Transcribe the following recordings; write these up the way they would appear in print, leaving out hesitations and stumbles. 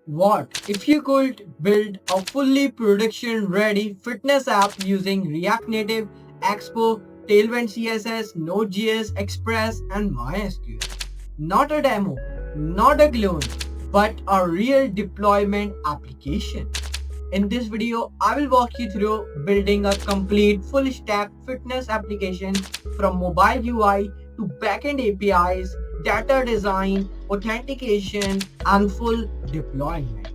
What if you could build a fully production ready fitness app using React Native Expo, Tailwind CSS, Node.js Express, and MySQL? Not a demo, not a clone, but a real deployment application. In this video, I will walk you through building a complete full stack fitness application from mobile UI to backend APIs, data design, authentication, and full deployment.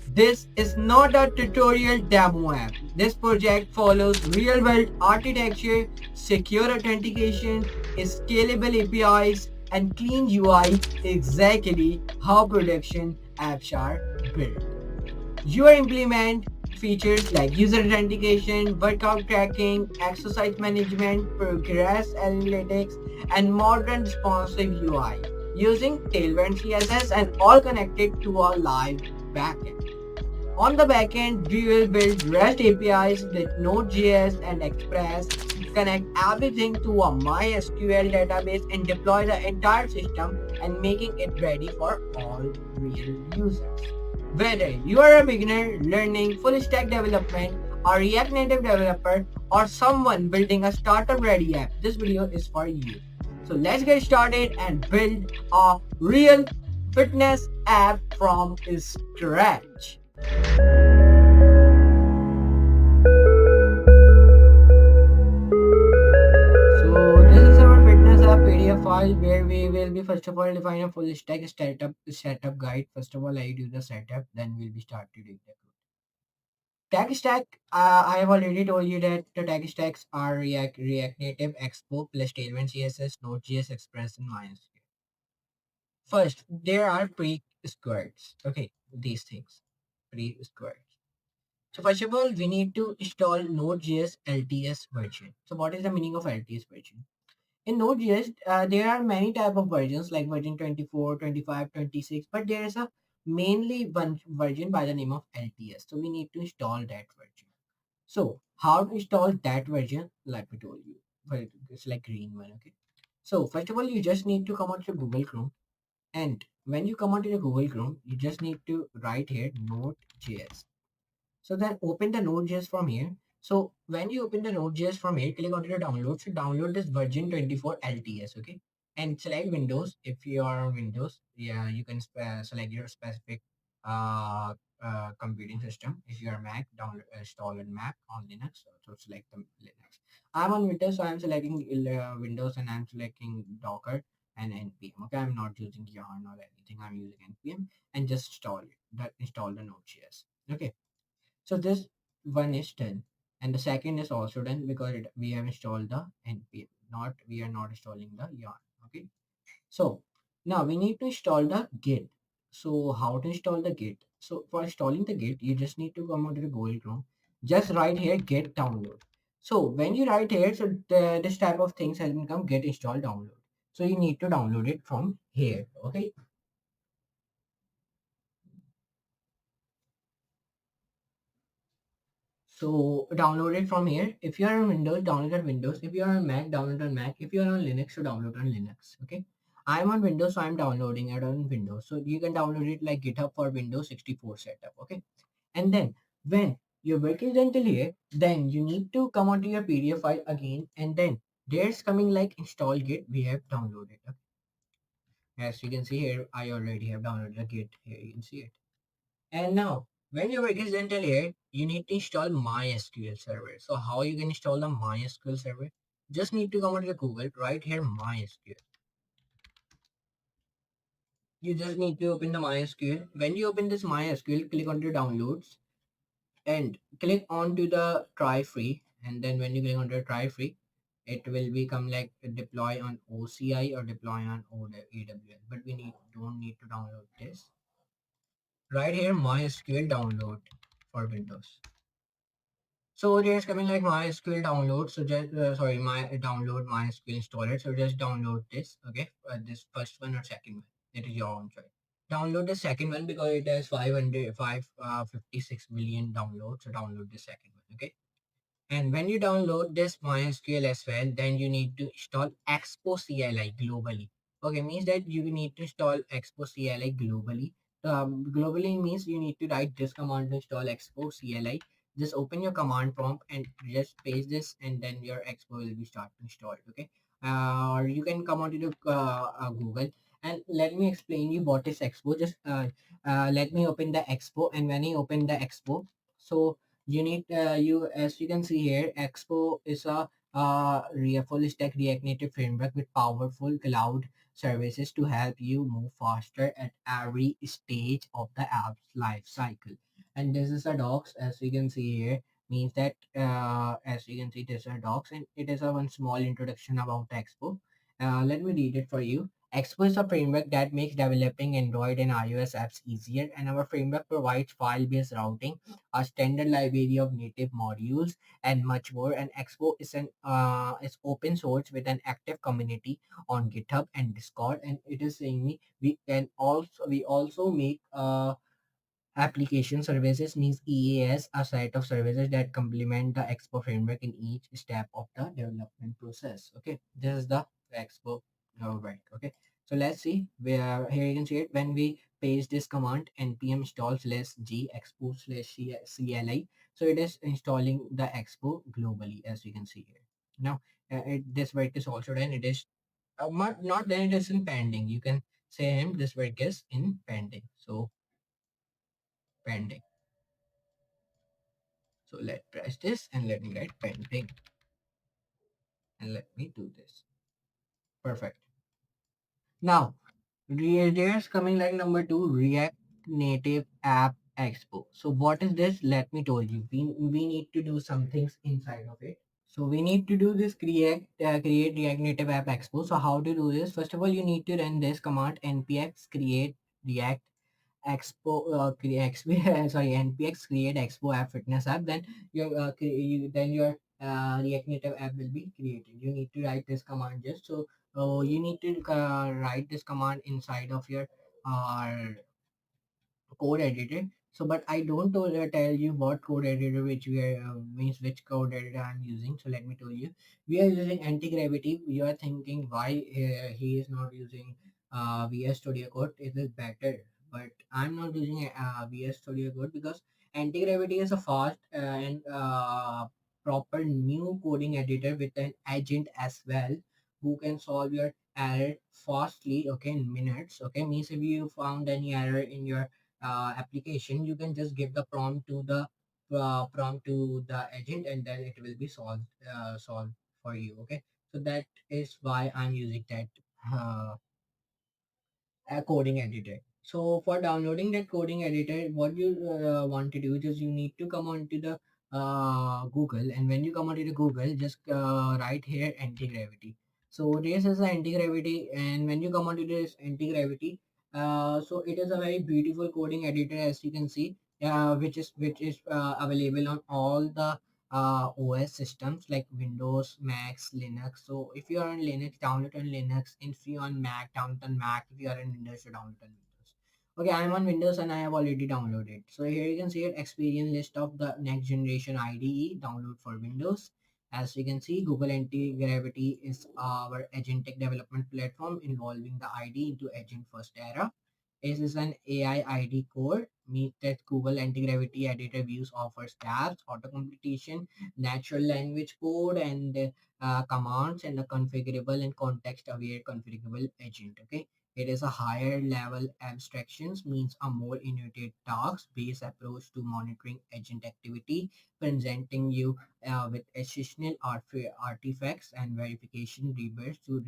This is not a tutorial demo app. This project follows real-world architecture, secure authentication, scalable APIs, and clean UI, exactly how production apps are built. You implement features like user authentication, workout tracking, exercise management, progress analytics, and modern responsive UI using Tailwind CSS and all connected to a live backend. On the backend, we will build REST APIs with Node.js and Express, connect everything to a MySQL database and deploy the entire system and making it ready for all real users. Whether you are a beginner learning full stack development, a React Native developer, or someone building a startup ready app, this video is for you. So let's get started and build a real fitness app from scratch. So this is our fitness app PDF file where we will be first of all define a full stack setup guide. First of all, I do the setup, then we'll be start to do the code. Tech stack, I have already told you that the tech stacks are React Native Expo plus Tailwind CSS, Node.js Express, and MySQL. First, there are pre-squares. Okay, these things, pre-squares. So first of all, we need to install Node.js LTS version. So what is the meaning of LTS version? In Node.js, there are many type of versions like version 24, 25, 26, but there is a mainly one version by the name of LTS. So we need to install that version. So how to install that version? Like we told you, but it's like green one. Okay. So first of all, you just need to come on to Google Chrome, and when you come onto the Google Chrome, you just need to write here Node.js. So then open the Node.js from here. So when you open the Node.js from here, click onto the download. So download this version 24 LTS, okay? And select Windows. If you are on Windows, yeah, you can select your specific uh, computing system. If you are Mac, download install in Mac on Linux. So select the Linux. I'm on Windows, so I'm selecting Windows and I'm selecting Docker and npm. Okay, I'm not using yarn or anything. I'm using npm and just install it. That install the Node.js. Okay, so this one is done, and the second is also done because we have installed the npm. Not we are not installing the yarn. Okay. So now we need to install the Git. So how to install the Git? So for installing the Git, you just need to come onto the Google Chrome. Just write here Git download. So when you write here, so this type of things has become Git install download. So you need to download it from here. Okay. So download it from here. If you are on Windows, download on Windows. If you are on Mac, download on Mac. If you are on Linux, so download on Linux. Okay. I'm on Windows, so I'm downloading it on Windows. So you can download it like GitHub for Windows 64 setup. Okay. And then when your work is done till here, then you need to come onto your PDF file again, and then there's coming like install Git. We have downloaded. Okay? As you can see here, I already have downloaded the Git. Here you can see it. And now, when your work is done till here, you need to install MySQL server. So how you can install the MySQL server? Just need to come onto Google, right here MySQL. You just need to open the MySQL. When you open this MySQL, click on the downloads and click on to the try free. And then when you click on the try free, it will become like deploy on OCI or deploy on AWS. But we don't need to download this. Right here MySQL download for Windows. So there's coming like MySQL download. So just sorry, my download MySQL installer. So just download this. Okay, this first one or second one. That is your own choice. Download the second one because it has 56 million downloads. So download the second one. Okay. And when you download this MySQL as well, then you need to install Expo CLI globally. Okay, means that you need to install Expo CLI globally. globally means you need to write this command to install expo CLI. Just open your command prompt and just paste this, and then your expo will be start installed. Okay. Or you can come onto the Google, and let me explain you what is expo. Just let me open the expo, and when I open the expo, so you need you as you can see here, expo is a full stack React Native framework with powerful cloud services to help you move faster at every stage of the app's life cycle. And this is a docs, as you can see here, means that as you can see, this is a docs, and it is a one small introduction about Expo. Let me read it for you. Expo is a framework that makes developing Android and iOS apps easier, and our framework provides file-based routing, a standard library of native modules, and much more. And Expo is an is open source with an active community on GitHub and Discord, and it is saying me we also make application services, means EAS, a set of services that complement the Expo framework in each step of the development process. Okay, this is the Expo right. Okay, so let's see where here you can see it when we paste this command npm install slash g expo slash CLI. So it is installing the Expo globally, as you can see here. Now this work is also done. It is not then it is in pending. You can say him this work is in pending. So pending. So let press this and let me write pending and let me do this. Perfect. Now there's coming like number two, React Native App Expo. So what is this? Let me tell you. We need to do some things inside of it. So we need to do this create React Native App Expo. So how to do this? First of all, you need to run this command npx create React Expo sorry, npx create Expo app fitness app. Then your React Native app will be created. You need to write this command just so you need to write this command inside of your uh, code editor. So but I don't tell you what code editor which we are means which code editor I'm using. So let me tell you, we are using anti-gravity. You are thinking why he is not using VS Studio Code, it is better, but I'm not using VS Studio Code because anti-gravity is a fast and proper new coding editor with an agent as well, who can solve your error fastly, okay, in minutes. Okay, means if you found any error in your application, you can just give the prompt to the agent, and then it will be solved for you. Okay, so that is why I'm using that uh, a coding editor. So for downloading that coding editor, what you want to do is you need to come onto the Google, and when you come onto the Google, just write here anti-gravity. So this is the anti-gravity, and when you come onto this anti-gravity, so it is a very beautiful coding editor, as you can see, which is available on all the OS systems like Windows, Macs, Linux. So if you are on Linux, download on Linux. If you are on Mac, download on Mac. If you are on Windows, you download on Windows. Okay, I'm on Windows and I have already downloaded. So here you can see an experience list of the next generation IDE download for Windows. As you can see, Google Anti-Gravity is our agentic development platform involving the IDE into agent first era. This is an AI ID core. Means that Google Anti-Gravity Editor Views offers tabs, auto-completion, natural language code, and commands, and a configurable and context-aware configurable agent. Okay, it is a higher level abstractions, means a more intuitive task-based approach to monitoring agent activity, presenting you with additional artifacts and verification rebirths to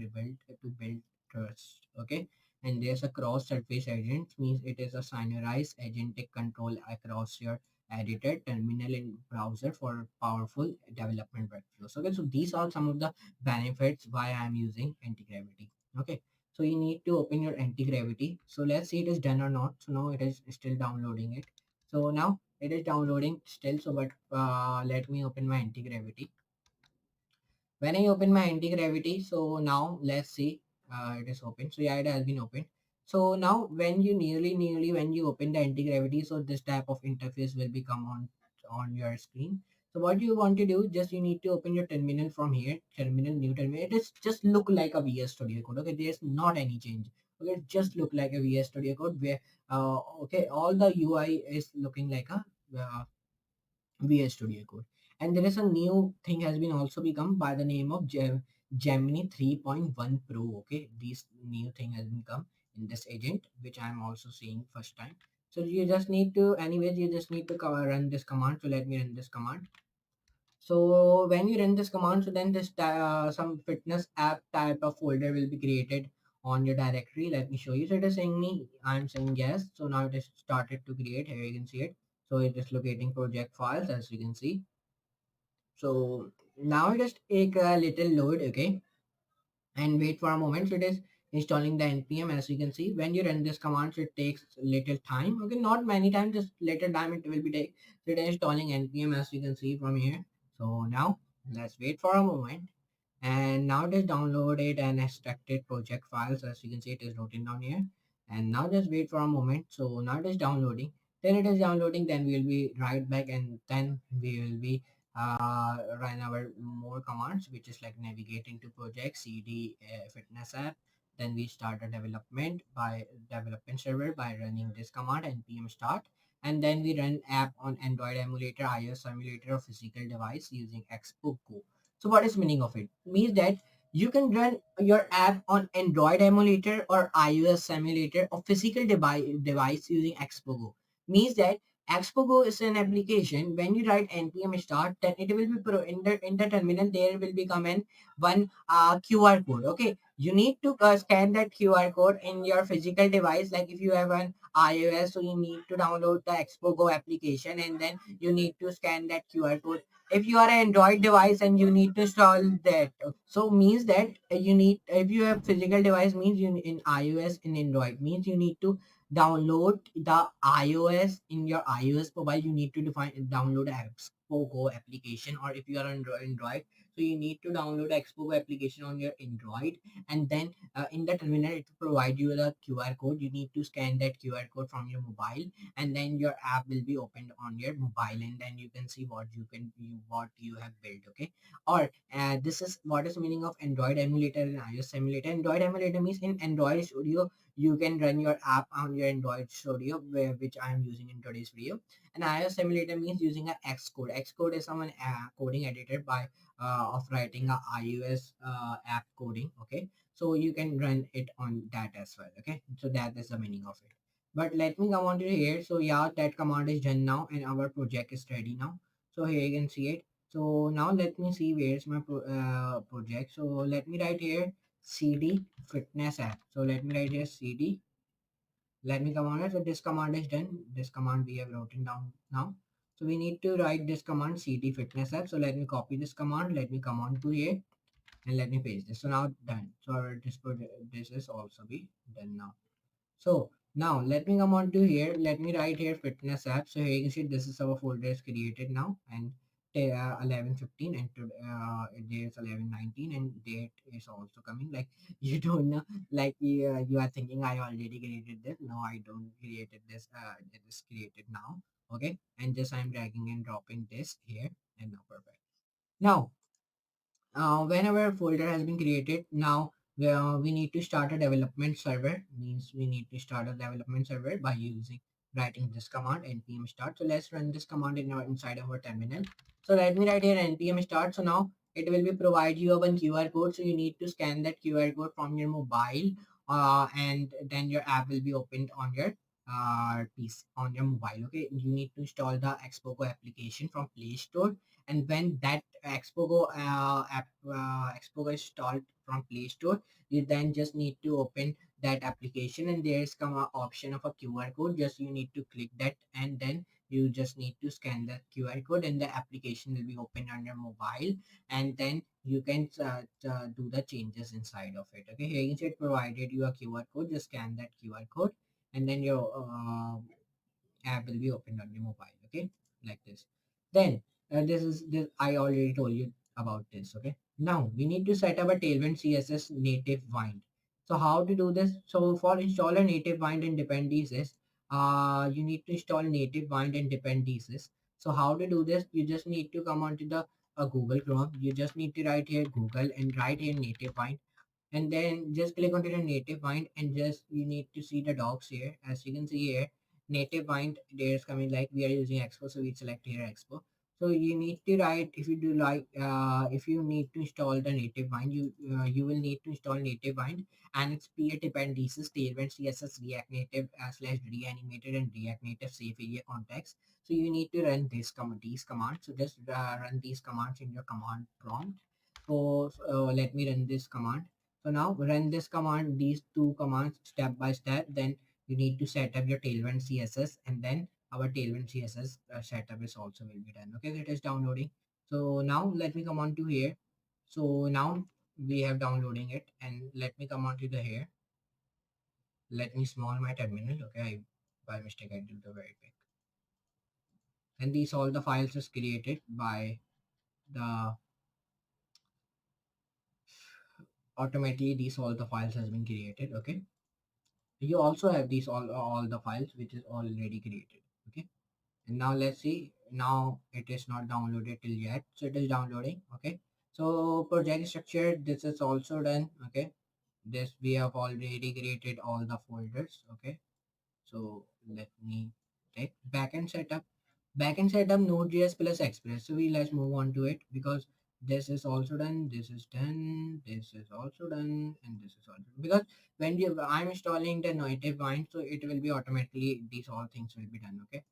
build trust. Okay, and there's a cross surface agent, means it is a synchronized agentic control across your editor, terminal, and browser for powerful development workflows. Okay, so these are some of the benefits why I'm using anti-gravity. Okay, so you need to open your anti-gravity. So let's see it is done or not. So now it is still downloading it. So now it is downloading still. So but let me open my anti-gravity. When I open my anti-gravity, so now let's see, it is open. So yeah, it has been opened. So now when you nearly when you open the anti-gravity, so this type of interface will become on your screen. So what you want to do, just you need to open your terminal from here, terminal, new terminal. It is just look like a VS Studio Code. Okay, there's not any change. Okay, it just look like a VS Studio Code where okay, all the UI is looking like a VS Studio Code. And there is a new thing has been also become by the name of Gemini 3.1 Pro. Okay, this new thing has been come in this agent, which I'm also seeing first time. So you just need to, anyways, you just need to run this command. So let me run this command. So when you run this command, so then this some fitness app type of folder will be created on your directory. Let me show you. So it is saying me, I'm saying yes. So now it is started to create. Here you can see it. So it is locating project files, as you can see. So now it just take a little load, okay, and wait for a moment. So it is installing the npm. As you can see, when you run this command, so it takes little time, okay, not many times, just little time it will be take. So it is installing npm, as you can see from here. So now let's wait for a moment, and now just download it and extracted project files. As you can see, it is written down here. And now just wait for a moment. So now it is downloading, then it is downloading, then we will be right back, and then we will be run our more commands, which is like navigate into project cd fitness app. Then we start a development server by running this command npm start. And then we run app on android emulator, ios emulator, or physical device using expo go. So what is meaning of it? Means that you can run your app on Android emulator or iOS emulator or physical device using Xpogo. Means that Xpogo is an application. When you write npm start, then it will be in the terminal. There will become an one QR code. Okay, you need to scan that QR code in your physical device. Like if you have an iOS, so you need to download the Xpogo application, and then you need to scan that QR code. If you are an android device and you need to install that, so means that you need, if you have physical device, means you in ios, in android means you need to download the ios. In your ios mobile, you need to download Xpogo application. Or if you are android, so you need to download Xpogo application on your android. And then in the terminal, it will provide you the QR code. You need to scan that QR code from your mobile, and then your app will be opened on your mobile, and then you can see what you have built. Okay, or this is what is meaning of android emulator and ios emulator. Android emulator means in android studio you can run your app on your android studio, which I am using in today's video. And ios emulator means using a xcode. Xcode is some coding editor by of writing a ios app coding. Okay, so you can run it on that as well. Okay, so that is the meaning of it. But let me come on to here. So yeah, that command is done now, and our project is ready now. So here you can see it. So now let me see where's my project. So let me write here cd fitness app. So let me write here cd. Let me come on it. So this command is done. This command we have written down now. So we need to write this command cd fitness app. So let me copy this command. Let me come on to here and let me paste this. So now done. So our this is also be done now. So now let me come on to here. Let me write here fitness app. So here you can see this is our folder is created now, and 11:15, and there's 11:19, and date is also coming. Like you don't know, like you are thinking I already created this. No, I don't created this. It is created now. Okay, and just I'm dragging and dropping this here, and now perfect. Now whenever a folder has been created, now we need to start a development server. Means we need to start a development server by using writing this command npm start. So let's run this command inside our terminal. So let me write here npm start. So now it will be provide you a one QR code. So you need to scan that QR code from your mobile, and then your app will be opened on your piece on your mobile. Okay, you need to install the Xpogo application from Play Store. And when that Xpogo Xpogo is installed from Play Store, you then just need to open that application, and there's come a option of a QR code. Just you need to click that, and then you just need to scan the QR code, and the application will be open on your mobile, and then you can do the changes inside of it. Okay, here you said provided you a QR code, just scan that QR code, and then your app will be opened on your mobile. Okay, like this. Then this is this I already told you about this. Okay, now we need to set up a Tailwind CSS native bind. So how to do this? So for installer native bind and dependencies, you need to install native bind and dependencies. So how to do this? You just need to come onto the Google Chrome. You just need to write here Google and write here native bind, and then just click onto the native bind, and just you need to see the docs here. As you can see here, native bind, there's coming like we are using Expo, so we select here Expo. So you need to write, if you do like if you need to install the native bind, you will need to install native bind and its peer dependencies, Tailwind CSS, React Native slash reanimated, and React Native safe area context. So you need to run these commands. So just run these commands in your command prompt. So let me run this command. So now run this command, these two commands step by step. Then you need to set up your Tailwind CSS, and then our Tailwind CSS setup is also will be done. Okay, it is downloading. So now let me come on to here. So now we have downloading it, and let me come on to the here. Let me small my terminal. Okay, by mistake I do the very big. And these all the files is created by the automatically, these all the files has been created. Okay, you also have these all the files which is already created. Okay, and now let's see. Now it is not downloaded till yet, so it is downloading. Okay, so project structure, this is also done. Okay, this we have already created all the folders. Okay, so let me take backend setup. Backend setup Node.js plus Express. So we let's move on to it, because this is also done, this is done, this is also done, and this is also done. Because when I'm installing the native bind, so it will be automatically these all things will be done. Okay.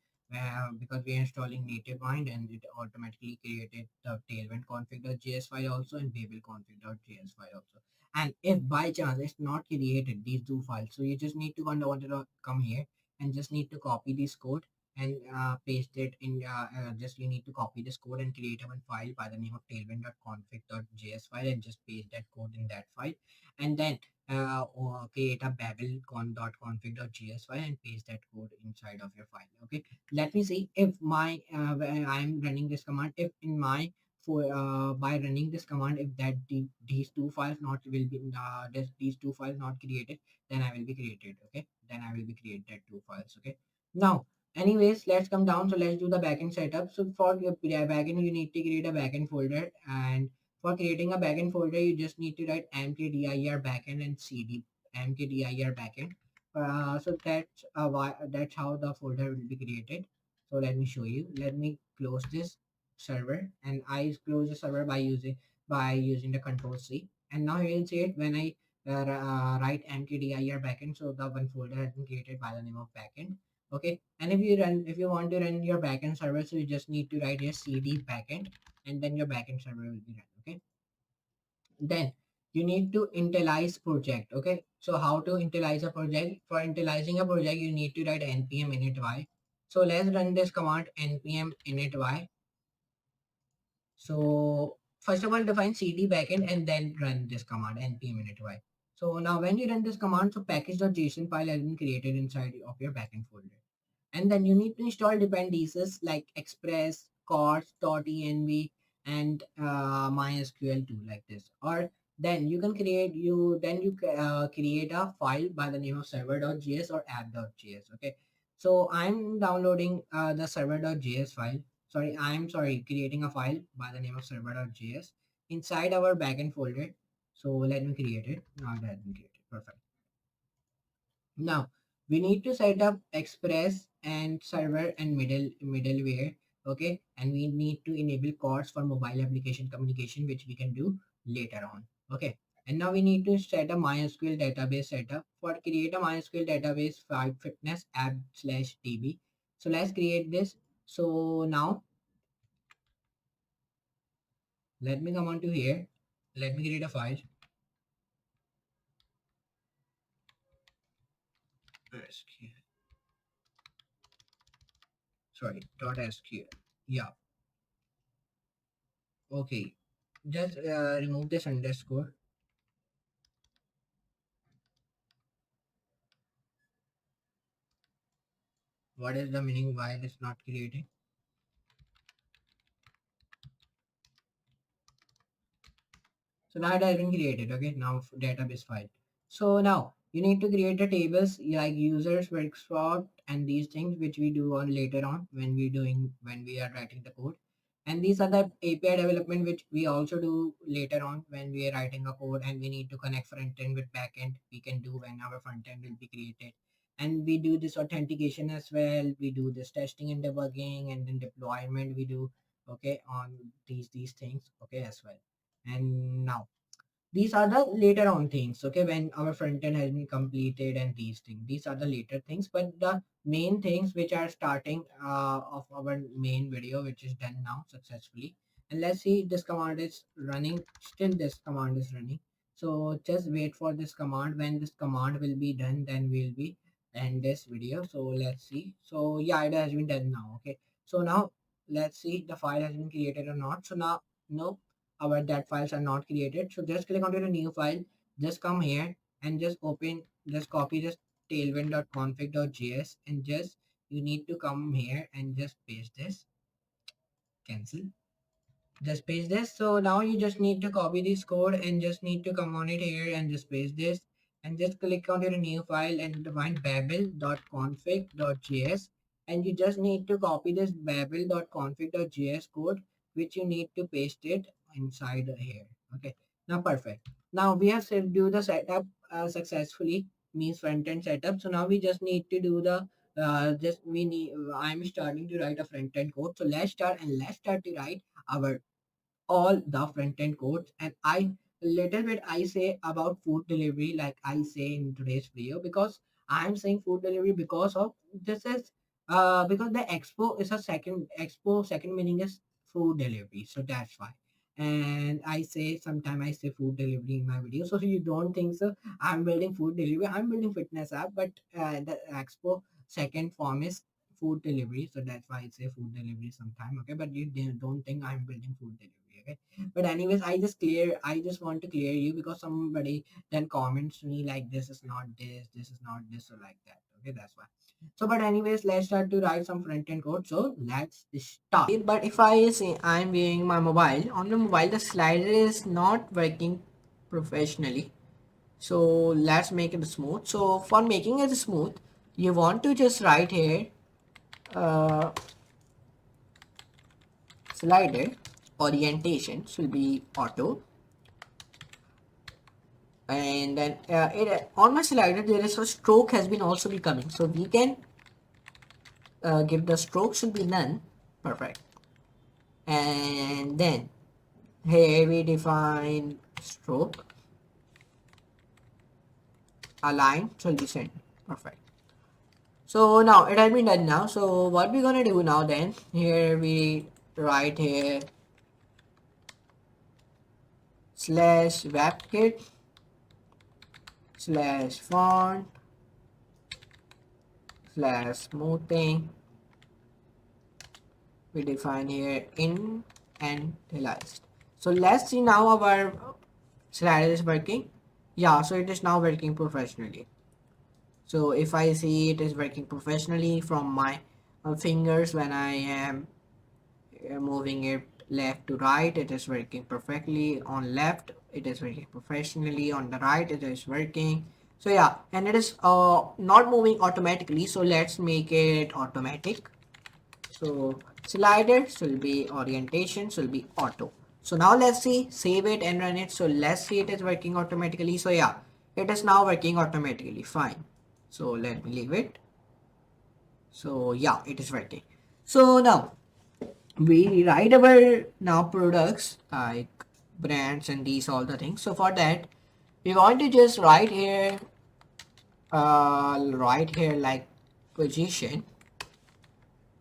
Because we are installing native bind, and it automatically created the tailwind config.js file also, and babel config.js file also. And if by chance it's not created these two files, so you just need to come here and just need to copy this code and paste it in just you need to copy this code and create a one file by the name of tailwind.config.js file, and just paste that code in that file, and then or create a babel.config.js file and paste that code inside of your file. Okay, let me see if my when I'm running this command, if in my for by running this command, if that these two files not will be these two files not created, then I will be created. Okay, then I will be created two files. Okay, now anyways, let's come down. So let's do the backend setup. So for your backend, you need to create a backend folder, and for creating a backend folder, you just need to write mkdir backend and cd mkdir backend. So that's how the folder will be created. So let me show you. Let me close this server, and I close the server by using the control C. And now you will see it when I write mkdir backend. So the one folder has been created by the name of backend. Okay, and if you want to run your backend server, so you just need to write your cd backend, and then your backend server will be run. Okay, then you need to initialize project. Okay, so how to initialize a project? For initializing a project, you need to write npm init. So let's run this command npm init. So first of all, define cd backend and then run this command npm init. So now when you run this command, so package.json file has been created inside of your backend folder. And then you need to install dependencies like Express, Cors.env, and MySQL too, like this. Or then you can create a file by the name of server.js or app.js. Okay, so I'm downloading the server.js file. I'm creating a file by the name of server.js inside our backend folder. So let me create it. Now it has been created. Perfect. Now we need to set up Express and server and middleware. Okay, and we need to enable calls for mobile application communication, which we can do later on. Okay, and now we need to set a MySQL database setup. For create a MySQL database fitness app slash db. So let's create this. So now let me come on to here. Let me create a file. Sorry, .sql. Yeah. Okay. Just remove this underscore. What is the meaning why it is not creating? So now it has been created. Okay, now database file. So now you need to create the tables like users, workspot, and these things which we do on later on when we are writing the code. And these are the API development which we also do later on when we are writing a code and we need to connect front end with back end. We can do when our front end will be created. And we do this authentication as well. We do this testing and debugging, and then deployment we do, okay, on these things, okay, as well. And now these are the later on things, okay, when our front end has been completed, and these are the later things. But the main things which are starting of our main video, which is done now successfully. And let's see, this command is running, still this command is running. So just wait for this command. When this command will be done, then we'll be end this video. So let's see. So yeah, it has been done now, okay. So now let's see the file has been created or not. So now no, our that files are not created. So just click onto the new file, just come here and just open, just copy this tailwind.config.js, and just you need to come here and just paste this, cancel, just paste this. So now you just need to copy this code and just need to come on it here and just paste this, and just click on your new file and find babel.config.js, and you just need to copy this babel.config.js code, which you need to paste it inside here. Okay, now perfect. Now we have do the setup successfully, means front end setup. So now we just need to do the just we need I'm starting to write a front end code. So let's start to write our all the front end codes. And I little bit I say about food delivery, like I say in today's video, because I'm saying food delivery because of this is because the expo is a second meaning is food delivery, so that's why. And I say sometime I say food delivery in my video, so you don't think so I'm building food delivery, I'm building fitness app. But the expo second form is food delivery, so that's why I say food delivery sometime, okay. But you don't think I'm building food delivery, okay. But anyways, I just want to clear you, because somebody then comments me like this is not this, this is not this, or like that, okay. That's why. So but anyways, let's start to write some front end code. So let's start. But if I say I'm using my mobile, on the mobile the slider is not working professionally. So let's make it smooth. So for making it smooth, you want to just write here uh, slider orientation should be auto. And then on my slider there is a stroke has been also be coming, so we can give the stroke should be none. Perfect. And then here we define stroke, align should be sent. Perfect. So now it has been done now. So what we're gonna do now, then here we write here slash webkit slash font slash smoothing. We define here in and realized. So let's see now our slider is working. Yeah, so it is now working professionally. So if I see it is working professionally from my fingers, when I am moving it left to right, it is working perfectly. On left it is working professionally, on the right it is working. So yeah, and it is not moving automatically, so let's make it automatic. So slider should be orientation should be auto. So now let's see, save it and run it. So let's see it is working automatically. So yeah, it is now working automatically, fine. So let me leave it. So yeah, it is working. So now we write our now products like brands and these all the things. So for that we want to just write here like position.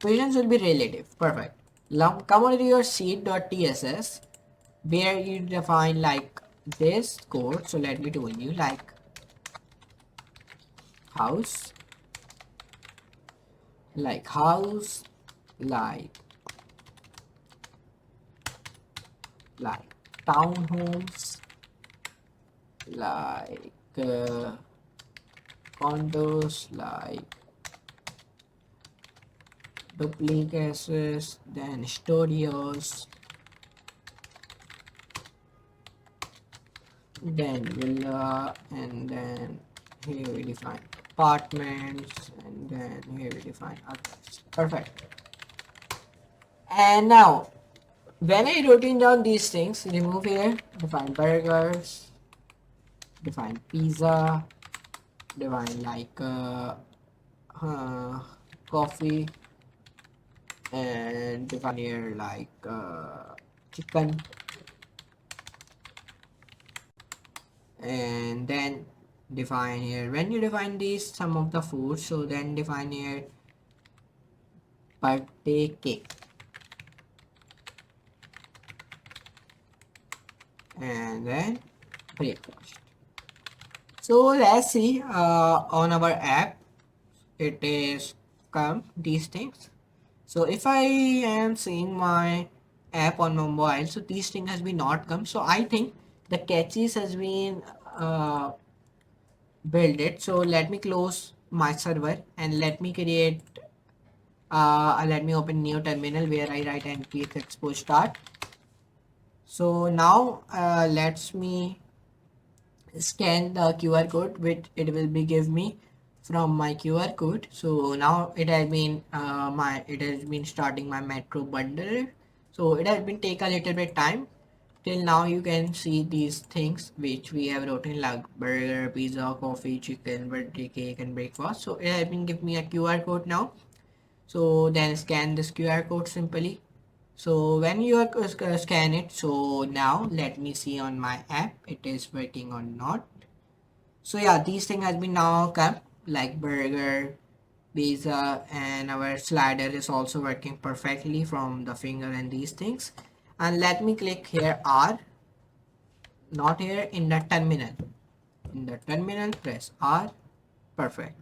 Positions will be relative. Perfect. Now come on to your seed.tss where you define like this code. So let me do you like house, like house, like townhomes, like condos, like duplexes, then studios, then villa, and then here we define apartments, and then here we define others. Perfect. And now when I wrote down these things, remove here, define burgers, define pizza, define like uh, coffee, and define here like chicken, and then define here when you define these some of the foods, so then define here birthday cake, and then breakfast. So let's see on our app it is come these things. So if I am seeing my app on my mobile, so these things has been not come. So I think the catches has been built it. So let me close my server and let me create let me open new terminal where I write npx expo start. So now let's me scan the QR code which it will be give me from my QR code. So now it has been it has been starting my metro bundle. So it has been take a little bit time. Till now you can see these things which we have written like burger, pizza, coffee, chicken, birthday cake and breakfast. So it has been give me a QR code now. So then scan this QR code simply. So when you are scan it, so now let me see on my app it is working or not. So yeah, these things has been now come like burger, pizza, and our slider is also working perfectly from the finger and these things. And let me click here R, not here in the terminal. In the terminal, press R, perfect.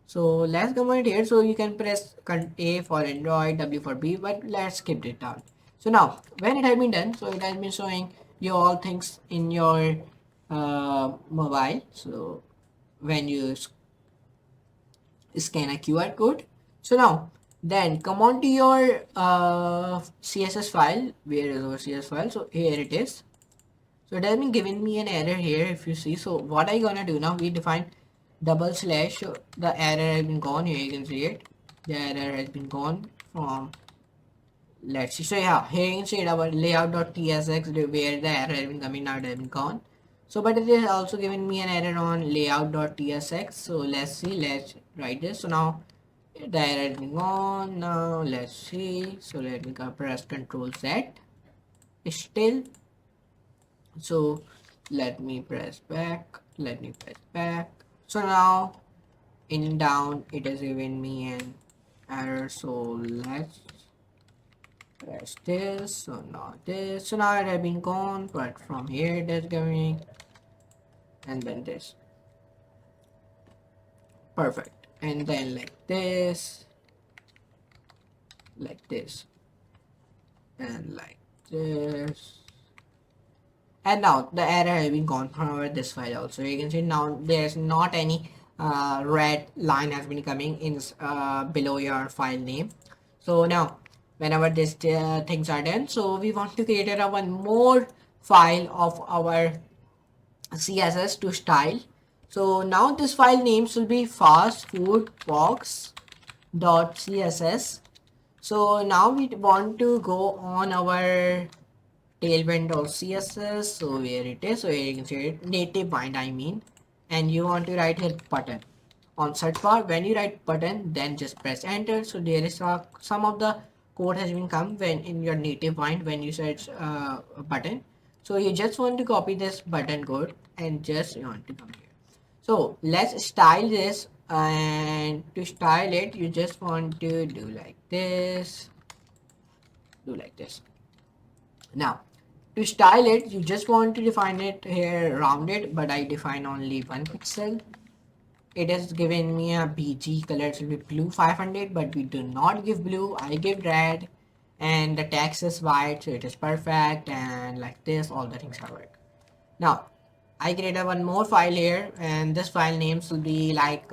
So let's come right here. So you can press A for Android, W for B, but let's skip it down. So now when it has been done, so it has been showing you all things in your mobile. So when you scan a QR code. So now then come on to your CSS file. Where is our CSS file? So here it is. So it has been giving me an error here if you see. So what I gonna do now, we define double slash. So the error has been gone. Here you can see it. The error has been gone from, let's see. So yeah, here you can see it, our layout.tsx where the error has been coming, now it has been gone. So but it is also giving me an error on layout.tsx. So let's see, let's write this. So now the error has been gone. Now let's see. So let me press Control Z. Still, so let me press back. Let me press back. So now in down it is giving me an error. So let's press this. So now this. So now it has been gone, but from here it is giving, and then this. Perfect. And then like this, and like this. And now the error has been gone from our this file also. You can see now there's not any red line has been coming in below your file name. So now whenever these things are done, so we want to create a one more file of our CSS to style. So now this file names will be fastfoodbox.css. So now we want to go on our Tailwind or CSS. So where it is, so here you can see it, native bind I mean, and you want to write here button on search bar. When you write button, then just press enter. So there is some of the code has been come when in your native bind when you search button. So you just want to copy this button code and just you want to come here. So let's style this, and to style it you just want to do like this, do like this. Now to style it, you just want to define it here rounded, but I define only 1 pixel. It has given me a BG color, it will be blue 500, but we do not give blue, I give red, and the text is white, so it is perfect, and like this, all the things are work. Now, I created one more file here, and this file names will be like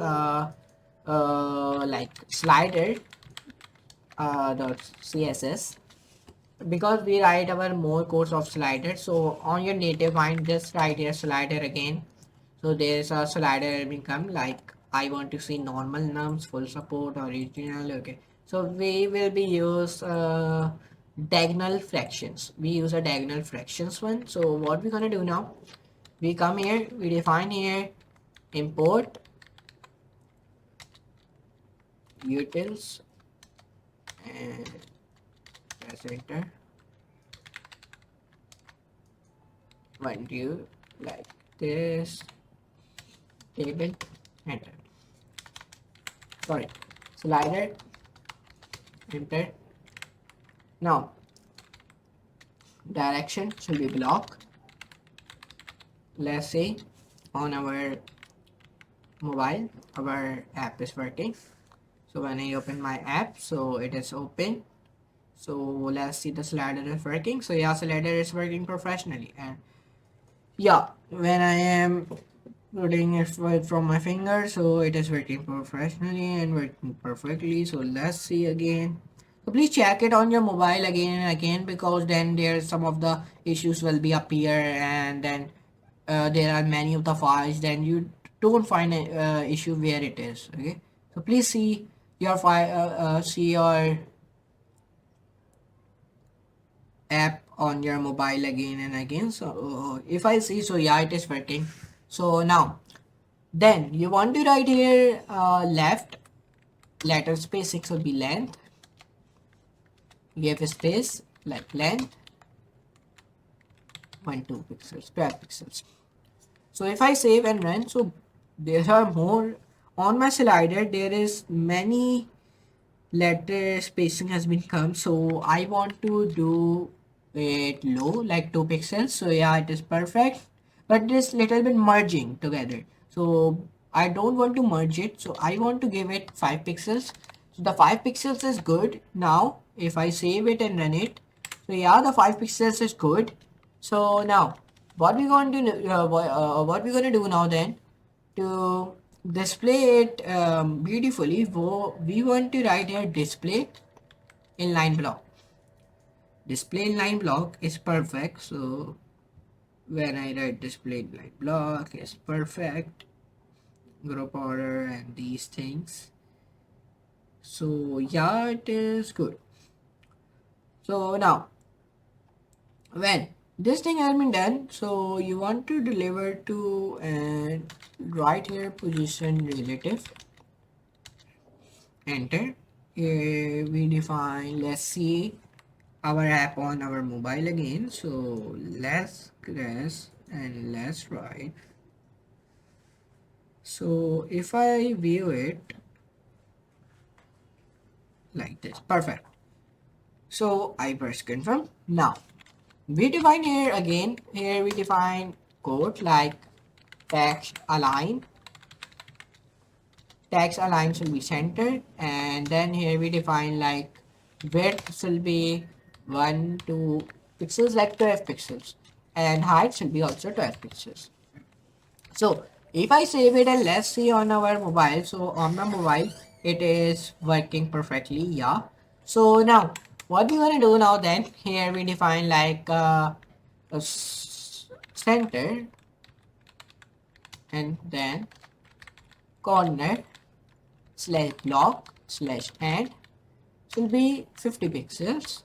slider dot css, because we write our more codes of slider. So on your native bind just write here slider again. So there is a slider become like I want to see normal nums, full support, original. Okay, so we will be use diagonal fractions. We use a diagonal fractions one. So what we're gonna do now, we come here, we define here import utils and press enter. One view like this, table, enter. Sorry, slider, enter. Now direction should be block. Let's say on our mobile our app is working. So when I open my app, so it is open. So let's see the slider is working. So yeah, slider is working professionally. And yeah, when I am putting it from my finger, so it is working professionally and working perfectly. So let's see again. So please check it on your mobile again and again, because then there some of the issues will be appear, and then there are many of the files, then you don't find an issue where it is. Okay, so please see your file, see your app on your mobile again and again. So if I see, so yeah, it is working. So now then you want to write here left letter spacing should be length, give space like length 2 pixels, 12 pixels. So if I save and run, so there are more on my slider, there is many letter spacing has been come, so I want to do it low like 2 pixels. So yeah, it is perfect, but this little bit merging together, so I don't want to merge it, so I want to give it 5 pixels. So the 5 pixels is good. Now if I save it and run it, so yeah, the 5 pixels is good. So now what we going to what we gonna do now then to display it beautifully? We want to write here display inline block. Display inline block is perfect. So when I write display inline block is perfect, group order and these things. So yeah, it is good. So now when this thing has been done, so you want to deliver to and right here position relative, enter. Here we define, let's see our app on our mobile again. So let's press and let's write. So if I view it like this, perfect. So I press confirm. Now we define here again, here we define code like text align. Text align should be centered, and then here we define like width should be 2 pixels like 12 pixels, and height should be also 12 pixels. So if I save it and let's see on our mobile, so on my mobile it is working perfectly. Yeah, so now what we gonna do now then, here we define like center and then corner slash block slash end will be 50 pixels.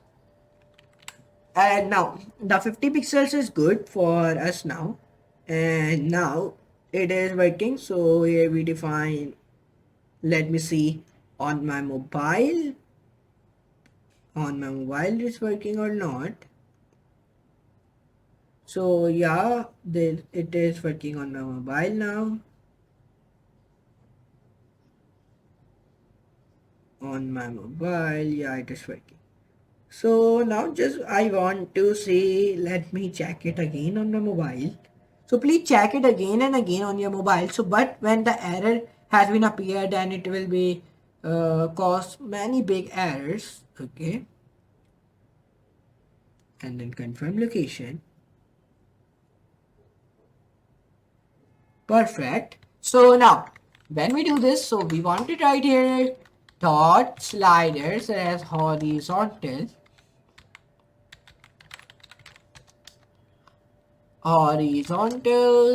And now the 50 pixels is good for us now, and now it is working. So here we define, let me see on my mobile it's working or not. So yeah, it is working on my mobile now. On my mobile, yeah, it is working. So now just I want to see, let me check it again on my mobile. So please check it again and again on your mobile. So but when the error has been appeared, then it will be cause many big errors. Okay. And then confirm location. Perfect. So now when we do this, so we want it right here dot sliders as horizontal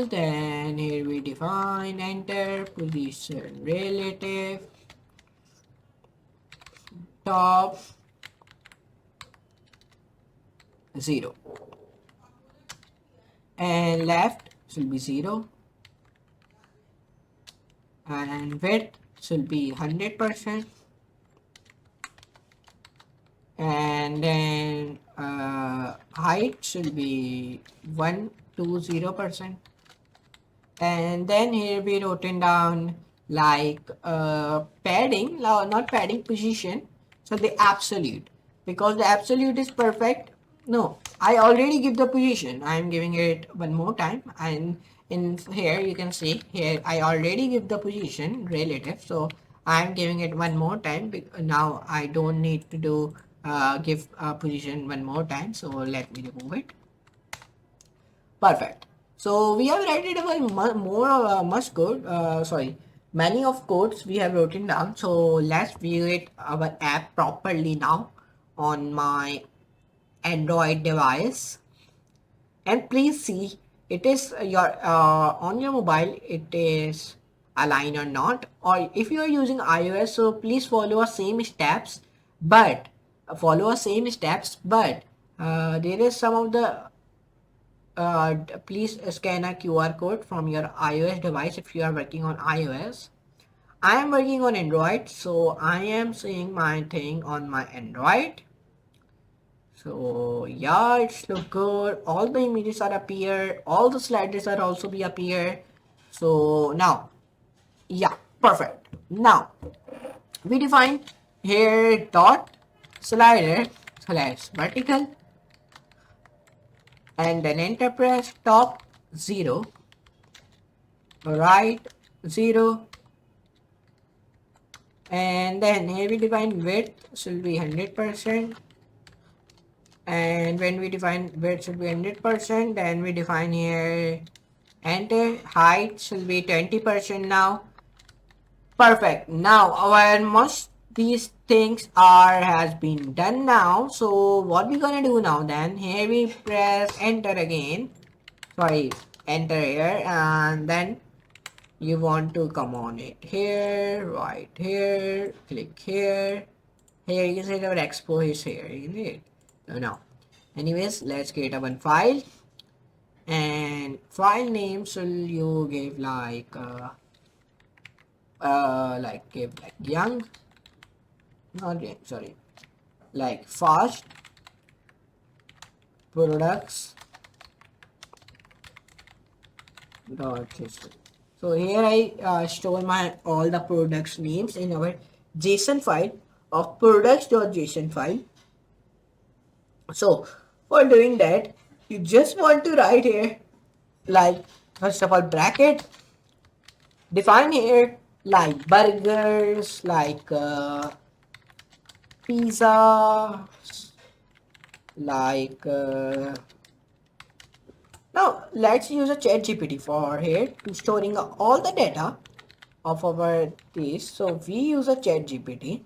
then here we define enter position relative top 0, and left should be 0, and width should be 100%, and then height should be 120%. And then here we written down like padding, no, not padding, position. So the absolute, because the absolute is perfect. No, I already give the position. I'm giving it one more time, and in here you can see here I already give the position relative. So I'm giving it one more time. Now I don't need to do give position one more time. So let me remove it. Perfect. So we have written about more much code. Sorry, many of codes we have written down. So let's view it our app properly now on my Android device. And please see, it is your on your mobile. It is aligned or not. Or if you are using iOS, so please follow our same steps. But there is some of the please scan a QR code from your iOS device if you are working on iOS. I am working on Android, so I am seeing my thing on my Android. So yeah, it's look good. All the images are appear. All the sliders are also be appear. So now, yeah, perfect. Now we define here dot slider slash vertical, and then enter press top 0, right 0, and then here we define width should be 100%, and when we define width should be 100%, then we define here enter height should be 20% now. Perfect. Now our most these things are has been done now. So what we gonna do now, then here we press enter again, sorry, enter here, and then you want to come on it here, right here, click here. Here you can see our expo is here. You can see it. So now, anyways, let's create a one file, and file name should you give give like young, not young, sorry, like fast products dot history. So here I store my all the products names in our JSON file of products.json file. So for doing that, you just want to write here like first of all bracket, define here like burgers, like pizza, like now let's use a chat GPT for here to storing all the data of our this. So we use a chat GPT.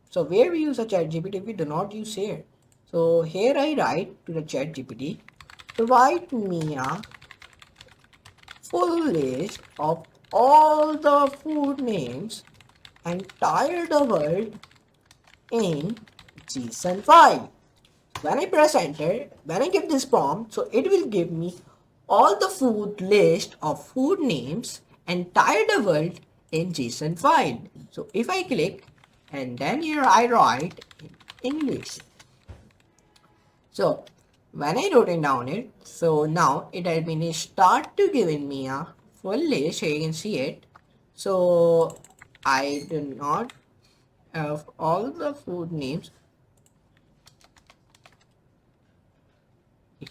So where we use a chat GPT, we do not use here. So here I write to the chat GPT, provide me a full list of all the food names entire the world in JSON file. When I press enter, when I give this prompt, so it will give me all the food list of food names entire the world in JSON file. So if I click, and then here I write in English. So when I wrote it down it, so now it has been start to giving me a full list. Here you can see it. So I do not have all the food names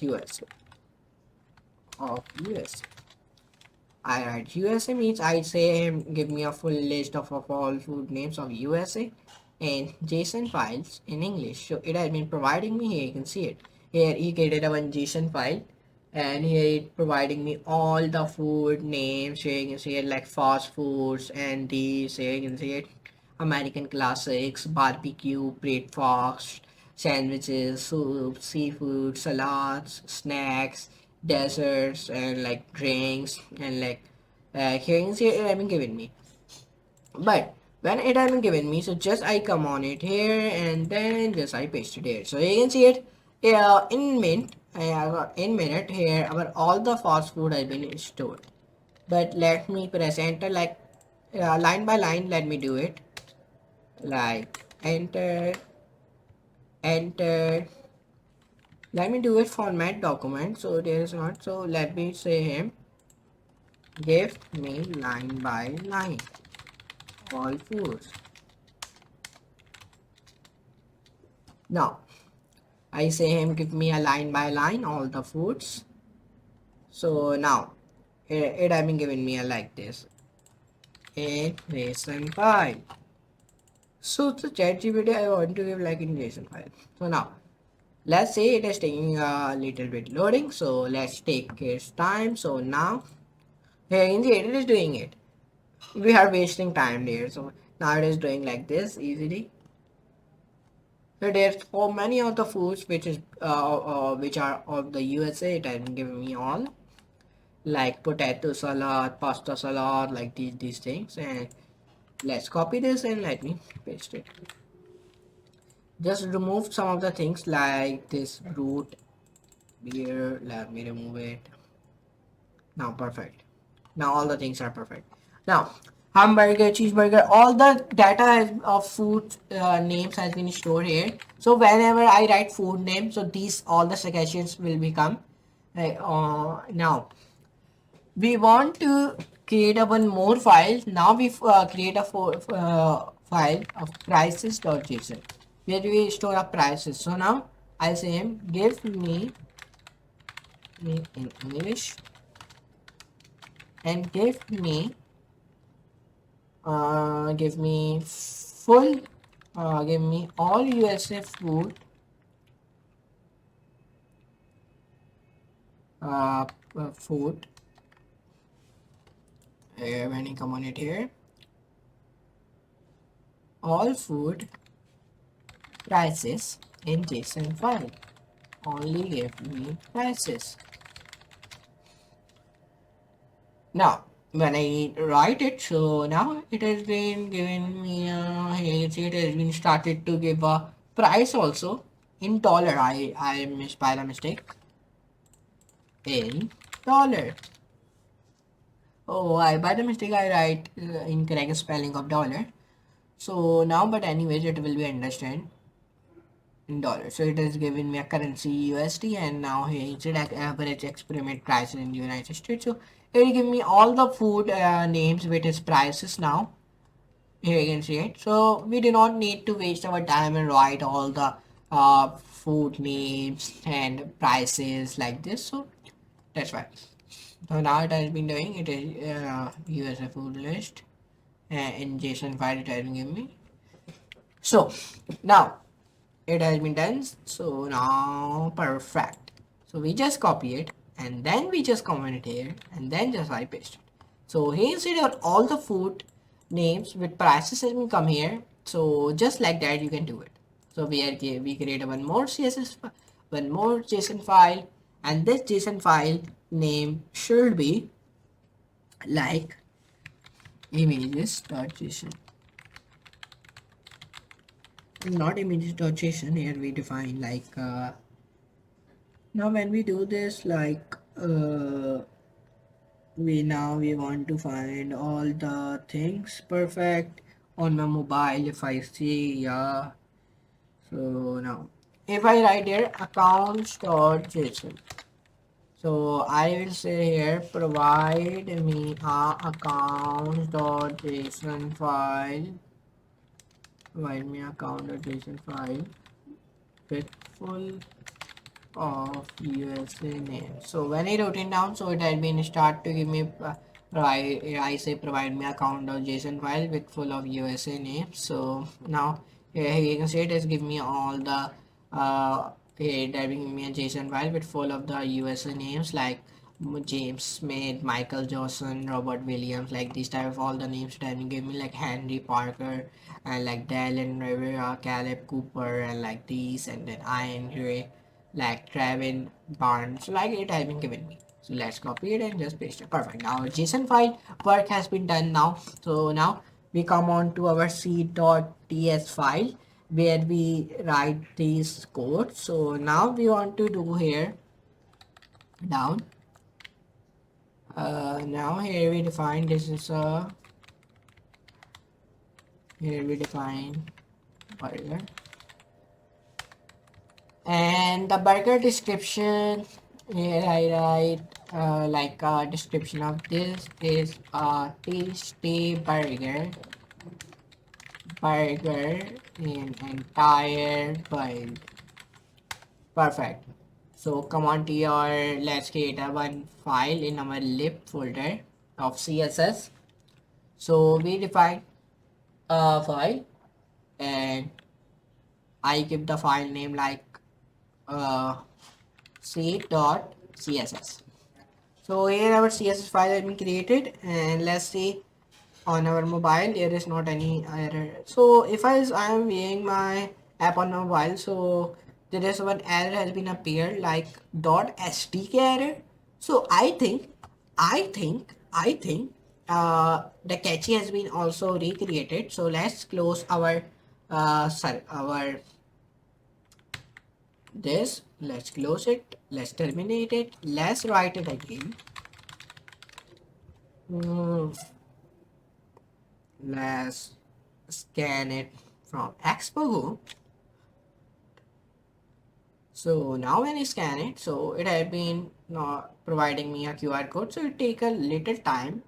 USA of USA. I write USA means I say him give me a full list of all food names of USA and JSON files in English. So it has been providing me here. You can see it. Here he created a one JSON file, and here it providing me all the food names. Here you can see it like fast foods and these. Here you can see it American classics, barbecue, breakfast, sandwiches, soup, seafood, salads, snacks, desserts, and like drinks, and like here you can see it has been given me. But when it has been given me, so just I come on it here, and then just I paste it here. So you can see it in minute here our all the fast food has been stored. But let me press enter like line by line. Let me do it like enter, enter. Let me do it format document. So there is not. So let me say him give me line by line all foods. Now I say him give me a line by line all the foods. So now it has been given me a like this in JSON file. So the ChatGPT I want to give like in JSON file. So now let's say it is taking a little bit loading. So let's take its time. So now here in the it is doing it. We are wasting time there. So now it is doing like this easily. So there's so many of the foods which are of the USA. It has given me all like potato salad, pasta salad, like these things. And let's copy this and let me paste it. Just remove some of the things like this root beer. Let me remove it. Now perfect. Now all the things are perfect. Now hamburger, cheeseburger, all the of food names has been stored here. So whenever I write food name, so these all the suggestions will become. Now we want to create a one more file. Now we create a file of prices.json where we store our prices. So now I say him give me in English and give me full give me all USA food uh, food when you come on it here all food prices in JSON file. Only give me prices. Now when I write it, so now it has been given me here you see it has been started to give a price also in dollar. I missed by the mistake in dollar. Oh, I by the mistake I write incorrect spelling of dollar. So now, but anyways, it will be understand in dollars. So it has given me a currency USD, and now here it's like average experiment prices in the United States. So it will give me all the food names with its prices now. Here you can see it. So we do not need to waste our time and write all the food names and prices like this. So that's why. So now it has been doing it is USA food list in JSON file it has been given me. So now it has been done. So now perfect. So we just copy it and then we just comment it here and then just I paste it. So here you see that all the food names with prices has been come here. So just like that you can do it. So we create one more CSS, one more JSON file, and this JSON file name should be like images.json. Not images.json. Here we define like now when we do this like we want to find all the things perfect on my mobile. If I see, yeah, so now if I write here accounts.json, so I will say here provide me a accounts.json file, provide me account.json file with full of USA name. So when I wrote it down, so it had been start to give me I say provide me account.json file with full of USA names. So now here you can see it has given me all the it had given me a JSON file with full of the USA names like James Smith, Michael Johnson, Robert Williams, like these type of all the names that have given me like Henry Parker and like Dallin Rivera, Caleb Cooper and like these and then Ian Gray like Travin Barnes, like it has been given me. So let's copy it and just paste it. Perfect. Now our JSON file work has been done now. So now we come on to our c.ts file where we write these codes. So now we want to do here down. Now here we define this is a, here we define burger, and the burger description, here I write like a description of this is a tasty burger in entire world. Perfect. So come on to your, let's create a one file in our lib folder of CSS. So we define a file and I give the file name like c.css. So here our CSS file has been created, and let's see on our mobile there is not any error. So if I am viewing my app on mobile, so there is one error has been appeared like .stk error. So I think the cache has been also recreated. So let's close our sorry, our this, let's close it, let's terminate it, let's write it again. Hmm, let's scan it from Expo. So now when I scan it, so it had been not providing me a QR code, so it take a little time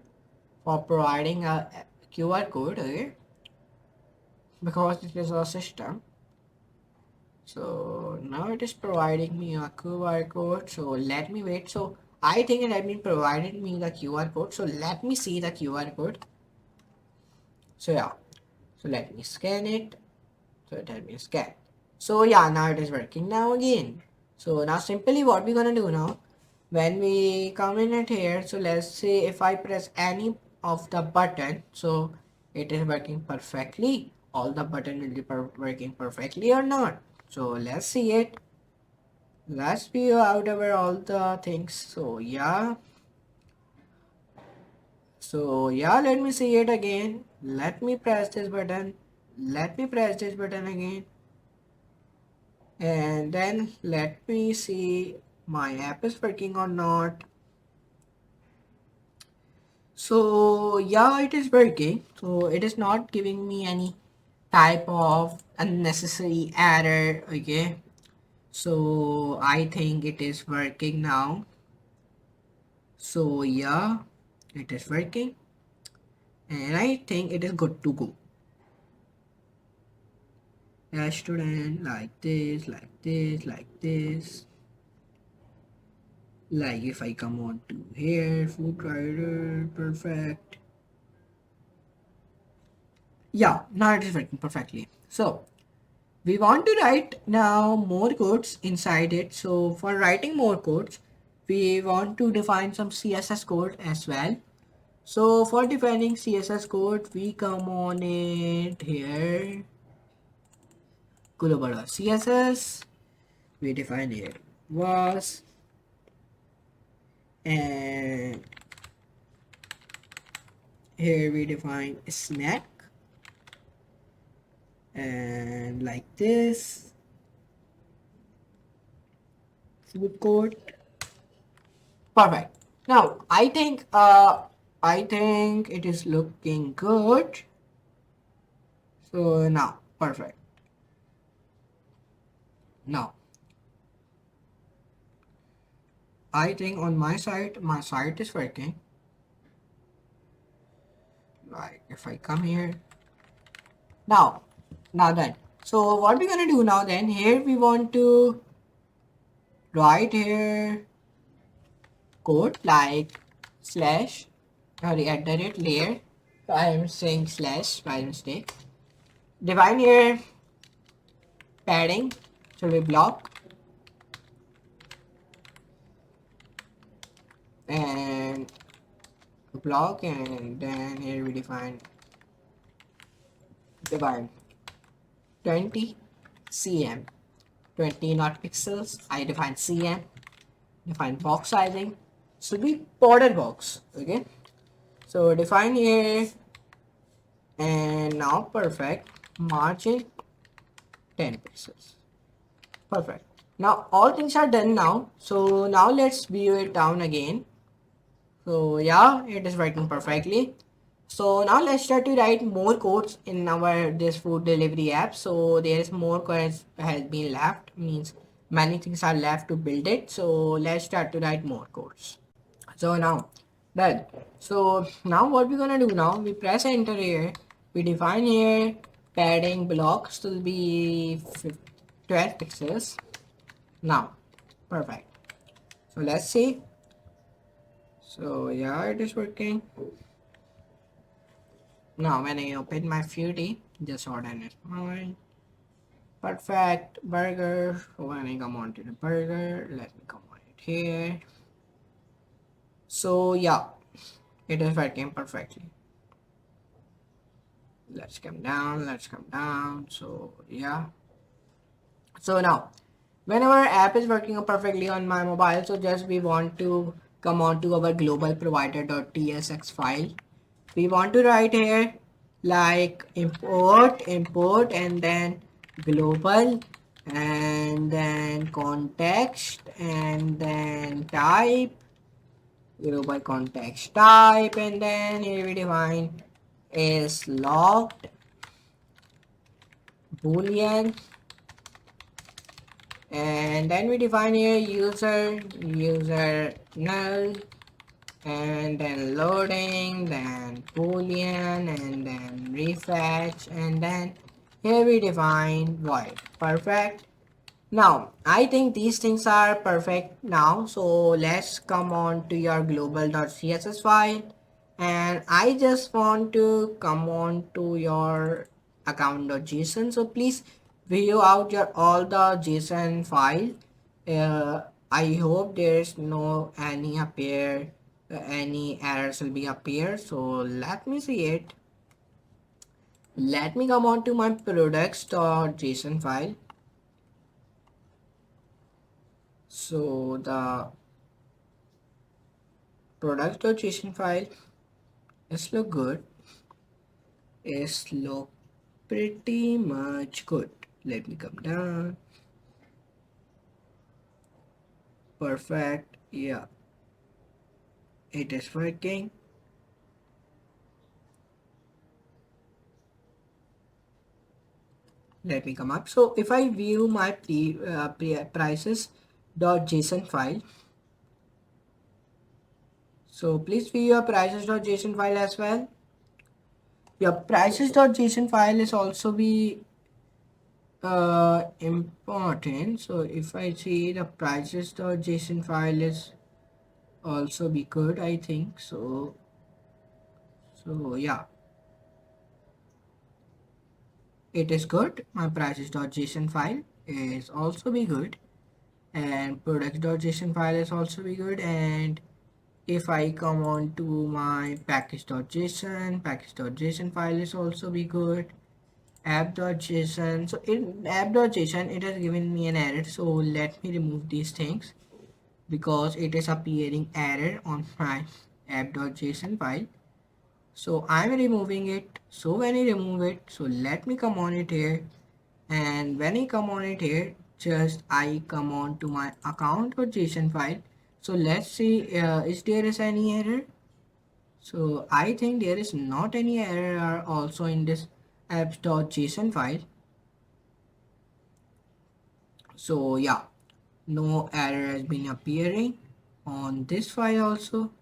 for providing a QR code, okay, because it is a system. So now it is providing me a QR code, so let me wait. So I think it had been providing me the QR code, so let me see the QR code. So yeah, so let me scan it. So it has been scanned. So yeah, now it is working now again. So now simply what we're gonna do now, when we come in it here, so let's say if I press any of the button, so it is working perfectly. All the button will be working perfectly or not. So let's see it. Let's view out over all the things. So yeah. So yeah, let me see it again. Let me press this button. Let me press this button again. And then let me see my app is working or not. So yeah, it is working. So it is not giving me any type of unnecessary error. Okay, so I think it is working now. So yeah, it is working, and I think it is good to go. A student like this, like this, like this. Like if I come on to here, food rider, perfect. Yeah, now it is working perfectly. So we want to write now more codes inside it. So for writing more codes, we want to define some CSS code as well. So for defining CSS code, we come on it here, global CSS. We define here was, and here we define snack, and like this food code. Perfect. Now I think it is looking good. So now perfect. Now I think on my site is working. Like if I come here now, then. So what we're gonna do now then, here we want to write here code like slash, sorry, at the rate layer. So I am saying slash by mistake. Define here padding should be block, and block, and then here we define 20 cm, 20 not pixels. I define cm, define box sizing should be border box. Okay, so define here, and now perfect margin 10 pixels. Perfect. Now all things are done now. So now let's view it down again. So yeah, it is working perfectly. So now let's try to write more codes in our this food delivery app. So there is more codes has been left, means many things are left to build it. So let's start to write more codes. So now done. So now what we're gonna do now, we press enter here, we define here padding blocks to be 12 pixels. Now perfect. So let's see. So yeah, it is working. Now when I open my Fury, just order is mine. Perfect burger. When I come on to the burger, let me come on it here. So yeah, it is working perfectly. Let's come down, let's come down. So yeah. So now when our app is working perfectly on my mobile, so just we want to come on to our global provider.tsx file. We want to write here like import and then global and then context and then type, global context type, and then here we define is logged boolean, and then we define here user null, and then loading, then boolean, and then refetch, and then here we define void. Perfect. Now I think these things are perfect now, so let's come on to your global.css file, and I just want to come on to your account.json. So please view out your all the json file. I hope there's no any appear any errors will be appear. So let me see it. Let me come on to my products.json file. So the products.json file is look good, is look pretty much good. Let me come down. Perfect. Yeah, it is working. Let me come up. So if I view my prices.json file, so please view your prices.json file as well. Your prices.json file is also be important. So if I see the prices.json file is also be good, I think so. So yeah, it is good. My prices.json file is also be good, and products.json file is also be good. And if I come on to my package.json file is also be good. App.json, so in app.json it has given me an error, so let me remove these things because it is appearing error on my app.json file. So I'm removing it. So when I remove it, so let me come on it here, and when I come on it here, just I come on to my account.json file. So let's see is there is any error. So I think there is not any error also in this apps.json file. So yeah, no error has been appearing on this file also.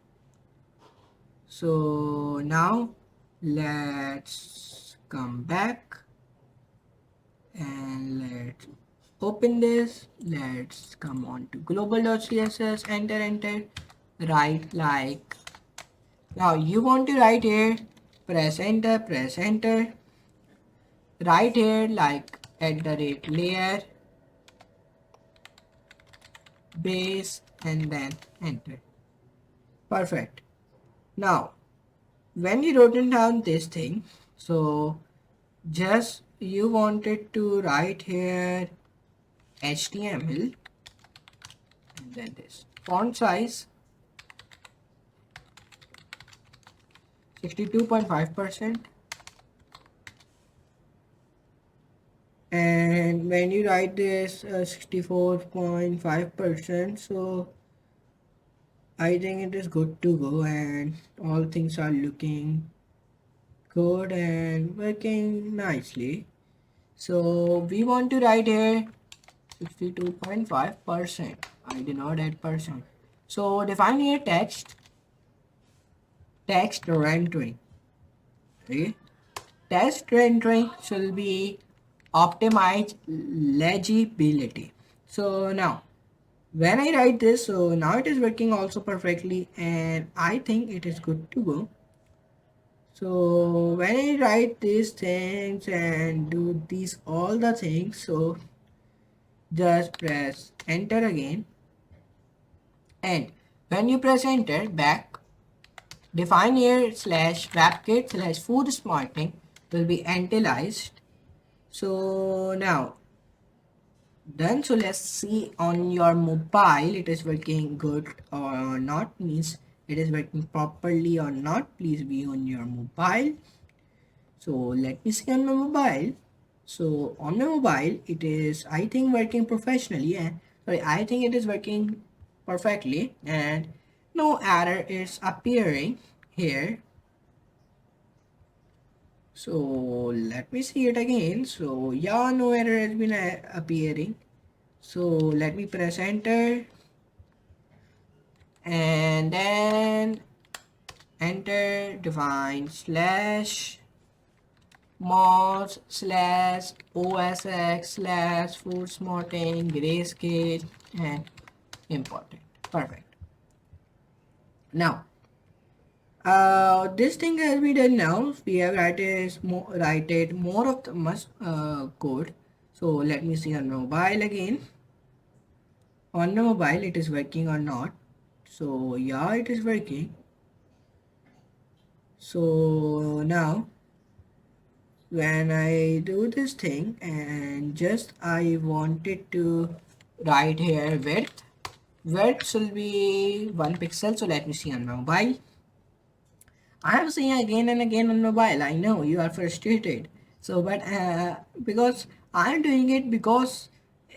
So now let's come back and let's open this. Let's come on to global.css, enter, write like, now you want to write here, press enter, write here like @layer base and then enter. Perfect. Now when you wrote down this thing, so just you wanted to write here HTML and then this font size 62.5%, And when you write this 64.5%, so I think it is good to go and all things are looking good and working nicely. So we want to write here 62.5%. I did not add percent. So define here text rendering. Okay. Text rendering should be optimized legibility. So now when I write this, so now it is working also perfectly and I think it is good to go. So when I write these things and do these all the things, so just press enter again, and when you press enter back, define here slash webkit slash food smarting will be initialized. So now done. So let's see on your mobile it is working good or not, means it is working properly or not. Please be on your mobile. So let me see on my mobile. So on my mobile it is, I think, working professionally, and sorry, I think it is working perfectly and no error is appearing here. So let me see it again. So yeah, no error has been appearing. So let me press enter and then enter, define slash mods slash osx slash food smarting grayscale and important. Perfect. Now this thing has been done. Now we have written more of the must code. So let me see on mobile again. On the mobile it is working or not. So yeah, it is working. So now when I do this thing and just I wanted to write here width should be 1 pixel. So let me see on mobile. I am saying again and again on mobile. I know you are frustrated. So, but because I am doing it, because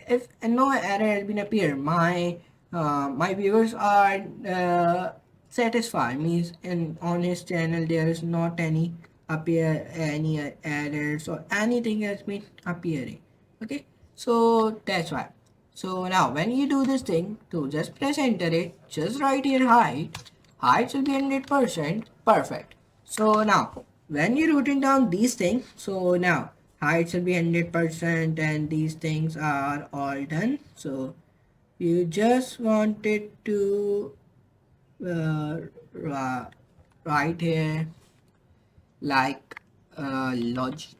if no error has been appear, my viewers are satisfied. Means in on his channel there is not any appear any errors or anything has been appearing. Okay, so that's why. So now when you do this thing, to just press enter it, just write here height will be 100%. Perfect. So now when you're writing down these things, so now height will be 100% and these things are all done. So you just wanted to write here like logic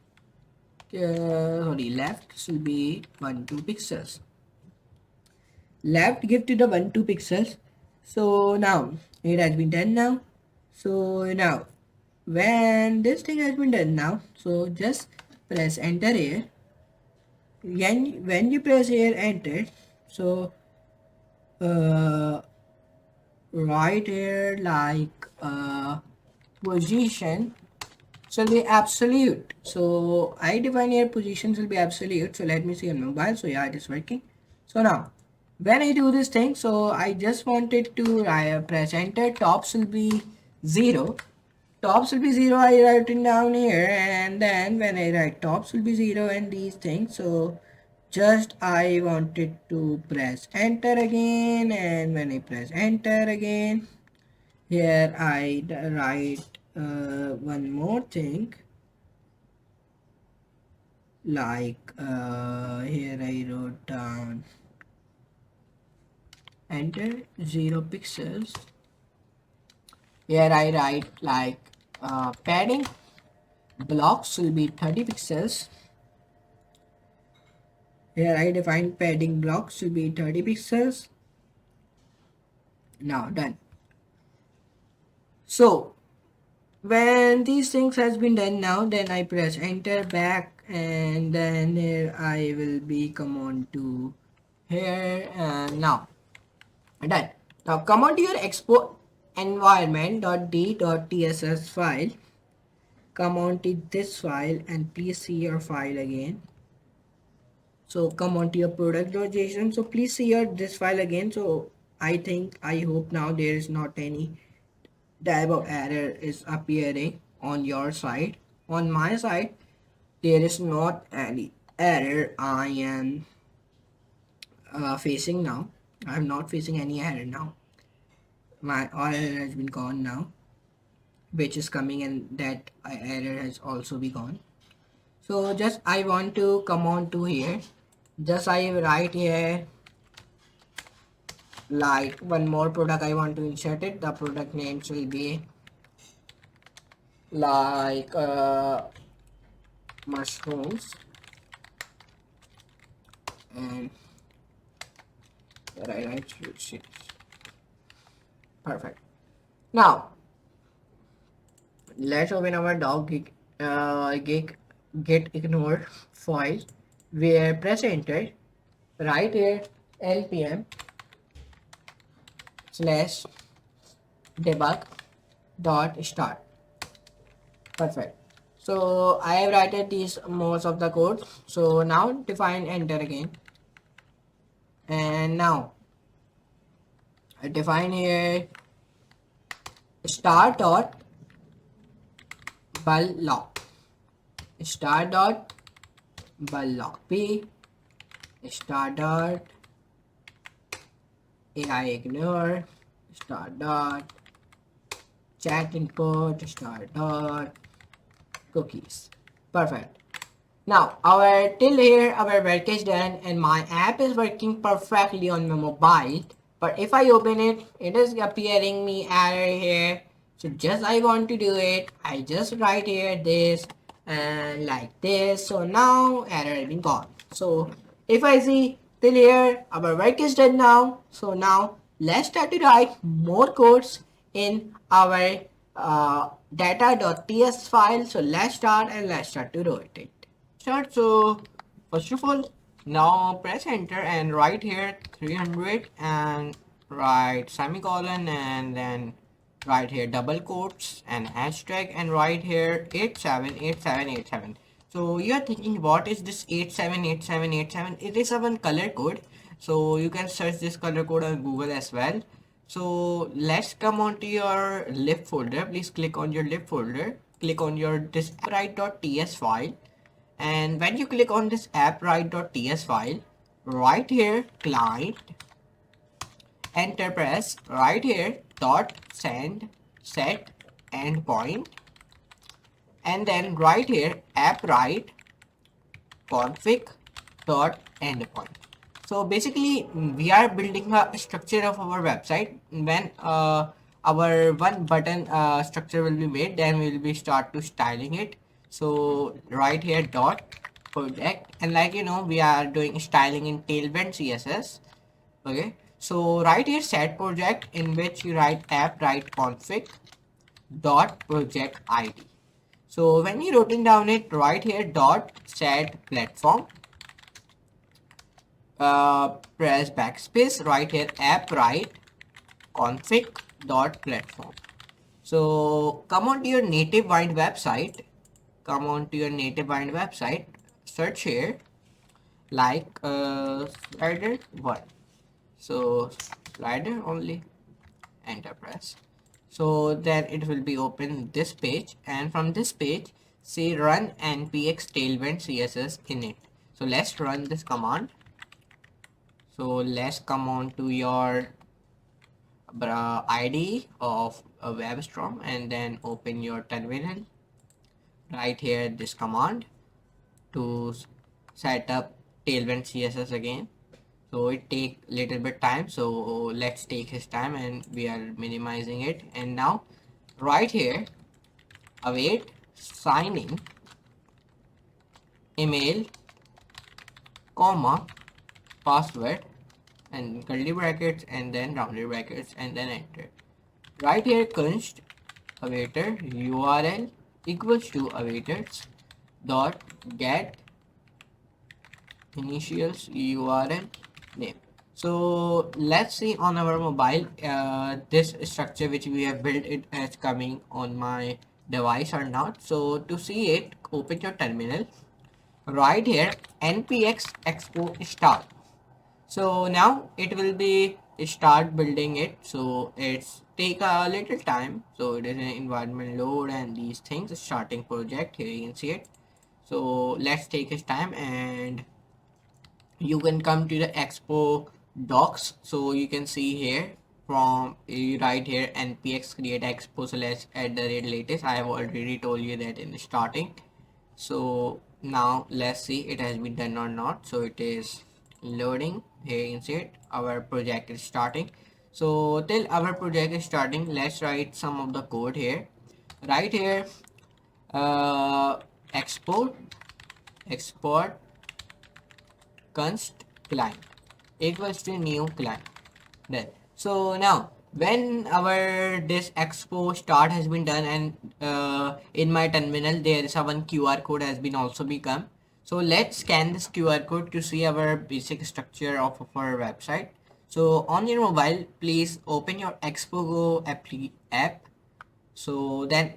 sorry, left should be 1 2 pixels, left give to the 1 2 pixels. So now it has been done now. So now when this thing has been done now, so just press enter here. When you press here enter, so right here like position shall be absolute. So I define here positions will be absolute. So let me see on mobile. So yeah, it is working. So now when I do this thing, so I just wanted to press enter. Tops will be 0. Tops will be 0. I write it down here, and then when I write tops will be 0 and these things. So just I wanted to press enter again, and when I press enter again, here I write one more thing, like here I wrote down enter 0 pixels. Here I write like padding blocks will be 30 pixels. Here I define padding blocks will be 30 pixels. Now done. So when these things has been done now, then I press enter back, and then here I will be come on to here, and now done. Now come on to your export environment.d.tss file. Come on to this file and please see your file again. So come on to your product.json. So please see your this file again. So I hope now there is not any type of error is appearing on your side. On my side, there is not any error I am facing now. I'm not facing any error now. My all error has been gone now, which is coming, and that error has also be gone. So just I want to come on to here. Just I write here like one more product I want to insert it. The product names will be like mushrooms, and right, perfect. Now let's open our get ignored file, where press enter, right here lpm slash debug dot start. Perfect. So I have written these most of the code. So now define enter again, and now I define here star dot bullock, star dot bullock p, star dot ai ignore, star dot chat input, star dot cookies. Perfect. Now our till here our work is done and my app is working perfectly on my mobile. But if I open it, it is appearing me error here. So just I want to do it. I just write here this and like this. So now error has been gone. So if I see till here our work is done now. So now let's start to write more codes in our data.ts file. So let's start and let's start to write it. Start. So first of all, now press enter and write here 300 and write semicolon and then write here double quotes and hashtag and write here 878787. So you are thinking what is this 878787? It is a one color code. So you can search this color code on Google as well. So let's come on to your lib folder. Please click on your lib folder. Click on your diskwrite.ts file. And when you click on this appwrite.ts file, right here client, enter press, right here dot send set endpoint, and then right here appwrite config dot endpoint. So basically we are building a structure of our website. When our one button structure will be made, then we will be start to styling it. So right here dot project, and like you know we are doing styling in Tailwind CSS. Okay, so right here set project, in which you write app write config dot project id. So when you writing down it, right here dot set platform, press backspace, right here app write config dot platform. So come on to your native bind website, come on to your native bind website, search here like slider 1. So slider only, enter press. So then it will be open this page, and from this page say run npx tailwind css init. So let's run this command. So let's come on to your ID of a WebStorm and then open your terminal. Right here this command to set up Tailwind CSS again. So it take little bit time, so let's take his time and we are minimizing it. And now right here await signing email comma password and curly brackets and then rounded brackets and then enter. Right here const awaiter URL equals to awaiters dot get initials URL name. So let's see on our mobile this structure which we have built it as coming on my device or not. So to see it, open your terminal right here npx expo start. So now it will be start building it, so it's take a little time. So it is an environment load and these things, starting project, here you can see it. So let's take its time, and you can come to the expo docs. So you can see here from right here npx create expo slash at the rate latest. I have already told you that in the starting. So now let's see it has been done or not. So it is loading. Here you can see it, our project is starting. So till our project is starting, let's write some of the code here. Right here, uh, export export const client equals to new client. There. So now when our this expo start has been done, and in my terminal there is a one QR code has been also become. So let's scan this QR code to see our basic structure of our website. So on your mobile, please open your Expo Go app. So then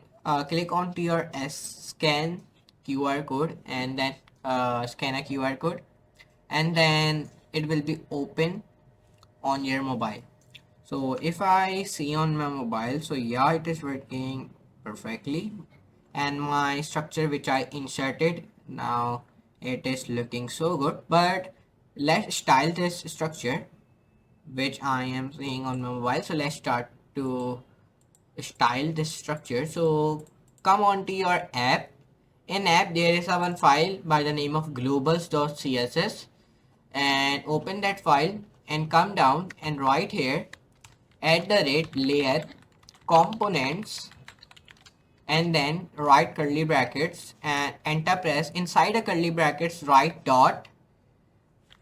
click on to your scan QR code, and then scan a QR code, and then it will be open on your mobile. So if I see on my mobile, so yeah, it is working perfectly, and my structure which I inserted now, it is looking so good. But let's style this structure which I am seeing on my mobile. So let's start to style this structure. So come on to your app. In app there is a one file by the name of globals.css, and open that file and come down and write here at the rate layer components, and then write curly brackets and enter press. Inside a curly brackets write dot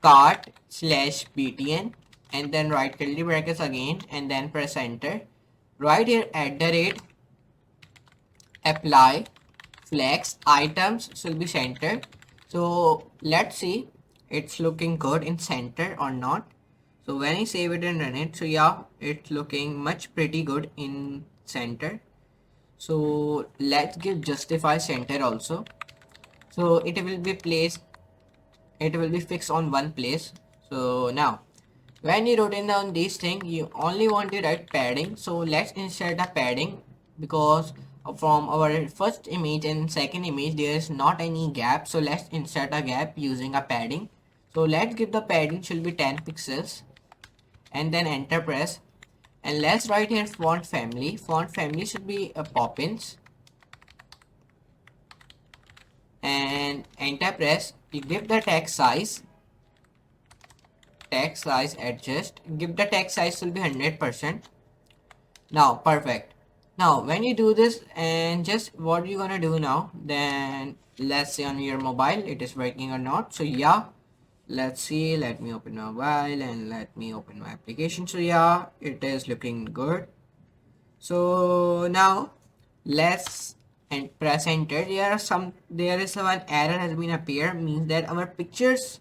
cart slash btn, and then write curly brackets again and then press enter. Right here at the rate apply flex items will be centered. So let's see it's looking good in center or not. So when I save it and run it, so yeah, it's looking much pretty good in center. So let's give justify center also. So it will be placed, it will be fixed on one place. So now when you wrote in down these things, you only want to write padding. So let's insert a padding, because from our first image and second image there is not any gap. So let's insert a gap using a padding. So let's give the padding should be 10 pixels, and then enter press. And let's write here font family. Font family should be a Poppins, and enter press. You give the text size adjust, give the text size will be 100%. Now perfect. Now when you do this, and just what you gonna do now, then let's see on your mobile it is working or not. So yeah, let's see, let me open my mobile and let me open my application. So yeah, it is looking good. So now let's and press enter. There is one error has been appear, means that our pictures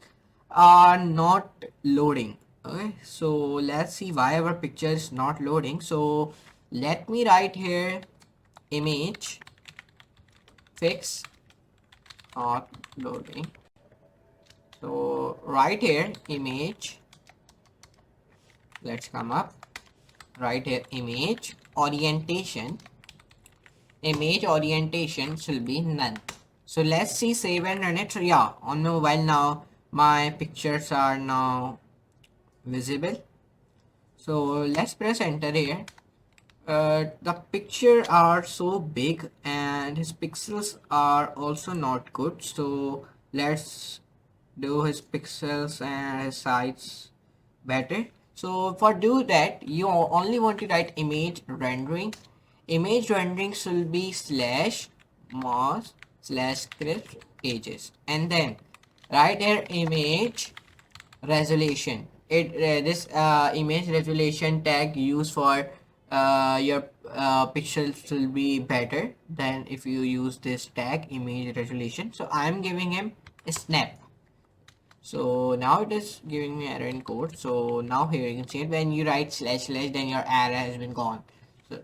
are not loading. Okay, so let's see why our picture is not loading. So let me write here image fix not loading. So right here image, let's come up right here image orientation should be none. So let's see, save and run it. So yeah, on my mobile now my pictures are now visible. So let's press enter here. The picture are so big and his pixels are also not good. So let's do his pixels and his size better. So for do that, you only want to write image rendering. Image rendering should be slash mouse slash script pages, and then right here image resolution. This image resolution tag used for your pixels will be better than if you use this tag image resolution. So I am giving him a snap. So now it is giving me error in code. So now here you can see it, when you write slash slash then your error has been gone. So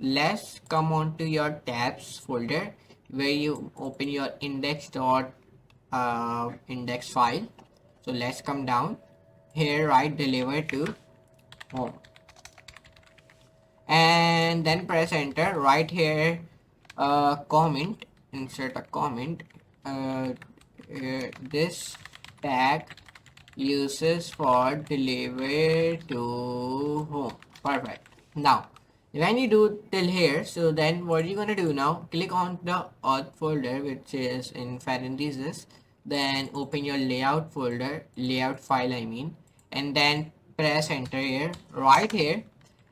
let's come on to your tabs folder where you open your index.js index file. So let's come down here, write deliver to home, and then press enter. Right here, comment, insert a comment. This tag uses for deliver to home. Perfect. Now when you do till here, so then what you're gonna do now, click on the auth folder which is in parentheses, then open your layout folder, layout file I mean, and then press enter here. Right here,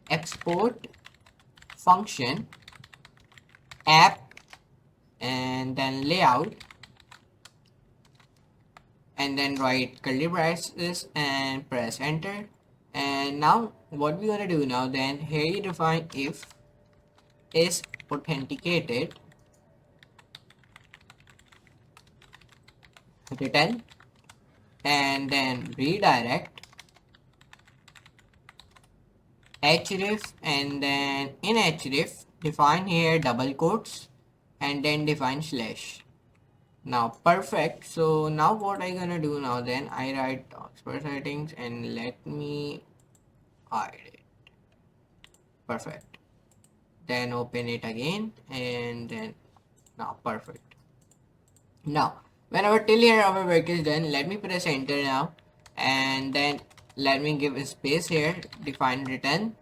export function app and then layout, and then write curly braces and press enter. And now what we're gonna do now, then here you define if is authenticated return, and then redirect href, and then in href define here double quotes and then define slash. Now perfect. So now what I gonna do now, then I write expert settings and let me hide it. Perfect. Then open it again, and then now perfect. Now whenever till here our work is done, let me press enter now, and then let me give a space here, define return,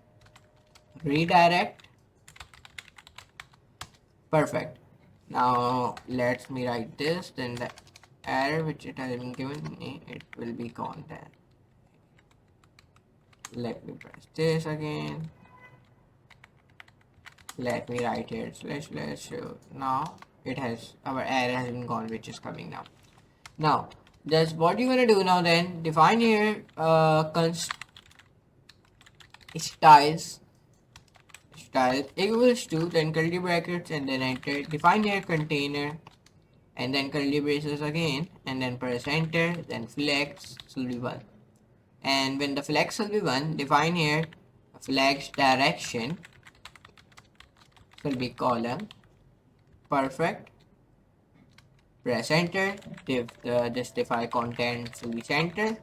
redirect. Perfect. Now let me write this, then the error which it has been given me, it will be gone. Then let me press this again, let me write here slash slash. So now it has, our error has been gone, which is coming now. Now that's what you're gonna do now, then define here styles equals to, then curly brackets and then enter, define here container and then curly braces again, and then press enter, then flex will be 1, and when the flex will be 1, define here flex direction will be column. Perfect. Press enter, justify content will be center,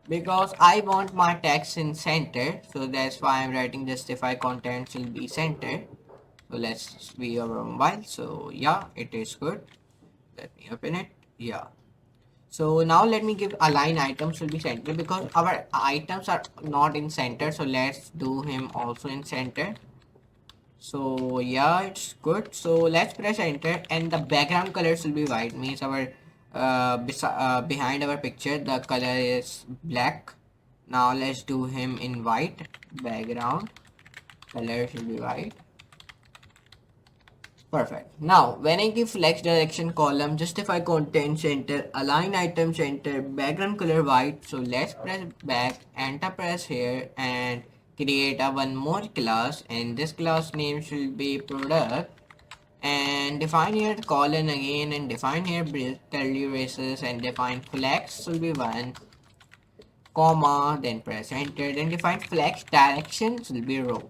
because I want my text in center, so that's why I'm writing justify content will be center. So let's be our mobile. So yeah, it is good. Let me open it. Yeah. So now let me give align items will be center, because our items are not in center. So let's do him also in center. So yeah, it's good. So let's press enter, and the background colors will be white, means our behind our picture the color is black. Now let's do him in white, background color should be white. Perfect. Now when I give flex direction column, justify content center, align item center, background color white. So let's press back, enter press here, and create a one more class, and this class name should be product, and define here colon again, and define here curly braces, and define flex will be 1 comma, then press enter, then define flex directions will be row.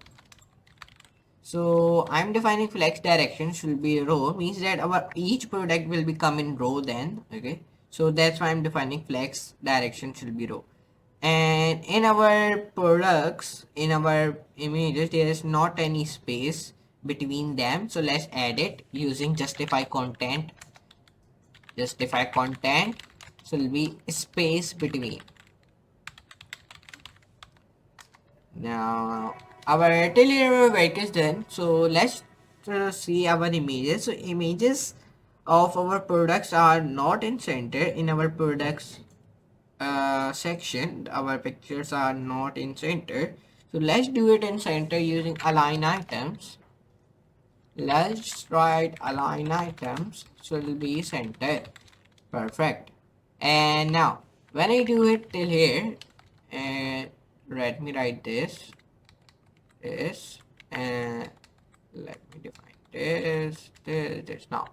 So I'm defining flex direction should be row, means that our each product will become in row then. Okay, so that's why I'm defining flex direction should be row. And in our products, in our images, there is not any space between them, so let's add it using justify content. Justify content so will be space between. Now our till here work is done, so let's see our images. So images of our products are not in center. In our products section, our pictures are not in center, so let's do it in center using align items. Let's write align items so it will be center. Perfect. And now when I do it till here, and let me write this, and let me define this now,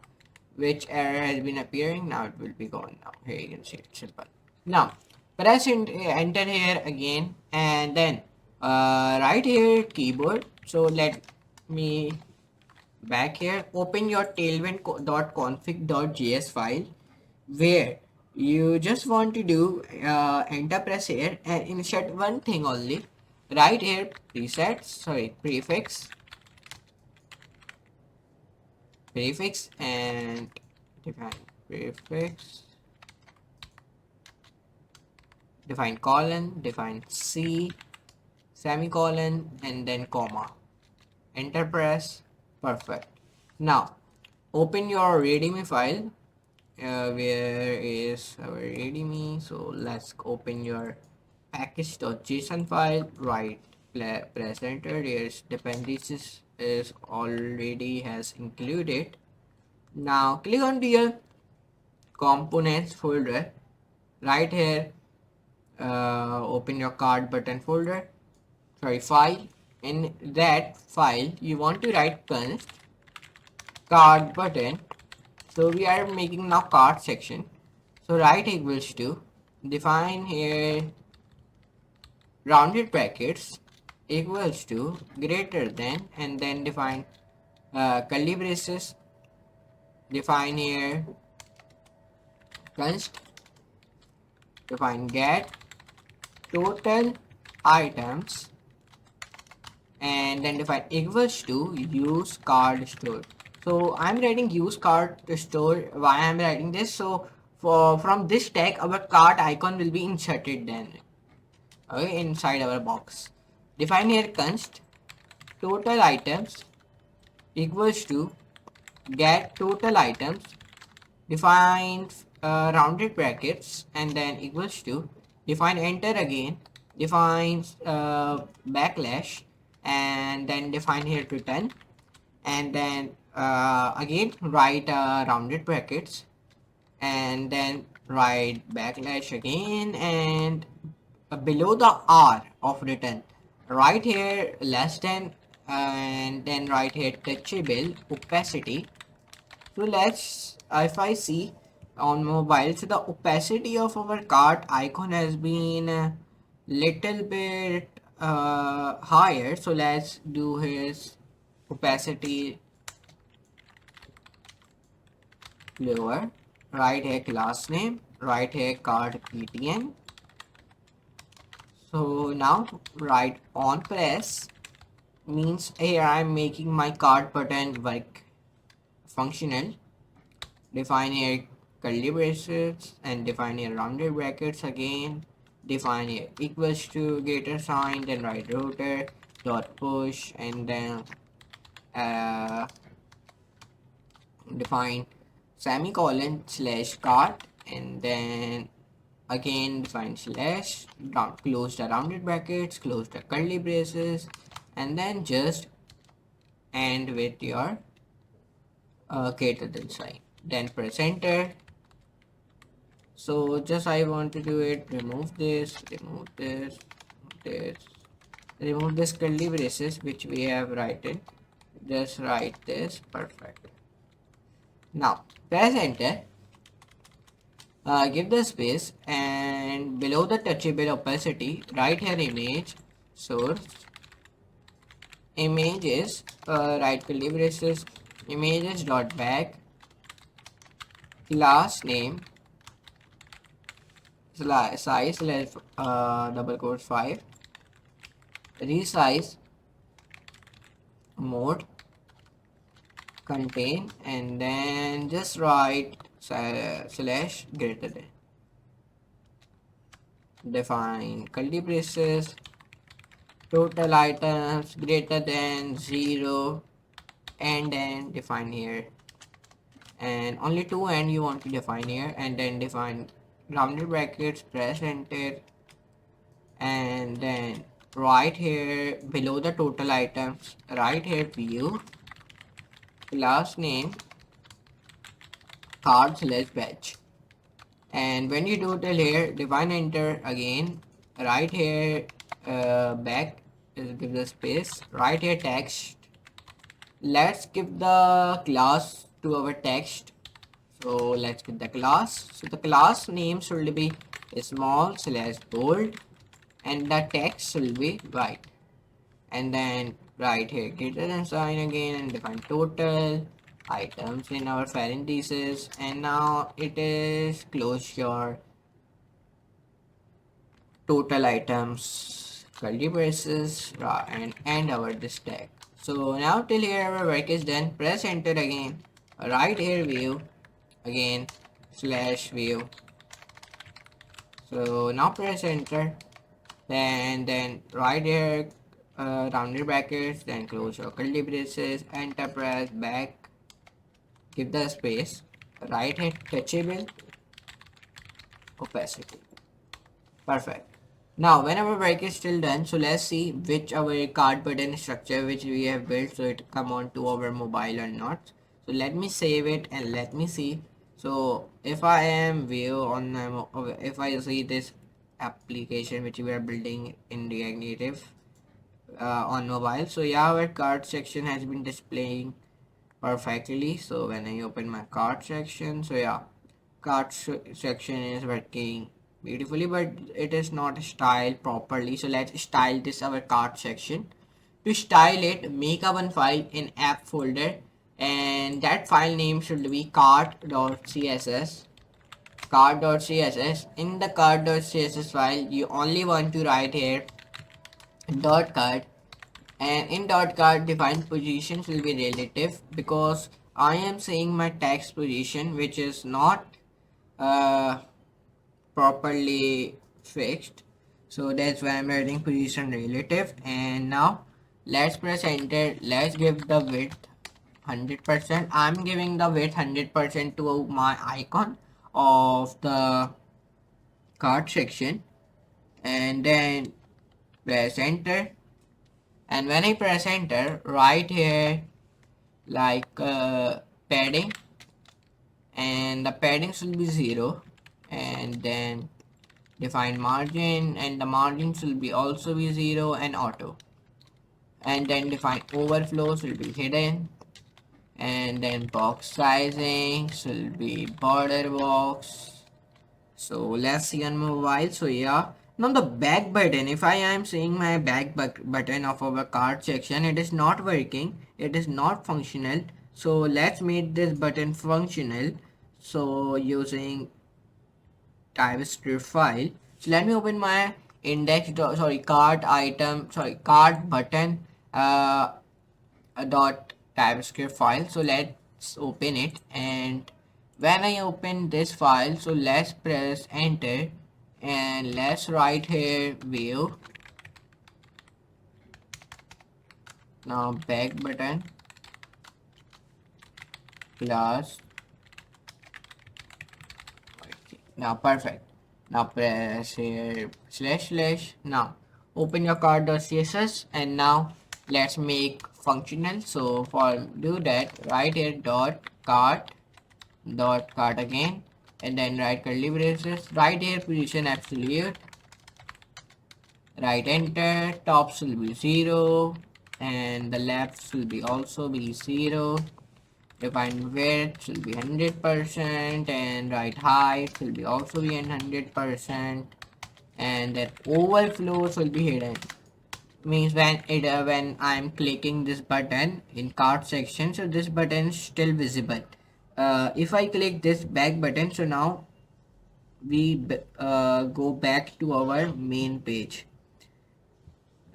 which error has been appearing. Now it will be gone. Now here you can see it's simple. Now press enter here again, and then right here keyboard. So let me back here, open your tailwind.config.js file, where you just want to do enter press here and insert one thing only. Right here prefix and define prefix, define colon, define C, semicolon, and then comma. Enter press. Perfect. Now open your readme file. Where is our readme? So let's open your package.json file. Right, press enter. Here's dependencies is already has included. Now click on your components folder. Right here, open your card button folder. Sorry, file. In that file, you want to write const card button. So we are making now card section. So right equals to define here rounded brackets equals to greater than, and then define curly braces. Define here const, define get total items, and then define equals to use card store. So I'm writing use card store. Why I'm writing this? So from this tag our card icon will be inserted then, okay, inside our box. Define here const total items equals to get total items, define rounded brackets, and then equals to define enter again, define backlash, and then define here return, and then again write rounded brackets, and then write backlash again, and below the R of return right here less than, and then right here touchable opacity. So let's, if I see on mobile, so the opacity of our card icon has been a little bit higher. So let's do his opacity lower. Right here class name, right here card ptn. So now write on press means here I'm making my card button work functional. Define here curly braces and define here rounded brackets again. Define here equals to greater sign, then write router dot push, and then uh, define semicolon slash card, and then again define slash down, close the rounded brackets, close the curly braces, and then just end with your greater than sign, then press enter. So just I want to do it, remove this, remove this curly braces which we have written, just write this. Perfect. Now press enter, give the space, and below the touchable opacity write here image source images, write curly braces images dot back class name size left double quotes 5, resize mode contain, and then just write slash greater than, define curly braces total items greater than 0, and then define here, and only two and you want to define here, and then define rounded brackets, press enter, and then right here below the total items right here view class name card slash batch, and when you total here define enter again, right here back give the space, right here text, let's give the class to our text. So let's get the class. So the class name should be small slash bold, and the text will be white, and then right here greater than sign again, and define total items in our parentheses, and now it is close your total items curly braces and end our this tag. So now till here our work is done. Press enter again, right here view again slash view. So now press enter, then right here rounded brackets, then close your curly braces, enter, press back, give the space, right hit touchable opacity. Perfect. Now when our work is still done, so let's see which our card button structure which we have built, so it come on to our mobile or not. So let me save it and let me see. So if I am view on if I see this application which we are building in React Native on mobile, so yeah, our card section has been displaying perfectly. So when I open my card section, so yeah, section is working beautifully, but it is not styled properly. So let's style this our card section. To style it, make a one file in app folder, and that file name should be card.css. Card.css. In the card.css file, you only want to write here dot card, and in dot card defined positions will be relative, because I am saying my text position which is not uh, properly fixed, so that's why I'm writing position relative. And now let's press enter, let's give the width 100%. I'm giving the width 100% to my icon of the card section, and then press enter. And when I press enter, right here like padding, and the padding should be 0, and then define margin, and the margin should be also be 0 and auto, and then define overflow should be hidden, and then box sizing should be border box. So let's see on mobile. So yeah, now the back button, if I am seeing my back button of our card section, it is not working, it is not functional. So let's make this button functional, so using TypeScript file. So let me open my card item, card button dot TypeScript file. So let's open it, and when I open this file, so let's press enter, and let's write here view. Now back button plus, now perfect. Now press here slash slash. Now open your card.css, and now let's make functional. So for do that, write here dot card again, and then write curly braces, right here position absolute, right enter, top will be 0, and the left will be also be 0. Define width will be 100%, and right height will be also be 100%, and then overflows will be hidden. Means when I'm clicking this button in card section, so this button is still visible. If I click this back button, so now we go back to our main page.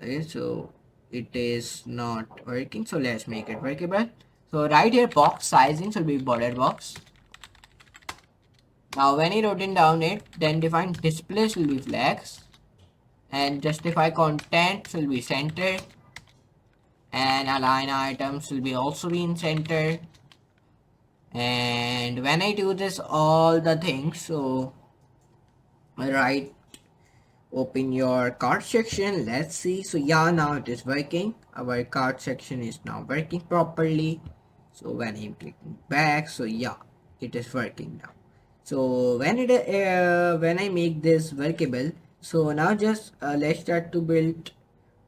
Okay, so it is not working, so let's make it workable. So right here box sizing should be border box. Now when you written down it, then define display will be flags, and justify content will be center, and align items will be also be in center. And when I do this all the things, so right, open your card section, let's see. So yeah, now it is working, our card section is now working properly. So when I'm clicking back, so yeah, it is working now. So when I make this workable, so now just let's start to build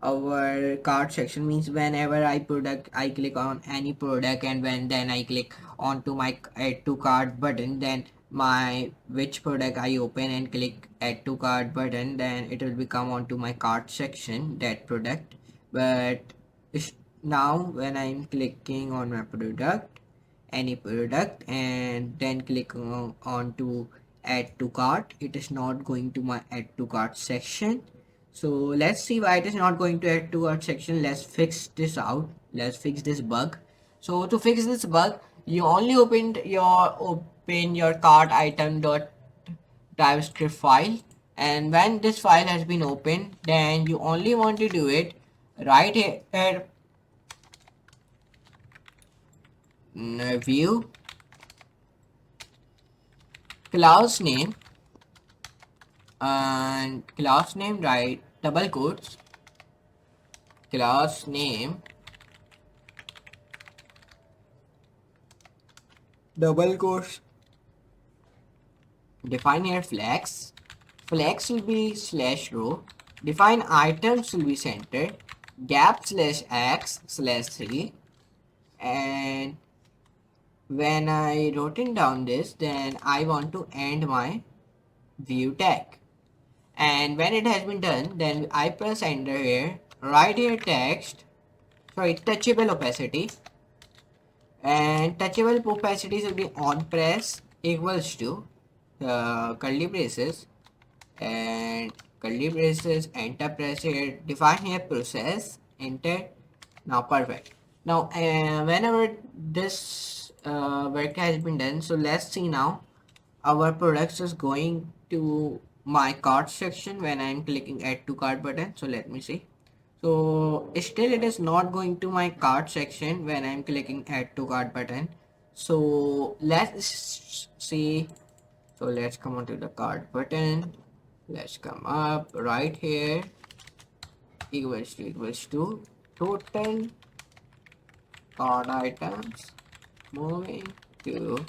our cart section. Means whenever I click on any product, and when then I click onto my add to cart button, then my which product I open and click add to cart button, then it will become onto my cart section, that product. But now when I'm clicking on my product, any product and then click on to add to cart, it is not going to my add to cart section. So let's see why it is not going to add to cart section. Let's fix this out. Let's fix this bug. So to fix this bug, you only open your cart item dot TypeScript file, and when this file has been opened, then you only want to do it right here, view class name, and class name, right, double quotes, class name double quotes, define here flex will be slash row, define items will be centered, gap slash x slash 3, and when I wrote it down this, then I want to end my view tag. And when it has been done, then I press enter here, write here text, sorry, touchable opacity, and touchable opacity will be on press equals to curly braces, and curly braces, enter, press here, define here process, enter. Now perfect. Now whenever this work has been done, so let's see now our products is going to my cart section when I'm clicking add to cart button. So let me see. So still it is not going to my cart section when I'm clicking add to cart button. So let's see. So let's come on to the cart button. Let's come up right here, equals to total cart items moving to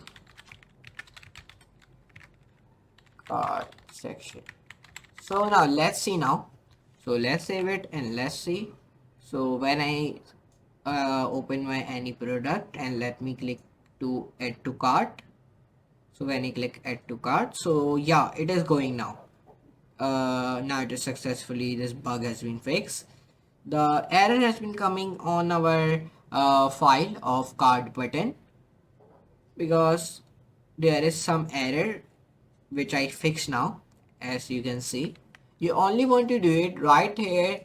cart section. So now let's see now. So let's save it and let's see. So when I open my any product and let me click to add to cart. So when I click add to cart, so yeah, it is going now. Now it is successfully, this bug has been fixed. The error has been coming on our file of cart button because there is some error which I fix now. As you can see, you only want to do it right here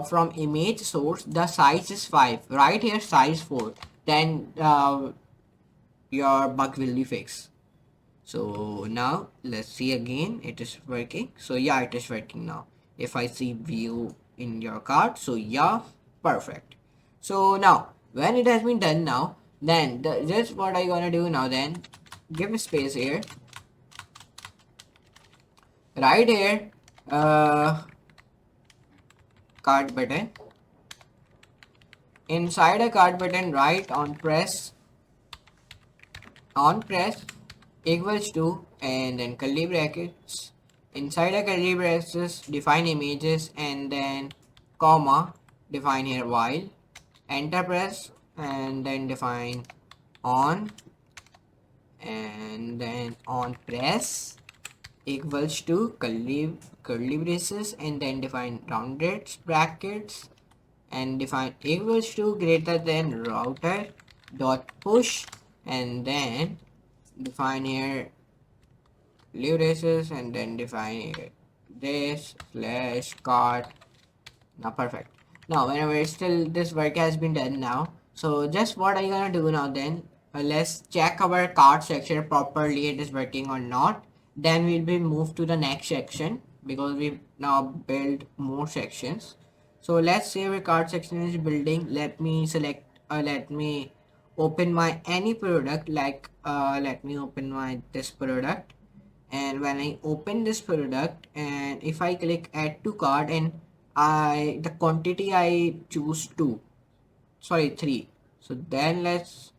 from image source. The size is 5, right here size 4, then your bug will be fixed. So now let's see again, it is working. So yeah, it is working now. If I see view in your cart, so yeah, perfect. So now when it has been done now, then this what I gonna do now, then give a space here, right here, cart button, inside a cart button, right on press equals to, and then curly brackets, inside a curly braces define images, and then comma, define here while, enter press, and then define on, and then on press equals to curly braces, and then define rounded brackets, and define equals to greater than router dot push, and then define here curly braces, and then define here this slash cart. Now perfect. Now whenever still this work has been done now, so just what are you gonna do now, then let's check our cart section properly, it is working or not. Then we'll be moved to the next section because we now build more sections. So let's say our cart section is building. Let me select let me open my any product, like let me open my this product. And when I open this product, and if I click add to cart, and the quantity I choose 2, sorry 3, so then let's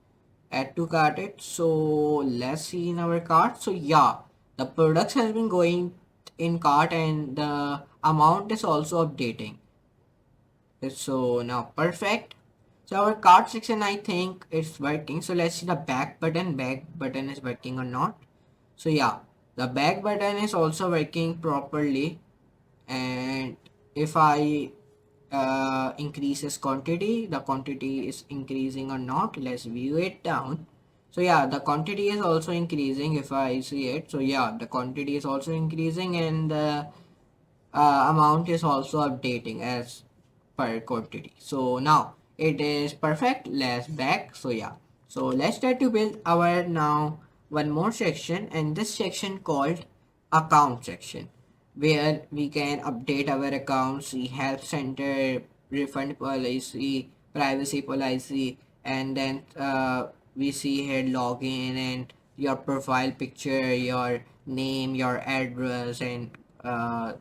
add to cart it. So let's see in our cart. So yeah, the products has been going in cart, and the amount is also updating. So now perfect. So our cart section, I think it's working. So let's see the back button is working or not. So yeah, the back button is also working properly. And if I increases quantity, the quantity is increasing or not. Let's view it down. So yeah, the quantity is also increasing if I see it. So yeah, the quantity is also increasing, and the amount is also updating as per quantity. So now it is perfect. Let's back. So yeah, so let's try to build our now one more section, and this section called account section, where we can update our accounts, see help center, refund policy, privacy policy, and then we see here login and your profile picture, your name, your address, and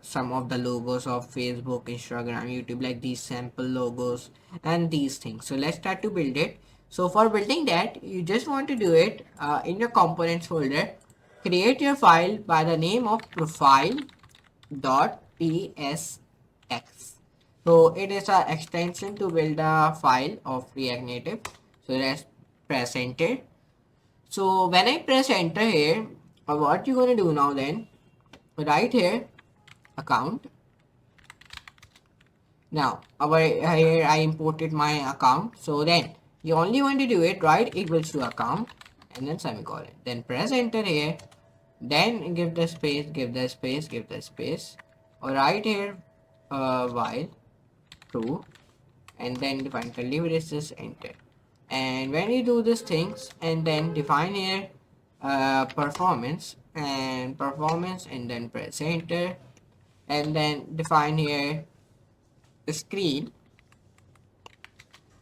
some of the logos of Facebook, Instagram, YouTube, like these sample logos and these things. So let's start to build it. So for building that, you just want to do it in your components folder. Create your file by the name of profile.tsx. So it is an extension to build a file of React Native. So let's press enter. So when I press enter here, what you're gonna do now then, right here, account. Now our here I imported my account. So then you only want to do it right equals to account and then semicolon. Then press enter here. Then give the space, give the space, give the space. Or right here while true, and then define curly braces, enter. And when you do these things and then define here performance and then press enter, and then define here screen,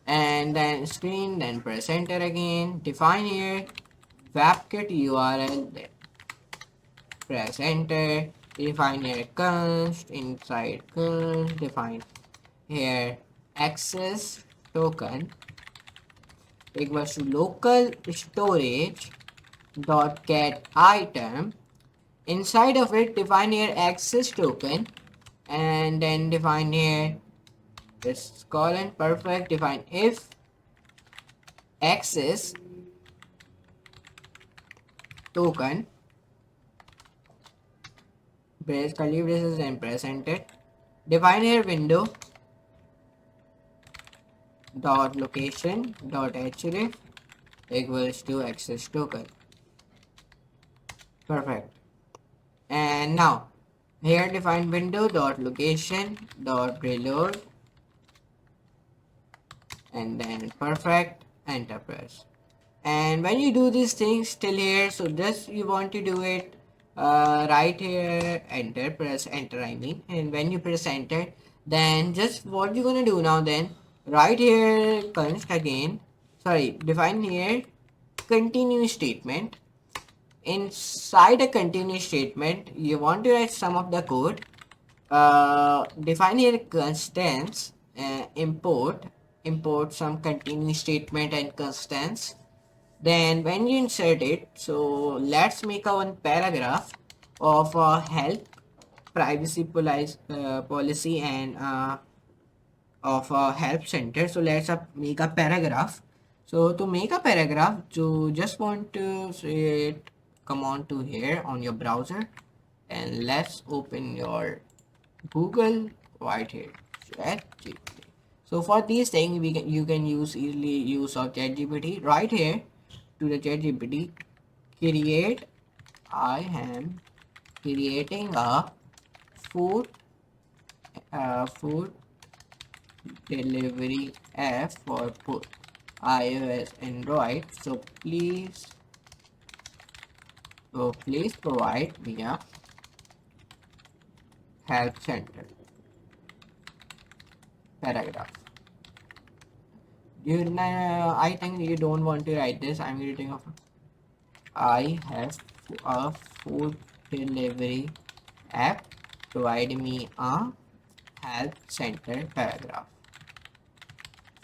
and then screen, then press enter again, define here webkit URL, then press enter, define here const, inside const, define here access token equals to local storage dot get item. Inside of it, define here access token, and then define here this colon, perfect. Define if access token, brace curly braces and press enter. Define here window dot location dot href equals to access token. Perfect. And now here define window dot location dot reload, and then perfect, enter press. And when you do these things till here, so just you want to do it right here, enter, press enter I mean, and when you press enter, then just what you're gonna do now then, right here const again, sorry, define here continue statement. Inside a continue statement you want to write some of the code. Define here constants, import some continue statement and constants. Then when you insert it, so let's make a one paragraph of health privacy policy and of a help center. So let's make a paragraph. So to make a paragraph, you just want to say it, come on to here on your browser, and let's open your Google right here, ChatGPT. So for these things, you can use easily use of ChatGPT right here. To the ChatGPT, create. I am creating a food food delivery app for both iOS and Android. Please provide me a help center paragraph. I think you don't want to write this. I'm reading of. I have a food delivery app. Provide me a help center paragraph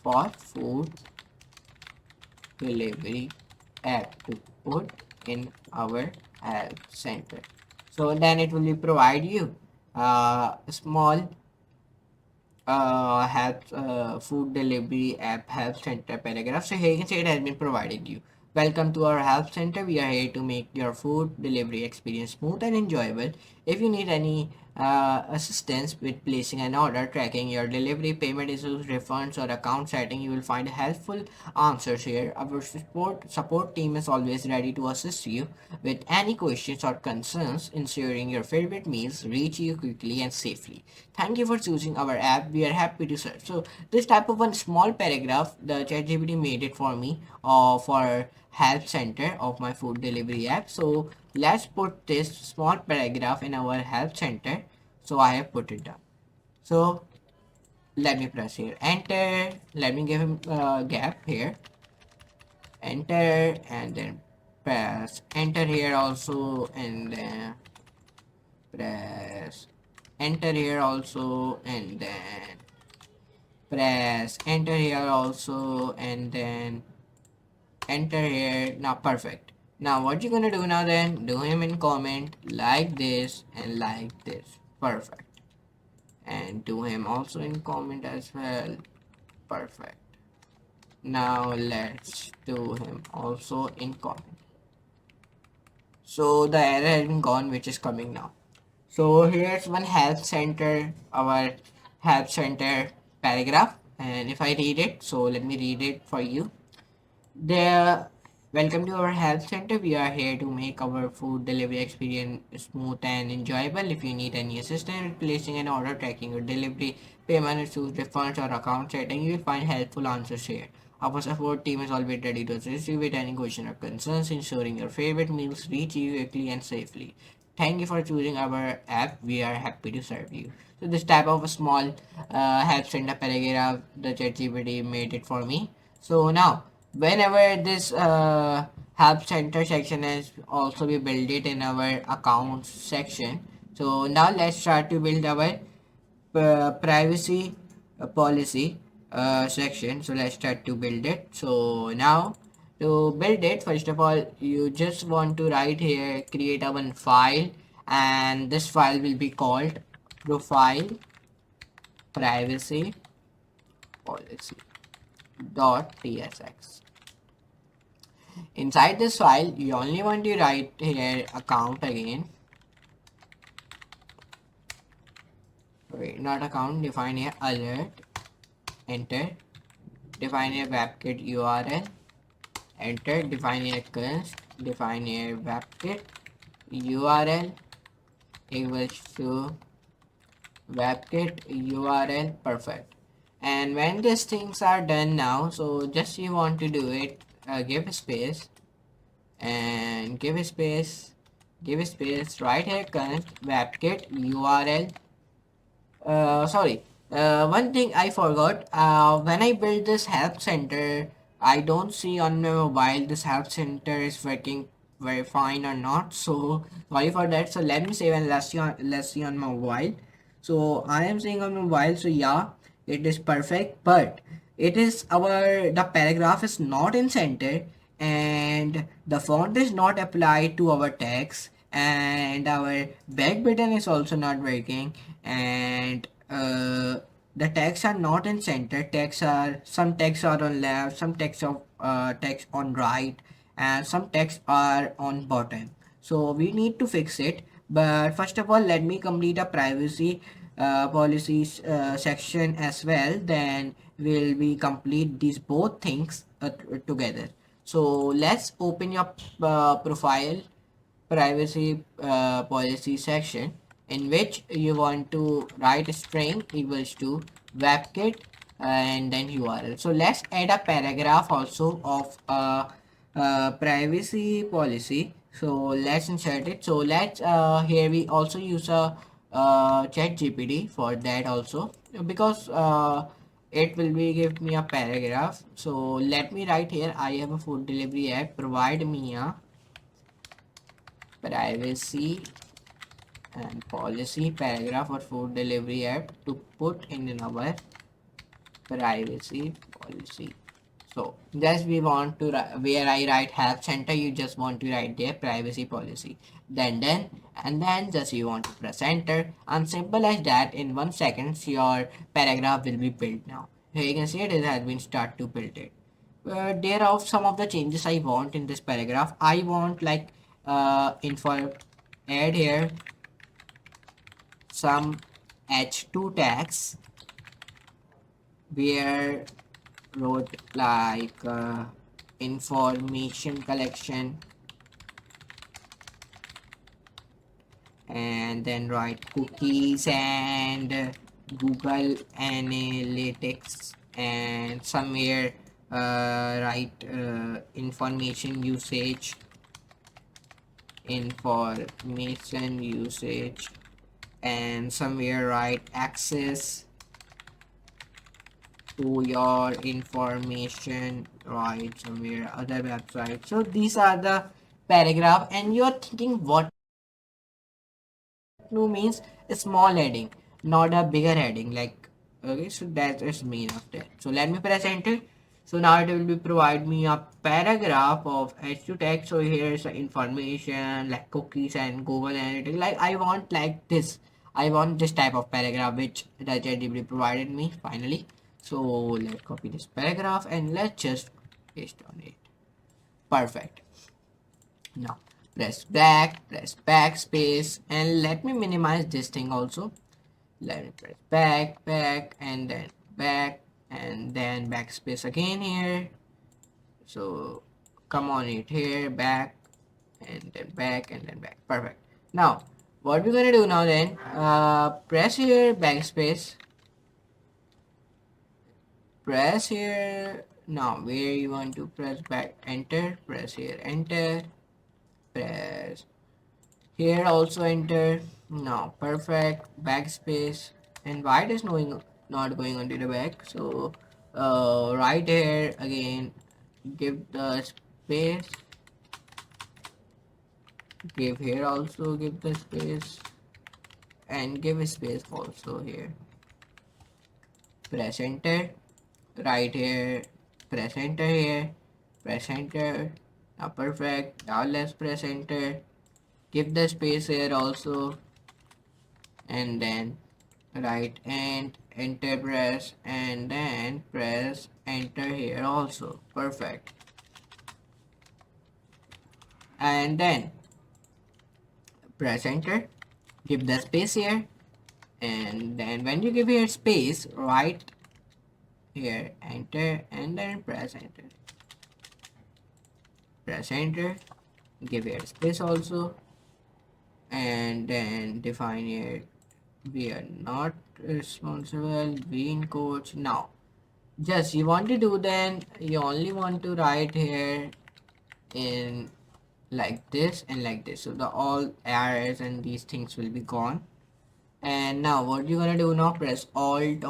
for food delivery app to put in our help center. So then it will provide you a small help food delivery app help center paragraph. So here you can say it has been provided you. Welcome to our help center. We are here to make your food delivery experience smooth and enjoyable. If you need any assistance with placing an order, tracking your delivery, payment issues, refunds, or account setting. You will find helpful answers here. Our support team is always ready to assist you with any questions or concerns, ensuring your favorite meals reach you quickly and safely. Thank you for choosing our app. We are happy to serve. So this type of one small paragraph, the ChatGPT made it for me for help center of my food delivery app. So let's put this small paragraph in our help center. So I have put it down. So let me press here enter. Let me give him a gap here, enter, and then press enter here also, and then press enter here also, and then press enter here also, and then enter here. Now perfect. Now what you're gonna do now, then do him in comment like this and like this. Perfect. And do him also in comment as well. Perfect. Now let's do him also in comment. So the error has been gone, which is coming now. So here's one help center, our help center paragraph, and if I read it, so let me read it for you. The Welcome to our health center. We are here to make our food delivery experience smooth and enjoyable. If you need any assistance with placing an order, tracking your delivery, payment issues, refunds, or account setting, you will find helpful answers here. Our support team is always ready to assist you with any question or concerns, ensuring your favorite meals reach you quickly and safely. Thank you for choosing our app. We are happy to serve you. So this type of a small help center paragraph, the ChatGPT made it for me. So now, whenever this help center section is also we build it in our accounts section. So now let's start to build our privacy policy section. So let's start to build it. So now to build it, first of all, you just want to write here, create a one file, and this file will be called profile privacy policy dot tsx. Inside this file, you only want to write here account again. Wait, not account, define here alert, enter, define here webkit URL, enter, define here const, define here webkit URL equals to webkit URL, perfect. And when these things are done now, so just you want to do it, give space, and give space, right here const webkit URL. Sorry, one thing I forgot, when I build this help center, I don't see on my mobile this help center is working very fine or not, so sorry for that. So let me save and let's see on my mobile. So I am saying on mobile, so yeah, it is perfect, but it is the paragraph is not in center, and the font is not applied to our text, and our back button is also not working, and the texts are not in center. Some texts are on left, some texts of text on right, and some texts are on bottom. So we need to fix it. But first of all, let me complete a privacy policies section as well. Then will we complete these both things together. So let's open your profile privacy policy section, in which you want to write a string equals to webkit and then URL. So let's add a paragraph also of privacy policy. So let's insert it. So let's here we also use a chat gpt for that also, because it will be give me a paragraph. So let me write here, I have a food delivery app, provide me a privacy and policy paragraph for food delivery app to put in our privacy policy. So just we want to where I write help center, you just want to write their privacy policy, then and then just you want to press enter, and simple as that. In 1 second your paragraph will be built. Now here you can see it has been start to build it. There are some of the changes I want in this paragraph. I want like info add here some h2 tags where wrote like information collection, and then write cookies and Google Analytics, and somewhere write information usage, and somewhere write access to your information, right, somewhere other website. So these are the paragraph, and you're thinking what no means a small heading, not a bigger heading. Like, okay, so that is mean of that. So let me press enter. So now it will be provide me a paragraph of H2 text. So here's the information like cookies and Google Analytics. Like I want like this. I want this type of paragraph which the ChatGPT provided me finally. So let's copy this paragraph and let's just paste on it. Perfect. Now press backspace, and let me minimize this thing also. Let me press back, and then back, and then backspace again here. So come on it here, back, and then back, and then back. Perfect. Now what we're gonna do now then, press here backspace, press here. Now where you want to press back, enter, press here, enter, press here also enter. Now perfect, backspace, and why it is not going onto the back. So right here again, give the space, give here also, give the space, and give a space also here. Press enter, right here, press enter here, press enter. Now perfect. Now let's press enter, give the space here also, and then right and enter press, and then press enter here also. Perfect. And then press enter, give the space here, and then when you give here space, right here, enter, and then press enter, press enter, give here space also, and then define here we are not responsible, we in quotes. Now just you want to do, then you only want to write here in like this and like this, so the all errors and these things will be gone. And now what you're gonna do now, press alt.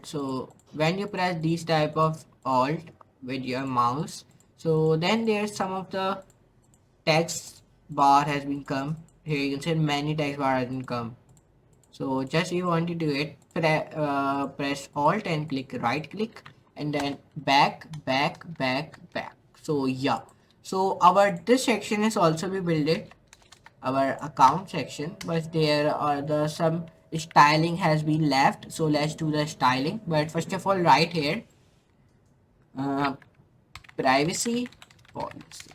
So when you press these type of alt with your mouse, so then there's some of the text bar has been come here. You can say many text bar has been come. So just you want to do it, press alt and click right click, and then back. So yeah, so our this section is also be built, our account section, but there are the some styling has been left. So let's do the styling. But first of all, right here, uh, privacy policy,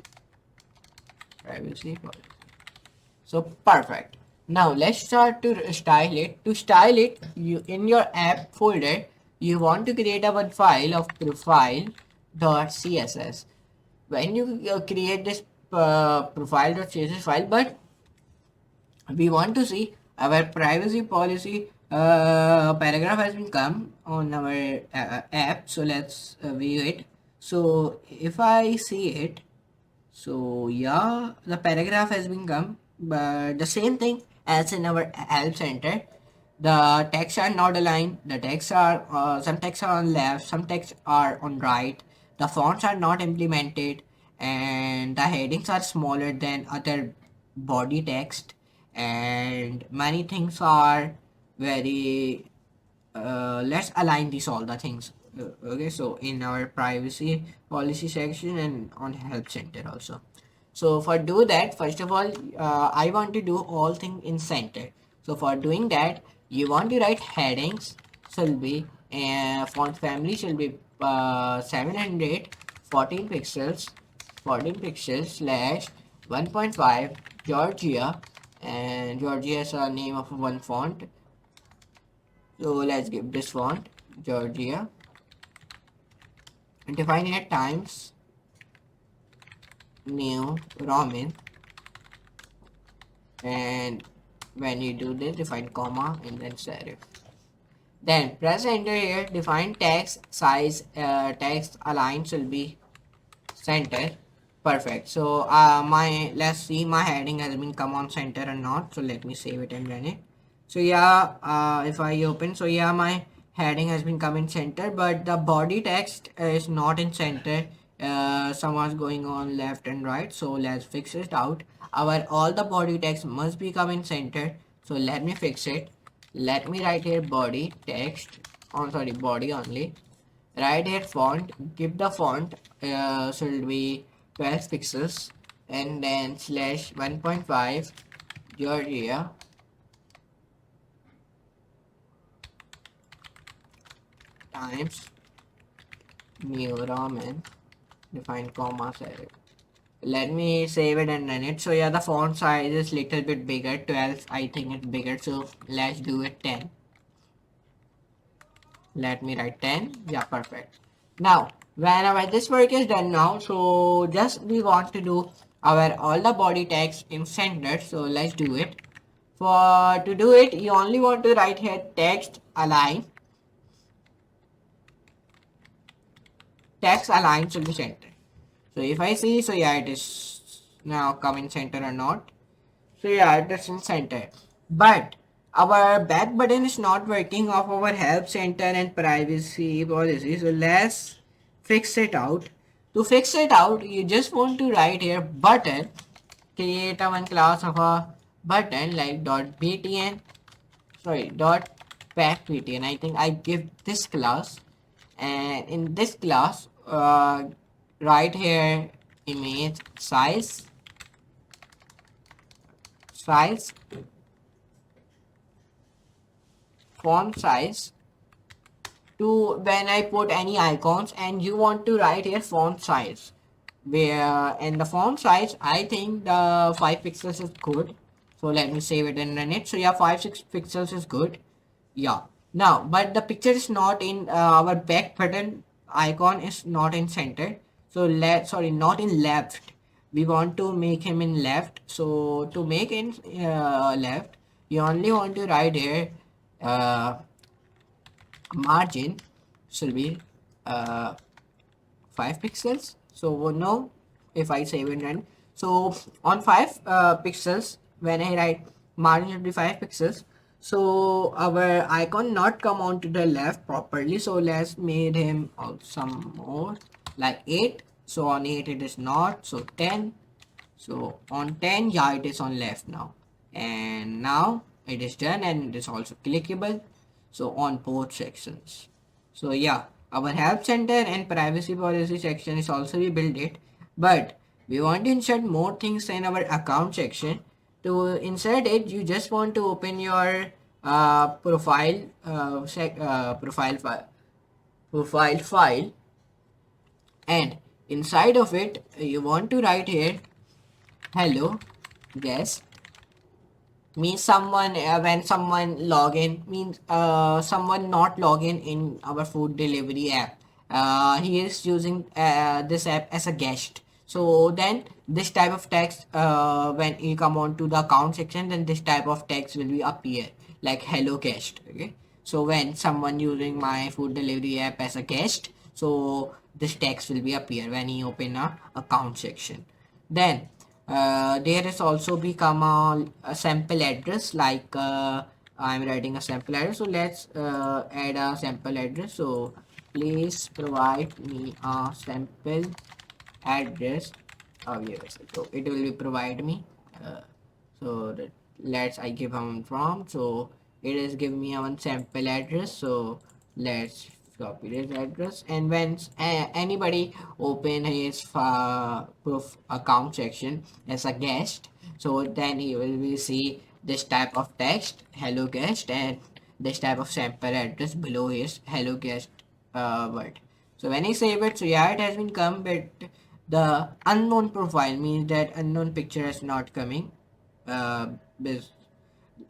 privacy policy. So perfect. Now let's start to style it. To style it, you in your app folder, you want to create a one file of profile.css. When you create this profile.css file, but we want to see our privacy policy paragraph has been come on our app. So let's view it. So if I see it, so yeah, the paragraph has been come, but the same thing as in our help center. The texts are not aligned. The texts are some texts are on left, some texts are on right. The fonts are not implemented, and the headings are smaller than other body text, and many things are very let's align these all the things. Okay, so in our privacy policy section and on help center also. So for do that, first of all, I want to do all thing in center. So for doing that, you want to write headings shall be font family shall be 700 14 pixels, 14 pixels slash 1.5 Georgia, and Georgia is a name of one font. So let's give this font Georgia and define it times new Roman, and when you do this define comma and then serif. Then press enter here, define text size, text aligns will be center. Perfect. So my let's see my heading has been come on center or not. So let me save it and run it. So yeah, if I open, so yeah, my heading has been come in center, but the body text is not in center. Someone's going on left and right. So let's fix it out. Our all the body text must be come in center. So let me fix it. Let me write here body text. Oh sorry, body only. Right here font, give the font should be 12 pixels and then slash 1.5 Georgia times new Roman define comma serif. Let me save it and run it. So yeah, the font size is little bit bigger, 12 I think it's bigger, so let's do it 10. Let me write 10. Yeah, perfect. Now whenever this work is done now, so just we want to do our all the body text in center, so let's do it. For to do it, you only want to write here text align should be center. So if I see, so yeah, it is now come in center or not. So yeah, it is in center, but our back button is not working of our help center and privacy policy. So let's fix it out. To fix it out, you just want to write here button, create a one class of a button like dot btn, sorry, dot pack btn. I think I give this class, and in this class, write here image size font size to when I put any icons, and you want to write here font size where and the font size I think the 5 pixels is good. So let me save it and run it. So yeah, 5-6 pixels is good. Yeah, now but the picture is not in our back button icon is not in center, so let sorry not in left, we want to make him in left. So to make in left, you only want to write here uh, margin should be 5 pixels. So no, if I save and run, so on 5 pixels when I write margin should be 5 pixels. So our icon not come on to the left properly, so let's made him some more like 8. So on 8 it is not, so 10. So on 10, yeah, it is on left now, and now it is done and it is also clickable, so on both sections. So yeah, our help center and privacy policy section is also we build it, but we want to insert more things in our account section. To insert it, you just want to open your profile file, and inside of it you want to write here hello guest. Means someone when someone log in, means someone not log in our food delivery app, he is using this app as a guest. So then this type of text, when you come on to the account section, then this type of text will be appear like hello guest. Okay, so when someone using my food delivery app as a guest, so this text will be appear when you open a account section. Then there is also become a sample address, like I'm writing a sample address. So let's add a sample address. So please provide me a sample address. Oh yes, so it will be provide me. So that let's I give him from, so it is give me a one sample address. So let's copy this address, and when anybody open his proof account section as a guest, so then he will be see this type of text hello guest and this type of sample address below his hello guest word. So when I save it, so yeah, it has been come, but the unknown profile means that unknown picture is not coming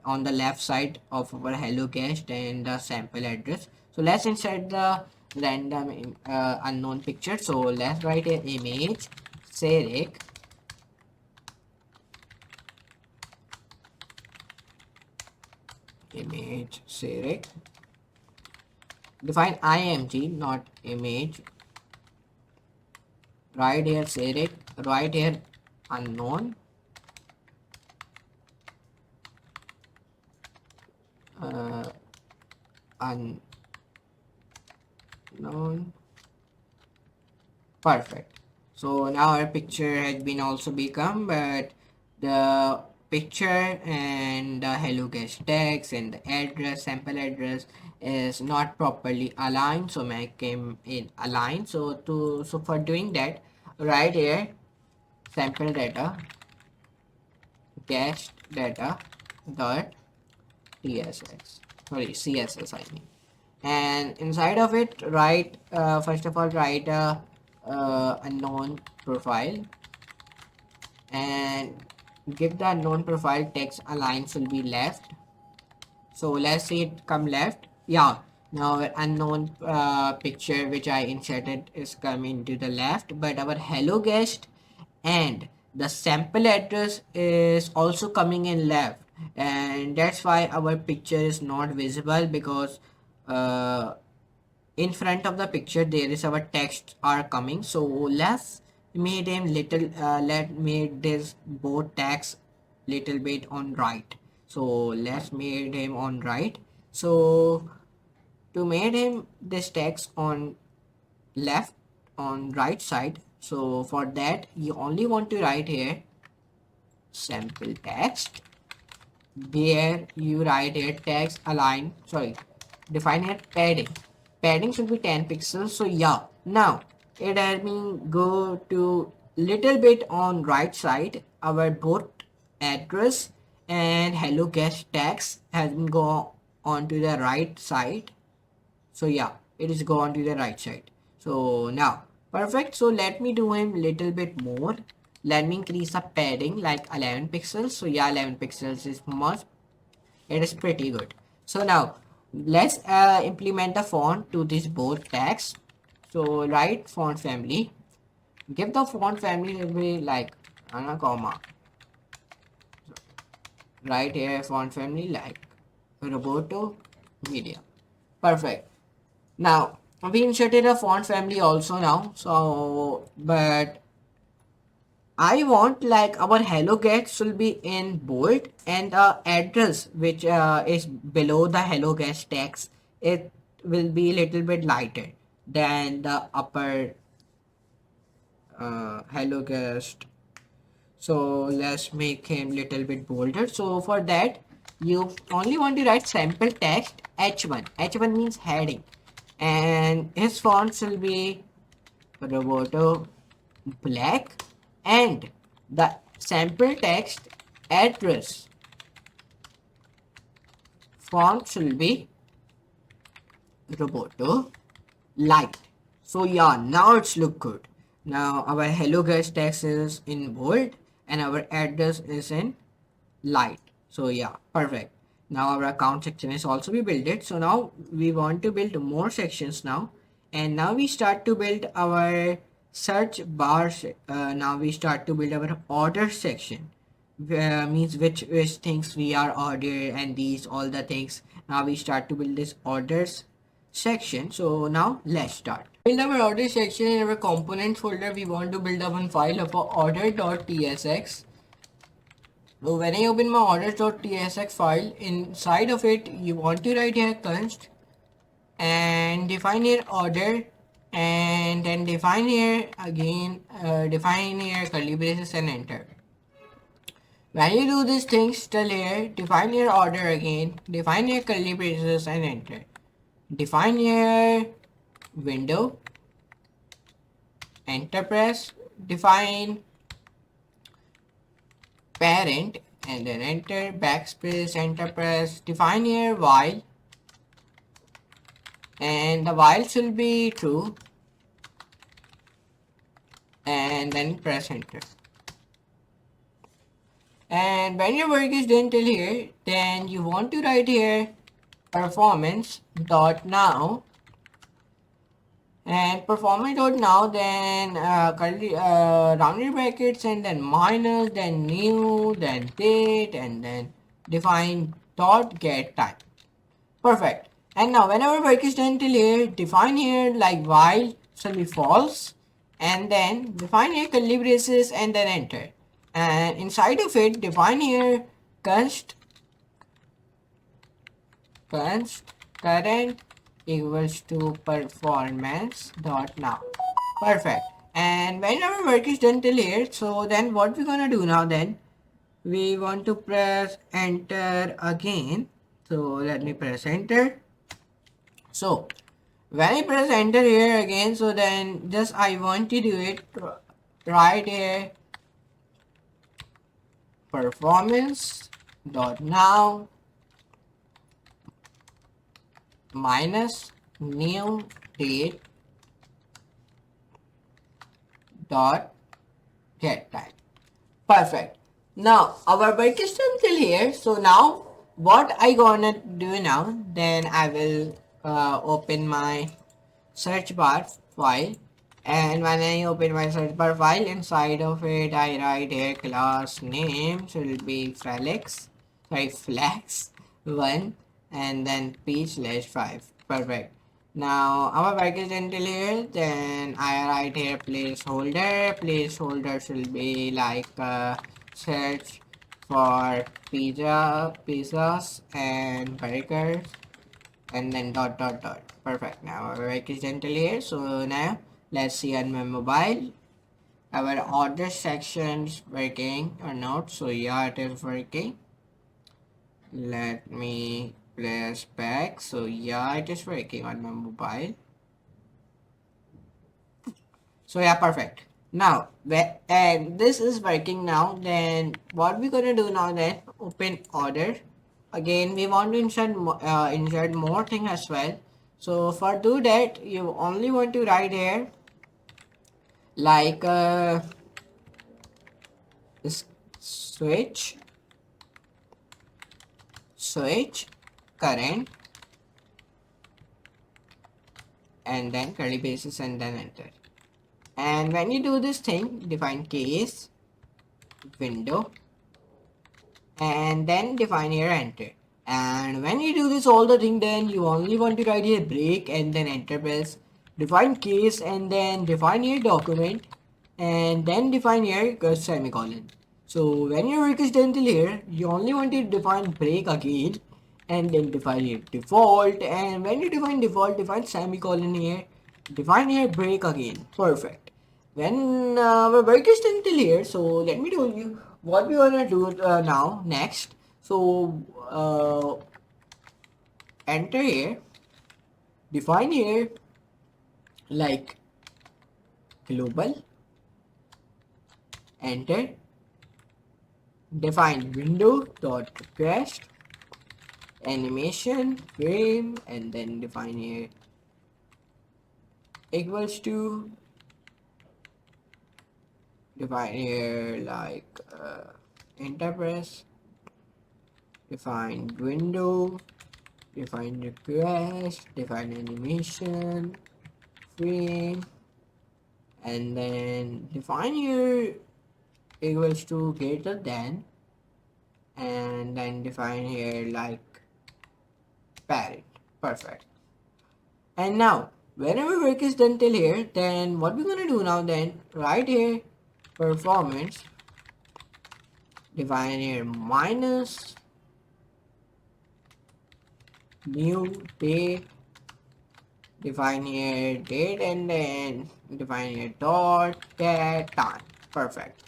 on the left side of our hello guest and the sample address. So let's insert the random unknown picture. So let's write an image Sarek, image Sarek, define img, not image, right here Sarek, right here unknown, uh, unknown. Perfect. So now our picture has been also become, but the picture and the hello guest text and the address, sample address is not properly aligned. So make him in align. So for doing that, right here sample data guest data dot tss, sorry css I mean, and inside of it write first of all write a unknown profile and give the unknown profile text aligns will be left. So let's see it come left. Yeah, now our unknown picture which I inserted is coming to the left, but our hello guest and the sample address is also coming in left, and that's why our picture is not visible, because uh, in front of the picture there is our text are coming. So let's made him little let made this both text little bit on right. So let's made him on right. So to made him this text on left, on right side, so for that you only want to write here sample text, where you write here text align, sorry, define here padding should be 10 pixels. So yeah, now it has been go to little bit on right side, our both address and hello guest text has been go on to the right side. So yeah, it is go on to the right side. So now perfect. So let me do him little bit more. Let me increase the padding like 11 pixels. So yeah, 11 pixels is much, it is pretty good. So now let's implement the font to this both text. So write font family, give the font family will be like comma, right here font family like Roboto Media. Perfect. Now we inserted a font family also now. So but I want like our hello guest will be in bold, and the address which is below the hello guest text, it will be a little bit lighter than the upper hello guest. So let's make him little bit bolder. So for that you only want to write sample text h1. H1 means heading, and his fonts will be Roboto black, and the sample text address font will be Roboto light. So yeah, now it's look good. Now our hello guest text is in bold and our address is in light. So yeah, perfect. Now our account section is also be built it. So now we want to build more sections now, and now we start to build our search bar. Now we start to build our order section, means which things we are order, and these all the things. Now we start to build this orders section. So now let's start. In our order section, in our components folder, we want to build up one file of order.tsx. So when I open my orders.tsx file, inside of it, you want to write here const and define here order, and then define here again, define here curly braces and enter. When you do these things till here, define your order again, define your curly braces and enter. Define your window, enter press, define parent and then enter, backspace, enter press, define here while, and the while should be true, and then press enter. And when your work is done till here, then you want to write here performance dot now, and performance dot now, then curly rounded brackets, and then minus, then new, then date, and then define dot get time. Perfect. And now whenever work is done till here, define here like while shall be false, and then define here curly braces and then enter. And inside of it, define here const current equals to performance dot now. Perfect. And when our work is done till here, so then what we're gonna do now, then we want to press enter again. So let me press enter. So when I press enter here again, so then just I want to do it right here, performance dot now minus new date dot get time. Perfect. Now our work is done till here. So now what I gonna do now, then I will open my search bar file, and when I open my search bar file, inside of it I write here class name should be flex 1 and then p/5. Perfect. Now our work is until here, then I write here placeholder should be like search for pizzas and burgers, and then dot dot dot. Perfect. Now our work is done till here. So now let's see on my mobile our order section is working or not. So yeah, it is working. Let me press back. So yeah, it is working on my mobile. So yeah, perfect. Now and this is working now. Then what we're gonna do now, then open order. Again we want to insert more thing as well. So for do that, you only want to write here like switch current, and then curly braces and then enter. And when you do this thing, define case window and then define here enter. And when you do this all the thing, then you only want to write here break and then enter press, define case and then define here document, and then define here semicolon. So when your work is done till here, you only want to define break again and then define here default, and when you define default, define semicolon here, define here break again. Perfect. When our work is done till here, so let me tell you what we wanna do now next. So enter here, define here like global, enter, define window dot request animation frame, and then define here equals to, define here like enterprise, define window, define request, define animation frame, and then define here equals to greater than, and then define here like parent. Perfect. And now whenever work is done till here, then what we're gonna do now, then right here performance, define here minus new date, define here date, and then define here dot get time. Perfect.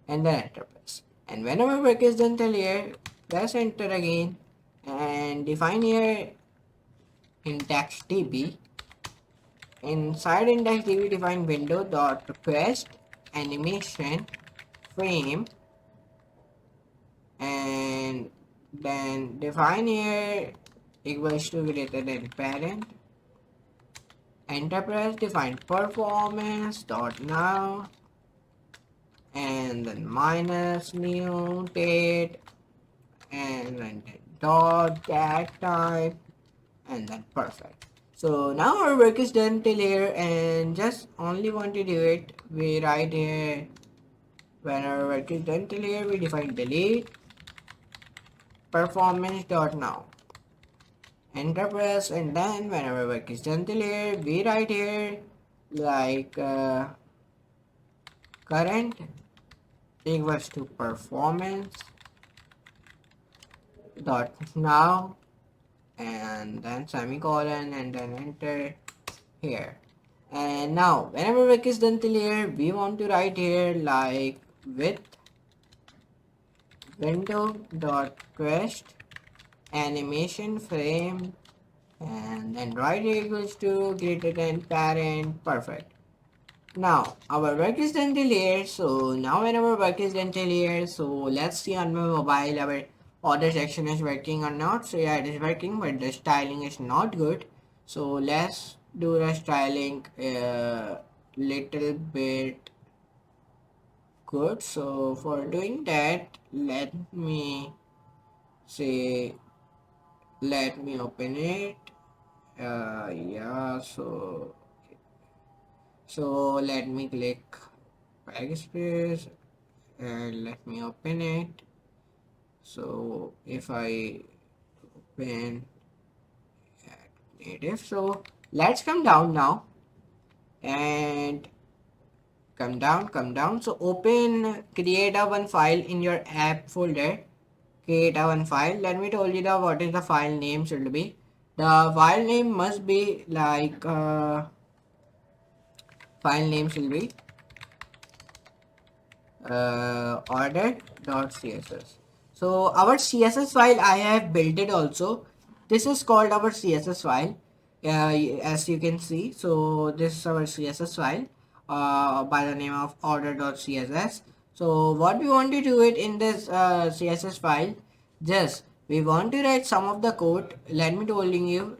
And then enter press. And whenever work is done till here, press enter again and define here index db. Inside index db, define window dot request animation frame, and then define here equals to greater than parent, enterprise, define performance dot now, and then minus new date, and then dot get type, and then perfect. So now our work is done till here, and just only want to do it, we write here, when our work is done till here, we define delete performance dot now, enter press, and then whenever work is done till here, we write here like current equals to performance dot now, and then semicolon, and then enter here. And now whenever work is done till here, we want to write here like with window dot quest animation frame, and then right equals to greater than parent. Perfect. Now our work is done till here. So now when our work is done till here, so let's see on my mobile our order section is working or not. So yeah, it is working, but the styling is not good. So let's do the styling little bit good. So for doing that, say let me open it. Yeah, so let me click Backspace and let me open it. So if I open native, so let's come down now and come down. So open, create a one file in your app folder. Create a one file. Let me tell you the what is the file name should be. The file name must be like file name should be order.css. So our css file I have built it also. This is called our css file, as you can see. So this is our css file by the name of order.css. So what we want to do it in this css file, just we want to write some of the code. Let me tell you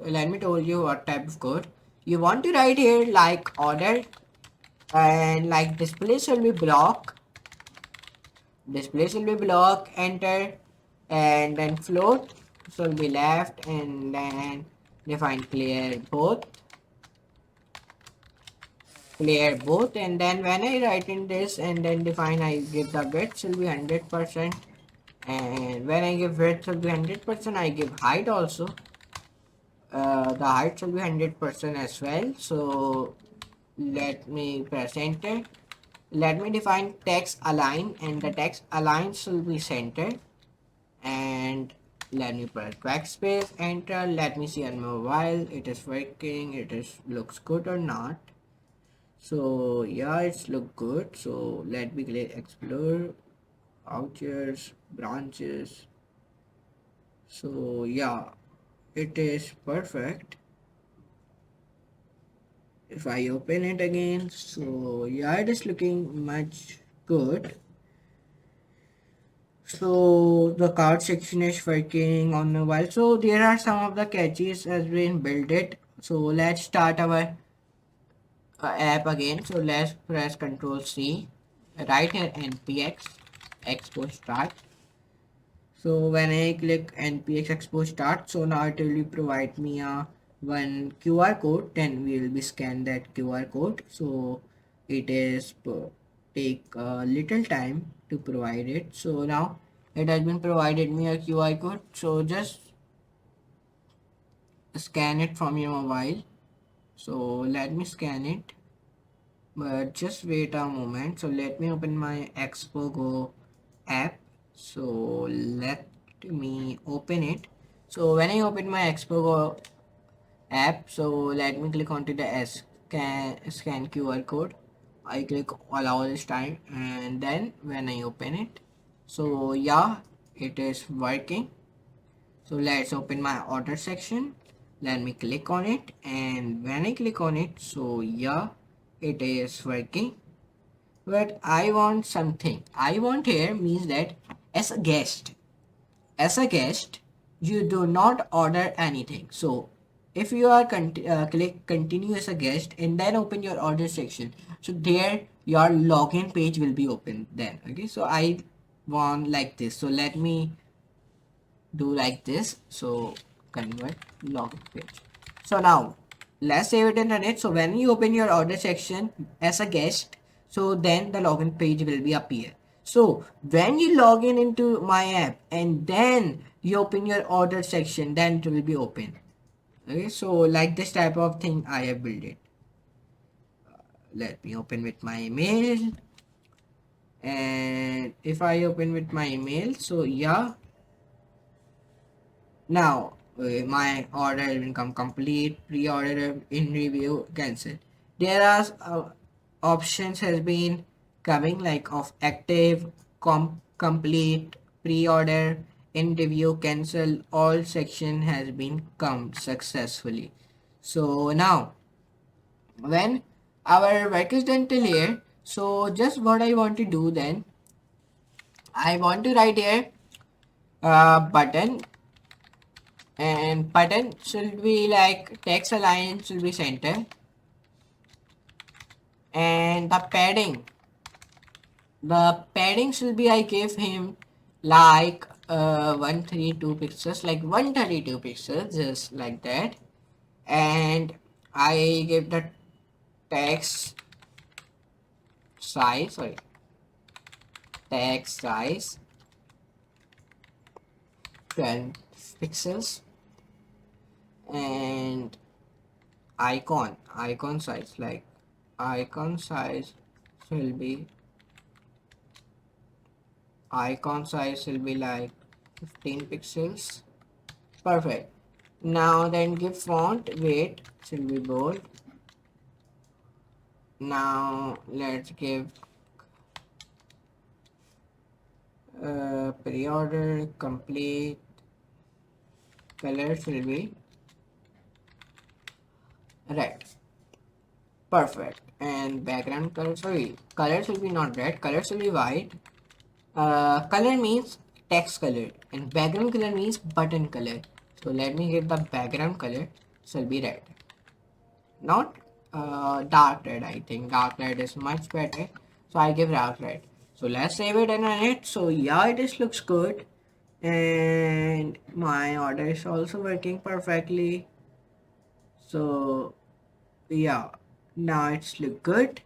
what type of code you want to write here, like order, and like display shall be block, enter, and then float shall be left, and then define clear both, and then when I write in this and then define, I give the width shall be 100%, and when I give width shall be 100%, I give height also, the height shall be 100% as well. So let me press enter. Let me define text align, and the text align should be center, and let me press backspace, enter. Let me see on mobile it is working, looks good or not. So yeah, it's look good. So let me click explore vouchers branches. So yeah, it is perfect. If I open it again, so yeah, it is looking much good. So the card section is working on mobile. So there are some of the catches as been built it. So let's start our app again. So let's press Control C. Right here npx expo start. So when I click npx expo start, so now it will provide me a one QR code. Then we will be scan that QR code. So it is take a little time to provide it. So now it has been provided me a QR code. So just scan it from your mobile. So let me scan it, but just wait a moment. So let me open my Expo Go app. So let me open it. So when I open my Expo Go app, so let me click onto the scan QR code. I click allow this time, and then when I open it, so yeah, it is working. So let's open my order section. Let me click on it, and when I click on it, so yeah, it is working. But I want something. I want here means that as a guest, you do not order anything. So if you are click continue as a guest and then open your order section, so there your login page will be open then. Okay, so I want like this, so let me do like this. So convert login page. So now let's save it and run it. So when you open your order section as a guest, so then the login page will be appear. So when you log in into my app and then you open your order section, then it will be open. Okay, so like this type of thing I have built it. Let me open with my email, and if I open with my email, so yeah, now my order will come complete, pre-order, in review, cancel. There are options has been coming like of active, complete, pre-order, in review, cancel. All section has been come successfully. So now when our work is done till here, so just what I want to do then, I want to write here button, and button should be like text align should be center, and the padding should be, I give him like 132 pixels, like 132 pixels, just like that. And I give the text size, sorry, text size 12 pixels, and icon size, like icon size will be like 15 pixels. Perfect. Now then give font weight should be bold. Now let's give pre-order complete, color will be red. Perfect. And background color, sorry, colors will be not red, colors will be white. Color means text color, and background color means button color. So let me give the background color, so will be red, not dark red. I think dark red is much better, so I give dark red. So let's save it and run it. So yeah, it is looks good, and my order is also working perfectly. So yeah, now it's look good.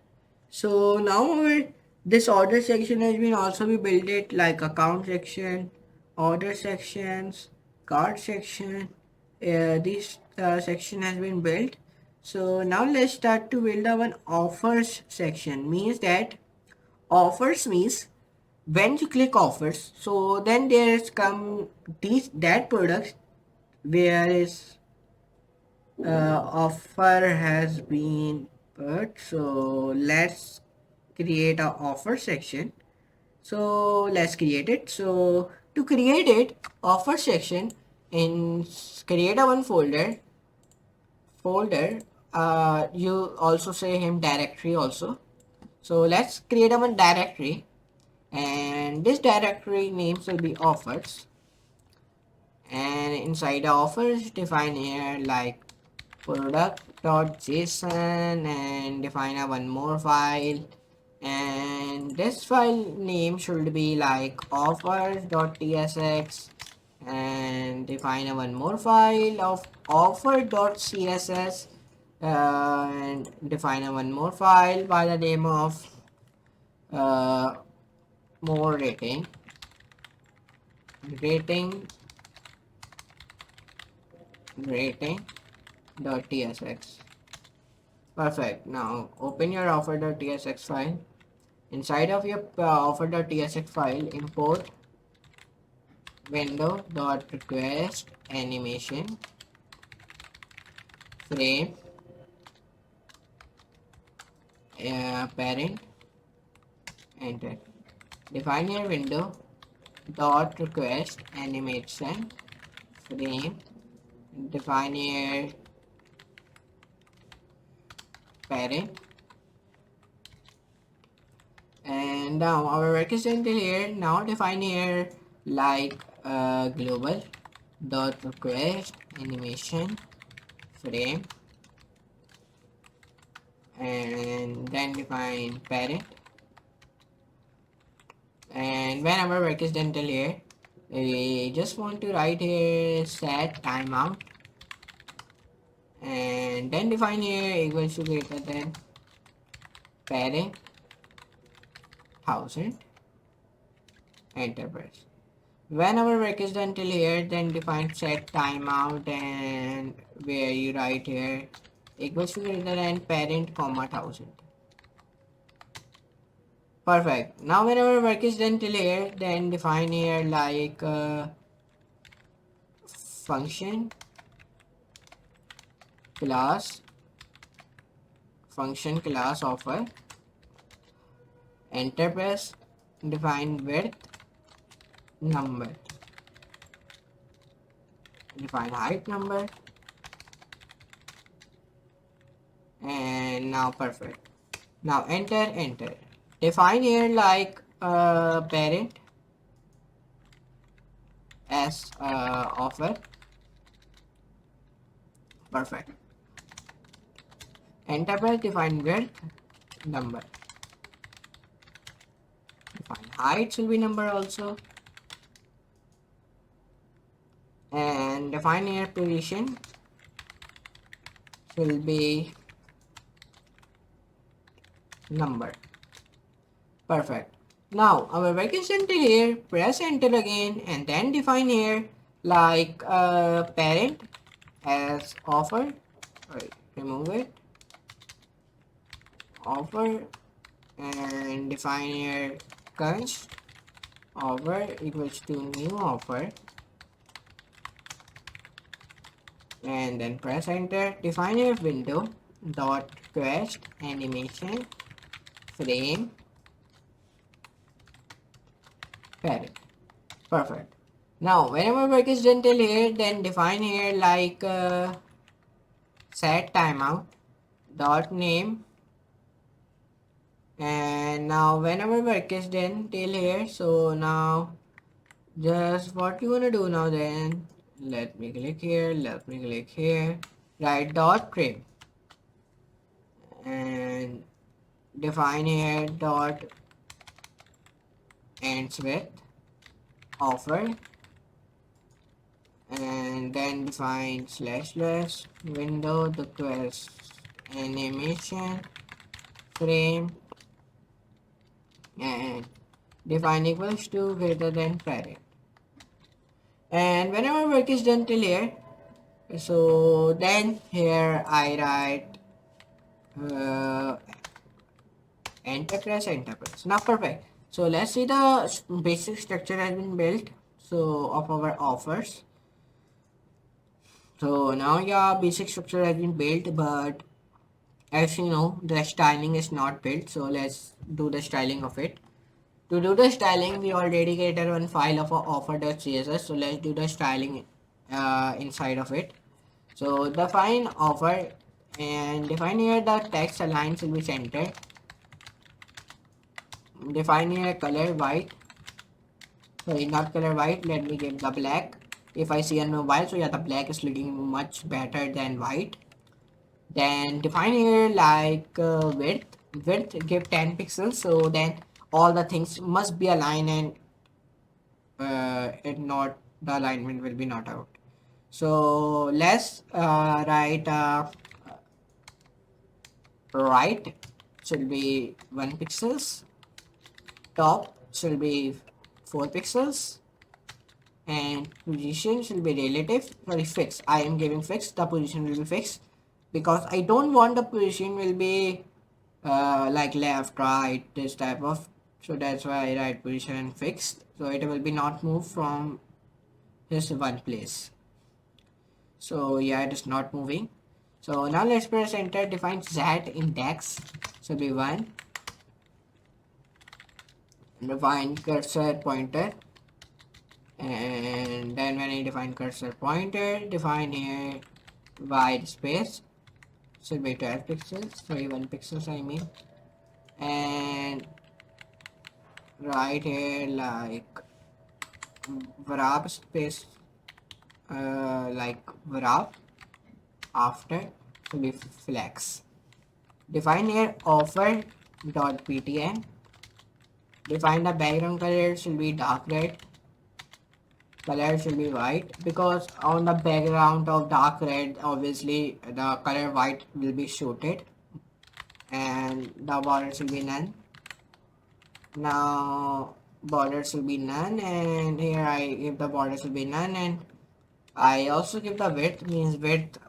So now this order section has been also be built it like account section, order sections, card section. This section has been built. So now let's start to build our offers section. Means that offers means when you click offers, so then there's come these that products where is offer has been put. So let's create a offer section. So let's create it. So to create it, offer section, in create a one folder, you also say him directory also. So let's create a one directory, and this directory names will be offers, and inside the offers define here like product.json, and define a one more file, and this file name should be like offers.tsx, and define a one more file of offer.css, and define a one more file by the name of uh, more rating.tsx. Perfect. Now open your offer.tsx file. Inside of your offer.tsx file, import window.request animation frame parent, enter. Define your window dot request animation frame, define your parent. And now our work is until here. Now define here like global dot request animation frame, and then define parent. And when our work is done till here, we just want to write here set timeout, and then define here equals to greater than parent 1000, enter press. When our work is done till here, then define set timeout, and where you write here equals to greater than parent comma 1000. Perfect. Now when our work is done till here, then define here like function class offer, enter press, define width number, define height number, and now perfect. Now enter. Define here like parent as offer. Perfect. Enter press, define width number, define height will be number also, and define here position will be number. Perfect. Now our work is done till here, press enter again, and then define here like parent as offer. Right, remove it, offer, and define here const offer equals to new offer, and then press enter. Define your window dot quest animation frame parent. Perfect. Now whenever work is done till here, then define here like set timeout dot name, and now whenever work is done till here, so now just what you wanna do now, then let me click here, write dot trim, and define here dot ends with offer, and then define slash window the quest animation frame, and define equals to greater than parent. And whenever work is done till here, so then here I write enter press. Now perfect. So let's see the basic structure has been built so of our offers. So now yeah, basic structure has been built, but as you know, the styling is not built. So let's do the styling of it. To do the styling, we already created one file of offer.css. So let's do the styling inside of it. So define offer, and define here the text aligns will be center. Define here color white. Sorry, not color white. Let me give the black. If I see on mobile, so yeah, the black is looking much better than white. Then define here like width. Give 10 pixels. So then all the things must be aligned, and it not the alignment will be not out. So let's write right should be 1 pixels, top should be 4 pixels, and position should be relative. Sorry, fixed. I am giving fixed. The position will be fixed because I don't want the position will be like left, right, this type of. So that's why I write position fixed. So it will be not moved from this one place. So yeah, it is not moving. So now let's press enter. Define z index should be 1. Define cursor pointer, and then when I define cursor pointer, define here white space should be 12 pixels, sorry 1 pixels I mean, and right here like wrap space like wrap, after should be flex. Define here offer dot ptn. Define the background color should be dark red. Color should be white because on the background of dark red, obviously the color white will be shooted, and the border should be none. Now borders will be none, and here I give the borders will be none, and I also give the width, means width,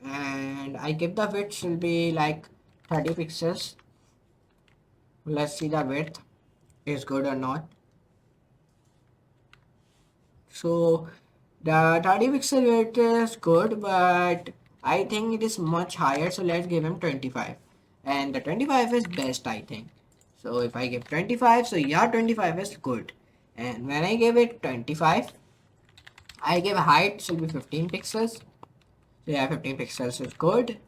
and I give the width should be like 30 pixels. Let's see the width is good or not. So the 30 pixel width is good, but I think it is much higher, so let's give him 25, and the 25 is best, I think. So if I give 25, so yeah, 25 is good. And when I give it 25, I give height should be 15 pixels. So yeah, 15 pixels is good.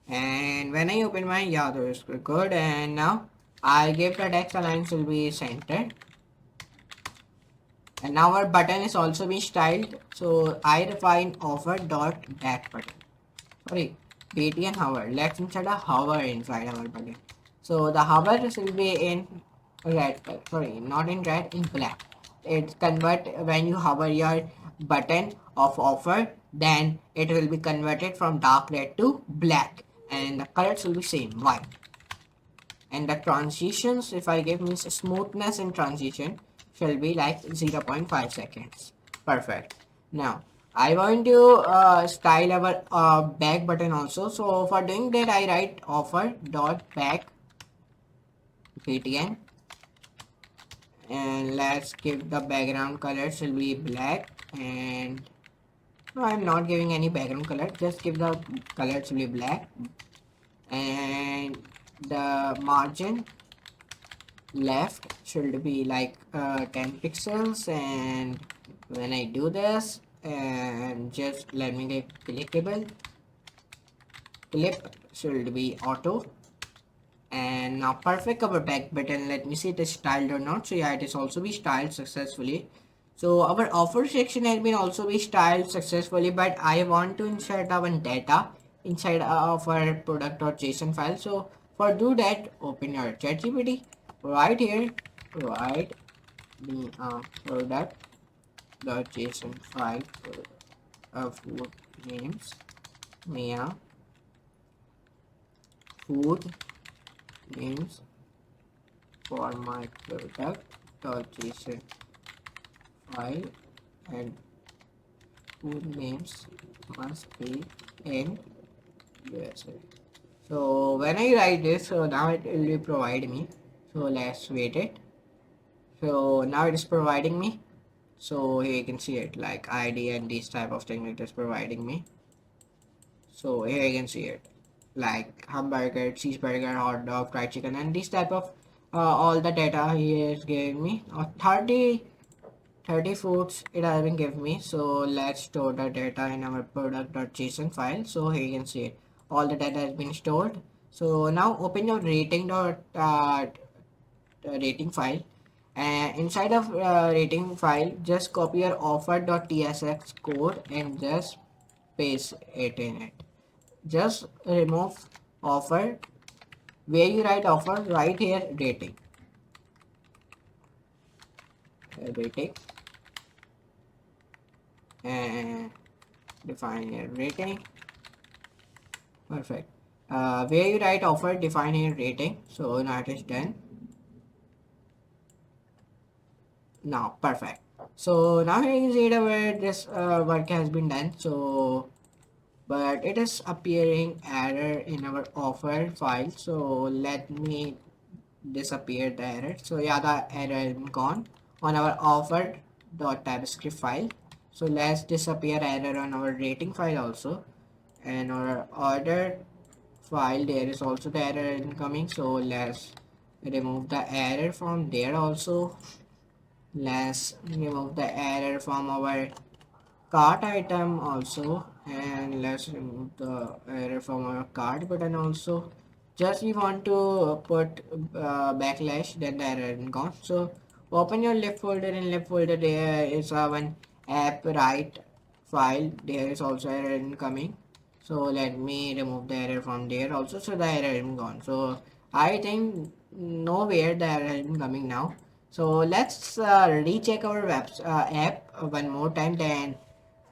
And when I open my, yeah, those is good. And now I give the text align should be centered. And now our button is also be styled. So I define offer dot back button. Sorry, BT and hover. Let's insert a hover inside our button. So the hover will be in red. Sorry, not in red, in black. It convert when you hover your button of offer, then it will be converted from dark red to black, and the colors will be same white. And the transitions, if I give means smoothness in transition, shall be like 0.5 seconds. Perfect. Now I want to style our back button also. So for doing that, I write offer dot back btn, and let's give the background color shall be black. And no, I'm not giving any background color, just give the color to be black. And the margin left should be like 10 pixels. And when I do this, and just let me get clickable, clip should be auto. And now perfect our back button. Let me see it is styled or not. So yeah, it is also be styled successfully. So our offer section has been also be styled successfully, but I want to insert our data inside of our product.json file. So for do that, open your ChatGPT. Right here, write the product.json file of food names, yeah, food names for my product.json file, and food names must be in USA. So when I write this, so now it will provide me. So let's wait it. So now it is providing me. So here you can see it like ID and this type of thing it is providing me. So here you can see it like hamburger, cheeseburger, hot dog, fried chicken, and this type of all the data he is giving me. 30 foods it has been given me. So let's store the data in our product.json file. So here you can see it, all the data has been stored. So now open your rating file, and inside of rating file just copy your offer.tsx code and just paste it in it. Just remove offer, where you write offer, right here rating, and define here rating. Perfect. Where you write offer, define here rating. So now it is done. Now perfect. So now here you see where this work has been done. So but it is appearing error in our offer file. So let me disappear the error. So yeah, the error is gone on our offer.typescript file. So let's disappear error on our rating file also, and our order file there is also the error incoming. So let's remove the error from there also. Let's remove the error from our cart item also, and let's remove the error from our cart button also. Just we want to put backlash, then the error is gone. So open your left folder. In left folder there is one app right file, there is also error incoming. So let me remove the error from there also, so the error is gone. So I think nowhere the error is coming now. So let's recheck our app one more time, then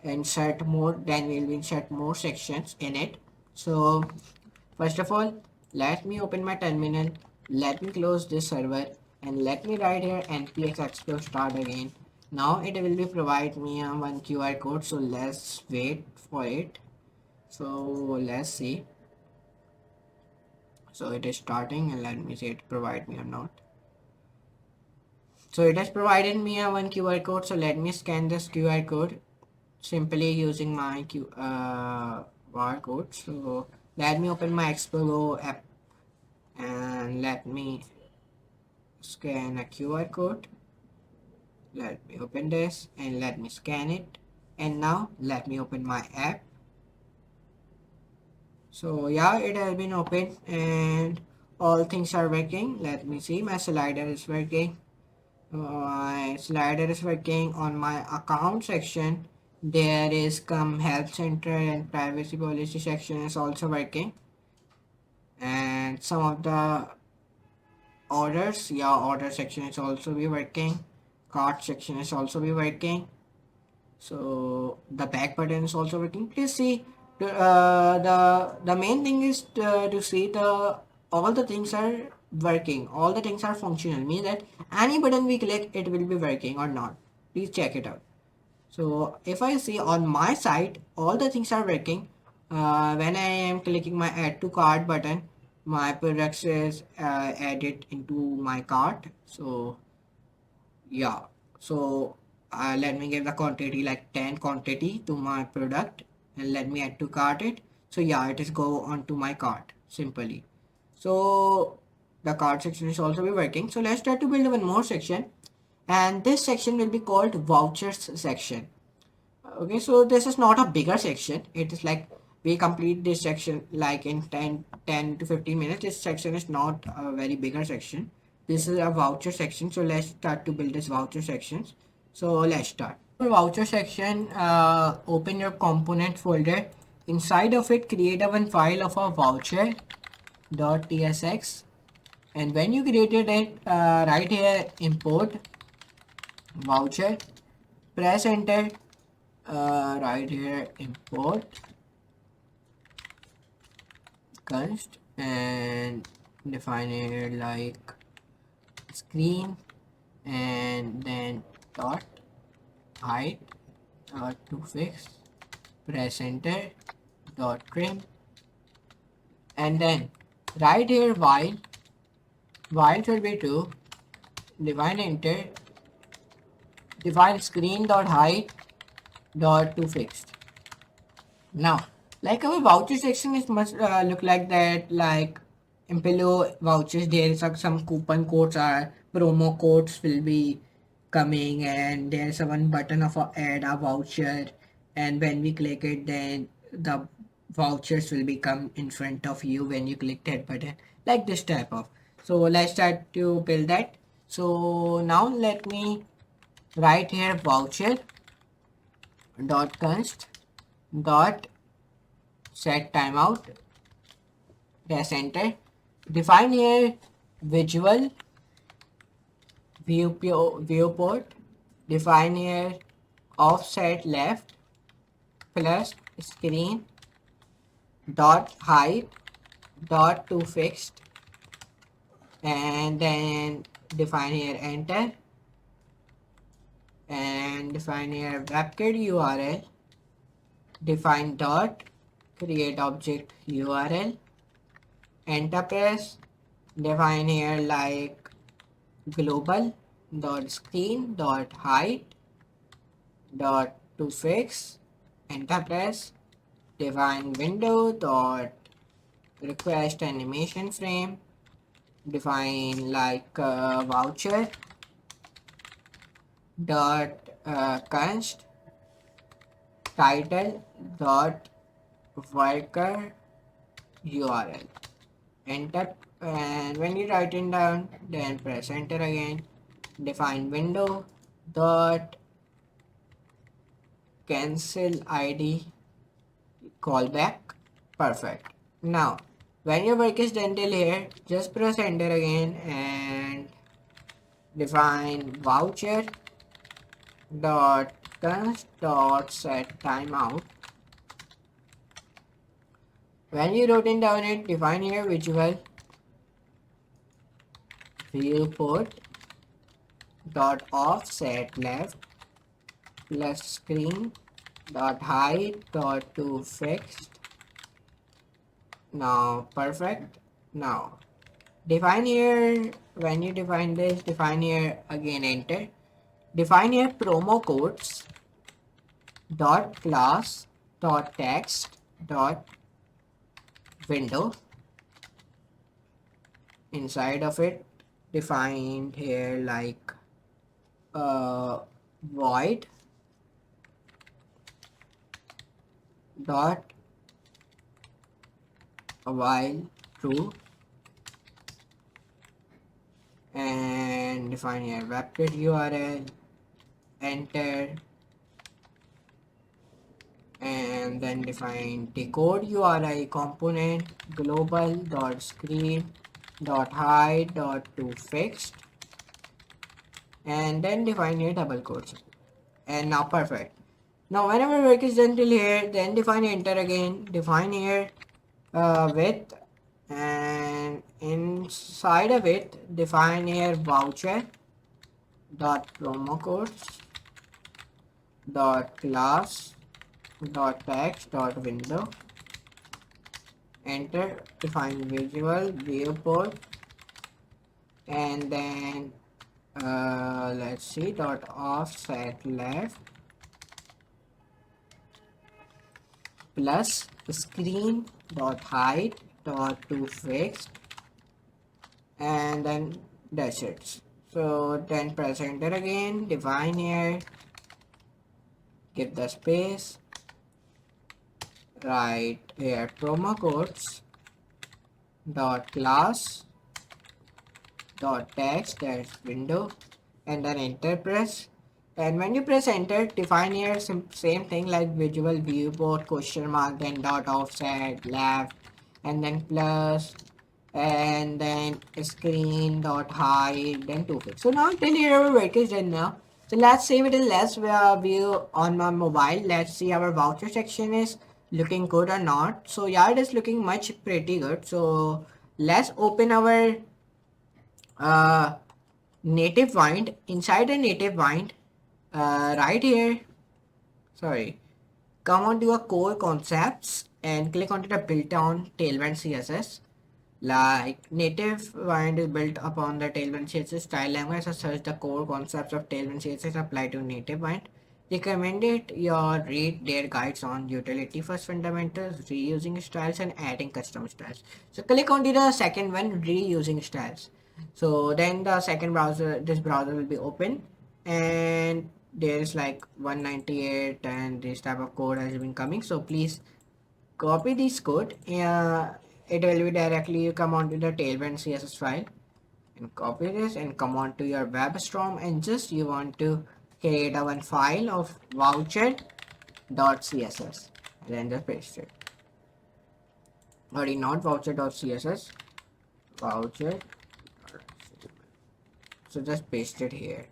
insert more, then we'll insert more sections in it. So first of all, let me open my terminal, let me close this server, and let me write here npx explore start again. Now it will be provide me one QR code, so let's wait for it. So let's see. So it is starting, and let me see it provide me or not. So it has provided me a one QR code. So let me scan this QR code simply using my barcode. So let me open my Expo app and let me scan a QR code. Let me open this and let me scan it. And now let me open my app. So yeah, it has been opened and all things are working. Let me see, my slider is working. My slider is working. On my account section there is come help center and privacy policy section is also working, and some of the orders, yeah, order section is also be working, cart section is also be working. So the back button is also working. Please see the main thing is to see the all the things are working, all the things are functional, means that any button we click it will be working or not. Please check it out. So if I see on my side all the things are working, when I am clicking my add to cart button, my products is added into my cart. So yeah, so let me give the quantity like 10 quantity to my product, and let me add to cart it. So yeah, it is go onto my cart simply. So the cart section is also be working. So let's try to build one more section, and this section will be called vouchers section. Okay, so this is not a bigger section. It is like we complete this section like in 10 to 15 minutes. This section is not a very bigger section. This is a voucher section. So let's start to build this voucher sections. So let's start. For voucher section, open your component folder. Inside of it, create a one file of a voucher.tsx. And when you created it, right here, import voucher, press enter, right here import const and define it like screen, and then dot height to fix, press enter, dot trim, and then right here while should be true, define enter, define screen dot height dot to fixed. Now, like our voucher section is must look like that. Like in below vouchers, there is some coupon codes are promo codes will be coming, and there's a one button of add a voucher, and when we click it, then the vouchers will become in front of you when you click that button, like this type of. So let's start to build that. So now let me write here voucher dot const dot set timeout, press enter, define here visual viewport, define here offset left plus screen dot height dot to fixed, and then define here enter, and define here webkit URL, define dot create object URL, enter press, define here like global dot screen dot height dot to fix, enter press, define window dot request animation frame, define like voucher dot const title dot worker URL, enter, and when you write it down, then press enter again, define window dot cancel id callback, Perfect. Now, when your work is done till here, just press enter again and define voucher dot const dot set timeout. When you wrote it down it, define here visual viewport dot offset left plus screen dot height dot to fixed. Now perfect. Now define here, when you define this, define here again enter. Define here promo codes dot class dot text dot window. Inside of it, defined here like void dot while true, and define here webkit URL, enter, and then define decode URI component global dot screen dot height dot to fixed, and then define here double quotes. And now perfect. Now whenever work is done till here, then define enter again, define here width, and inside of it define here voucher dot promo codes dot class dot text dot window, enter, define visual viewport, and then let's see dot offset left plus screen dot height dot to fixed, and then that's it. So then press enter again, define here, give the space, write here promo codes dot class dot text dash window, and then enter press. And when you press enter, define here same thing like visual viewport question mark, then dot offset left, and then plus, and then screen dot height, then to fix. So now till here our work is done now. So let's save it in less view on my mobile. Let's see our voucher section is looking good or not. So yeah, it is looking much pretty good. So let's open our native bind. Inside the native bind, right here, sorry, come on to your core concepts and click onto the built on Tailwind CSS. Like native bind is built upon the Tailwind CSS style language, as such the core concepts of Tailwind CSS apply to native bind. Recommended your read their guides on utility first fundamentals, reusing styles, and adding custom styles. So click onto the second one, reusing styles. So then the second browser, this browser will be open, and there's like 198 and this type of code has been coming. So please copy this code. It will be directly, you come onto the Tailwind CSS file and copy this and come on to your web storm, and just you want to create a one file of voucher.css and then just paste it. Sorry, not voucher.css, voucher. So just paste it here.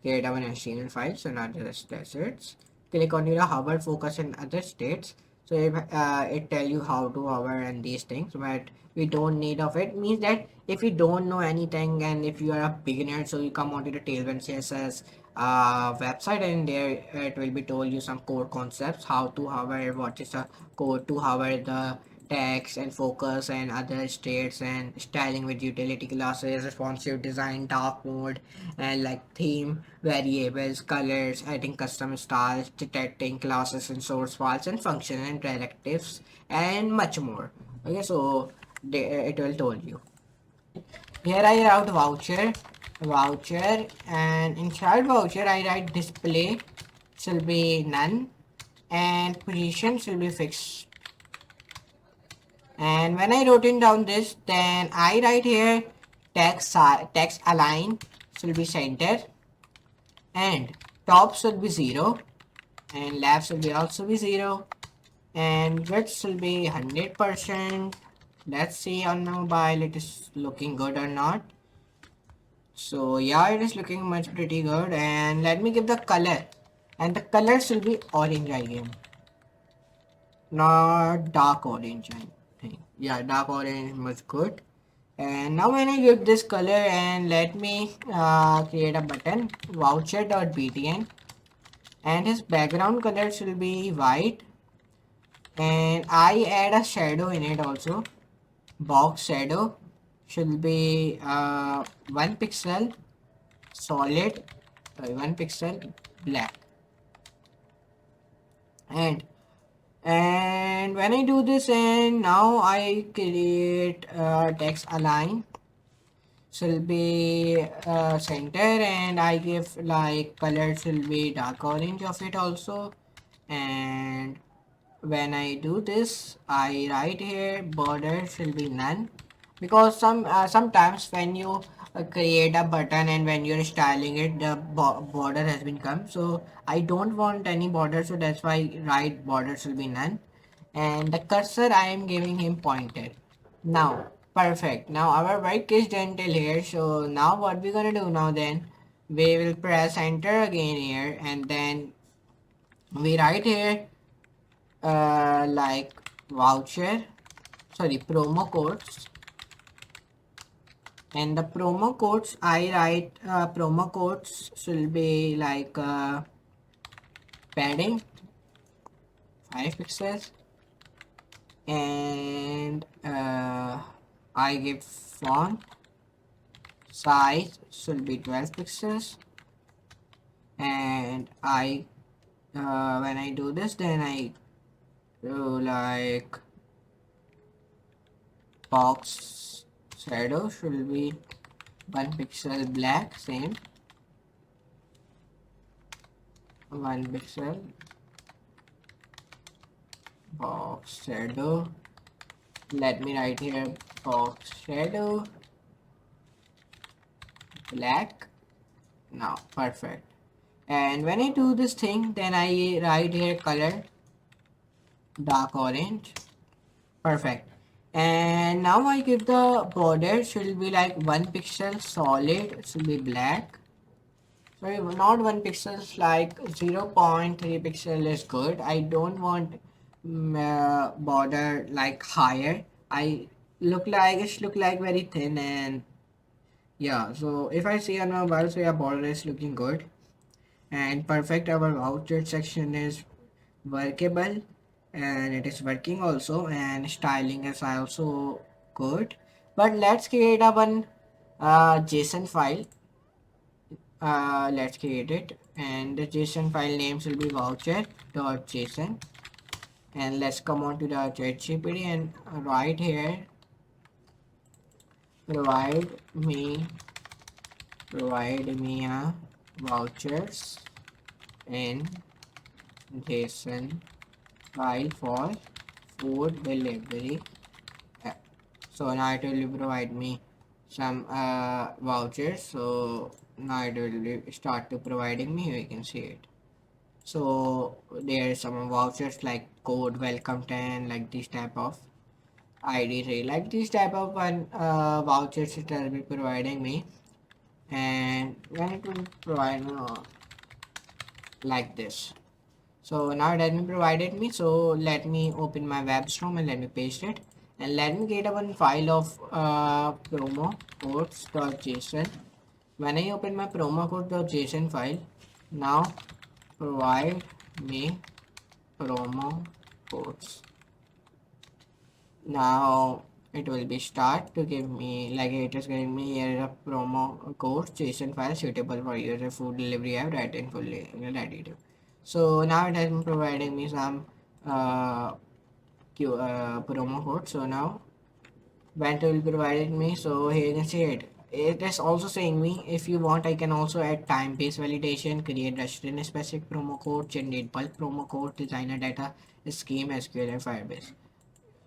Create our HTML file. So now just assets. Click on your hover, focus, and other states. So if it tell you how to hover and these things, but we don't need of it. Means that if you don't know anything and if you are a beginner, so you come onto the Tailwind CSS website, and there it will be told you some core concepts, how to hover, what is the code to hover the text and focus and other states, and styling with utility classes, responsive design, dark mode, and like theme, variables, colors, adding custom styles, detecting classes and source files, and function and directives, and much more. Okay, so it will told you. Here I write voucher, and inside voucher I write display should be none, and position should be fixed. And when I wrote in down this, then I write here text align should be center, and top should be 0, and left should be also be 0, and width will be 100%. Let's see on my mobile it is looking good or not. So yeah, it is looking much pretty good. And let me give the color, and the colors will be orange again, not dark orange, I think. Yeah, dark orange was good. And now when I give this color, and let me create a button, voucher.btn, and his background color will be white, and I add a shadow in it also. Box shadow should be 1 pixel solid, 1 pixel black. And when I do this, and now I create text align should be center, and I give like color should be dark orange of it also. And when I do this, I write here border should be none, because sometimes when you create a button and when you're styling it, the border has been come, so I don't want any border, so that's why I write border should be none. And the cursor I am giving him pointer. Now perfect, now our work is done till here. So now what we're gonna do now, then we will press enter again here, and then we write here like voucher, sorry, promo codes. And the promo codes I write, promo codes should be like padding 5 pixels, and I give font size should be 12 pixels. And I when I do this, then I do like box shadow should be 1 pixel black, same 1 pixel box shadow. Let me write here box shadow black. Now perfect. And when I do this thing, then I write here color dark orange. Perfect. And now I give the border should be like 1 pixel solid, should be black. Sorry, not 1 pixel, like 0.3 pixel is good. I don't want border like higher. I look like very thin. And yeah, so if I see on my mobile, so yeah, border is looking good and perfect. Our voucher section is workable, and it is working also, and styling is also good. But let's create a one JSON file. Let's create it, and the JSON file names will be voucher.json. And let's come on to the ChatGPT and write here provide me a vouchers in JSON file for food delivery. Uh, so now it will provide me some vouchers. So now it will start to providing me. Here you can see it. So there are some vouchers like code welcome 10, like this type of ID, like this type of one vouchers it will be providing me. And when it will provide me like this. So now it has been provided me. So let me open my webstorm and let me paste it, and let me get a one file of promo codes.json. When I open my promo code.json file, now provide me promo codes. Now it will be start to give me, like it is giving me here a promo code JSON file suitable for user food delivery app right in fully ready. So now it has been providing me some promo code. So now when it will provide me, so here you can see it. It is also saying me, if you want I can also add time-based validation, create resident specific promo code, generate bulk promo code, designer data scheme, SQL and Firebase.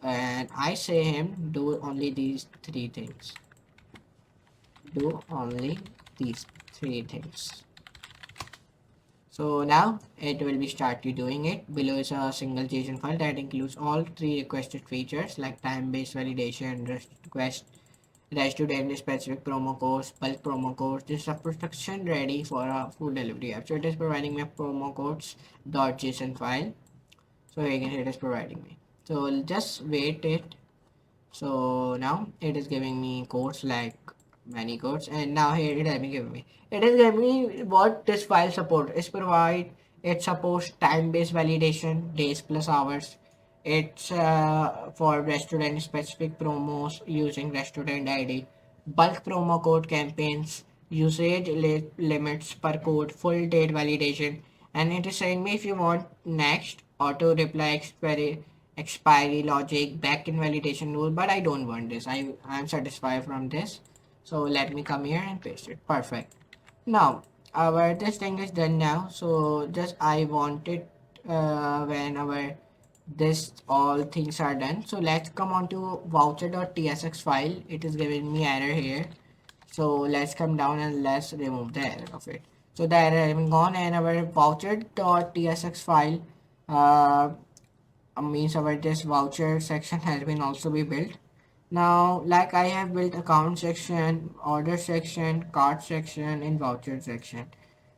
And I say him do only these three things. Do only these three things. So now it will be started doing it. Below is a single JSON file that includes all three requested features like time-based validation, REST to any specific promo codes, bulk promo codes. This is a production ready for a food delivery app. So it is providing me a promo codes .json file. So again it is providing me. So I'll just wait it. So now it is giving me codes like many codes, and now here it has been giving me. It is giving me what this file support is provide. It supports time-based validation, days plus hours. It's for restaurant specific promos using restaurant ID, bulk promo code campaigns, usage limits per code, full date validation, and it is saying me if you want next auto reply expiry logic, backend validation rule, but I don't want this. I'm satisfied from this. So let me come here and paste it. Perfect. Now our this thing is done now. So just I want it when our this all things are done. So let's come on to voucher.tsx file. It is giving me error here. So let's come down and let's remove the error of it. So the error has been gone and our voucher.tsx file means our this voucher section has been also be built. Now like I have built account section, order section, cart section and voucher section.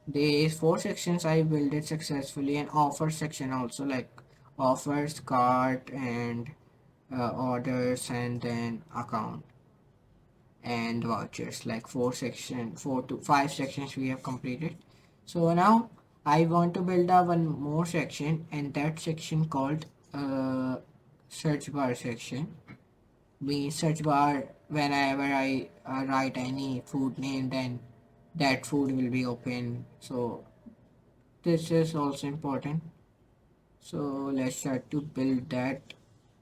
These four sections I built it successfully, and offer section also, like offers, cart and orders, and then account and vouchers, like four to five sections we have completed. So now I want to build a one more section, and that section called search bar section. We search bar whenever I write any food name, then that food will be open. So this is also important. So let's start to build that.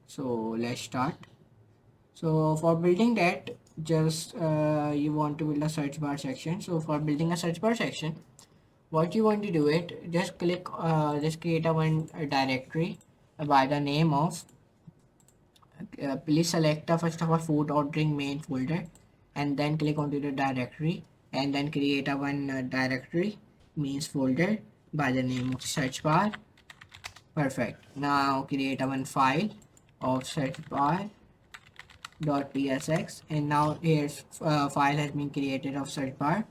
So let's start. So for building that, just you want to build a search bar section. So for building a search bar section, what you want to do it, just click just create a one directory by the name of please select the first of all food ordering main folder, and then click onto the directory, and then create a one directory means folder by the name of search bar. Perfect. Now create a one file of search bar .tsx, and now here's file has been created of search bar,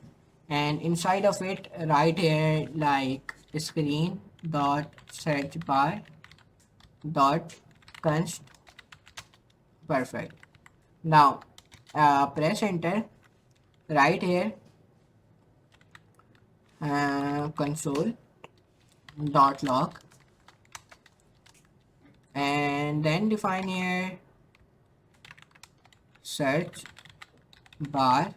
and inside of it right here like screen dot search bar dot const. Perfect. Now press enter right here, console dot log, and then define here search bar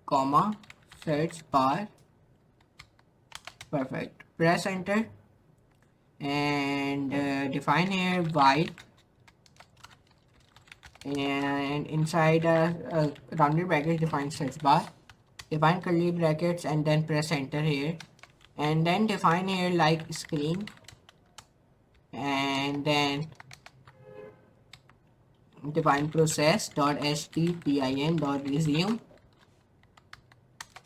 comma search bar. Perfect. Press enter and define here while, and inside a rounded bracket define search bar, define curly brackets, and then press enter here, and then define here like screen, and then define process dot stdin dot resume.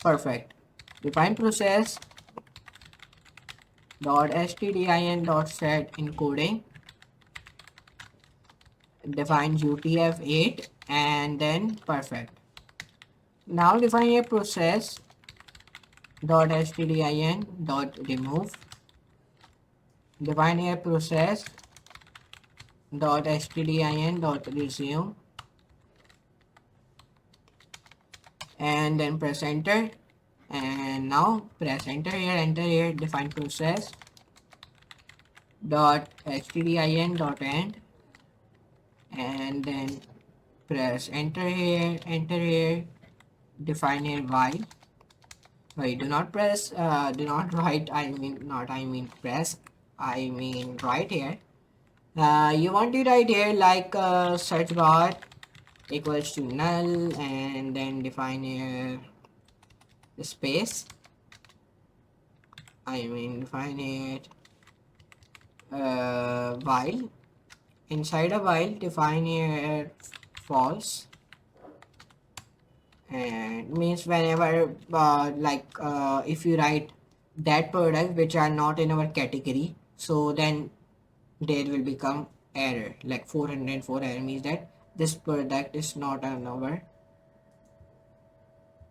Perfect. Define process dot stdin dot set encoding, define utf-8, and then perfect. Now define a process dot stdin dot remove, define a process dot stdin dot resume, and then press enter, and now press enter here, define process dot stdin dot end, and then press enter here, define a while. Wait, do not press do not write, I mean press, I mean right here. You want to write here like search bar equals to null, and then define here the space, I mean define it while, inside a while define here false, and means whenever if you write that product which are not in our category, so then there will become error, like 404 error means that this product is not on our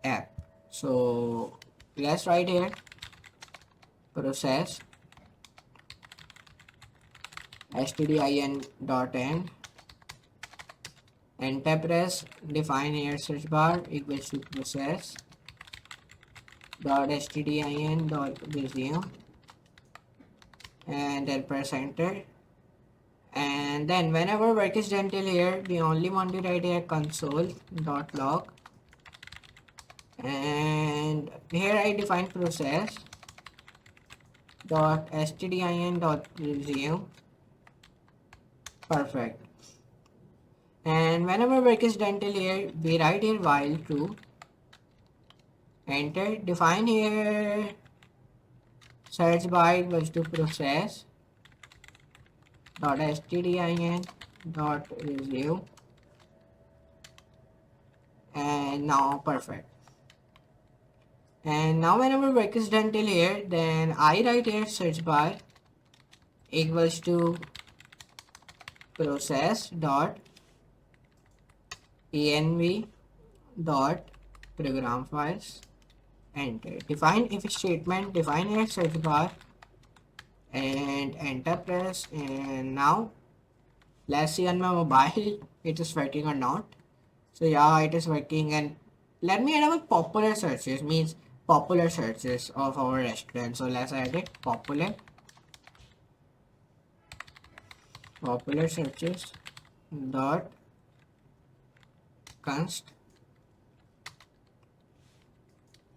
app. So let's write here process stdin.end, enter press, define here search bar equals to process dot stdin dot resume, and then press enter. And then whenever work is done till here, we only want to write here console.log, and here I define process dot stdin dot resume. Perfect. And whenever work is done till here, we write here while true, enter, define here search bar equals to process dot stdin dot resume, and now perfect. And now whenever work is done till here, then I write here search bar equals to process dot env dot program files, enter, define if statement, define here search bar and enter press. And now let's see on my mobile it is working or not. So yeah, it is working. And let me add our popular searches, means popular searches of our restaurant. So let's add it popular searches dot const,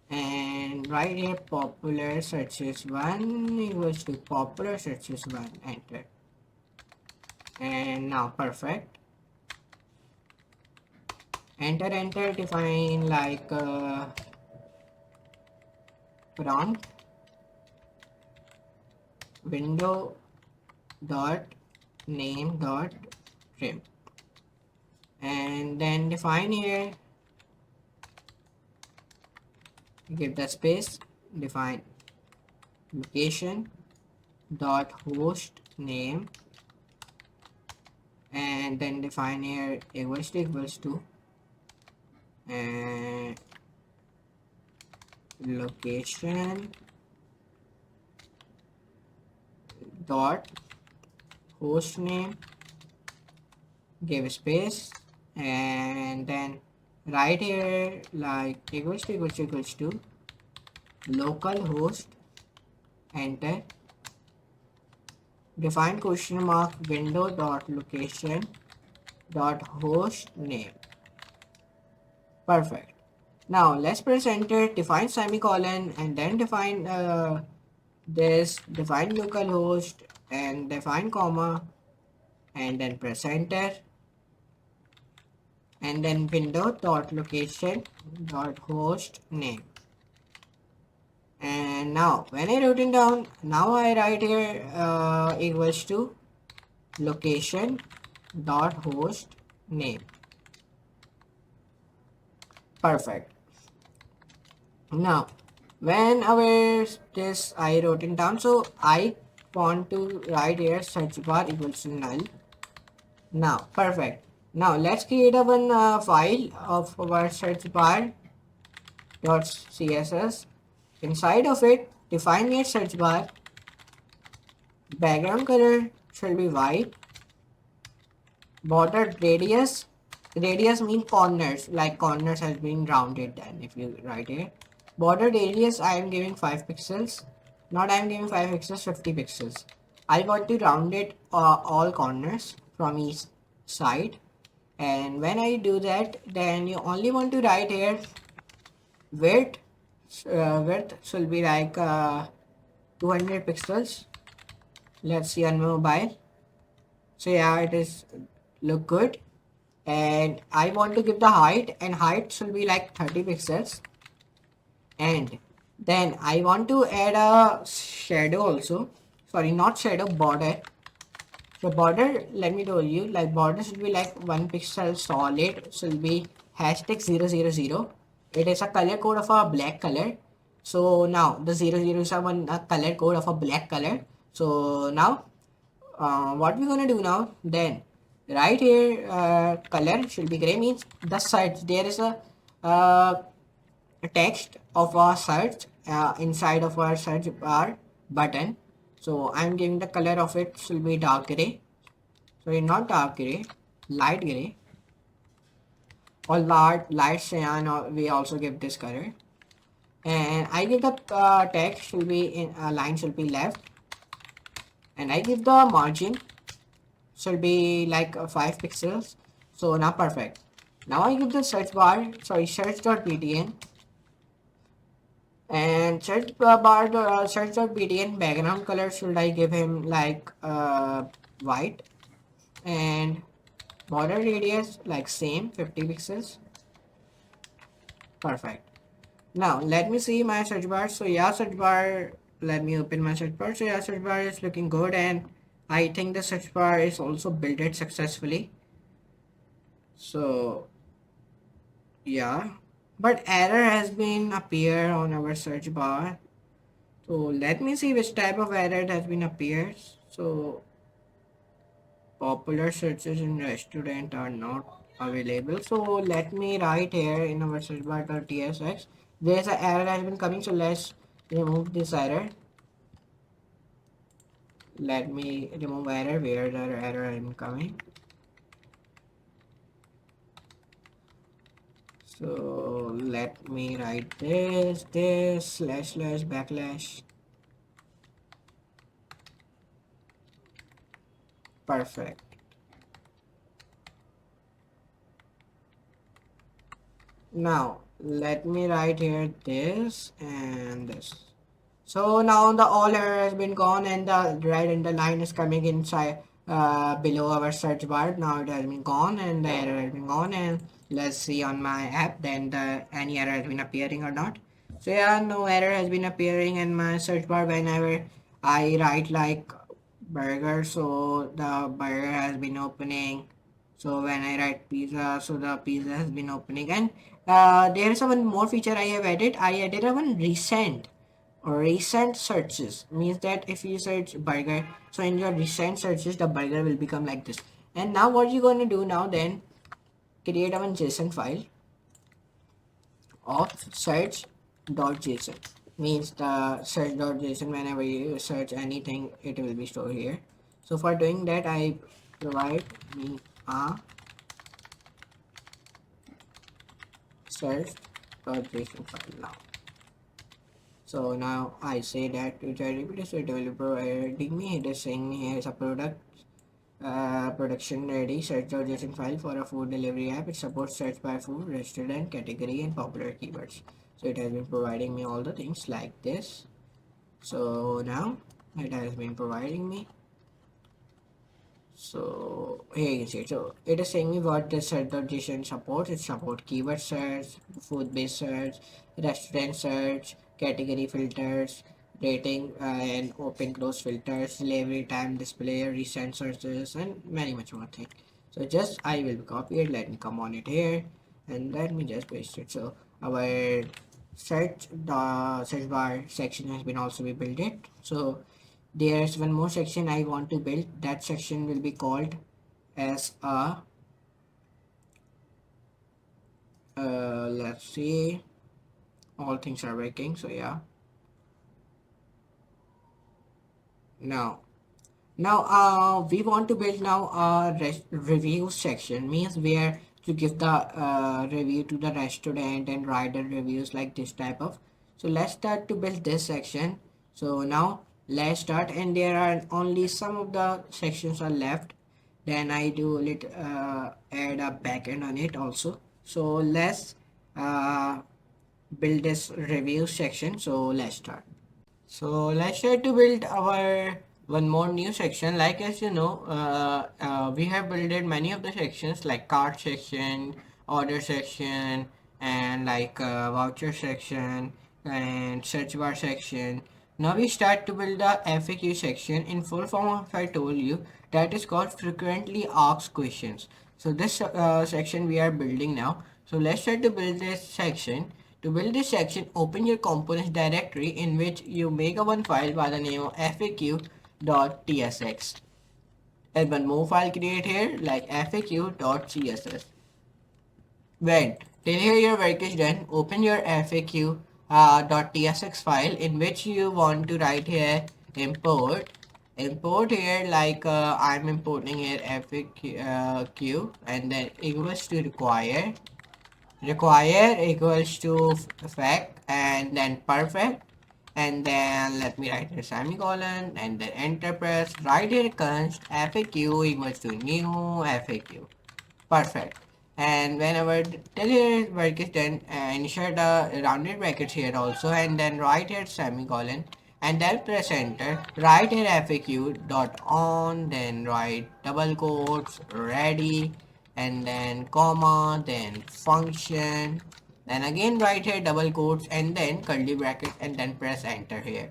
and right here popular searches 1 equals to popular searches 1, enter. And now perfect, enter, define like prompt window dot name dot trim, and then define here, give the space, define location dot host name, and then define here equals to and location dot host name, give space, and then right here like equals to local host, enter, define question mark window dot location dot host name. Perfect. Now let's press enter, define semicolon, and then define this, define localhost and define comma, and then press enter, and then window dot location dot host name. And now when I wrote it down, now I write here equals to location dot host name. Perfect. Now when our this I wrote it down, so I want to write here search bar equals to null. Now perfect. Now let's create a one file of our search bar dot css. Inside of it, define your search bar, background color should be white, border radius means corners, like corners has been rounded. Then if you write here border radius, I am giving 5 pixels, not I am giving 5 pixels, 50 pixels. I want to round it all corners from each side. And when I do that, then you only want to write here width should be like 200 pixels. Let's see on mobile. So yeah, it is look good. And I want to give the height, and height should be like 30 pixels. And then I want to add a shadow also, sorry, not shadow, border. So border, let me tell you, like border should be like 1 pixel solid, should be hashtag 000. It is a color code of a black color, So now the 00 is one color code of a black color. So now what we're gonna do now, then right here color should be gray, means the search, there is uh, a text of our search inside of our search bar button. So I'm giving the color of it should be dark gray. Sorry, not dark gray, light gray, or light cyan, or we also give this color. And I give the text should be in line should be left, and I give the margin should be like 5 pixels. So now perfect. Now I give the search bar, sorry, search.btn, and search.btn background color should I give him like white, and border radius like same 50 pixels. Perfect. Now let me see my search bar. So yeah, search bar, let me open my search bar. So yeah, search bar is looking good, and I think the search bar is also built it successfully. So yeah, but error has been appear on our search bar. So let me see which type of error it has been appeared. So popular searches in restaurant are not available. So let me write here in our search bar .tsx. There's an error has been coming. So let's remove this error. Let me remove error where the error has been coming. So let me write this slash slash backslash. Perfect. Now let me write here this and this. So now the all error has been gone, and the red underline is coming inside below our search bar. Now it has been gone and the error has been gone, and let's see on my app then the any error has been appearing or not. So yeah, no error has been appearing in my search bar whenever I write like burger. So the burger has been opening. So when I write pizza, so the pizza has been opening, and there is one more feature I have added. I added a one recent searches, means that if you search burger, so in your recent searches the burger will become like this. And now what you're going to do now, then create a one JSON file of search.json, means the search.json, whenever you search anything it will be stored here. So for doing that I provide me a search.json file now. So now I say that which I repeat, so it will be providing me, it is saying me here is a production ready search.json file for a food delivery app. It supports search by food, restaurant, category, and popular keywords. So it has been providing me all the things like this. So now it has been providing me. So here you can see it. So it is saying me what the search.json supports. It supports keyword search, food-based search, restaurant search, category filters, rating and open close filters, delivery time display, recent searches, and many much more things. So just I will copy it. Let me come on it here, and let me just paste it. So our search bar section has been also be built it. So there's one more section I want to build. That section will be called as a let's see, all things are working. So yeah, now we want to build now a review section, means where to give the review to the restaurant and write the reviews like this type of. So let's start to build this section. So now let's start, and there are only some of the sections are left. Then I do add a backend on it also. So let's uh, build this review section. So let's start. So let's try to build our one more new section. Like as you know, we have built many of the sections like cart section, order section, and like voucher section and search bar section. Now we start to build the FAQ section. In full form, if I told you, that is called frequently asked questions. So this section we are building now. So let's try to build this section. To build this section, open your components directory in which you make a one file by the name of faq.tsx. And one more file create here like faq.css. When till here your work is done, open your faq.tsx file in which you want to write here import here like I'm importing here faq and then equals to require equals to fact and then perfect, and then let me write a semicolon and then enter press, write here const faq equals to new faq. Perfect. And whenever till your work is done, insert a rounded brackets here also, and then write here semicolon, and then press enter. Write here FAQ dot on, then write double quotes ready, and then comma, then function, then again write here double quotes, and then curly brackets, and then press enter here.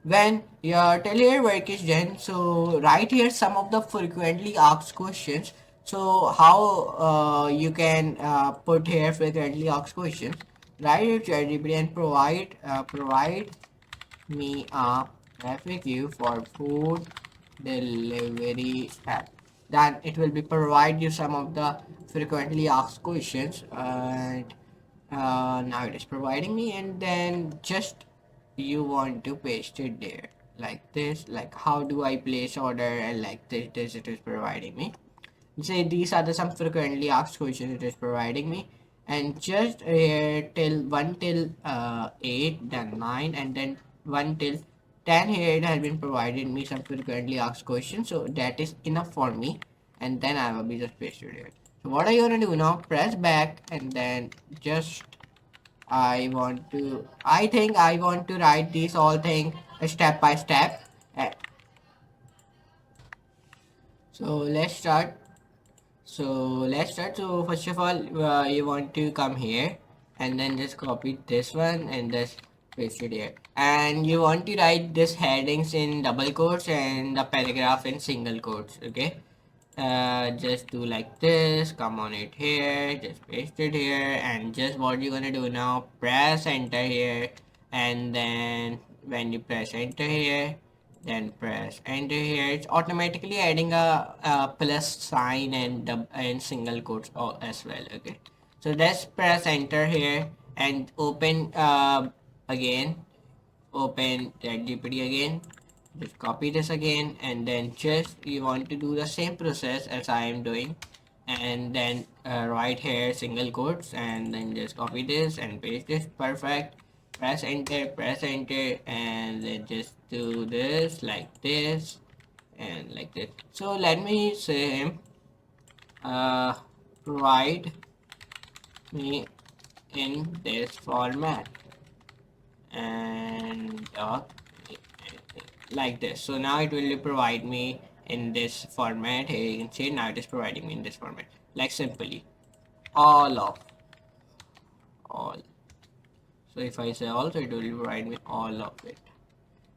When your tailor work is done, so write here some of the frequently asked questions. So how you can put here frequently asked questions. Write here ChatGPT and provide me a FAQ for food delivery app. Then it will be provide you some of the frequently asked questions, and now it is providing me, and then just you want to paste it there like this, like how do I place order, and like this it is providing me. Say these are the some frequently asked questions it is providing me, and just here till 1 till 8, then 9, and then 1 till 10 here it has been provided me some frequently asked questions, so that is enough for me, and then I will be just pasted here. So what are you gonna do now? Press back, and then just I think I want to write these all thing step by step. Uh, so let's start. So first of all, you want to come here and then just copy this one and just paste it here. And you want to write this headings in double quotes and the paragraph in single quotes. Okay. Just do like this, come on it here, just paste it here, and just what you're gonna do now, press enter here, and then when you press enter here, then press enter here, it's automatically adding a plus sign and single quotes as well. Okay, so let's press enter here and open again, open ChatGPT again, just copy this again, and then just you want to do the same process as I am doing, and then right here single quotes, and then just copy this and paste this. Perfect. Press enter, and then just do this like this and like this. So let me say him provide me in this format, and like this. So now it will provide me in this format. Here you can see now it is providing me in this format, like simply all. So if I say all, so it will provide me all of it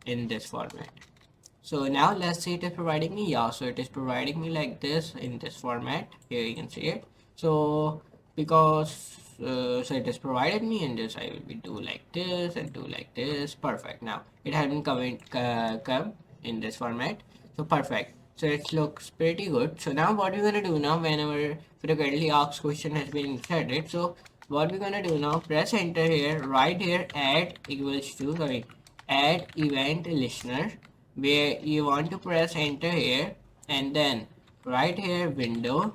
in this format. So now let's see it is providing me. Yeah, so it is providing me like this in this format. Here you can see it. So because so it has provided me in this, I will be do like this and do like this. Perfect. Now it has been come in this format. So perfect. So it looks pretty good. So now what we're gonna do now, whenever frequently asked question has been inserted, so what we're gonna do now, press enter here, right here add equals to, sorry, add event listener, where you want to press enter here, and then right here window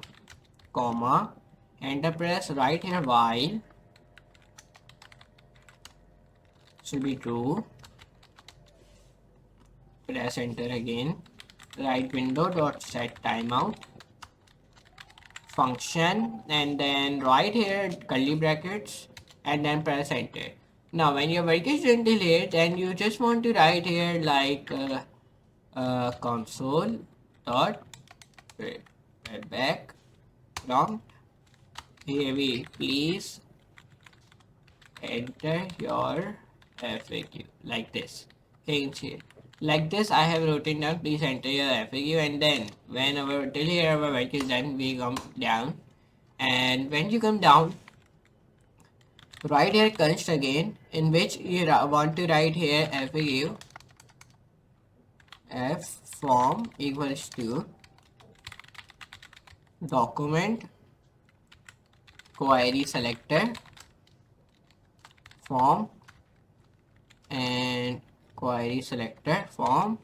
comma enter, press right here while should be true, press enter again, right window dot set timeout function, and then right here curly brackets, and then press enter. Now when your work is done till here, then you just want to write here like console dot back prompt, here we please enter your FAQ like this. Here you can see it. Like this I have written down, please enter your FAQ, and then when our till here our work is done, we come down, and when you come down, Write here const again, in which you want to write here faq f form equals to document query selector form and query selector form.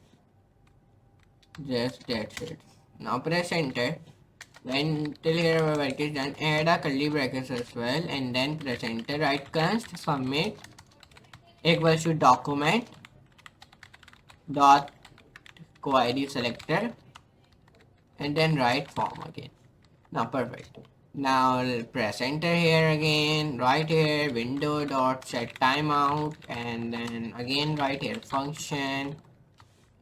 Just that's it. Now press enter. When till here our work is done, add a curly brackets as well, and then press enter. Write const submit equals to document dot query selector, and then write form again. Now perfect. Now press enter here again. Right here window dot set timeout, and then again right here function,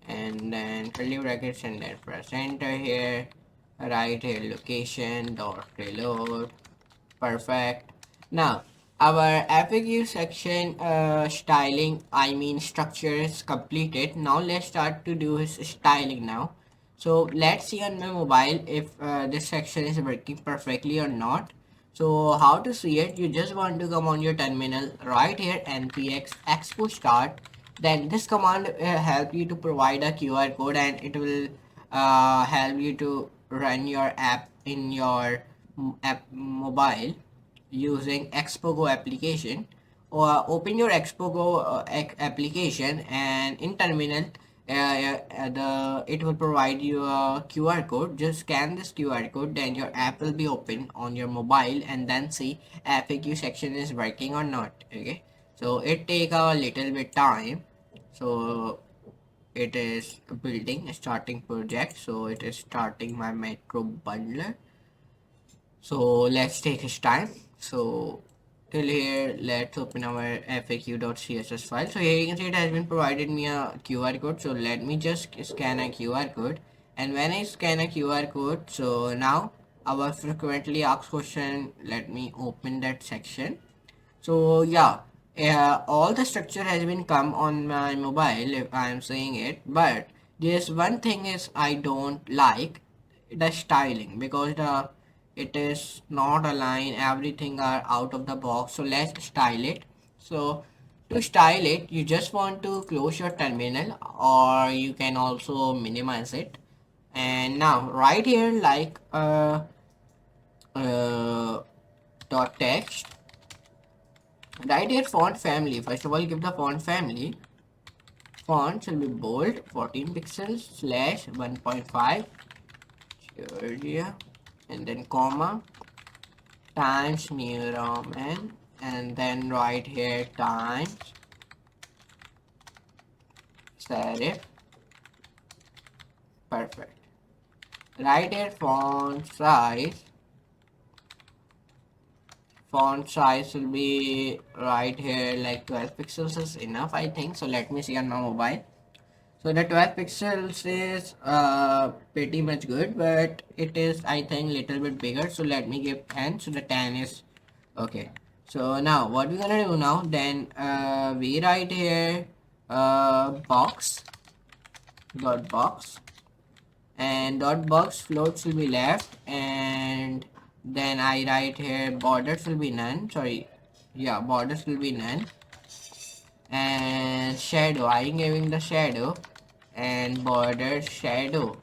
and then curly brackets, and then press enter here. Right here location dot reload. Perfect. Now our FAQ section styling, I mean structure is completed. Now let's start to do his styling now. So let's see on my mobile if this section is working perfectly or not. So how to see it? You just want to come on your terminal right here, npx expo start. Then this command help you to provide a QR code, and it will help you to run your app in your app mobile using Expo application. Or open your Expo application, and in terminal the it will provide you a QR code. Just scan this QR code, then your app will be open on your mobile, and then see FAQ section is working or not. Okay, so it take a little bit time. So it is building starting project, so it is starting my macro bundler. So let's take his time. So till here, let's open our faq.css file. So here you can see it has been provided me a QR code. So let me just scan a QR code. And when I scan a QR code, so now our frequently asked question, let me open that section. So yeah, all the structure has been come on my mobile if I am saying it, but there's one thing is I don't like the styling, because the it is not aligned, everything are out of the box. So let's style it. So to style it, you just want to close your terminal, or you can also minimize it. And now right here, like dot text, right here font family. First of all, give the font family. Font shall be bold, 14 pixels slash 1.5 Georgia, and then comma times New Roman, and then right here times serif. Perfect. Right here font size will be right here like 12 pixels is enough, I think. So let me see on my mobile. So the 12 pixels is pretty much good, but it is, I think, little bit bigger. So let me give 10. So the 10 is okay. So now what we're gonna do now, then we write here box dot box, and dot box floats will be left, and then I write here borders will be none. Sorry, yeah, borders will be none. And shadow, I am giving the shadow, and border shadow,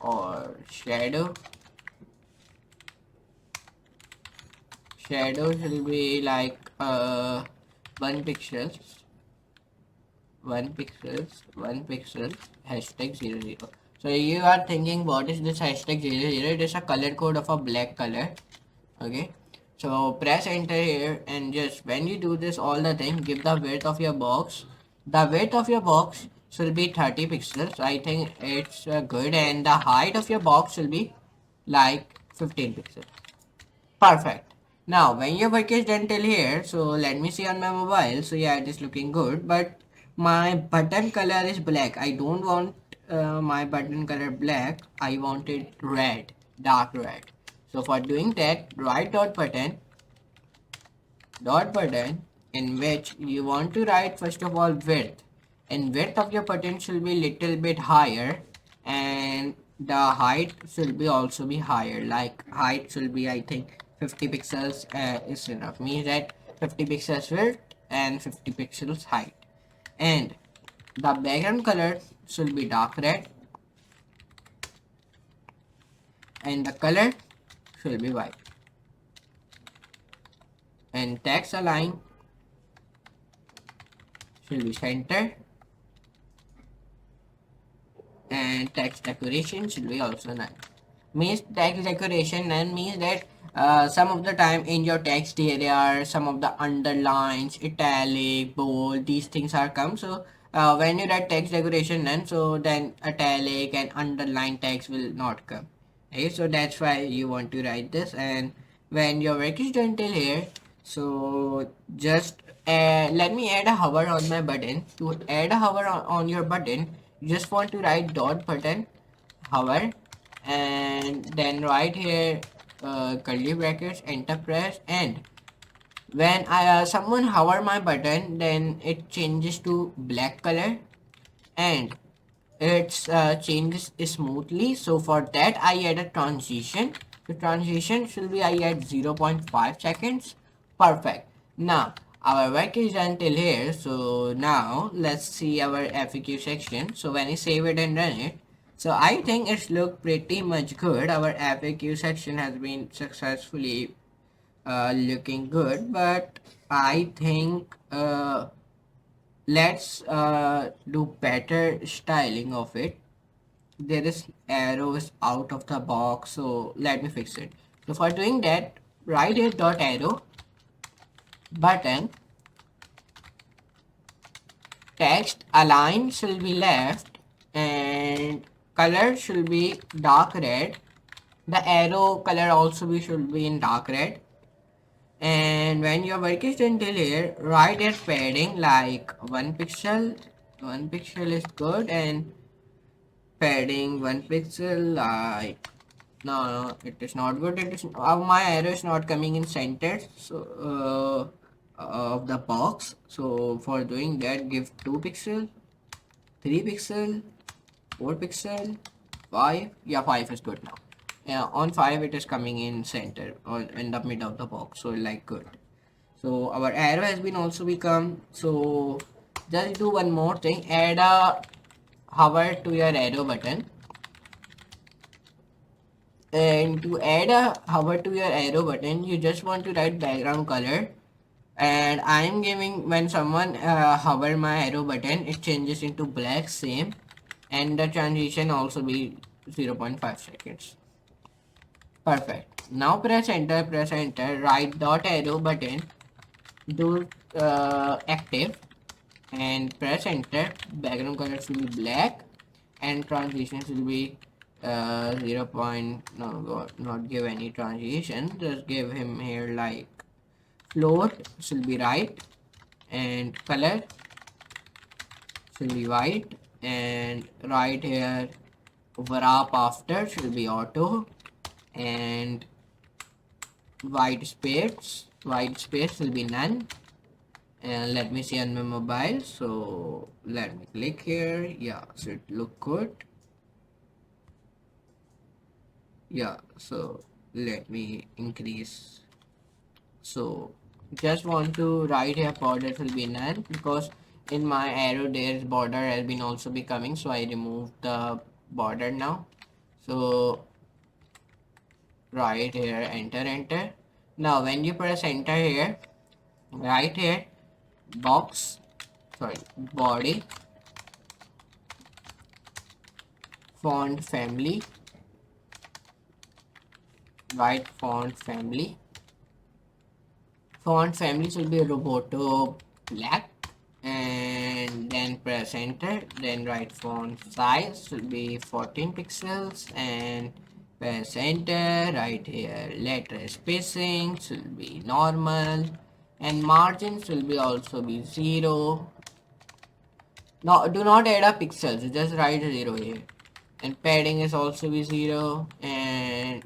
or shadow will be like 1 pixel hashtag 00. So you are thinking, what is this hashtag 00? It is a color code of a black color. Okay, so press enter here, and just when you do this all the thing, give the width of your box. The width of your box should be 30 pixels. I think it's good, and the height of your box will be like 15 pixels. Perfect. Now when your work is done till here, so let me see on my mobile. So yeah, it is looking good, but my button color is black. I don't want my button color black. I want it red, dark red. So for doing that, write dot button, in which you want to write first of all width, and width of your button should be little bit higher, and the height should be higher. Like height should be, I think, 50 pixels is enough. Means that 50 pixels width and 50 pixels height. And the background color should be dark red and the color should be white. And text align should be center, and text decoration should be also none. Means text decoration none means that some of the time in your text area some of the underlines, italic, bold, these things are come. So when you write text decoration none, so then italic and underline text will not come. Okay, so that's why you want to write this. And when your work is done till here, so just let me add a hover on my button. To add a hover on your button, you just want to write dot button hover, and then right here curly brackets, enter press. And when I someone hover my button, then it changes to black color and it changes smoothly. So for that I add a transition. The transition should be I add 0.5 seconds. Perfect. Now our work is until here. So now let's see our FAQ section. So when I save it and run it, so I think it's looked pretty much good. Our FAQ section has been successfully looking good, but I think let's do better styling of it. There is arrows out of the box, so let me fix it. So for doing that, right here dot arrow button, text align should be left and color should be dark red. The arrow color also should be in dark red. And when your work is done till here, right here padding like 1 pixel. 1 pixel is good, and padding 1 pixel like no, it is not good. It is my arrow is not coming in center, so of the box. So for doing that, give 2 pixel, 3 pixel, 4 pixel, 5. Yeah, 5 is good now. Yeah, on 5 it is coming in center or in the middle of the box, so like good. So our arrow has been also become. So just do one more thing, add a hover to your arrow button. And to add a hover to your arrow button, you just want to write background color. And I am giving, when someone hover my arrow button, it changes into black, same. And the transition also be 0.5 seconds. Perfect. Now press enter, right dot arrow button, do active and press enter. Background color should be black and transition should be 0. No, not give any transition, just give him here like float should be right and color should be white, and right here wrap after should be auto, and white space will be none. And let me see on my mobile, so let me click here. Yeah, so it look good. Yeah, so let me increase. So just want to write here border will be none, because in my arrow there's border has been also becoming, so I removed the border now. So right here enter. Now when you press enter here, right here body font family, right font family should be Roboto black, and then press enter. Then write font size should be 14 pixels and press enter. Right here letter spacing should be normal, and margin should be also be 0. No, do not add a pixels, just write 0 here. And padding is also be 0, and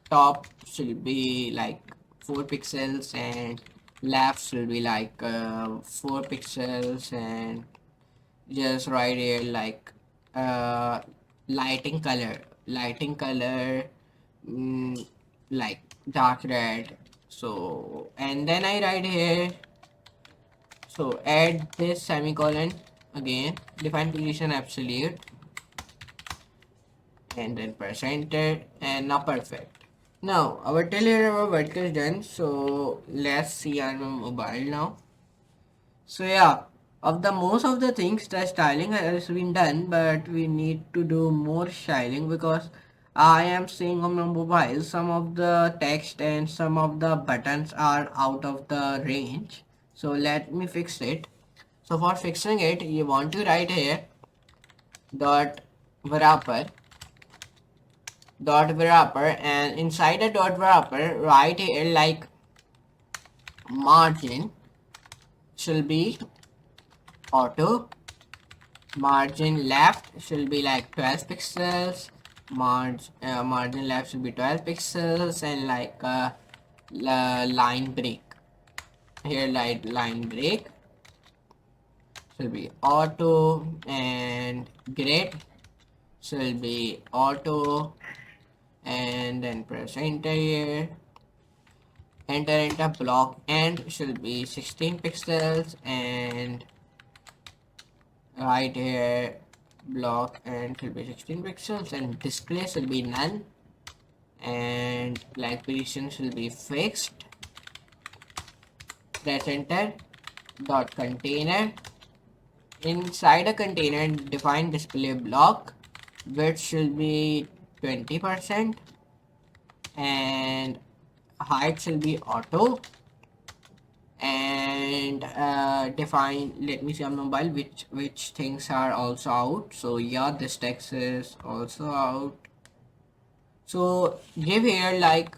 top should be like 4 pixels, and left should be like 4 pixels, and just right here like uh, lighting color, like dark red, So and then I write here, so add this semicolon again, define position absolute, and then press enter, and now perfect. Now our till here our work is done, so let's see on my mobile now. So yeah, of the most of the things the styling has been done, but we need to do more styling because I am seeing on my mobile some of the text and some of the buttons are out of the range. So let me fix it. So for fixing it, you want to write here dot wrapper and inside the dot wrapper write here like margin should be auto, margin left should be like 12 pixels, margin left should be 12 pixels, and like line break here, like line break should be auto, and grid should be auto, and then press enter here, enter block end should be 16 pixels, and right here block and should be 16 pixels, and display should be none, and black position should be fixed. Press enter. Dot container, inside a container define display block, width should be 20%, and height should be auto, and define, let me see on mobile which things are also out. So yeah, this text is also out. So give here like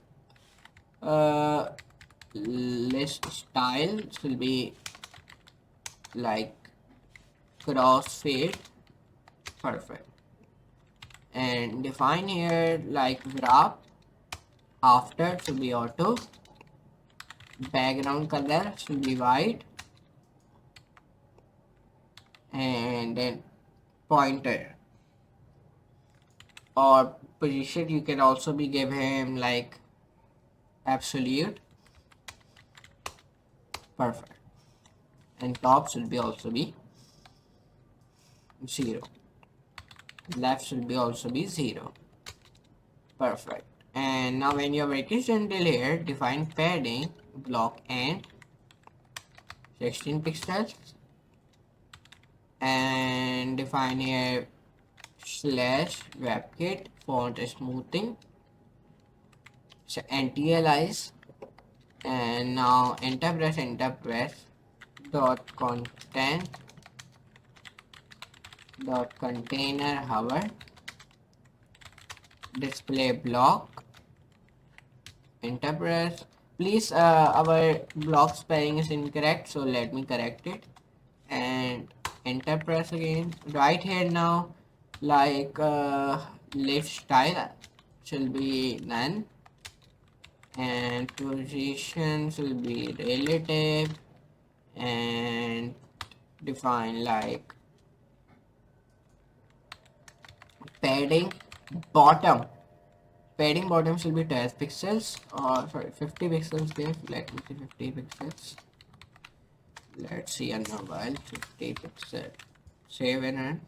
list style will be like crossfade, perfect, and define here like wrap, after should be auto, background color should be white, and then pointer or position you can also be give him like absolute, perfect, and top should be also be 0, left should be also be 0, perfect. And now when your work is done till here, define padding block and 16 pixels, and define here slash webkit font smoothing, so anti-alias, and now enter press dot content dot container hover display block, enter press. Please our block spelling is incorrect, so let me correct it, and enter press again. Right here now like list style should be none, and position should be relative, and define like padding bottom, padding bottom should be 12 pixels, or sorry 50 pixels there, let me see 50 pixels, let's see on mobile 50 pixel, save and run.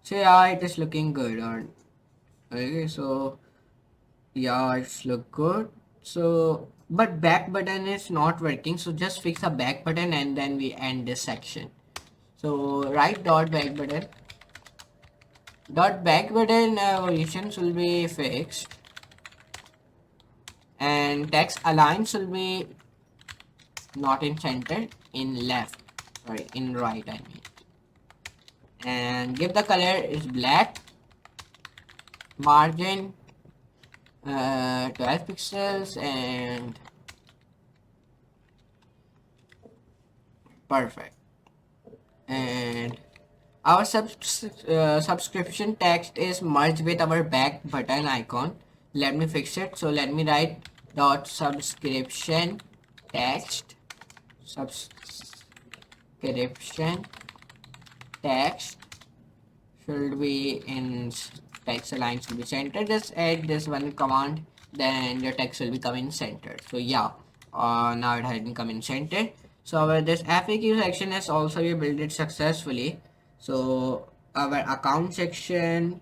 So yeah, it is looking good on. Okay, so yeah, it's look good. So but back button is not working, so just fix a back button and then we end this section. So write dot back button, position should be fixed, and text align should be not in center, in left, sorry, in right I mean, and give the color is black, margin 12 pixels, and perfect. And our subscription text is merged with our back button icon. Let me fix it. So let me write dot subscription text, subscription text should be in text align should be center. Just add this one command, then your text will become in center. So yeah, Now it has been come in center. So our this FAQ section has also been built successfully. So our account section,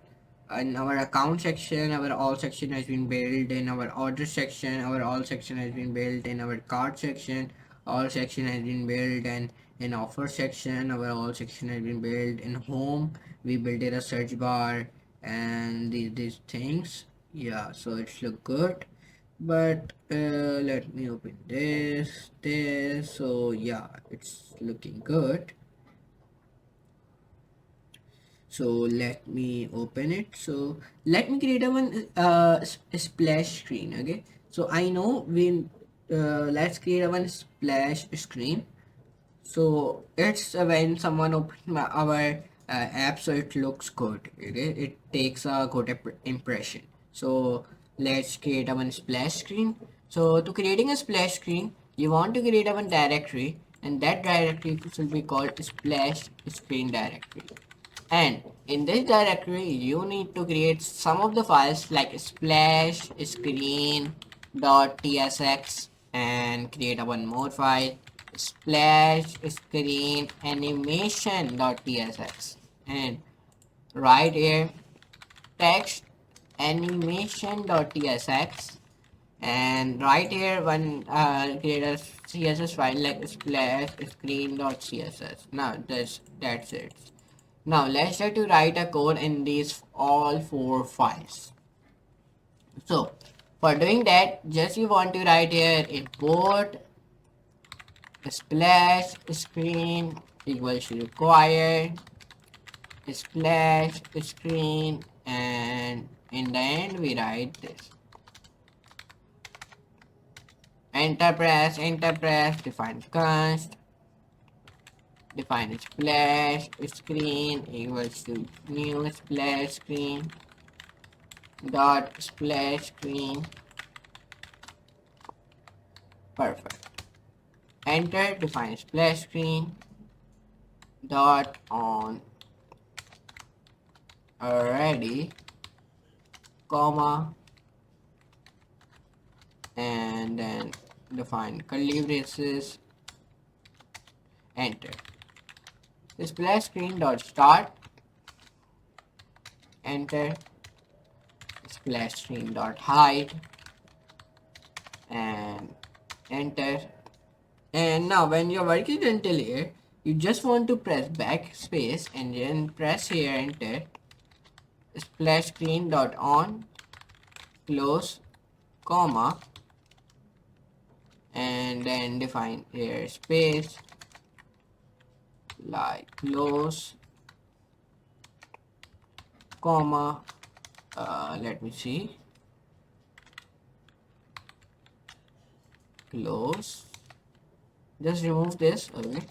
in our account section, our all section has been built. In our order section, our all section has been built. In our cart section, all section has been built. And in offer section, our all section has been built. In home, we built a search bar and these things. Yeah, so it's look good. But let me open this. So yeah, it's looking good. So let me open it. So let me create a one splash screen. Okay, so I know we let's create a one splash screen. So it's when someone opens our app, so it looks good. Okay, it takes a good impression. So let's create a one splash screen. So to creating a splash screen, you want to create a one directory, and that directory should be called splash screen directory. And in this directory, you need to create some of the files like splash screen dot tsx and create a one more file splash screen animation dot tsx, and right here text animation dot tsx, and right here one create a css file like splash screen dot css. Now that's it. Now let's try to write a code in these all four files. So for doing that, just you want to write here import splash screen equals to required splash screen, and in the end we write this. Enter press, define const, define splash screen equals to new splash screen dot splash screen. Perfect. Enter, define splash screen dot on already, comma, and then define curly braces. Enter. Splash screen dot start. Enter. Splash screen dot hide, and enter. And now when you're working until here, you just want to press backspace and then press here enter. Splash screen dot on, close, comma, and then define here space like close, comma, let me see, close, just remove this. Okay,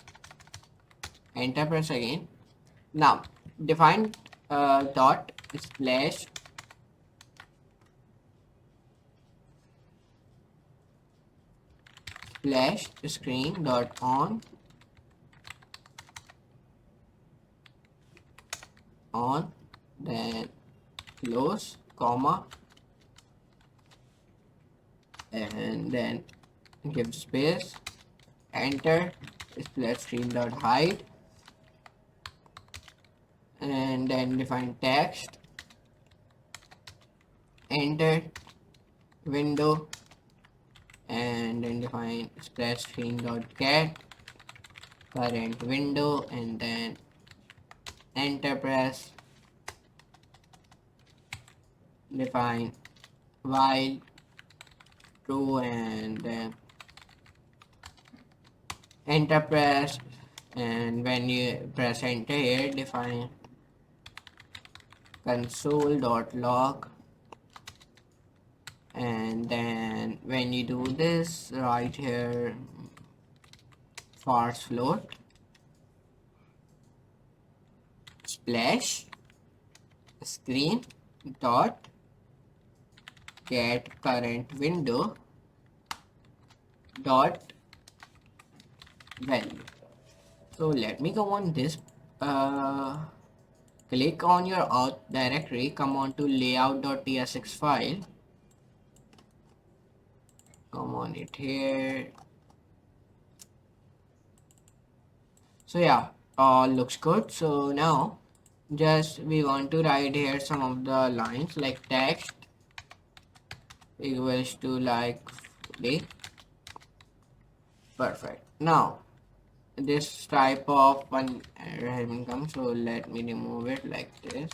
enter, press again. Now define dot splash splash screen dot on then close, comma, and then give space, enter, splash screen dot hide, and then define text, enter, window, and then define splash screen dot get current window, and then enter, press, define while true, and then enter, press, and when you press enter here define console.log, and then when you do this right here parse float splash screen dot get current window dot value. So let me come on this, click on your auth directory, come on to layout.tsx file, come on it here. So yeah, all looks good. So now just we want to write here some of the lines like text equals to like fully. Perfect. Now this type of one error has been come, so let me remove it like this.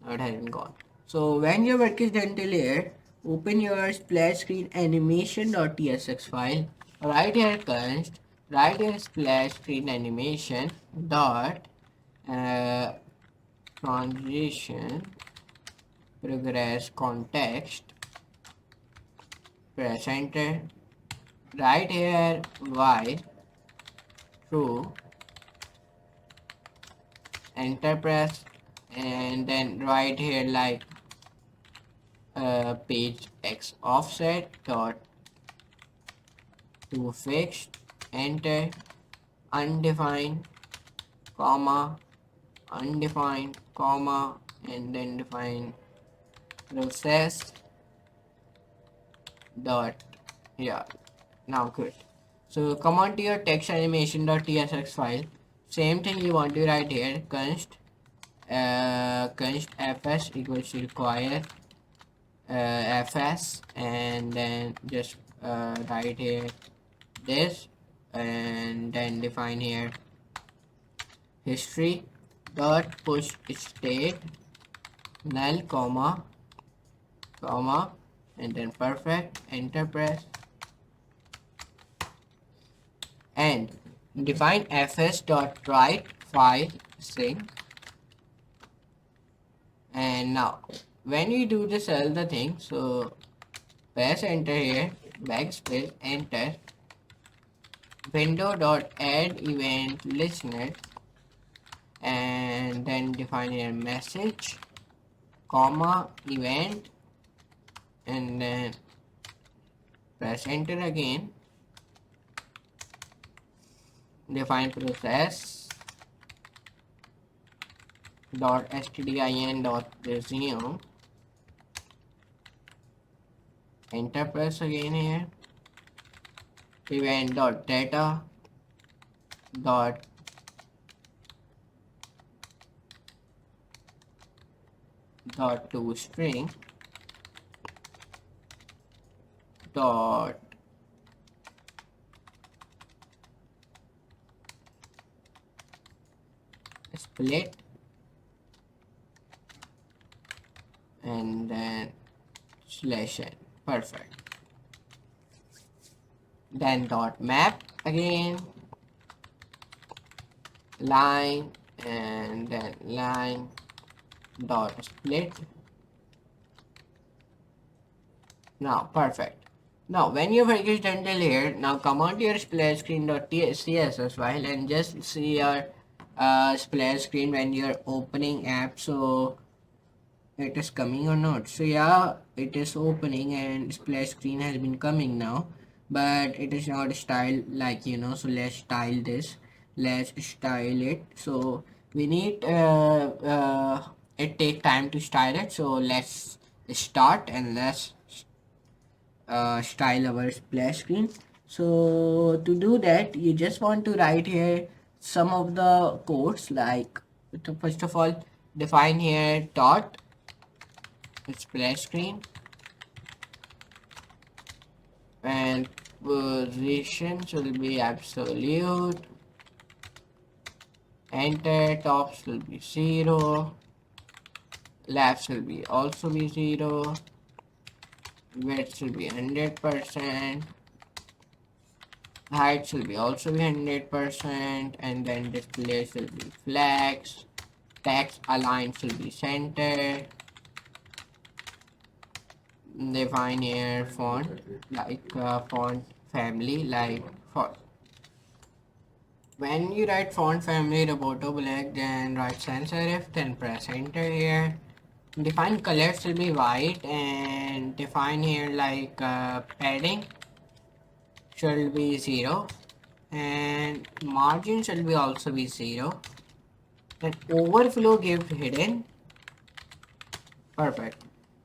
Now it has been gone. So when your work is done till here, open your splash screen animation.tsx file. Right here const, write here splash screen animation dot uh, transition progress context. Press enter. Write here y true. Enter press, and then write here like page x offset dot to fixed. Enter. Undefined comma undefined comma, and then define process dot. Yeah, now good. So come on to your text animation.tsx file. Same thing you want to write here, const const fs equals to require fs, and then just write here this, and then define here history dot push state null comma, and then perfect. Enter press, and define fs dot write file string. And now when you do this all the thing, so press enter here, backspace, enter, window dot add event listener, and then define here message comma event, and then press enter again, define process dot stdin dot resume, enter press again here, event dot data dot to string dot split, and then slash n. Perfect. Then dot map again, line, and then line dot split. Now perfect. Now when your work is done till here, now come on to your splash screen.css file and just see your splash screen when you're opening app. So it is coming or not. So yeah, it is opening and splash screen has been coming now, but it is not styled like, you know. So let's style this, let's style it. So we need it take time to style it, so let's start and let's style our splash screen. So to do that, you just want to write here some of the codes, like, so first of all define here dot splash screen, and positions will be absolute, enter, tops will be 0, lefts will be also be 0, width will be 100%, height will be also be 100%, and then displays will be flags, text aligns will be center, define here font, like font family, like font. When you write font family roboto black, then write sans serif, then press enter here. Define colors will be white, and define here like padding should be 0, and margin should be also be 0. Then overflow give hidden. Perfect.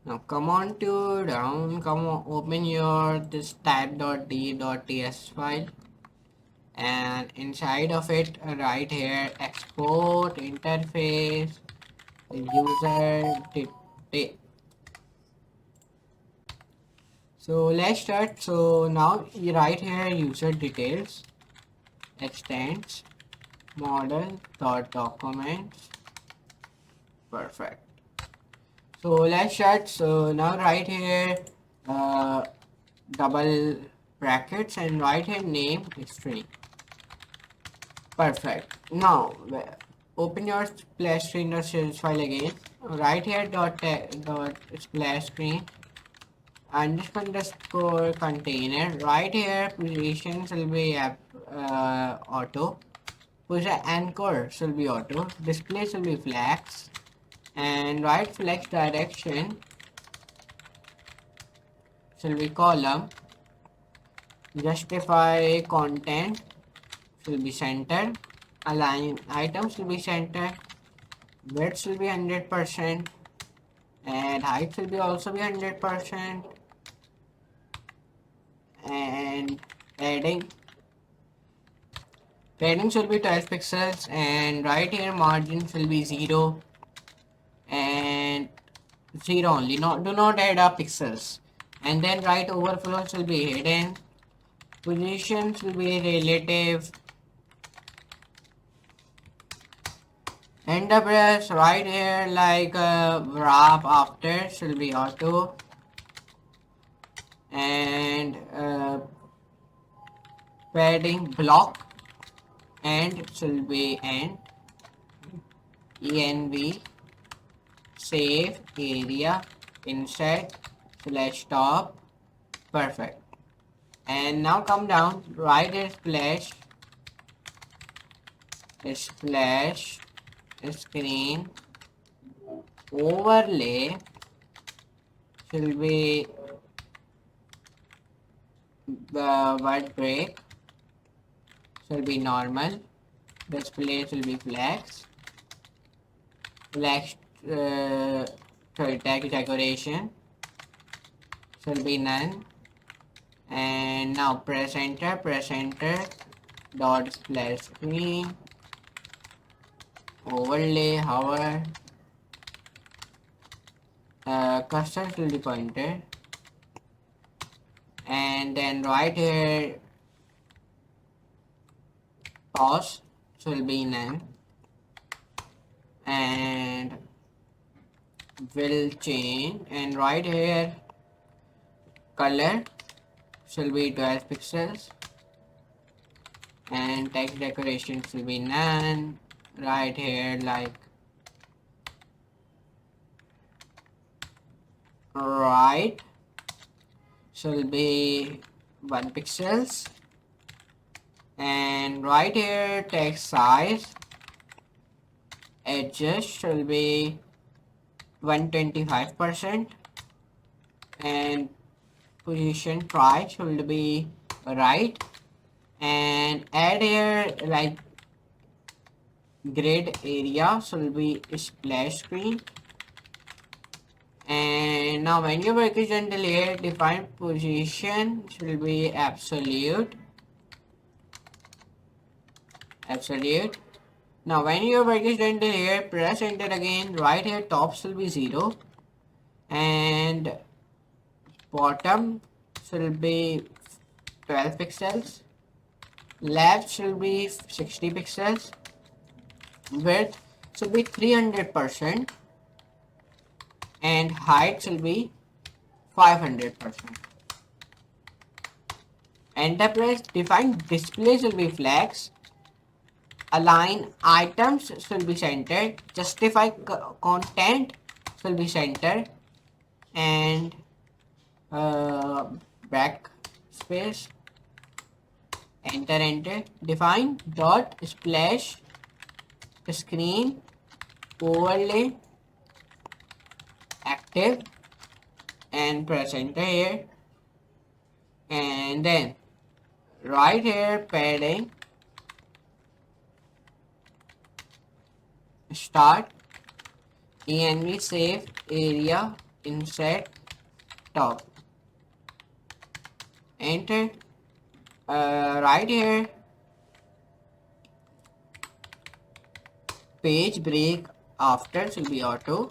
Now come on to down, come on, open your this type.d.ts file, and inside of it right here export interface user so let's start. So now you write here user details extends model dot documents. Perfect. So let's start. So now right here double brackets and write here name string. Perfect. Now open your splash screen or sales file again. Right here dot splash screen underscore container. Right here positions will be auto. Position anchor will be auto. Display will be flex. And right flex direction will be column. Justify content will be center. Align items will be center. Width will be 100%. And height will be also be 100%. And padding should be 12 pixels, and right here margins will be 0 and 0 only. Do not add up pixels. And then right overflows will be hidden. Positions will be relative. And the brush right here like wrap after should be auto. And padding block and should be end. env save area insert slash top. Perfect. And now come down, right here splash screen overlay should be the word break should be normal. Display will be flex tag decoration should be none. And now press enter dot splash screen overlay hover cursor will be pointer. And then right here pause will be none. And will change. And right here color should be 12 pixels. And text decoration will be none. Right here like right should be 1 pixels. And right here text size edges should be 125%. And position try should be right. And add here like grid area should be splash screen. And now when your work is done, layer define position should be absolute. Now when your work is done, layer press enter again. Right here top should be 0 and bottom should be 12 pixels. Left should be 60 pixels. Width should be 300%. And height should be 500%. Enter press. Define display should be flex. Align items should be centered. Justify content should be centered. And backspace. Enter. Define dot splash screen overlay active and press enter here. And then right here padding start env save area insert top. Enter. Right here, page break after should be auto.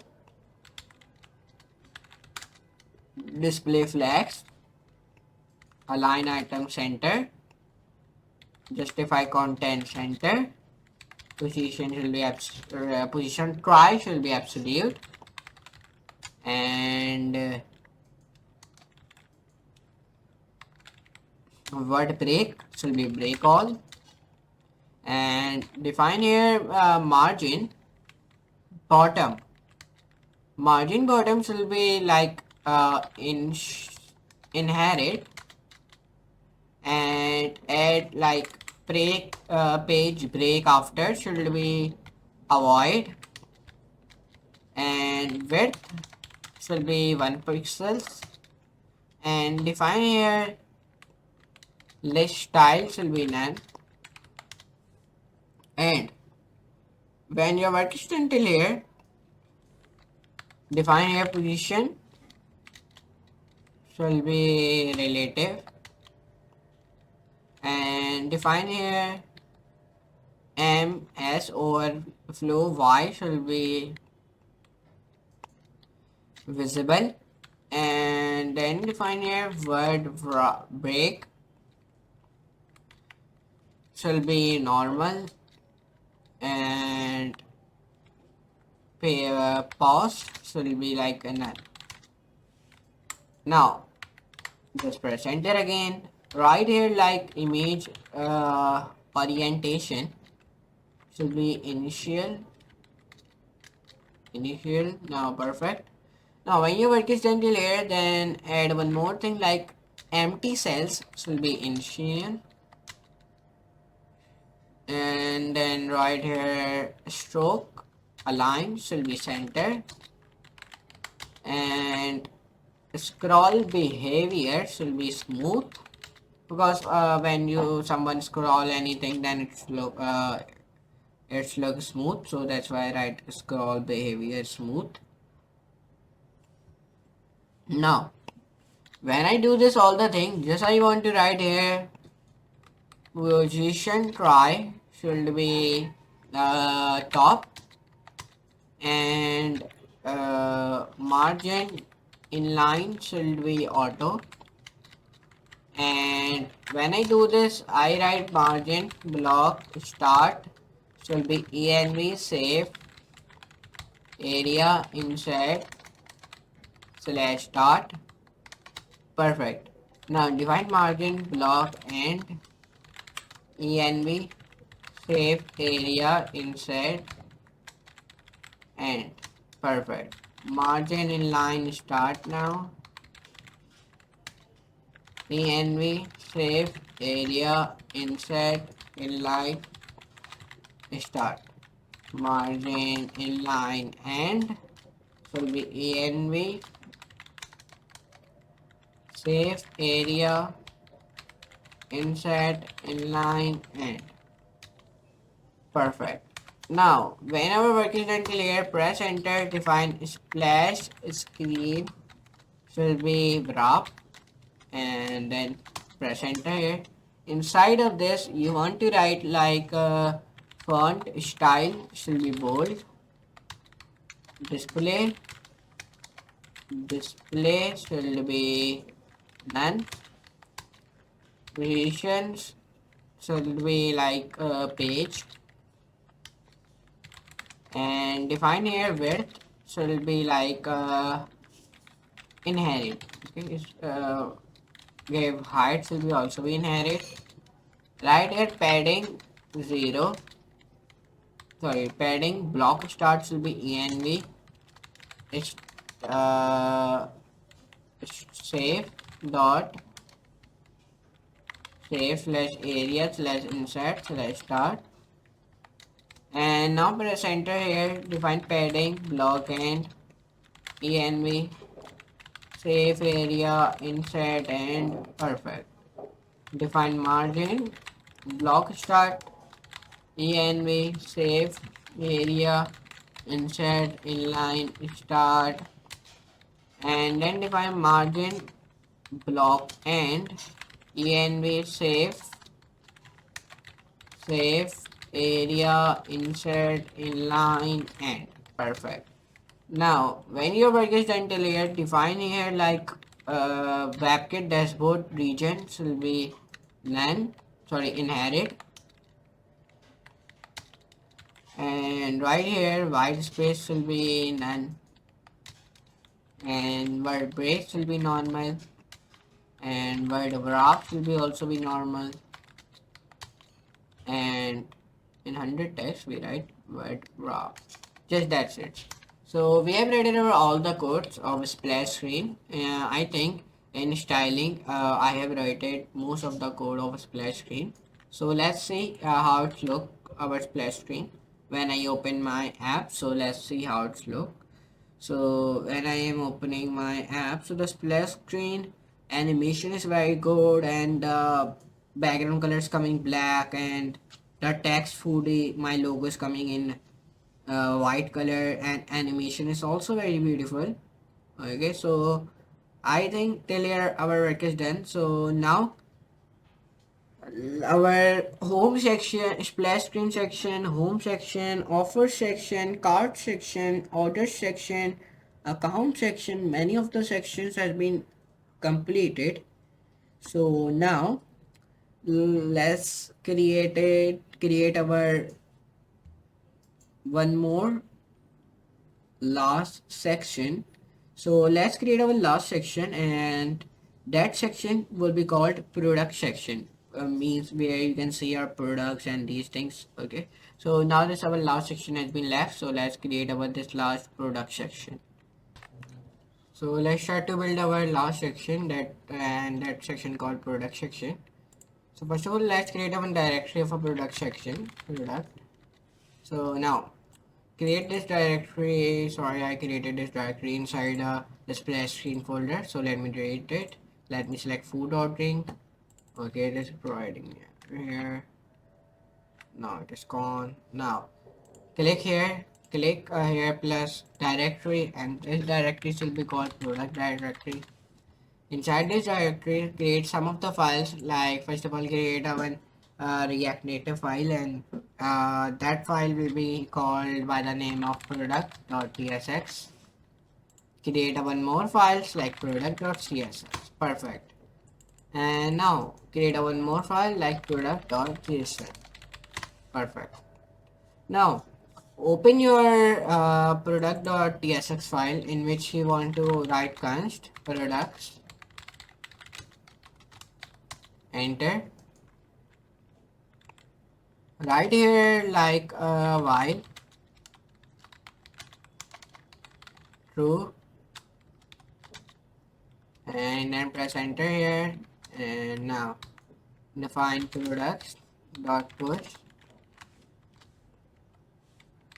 Display flags, align item center, justify content center, position should be position try should be absolute, and word break should be break all, and define here margin bottom. Margin bottom should be like inherit, and add like break page break after should be avoid, and width should be 1 pixels, and define here list style should be none, and when your work is until here, define here position should be relative, and define here ms overflow y should be visible, and then define here word break should be normal, and pause should be like a none. Now just press enter again. Right here like image orientation should be initial. Now perfect. Now when your work is done till here, then add one more thing like empty cells should be initial, and then right here stroke align should be center, and scroll behavior should be smooth, because when someone scroll anything, then it's look smooth, so that's why I write scroll behavior smooth. Now when I do this all the thing, just I want to write here position try should be top, and margin inline should be auto, and when I do this I write margin block start should be env save area insert slash start. Perfect. Now define margin block and env save area insert and perfect. Margin inline start now. env save area insert inline start. Margin inline and will be env save area insert inline and perfect. Now whenever working done till here, press enter. Define splash screen should be wrap, and then press enter here. Inside of this you want to write like font style should be bold, display should be none, positions should be like page, and define here width should be like inherit. Okay, give height should be also be inherit. Right here padding 0, sorry, padding block start should be env it's save dot save slash area slash insert slash start, and now press enter here. Define padding block and env save area insert and perfect. Define margin block start env save area insert inline start and then define margin block end env safe area insert inline end. Perfect. Now when your work is done till here, define here like WebKit dashboard regions will be none, sorry, inherit, and right here white space will be none, and word breaks will be normal, and word wraps will be also be normal, and in 100 text we write word wrap. Just that's it. So we have written over all the codes of splash screen. I think in styling I have written most of the code of splash screen. So let's see how it look our splash screen when I open my app. So let's see how it's look. So when I am opening my app, so the splash screen animation is very good, and the background color is coming black, and the text foodie my logo is coming in white color, and animation is also very beautiful. Okay, so I think till here our work is done. So now our home section, splash screen section, home section, offer section, cart section, order section, account section, many of the sections has been completed. So now let's create our one more last section. So let's create our last section, and that section will be called product section. Means where you can see our products and these things. Okay, so now this our last section has been left, so let's create our this last product section. So let's try to build our last section, that section called product section. So first of all, let's create a directory of a product section, product. So now create this directory. Sorry, I created this directory inside the splash screen folder. So let me create it. Let me select food ordering. Okay, this is providing here. Now it is gone. Now click here, click here plus directory, and this directory will be called product directory. Inside this directory, create some of the files. Like first of all, create a React Native file, and that file will be called by the name of product.tsx. Create a one more files like product.css. Perfect. And now create a one more file like product.css. Perfect. Now open your product.tsx file in which you want to write const products. Enter. Right here like while true, and then press enter here, and now define products dot push,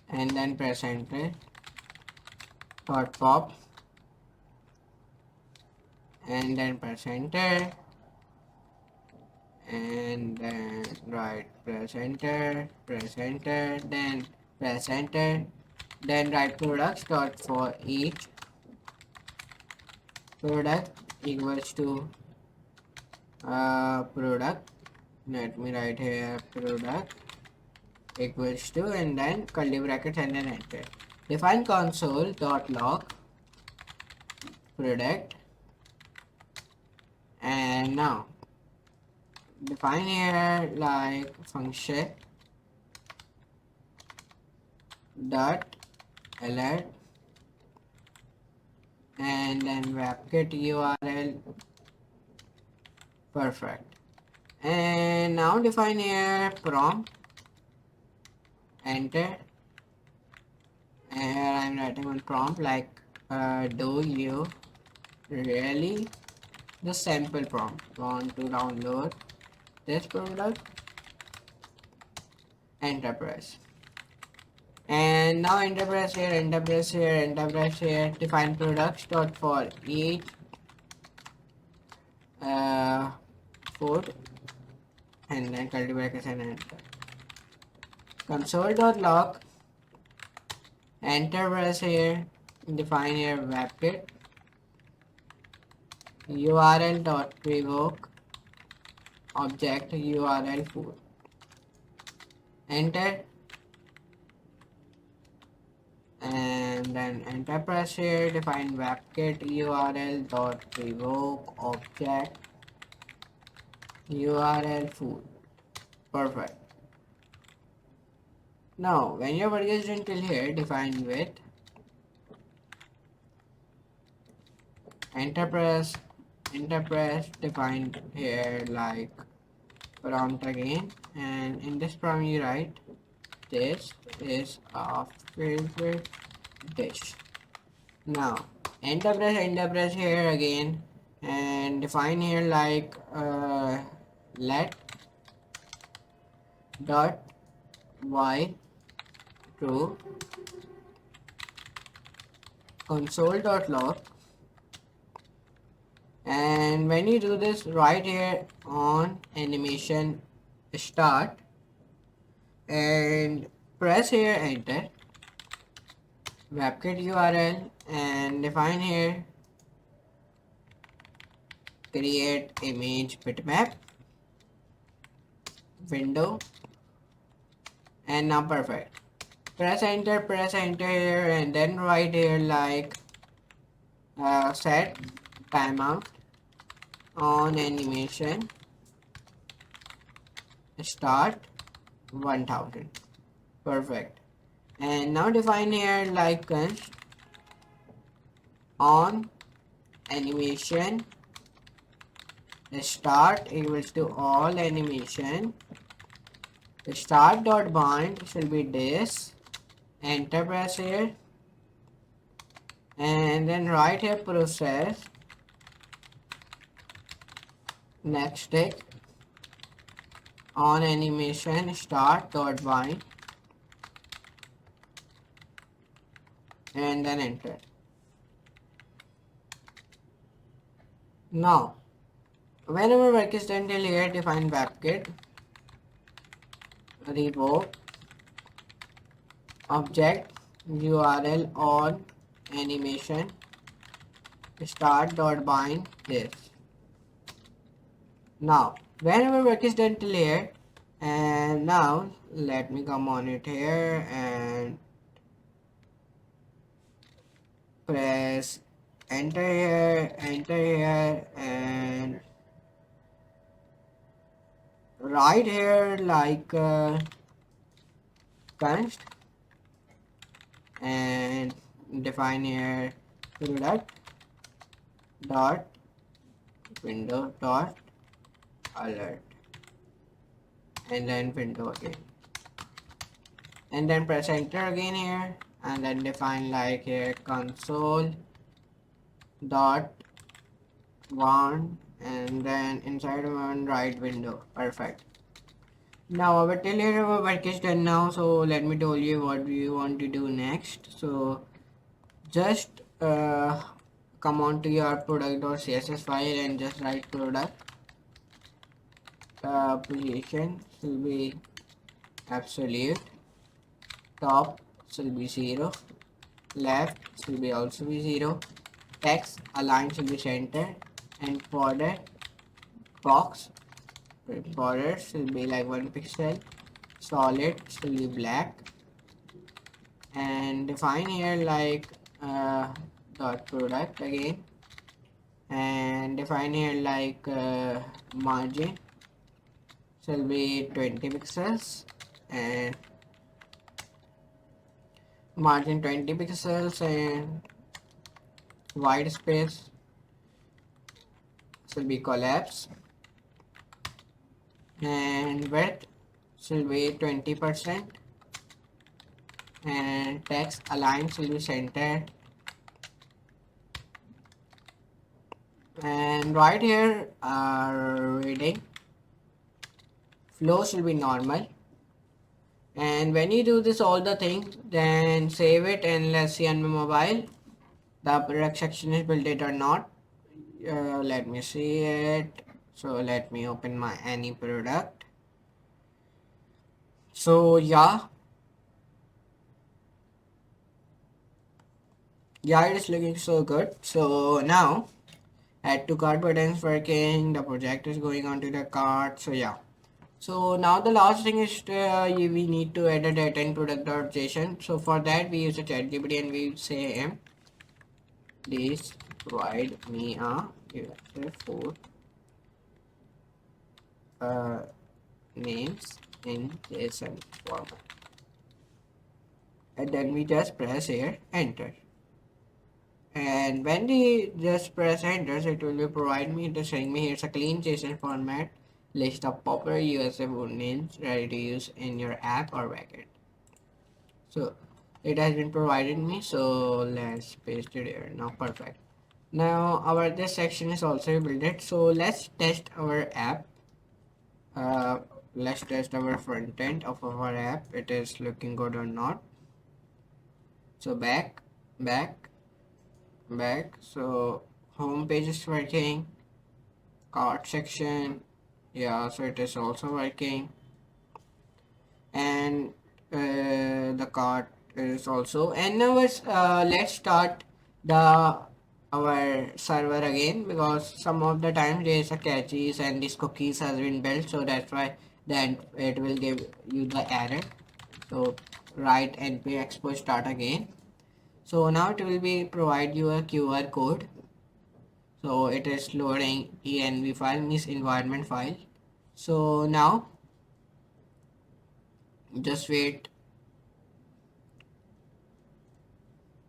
and then press enter, dot pop, and then press enter, and then press enter, then press enter, then write products dot for each product equals to product. Let me write here product equals to, and then curly brackets, and then enter. Define console dot log product, and now define here like function dot alert, and then WebKit URL. Perfect. And now define here prompt, enter, and here I'm writing one prompt like do you really, the sample prompt, want to download this product, enter press. And now enter press here, define products dot for each food, and then curly brackets, and enter. Console.log, enter press here, define here WebKit, url dot revoke object url full. Enter, and then enter press here. Define webkit url dot revoke object url full. Perfect. Now when your work is done till here, define with enter press, define here like prompt again, and in this prompt you write this is a favorite dish. Now enter press here again, and define here like let dot y true console dot log. And when you do this, right here on animation start and press here enter webkit url, and define here create image bitmap window, and now perfect. Press enter here, and then right here like set timeout on animation start 1000. Perfect. And now define here like const on animation start equals to all animation start dot bind should be this. Enter press here, and then right here process next tick on animation start dot bind, and then enter. Now whenever work is done till here, define webkit revoke object url on animation start dot bind this. Now whenever work is done till here, and now let me come on it here and press enter here, and right here like const and define here product dot window dot alert, and then window again, and then press enter again here, and then define like here console dot one, and then inside one write window. Perfect. Now our till here our work is done now, so let me tell you what we want to do next. So just come on to your product.css file and just write product position should be absolute, top should be 0, left should be also be 0, text align should be center, and border box border should be like 1 pixel, solid should be black, and define here like dot product again, and define here like margin shall be 20 pixels, and margin 20 pixels, and white space should be collapse, and width should be 20%, and text align should be center, and right here reading flow should be normal. And when you do this all the things, then save it and let's see on my mobile the product section is built it or not. Let me see it. So let me open my any product. So yeah, it is looking so good. So now Add to cart button is working. The project is going onto the cart. So yeah. So now the last thing is we need to add a data in product.json. So for that we use a ChatGPT and we say him, please provide me a user for uh, names in JSON format. And then we just press here enter. And when we just press enter, it will be provide me the saying me here's a clean JSON format list of popular USA names ready to use in your app or backend. So it has been provided me, so let's paste it here. Now perfect. Now our this section is also built, so let's test our app. uh, let's test our front end of our app, it is looking good or not. So back back, so home page is working, cart section, yeah, so it is also working, and the cart is also. And now let's start the our server again, because some of the time there is a catches and this cookies has been built, so that's why then it will give you the error. So write np export start again. So now it will be provide you a QR code. So it is loading env file, means environment file. So now just wait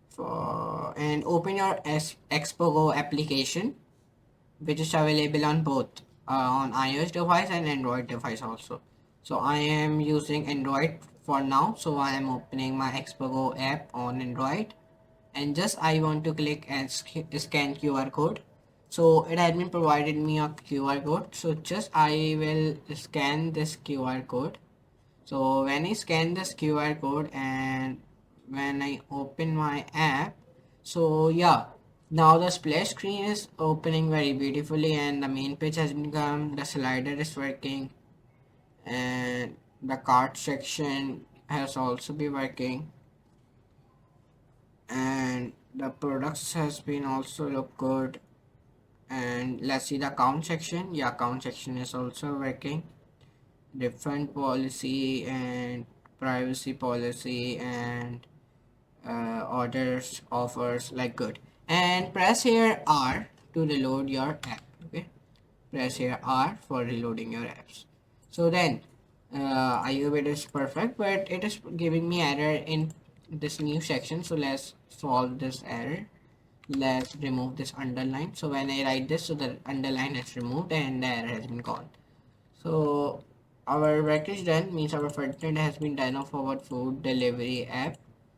for and open your Expo Go application, which is available on both on iOS device and Android device also. So I am using Android for now, so I am opening my Expo Go app on Android, and just I want to click and scan QR code. So it has been provided me a QR code, so just I will scan this QR code. So when I scan this QR code and when I open my app, so yeah, now the splash screen is opening very beautifully and the main page has become, the slider is working, and the cart section has also been working, and the products has been also look good. And let's see the account section. Yeah, account section is also working. Different policy and privacy policy and orders, offers, like good. And press here R to reload your app. Okay, press here R for reloading your apps. So then I hope it is perfect, but it is giving me error in this new section. So let's solve this error. Let's remove this underline. So when I write this, so the underline is removed and the error has been gone. So our work is done, means our front end has been done of our food delivery app.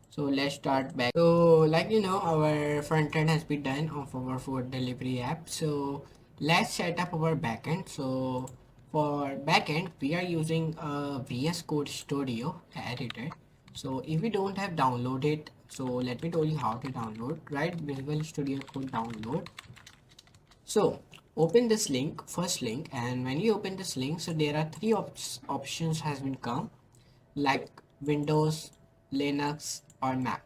So let's start back. So like our front end has been done of our food delivery app. So let's set up our backend. So for backend, we are using a VS Code Studio editor. So if we don't have downloaded, so let me tell you how to download. Right, Visual Studio Code download. So open this link, first link, and when you open this link, so there are three options has been come, like Windows, Linux, or Mac.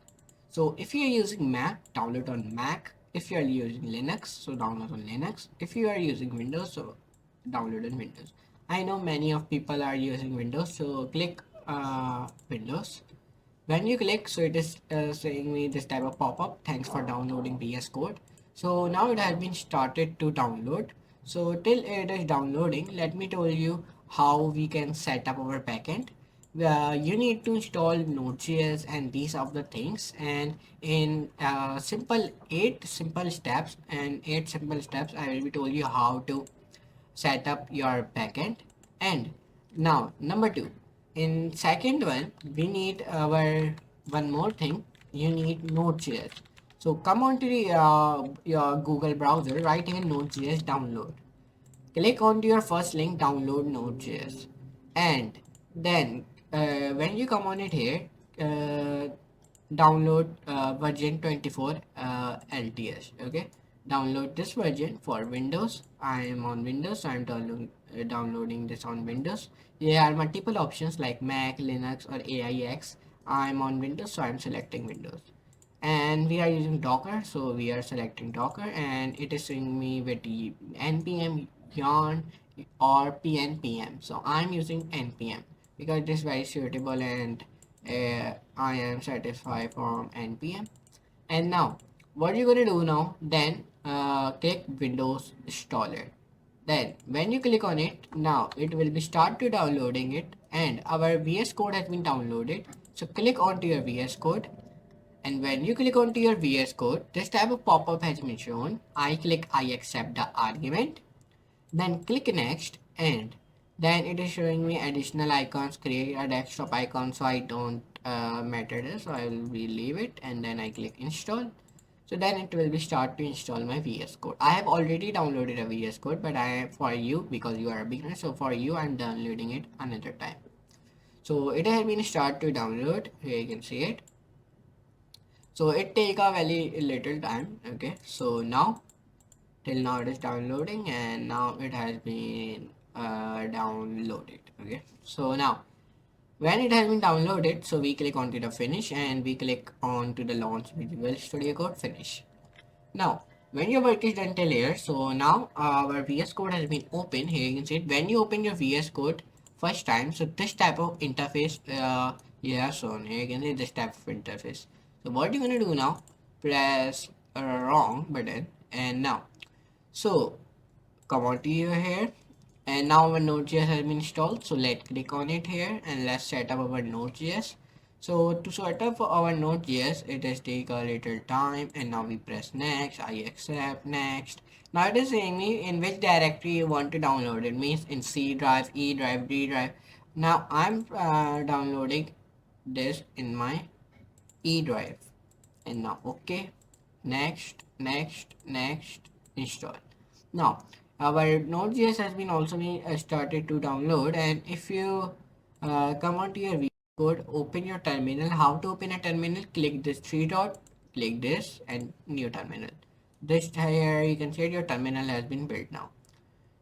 So if you are using Mac, download on Mac. If you are using Linux, so download on Linux. If you are using Windows, so download on Windows. I know many of people are using Windows, so click Windows. When you click, so it is saying me this type of pop-up, thanks for downloading VS Code. So now it has been started to download. So till it is downloading, let me tell you how we can set up our backend. You need to install Node.js and these are the things, and in simple 8 simple steps, I will be told you how to set up your backend. And now number two, in second one we need our one more thing, you need Node.js. So come on to the your Google browser, write in Node.js download, click on to your first link, download Node.js, and then when you come on it here, uh, download version 24 LTS. Okay, download this version for Windows. I am on Windows, so I'm downloading this on Windows. There are multiple options like Mac, Linux, or AIX. I'm on Windows, so I'm selecting Windows. and we are using Docker, so we are selecting Docker, and it is showing me with the npm yarn or pnpm. So I'm using npm because it is very suitable, and I am satisfied from npm. And now what you're gonna do now, then click Windows installer. Then when you click on it, now it will be start to downloading it, and our VS Code has been downloaded. So click onto your VS Code, and when you click onto your VS Code, this type of pop-up has been shown. I click I accept the argument, then click next, and then it is showing me additional icons, create a desktop icon, so I don't matter this, so I will leave it, and then I click install. So then it will be start to install my VS Code. I have already downloaded a VS Code, but for you, because you are a beginner, so for you I'm downloading it another time. So it has been start to download. Here you can see it. So it take a very little time. Okay, so now till now it is downloading, and now it has been downloaded. Okay, so now when it has been downloaded, so we click onto the finish, and we click on to the launch Visual Studio Code finish. Now when your work is done till here, so now our VS Code has been open. Here you can see it. When you open your VS Code first time, so this type of interface you have shown. Here you can see this type of interface. So what you're gonna do now, press wrong button, and now so come on to your here, and now our Node.js has been installed. So let's click on it here, and let's set up our Node.js. So to set up our Node.js, it does take a little time, and now we press next, I accept, next. Now it is saying me in which directory you want to download. It means in C drive, E drive, D drive. Now I'm downloading this in my E drive, and now okay, next, next, next, install. Now our Node.js has been also been started to download, and if you come onto your VS Code, open your terminal. How to open a terminal? Click this three dot, click this, and new terminal. This here you can see your terminal has been built now.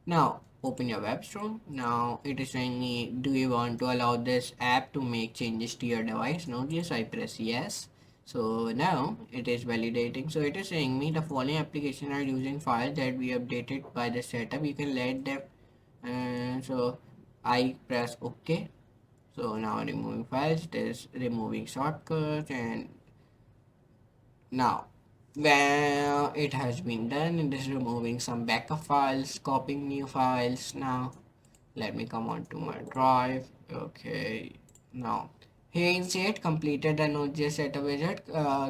Now open your web store. Now it is saying me, do you want to allow this app to make changes to your device? No, yes, I press yes. So now it is validating. So it is saying me the following application are using files that we updated by the setup. You can let them. So I press OK. So now removing files, it is removing shortcuts, and now well, it has been done. It is removing some backup files, copying new files. Now let me come on to my drive. Okay, now here you see it completed the Node.js setup wizard.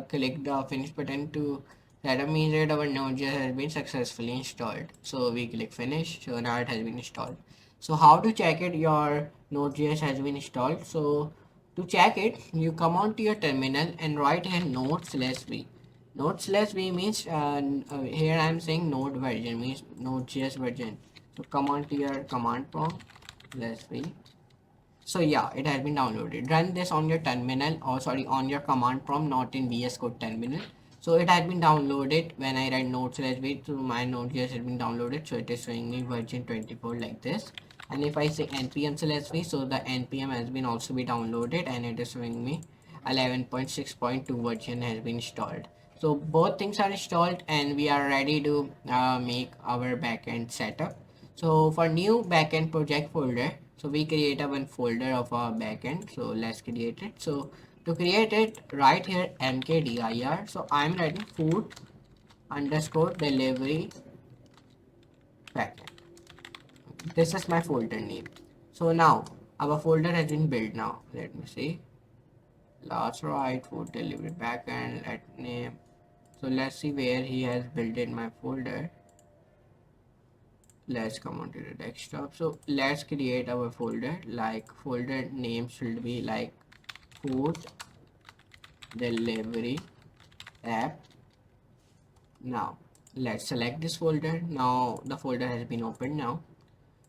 Click the finish button to setup means that our Node.js has been successfully installed. So we click finish. So now it has been installed. So how to check it your Node.js has been installed? So to check it, you come on to your terminal and write here node/v. Node/v means here I am saying node version means Node.js version. So come on to your command prompt. Let's see. So yeah, it has been downloaded. Run this on your terminal, or sorry, on your command prompt, not in VS Code terminal. So it has been downloaded. When I write node/v, so my Node.js has been downloaded. So it is showing me version 24 like this. And if I say npm/v, so the npm has been also be downloaded, and it is showing me 11.6.2 version has been installed. So both things are installed, and we are ready to make our backend setup. So for new backend project folder, so we create a one folder of our backend. So let's create it. So to create it, right here mkdir. So I'm writing food underscore delivery backend. This is my folder name. So now our folder has been built now. Let me see. Last right, food delivery backend, let name. So let's see where he has built in my folder. Let's come on to the desktop. So let's create our folder. Like folder name should be like food delivery app. Now let's select this folder. Now the folder has been opened now.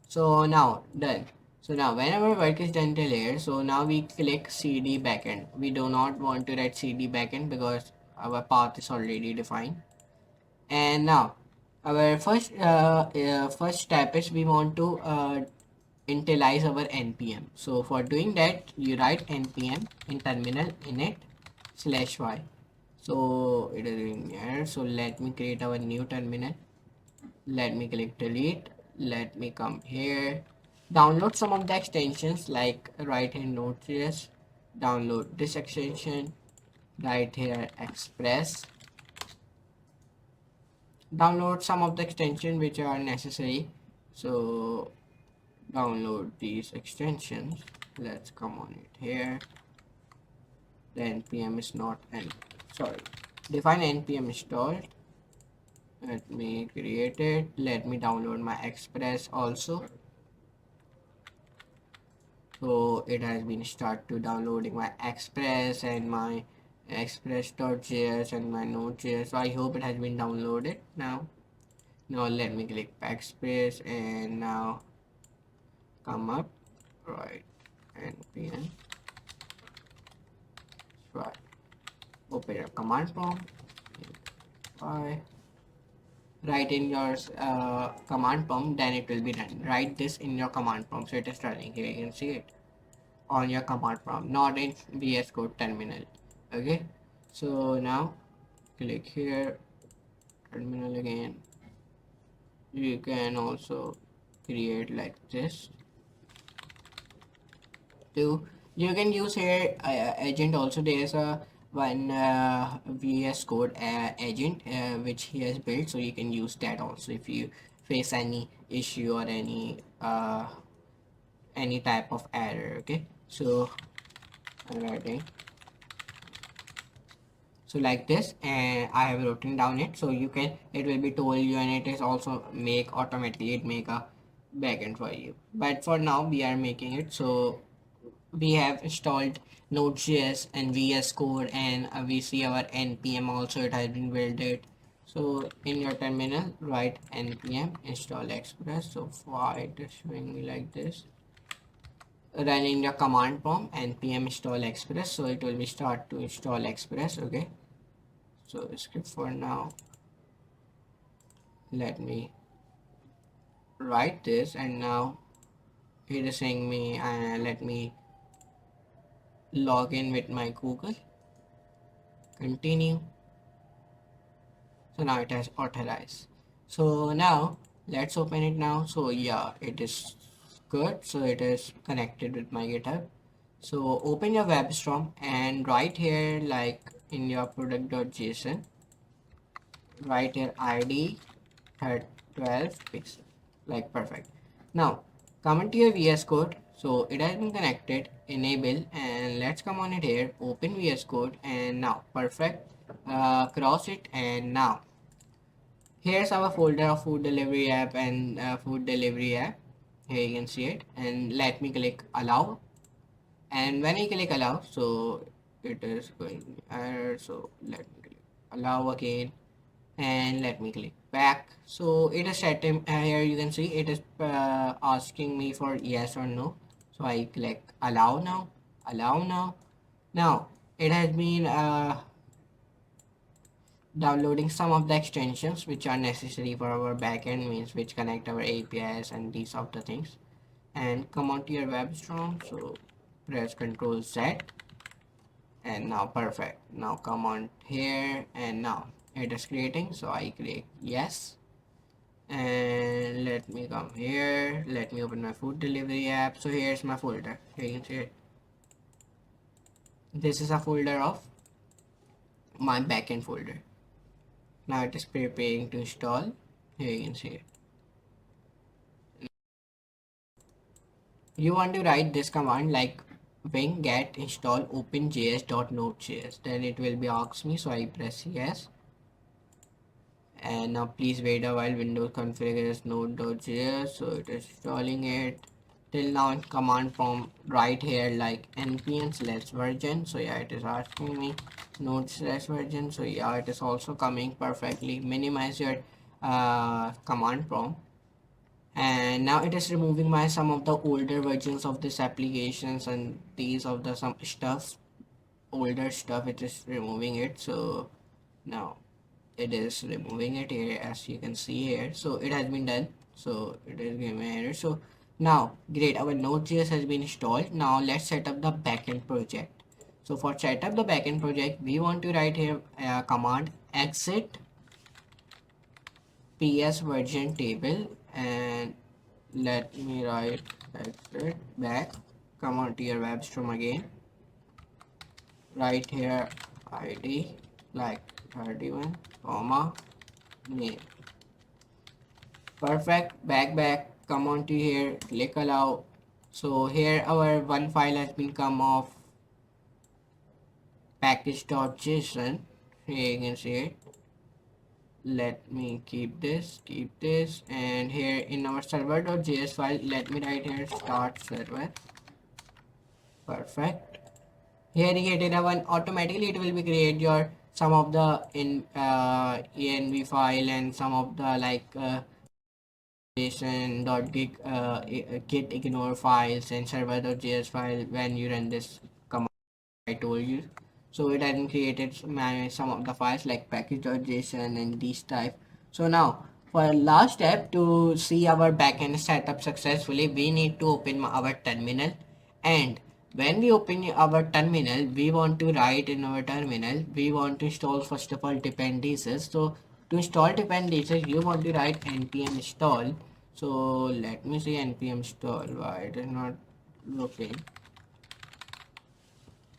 So now done. So now whenever work is done till here, so now we click cd backend. We do not want to write cd backend because our path is already defined. And now our first step is we want to initialize our npm. So for doing that, you write npm in terminal init/y. So it is in here. So let me create our new terminal. Let me click delete. Let me come here, download some of the extensions like right here Node.js, download this extension, right here Express, download some of the extensions which are necessary. So download these extensions. Let's come on it here. The npm is not n, sorry, define npm installed. Let me create it. Let me download my Express also. So it has been start to downloading my Express and my express.js and my node.js. So I hope it has been downloaded now. Now let me click backspace and now come up, right, npm, right, open your command prompt, write in your command prompt, then it will be done. Write this in your command prompt, so it is running here. You can see it on your command prompt, not in VS Code terminal. Okay, so now click here, terminal again. You can also create like this too. You can use here agent also. There is a one VS Code agent which he has built, so you can use that also if you face any issue or any type of error. Okay, so I'm writing so like this, and I have written down it, so you can, it will be told you, and it is also make automatically, it make a backend for you. But for now we are making it. So we have installed Node.js and VS Code, and we see our npm also, it has been built it. So in your terminal write npm install express. So why it is showing me like this, run in the command prompt npm install express, so it will be start to install express. Okay, so skip for now. Let me write this, and now it is saying me let me log in with my Google, continue. So now it has authorized. So now let's open it now. So yeah, it is good. So it is connected with my GitHub. So open your web storm and right here, like in your product.json, right here id 12 pixel, like perfect. Now come into your VS Code. So it has been connected, enable, and let's come on it here, open VS Code, and now perfect, cross it, and now here's our folder of food delivery app and food delivery app. Here you can see it, and let me click allow, and when I click allow, so it is going error. So let me click allow again, and let me click back. So it is set here, you can see it is asking me for yes or no. So I click allow now, allow now. Now it has been downloading some of the extensions which are necessary for our backend, means which connect our APIs and these of the things, and come on to your web storm. So press Ctrl Z, and now perfect. Now come on here, and now it is creating. So I click yes, and let me come here, let me open my food delivery app. So here's my folder, here you can see it. This is a folder of my backend folder. Now it is preparing to install, here you can see it. You want to write this command like wing get install openjs.node.js, then it will be ask me. So I press yes, and now please wait a while, Windows configures node.js. So it is installing it. Till now in command prompt right here like npm slash version. So yeah, it is asking me node slash version. So yeah, it is also coming perfectly. Minimize your command prompt, and now it is removing my some of the older versions of this applications, and these of the some stuff, older stuff, it is removing it. So now it is removing it here, as you can see here. So it has been done, so it is giving me error. So now great, our node.js has been installed. Now let's set up the backend project. So for setup the backend project, we want to write here a command exit ps version table, and let me write exit back, come on to your web stream again, right here id like 31 comma name. Perfect. Back, come on to here, click allow. So here our one file has been come of package.json. Here you can see it. Let me keep this, and here in our server.js file, let me write here start server. Perfect. Here you get data one, automatically it will be create your some of the env file and some of the like git ignore files and server.js file when you run this command I told you. So it has created some of the files like package.json and these type. So now for last step to see our backend setup successfully, we need to open our terminal. And when we open our terminal, we want to write in our terminal, we want to install first of all dependencies. So to install dependencies, you want to write npm install. So let me see npm install, why it is not looking.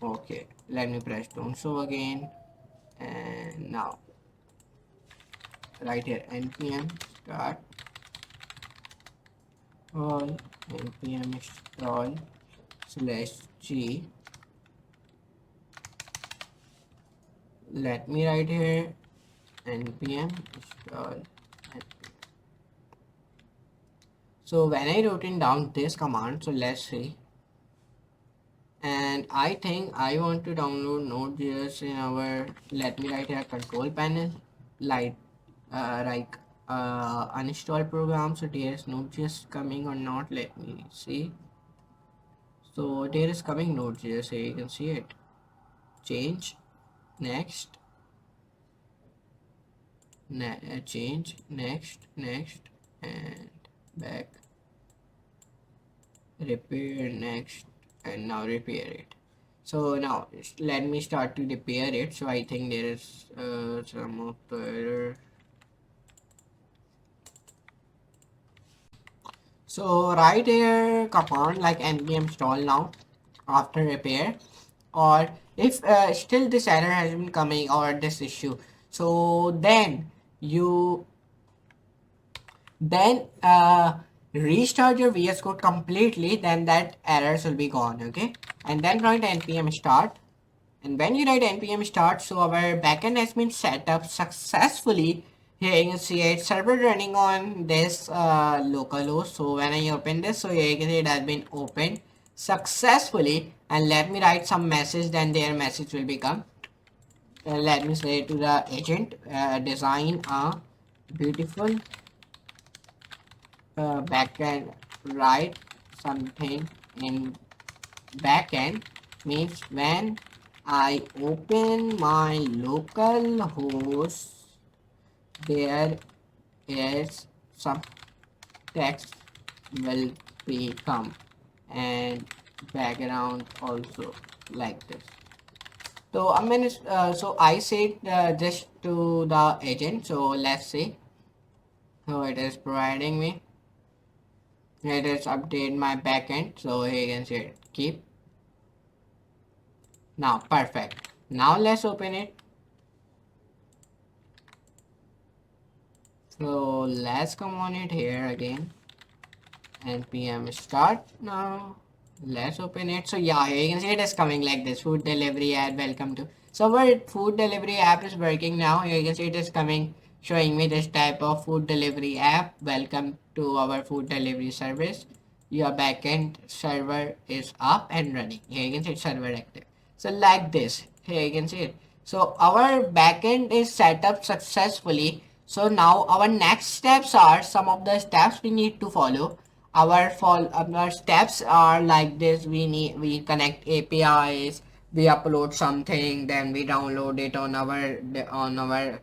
Okay, let me press down so again, and now right here npm start all npm install /g. Let me write here npm install. So when I wrote in down this command, so let's see, and I think I want to download Node.js in our, let me write here control panel, like uninstall program. So there is Node.js coming or not, let me see. So there is coming Node.js, here you can see it. Change, next, change, next, and back, repair, next, and now repair it. So now let me start to repair it. So I think there is some of the error. So right here command like npm install now after repair, or if still this error has been coming or this issue, so then you restart your VS Code completely, then that errors will be gone. Okay, and then write npm start. And when you write npm start, so our backend has been set up successfully. Here you can see it server running on this localhost. So when I open this, so here you can see it has been opened successfully. And let me write some message, then their message will become. Let me say to the agent, design a beautiful backend, write something in backend, means when I open my local host, there is some text will become, and background also like this. So so I said this to the agent. So let's see. So it is providing me. It is update my backend. So here you can see it. Keep. Now perfect. Now let's open it. So let's come on it here again. npm start. Now let's open it. So yeah, here you can see it is coming like this. Food delivery app, welcome to. So our food delivery app is working now. Here you can see it is coming, showing me this type of food delivery app. Welcome to our food delivery service. Your backend server is up and running. Here you can see it server active. So like this, here you can see it. So our backend is set up successfully. So now our next steps are some of the steps we need to follow. Our steps are like this. We connect APIs, we upload something, then we download it on our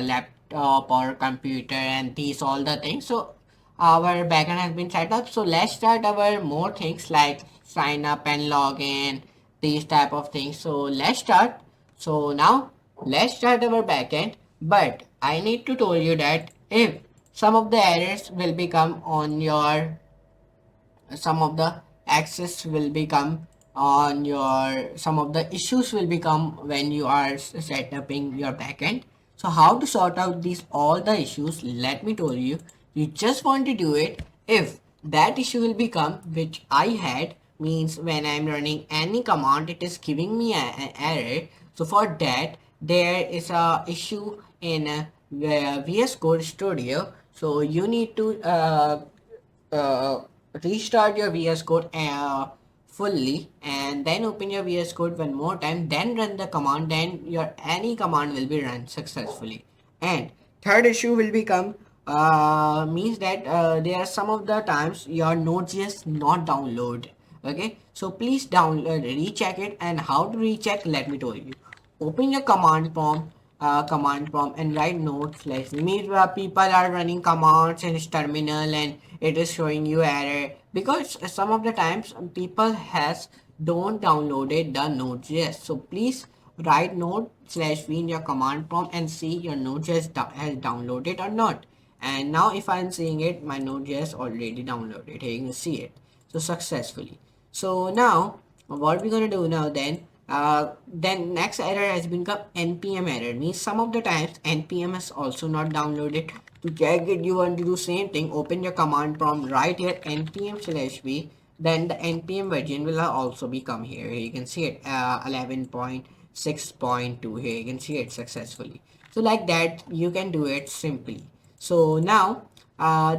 laptop or computer, and these all the things. So our backend has been set up. So let's start our more things like sign up and log in, these type of things. So let's start. So now let's start our backend. But I need to tell you that if some of the errors will become on your, some of the access will become on your, some of the issues will become when you are setting your backend. So how to sort out these all the issues, let me tell you. You just want to do it if that issue will become, which I had, means when I'm running any command it is giving me an error. So for that there is a issue in VS Code Studio. So you need to uh, restart your VS Code fully, and then open your VS Code one more time, then run the command, then your any command will be run successfully. And third issue will become, means that there are some of the times your Node.js not download. Okay, so please download, recheck it. And how to recheck, let me tell you. Open your command prompt and write node slash. Means people are running commands in terminal and it is showing you error, because some of the times people has don't downloaded the Node.js. So please write node slash v in your command prompt and see your Node.js has downloaded or not. And now if I'm seeing it, my Node.js already downloaded. Here you can see it. So successfully. So now what we're gonna do now, then next error has become npm error. Means some of the times npm is also not downloaded. To check it, you want to do same thing. Open your command prompt, right here npm slash v, then the npm version will also become here. Here you can see it, 11.6.2. Here you can see it successfully. So like that you can do it simply. So now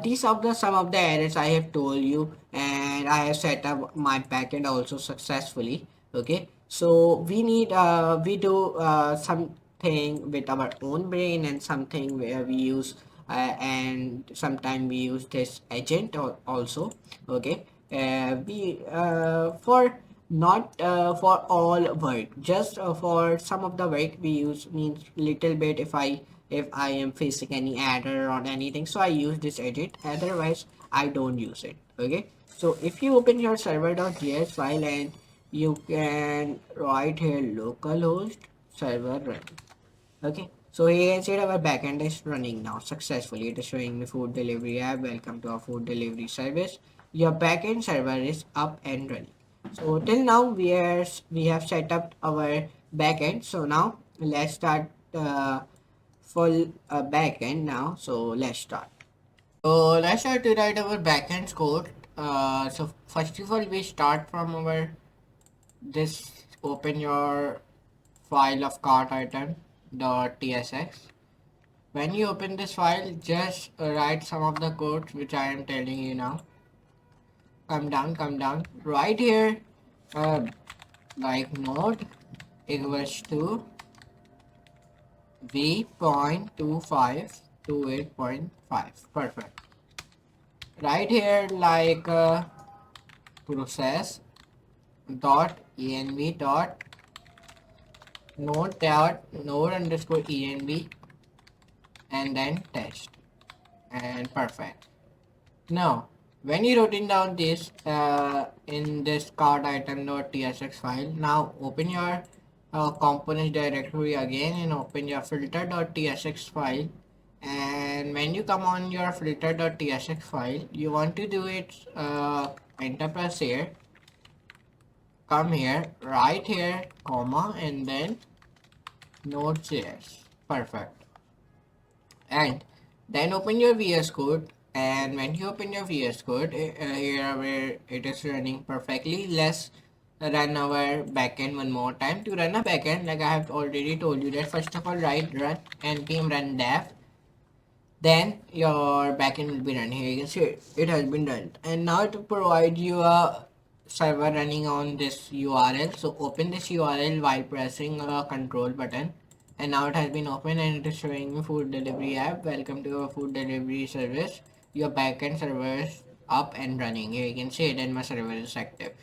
these are the some of the errors I have told you, and I have set up my backend also successfully. Okay, so we do something with our own brain, and something where we use and sometimes we use this agent also. Okay, we for not for all work, just for some of the work we use, means little bit. If I am facing any error or anything, so I use this edit, otherwise I don't use it. Okay, so if you open your server.js file, and you can write here localhost server run. Okay, so here you can see our backend is running now successfully. It is showing me food delivery app, welcome to our food delivery service. Your backend server is up and running. So till now we have set up our backend. So now let's start full backend now. So let's start. So let's start to write our backend code. So first of all, we start from our this. Open your file of cart item .tsx. When you open this file, just write some of the codes which I am telling you now. Come down. Right here, uh, like node equals to v.25 to 8.5. Perfect. Right here, like process dot env dot node underscore env, and then test, and perfect. Now when you wrote down this in this card item.tsx file, now open your components directory again and open your filter.tsx file. And when you come on your filter.tsx file, you want to do it, enter press here, come here, right here, comma, and then Node.js. Perfect. And then open your VS Code. And when you open your VS Code, here where it is running perfectly, let's run our backend one more time. To run a backend, like I have already told you, that first of all write run npm run dev, then your backend will be run. Here you can see it has been done. And now to provide you a server running on this URL, so open this URL while pressing a control button, and now it has been opened and it is showing me food delivery app, welcome to our food delivery service. Your backend server is up and running. Here you can see it, and my server is active,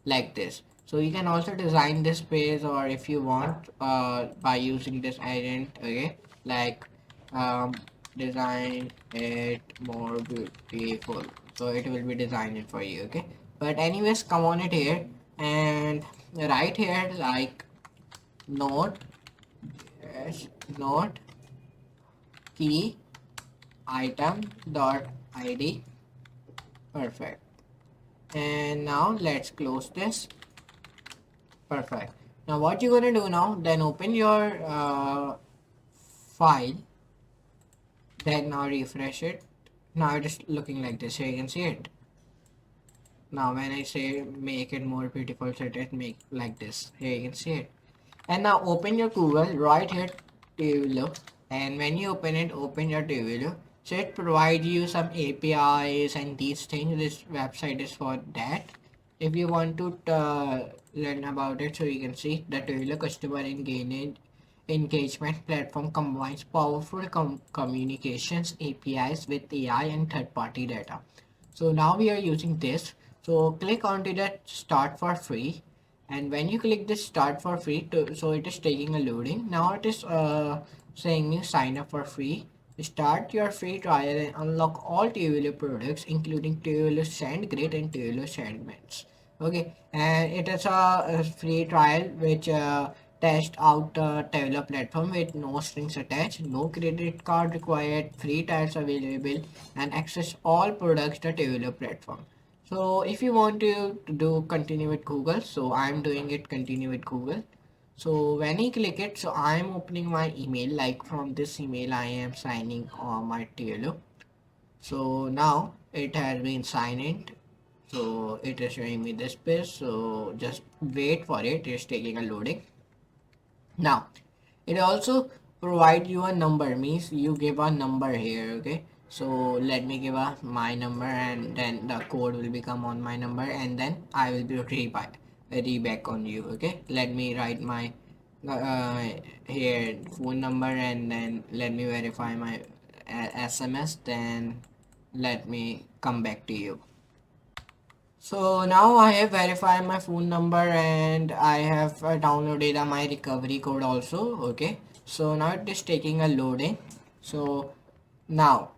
like this. So you can also design this page, or if you want, by using this agent. Okay, like um, design it more beautiful, so it will be designed it for you. Okay, but anyways, come on it here, and write here like node dash node key item dot id. Perfect. And now let's close this. Perfect. Now what you're gonna do now, then open your file, then now refresh it. Now it is looking like this. Here you can see it. Now when I say make it more beautiful, so it make like this. Here you can see it. And now open your Google, right here Tailwind, and when you open it, open your Tailwind. So it provides you some APIs and these things. This website is for that. If you want to learn about it, so you can see the Tailwind customer engagement platform combines powerful communications APIs with AI and third-party data. So now we are using this. So click onto that start for free, and when you click this start for free so it is taking a loading. Now it is saying you sign up for free. Start your free trial and unlock all Tailwind products including Tailwind SendGrid and Tailwind Segments. Okay, and it is a free trial which test out the Tailwind platform with no strings attached, no credit card required, free trials available, and access all products the Tailwind platform. So if you want to do continue with Google, so I'm doing it continue with Google. So when I click it, so I'm opening my email, like from this email I am signing on my TLO. So now it has been signed in. So it is showing me this page. So just wait for it. It's taking a loading. Now it also provide you a number, means you give a number here. Okay, so let me give a my number, and then the code will become on my number, and then I will be reback on you. Okay, let me write my uh, here phone number, and then let me verify my SMS, then let me come back to you. So now I have verified my phone number, and I have downloaded my recovery code also. Okay, so now it is taking a loading. So now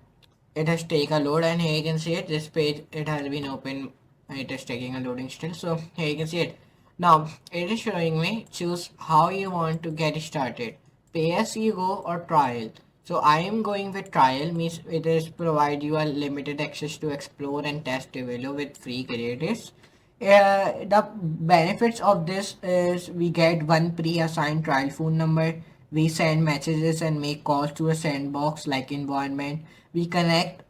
it has taken a load, and here you can see it. This page, it has been open. It is taking a loading still. So here you can see it. Now it is showing me choose how you want to get started, pay as you go or trial. So I am going with trial, means it is provide you a limited access to explore and test develop with free credits. The benefits of this is we get one pre-assigned trial phone number. We send messages and make calls to a sandbox like environment. We connect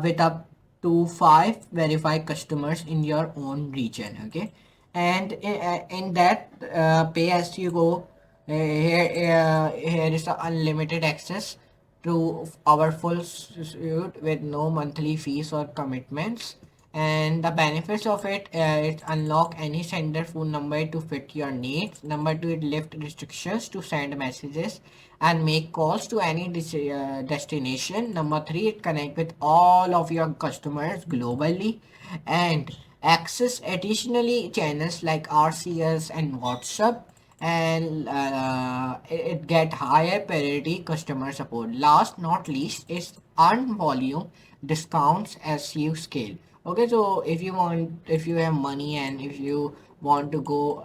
with up to 5 verified customers in your own region. Okay, and in that pay as you go, here is the unlimited access to our full suite with no monthly fees or commitments. And the benefits of it, it unlock any sender phone number to fit your needs. Number two, it lift restrictions to send messages and make calls to any destination. Number three, it connect with all of your customers globally and access additionally channels like RCS and WhatsApp, and it get higher priority customer support. Last not least is earn volume discounts as you scale. Okay, so if you want, if you have money and if you want to go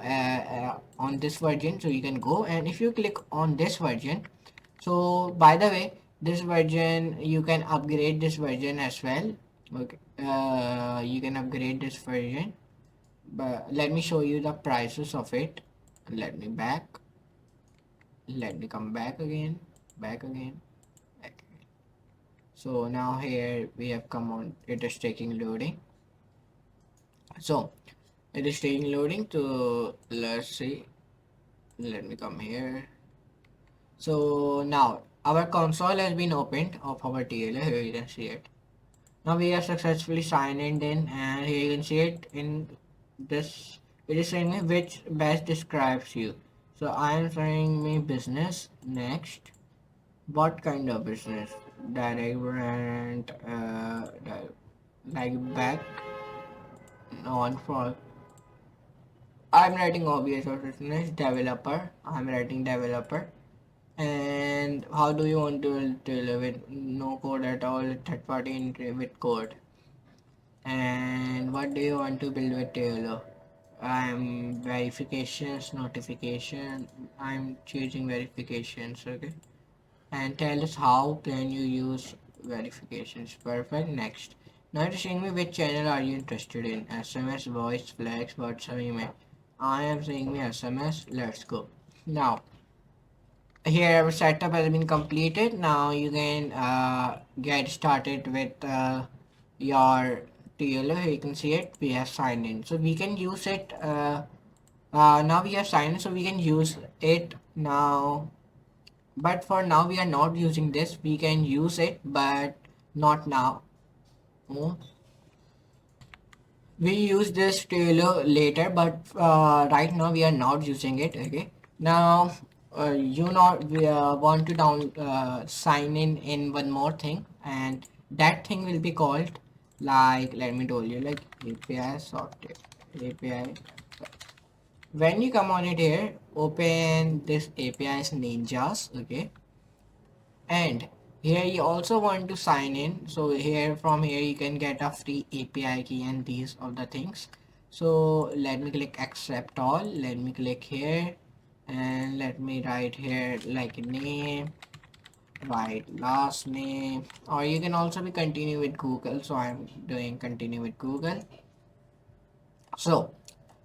on this version, so you can go, and if you click on this version, so by the way, this version you can upgrade this version as well. Okay, you can upgrade this version, but let me show you the prices of it. Let me back. Let me come back again. Back again. Back again. So now here we have come on. It is taking loading. So it is taking loading to, let's see. Let me come here. So now our console has been opened of our TLA. Here you can see it. Now we are successfully signed in, and here you can see it in this. It is saying me which best describes you. So I am saying me business next. What kind of business? Direct brand, like back on for. I'm writing obvious or business developer. I'm writing developer. And how do you want to deal with no code at all? Third party with code. And what do you want to build with Tailor? I'm verifications, notification. I'm choosing verifications. Okay, and tell us how can you use verifications. Perfect. Next. Now it's showing me which channel are you interested in. SMS, voice, flex, WhatsApp, email. I am saying me SMS. Let's go. Now here our setup has been completed. Now you can get started with your TLO. Here you can see it. We have signed in, so we can use it. Now we have signed in, so we can use it now. But for now we are not using this. We can use it, but not now. Oh, we use this tailor later, but right now we are not using it. Okay, now you not we want to sign in one more thing, and that thing will be called, like, let me tell you, like API sorted API. When you come on it here, open this API's ninjas. Okay, and here you also want to sign in, so here from here you can get a free API key and these of the things. So let me click accept all, let me click here, and let me write here like name, write last name, or you can also be continue with Google, so I'm doing continue with Google. So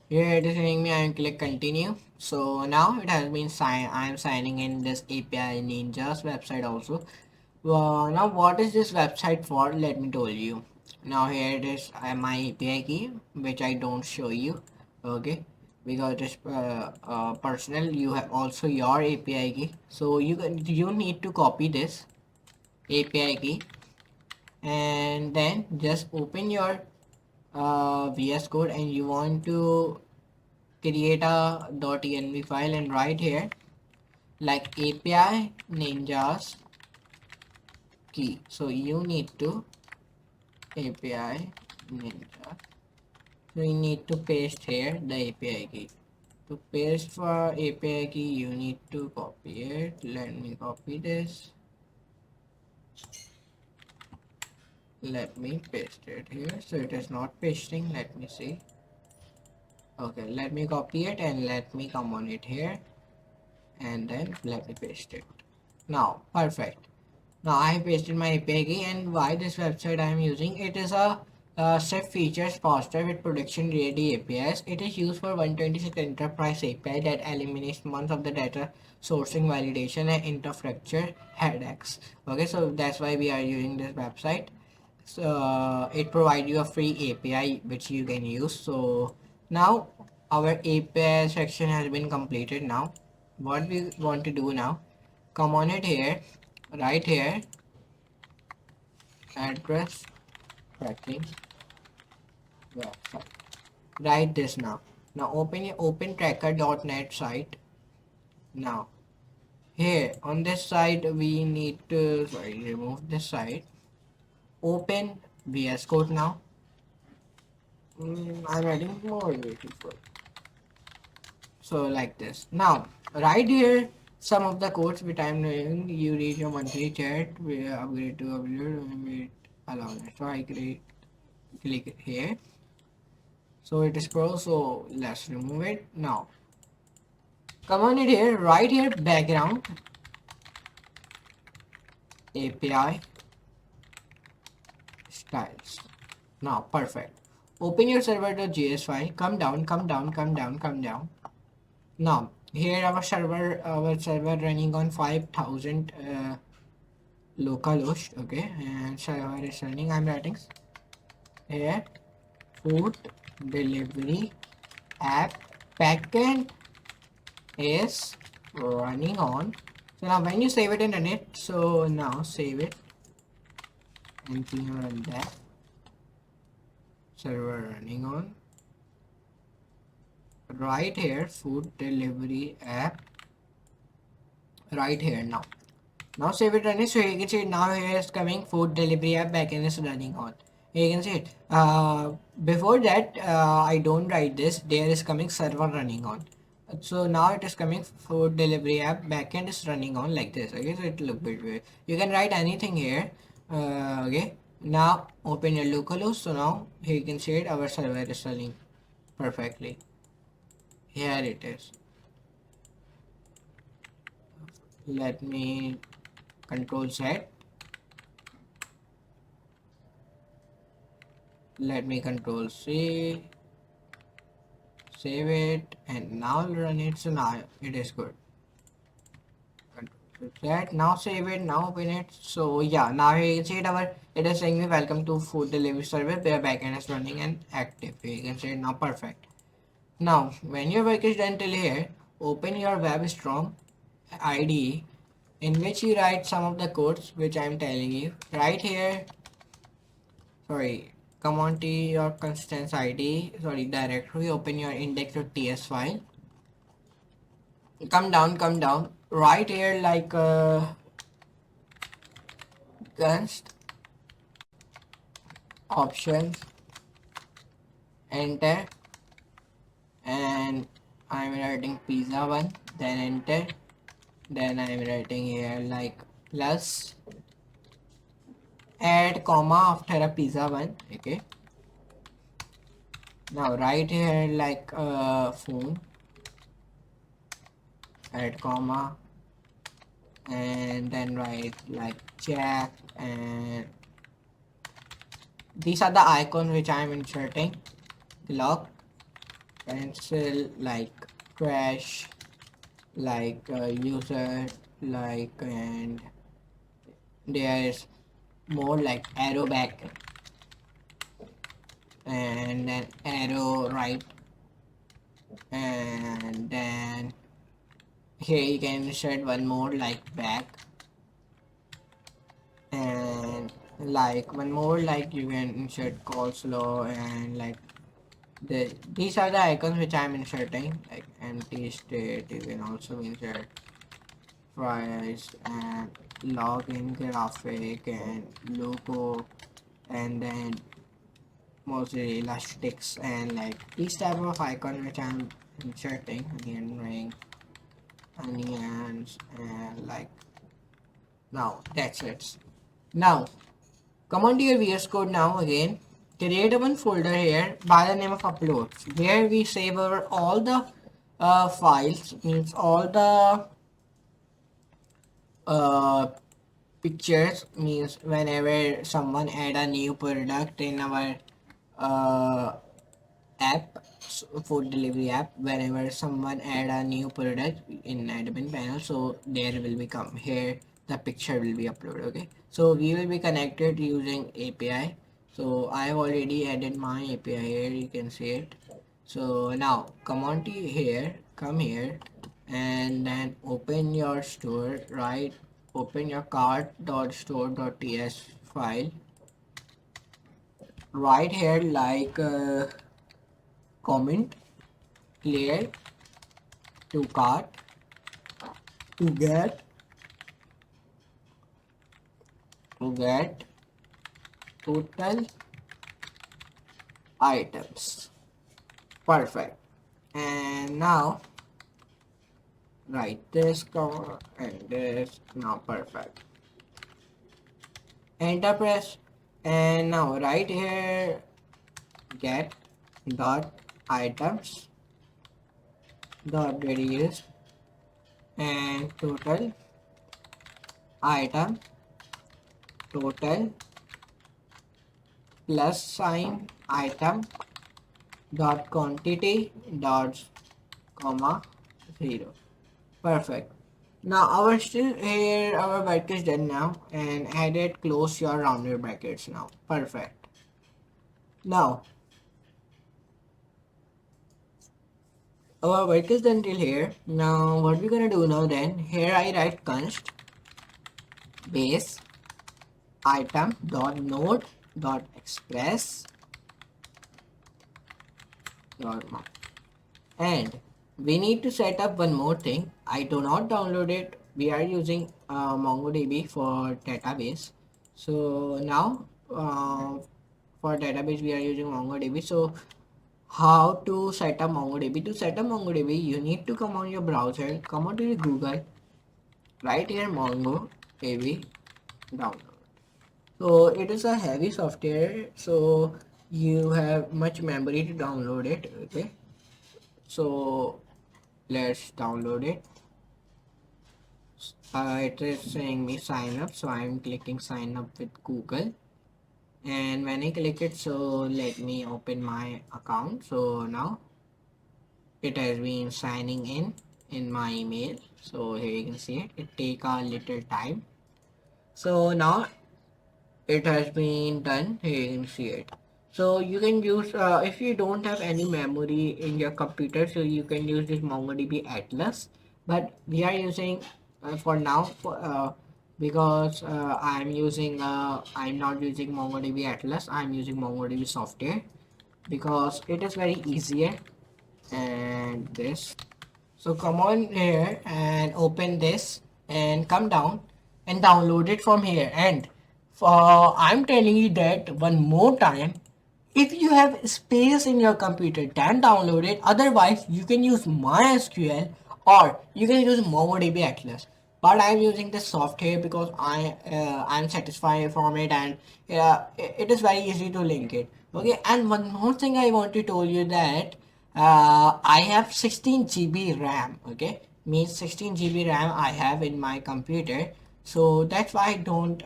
here it is saying me I click continue. So now it has been signed. I am signing in this API Ninja's website also. Now what is this website for? Let me tell you. Now here it is my API key, which I don't show you. Okay, because it is personal. You have also your API key, so you need to copy this API key, and then just open your VS Code, and you want to create a .env file and write here like API ninjas key. So you need to API ninja. So you need to paste here the API key. To paste for API key, you need to copy it. Let me copy this. Let me paste it here. So it is not pasting. Let me see. Okay, let me copy it and let me come on it here, and then let me paste it. Now, perfect. Now I have pasted my API key, and why this website I am using, it is a set features faster with production ready APIs. It is used for 126 enterprise API that eliminates months of the data sourcing, validation, and infrastructure headaches. Okay, so that's why we are using this website. So it provides you a free API which you can use. So now our API section has been completed. Now what we want to do now, come on it here, right here, address tracking website. Write this now. Now open your opentracker.net site. Now here on this side we need to remove this site. Open VS Code now. I'm adding more beautiful. So like this. Now right here some of the codes which I'm doing. You read your monthly chat. We upgrade to upgrade. Allow it. So I click here. So it is pro, so let's remove it. Now come on it here, right here, background API styles. Now perfect. Open your server.js file. Come down, come down, come down, come down. Now here our server running on 5000 localhost. Okay, and server is running. I'm writing here food delivery app backend is running on. So now when you save it and run it, so now save it and run that. Server running on. Right here, food delivery app. Right here now. Now save it, run it. So you can see now here is coming food delivery app backend is running on. Here you can see it. Before that, I don't write this. There is coming server running on. So now it is coming food delivery app backend is running on like this. Okay, so it look bit weird. You can write anything here. Okay, now open your localhost. So now here you can see it. Our server is running perfectly. here it is. Let me control Z. Let me control C. Save it and now run it. So now it is good. That now save it, now open it. So yeah, now you can see it is saying me welcome to food delivery service where backend is running and active. You can see it now, perfect. Now when your work is done till here, open your web strong IDE in which you write some of the codes which I am telling you right here. Sorry, come on to your constants ID, sorry, directory, open your index.ts file. Come down right here like const options, enter, and I'm writing pizza one, then enter, then I'm writing here like plus add comma after a pizza one. Okay, now right here like phone, add comma, and then write like jack, and these are the icons which I'm inserting. Clock, pencil, like trash, like user, like, and there is more like arrow back, and then arrow right, and then here you can insert one more like back, and like one more like you can insert coleslaw, and like these are the icons which I'm inserting, like empty state. You can also insert fries and login graphic and logo, and then mozzarella sticks, and like these type of icons which I'm inserting, onion ring, onions, and like now that's it. Now come on to your VS Code now again. Create a one folder here by the name of uploads where we save over all the files, means all the uh, pictures, means whenever someone add a new product in our uh, app, food delivery app, whenever someone add a new product in admin panel, so there will become here the picture will be uploaded. Okay, so we will be connected using API. So I have already added my API here, you can see it. So now come on to here, come here, and then open your store, right? Open your cart.store.ts file right here like comment clear to cart to get total items, perfect. And now write this comma and this, now perfect, enter press, and now right here get dot items dot reduce and total item total plus sign item dot quantity dot comma 0, perfect. Now our still here our work is done now, and added close your rounded brackets now, perfect. Now our work is done till here. Now what we're gonna do now, then here I write const base item dot node dot express dot mark. And we need to set up one more thing. I do not download it. We are using MongoDB for database. So now for database we are using MongoDB. So how to set up MongoDB? To set up MongoDB, you need to come on your browser, come on to your Google, right here MongoDB download. So it is a heavy software, so you have much memory to download it. Okay, so let's download it. It is saying me sign up, so I'm clicking sign up with Google. And when I click it, so let me open my account. So now it has been signing in my email. So here you can see it take a little time. So now it has been done. Here you can see it. So you can use if you don't have any memory in your computer, so you can use this MongoDB Atlas, but we are using for now because I'm not using MongoDB Atlas, I'm using MongoDB software because it is very easier. And this, so come on here and open this and come down and download it from here. And I'm telling you that one more time, if you have space in your computer, then download it. Otherwise, you can use MySQL or you can use MongoDB Atlas. But I'm using this software because I'm satisfied from it, and it is very easy to link it. Okay, and one more thing I want to tell you that I have 16 GB RAM. Okay, means 16 GB RAM I have in my computer, so that's why I don't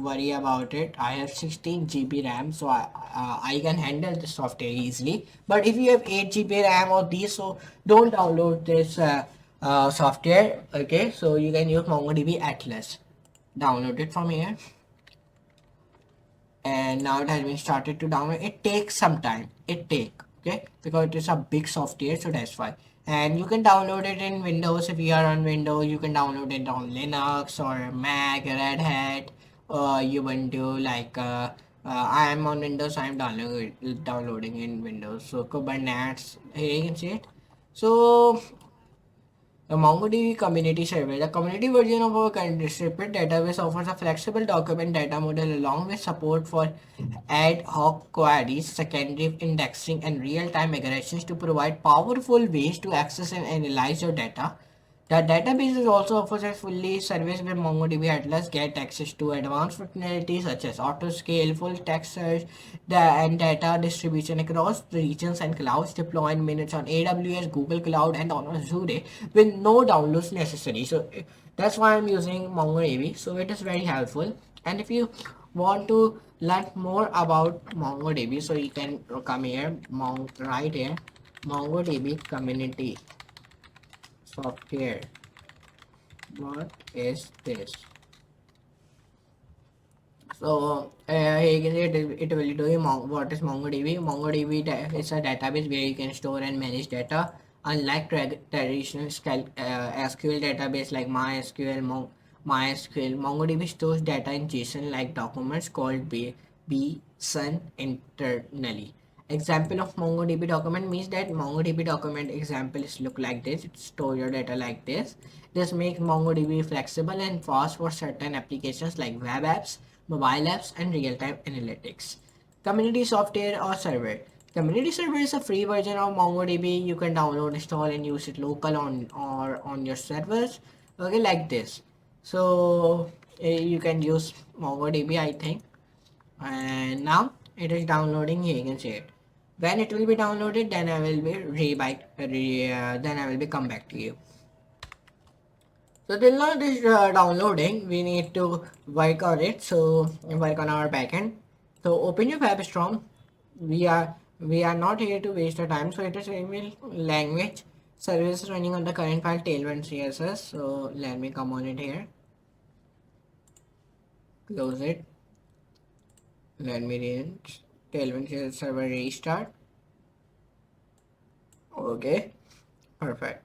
worry about it. I have 16 GB RAM, so I can handle the software easily. But if you have 8 GB RAM or these, so don't download this software. Okay, so you can use MongoDB Atlas. Download it from here, and now it has been started to download. It takes some time, okay, because it is a big software, so that's why. And you can download it in Windows. If you are on Windows, you can download it on Linux or Mac, Red Hat, Ubuntu. Like I am on Windows, so I'm downloading in Windows. So Kubernetes, here you can see it. So the MongoDB Community Server. The community version of our distributed database offers a flexible document data model along with support for ad hoc queries, secondary indexing, and real-time migrations to provide powerful ways to access and analyze your data. The database is also offers a fully service where MongoDB Atlas get access to advanced functionalities such as auto scale, full text search, and data distribution across regions and clouds, deploy in minutes on AWS, Google Cloud, and on Azure with no downloads necessary. So that's why I'm using MongoDB. So it is very helpful. And if you want to learn more about MongoDB, so you can come here, right here, MongoDB community software. What is this? So here you can see it will do you what is MongoDB. MongoDB is a database where you can store and manage data. Unlike traditional SQL database like MySQL, MongoDB stores data in JSON-like documents called BSON internally. Example of MongoDB document means that MongoDB document examples look like this. It store your data like this. This makes MongoDB flexible and fast for certain applications like web apps, mobile apps, and real-time analytics. Community software or server. Community server is a free version of MongoDB. You can download, install, and use it local on your servers. Okay, like this. So you can use MongoDB, I think. And now it is downloading. Here you can see it. When it will be downloaded, then I will be then I will be come back to you. So till now it is downloading. We need to work on it. So work on our backend. So open your web storm. We are not here to waste the time. So it is email language service running on the current file Tailwind CSS. So let me come on it here. Close it. Let me read Tailwind CSS server restart. Okay, perfect.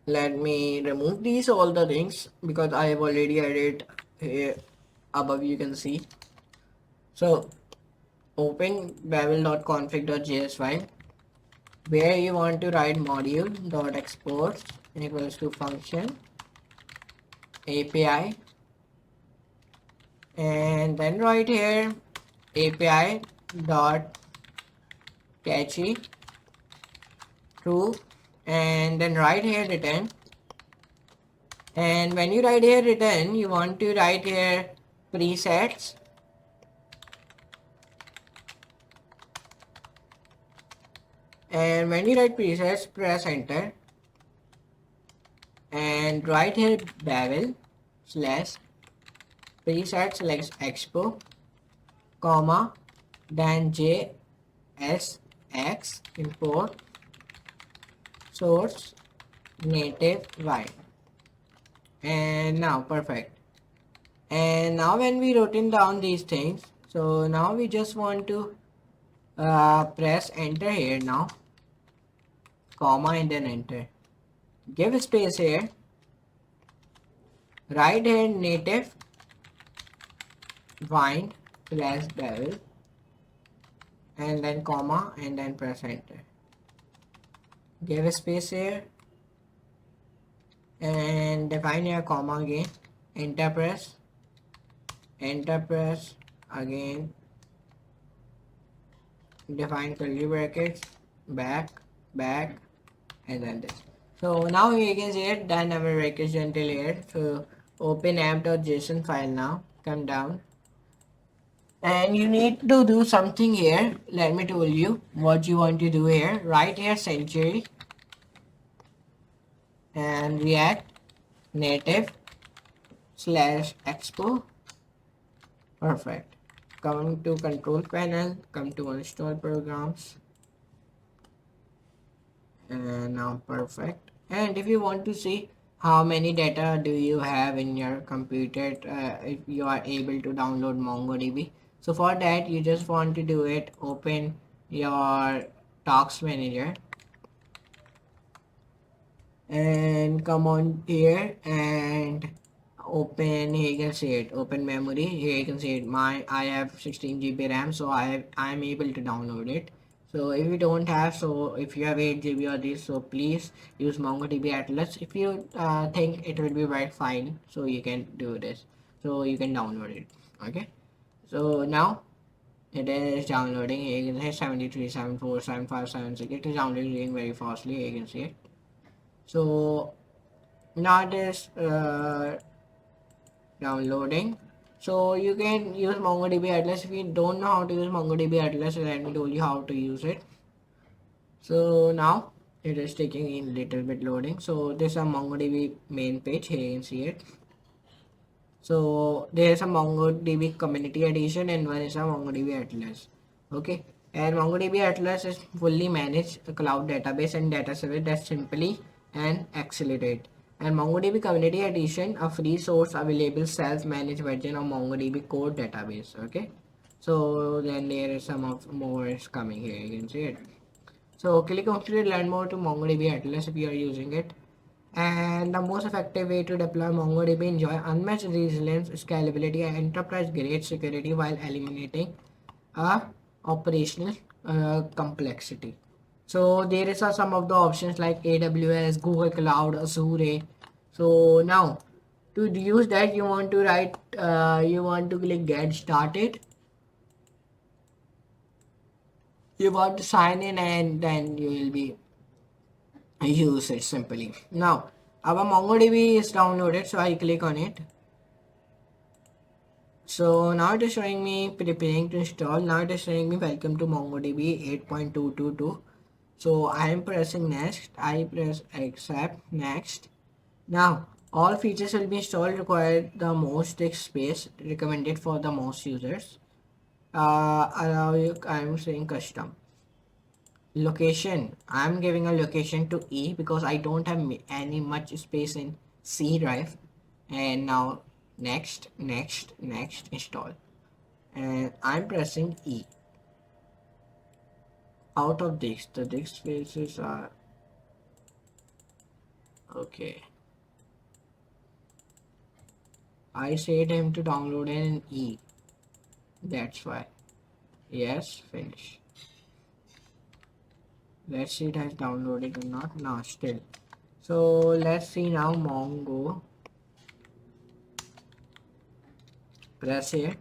Let me remove these all the things because I have already added here above, you can see. So open babel.config.js file where you want to write module.export equals to function API, and then write here API dot catchy true, and then write here return. And when you write here return, you want to write here presets, And when you write presets, press enter and write here bevel slash preset select expo comma then JSX import source native y. And now perfect. And now when we wrote down these things, so now we just want to press enter here now, comma and then enter. Give a space here, write here native bind slash bevel and then comma and then press enter. Give a space here and define your comma again, enter press again, define curly brackets, back and then this. So now you can see it done our request until here. So open app.json file now, come down and you need to do something here. Let me tell you what you want to do here. Write here century and React Native slash Expo. Perfect. Come to control panel, come to install programs and now perfect. And if you want to see how many data do you have in your computer, if you are able to download MongoDB, so for that you just want to do it, open your tasks manager and come on here and open, here you can see it, open memory, here you can see it, I have 16 GB RAM, so I'm able to download it. So if you don't have, so if you have 8 GB or this, so please use MongoDB Atlas. If you think it will be very fine, so you can do this, so you can download it. Okay, so now it is downloading. Here you can see 73, 74, 75, 76. It is downloading very fastly. Here you can see it. So now it is downloading. So you can use MongoDB Atlas. If you don't know how to use MongoDB Atlas, let me tell you how to use it. So now it is taking in little bit loading. So this is a MongoDB main page. Here you can see it. So there is a MongoDB community edition and one is a MongoDB Atlas. Okay, and MongoDB Atlas is fully managed cloud database and data service that simply and accelerate. And MongoDB Community Edition, a free source available self-managed version of MongoDB core database. Okay, so then there is some of more is coming here. You can see it. So click on to learn more to MongoDB Atlas if you are using it. And the most effective way to deploy MongoDB enjoy unmatched resilience, scalability, and enterprise-grade security while eliminating operational complexity. So there is some of the options like AWS, Google Cloud, Azure. So now to use that, you want to write, you want to click get started. You want to sign in and then you will be use it simply. Now our MongoDB is downloaded, so I click on it. So now it is showing me preparing to install. Now it is showing me welcome to MongoDB 8.222. So I am pressing next. I press accept next. Now all features will be installed require the most disk space recommended for the most users. Allow you, I am saying custom. Location, I'm giving a location to E because I don't have any much space in C drive. And now next install and I'm pressing E. Out of this the disk spaces are okay. I said him to download an E, that's why. Yes, finish. Let's see it has downloaded or not. No, still. So let's see now Mongo. Press here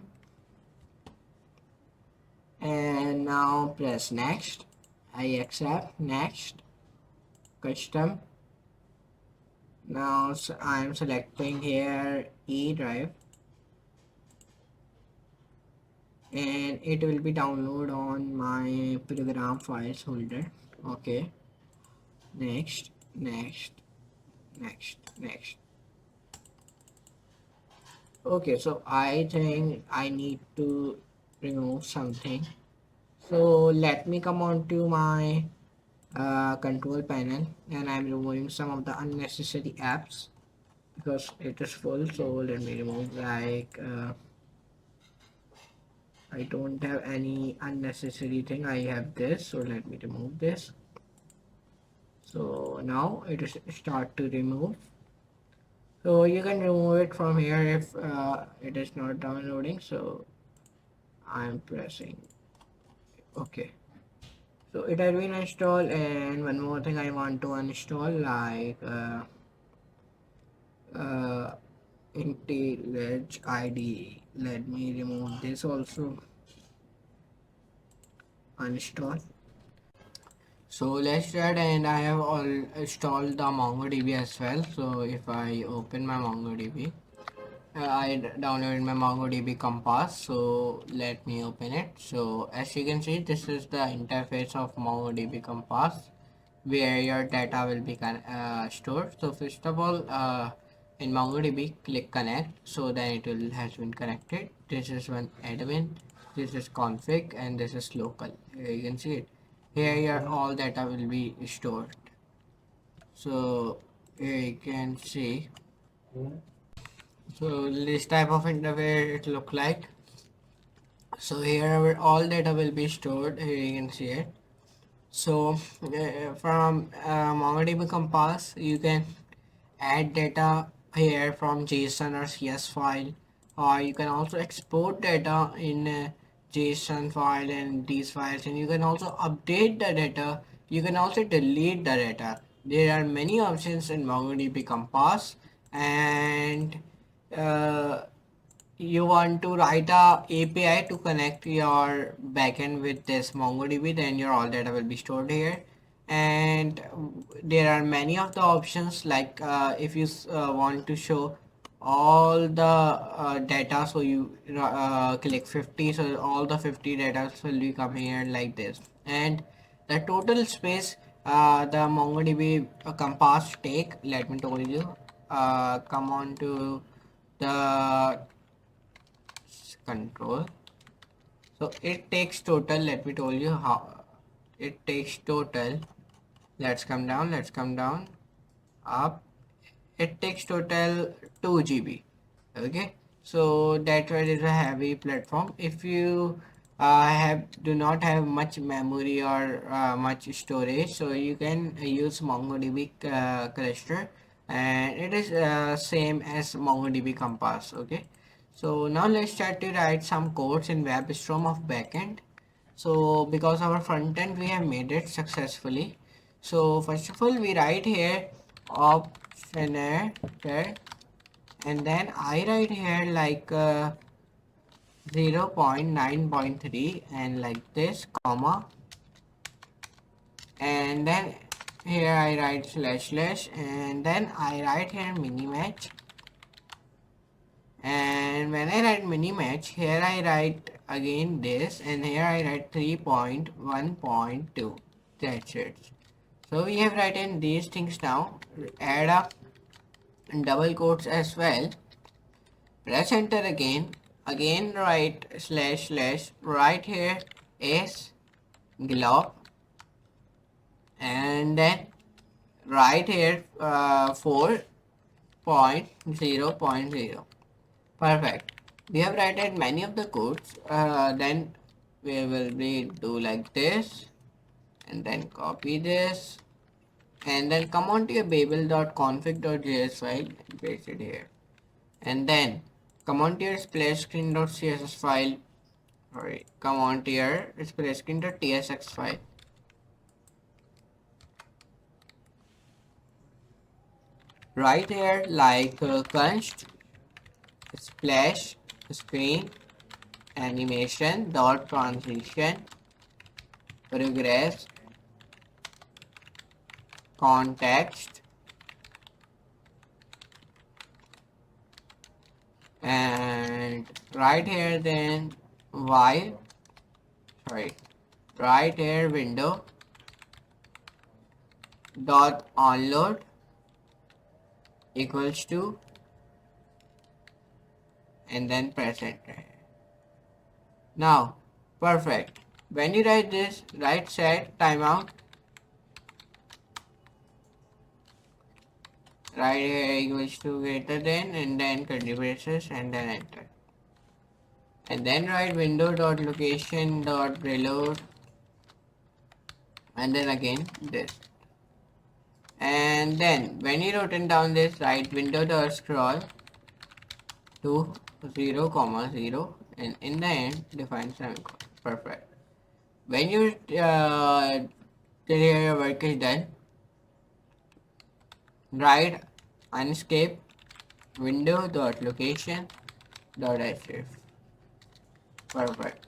and now press next. I accept next custom. Now I'm selecting here E drive and it will be download on my program files folder. Okay, next, next, next. Okay, so I think I need to remove something. So let me come on to my control panel, and I'm removing some of the unnecessary apps because it is full. So let me remove, like, I don't have any unnecessary thing. I have this, so let me remove this. So now it is start to remove. So you can remove it from here if it is not downloading. So I'm pressing okay. So it has been installed, and one more thing I want to uninstall, like uh, IntelliJ IDE. Let me remove this also. Uninstall. So let's start, and I have all installed the MongoDB as well. So if I open my MongoDB, I downloaded my MongoDB Compass. So let me open it. So as you can see, this is the interface of MongoDB Compass, where your data will be stored. So first of all, in MongoDB, click connect. So then it will has been connected. This is one admin, this is config, and this is local. Here you can see it. Here your all data will be stored. So here you can see. So this type of interface it look like. So here our all data will be stored. Here you can see it. So from MongoDB Compass, you can add data here from JSON or CS file, or you can also export data in JSON file and these files, and you can also update the data. You can also delete the data. There are many options in MongoDB Compass, and uh, you want to write a API to connect your backend with this MongoDB, then your all data will be stored here. And there are many of the options, like if you want to show all the data, so you click 50, so all the 50 data will be come here like this. And the total space the MongoDB Compass take, let me tell you, come on to the control. So it takes total, let me tell you how it takes total. Let's come down, up. It takes total 2 GB. Okay, so that one is a heavy platform. If you have do not have much memory or much storage, so you can use MongoDB cluster, and it is same as MongoDB Compass. Okay, so now let's start to write some codes in WebStorm of backend. So because our front end we have made it successfully. So first of all, we write here optioner, and then I write here like 0.9.3 and like this, comma, and then here I write slash slash, and then I write here mini match. And when I write mini match, here I write again this, and here I write 3.1.2. That's it. So we have written these things now. Add up double quotes as well. Press enter again. Again write slash slash. Right here is glob, and then right here 4.0.0. Perfect. We have written many of the codes. Then we will do like this, and then copy this, and then come on to your babel.config.js file and paste it here, and then come on to your splash screen.css file. Sorry, come on to your splash screen.tsx file. Right here, like const splash screen animation dot transition progress context, and right here then while, sorry, right here window dot onload equals to, and then press enter. Now, perfect. When you write this, write set timeout, right here equals to greater than, and then curly braces, and then enter. And then write window dot location dot reload, and then again this. And then when you written down this, write window dot scroll to 0, comma 0, and in the end define semicolon. Perfect. When you till here your work is done, write unscape window dot location dot href. Perfect.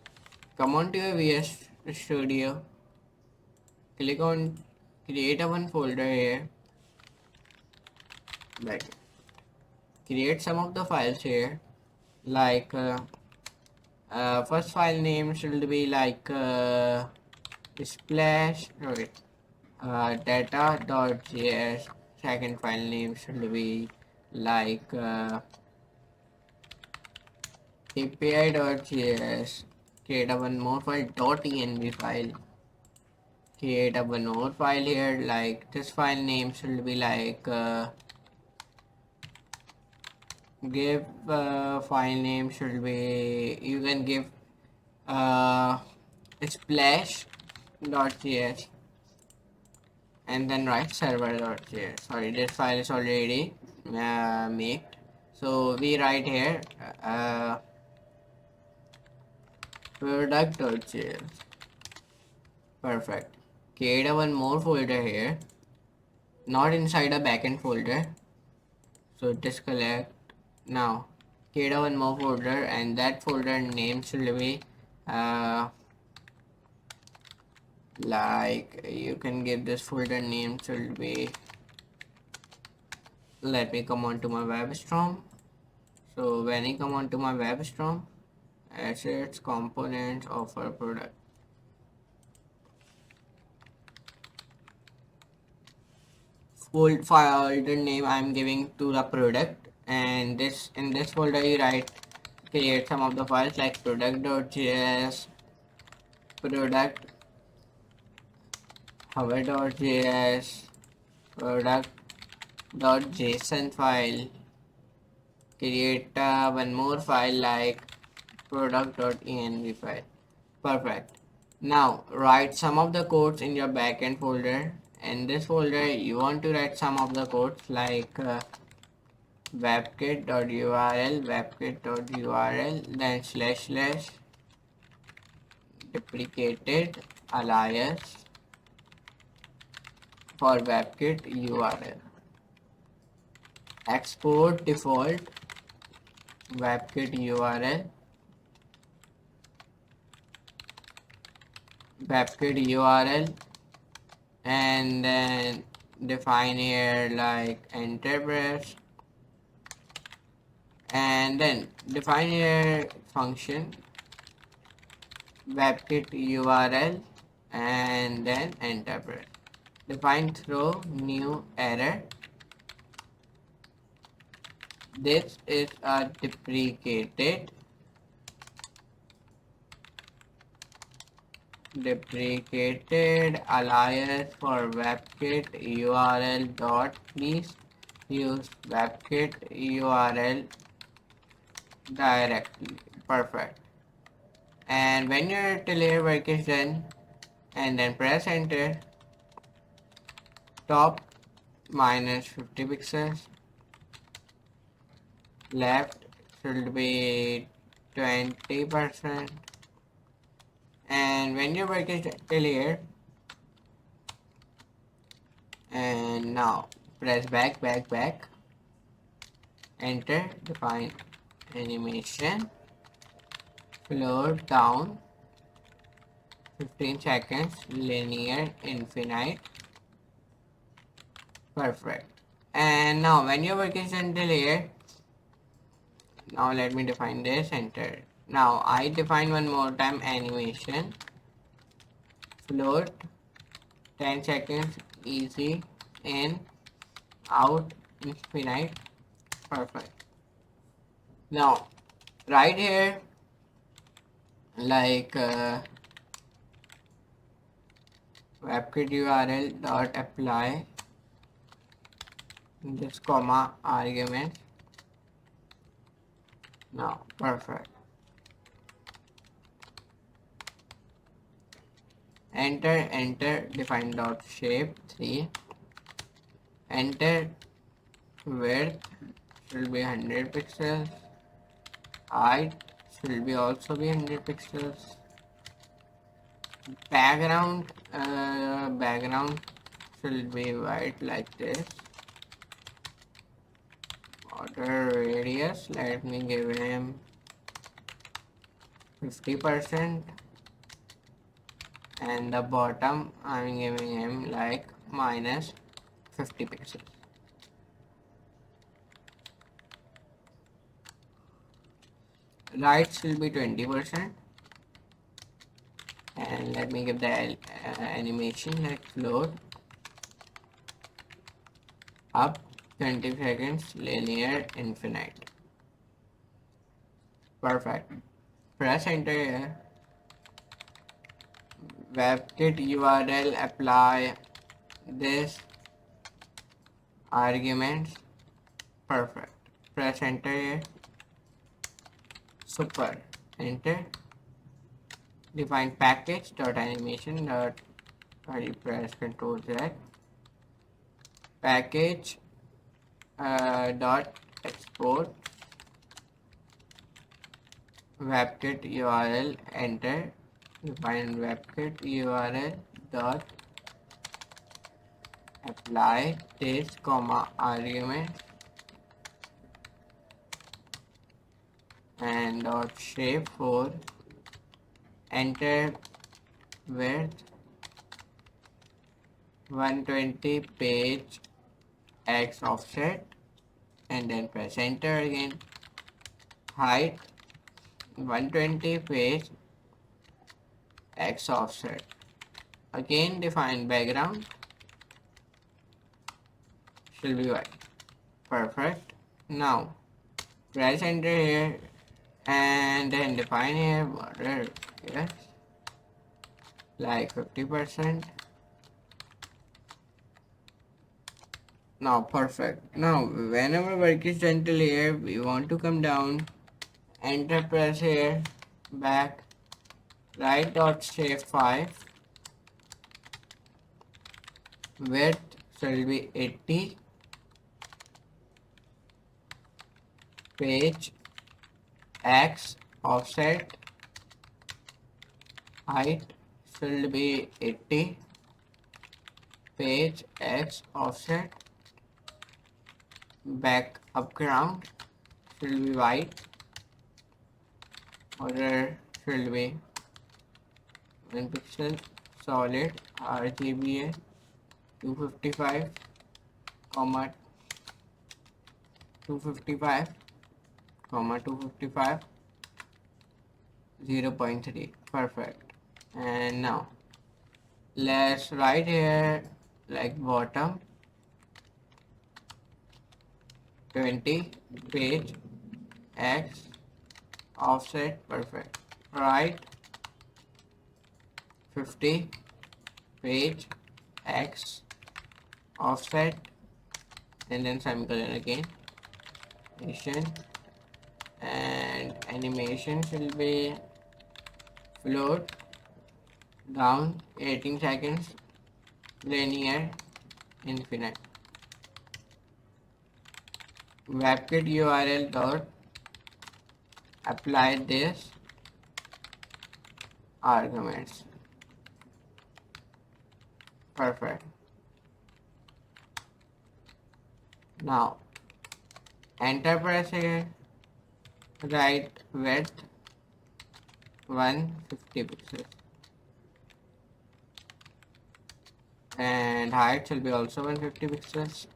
Come on to your VS Studio, click on create a one folder here, like create some of the files here, like first file name should be like splash, okay, data.js. Second file name should be like api.js. Create a one more file .env file. Create a one more file here, like this file name should be like give file name should be, you can give uh, splash.js, and then write server.js. Sorry, this file is already made, so we write here product.js. Perfect. Create a one more folder here, not inside a backend folder, so disconnect. Now create a one more folder, and that folder name should be like, you can give this folder name should be, let me come on to my web storm. So when I come on to my web storm, assets, components, offer, product, full folder name I'm giving to the product, and this, in this folder you write, create some of the files like product.js, product, hover.js, product.json file, create one more file like product.env file. Perfect. Now write some of the codes in your backend folder. In this folder you want to write some of the codes like webkit.url, webkit.url, then // deprecated alias for webkit URL, export default webkit URL, webkit URL, and then define here like enterprise, and then define here function webkit URL, and then enterprise. Define throw new error. This is a deprecated alias for webkit URL dot, please use webkit URL directly. Perfect. And when your delay work is done, and then press enter, top -50 pixels, left should be 20%, and when your work is clear, and now press back, enter, define animation, float down 15 seconds, linear infinite. Perfect. And now when your work is until here, now let me define this, enter. Now I define one more time animation, float 10 seconds, easy, in, out, infinite. Perfect. Now right here, like webkit url dot apply this comma argument. Now perfect. Enter define dot shape 3. Enter width should be 100 pixels. Height should be also be 100 pixels. Background should be white like this. Border radius, let me give him 50%, and the bottom I'm giving him like minus 50 pixels. Right should be 20%, and let me give the animation like float up 20 seconds, linear, infinite. Perfect. Press enter here. Webkit URL apply this arguments. Perfect. Press enter here. Super. Enter. Define package dot animation dot. Press Control Z. Package dot export webkit URL. Enter. Define webkit URL dot apply this comma argument and dot shape 4. Enter width 120 page x offset, and then press enter again. Height 120 page x offset. Again define background should be white. Perfect. Now press enter here and then define here border, yes, like 50%. Now perfect. Now whenever work is done till here, we want to come down, enter, press here, back, right dot shape 5, width shall be 80, page x offset, height should be 80, page x offset, background should be white, order should be 1 pixel, solid RGBA 255, comma 255, comma 255, 0.3. Perfect. And now let's write here like bottom 20 page x offset. Perfect. Right 50 page x offset, and then semicolon again. And animation should be float down 18 seconds, linear, infinite. Webkit URL dot apply this arguments. Perfect. Now enter, press here, right width 150 pixels, and height will be also 150 pixels,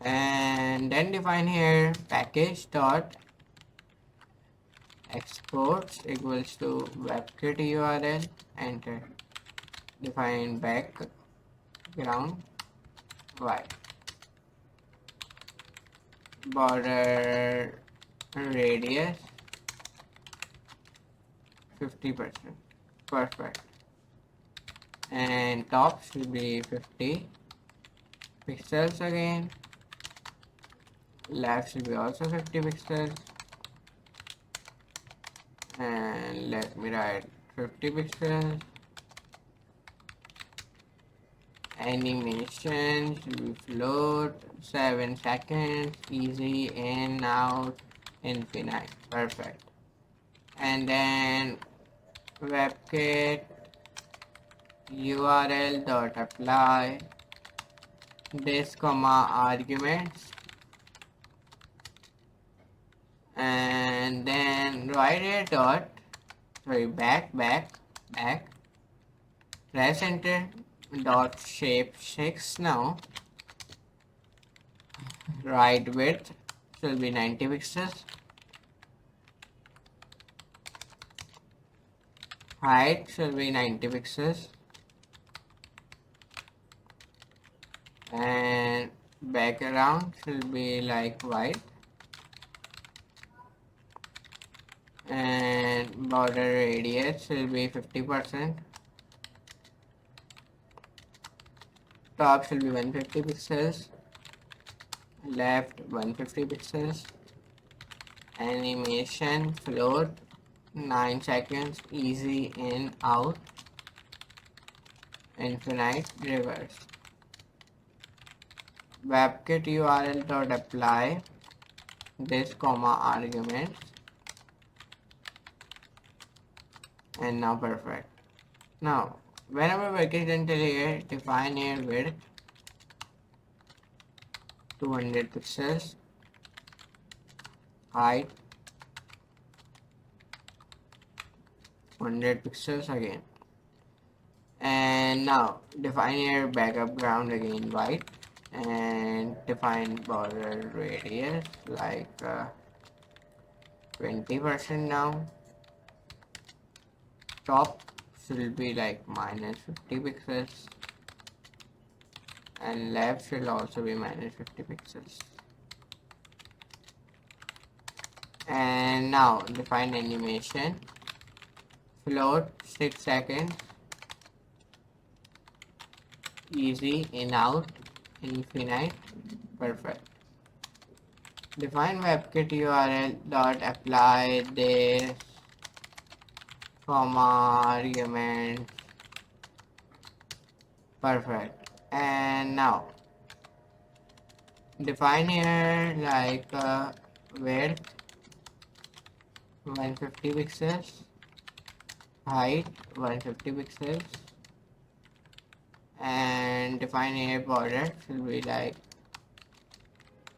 and then define here package dot exports equals to webkit URL, enter, define background white, border radius 50%, perfect, and top should be 50 pixels again, left should be also 50 pixels, and let me write 50 pixels. Animation should be float 7 seconds, easy, in, out, infinite, perfect. And then webkit url dot apply this comma arguments, and then write a dot, sorry, back, press enter, dot shape 6 now, right width should be 90 pixels, height should be 90 pixels, and background should be like white, and border radius should be 50%, top should be 150 pixels, left 150 pixels, animation float 9 seconds, easy, in, out, infinite, reverse. Webkit url dot apply this comma arguments, and now perfect. Now whenever work is done till here, define a width 200 pixels, height 100 pixels again, and now define your backup ground again white, and define border radius like 20% now, top should be like minus 50 pixels, and left should also be minus 50 pixels. And now define animation float 6 seconds, easy, in, out, infinite, perfect. Define webkit url dot apply this comma argument, perfect. And now define here like width 150 pixels, height 150 pixels, and define a border should be like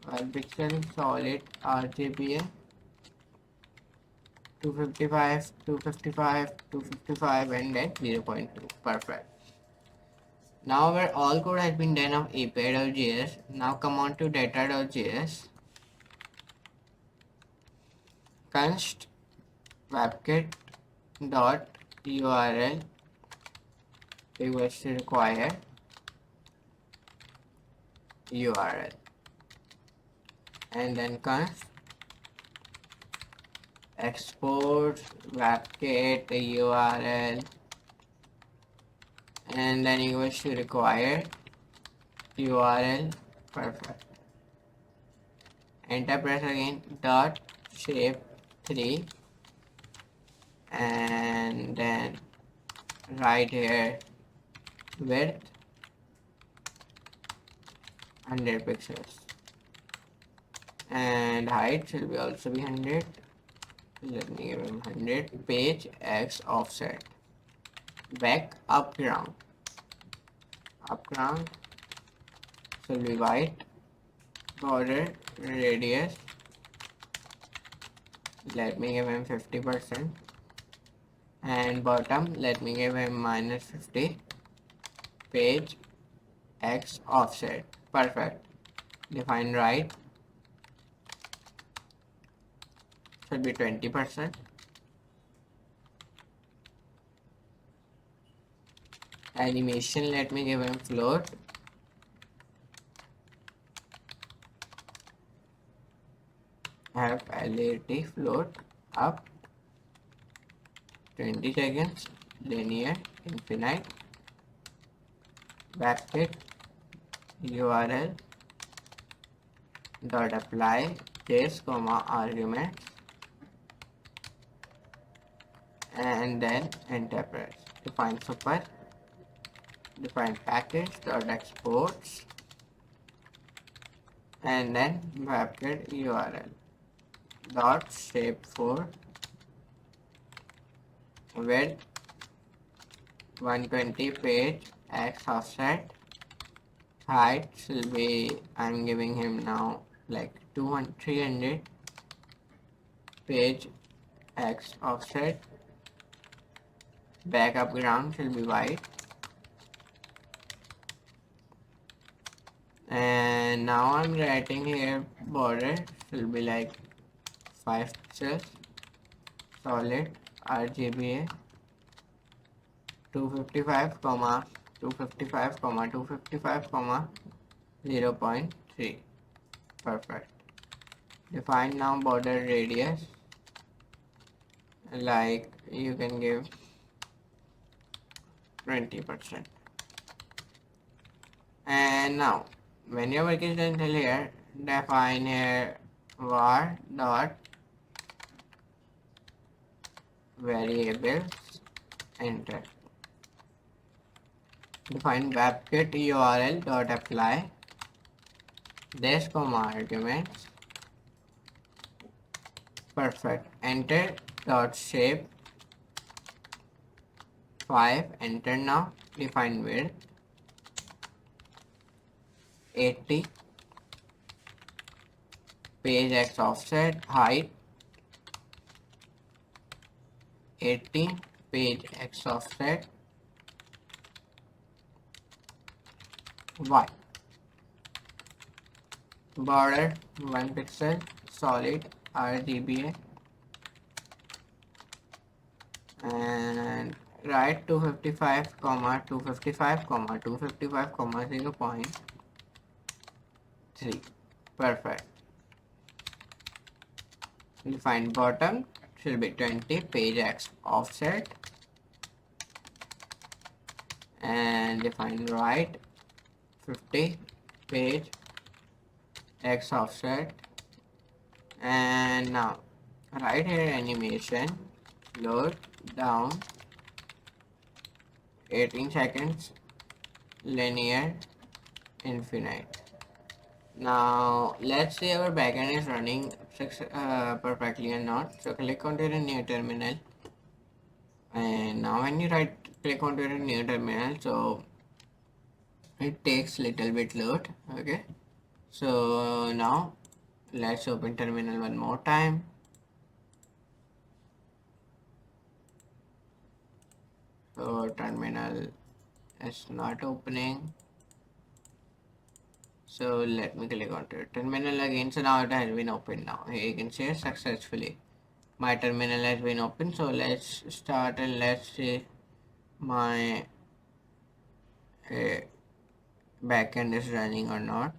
1 pixel solid RGBA 255, 255, 255, and then 0.2, perfect. Now our all code has been done of API.js. Now come on to data.js. Const webkit dot url equals to require url, and then const export webkit url, and then equals to require url, perfect. Enter, press again, dot shape 3, and then right here width 100 pixels, and height should be also be 100. Let me give him 100. Page X offset, back upground should be white, border radius let me give him 50%, and bottom let me give him minus 50. Page X offset, perfect. Define right should be 20%, Animation, let me give him float. Have LAT float up 20 seconds, linear, infinite, backend URL dot apply this comma argument, and then enter press. Define super, define package dot exports, and then backend URL dot shape for width 120 page x offset, height will be, I'm giving him now like 300 page x offset, background will be white, and now I'm writing here border will be like 5 pixels, solid RGBA 255 comma 255 comma 255 comma 0.3. Perfect. Define now border radius, like you can give 20%. And now when your work is done till here, define here var dot variables, enter. Define webkit URL dot apply this comma arguments. Perfect. Enter dot shape 5. Enter now. Define width 80, page x offset, height 80, page x offset, y, border 1 pixel, solid RGBA, and write 255 comma 255 comma 255 comma 0.3. Perfect. Define bottom should be 20, page x offset, and define right 50, page x offset, and now right here animation load down 18 seconds, linear, infinite. Now let's see our backend is running perfectly or not. So click onto the new terminal, and now when you click onto the new terminal, so it takes little bit load. Okay, so now let's open terminal one more time. So terminal is not opening, so let me click on terminal again. So now it has been opened. Now here you can see it successfully my terminal has been opened. So let's start and let's see my backend is running or not.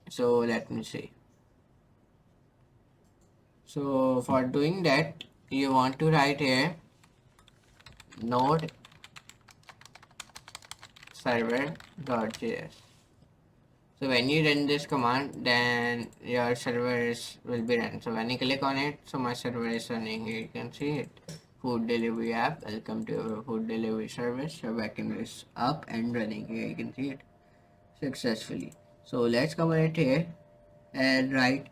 So let me see. So for doing that, you want to write here node server.js. So when you run this command, then your server will be run. So when you click on it, so my server is running. Here you can see it. Food delivery app, welcome to our food delivery service. Your backend is up and running. Here you can see it successfully. So let's come right here and write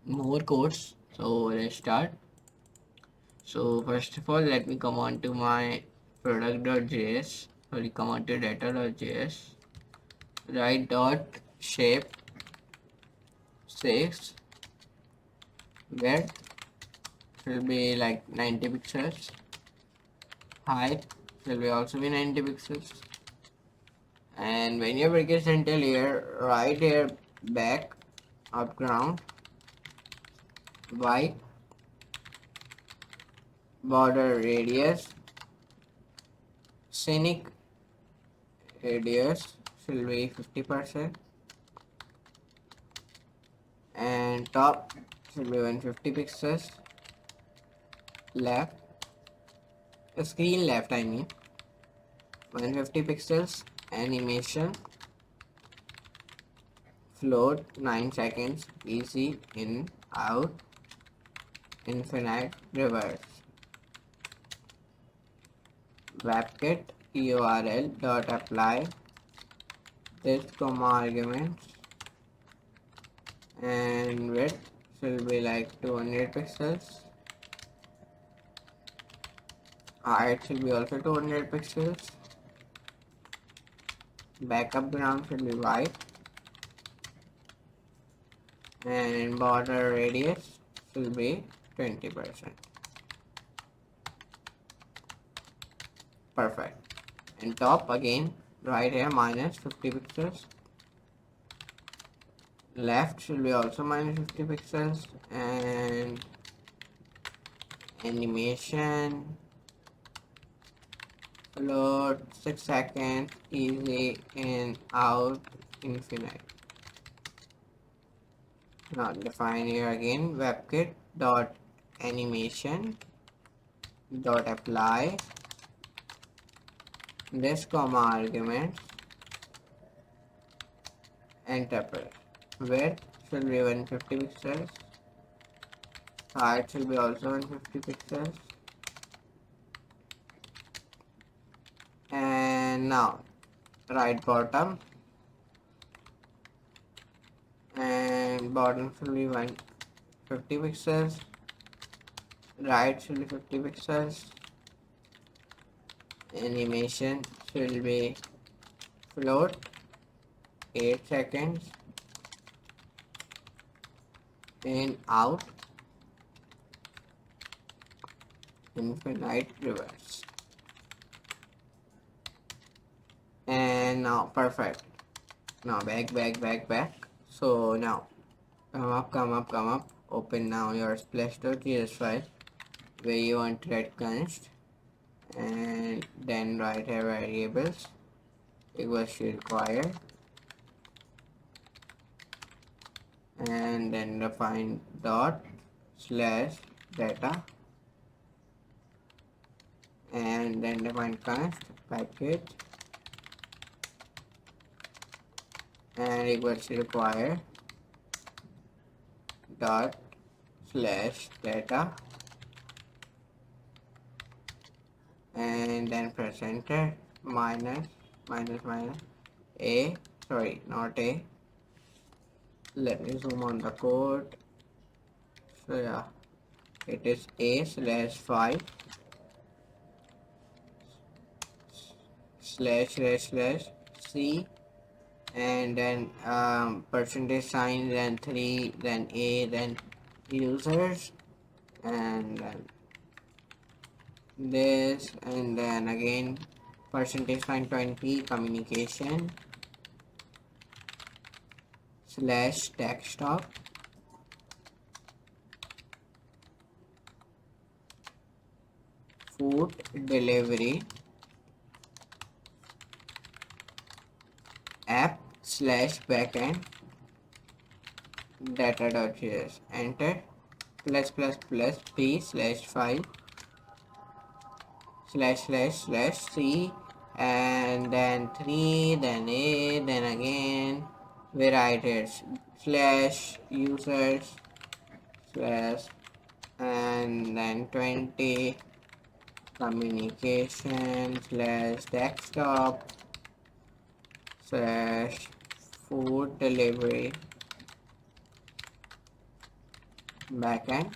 more codes. So let's start. So first of all, let me come on to my product.js. Sorry, come on to data.js. Write dot shape 6, width will be like 90 pixels, height will be also be 90 pixels, and when your work is until here, right here back upground y border radius, scenic radius should be 50%, and top should be 150 pixels, left, screen left I mean, 150 pixels, animation, float 9 seconds, easy, in, out, infinite, reverse. WebKit URL dot apply this comma arguments, and width should be like 200 pixels, height should be also 200 pixels, backup ground should be white, and border radius should be 20%. Perfect. And top again right here minus 50 pixels, left should be also minus 50 pixels, and animation, float 6 seconds, easy, in, out, infinite. Now define here again webkit dot animation dot apply this comma argument, enter press. Width should be 150 pixels, height should be also 150 pixels, and now right bottom, and bottom should be 150 pixels, right should be 50 pixels, animation should be float 8 seconds, in, out, infinite, reverse. And now perfect. Now back. So now come up, open now your splash.js file where you want to write const, and then write here variables equals to require, and then define dot slash data, and then define const package, and equals to require dot slash data, and then press enter, minus a, sorry, not a, let me zoom on the code. So yeah, it is a slash 5 slash c, and then percentage sign, then 3, then a, then users, and then this, and then again percentage sign 20 communication slash desktop, food delivery app slash backend data.js, enter, plus p slash file slash c, and then 3, then a, then again we write it slash users slash, and then 20 communication slash desktop slash food delivery backend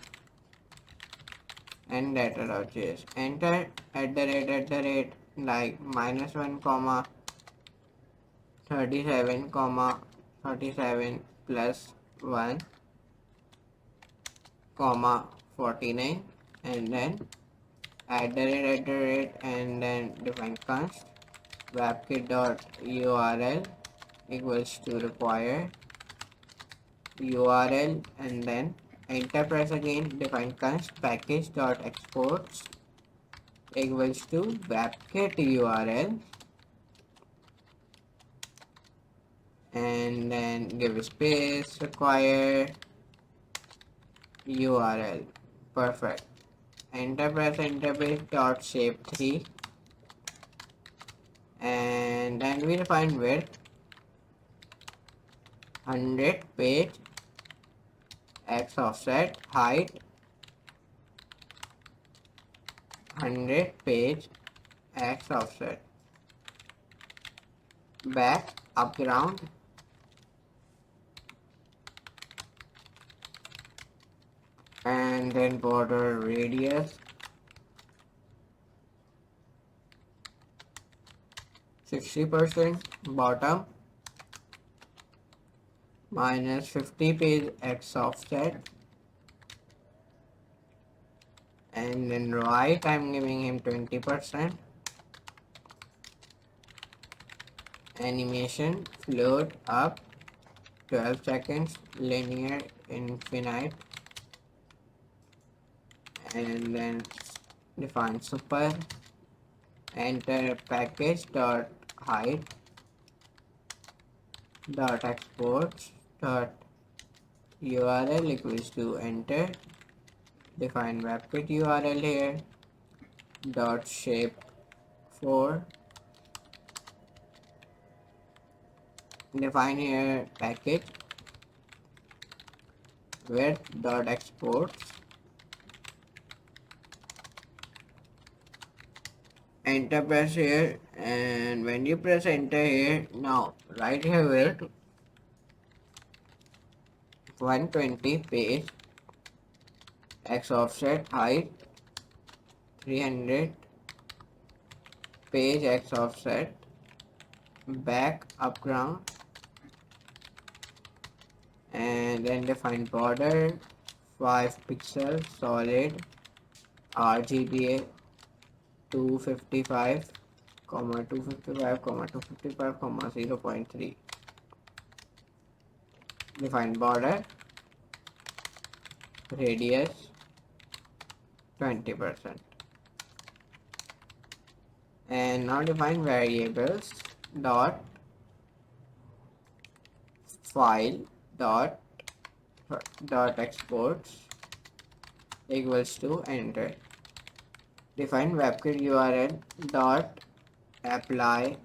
and data.js, enter, at the rate like -1 comma 37 comma 37 plus 1 comma 49, and then at the rate, and then define const webkit dot url equals to require url, and then enter press again, define const package dot exports equals to webkit URL, and then give space require URL. Perfect. Enter, press enter dot shape 3, and then we define width 100, page x offset, height 100, page x offset, back upground, and then border radius 60%, bottom minus 50, page x offset, and then right I'm giving him 20%, animation float up 12 seconds, linear infinite, and then define super, enter package dot height dot exports dot URL equals to enter, define webkit URL here dot shape 4, define here package width dot exports, enter press here, and when you press enter here, now right here width 120, page x offset, height 300, page x offset, back upground, and then define border 5 pixels solid RGBA 255, 255, 255, 0.3. Define border radius 20%, and now define variables dot file dot exports equals to enter, define webkit URL dot apply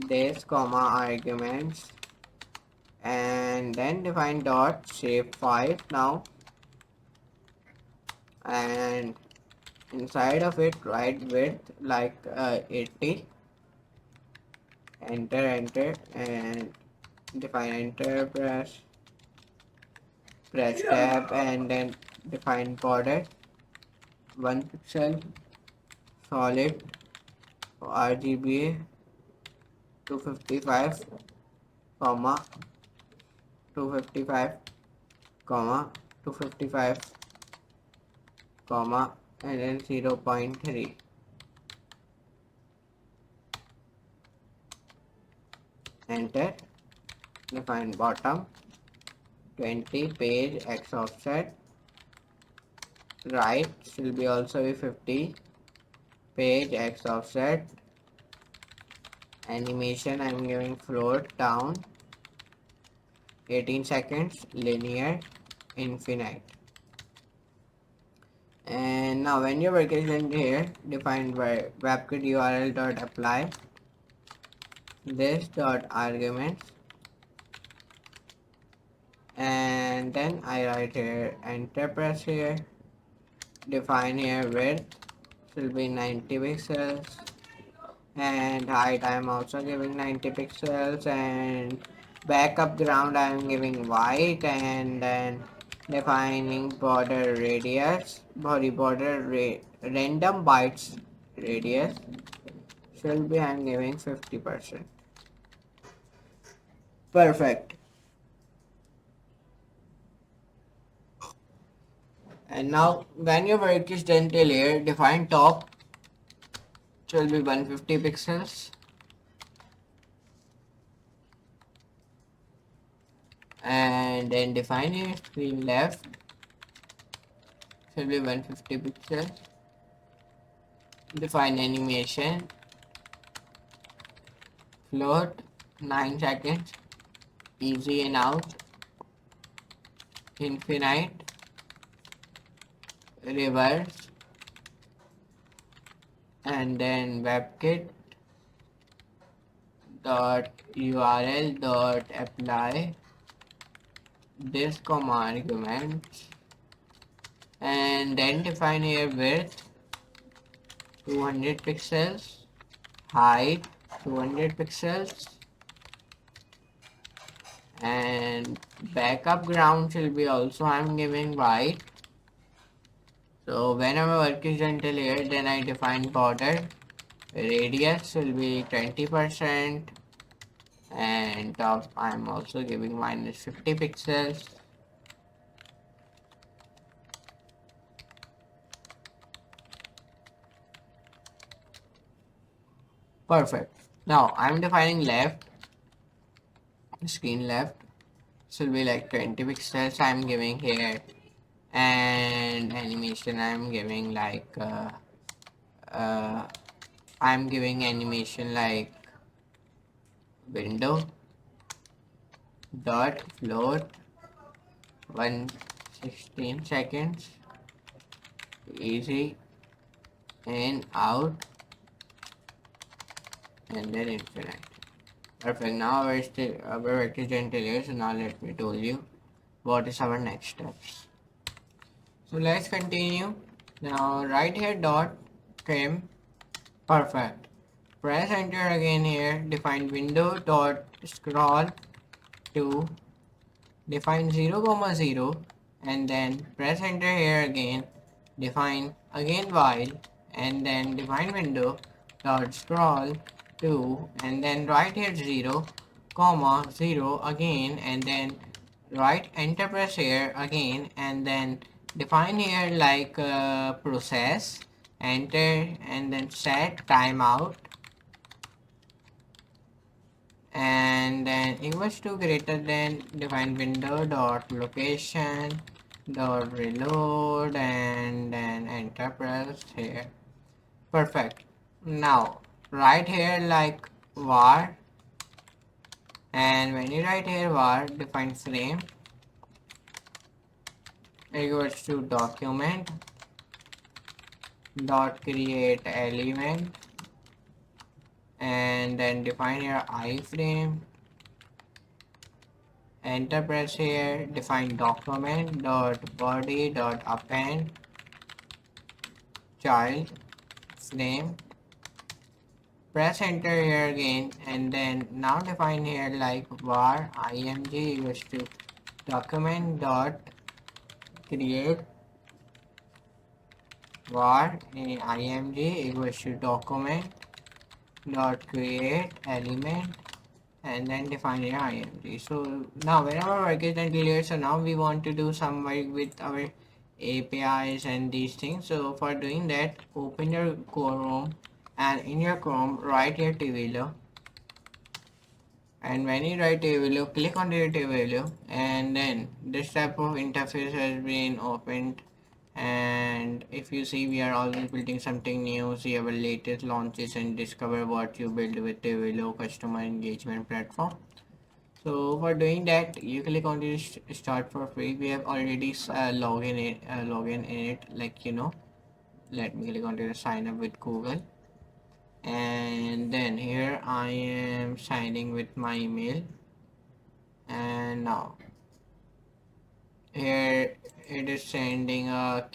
this comma arguments, and then define dot shape 5 now, and inside of it write width like 80, enter, and define enter, press tab, and then define border 1 pixel solid RGBA 255, 255, 255, and then 0.3, enter, define bottom 20, page x offset, right should be also be 50, page x offset, animation I'm giving float down 18 seconds, linear infinite. And now when your work is done here, define webkit URL dot apply this dot arguments, and then I write here enter, press here, define here width should be 90 pixels, and height I am also giving 90 pixels, and backup ground I am giving white, and then defining border radius, random bytes radius should be I am giving 50%. Perfect. And now when your work is done till here, define top should be 150 pixels, and then define here screen left should be 150 pixels, define animation, float 9 seconds, easy and out, infinite, reverse, and then webkit dot url dot apply this comma arguments, and then define here width 200 pixels, height 200 pixels, and backup ground should be also I'm giving white. So whenever work is done till here, then I define border. Radius will be 20%, and top I'm also giving minus 50 pixels. Perfect. Now I'm defining left, screen left. This will be like 20 pixels I'm giving here, and animation I'm giving like uh, I'm giving animation like window dot float 116 seconds, easy in out, and then infinite. Perfect. Now our work is done till here. So now let me tell you what is our next steps. So let's continue. Now right here dot trim. Perfect. Press enter again here. Define window dot scroll to define 0 comma 0, and then press enter here again. Define again while, and then define window dot scroll to, and then write here 0 comma 0 again, and then write enter, press here again, and then define here like process, enter, and then set timeout, and then equals to greater than define window dot location dot reload, and then enter, press here. Perfect. Now right here like var, and when you write here var, define frame equals to document dot create element, and then define your iframe, enter, press here, define document dot body dot append child frame, press enter here again, and then now define here like var img equals to document dot create var img equals to document dot create element, and then define your img. So now whenever work is done clear, so now we want to do some work with our APIs and these things. So for doing that, open your Chrome, and in your Chrome write your Twilio, and when you write Twilio, click on your Twilio, and then this type of interface has been opened. And if you see, we are always building something new, see our latest launches and discover what you build with Twilio customer engagement platform. So for doing that, you click on this start for free. We have already login in it, like let me click on the sign up with Google, and then here I am signing with my email, and now here it is sending a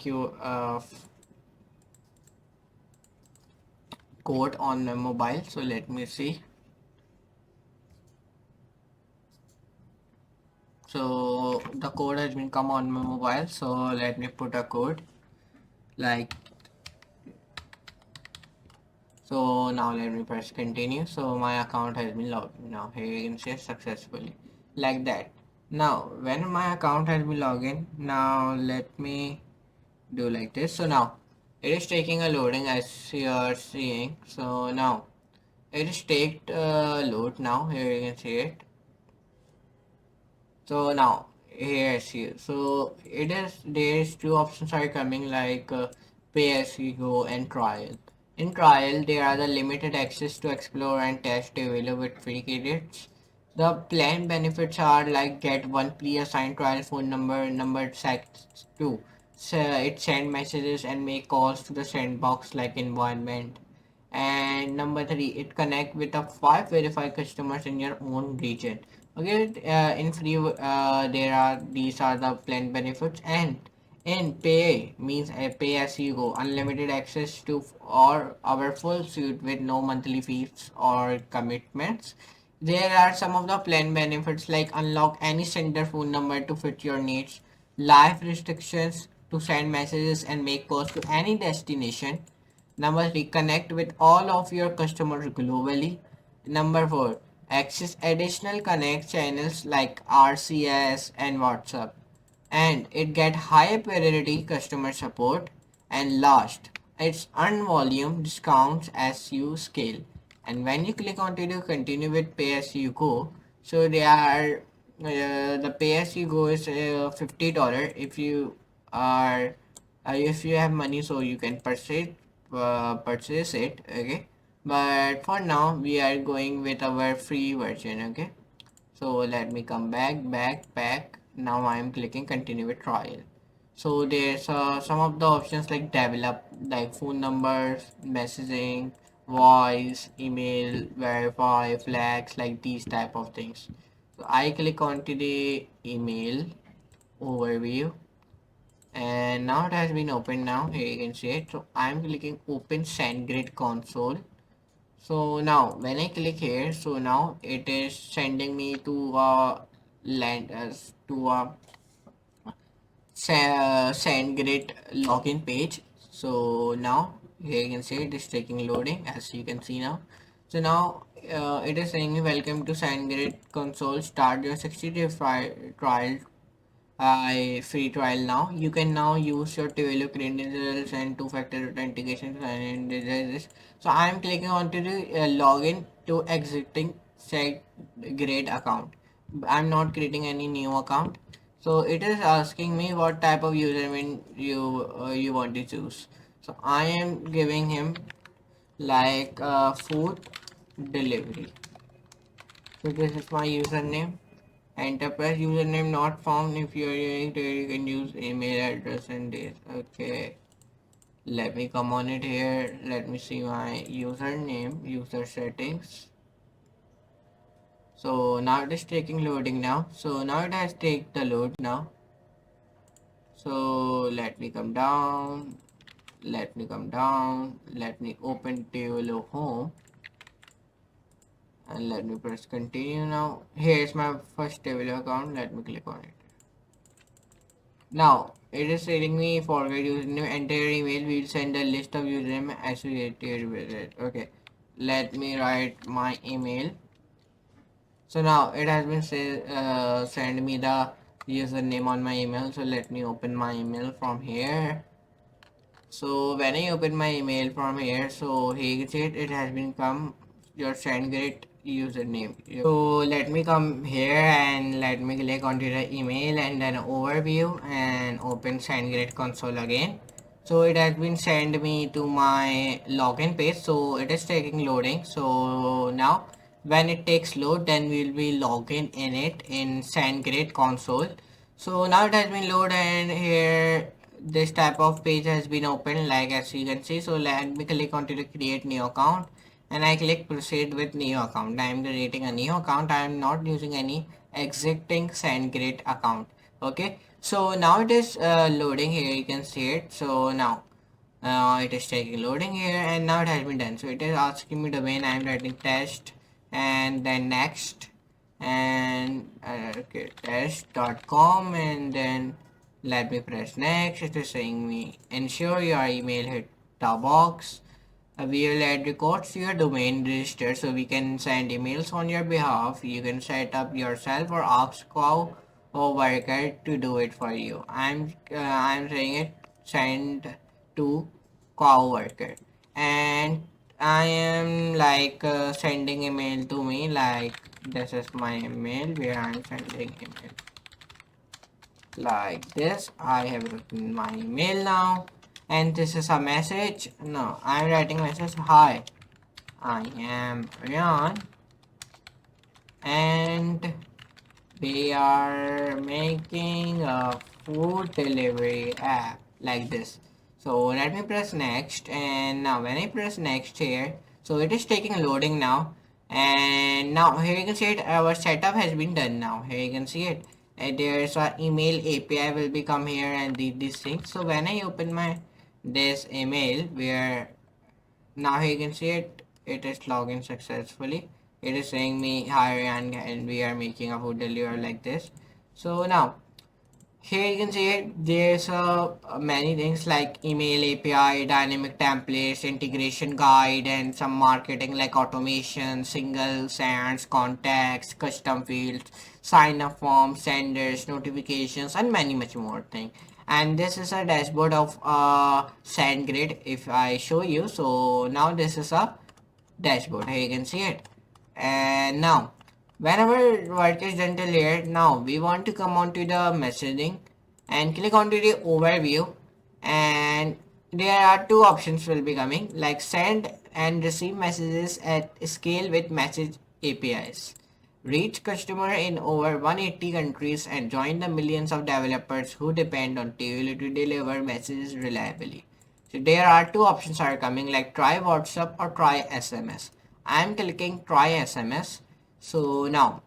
code on the mobile. So let me see. So the code has been come on my mobile, so let me put a code like, so now let me press continue. So my account has been logged. Now here you can see successfully, like that. Now when my account has been logged in, now let me do like this. So now it is taking a loading as you are seeing. So now it is take load. Now here you can see it. So now here see, so it is, there is two options are coming like pay as you go and trial. In trial, there are the limited access to explore and test available with free credits. The plan benefits are like get one pre-assigned trial phone number, number set two. So it send messages and make calls to the sandbox like environment. And number three, it connect with the five verified customers in your own region. Okay, in free, there are these are the plan benefits, and in pay means a pay as you go, unlimited access to or our full suite with no monthly fees or commitments. There are some of the plan benefits like unlock any sender phone number to fit your needs, live restrictions to send messages and make calls to any destination. Number three, connect with all of your customers globally. Number four, access additional connect channels like RCS and WhatsApp. And it get higher priority customer support. And last, it's earn volume discounts as you scale. And when you click on to continue with pay as you go, so they are the pay as you go is $50 if you have money, so you can purchase it. Okay, but for now we are going with our free version. Okay, so let me come back. Now I am clicking continue with trial. So there's some of the options like develop, like phone numbers, messaging, voice, email, verify, flags, like these type of things. So I click onto the email overview, and now it has been opened. Now here you can see it. So I'm clicking open SendGrid console. So now when I click here, so now it is sending me to land as to a SendGrid login page. So now here you can see it is taking loading, as you can see now. So now it is saying me welcome to SendGrid console. Start your 60-day trial a free trial now. You can now use your Twilio credentials and two-factor authentication and this. So I am clicking on to the login to existing set grade account. I'm not creating any new account. So it is asking me what type of username you want to choose. So I am giving him like food delivery. So this is my username. Enterprise username not found. If you are using it, you can use email address and this. Okay, let me come on it here. Let me see my username, user settings. So now it is taking loading now. So now it has take the load now. So let me come down. Let me open table home and let me press continue now. Here's my first table account. Let me click on it. Now it is telling me forget username, enter your email, we'll send a list of username associated with it. Okay, let me write my email. So now it has been send me the username on my email. So let me open my email from here. So when I open my email from here, so here it has been come your SendGrid username. So let me come here and let me click onto the email and then overview and open SendGrid console again. So it has been sent me to my login page. So it is taking loading. So now when it takes load, then we'll be logging in it in SendGrid console. So now it has been loaded and here this type of page has been opened like as you can see. So let me click onto the create new account and I click proceed with new account. I am creating a new account. I am not using any existing SendGrid account. Okay, so now it is loading here, you can see it. So now it is taking loading here and now it has been done. So it is asking me domain. I am writing test and then next and okay, test.com and then let me press next. It is saying me ensure your email hit the box. We will add records to your domain register so we can send emails on your behalf. You can set up yourself or ask Cow or worker to do it for you. I'm saying it send to Cow worker, and I am like sending email to me like this is my email where I'm sending email like this. I have written my email now and this is a message. No, I'm writing message. Hi, I am Rayyan, and we are making a food delivery app like this. So let me press next, and now when I press next here, so it is taking loading now, and now here you can see it, our setup has been done. Now here you can see it, and there's a email API will become here and read these things. So when I open my this email, where now here you can see it, it is logging successfully. It is saying me hi and we are making a food delivery like this. So now here you can see it, there's many things like email API, dynamic templates, integration guide, and some marketing like automation, single sands, contacts, custom fields, sign up forms, senders, notifications, and many much more thing. And this is a dashboard of SandGrid if I show you. So now this is a dashboard. Here you can see it. And now whenever work is done till here, now we want to come on to the messaging and click onto the overview, and there are two options will be coming like send and receive messages at scale with message APIs, reach customer in over 180 countries, and join the millions of developers who depend on TV to deliver messages reliably. So there are two options are coming like try WhatsApp or try SMS. I am clicking try SMS. So now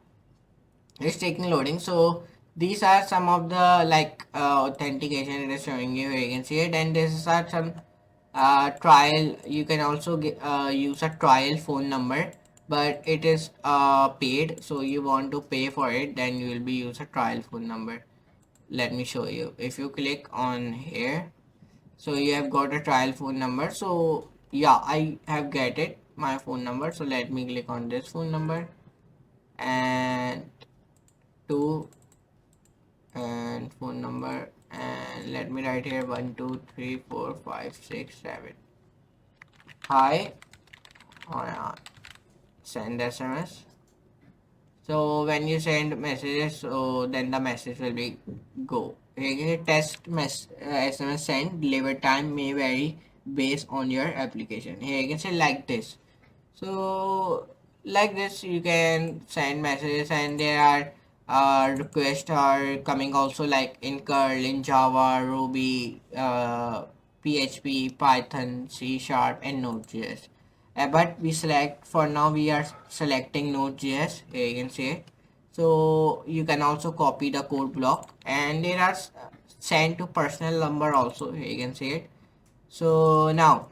it's taking loading. So these are some of the like authentication it is showing you. Here you can see it, and this are some trial. You can also use a trial phone number, but it is paid, so you want to pay for it, then you will be use a trial phone number. Let me show you. If you click on here, so you have got a trial phone number. So yeah, I have get it my phone number. So let me click on this phone number and two and phone number, and let me write here 1 2 3 4 5 6 7. Hi, send SMS. So when you send messages, so then the message will be go. Here test SMS send deliver time may vary based on your application. Here you can say like this. So like this you can send messages, and there are requests are coming also like in curl, in java, ruby, php, python, c sharp, and node.js. But we select for now we are selecting node.js. Here you can see it. So you can also copy the code block, and there are send to personal number also. Here you can see it. So now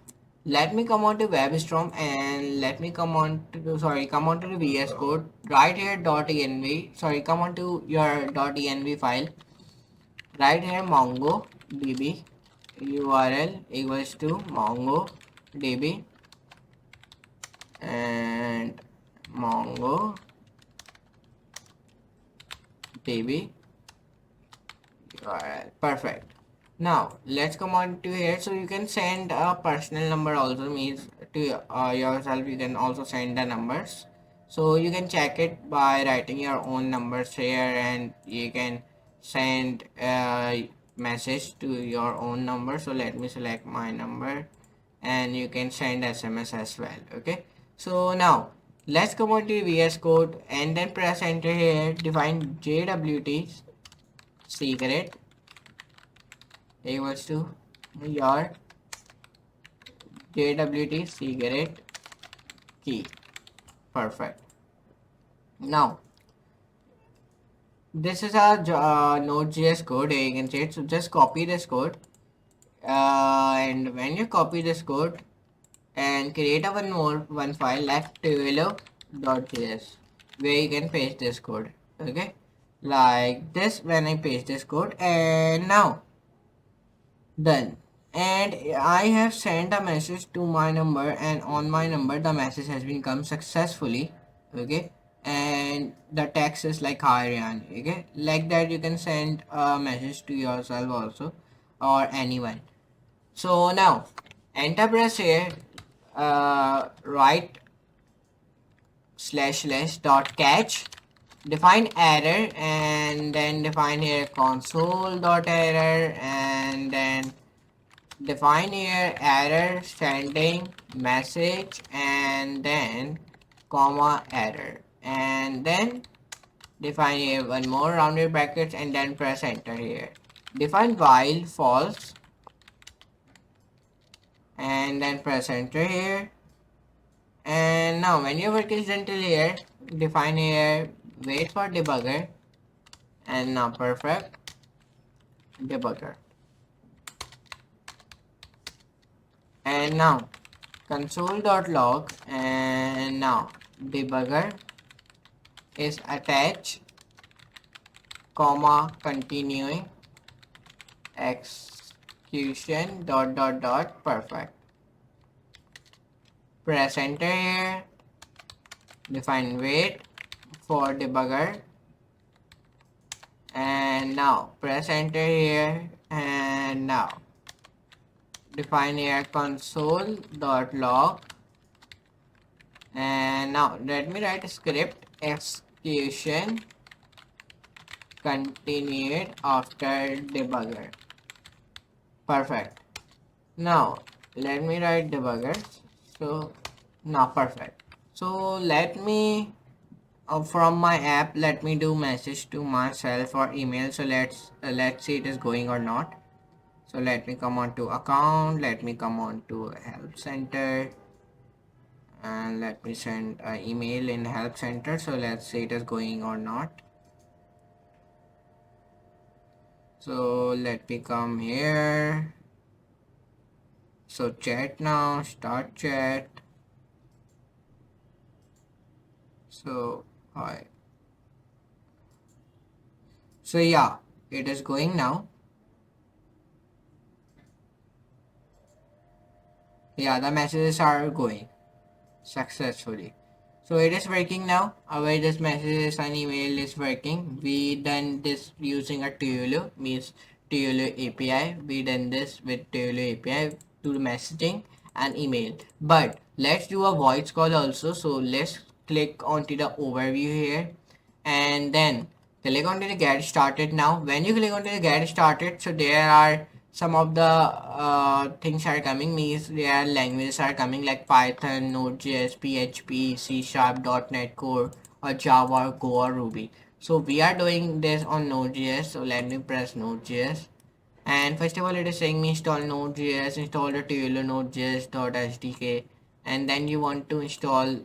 let me come on to WebStorm, and let me come on to come on to the VS Code right here .env. Come on to your .env file right here MongoDB URL equals to MongoDB and MongoDB URL. Perfect. Now let's come on to here. So you can send a personal number also, means to yourself you can also send the numbers. So you can check it by writing your own numbers here, and you can send a message to your own number. So let me select my number, and you can send SMS as well. Okay, so now let's come on to VS Code and then press enter here. Define JWT secret equals to your JWT secret key. Perfect. Now this is our Node.js code. You can see it. So just copy this code, and when you copy this code and create a one file like Tailwind.js, where you can paste this code. Okay, like this. When I paste this code, and now done, and I have sent a message to my number, and on my number the message has been come successfully. Okay, and the text is like hi Ryan. Okay, like that you can send a message to yourself also or anyone. So now enter press here, write // dot catch, define error, and then define here console dot error, and then define here error sending message and then comma error, and then define here one more rounded brackets and then press enter here. Define while false and then press enter here. And now when your work is done till here, define here wait for debugger, and now perfect debugger. And now console.log, and now debugger is attached comma continuing execution dot perfect. Press enter here. Define wait for debugger, and now press enter here, and now define here console.log, and now let me write a script execution continued after debugger. Perfect. Now let me write debugger. So now perfect. So let me from my app, let me do message to myself or email. So let's see it is going or not. So let me come on to account, let me come on to help center, and let me send an email in help center. So let's see it is going or not. So let me come here. So chat now, start chat. So hi. So yeah, it is going now. Yeah, the messages are going successfully. So it is working now. Our this messages and email is working. We done this using a Tailwind, means Tailwind API. We done this with Tailwind API to the messaging and email. But let's do a voice call also. So let's click onto the overview here, and then click on to the get started. Now when you click on to the get started, so there are some of the things are coming, means their languages are coming like Python, Node.js, PHP, C Sharp, .NET Core, or Java, or Go, or Ruby. So we are doing this on Node.js. So let me press Node.js, and first of all it is saying me install Node.js, install the Tailwind Node.js.sdk, and then you want to install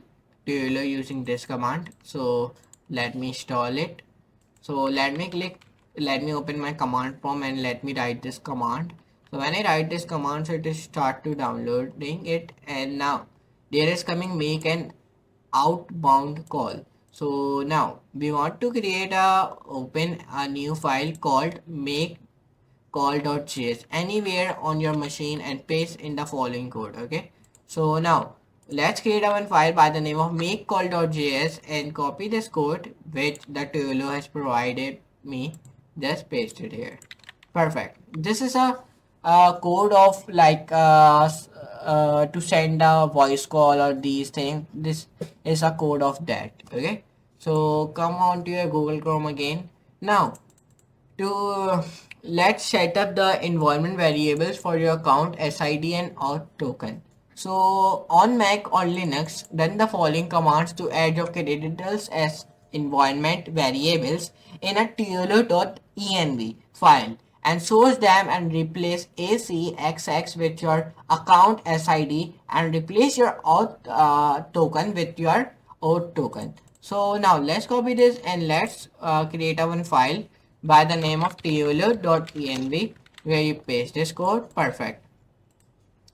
Tailwind using this command. So let me install it. So let me open my command prompt and let me write this command. So when I write this command, so it is start to downloading it, and now there is coming make an outbound call. So now we want to create a open a new file called make call.js anywhere on your machine and paste in the following code. Okay, so now let's create one file by the name of make call.js and copy this code which the Tailwind has provided me. Just paste it here. Perfect. This is a code of like to send a voice call or these things. This is a code of that. Okay, so come on to your Google Chrome again. Now to let's set up the environment variables for your account sid and auth token. So on Mac or Linux, run the following commands to add your credentials as environment variables in a tlo.env file, and source them and replace acxx with your account sid and replace your auth token with your auth token. So now let's copy this and let's create a one file by the name of tailwind.env where you paste this code. Perfect.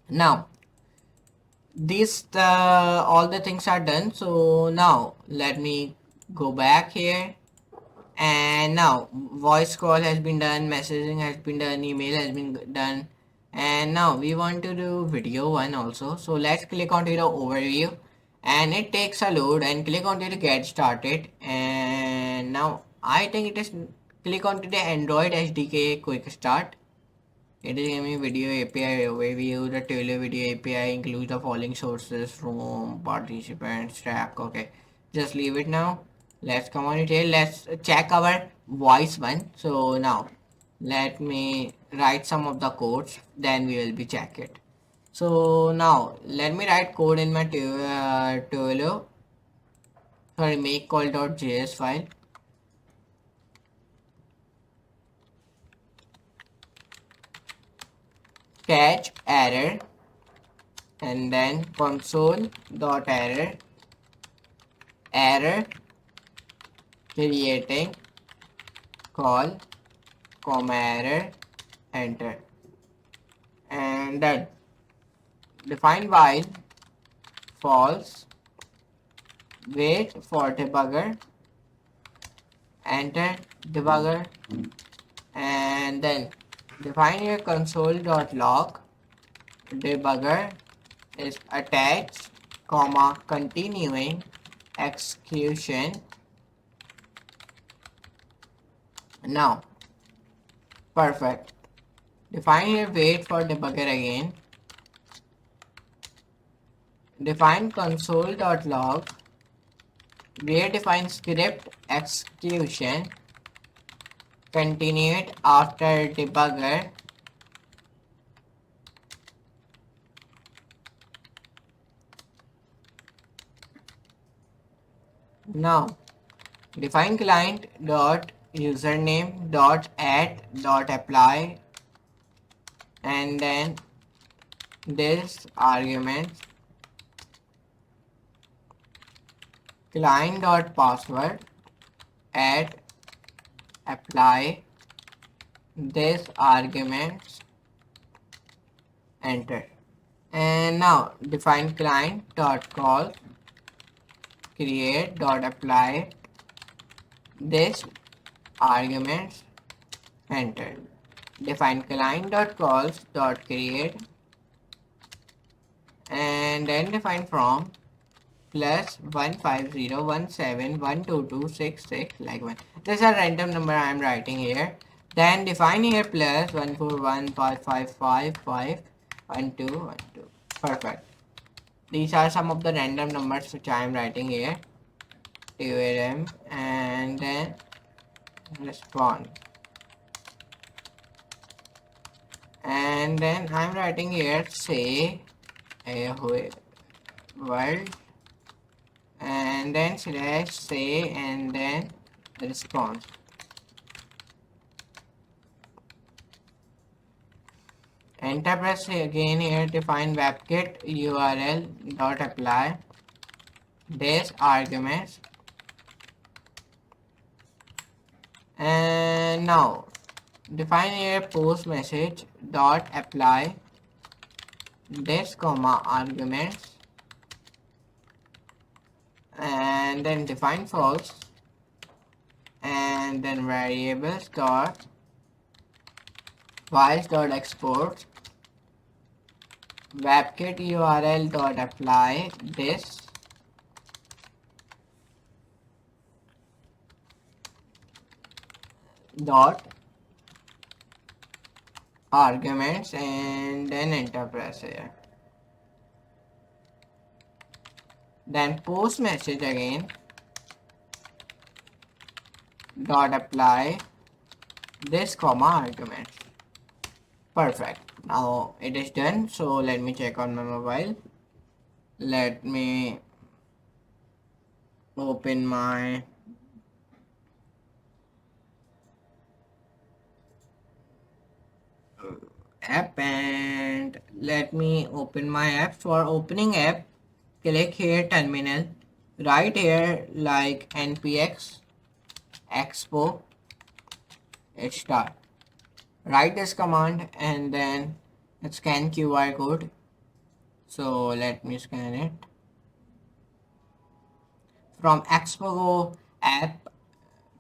Now these all the things are done. So now let me go back here, and now voice call has been done, messaging has been done, email has been done, and now we want to do video one also. So let's click onto the overview, and it takes a load, and click onto the get started, and now I think it is click onto the Android SDK quick start. It is giving video API overview. The Tailwind video API includes the following sources from participants track. Okay, just leave it now. Let's come on it here. Let's check our voice one. So now Let me write some of the codes, then we will be check it. So now let me write code in my make call.js file. Catch error and then console.error creating call comma error enter, and then define while false, wait for debugger, enter debugger, and then define your console.log debugger is attached comma continuing execution. Now perfect. Define here wait for debugger again. Define console.log where define script execution continued after debugger. Now define client dot username dot add dot apply, and then this argument client dot password add apply this arguments enter, and now define client dot call create dot apply this arguments enter, define client dot calls dot create, and then define from plus 150171226 like one. This is a random number I am writing here. Then define here plus 14155551212. Perfect. These are some of the random numbers which I am writing here. TORM and then respond. And then I'm writing here say a world and then slash say and then response. Enter press again here. Define webkit url dot apply this arguments, and now define here post message dot apply this comma arguments, and then define false, and then variables dot files dot export webkit url dot apply this dot arguments, and then enter press here. Then post message again dot apply this comma arguments. Perfect. Now it is done. So let me check on my mobile. Let me open my app, and let me open my app. For opening app, click here terminal, right here like npx expo start. Write this command and then scan QR code. So let me scan it. From Expo app,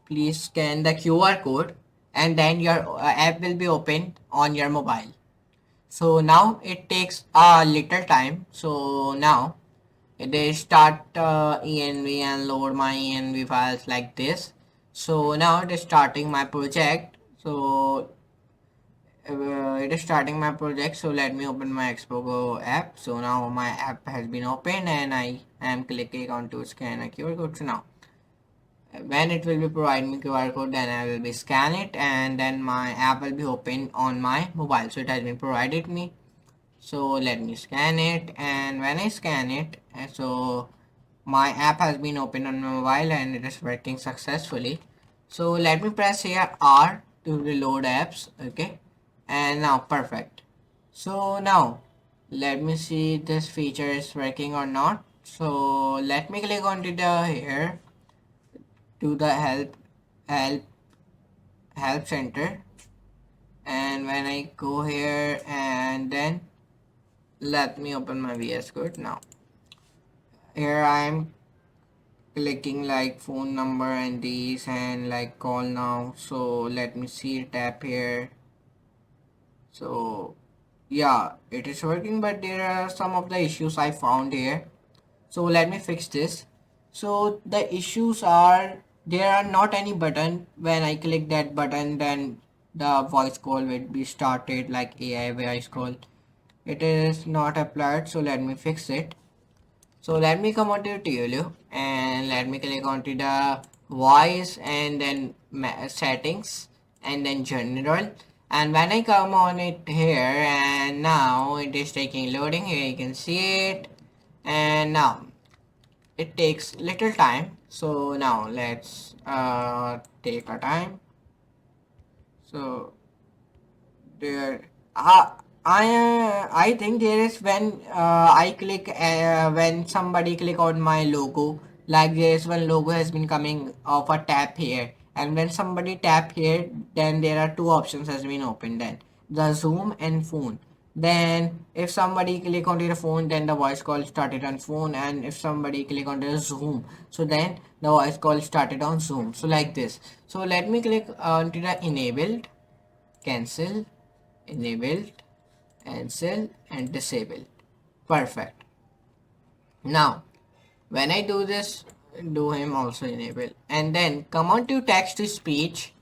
please scan the QR code and then your app will be open on your mobile. So now it takes a little time. So now it is start env and load my env files like this. So now it is starting my project. So it is starting my project. So let me open my Expo app. So now my app has been opened and I am clicking on to scan a QR code. So now when it will be providing me QR code, then I will be scan it, and then my app will be open on my mobile. So it has been provided me. So let me scan it, and when I scan it, so my app has been opened on my mobile and it is working successfully. So let me press here R to reload apps. Okay, and now perfect. So now let me see this feature is working or not. So let me click onto the here to the help help center, and when I go here and then let me open my VS Code. Now here I am clicking like phone number and these and like call now. So let me see tap here. So yeah, it is working, but there are some of the issues I found here. So let me fix this. So the issues are there are not any button. When I click that button, then the voice call will be started like AI voice call. It is not applied, so let me fix it. So let me come onto Tailwind and let me click onto the voice and then settings and then general. And when I come on it here, and now it is taking loading. Here you can see it, and now it takes little time. So now let's take our time. So there I think there is when I click when somebody click on my logo, like there is one logo has been coming of a tap here, and when somebody tap here, then there are two options has been opened, then the zoom and phone. Then if somebody click onto the phone, then the voice call started on phone, and if somebody click onto the zoom, so then the voice call started on zoom. So like this. So let me click onto the enabled, cancel, enabled, cancel, and disable. Perfect. Now when I do this, do him also enable, and then come on to text to speech,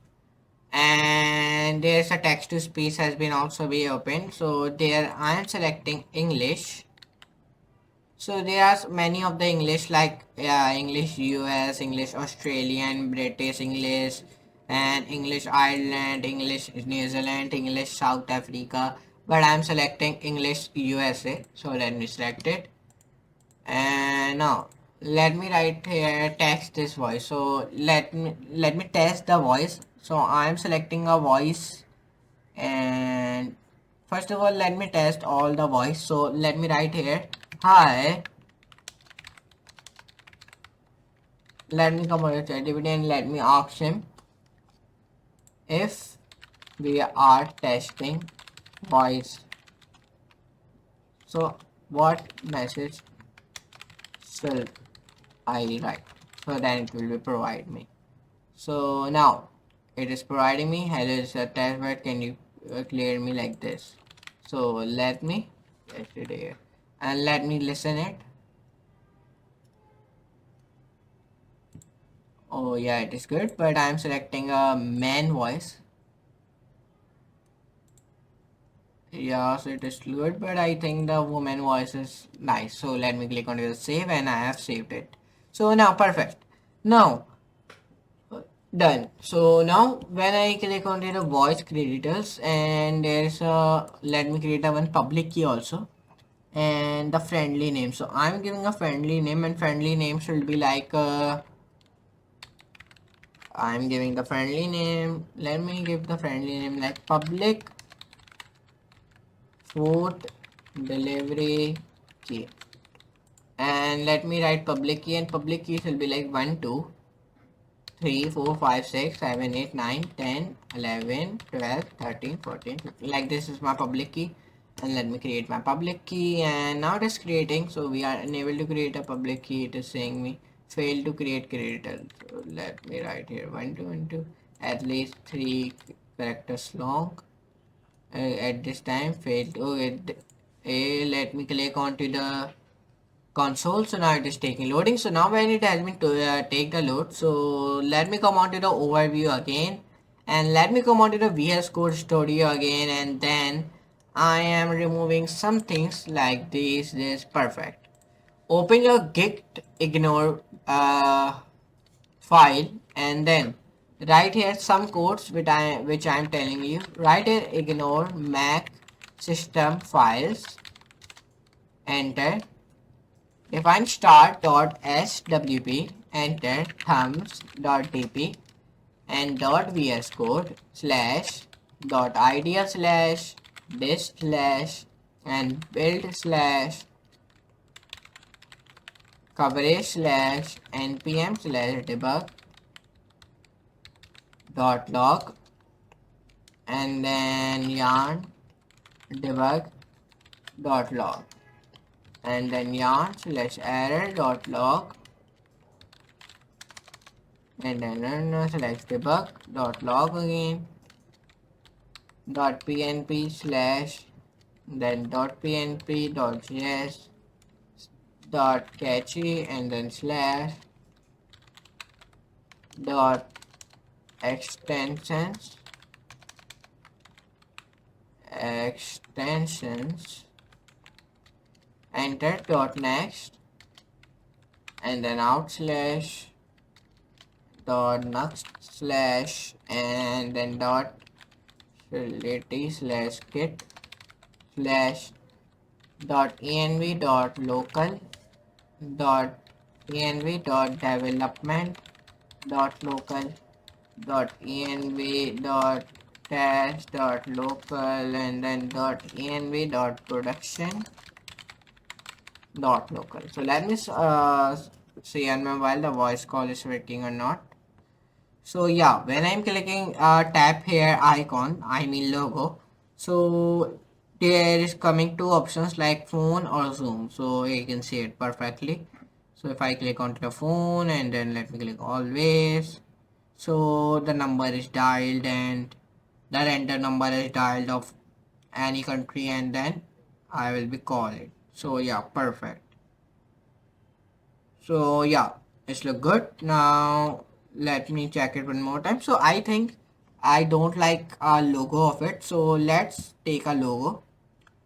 and there's a text to speech has been also be open. So there I am selecting English. So there are many of the English like English US, English Australian, British English, and English Ireland, English New Zealand, English South Africa. But I'm selecting English USA. So let me select it. And now let me write here text this voice. So let me test the voice. So I'm selecting a voice, and first of all let me test all the voice. So let me write here hi. Let me come over to ChatGPT and let me ask him if we are testing voice. So what message should I write? So then it will be provide me. So now it is providing me hello, it's a test bed, can you clear me like this. So let me get it here and let me listen it. Oh yeah, it is good, but I'm selecting a man voice. Yeah, so it is good, but I think the woman voice is nice. So let me click on the save, and I have saved it. So now perfect. Now done. So now when I click on the voice creditors, and there's a let me create a one public key also, and the friendly name. So I'm giving a friendly name, and friendly name should be like I'm giving the friendly name. Let me give the friendly name like public food delivery key, and let me write public key, and public key will be like 1 2 3 4 5 6 7 8 9 10 11 12 13 14 15. Like this is my public key, and let me create my public key, and now it is creating. So we are unable to create a public key. It is saying me fail to create creditor. So let me write here 1 2 1 2 at least 3 characters long. At this time failed. Oh, let me click onto the console. So now it is taking loading. So now when it has been to take the load, so let me come on to the overview again, and let me come on to the VS Code Studio again, and then I am removing some things like this perfect. Open your git ignore file, and then write here some codes which I am telling you. Write here ignore Mac system files, enter, define start.swp, enter, thumbs.dp, and .vs code slash dot idea slash this slash and build slash coverage slash npm slash debug dot log, and then yarn debug dot log, and then yarn slash error dot log, and then slash debug dot log again dot pnp slash then dot pnp dot js dot catchy, and then slash dot extensions enter dot next, and then out slash dot next slash, and then dot utility slash git slash dot env dot local dot env dot development dot local dot env dot test dot local, and then dot env dot production dot local. So let me see on my while the voice call is working or not. So yeah, when I'm clicking tap here icon, I mean logo, so there is coming two options like phone or zoom, so you can see it perfectly. So if I click onto the phone and then let me click always, so the number is dialed and the enter number is dialed of any country, and then I will be calling. So yeah, perfect. So yeah, it's look good. Now let me check it one more time. So I think I don't like a logo of it, so let's take a logo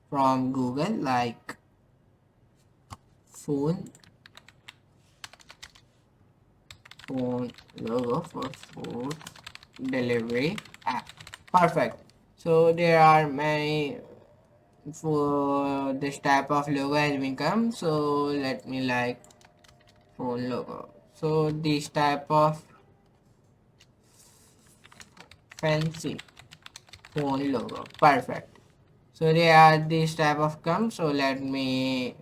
from Google like phone logo for food delivery app. Perfect. So there are many for this type of logo has been come. So let me like phone logo. So this type of fancy phone logo. Perfect. So there are this type of come. So let me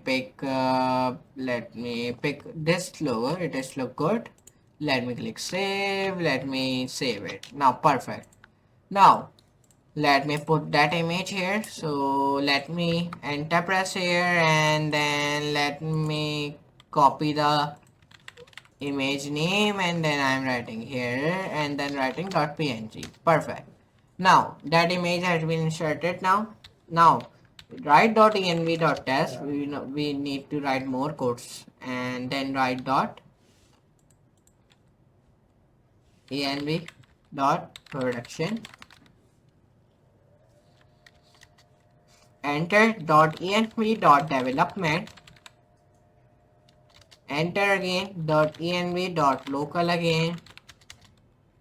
pick this logo. It is look good. Let me click save. Let me save it. Now perfect. Now let me put that image here. So let me enter press here, and then let me copy the image name, and then I'm writing here and then writing .png. Perfect. Now that image has been inserted. Now write .env.test. We need to write more codes, and then write .env.production, enter .env.development, enter again .env.local again,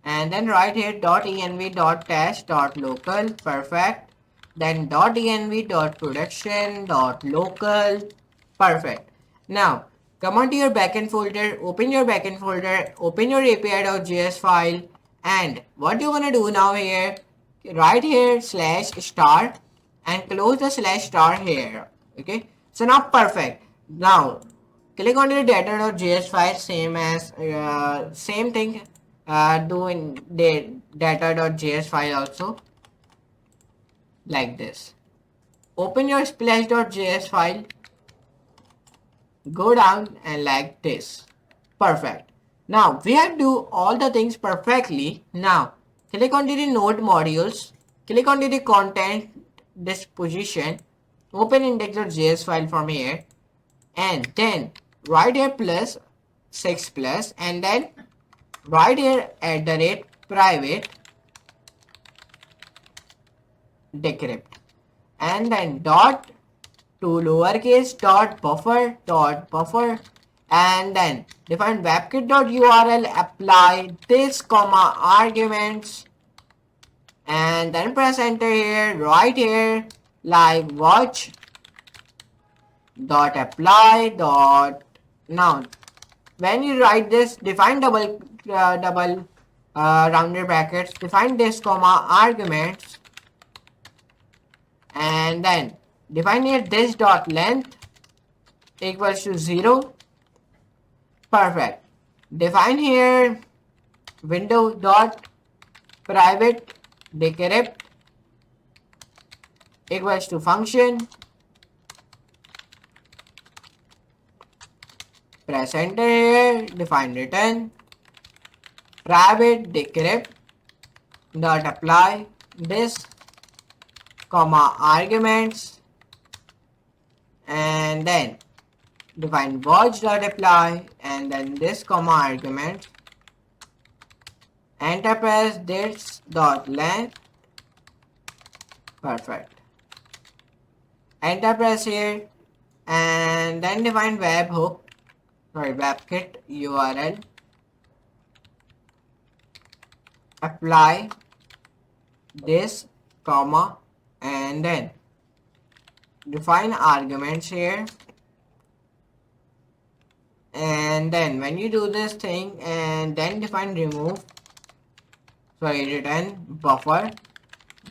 and then write here .env.test.local. Perfect. Then .env.production.local. Perfect. Now come on to your backend folder, open your backend folder, open your api.js file, and what you wanna do now here, write here slash star and close the slash star here. Okay, so now perfect. Now click on your data.js file, same as same thing do in the data.js file also, like this. Open your splash.js file, go down and like this. Perfect. Now we have to do all the things perfectly. Now click on the node modules, click on the content disposition, open index.js file from here, and then write here plus 6 plus, and then write here @private decrypt, and then dot to lowercase dot buffer, and then define webkit.url, apply this comma arguments, and then press enter here, right here, like watch dot apply dot. Now when you write this, define double rounded brackets, define this comma arguments, and then define here this dot length equals to 0. Perfect. Define here window dot private decrypt equals to function. Press enter here, define return private decrypt dot apply this comma arguments, and then define watch dot apply, and then this comma argument, enter press this dot length. Perfect. Enter press here, and then define webkit URL, apply this comma, and then define arguments here, and then when you do this thing, and then define return buffer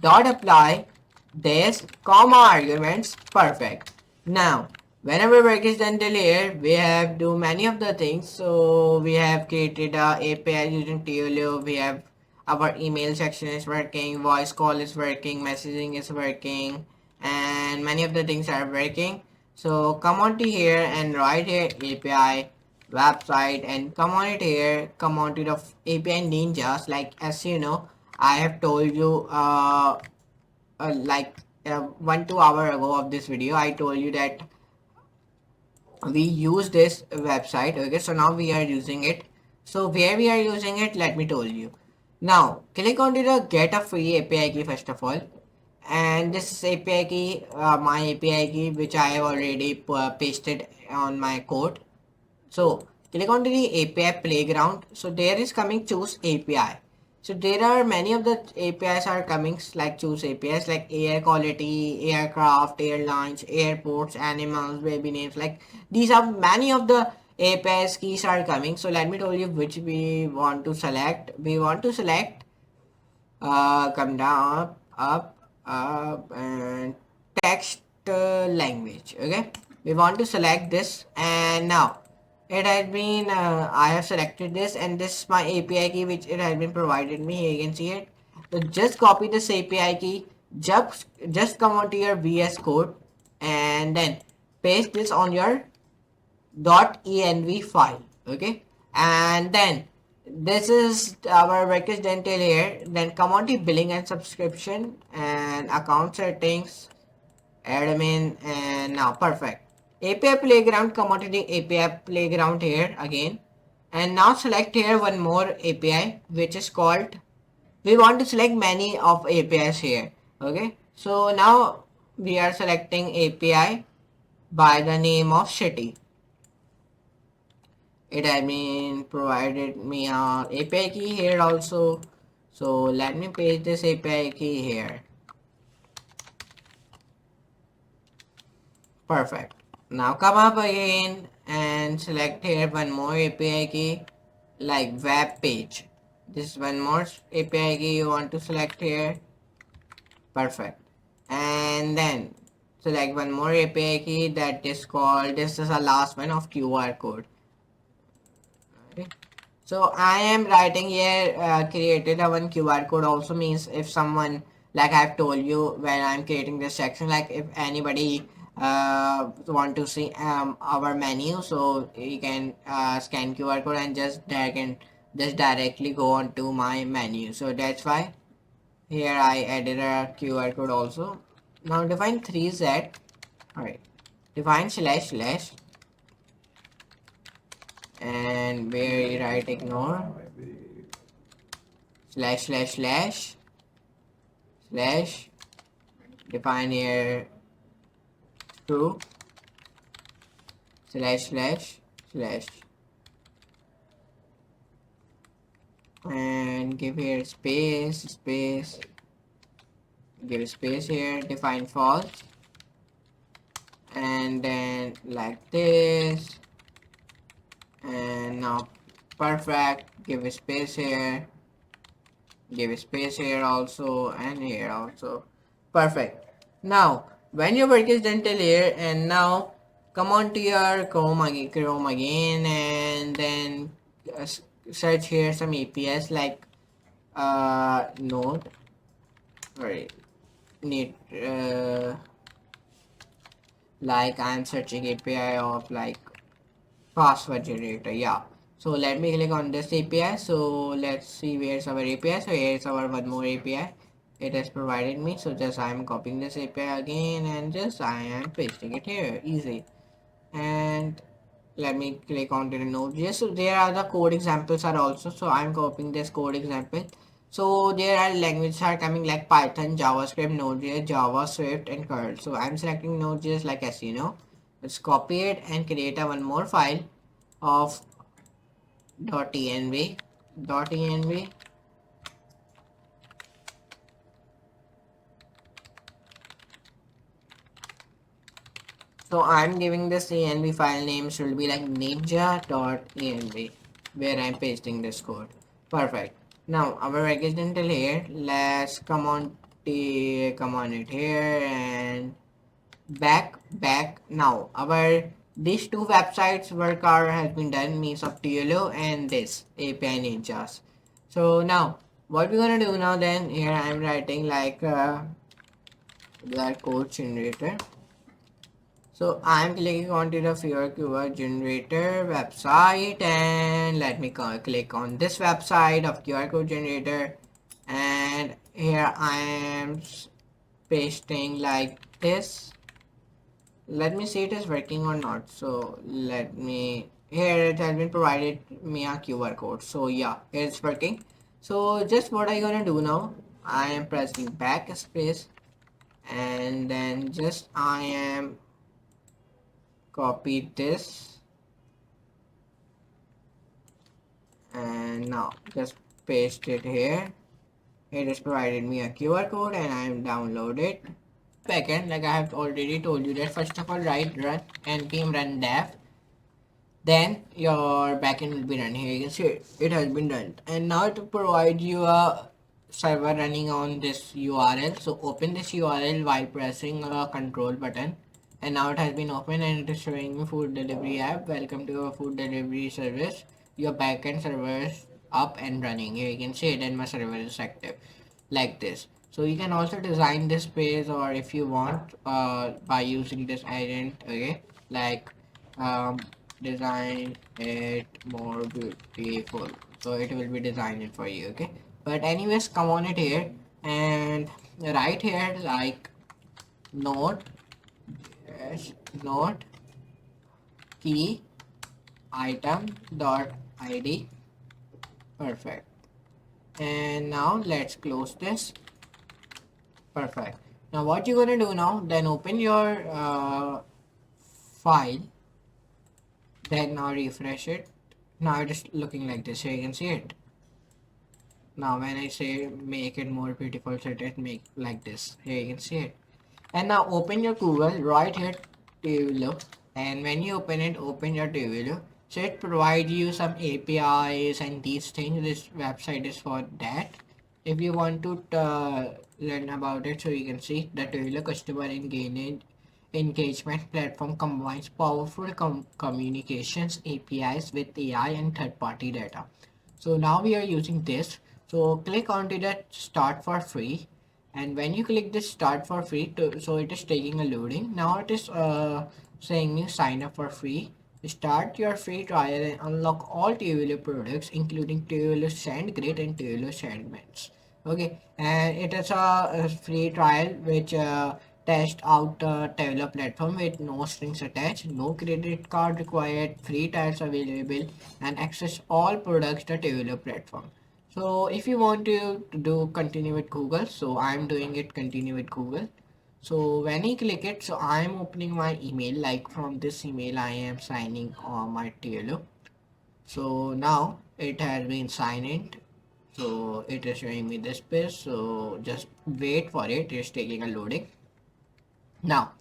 dot apply this comma arguments. Perfect. Now whenever work is done till here, we have do many of the things. So we have created a API using Tailwind. We have our email section is working, voice call is working, messaging is working, and many of the things are working. So come on to here and write here API website, and come on it here, come on to the API ninjas. Like as you know, I have told you like 1-2 hours ago of this video, I told you that we use this website. Okay, so now we are using it. So where we are using it, let me tell you. Now click on to the get a free API key first of all, and this is API key, my API key, which I have already pasted on my code. So click on to the API playground. So there is coming choose API. So there are many of the APIs are coming, like choose APIs like air quality, aircraft, airlines, airports, animals, baby names. Like these are many of the APIs keys are coming. So let me tell you which we want to select. We want to select come down up and text language. Okay, we want to select this, and now it has been I have selected this, and this is my API key which it has been provided me. Here you can see it. So just copy this API key, just come onto your VS code, and then paste this on your .env file. Okay, and then this is our package done till here. Then come on to billing and subscription and account settings, admin, and now perfect. API playground, come on to the API playground here again, and now select here one more API which is called, we want to select many of APIs here. Okay, so now we are selecting API by the name of city. It has been provided me a API key here also. So let me paste this API key here. Perfect. Now come up again and select here one more API key like web page. This is one more API key you want to select here. Perfect. And then select one more API key that is called, this is a last one of QR code. Okay. So I am writing here created a one QR code also, means if someone, like I've told you when I'm creating this section, like if anybody want to see our menu, so you can scan QR code and just drag and just directly go on to my menu. So that's why here I added a QR code also. Now define 3z. Alright, define // and where you write ignore // define here true // slash and give here space, give space here, define false, and then like this, and now perfect, give a space here, give a space here also, and here also. Perfect. Now when your work is done till here, and now come on to your Chrome again, and then search here some APIs like Node, sorry, need like I'm searching API of like password generator. Yeah, so let me click on this API. So let's see where's our API. So here's our one more API it has provided me. So just I'm copying this API again, and just I am pasting it here, easy. And let me click on to the Node.js. So there are the code examples are also, so I'm copying this code example. So there are languages are coming like Python, JavaScript, Node.js, Java, Swift, and Curl. So I'm selecting Node.js like as you know. Let's copy it and create a one more file of .env. .env. So I'm giving this env file name should be like ninja.env, where I'm pasting this code. Perfect. Now our package until here. Let's come on it here and back. Now our these two websites work are has been done, means of TLO and this API ninjas. So now what we're gonna do now, then here I'm writing like the code generator. So I'm clicking onto the Fear Keyword Generator website, and let me click on this website of QR code generator, and here I am pasting like this. Let me see it is working or not. So let me, here it has been provided me a QR code. So yeah, it's working. So just what I gonna do now, I am pressing backspace, and then just I am copy this, and now just paste it here. It has provided me a QR code, and I am downloaded backend. Like I have already told you that first of all write run npm run dev, then your backend will be run. Here you can see it has been done, and now to provide you a server running on this URL. So open this URL while pressing a control button, and now it has been opened and it is showing me food delivery app. Welcome to our food delivery service. Your backend server is up and running. Here you can see it, and my server is active like this. So you can also design this page, or if you want by using this agent, okay, like um, design it more beautiful, so it will be designed it for you, okay. But anyways, come on it here and right here like node, yes, node key item dot id. Perfect. And now let's close this. Perfect. Now what you're gonna do now, then open your file, then now refresh it. Now it is looking like this. Here you can see it. Now when I say make it more beautiful, so it make like this. Here you can see it. And now open your Google right here, Tailwind, and when you open it, open your Tailwind. So it provides you some APIs and these things. This website is for that. If you want to learn about it, so you can see the Tailwind customer engagement platform combines powerful communications APIs with AI and third-party data. So now we are using this. So click onto that start for free, and when you click this start for free so it is taking a loading. Now it is saying you sign up for free. Start your free trial and unlock all Tubular products including Tubular SandGrid and Tubular SandMats. Okay, and it is a free trial which test out the Tubular platform with no strings attached, no credit card required, free trials available, and access all products the Tubular platform. So if you want to do continue with Google, so I'm doing it continue with Google. So when you click it, so I am opening my email, like from this email I am signing on my TLO. So now it has been signed in. So it is showing me this page. So just wait for it. It's taking a loading. Now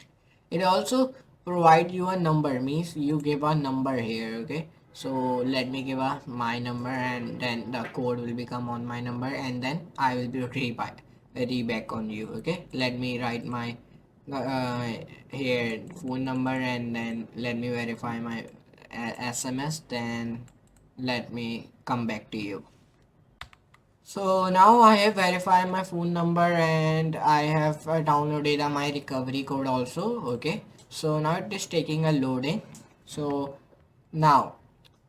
it also provide you a number, means you give a number here. Okay, so let me give a my number, and then the code will become on my number, and then I will be re-back on you. Okay, let me write my uh, here phone number, and then let me verify my SMS, then let me come back to you. So now I have verified my phone number, and I have downloaded my recovery code also. Okay, so now it is taking a loading. So now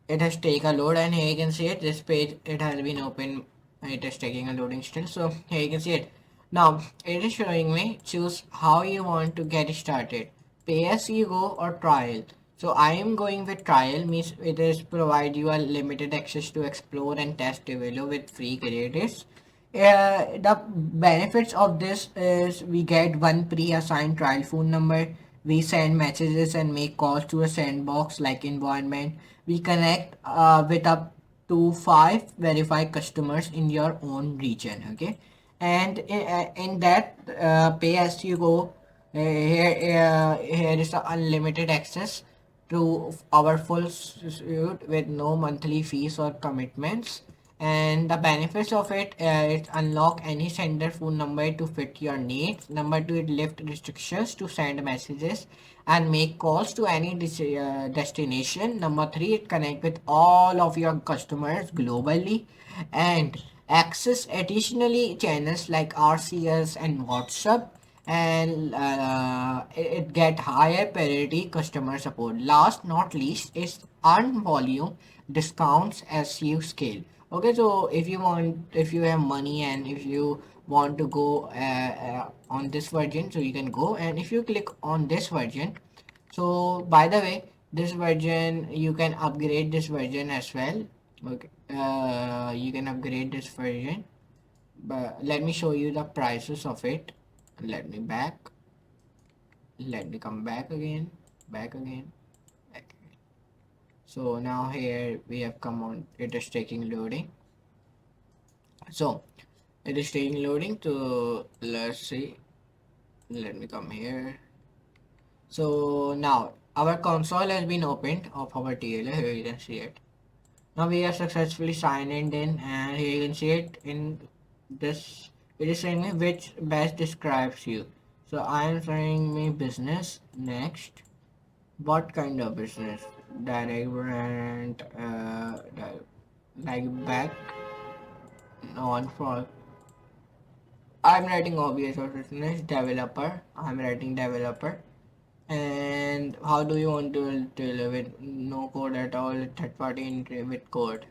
it has taken a load, and here you can see it, this page, it has been open. It is taking a loading still. So here you can see it. Now it is showing me choose how you want to get started, pay as you go or trial. So I am going with trial, means it is provide you a limited access to explore and test develop with free credits. The benefits of this is we get one pre-assigned trial phone number. We send messages and make calls to a sandbox like environment. We connect with up to 5 verified customers in your own region. Okay, and in that pay as you go, here is the unlimited access to our full suite with no monthly fees or commitments. And the benefits of it, it unlock any sender phone number to fit your needs. Number two, it lift restrictions to send messages and make calls to any destination. Number three, it connect with all of your customers globally and access additionally channels like RCS and WhatsApp, and it get higher priority customer support. Last not least is earn volume discounts as you scale. Okay, so if you have money and if you want to go on this version, so you can go, and if you click on this version, so by the way, this version you can upgrade this version as well. Okay, you can upgrade this version, but let me show you the prices of it. Let me back. Let me come back again. Back again. Back again. So now here we have come on. It is taking loading. So it is taking loading to, let's see. Let me come here. So now our console has been opened of our TLA. Here you can see it. Now we have successfully signed in, and here you can see it in this. It is saying me which best describes you. So I am saying me business next. What kind of business? Direct brand, like back on for. I'm writing obvious or business developer. I'm writing developer. And how do you want to deal with no code at all? Third party with code.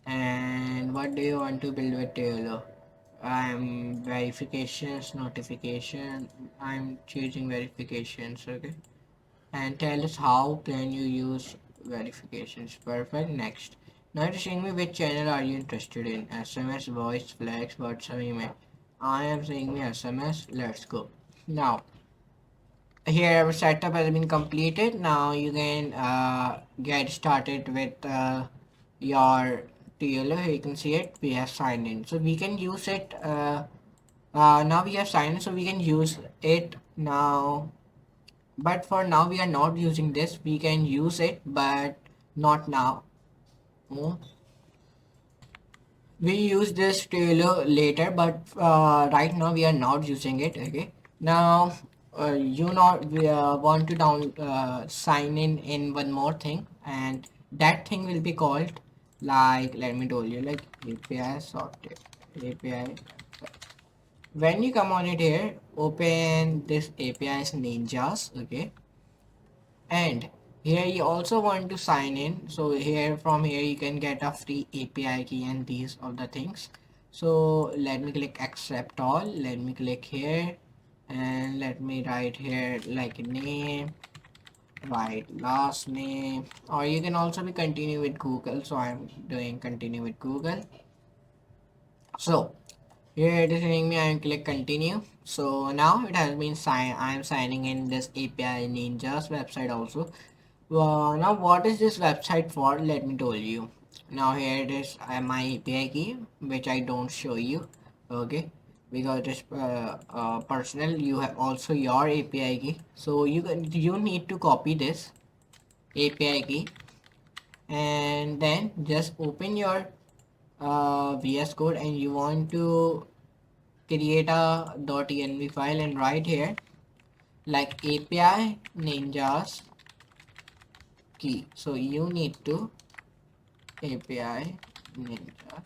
And what do you want to build with Tailor? I'm verifications, notification. I'm choosing verifications. Okay, and tell us how can you use verifications. Perfect. Next, now it's showing me which channel are you interested in, SMS, voice, flex, WhatsApp, email. I am saying me SMS. Let's go. Now here our setup has been completed. Now you can get started with your TLO. Here you can see it, we have signed in, so we can use it. Now we have signed in, so we can use it now, but for now we are not using this. We can use it but not now. Hmm. We use this trailer later, but right now we are not using it. Okay, now you not we want to sign in one more thing, and that thing will be called, like, let me tell you, like API sorted API. When you come on it here, open this API's ninjas. Okay, and here you also want to sign in, so here from here you can get a free API key and these of the things. So let me click accept all, let me click here, and let me write here like name, write last name, or you can also be continue with Google, so I'm doing continue with Google. So Here it is saying me I click continue. So now it has been signed. I am signing in this API Ninja's website also. Now what is this website for? Let me tell you. Now here it is my API key, which I don't show you. Okay, because it is personal. You have also your API key. So you need to copy this API key and then just open your VS Code and you want to create a .env file and write here like API ninjas key. So you need to API ninja.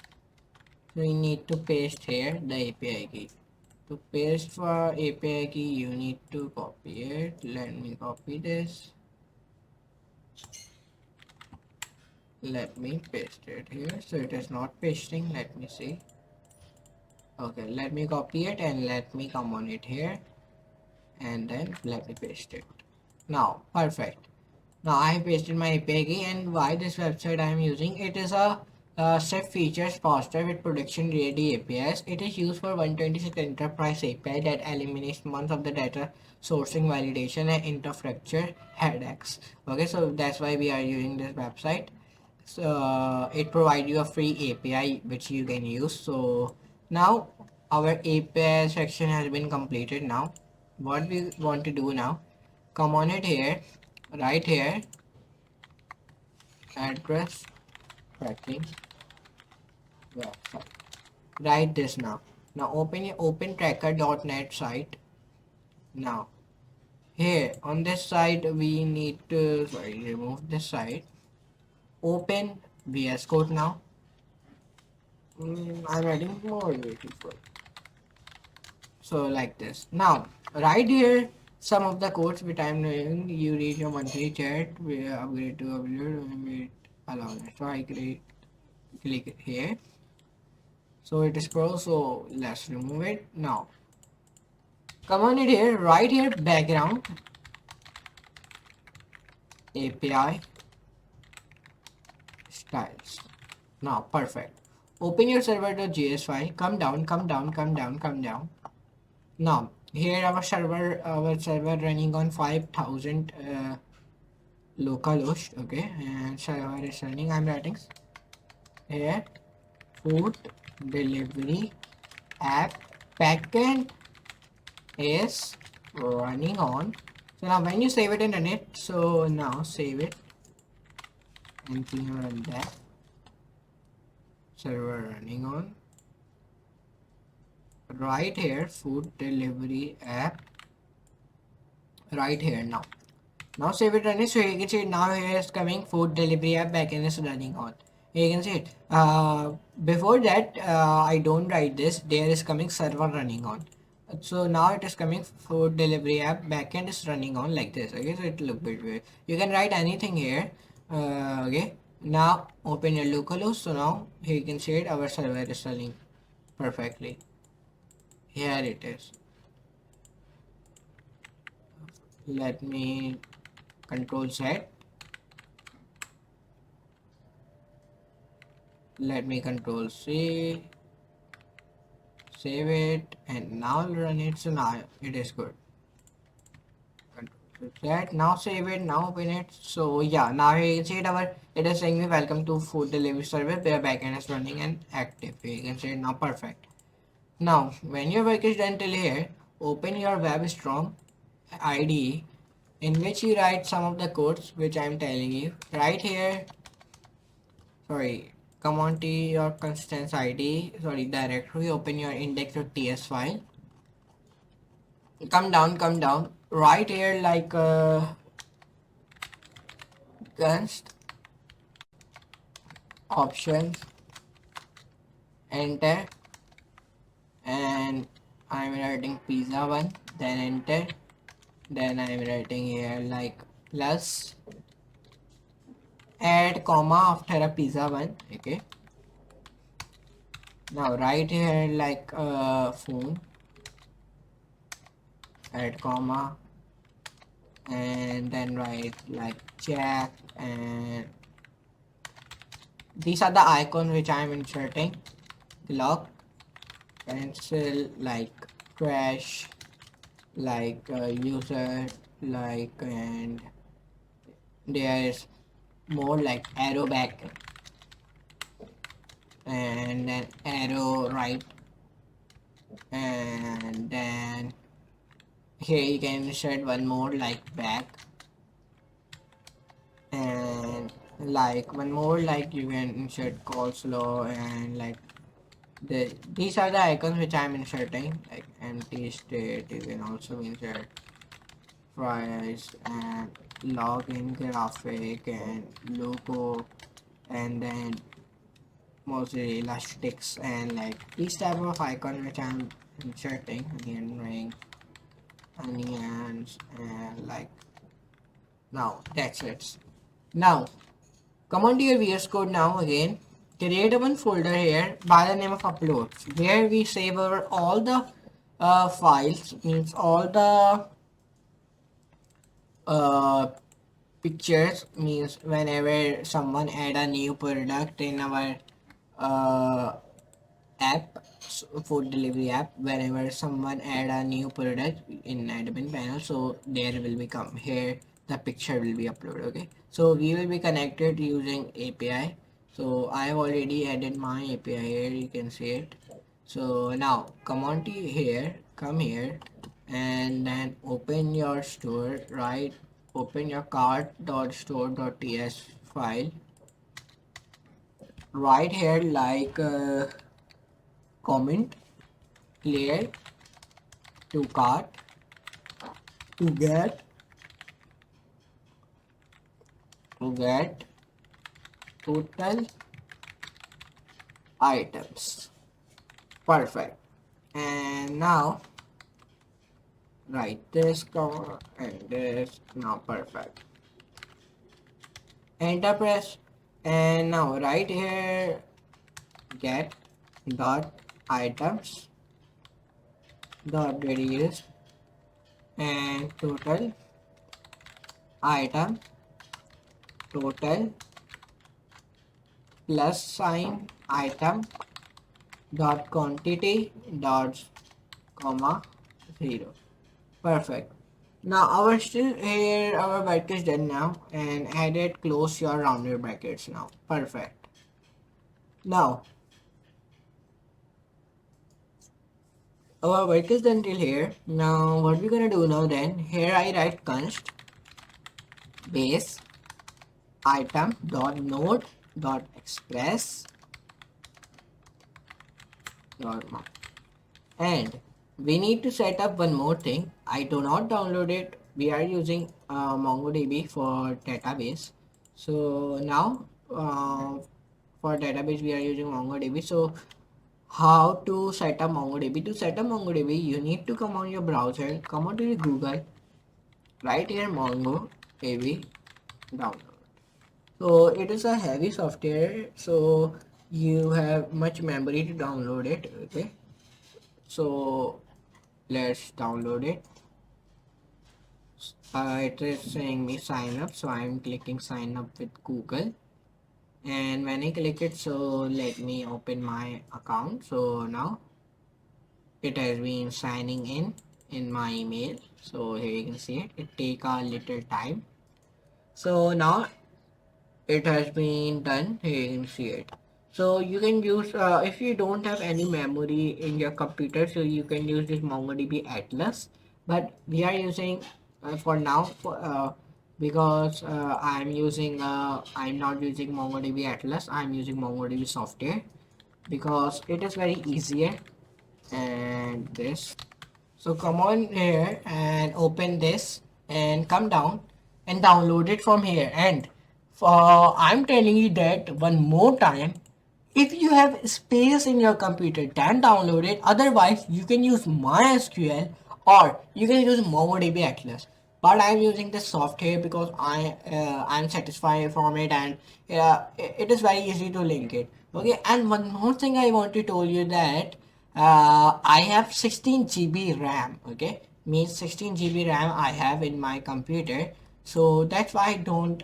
So you need to paste here the API key. To paste for API key, you need to copy it. Let me copy this. Let me paste it here. So it is not pasting. Let me see. Okay, let me copy it and let me come on it here. And then let me paste it. Now, perfect. Now I have pasted my API key, and why this website I am using, it is a step features faster with production ready APIs. It is used for 126 enterprise API that eliminates months of the data sourcing, validation and infrastructure headaches. Okay, so that's why we are using this website. So it provides you a free API which you can use. So now our API section has been completed. Now what we want to do now, come on it here, right here, address tracking website. Write this now. Now open your opentracker.net site. Now here on this side we need to remove this site. Open VS Code now. I'm adding more beautiful. So like this. Now right here some of the codes which I'm doing. You read your monthly chat. We upgrade to upload. Allow that. So I click here. So it is pro. So let's remove it now. Come on it here. Right here background API styles. Now perfect. Open your server.js file. Come down. Come down. Come down. Come down. Now here our server running on 5000 localhost. Okay, and server is running. I'm writing here food delivery app backend is running on. So now when you save it and run it, so now save it and run that server running on. Right here food delivery app right here. Now save it, run it. So you can see now here is coming food delivery app backend is running on. You can see it. Before that I don't write this, there is coming server running on. So now it is coming food delivery app backend is running on like this. Okay, so it look bit weird. You can write anything here. Okay, now open your localhost. So now here you can see it, our server is running perfectly. Here it is. Let me control set. Let me control C, save it, and now run it. So now it is good. Control set. Now save it. Now open it. So yeah, now you can see it is saying me welcome to food delivery service where backend is running and active. You can see it now perfect. Now when your work is done till here, open your WebStorm IDE in which you write some of the codes which I am telling you. Right here, come on to your constants ID, directory, open your index.ts file. Come down, right here like const options, enter, and I'm writing pizza one, then enter, then I'm writing here like plus add comma after a pizza one. Okay, now right here like phone, add comma, and then write like jack, and these are the icons which I am inserting. Clock, cancel, like crash, like user, like, and there's more like arrow back, and then arrow right, and then here you can insert one more like back, and like one more like you can insert coleslaw, and like these are the icons which I'm inserting, like empty state. You can also insert fries and login graphic and logo, and then mozzarella sticks, and like these type of icon which I'm inserting, onion ring, onions, and like now that's it. Now come on to your VS Code now again. Create a one folder here by the name of uploads, where we save over all the files, means all the uh, pictures, means whenever someone add a new product in our uh, app, food delivery app, whenever someone add a new product in admin panel, so there will become here the picture will be uploaded. Okay, so we will be connected using API. So I have already added my API here, you can see it. So now come on to here, come here, and then open your store, right? Open your cart.store.ts file right here, like comment clear to cart to get total items. Perfect. And now write this comma and this. Now perfect. Enter press, and now right here get dot items dot reduce and total item total plus sign item dot quantity dot comma 0. Perfect. Now our still here our work is done now, and added close your rounded brackets now. Perfect. Now our work is done till here. Now what we're gonna do now, then here I write const base item dot node dot express dot mark. And we need to set up one more thing. I do not download it. We are using MongoDB for database. So now for database we are using MongoDB. So how to set up MongoDB? To set up MongoDB, you need to come on your browser, come on to your Google, right here MongoDB download. So it is a heavy software, so you have much memory to download it. Okay, so let's download it. It is saying me sign up, so I'm clicking sign up with Google, and when I click it, so let me open my account. So now it has been signing in my email. So here you can see it take a little time. So now it has been done. Here you can see it. So you can use if you don't have any memory in your computer, so you can use this MongoDB Atlas, but we are using for now because I'm not using MongoDB Atlas, I'm using MongoDB software because it is very easier. And this, so come on here and open this and come down and download it from here. And for I'm telling you that one more time, if you have space in your computer, then download it. Otherwise, you can use MySQL or you can use MongoDB Atlas. But I'm using this software because I'm satisfied from it, and it is very easy to link it. Okay, and one more thing I want to tell you that I have 16 GB RAM. Okay, means 16 GB RAM I have in my computer. So that's why I don't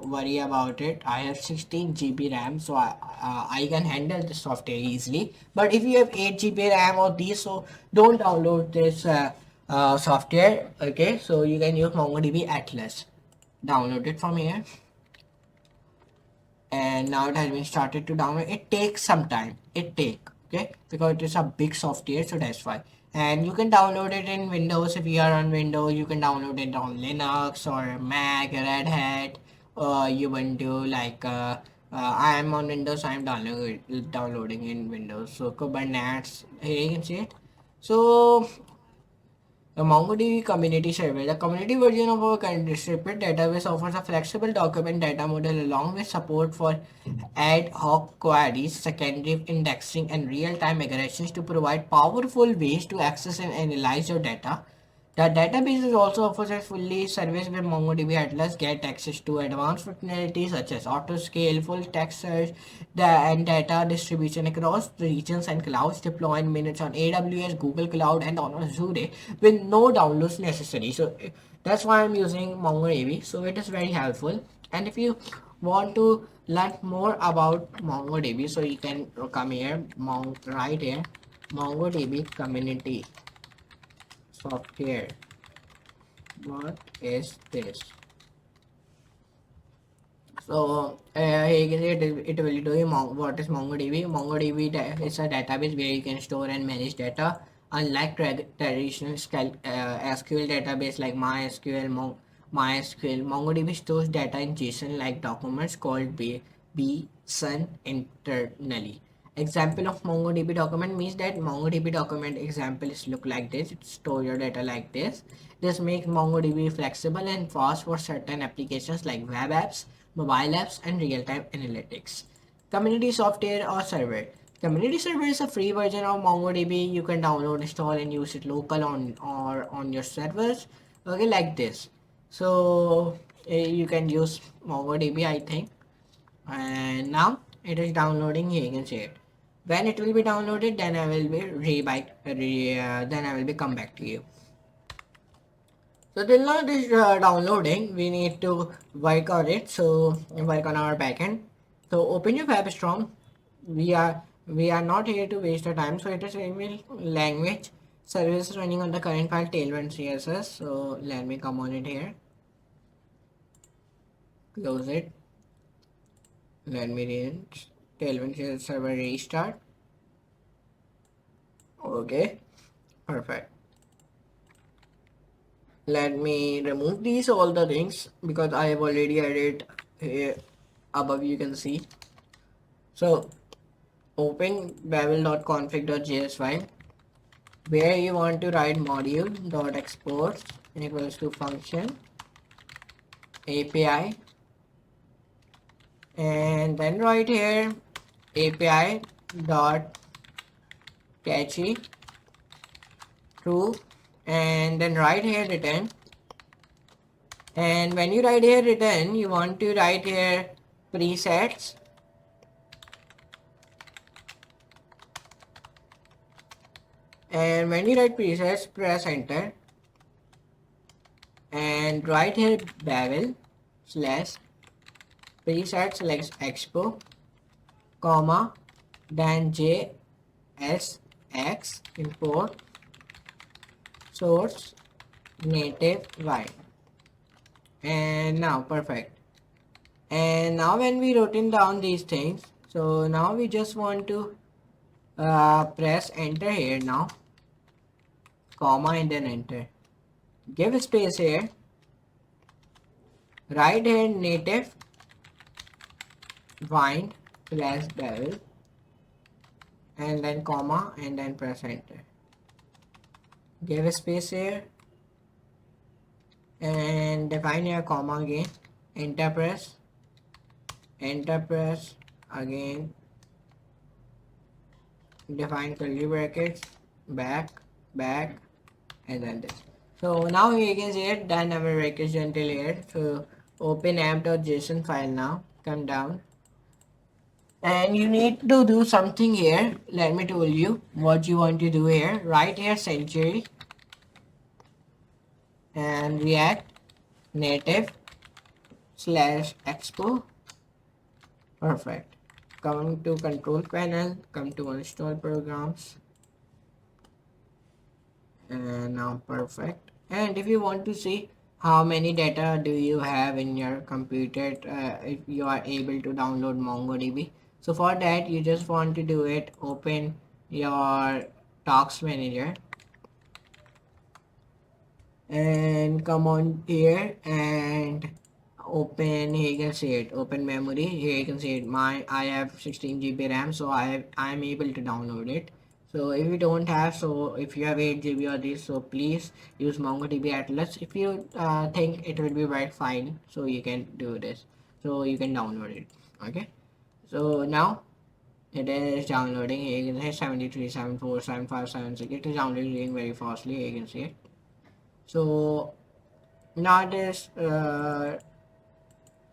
worry about it. I have 16 GB RAM, so I can handle the software easily. But if you have 8 GB RAM or these, so don't download this software. Okay, so you can use MongoDB Atlas. Download it from here, and now it has been started to download. It takes some time. Okay, because it is a big software, so that's why. And you can download it in Windows. If you are on Windows, you can download it on Linux or Mac, Red Hat, or Ubuntu. I am on Windows, so I'm downloading in Windows. So Kubernetes, here you can see it. So the MongoDB community server. The community version of our current distributed database offers a flexible document data model along with support for ad hoc queries, secondary indexing, and real-time migrations to provide powerful ways to access and analyze your data. The database is also offers a fully service where MongoDB Atlas get access to advanced functionalities such as auto scale, full text search, and data distribution across the regions and clouds, deploy in minutes on AWS, Google Cloud, and on Azure with no downloads necessary. So that's why I'm using MongoDB. So it is very helpful. And if you want to learn more about MongoDB, so you can come here, right here, MongoDB community software. What is this? So here it will do you what is MongoDB. MongoDB is a database where you can store and manage data. Unlike traditional SQL database like MySQL, MongoDB stores data in JSON like documents called BSON internally. Example of MongoDB document means that MongoDB document examples look like this. It store your data like this. This makes MongoDB flexible and fast for certain applications like web apps, mobile apps, and real-time analytics. Community software or server. Community server is a free version of MongoDB. You can download, install, and use it local on your servers. Okay, like this. So you can use MongoDB, I think. And now it is downloading. Here you can see it. When it will be downloaded, then I will be then I will be come back to you. So till now it is downloading. We need to work on it. So work on our backend. So open your web strong. We are not here to waste the time. So it is email language service running on the current file Tailwind CSS. So let me come on it here. Close it. Let me read Tailwind CSS server restart. Okay, perfect. Let me remove these all the things because I have already added here above, you can see. So open babel.config.js file where you want to write module.export equals to function API, and then write here API dot catchy true, and then write here return. And when you write here return, you want to write here presets, and when you write presets, press enter and write here babel slash preset select expo comma then JSX import source native y. And now perfect. And now when we written down these things, so now we just want to press enter here now, comma, and then enter. Give a space here, write here native bind slash babel, and then comma, and then press enter. Give a space here and define your comma again, enter press again, define curly brackets, back, and then this. So now you can see it, done our brackets until here. So open app.json file now, come down. And you need to do something here. Let me tell you what you want to do here. Write here century and React Native /expo. Perfect. Come to control panel, come to install programs, and now perfect. And if you want to see how many data do you have in your computer, if you are able to download MongoDB, so for that you just want to do it, open your task manager and come on here and open. Here you can see it, open memory. Here you can see it, I have 16 GB RAM, so I'm able to download it. So if you don't have, so if you have 8 GB or this, so please use MongoDB Atlas. If you think it will be right, fine, so you can do this, so you can download it. Okay, so now it is downloading. Here you can see 73, 74, 75, 76. It is downloading very fastly. Here you can see it. So now it is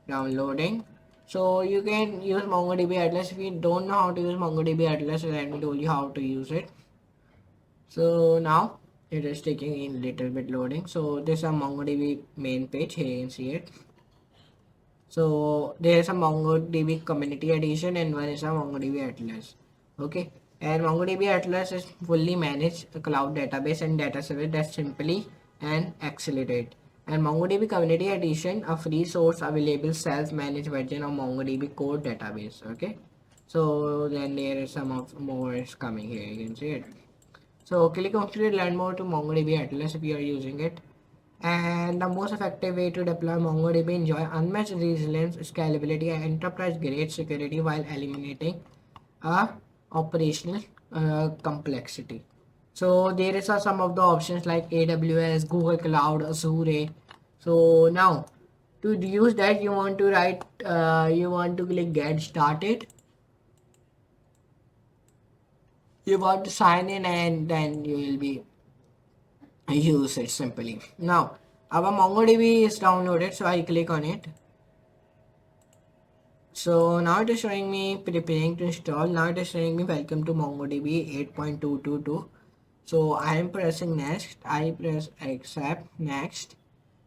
downloading. So you can use MongoDB Atlas. If you don't know how to use MongoDB Atlas, let me tell you how to use it. So now it is taking in little bit loading. So this is a MongoDB main page. Here you can see it. So there is a MongoDB Community Edition and one is a MongoDB Atlas. Okay, and MongoDB Atlas is fully managed cloud database and data service that simply and accelerate. And MongoDB Community Edition, a free source available self-managed version of MongoDB core database. Okay, so then there is some of more is coming here. You can see it. So click on to learn more to MongoDB Atlas if you are using it. And the most effective way to deploy MongoDB enjoy unmatched resilience, scalability, and enterprise-grade security while eliminating operational complexity. So there is some of the options like AWS, Google Cloud, Azure. So now to use that, you want to write, you want to click get started. You want to sign in, and then you will be use it simply. Now our MongoDB is downloaded, so I click on it. So now it is showing me preparing to install. Now it is showing me welcome to MongoDB 8.222. So I am pressing next. I press accept next.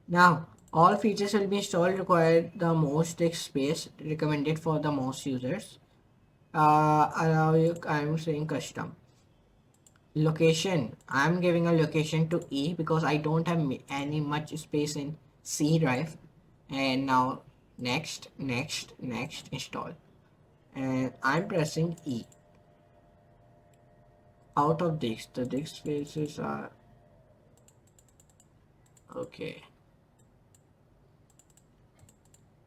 Now all features will be installed require the most disk space recommended for the most users. Allow you, I am saying custom. Location, I'm giving a location to E because I don't have any much space in C drive. And now next, install, and I'm pressing E. Out of this, the disk spaces are okay.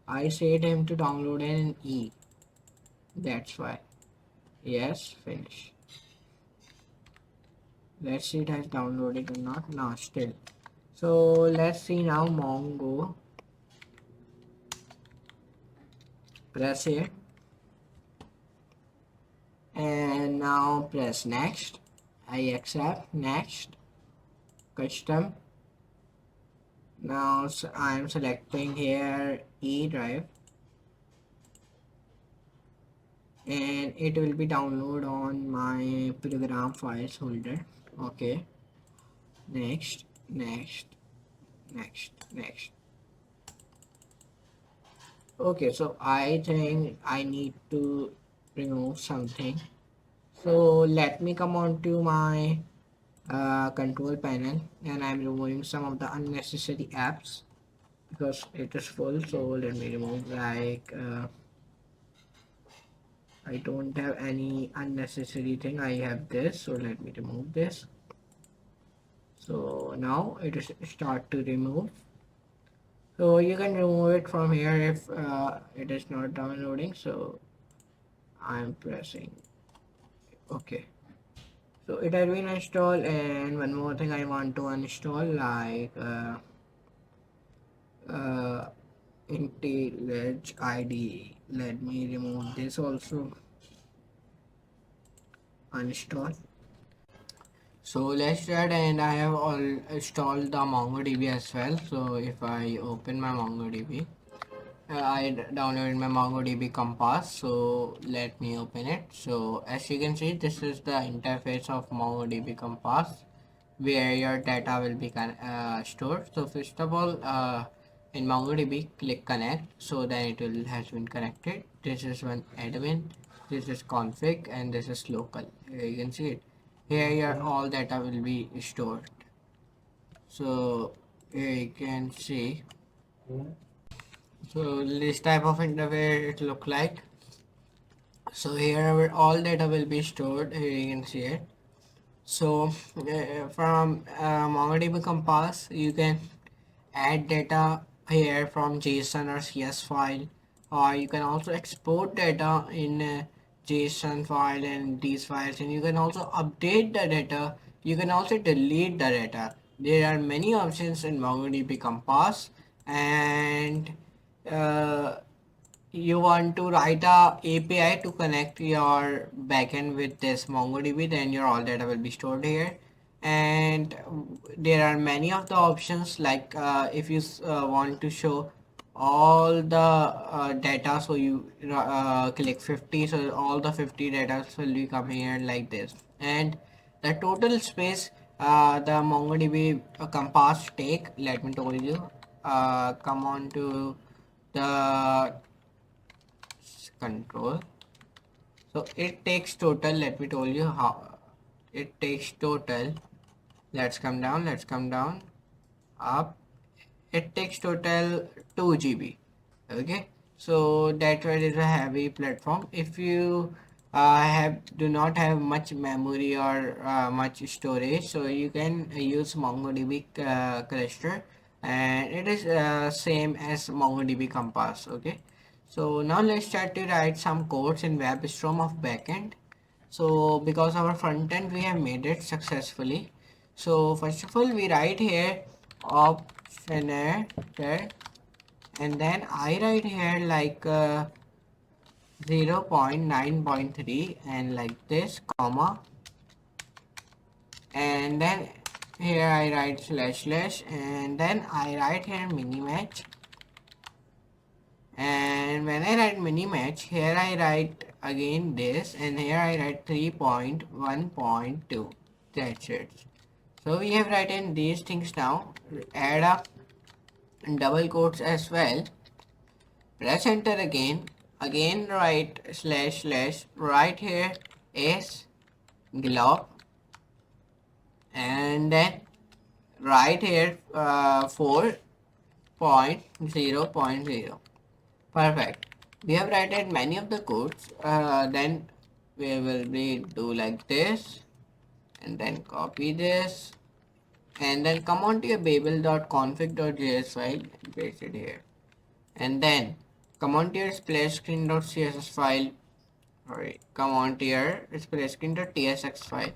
I said him to download an E, that's why. Yes, finish. Let's see it has downloaded or not. Now still. So let's see now Mongo. Press here. And now press next. I accept next. Custom. Now I'm selecting here E drive. And it will be download on my program files folder. Okay, next. Okay, so I think I need to remove something, so let me come on to my control panel, and I'm removing some of the unnecessary apps because it is full. So let me remove, like I don't have any unnecessary thing. I have this, so let me remove this. So now it is start to remove. So you can remove it from here if it is not downloading. So I'm pressing okay. So it has been installed, and one more thing I want to uninstall, like IntelliJ IDE. Let me remove this also. Uninstall. So let's start, and I have all installed the MongoDB as well. So if I open my MongoDB, I downloaded my MongoDB Compass. So let me open it. So as you can see, this is the interface of MongoDB Compass, where your data will be stored. So first of all, in MongoDB, click connect, so then it will has been connected. This is one admin, this is config, and this is local. Here you can see it. Here your all data will be stored. So here you can see. So this type of interface it look like. So here our all data will be stored. Here you can see it. So from MongoDB Compass, you can add data here from JSON or CS file, or you can also export data in a JSON file and these files, and you can also update the data. You can also delete the data. There are many options in MongoDB Compass, and uh, you want to write a API to connect your backend with this MongoDB, then your all data will be stored here. And there are many of the options, like if you want to show all the data, so you click 50, so all the 50 data will be come here like this. And the total space the MongoDB Compass take, let me tell you, come on to the control. So it takes total, let me tell you how it takes total. Let's come down, up. It takes total 2 GB. Okay, so that one is a heavy platform. If you have do not have much memory or much storage, so you can use MongoDB cluster, and it is same as MongoDB Compass. Okay, so now let's start to write some codes in WebStorm of backend. So because our front end we have made it successfully. So first of all we write here optioner, and then I write here like 0.9.3 and like this comma, and then here I write slash slash, and then I write here mini match. And when I write mini match, here I write again this, and here I write 3.1.2. That's it. So we have written these things now. Add up double quotes as well. Press enter again. Again write slash slash. Right here is glob, and then right here 4.0.0. Perfect. We have written many of the codes. Then we will be do like this, and then copy this, and then come on to your babel.config.js file and paste it here, and then come on to your splash screen.css file. Sorry, come on to your splash screen.tsx file.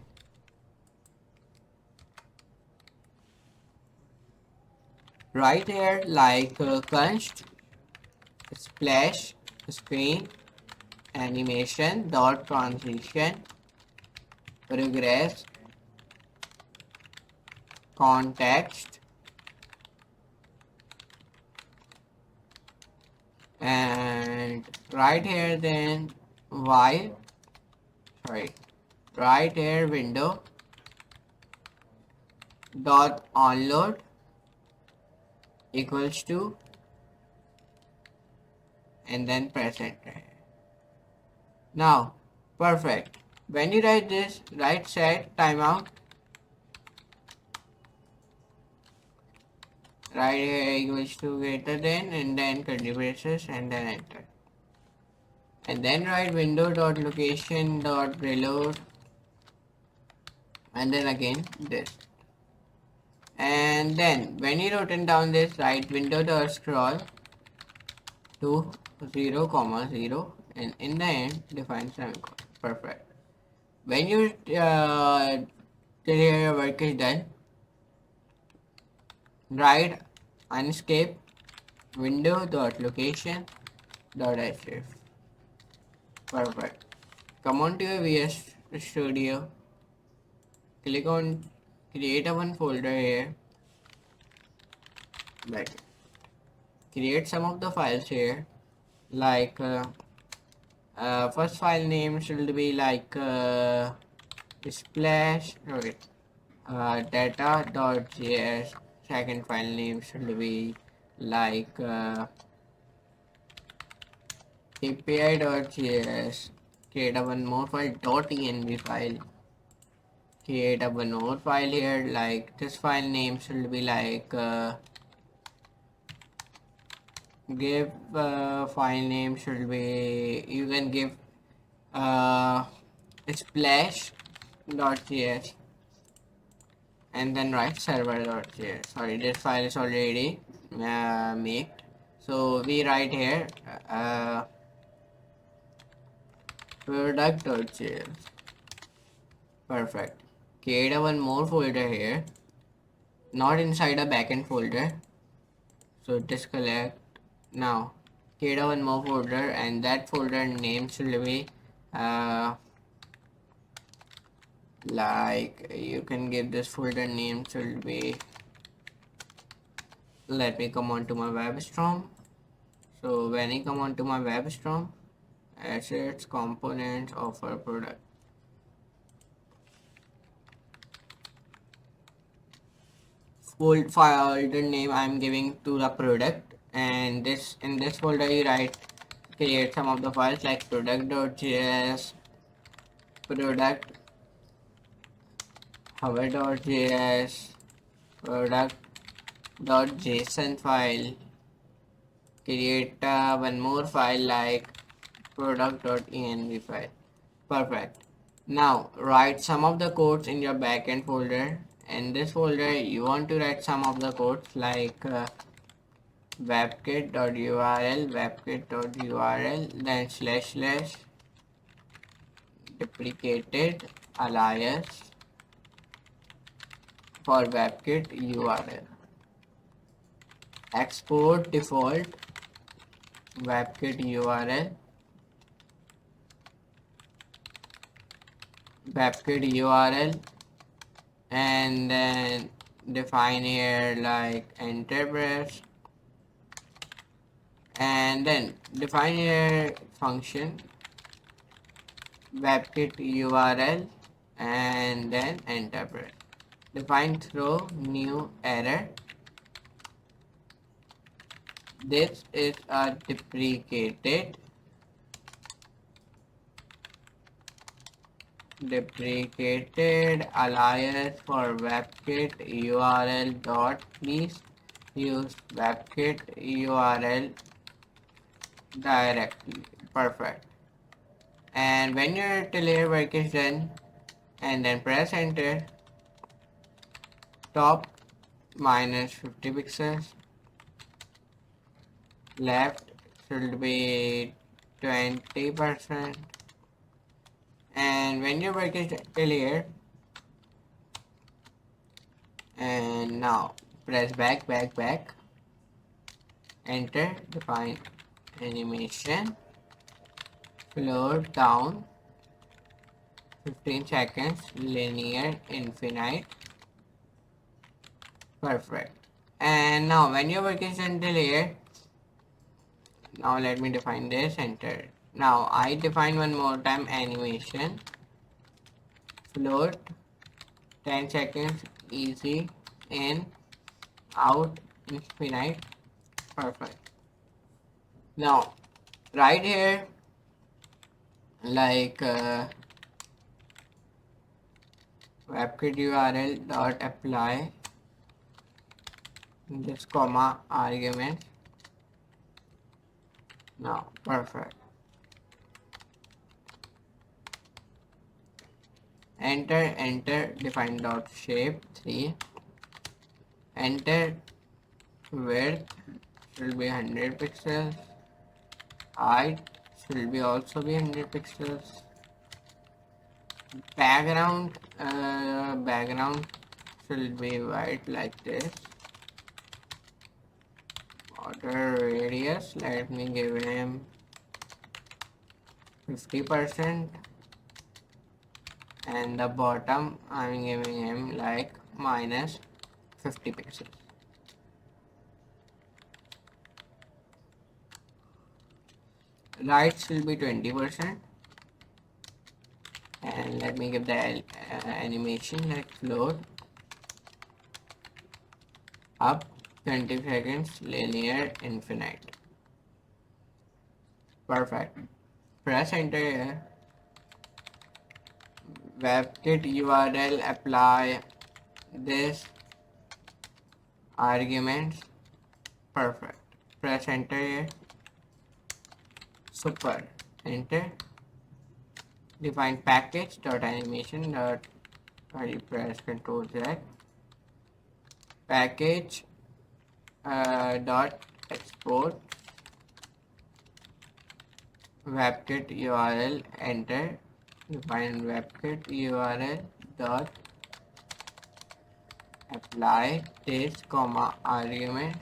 Right here like const splash screen animation dot transition progress context, and right here then while right here window dot onload equals to, and then press enter. Now perfect. When you write this, right set timeout, right here equals to greater than, and then curly braces, and then enter, and then write window dot location dot reload, and then again this, and then when you written down this, write window dot scroll to 0, 0, and in the end define semicolon. Perfect. When you till here your work is done, write unscape window dot location dot href. Perfect. Come on to your VS Studio, click on create a one folder here, like create some of the files here, like first file name should be like splash, data.js. Second file name should be like api.js, create a one more file .env file, create a one more file here, like this file name should be like give file name should be, you can give uh, splash.js and then write server.js. Sorry, this file is already made, so we write here uh, product.js. Perfect. Create a one more folder here, not inside a backend folder, so disconnect. Now create a one more folder, and that folder name should be like, you can give this folder name should be, let me come on to my web storm. So when I come on to my web storm, assets components offer product, folder name I'm giving to the product, and this, in this folder you write, create some of the files like product.js, product hover.js, product.json file, create one more file like product.env file. Perfect. Now write some of the codes in your backend folder. In this folder you want to write some of the codes like webkit.url, then / deprecated alias for webkit URL, export default webkit URL, and then define here like enter press, and then define here function webkit URL, and then enter press. Define throw new error. This is a deprecated alias for webkit URL dot, please use webkit URL directly. Perfect. And when your layer work is done, and then press enter, top minus 50 pixels, left should be 20%, and when your work is clear, and now press back, enter, define animation, float down 15 seconds, linear infinite. Perfect. And now when your work is done layer, now let me define this, enter. Now I define one more time animation, float 10 seconds, easy, in, out, infinite. Perfect. Now right here like webkit URL dot apply this comma argument. Now perfect. Enter, define dot shape 3, enter, width should be 100 pixels, height should be also be 100 pixels, background should be white like this, border radius, let me give him 50%, and the bottom I'm giving him like minus 50 pixels. Right should be 20%, and let me give the animation like float up 20 seconds, linear, infinite. Perfect. Press enter here. WebKit URL, apply this arguments. Perfect. Press enter here. Super. Enter. Define package dot animation dot. You press Control Z. Package dot export. WebKit URL. Enter. Define WebKit URL dot apply this comma argument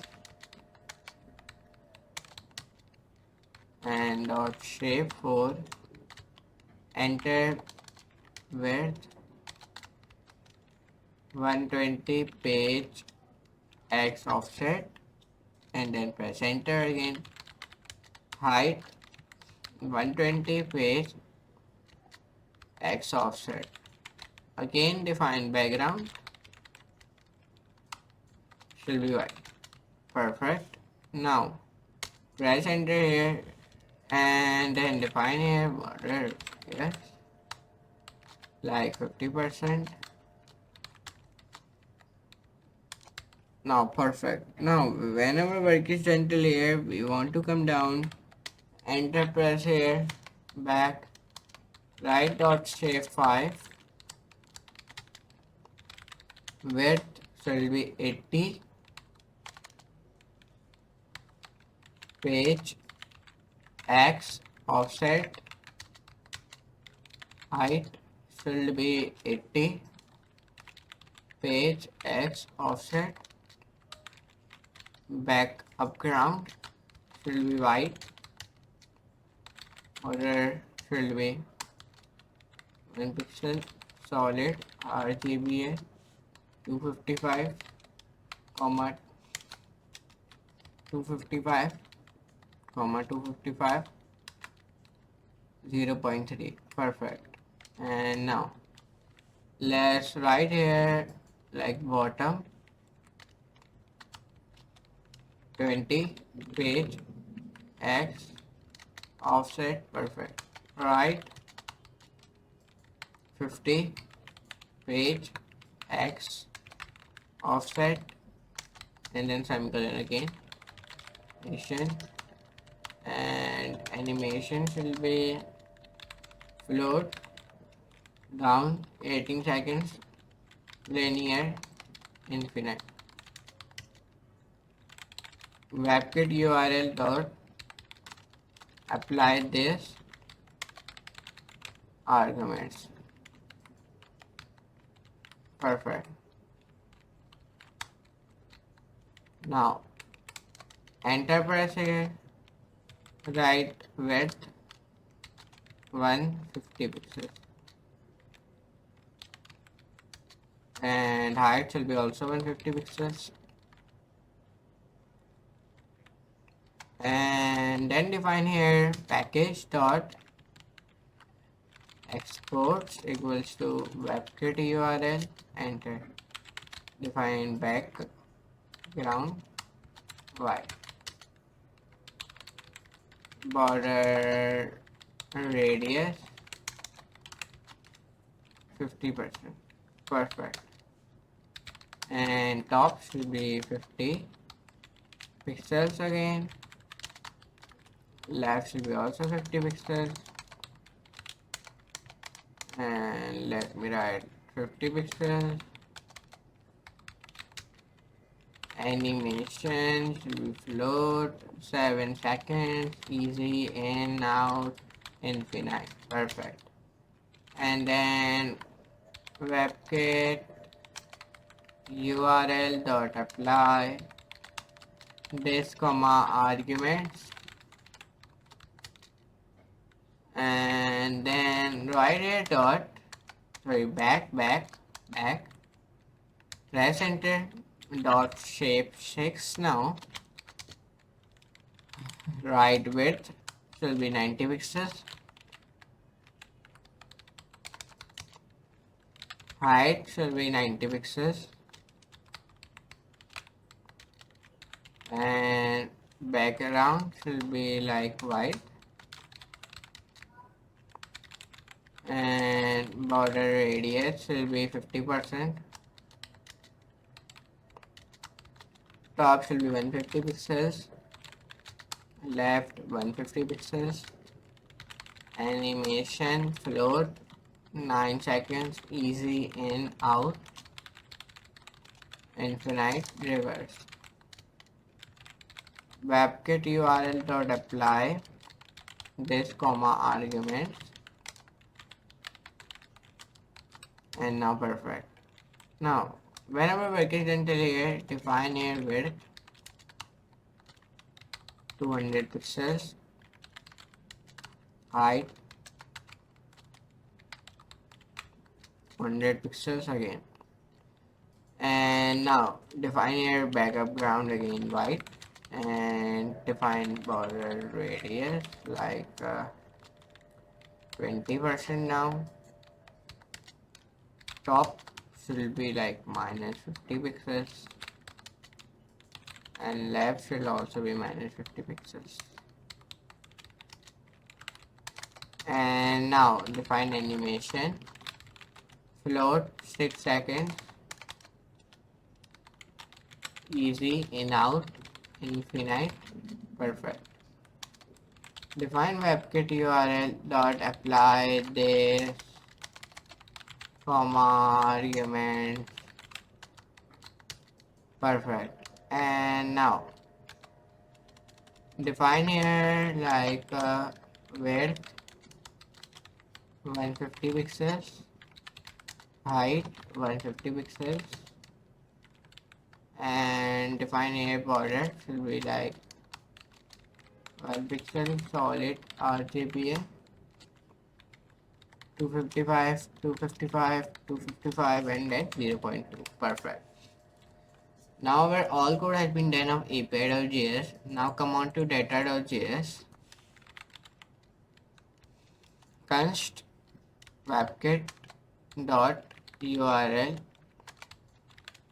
and dot shape for enter width 120 page x offset and then press enter again. Height 120 page x offset. Again define background should be white. Perfect. Now press enter here and then define here border, yes, like 50%. Now perfect. Now whenever work is done till here, we want to come down, enter press here, back, right dot shape 5, width shall be 80, page x offset, height should be 80, page x offset, background should be white, order should be 1 pixel, solid RGBA 255 comma 255 comma 255 0.3. Perfect. And now let's write here like bottom 20 page x offset. Perfect. Right 50 page x offset and then semicolon again, and animation should be float down 18 seconds, linear, infinite. WebKit URL dot apply this arguments. Perfect. Now enter press here, right width 150 pixels and height will be also 150 pixels, and then define here package dot exports equals to WebKit URL, enter, define background white, border radius 50%. Perfect. And top should be 50 pixels again, left should be also 50 pixels, and let me write 50 pixels. Animation should be float 7 seconds, easy, in, out, infinite. Perfect. And then WebKit URL dot apply this comma arguments, and then write here dot back press enter, dot shape 6. Now right width will be 90 pixels, height should be 90 pixels, background should be like white, and border radius will be 50%. Top should be 150 pixels, left 150 pixels, animation float 9 seconds, easy in out, infinite reverse. WebKit URL dot apply this comma arguments, and now perfect. Now whenever work is done till here, define a width 200 pixels, height 100 pixels again, and now define your backup ground again white, and define border radius like 20% now. Top should be like minus 50 pixels, and left should also be minus 50 pixels. And now define animation float 6 seconds, easy in out, infinite perfect. Define WebKit URL dot apply this comma argument perfect. And now define here like width 150 pixels, height 150 pixels, and define a border should be like 1 pixel solid RGBA 255, 255, 255, and then 0.2 perfect. Now our all code has been done of API.js. Now come on to data.js. Const webkit dot URL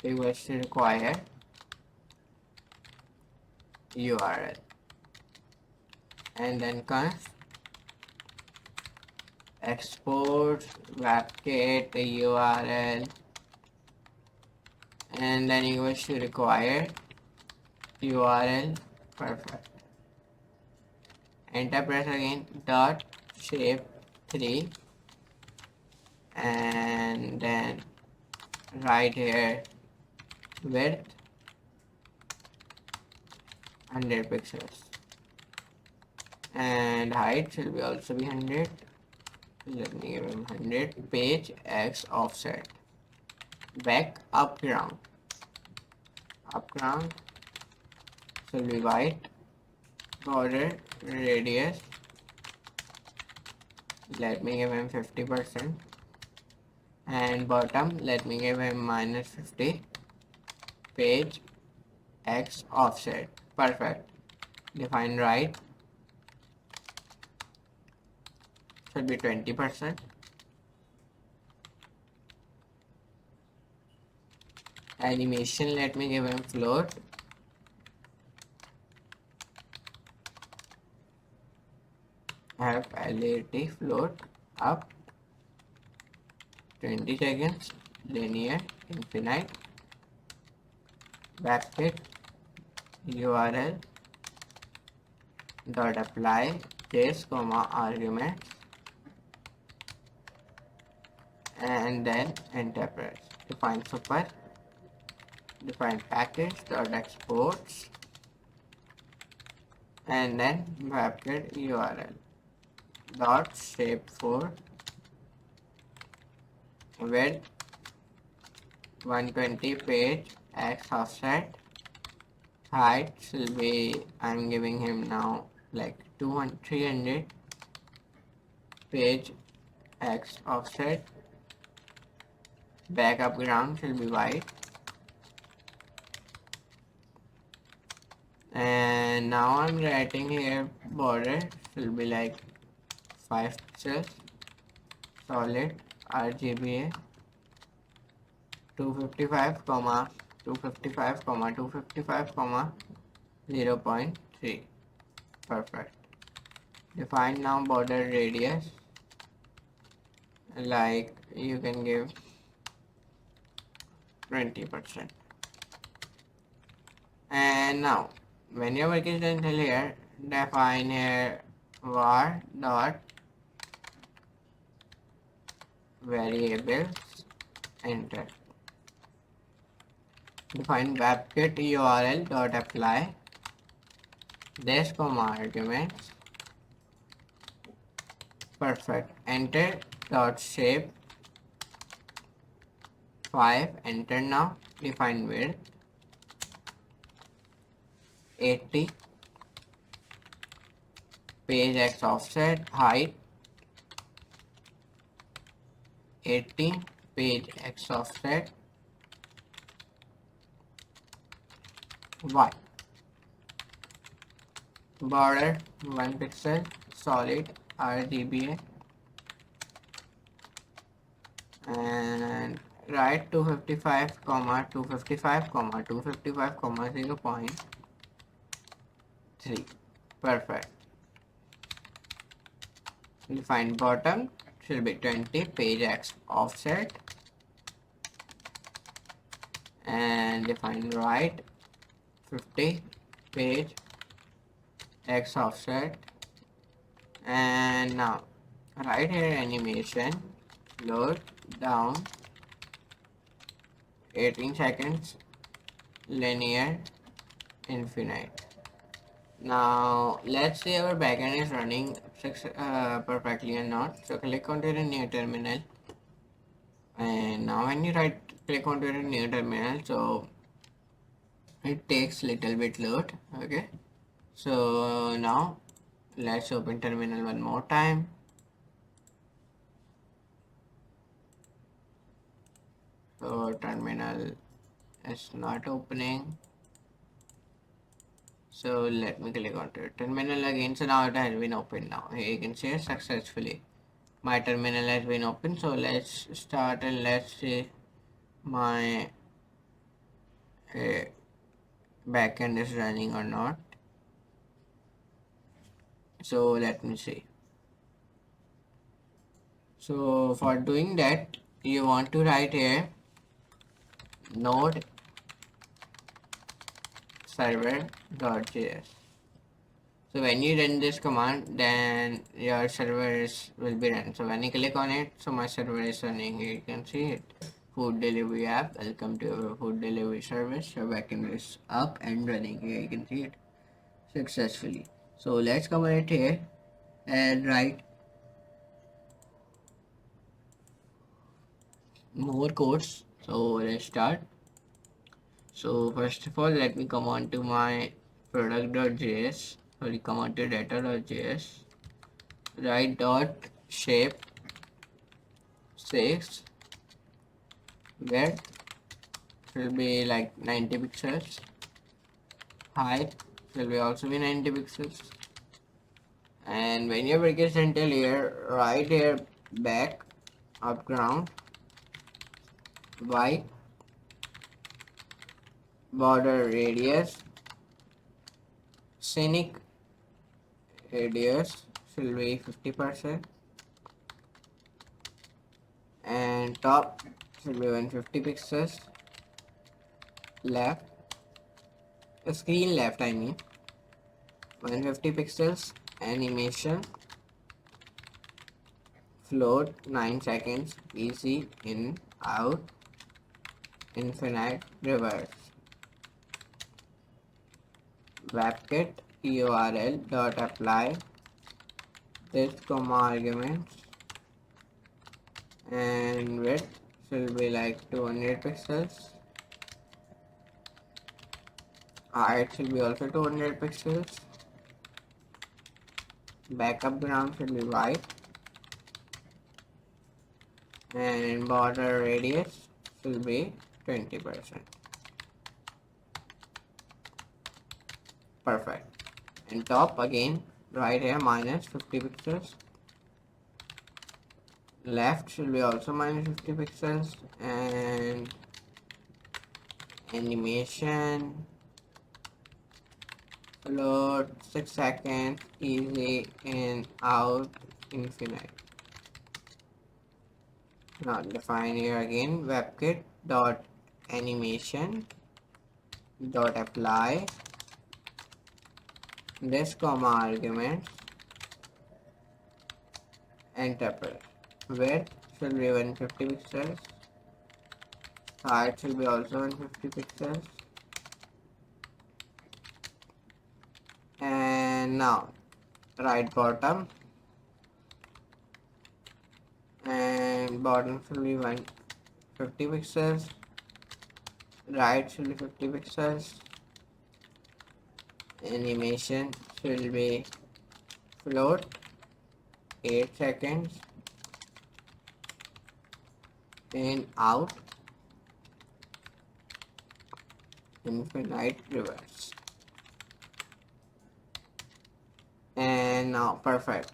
equals to require URL, and then const export webkit URL, and then equals to require URL perfect. Enter press again dot shape 3, and then right here width 100 pixels, and height should be also be 100. Let me give him 100. Page X offset, back up ground should be white, border radius let me give him 50%, and bottom let me give him minus 50. Page X offset perfect. Define right should be 20%. Animation let me give him float, have LED float up 20 seconds, linear infinite, backlit URL dot apply this comma argument, and then enter press. Define super, define package dot exports, and then webkit URL dot shape 4 width 120, page X offset, height will be, I'm giving him now like 200, 300, page X offset, backup ground will be white, and now I'm writing here border will be like 5 pixels, solid RGBA 255, 255, 255, 0.3. 3. Perfect. Define now border radius, like you can give 20%. And now when your work is done till here, define here var dot variables, enter. Define webkit url dot apply this comma arguments. Perfect. Enter dot shape 5. Enter now. Define width 80. Page x offset height 80. Page x offset y. Border 1 pixel solid RGBA, and write 255 comma 255 comma 255 comma 0.3. Perfect. Define bottom should be 20. Page x offset, and define right 50. Page x offset, and now right here animation load down 18 seconds linear infinite. Now let's see our backend is running perfectly or not. So click onto the new terminal, and now when you click onto the new terminal, so it takes little bit load. Okay, so now let's open terminal one more time. So terminal is not opening, so let me click on terminal again. So now it has been opened. Now here you can see it successfully my terminal has been opened. So let's start and let's see my backend is running or not. So let me see. So for doing that, you want to write here node server.js. So when you run this command, then your server will be run. So when you click on it, so my server is running. Here you can see it. Food delivery app. Welcome to our food delivery service. Your backend is up and running. Here you can see it successfully. So let's come right here and write more codes. So let's start. So first of all, let me come on to my product.js. Sorry, come on to data.js. Write dot shape 6. Width will be like 90 pixels. Height will be also be 90 pixels. And when your break is until here, right here back up ground y border radius scenic radius should be 50%, and top should be 150 pixels. Left screen left, I mean 150 pixels. Animation float 9 seconds, easy in out infinite reverse. Webkit url dot apply this comma arguments, and width should be like 200 pixels. Height should be also 200 pixels. Backup ground should be white, and border radius should be 20%. Perfect. And top again right here minus 50 pixels. Left should be also minus 50 pixels, and animation float 6 seconds, easy, in, out, infinite. Now define here again webkit dot animation dot apply this comma argument enter press. Width should be 150 pixels, height should be also 150 pixels, and now right bottom and bottom should be 150 pixels, right should be 50 pixels, animation should be float 8 seconds, in, out, infinite, reverse. And now perfect.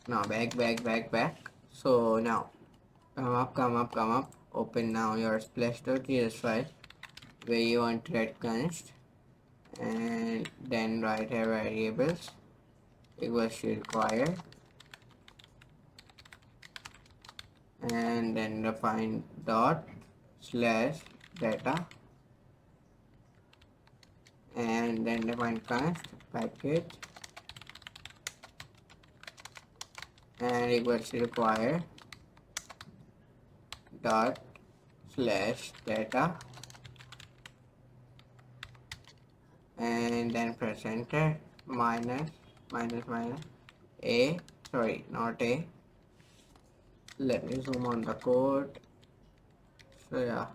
Now back. So now come up, open now your splash.js file where you want to write const, and then write here variables equals to require, and then define dot slash data, and then define const package and equals to require dot slash data, and then press enter, minus a, sorry, not a, let me zoom on the code. So yeah,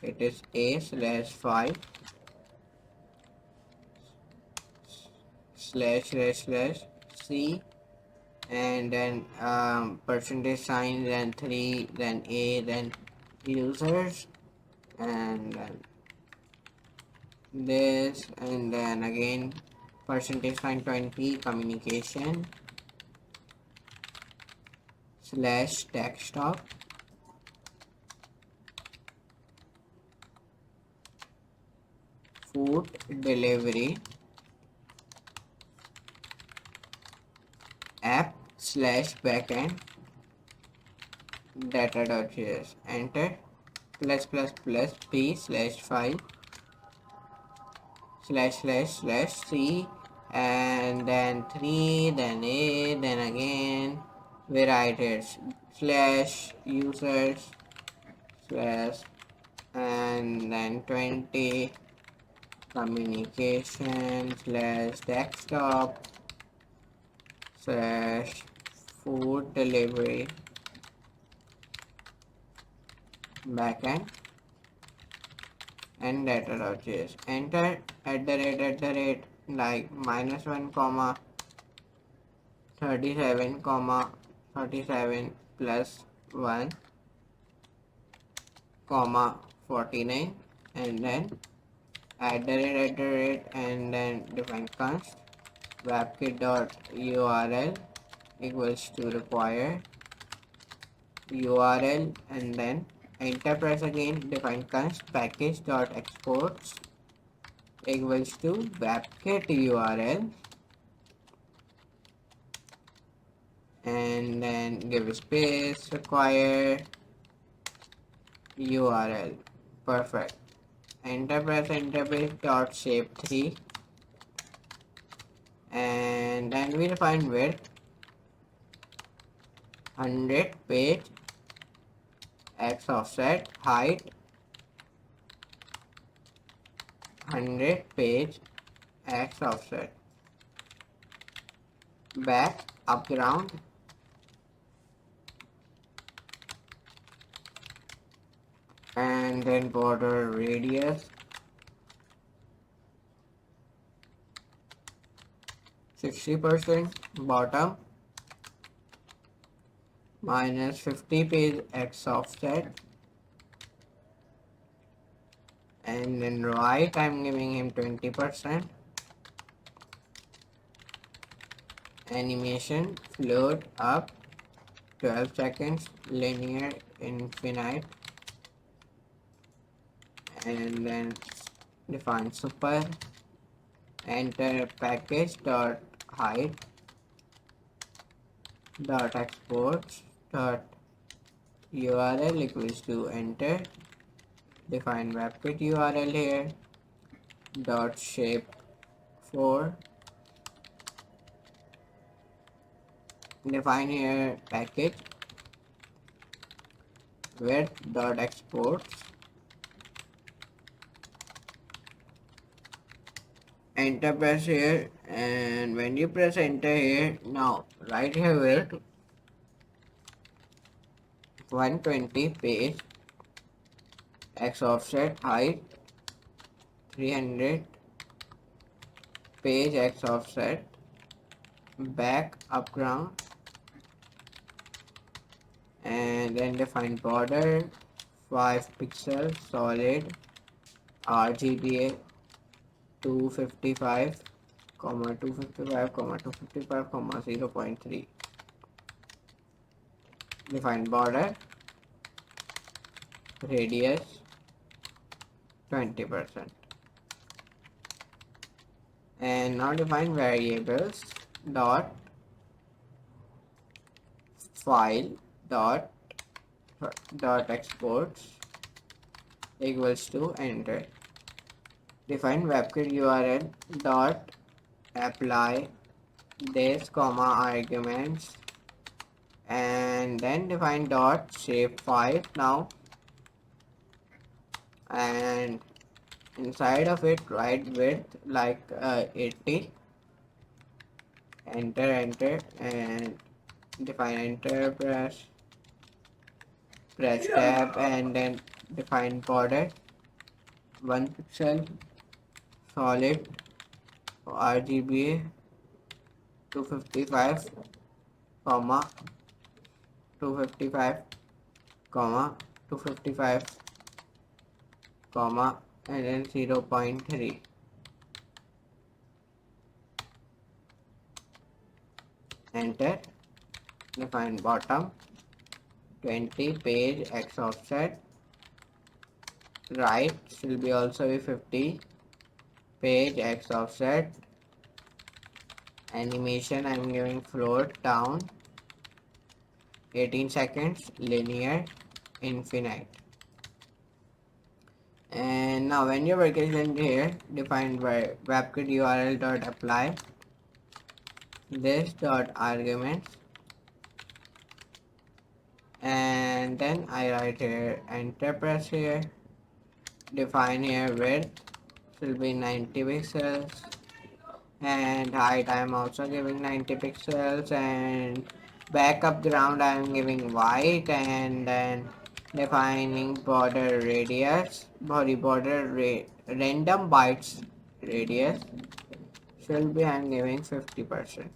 it is a slash 5 slash c, and then percentage sign, then 3, then a, then users, and then this, and then again percentage sign 20 communication slash desktop, food delivery app slash backend data.js, enter, plus p slash file slash c, and then 3, then a, then again we write it slash users slash, and then 20 communication slash desktop slash food delivery backend and data.js, enter, at the rate like -1 comma 37 comma 37 plus 1 comma 49, and then at the rate, and then define const webkit dot url equals to require url, and then enter press again, define const package dot exports equals to webkit url, and then give space require url. Perfect. Enter press dot shape 3, and then we define width 100 page x offset, height 100 page x offset, back upground, and then border radius 60%, bottom -50 page x offset, and then right I'm giving him 20%, animation float up 12 seconds, linear infinite, and then define super, enter package dot height dot exports dot URL equals to enter, define webkit URL here dot shape 4, define here package width dot exports, enter press here, and when you press enter here, now right here width 120, page x offset height 300, page x offset back up ground, and then define border 5 pixels solid RGBA 255 comma 255 comma 255 comma 0.3, define border radius 20%, and now define variables dot file dot exports equals to enter, define webkit URL dot apply this comma arguments, and then define dot shapefile now, and inside of it write width like 80, enter, and define enter, press tab, and then define border 1 pixel solid RGBA 255 comma 255 comma 255 comma and then 0.3, enter, define bottom 20, page x offset right should be also be 50, page x offset, animation I'm giving float down 18 seconds, linear infinite. And now when your work is done here, define webkit URL dot apply this dot arguments, and then I write here enter, press here, define here width should be 90 pixels, and height I am also giving 90 pixels, and backup ground I am giving white, and then defining border radius, random bytes radius should be I am giving 50%.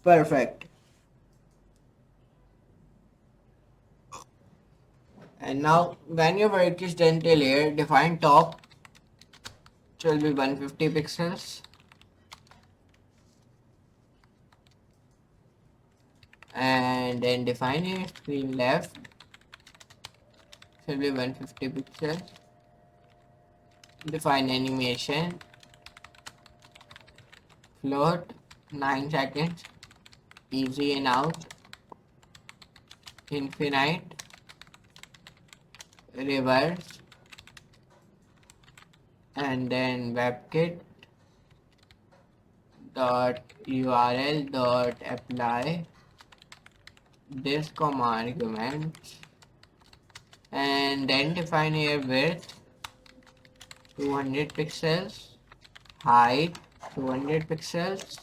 Perfect. And now when your work is done till here, define top should be 150 pixels, and then define your screen left should be 150 pixels, define animation float 9 seconds, easy in out, infinite, reverse, and then webkit dot URL dot apply this comma arguments, and then define here width 200 pixels, height 200 pixels,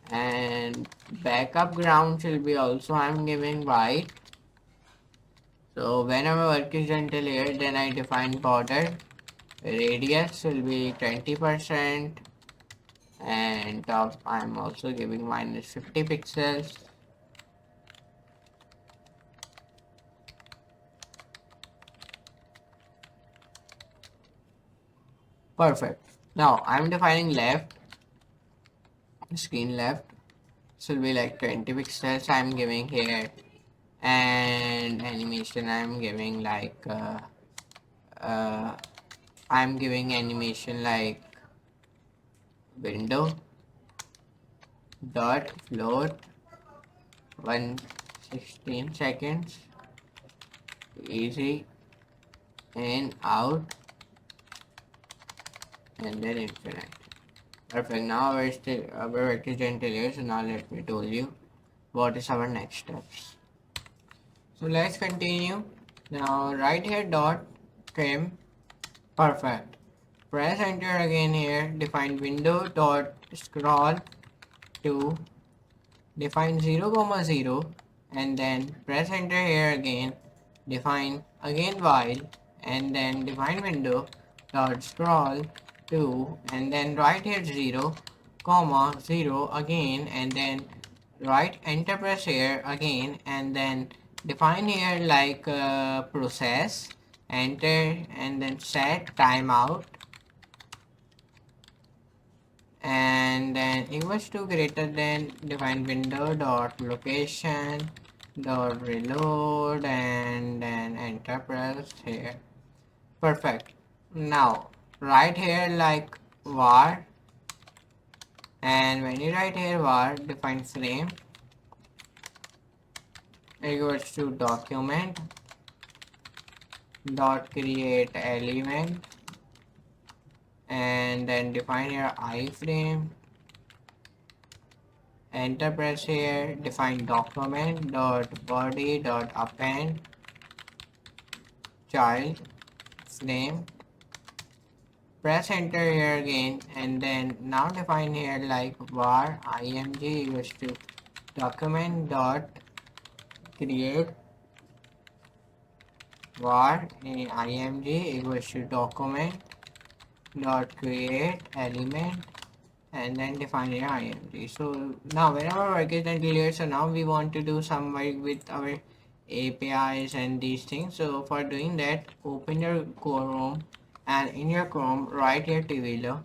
and backup ground should be also I'm giving white. So whenever work is done till here, then I define border radius will be 20%, and top I'm also giving minus 50 pixels. Perfect. Now I'm defining left, screen left should be like 20 pixels I'm giving here, and animation I'm giving like I'm giving animation like window dot float 116 seconds, easy in out, and then infinite. Perfect. Now our work is done till here. So now let me tell you what is our next steps. So let's continue. Now right here dot trim. Perfect. Press enter again here. Define window dot scroll to define 0 comma 0, and then press enter here again. Define again while, and then define window dot scroll to, and then right here 0 comma 0 again, and then right enter press here again, and then define here like process enter, and then set timeout, and then equals to greater than define window dot location dot reload, and then enter press here. Perfect. Now right here like var, and when you write here var, define frame equals to document dot create element, and then define your iframe, enter press here, define document dot body dot append child name, press enter here again, and then now define here like var img equals to document dot create var img equals to document dot create element, and then define your img. So now whenever work is done clear, so now we want to do some work with our APIs and these things. So for doing that, open your Chrome, and in your Chrome write your Twilio,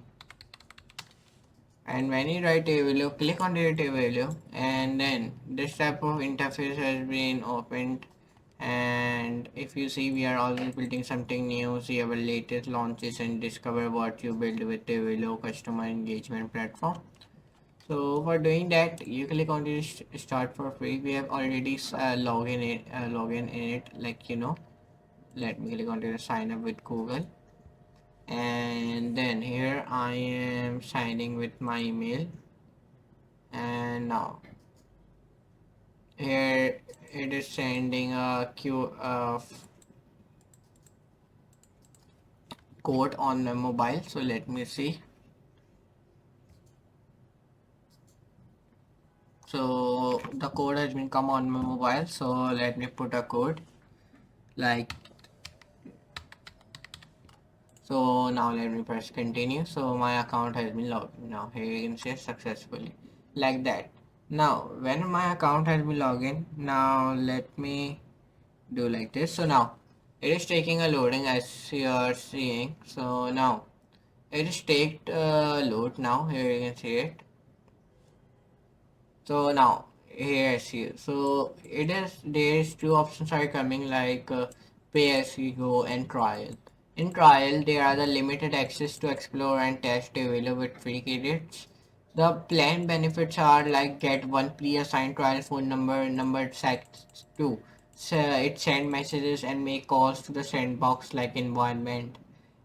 and when you write Twilio, click on the Twilio, and then this type of interface has been opened. And if you see, we are always building something new, see our latest launches and discover what you build with Twilio customer engagement platform. So for doing that, you click on this start for free. We have already login in it, like let me click on the sign up with Google, and then here I am signing with my email, and now here it is sending a code on my mobile. So let me see. So the code has been come on my mobile, so let me put a code like, so now let me press continue. So my account has been logged. Now here you can say successfully, like that. Now when my account has been logged in, now let me do like this. So now it is taking a loading as you are seeing. So now it is take load. Now here you can see it. So now here I see. So it is, there is two options are coming like pay as you go and trial. In trial, there are the limited access to explore and test available with free credits. The plan benefits are like get one pre-assigned trial phone number set to. So it send messages and make calls to the sandbox like environment.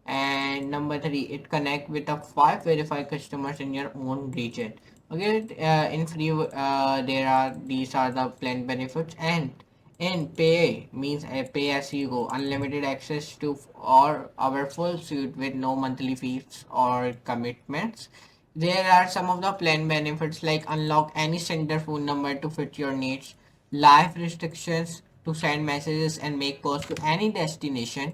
And number three, it connect with the 5 verified customers in your own region. Okay, in free there are, these are the plan benefits, and in pay means pay as you go, unlimited access to or our full suite with no monthly fees or commitments. There are some of the plan benefits like unlock any sender phone number to fit your needs, live restrictions to send messages and make calls to any destination.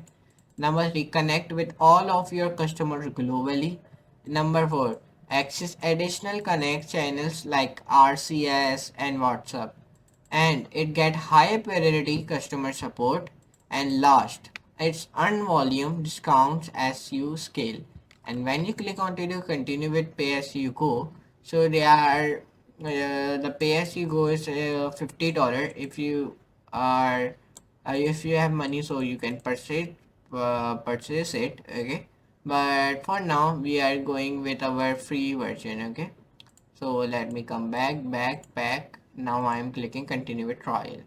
Number three, connect with all of your customers globally. Number four, access additional connect channels like RCS and WhatsApp. And it get high priority customer support. And last, it's earn volume discounts as you scale. And when you click on to continue with pay as you go, so they are the pay as you go is $50 if you are if you have money, so you can purchase it, okay, but for now we are going with our free version. Okay, so let me come back. Now I am clicking continue with trial.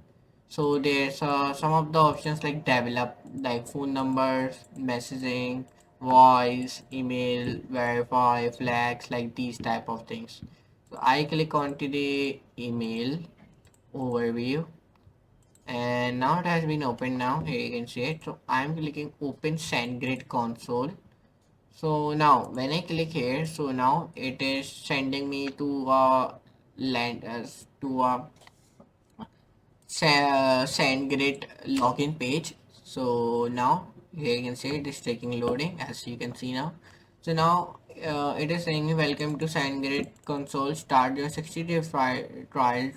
So there's some of the options like develop, like phone numbers, messaging, voice, email, verify, flags, like these type of things. So I click onto the email overview, and now it has been opened. Now here you can see it. So I'm clicking open SendGrid console. So now when I click here, so now it is sending me to land to a SendGrid login page. So now here you can see it is taking loading, as you can see now. So now it is saying me welcome to SendGrid console. Start your 60-day trial,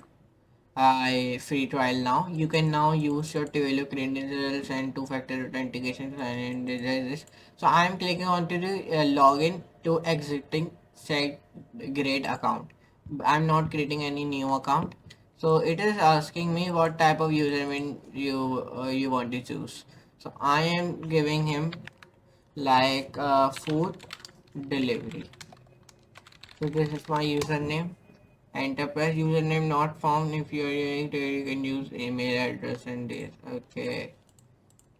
free trial now. You can now use your Twilio credentials and two-factor authentication and this. So I am clicking on to the login to existing set grade account. I'm not creating any new account. So it is asking me what type of username you want to choose. So I am giving him like food delivery. So this is my username. Enterprise username not found. If you are using it, you can use email address and this. Okay,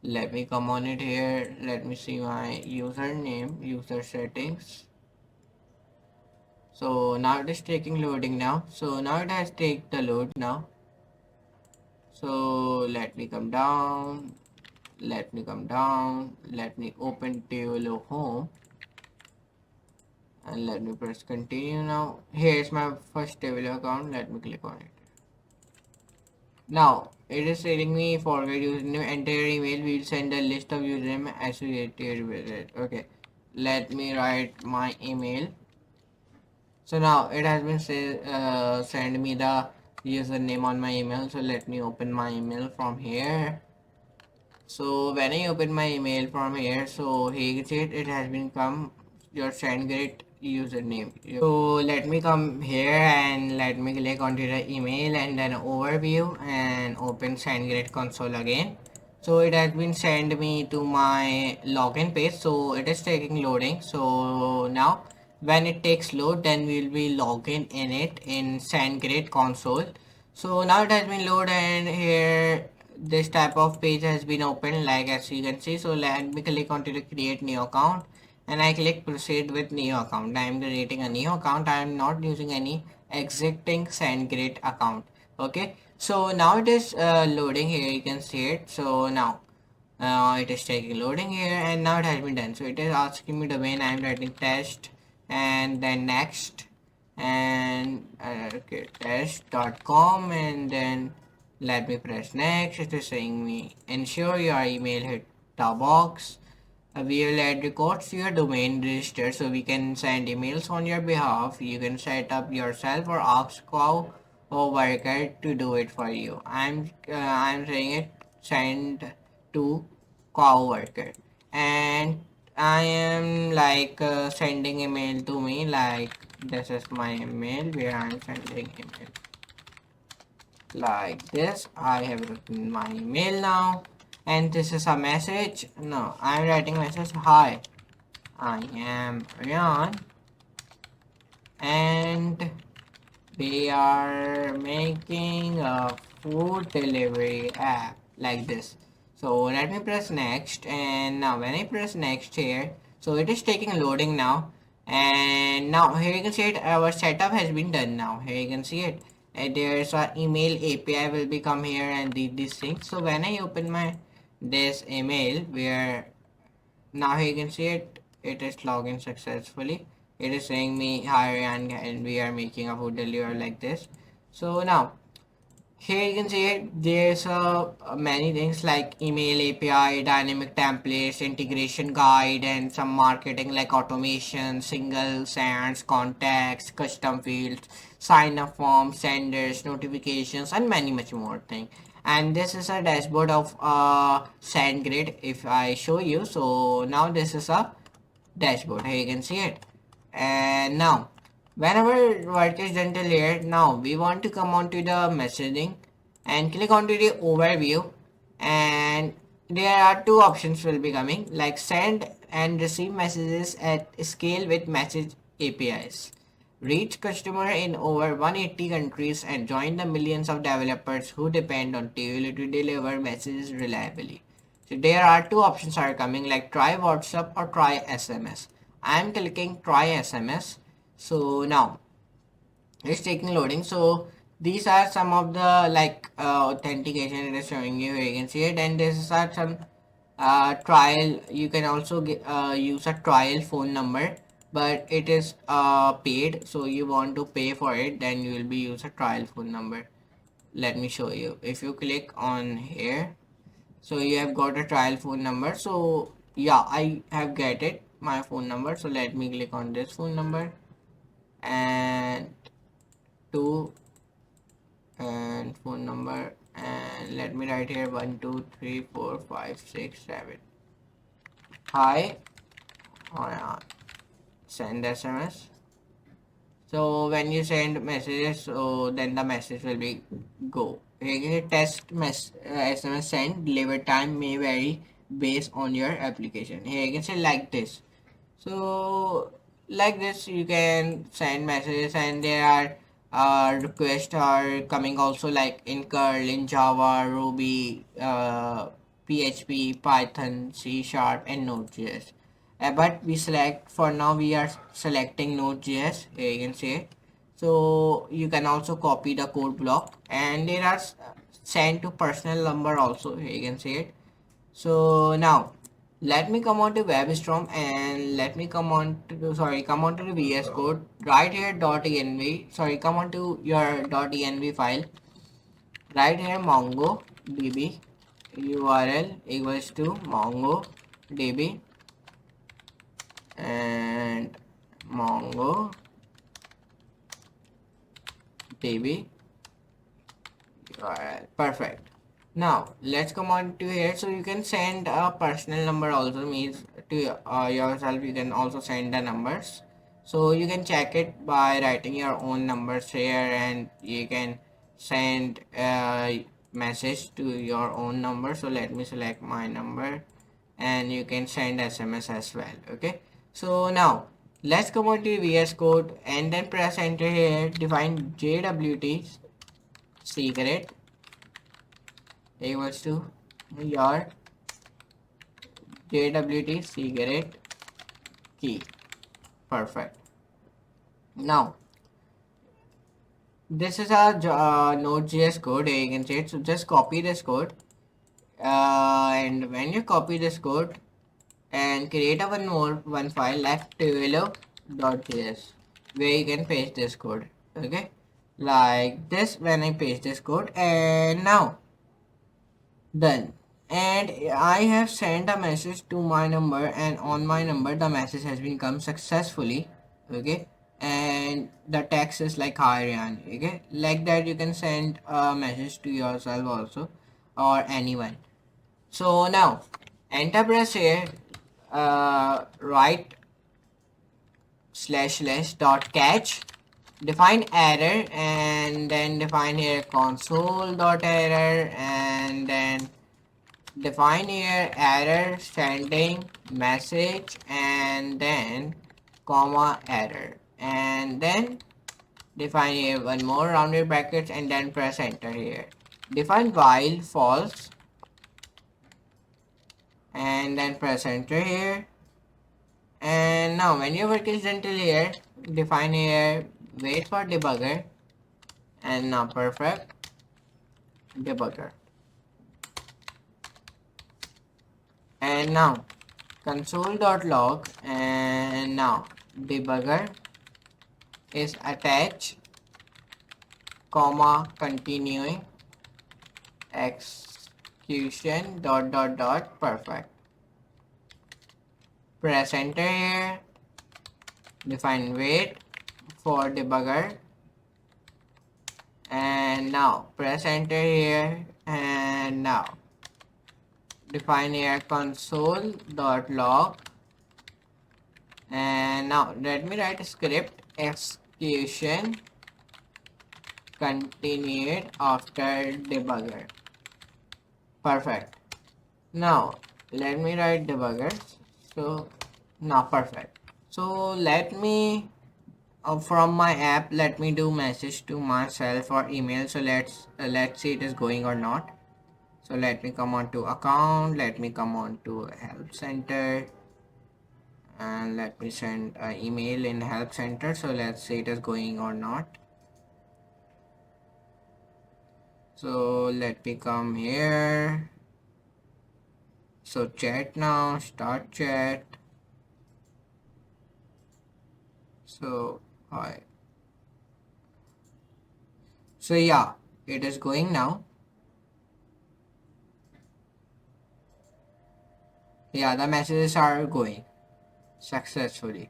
let me come on it here. Let me see my username, user settings. So now it is taking loading now. So now it has take the load now. So let me come down. Let me come down. Let me open table home. And let me press continue now. Here's my first table account. Let me click on it. Now it is telling me forget username, enter your email, we'll send a list of username associated with it. Okay, let me write my email. So now it has been send me the username on my email. So let me open my email from here. So when I open my email from here, so here it has been come your SendGrid username. So let me come here and let me click onto the email and then overview and open SendGrid console again. So it has been sent me to my login page. So it is taking loading. So now when it takes load, then we'll be logging in it in SendGrid console. So now it has been loaded and here this type of page has been opened like as you can see. So let me click onto the create new account and I click proceed with new account. I am creating a new account. I am not using any existing SendGrid account. Okay, so now it is loading here, you can see it. So now it is taking loading here and now it has been done. So it is asking me domain. I am writing test and then next and okay, test.com and then let me press next. It is saying me ensure your email hit the box. We will add records to your domain register so we can send emails on your behalf. You can set up yourself or ask Cow or worker to do it for you. I'm saying it send to Cow worker, and I am like sending email to me like this is my email where I'm sending email like this. I have written my email now and this is a message. No, I'm writing message. Hi, I am Rayyan and we are making a food delivery app like this. So let me press next and now when I press next here, so it is taking loading now and now here you can see it, our setup has been done now. Here you can see it. There's a email API will become here and these things. So when I open my this email where now here you can see it, it is logging successfully. It is saying me hi and we are making a food delivery like this. So now here you can see it, there's many things like email API, dynamic templates, integration guide, and some marketing like automation, single sands, contacts, custom fields, sign up forms, senders, notifications, and many much more thing. And this is a dashboard of SendGrid if I show you. So now this is a dashboard. Here you can see it. And now whenever work is done till here, now we want to come on to the messaging and click onto the overview and there are two options will be coming like send and receive messages at scale with message APIs. Reach customer in over 180 countries and join the millions of developers who depend on Tailwind to deliver messages reliably. So there are two options are coming, like try WhatsApp or try SMS. I am clicking try SMS. So now it's taking loading. So these are some of the like authentication it is showing you here. You can see it, and this are some trial. You can also use a trial phone number, but it is paid, so you want to pay for it, then you will be use a trial phone number. Let me show you. If you click on here, so you have got a trial phone number. So yeah, I have get it, my phone number. So let me click on this phone number and two and phone number, and let me write here 1 2 3 4 5 6 7. Hi. Send SMS. So when you send messages, so then the message will be go. Here test SMS send deliver time may vary based on your application. Here you can say like this. So like this you can send messages, and there are requests are coming also, like in curl, in java, ruby, php, python, c sharp, and node.js. But we select, for now we are selecting node.js. Here you can see. So you can also copy the code block, and there are send to personal number also. Here you can see it. So now let me come on to WebStorm, and let me come on to, sorry, come on to the VS Code. Right here .env, sorry, come on to your .env file. Right here MongoDB URL equals to MongoDB and MongoDB URL. Perfect. Now let's come on to here. So you can send a personal number also, means to yourself. You can also send the numbers. So you can check it by writing your own numbers here, and you can send a message to your own number. So let me select my number, and you can send SMS as well. Okay. So now let's come on to VS Code, and then press enter here. Define JWT secret equals to your JWT secret key. Perfect. Now this is our Node.js code. Here you can see it. So just copy this code, and when you copy this code and create a one file like develop.js, where you can paste this code. Okay, like this. When I paste this code, and now done, and I have sent a message to my number, and on my number the message has been come successfully. Okay, and the text is like hi Rayyan. Okay, like that you can send a message to yourself also, or anyone. So now enter press here, write / dot catch, define error, and then define here console dot error, and then define here error sending message, and then comma error, and then define here one more rounded brackets, and then press enter here. Define while false, and then press enter here. And now when your work is done till here, define here wait for debugger, and now perfect debugger. And now console.log, and now debugger is attached, comma continuing execution dot. Perfect. Press enter here. Define wait for debugger, and now press enter here, and now define here console.log, and now let me write a script execution continued after debugger. Perfect. Now let me write debugger So now perfect. So let me from my app, let me do message to myself or email. So let's see it is going or not. So let me come on to account, let me come on to help center, and let me send an email in help center. So let's see it is going or not. So let me come here. So chat now, start chat. So hi. So yeah, it is going now. Yeah, the messages are going successfully.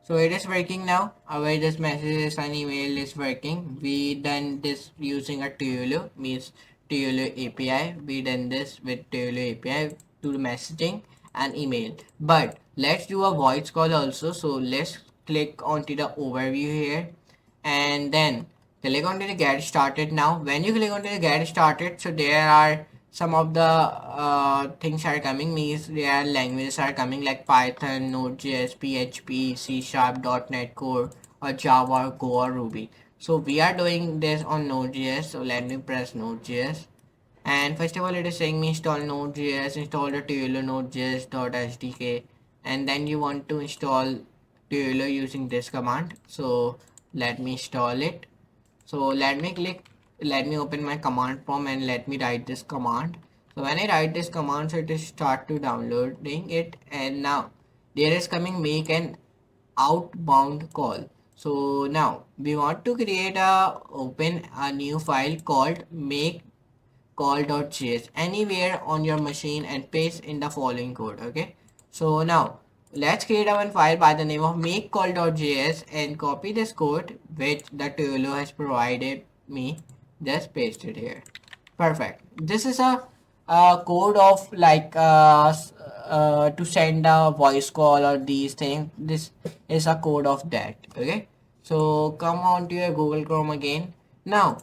So it is working now. Our this messages and email is working. We done this using a Tailwind, means Tailwind API. We done this with Tailwind API to messaging and email. But let's do a voice call also. So let's click onto the overview here, and then click on the get started. Now when you click on the get started, so there are some of the things are coming, means their languages are coming like Python, Node.js, PHP, C Sharp, .NET Core, or Java, Go, or Ruby. So we are doing this on Node.js. So let me press Node.js, and first of all it is saying me install Node.js, install the Tailwind Node.js.sdk, and then you want to install Tailwind using this command. So let me install it. So let me open my command prompt and let me write this command. So when I write this command, so it is start to downloading it, and now there is coming make an outbound call. So now we want to create a open a new file called make call.js anywhere on your machine and paste in the following code. Okay, so now let's create one file by the name of make call.js and copy this code which the Tolo has provided me. Just paste it here. Perfect. This is a code of like to send a voice call or these things. This is a code of that. Okay, so come on to your Google Chrome again. Now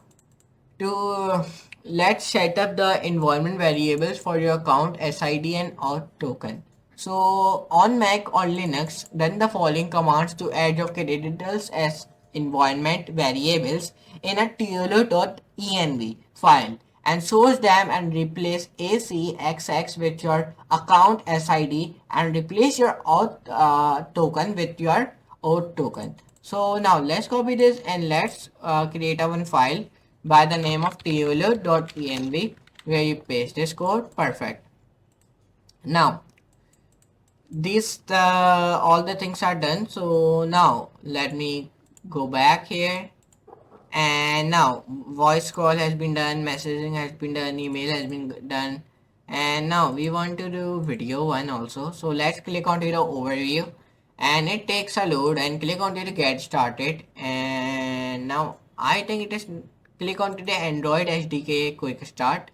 to let's set up the environment variables for your account sid and auth token. So on Mac or Linux, run the following commands to add your credentials as environment variables in a tlo.env file and source them and replace acxx with your account sid and replace your auth token with your auth token. So now let's copy this and let's create a one file by the name of tlo.env where you paste this code. Perfect. Now these all the things are done. So now let me go back here, and now voice call has been done, messaging has been done, email has been done, and now we want to do video one also. So let's click onto the overview, and it takes a load, and click onto the get started, and now I think it is click onto the Android SDK quick start.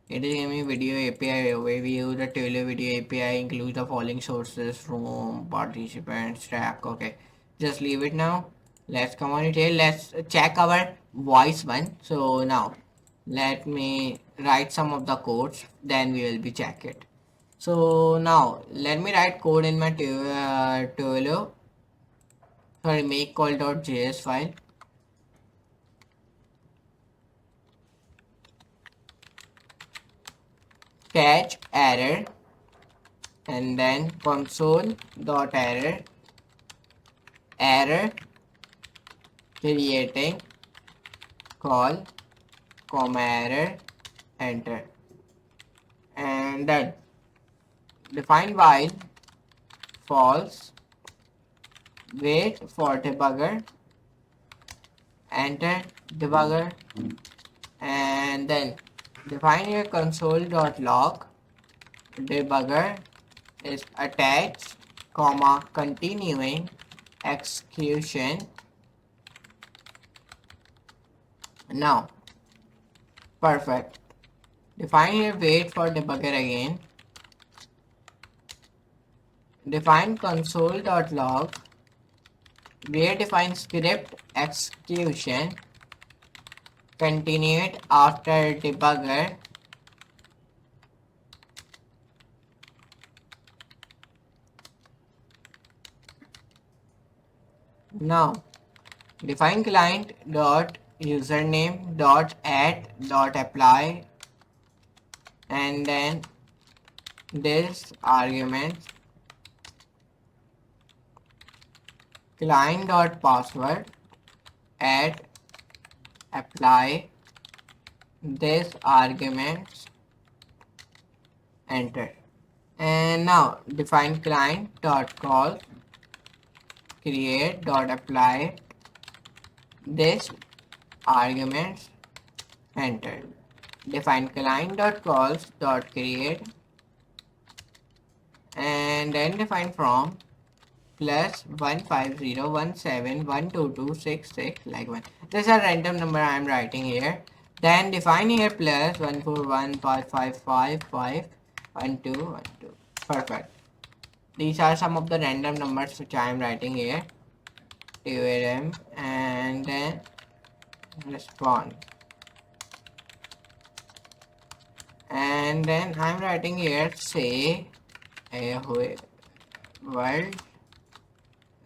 It is giving me video API overview. The Tailwind video API includes the following sources from participants track. Okay, just leave it now. Let's come on it here. Let's check our voice one. So now let me write some of the codes. Then we will be check it. So now let me write code in my Tailwind. Sorry, make call.js file. Catch error, and then console.error error creating call comma error, enter, and then define while false, wait for debugger, enter debugger, and then define your console.log debugger is attached comma continuing execution. Now perfect. Define here wait for debugger again. Define console.log where define script execution continued after debugger Now define client dot username dot add dot apply, and then this argument client dot password add apply this arguments enter. And now define client dot call create dot apply this arguments enter. Define client dot calls dot create, and then define from plus 15017122266 like one. This is a random number I am writing here. Then define here plus 14155551212. Perfect. These are some of the random numbers which I am writing here. TimeScape and then respond. And then I'm writing here say a world,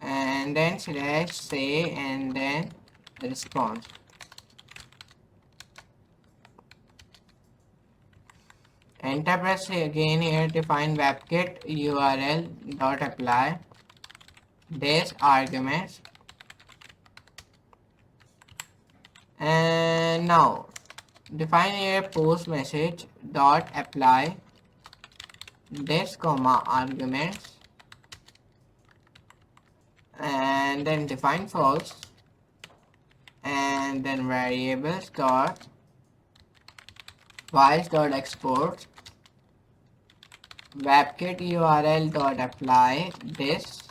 and then slash say and then response. Enter press again here. Define webkit url dot apply this arguments, and now define here post message dot apply this comma arguments, and then define false, and then variables dot voice dot export webkit url dot apply this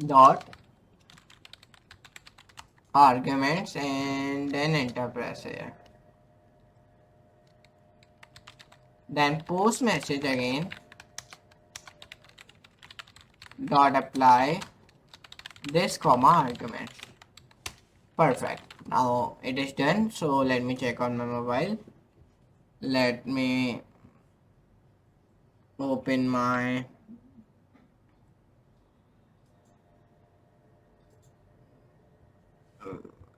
dot arguments, and then enter press here. Then post message again dot apply this comma arguments. Perfect. Now it is done. So let me check on my mobile. Let me open my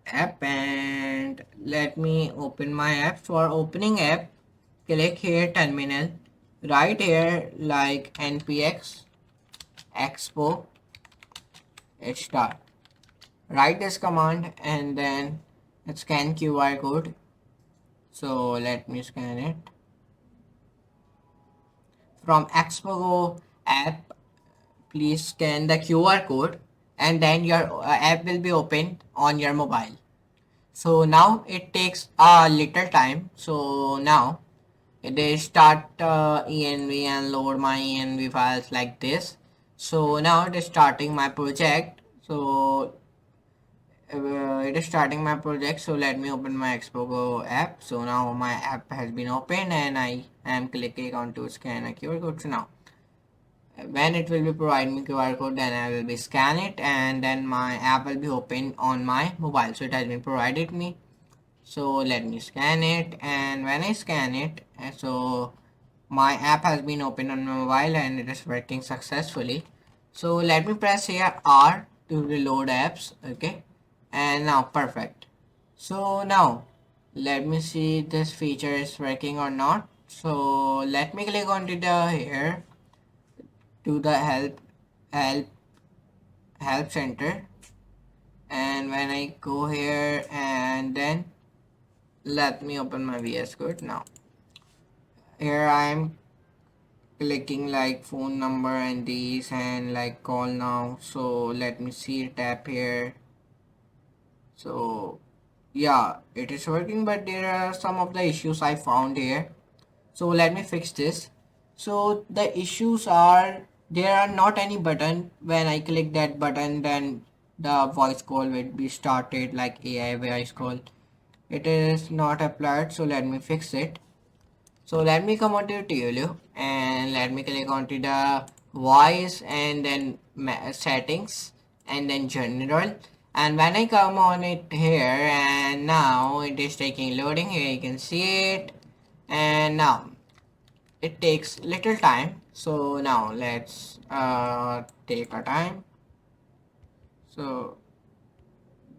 app, and let me open my app. For opening app, click here terminal, right here like npx expo start. Write this command and then scan QR code. So let me scan it. From Expo app, please scan the QR code, and then your app will be opened on your mobile. So now it takes a little time. So now they start env and load my env files like this. So now it is starting my project. So it is starting my project. So let me open my Expo app. So now my app has been opened, and I am clicking on to scan a QR code. So now when it will be providing me QR code, then I will be scan it, and then my app will be open on my mobile. So it has been provided me. So let me scan it, and when I scan it, so my app has been opened on my mobile and it is working successfully. So let me press here R to reload apps. Okay, and now perfect. So now let me see this feature is working or not. So let me click onto the here to the help center, and when I go here, and then let me open my VS Code. Now here I am clicking like phone number and these, and like call now. So let me see tap here. So yeah, it is working, but there are some of the issues I found here. So let me fix this. So the issues are there are not any button. When I click that button, then the voice call will be started like AI voice call. It is not applied. So let me fix it. So let me come on to TLU, and let me click onto the voice, and then settings, and then general. And when I come on it here, and now it is taking loading here, you can see it. And now it takes little time. So now let's take our time. So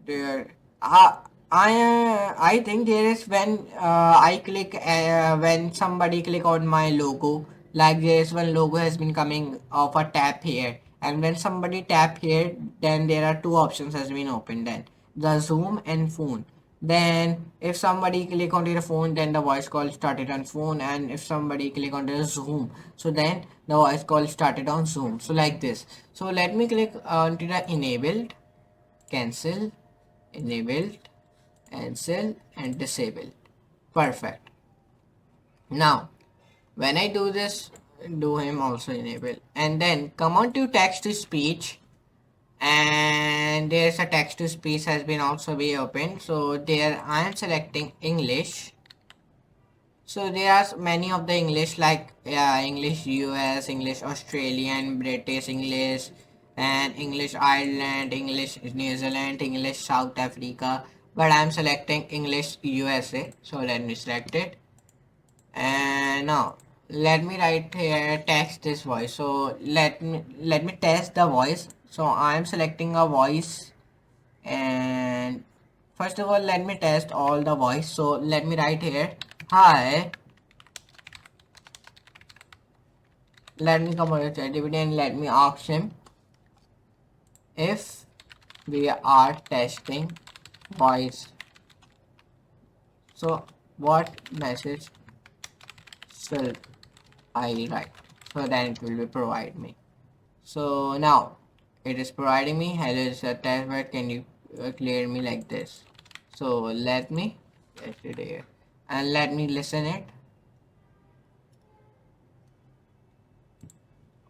there, I think there is when I click when somebody click on my logo, like there is one logo has been coming of a tap here, and when somebody tap here, then there are two options has been opened, then the zoom and phone. Then if somebody click onto the phone, then the voice call started on phone, and if somebody click on the zoom, so then the voice call started on zoom. So like this. So let me click onto the enabled, cancel, enabled, cancel, and disabled. Perfect. Now when I do this, do him also enable, and then come on to text to speech, and there's a text to speech has been also be open. So there I am selecting English. So there are many of the English, like English US, English Australian, British English, and English Ireland, English New Zealand, English South Africa. But I'm selecting English USA. So let me select it. And now let me write here text this voice. So let me test the voice. So I'm selecting a voice, and first of all let me test all the voice. So let me write here, hi. Let me come on to ChatGPT and let me ask him if we are testing voice. So what message should I write? So then it will be provide me. So now it is providing me, hello, it's a test bed, can you clear me like this? So let me test it here and let me listen it.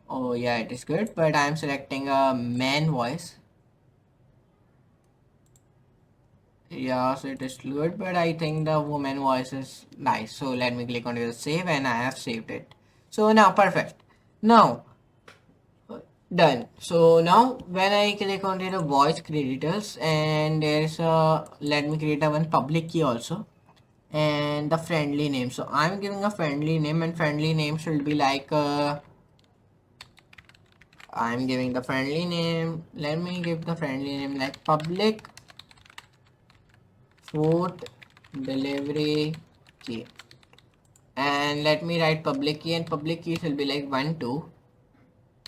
Oh yeah, it is good, but I'm selecting a man voice. Yeah, so it is good, but I think the woman voice is nice. So let me click on the save, and I have saved it. So now perfect. Now done. So now when I click on the voice creditors, and there's a, let me create a one public key also, and the friendly name. So I'm giving a friendly name, and friendly name should be like I'm giving the friendly name. Let me give the friendly name like public food delivery key. And let me write public key, and public keys will be like 1 2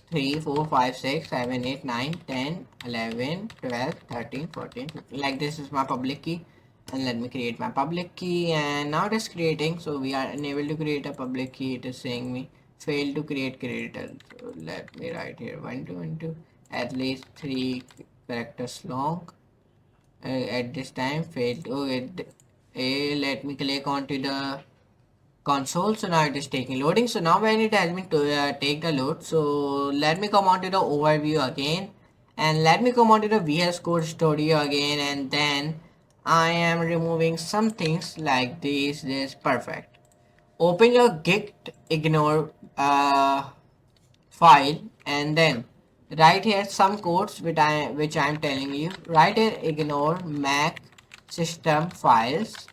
3 4 5 6 7 8 9 10 11 12 13 14 15. Like this is my public key, and let me create my public key, and now it is creating. So we are unable to create a public key, it is saying me fail to create creditor. So let me write here 1 2 1 2 at least 3 characters long. At this time failed. Okay, let me click onto the console. So now it is taking loading. So now when it has been to take the load, so let me come on to the overview again, and let me come on to the VS Code Studio again, and then I am removing some things like this perfect. Open your git ignore file, and then write here some codes which I am telling you. Write here ignore Mac system files,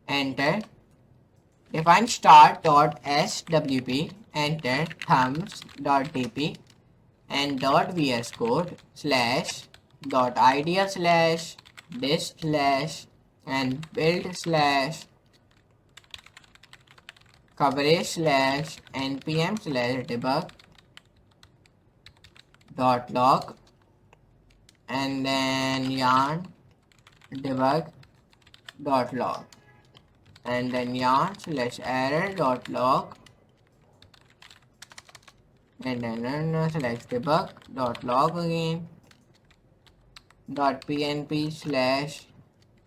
enter. Define start.swp, enter thumbs.dp, and .vs code slash dot idea slash this slash and build slash coverage slash npm slash debug dot log, and then yarn debug dot log, and then yarn slash error dot log, and then select debug dot log again, dot pnp slash,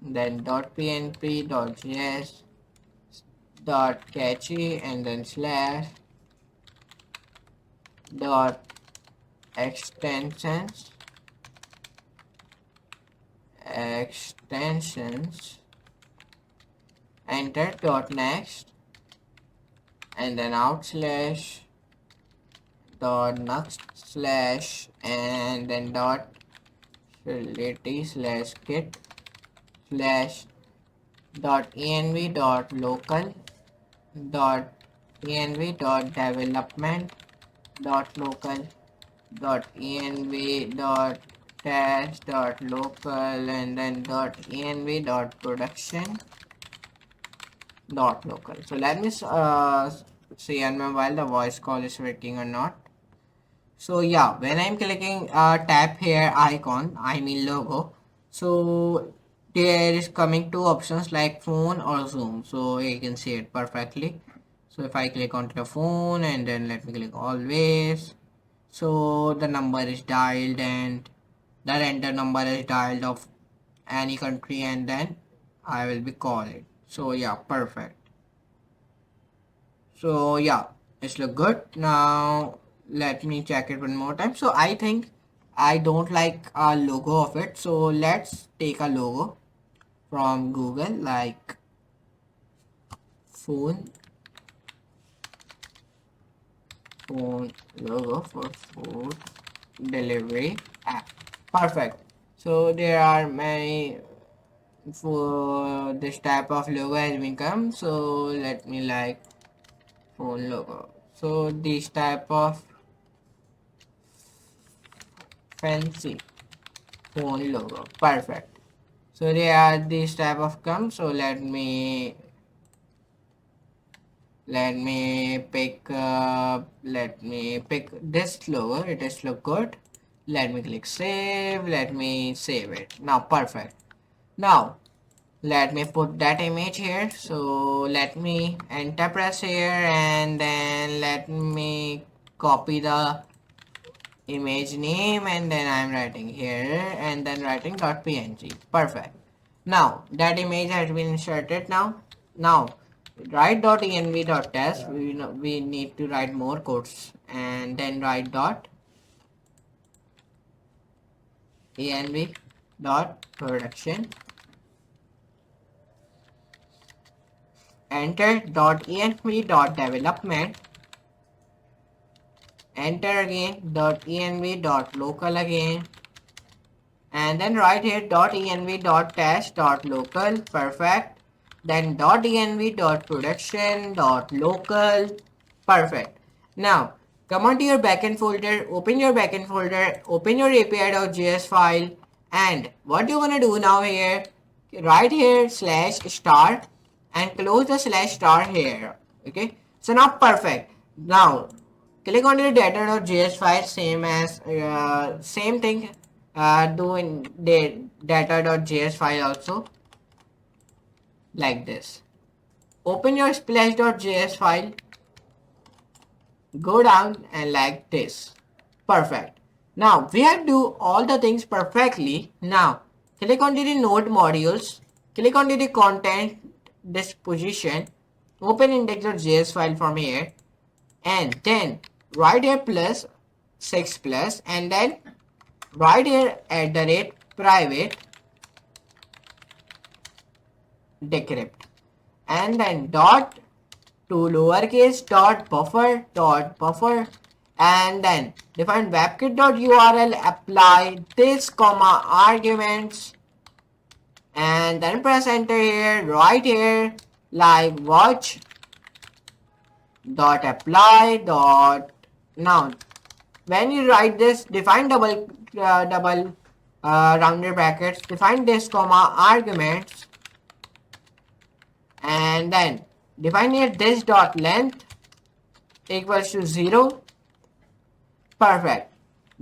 then dot pnp dot js dot catchy, and then slash dot extensions enter dot next, and then out slash dot next slash, and then dot utility slash git slash dot env dot local dot env.development.local .env.test.local and then .env.production.local. So let me see on my while the voice call is working or not. So yeah, when I'm clicking tap here icon, I mean logo. So there is coming two options like phone or zoom. So you can see it perfectly. So if I click onto the phone and then let me click always. So the number is dialed and the render number is dialed of any country and then I will be call it. So yeah, perfect. So yeah, it's look good. Now let me check it one more time. So I think I don't like a logo of it. So let's take a logo from Google like phone phone logo for food delivery app. Perfect. So there are many for this type of logo has been come. So let me like phone logo. So this type of fancy phone logo. Perfect. So they are this type of come. So let me pick this logo. It is look good. Let me click save. Let me save it. Now perfect. Now let me put that image here. So let me enter press here and then let me copy the image name and then I'm writing here and then writing .png. Perfect. Now that image has been inserted now write .env.test. We need to write more codes and then write .env.production. Enter .env.development. Enter again .env.local again and then right here .env.test.local. Perfect. Then .env.production.local. Perfect. Now come on to your backend folder, open your backend folder, open your api.js file, and what you're gonna do now here, right here /star and close the /star here. Okay, so now perfect. Now click on your data.js file, same thing do in the data.js file also like this. Open your splash.js file, go down and like this. Perfect. Now we have to do all the things perfectly. Now click on the node modules, click on the content disposition, open index.js file from here and then write here plus 6 plus and then write here @private decrypt and then dot to lowercase dot buffer and then define webkit.url, apply this comma arguments and then press enter here, right here like watch dot apply dot. Now when you write this, define double rounded brackets, define this comma arguments and then define here this dot length equals to 0. Perfect.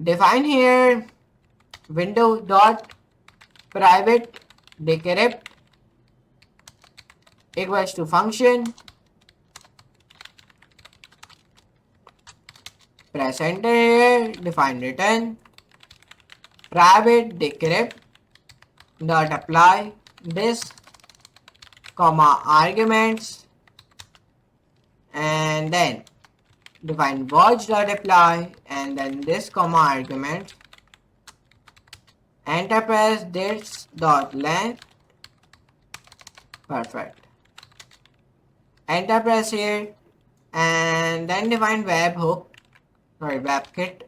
Define here window dot private decrypt equals to function. Press enter here, define return private decrypt dot apply this comma arguments and then define watch dot apply and then this comma argument. Enter press this dot length. Perfect. Enter press here and then define webkit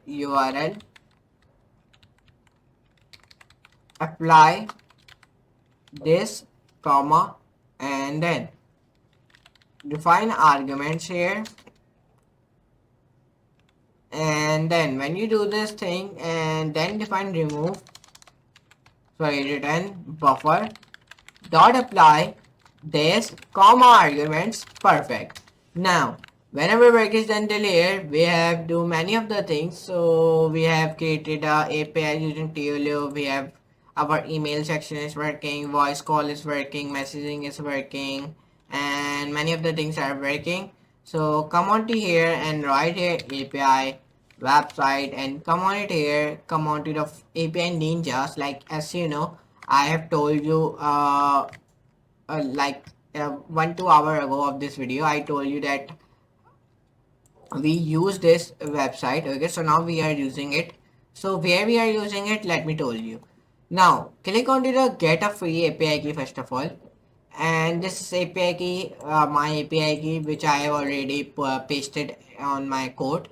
URL, apply this comma and then define arguments here And then when you do this thing and then define return buffer dot apply this comma arguments. Perfect. Now whenever work is done till here, we have do many of the things. So we have created a API using Tailwind. We have our email section is working, voice call is working, messaging is working, and many of the things are working. So come on to here and write here API website and come on it here, come on to the API ninjas. Like as you know, I have told you like 1-2 hour ago of this video, I told you that we use this website. Okay, so now we are using it. So where we are using it, let me tell you. Now click on to the get a free API key first of all, and this API key, my API key which I have already pasted on my code.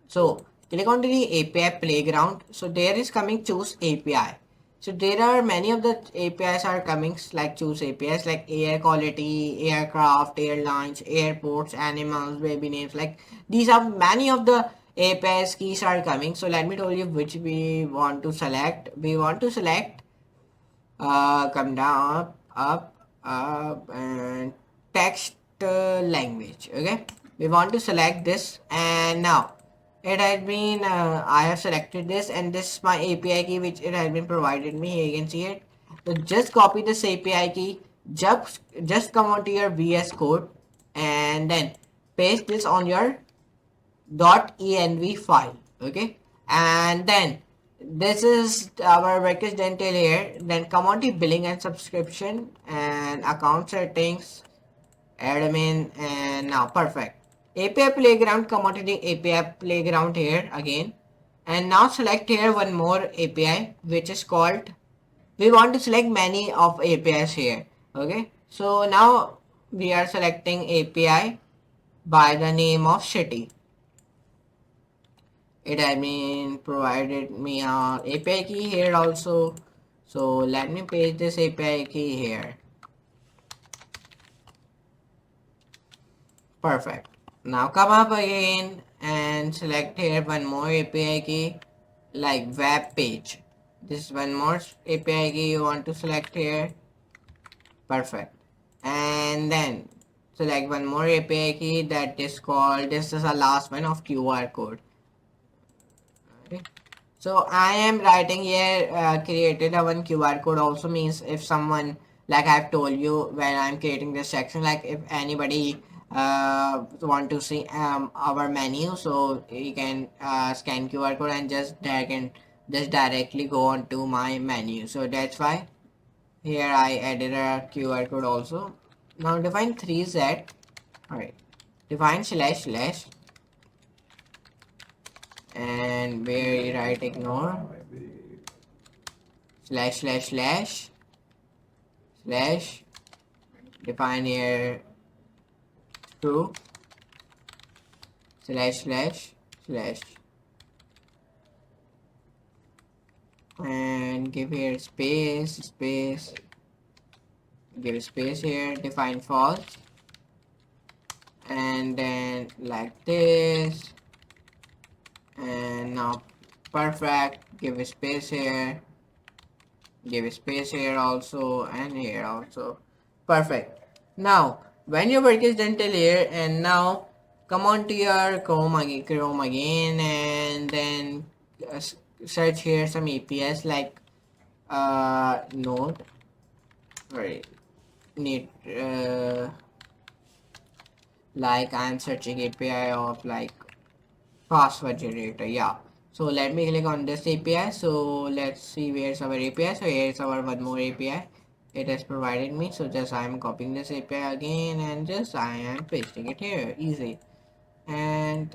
So click on the API playground. So there is coming choose API. So there are many of the APIs are coming like choose APIs like air quality, aircraft, airlines, airports, animals, baby names. Like these are many of the APIs keys are coming. So let me tell you which we want to select. We want to select come down up and text language. Okay, we want to select this and now it has been I have selected this and this is my API key which it has been provided me. Here you can see it. So just copy this API key, just come onto your VS code and then paste this on your .env file. Okay, and then this is our package dental here. Then come on to billing and subscription and account settings, admin, and now perfect. API playground, come on to the API playground here again, and now select here one more API which is called, we want to select many of APIs here. Okay, so now we are selecting API by the name of city. It has been provided me a API key here also. So let me paste this API key here. Perfect. Now come up again and select here one more API key like web page. This is one more API key you want to select here. Perfect. And then select one more API key that is called, this is the last one of QR code. Okay. So I am writing here created a one QR code also means if someone, like I've told you when I'm creating this section, like if anybody want to see our menu, so you can scan QR code and just directly go on to my menu. So that's why here I added a QR code also. Now define 3z. Alright, define slash slash and where you write ignore slash slash slash slash define here true slash slash slash and give here space give space here, define false and then like this and now perfect, give a space here, give a space here also and here also. Perfect. Now when your work is done till here and now come on to your Chrome again and then search here some APIs like node, sorry, need like I'm searching API of like password generator. Yeah, so let me click on this API. So let's see where's our API. So here's our one more API it has provided me. So just I'm copying this API again and just I am pasting it here, easy. And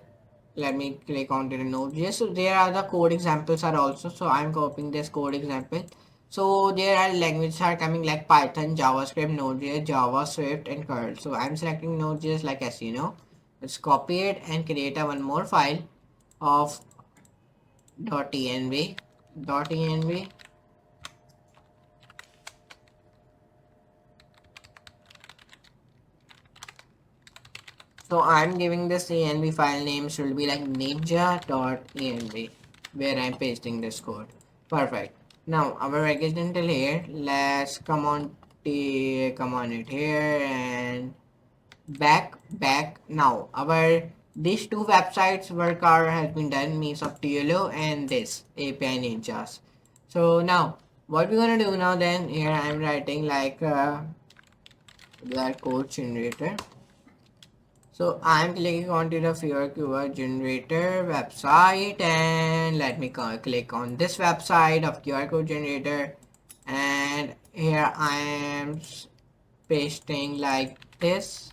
let me click on to the Node.js. So there are the code examples are also, so I'm copying this code example. So there are languages are coming like Python, JavaScript, Node.js, Java, Swift, and Curl. So I'm selecting Node.js like as you know. Let's copy it and create a one more file of .env .env So I'm giving this env file name should be like ninja.env, where I'm pasting this code. Perfect. Now our work is done till here. Let's come on it here and back. Now our these two websites work are has been done, means of TLO and this API ninjas. So now what we're gonna do now, then here I'm writing like the code generator. So I'm clicking onto the Fear QR generator website, and let me click on this website of QR code generator, and here I am pasting like this.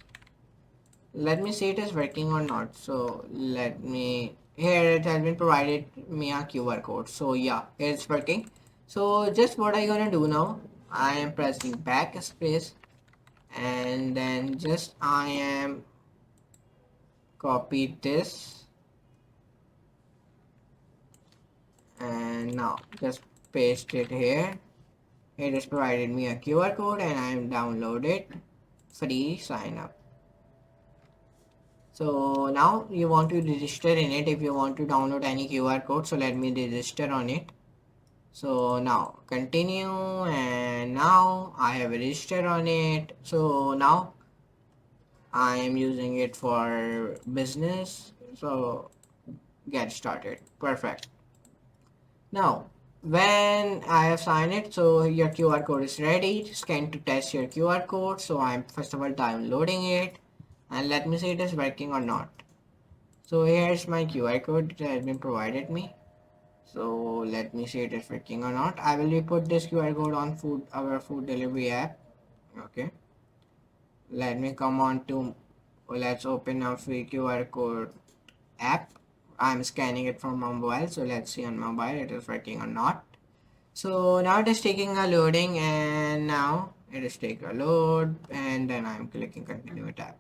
Let me see it is working or not. So let me, here it has been provided me a QR code. So yeah, it's working. So just what I gonna do now, I am pressing backspace, and then just I am copy this, and now just paste it here. It has provided me a QR code, and I am downloaded free sign up. So now you want to register in it if you want to download any QR code. So let me register on it. So now continue, and now I have registered on it. So now I am using it for business. So get started. Perfect. Now, when I have signed it, so your QR code is ready. Scan to test your QR code. So I'm first of all downloading it, and let me see it is working or not. So here's my QR code that has been provided me. So let me see it is working or not. I will put this QR code on our food delivery app. Okay. Let me come on to, let's open our free QR code app. I'm scanning it from my mobile. So let's see on mobile it is working or not. So now it is taking a loading, and now it is taking a load, and then I'm clicking continue tab.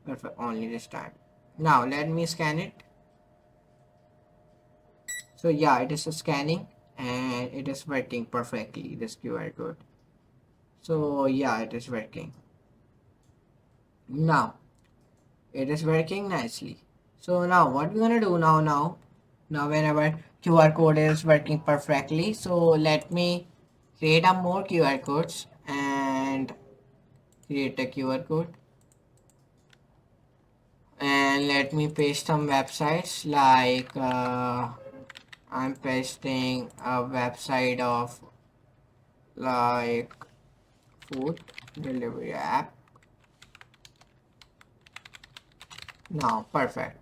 Perfect, only this time. Now let me scan it. So yeah, it is scanning, and it is working perfectly, this QR code. So yeah, it is working. Now it is working nicely. So now what we're gonna do now whenever QR code is working perfectly, so let me create a more QR codes and create a QR code, and let me paste some websites like I'm pasting a website of like food delivery app. Now perfect,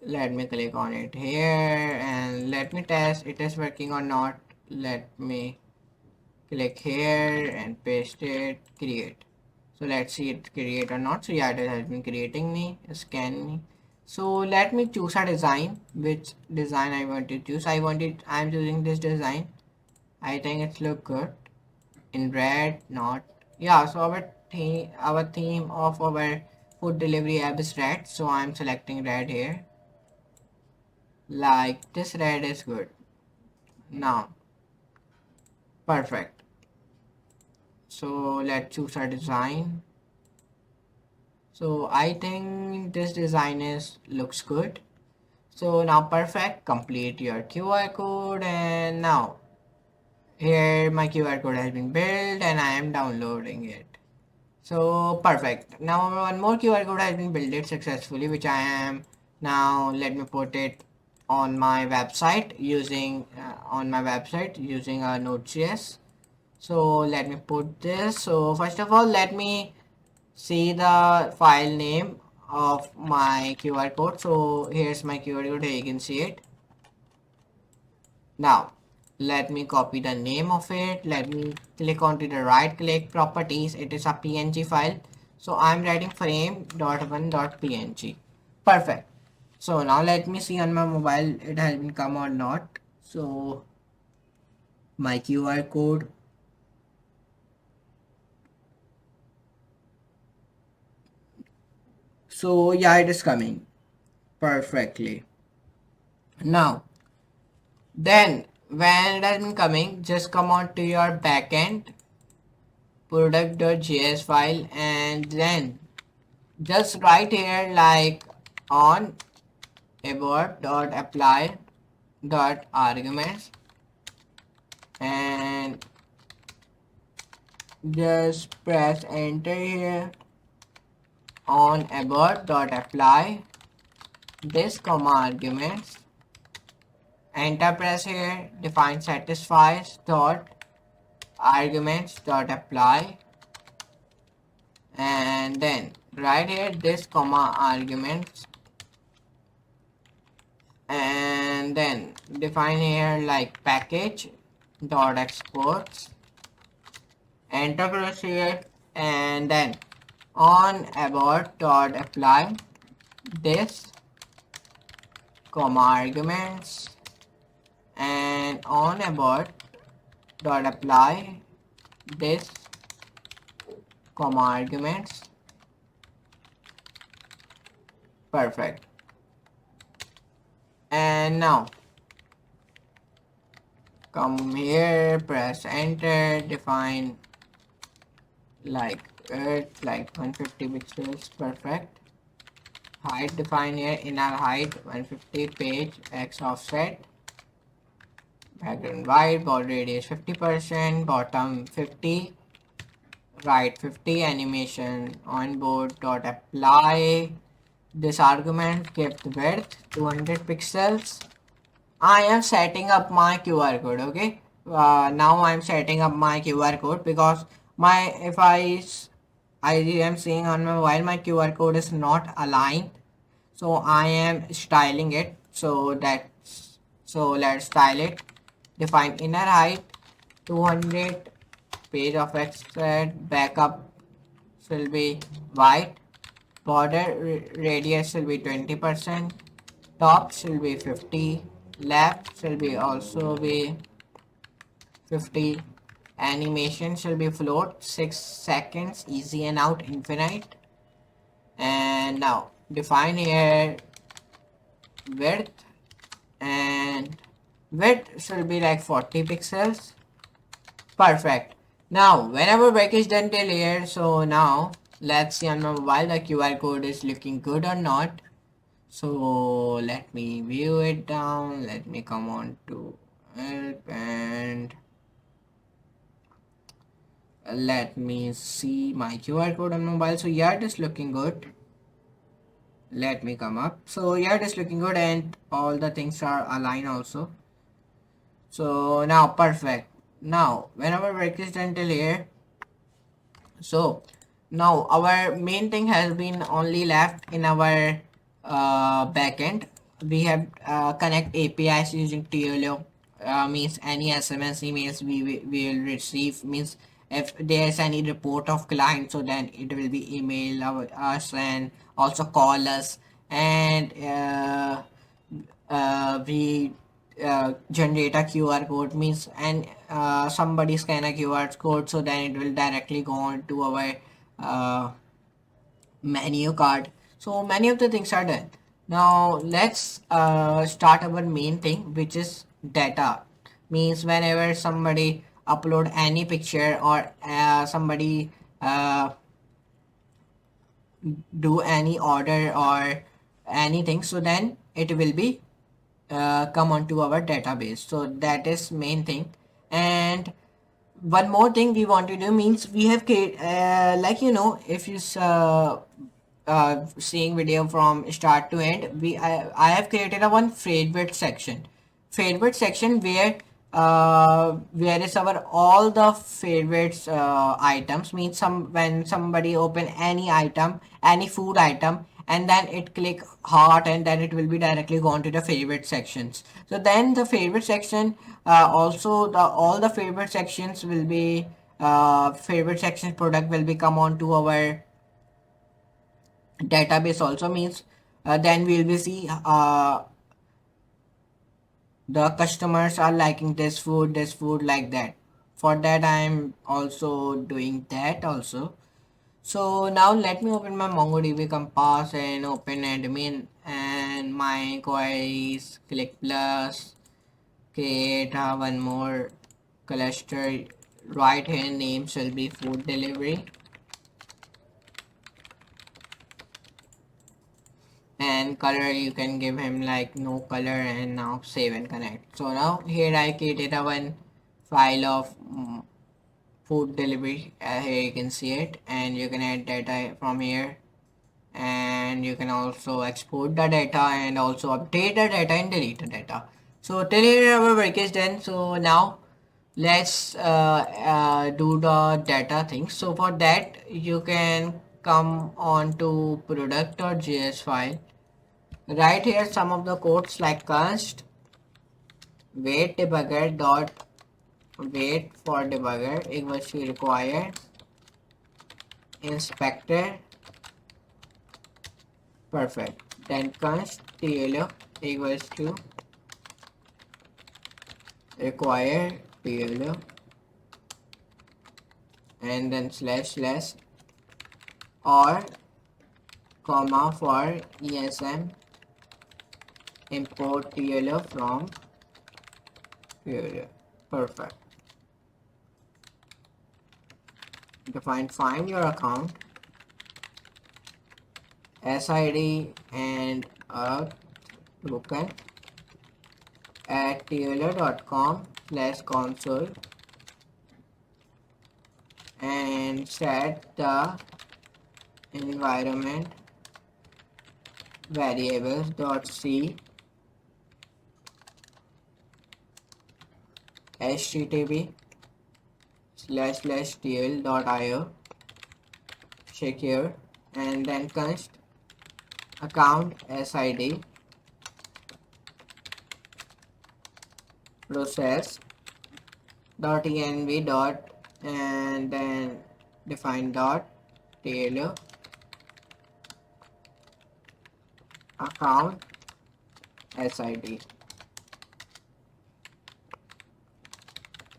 let me click on it here and let me test it is working or not. Let me click here and paste it, create. So let's see it create or not. So yeah, it has been creating me, scan me. So let me choose a design, which design I want to choose. I'm choosing this design. I think it's look good in red, not, yeah. So our theme of our food delivery app is red, so I'm selecting red here. Like this red is good. Now perfect. So let's choose a design. So I think this design is looks good. So now perfect, complete your QR code, and now here my QR code has been built and I am downloading it. So perfect. Now one more QR code has been built successfully, which I am now, let me put it on my website using a Node.js. So let me put this. So first of all, let me see the file name of my QR code. So here's my QR code, here you can see it. Now let me copy the name of it. Let me click onto the right click properties. It is a png file, so I'm writing frame.1.png. Perfect. So now let me see on my mobile it has been come or not. So my QR code, so yeah, it is coming perfectly. Now then when it has been coming, just come on to your backend product.js file, and then just write here like on abort dot apply dot arguments, and just press enter here on abort dot apply this comma arguments, enter press here, define satisfies dot arguments dot apply, and then right here this comma arguments, and then define here like package dot exports, enter press here, and then on abort dot apply this comma arguments, and on abort dot apply this comma arguments. Perfect. And now come here, press enter, define like it like 150 pixels. Perfect. Height define here, inner height 150, page x offset, background white, border radius 50%, bottom 50, right 50, animation on board dot apply this argument, give the width 200 pixels. I am setting up my QR code. Okay, now I'm setting up my QR code because my if I am seeing on my mobile my QR code is not aligned, so I am styling it. So let's style it. Define inner height 200, page of extract, backup will be white, border radius will be 20%, top will be 50, left will be also be 50, animation shall be float 6 seconds, easy and out infinite. And now define here width, and width should be like 40 pixels. Perfect. Now whenever work is done till here, so now let's see on my mobile the QR code is looking good or not. So let me view it down, let me come on to help, and let me see my QR code on mobile. So yeah, it is looking good. Let me come up. So yeah, it is looking good, and all the things are aligned also. So now perfect. Now whenever work is done till here, so now our main thing has been only left in our backend. We have connect APIs using TLO. Means any SMS emails we will receive, means if there's any report of client, so then it will be email us and also call us, and we generate a QR code, means, and somebody scan a QR code, so then it will directly go on to our uh, menu card. So many of the things are done. Now let's start our main thing, which is data. Means whenever somebody upload any picture, or somebody uh, do any order or anything, so then it will be come onto our database. So that is main thing. And one more thing we want to do, means we have create like if you seeing video from start to end, I have created a one favorite section, where is our all the favorites items, means some when somebody open any item, any food item, and then it click heart, and then it will be directly gone to the favorite sections. So then the favorite section, also the all the favorite sections will be favorite section product will be come on to our database also, means then we'll be see the customers are liking this food, like that. For that I'm also doing that also. So now let me open my MongoDB Compass and open admin and my queries, click plus, create one more cluster, right here name shall be food delivery, then color you can give him like no color, and now save and connect. So now here I created a one file of food delivery. Here you can see it, and you can add data from here, and you can also export the data and also update the data and delete the data. So till here our work is done. So now let's do the data thing. So for that you can come on to product.js file. Right here some of the codes like const wait debugger dot wait for debugger equals to require inspector. Perfect. Then const tl equals to require tl, and then slash slash or comma for esm import tl from tl. Perfect. Define find your account sid and a token at tl.com/console and set the environment variables.c http://tl.io secure, and then const account sid process dot env dot, and then define dot tl account sid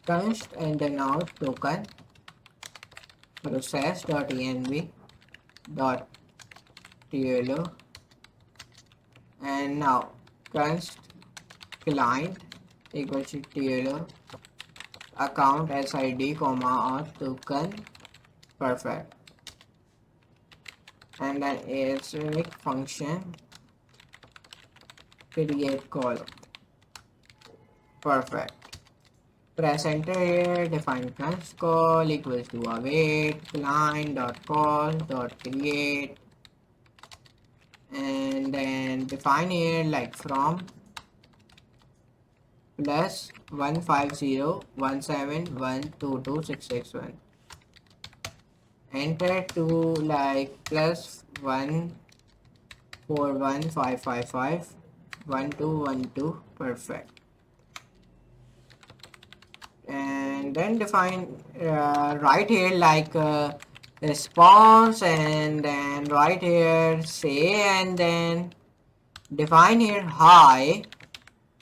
const, and then out token process dot env dot tl, and now const client equals to tl account sid comma or token. Perfect. And then asterisk function create column. Perfect. Press enter here. Define const call equals to await client dot call dot create, and then define here like from plus 15017122661, enter to like plus 14155511212. Perfect. And then define right here like response, and then right here say, and then define here hi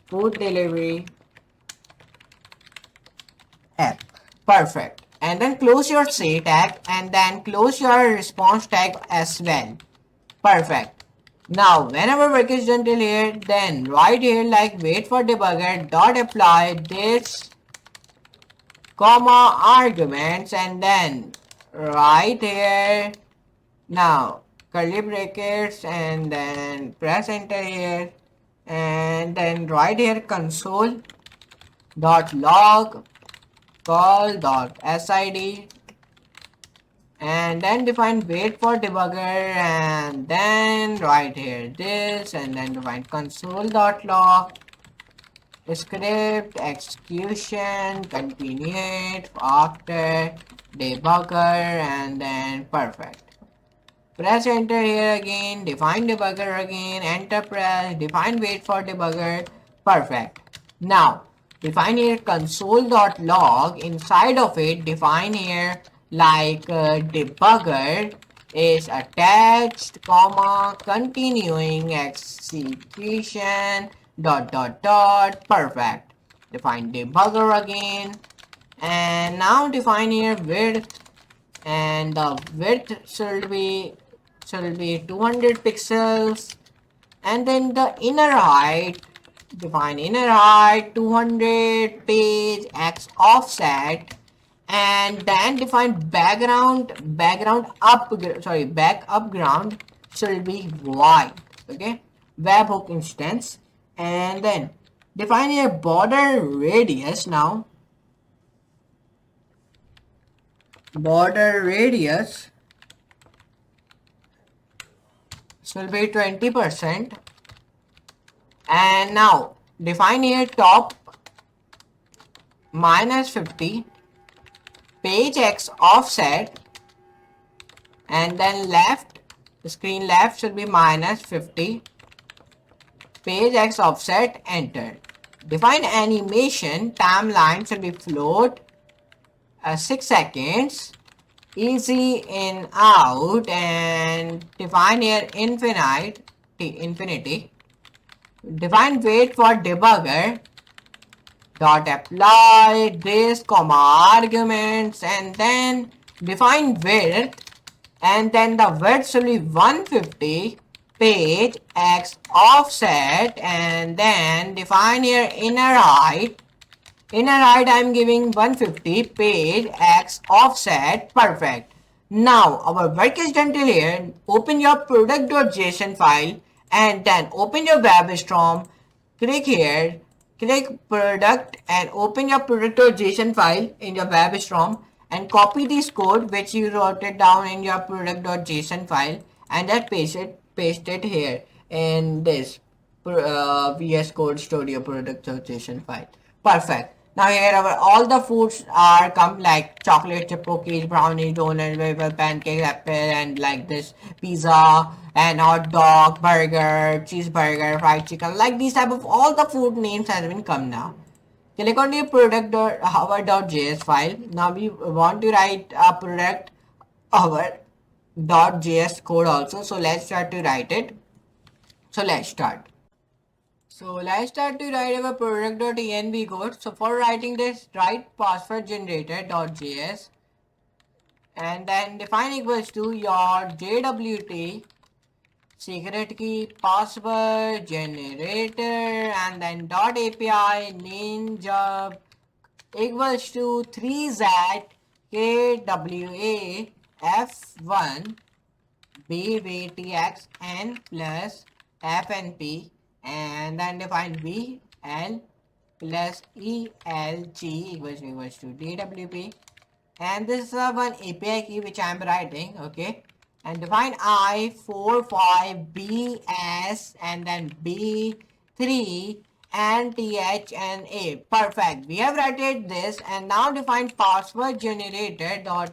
food delivery app. Perfect. And then close your say tag, and then close your response tag as well. Perfect. Now whenever work is done till here, then right here like wait for debugger dot apply this comma arguments, and then right here now curly brackets, and then press enter here, and then right here console dot log call dot sid, and then define wait for debugger, and then right here this, and then define console dot log script execution continued after debugger, and then perfect. Press enter here again, define debugger again, enter press, define wait for debugger. Perfect. Now define here console.log, inside of it define here like debugger is attached comma continuing execution dot dot dot. Perfect. Define debugger again, and now define here width, and the width should be 200 pixels, and then the inner height, define inner height 200 page x offset, and then define background up, sorry, back up ground should be white. Okay, webhook instance, and then define a border radius. Now border radius will be 20%, and now define here top -50, page x offset, and then left, screen left should be -50, page x offset, enter. Define animation, timeline should be float, 6 seconds, easy in out, and define here infinity. Define wait for debugger, dot apply this comma arguments, and then define width, and then the width should be 150, page x offset, and then define here inner right. Inner right I'm giving 150, page x offset, perfect. Now our work is done till here. Open your product.json file, and then open your WebStorm, click here, click product, and open your product.json file in your WebStorm, and copy this code which you wrote it down in your product.json file, and then paste it here in this VS Code Studio product.json file. Perfect. Now here our all the foods are come like chocolate chip cookies, brownies, donuts, wafer, pancakes, apple, and like this pizza and hot dog, burger, cheeseburger, fried chicken. Like these type of all the food names has been come now. Click on the product.hover.js file. Now we want to write a product hover.js code also. So let's start to write it. So let's start. So let's start to write our product.env code. So for writing this, write password generator.js, and then define equals to your JWT secret key password generator, and then dot API ninja equals to 3z KWA F1 BVTXN plus FNP, and then define VL plus ELG equals to DWP, and this is one API key which I am writing, okay, and define I45BS, and then B3 and TH and A. Perfect. We have written this, and now define password generator dot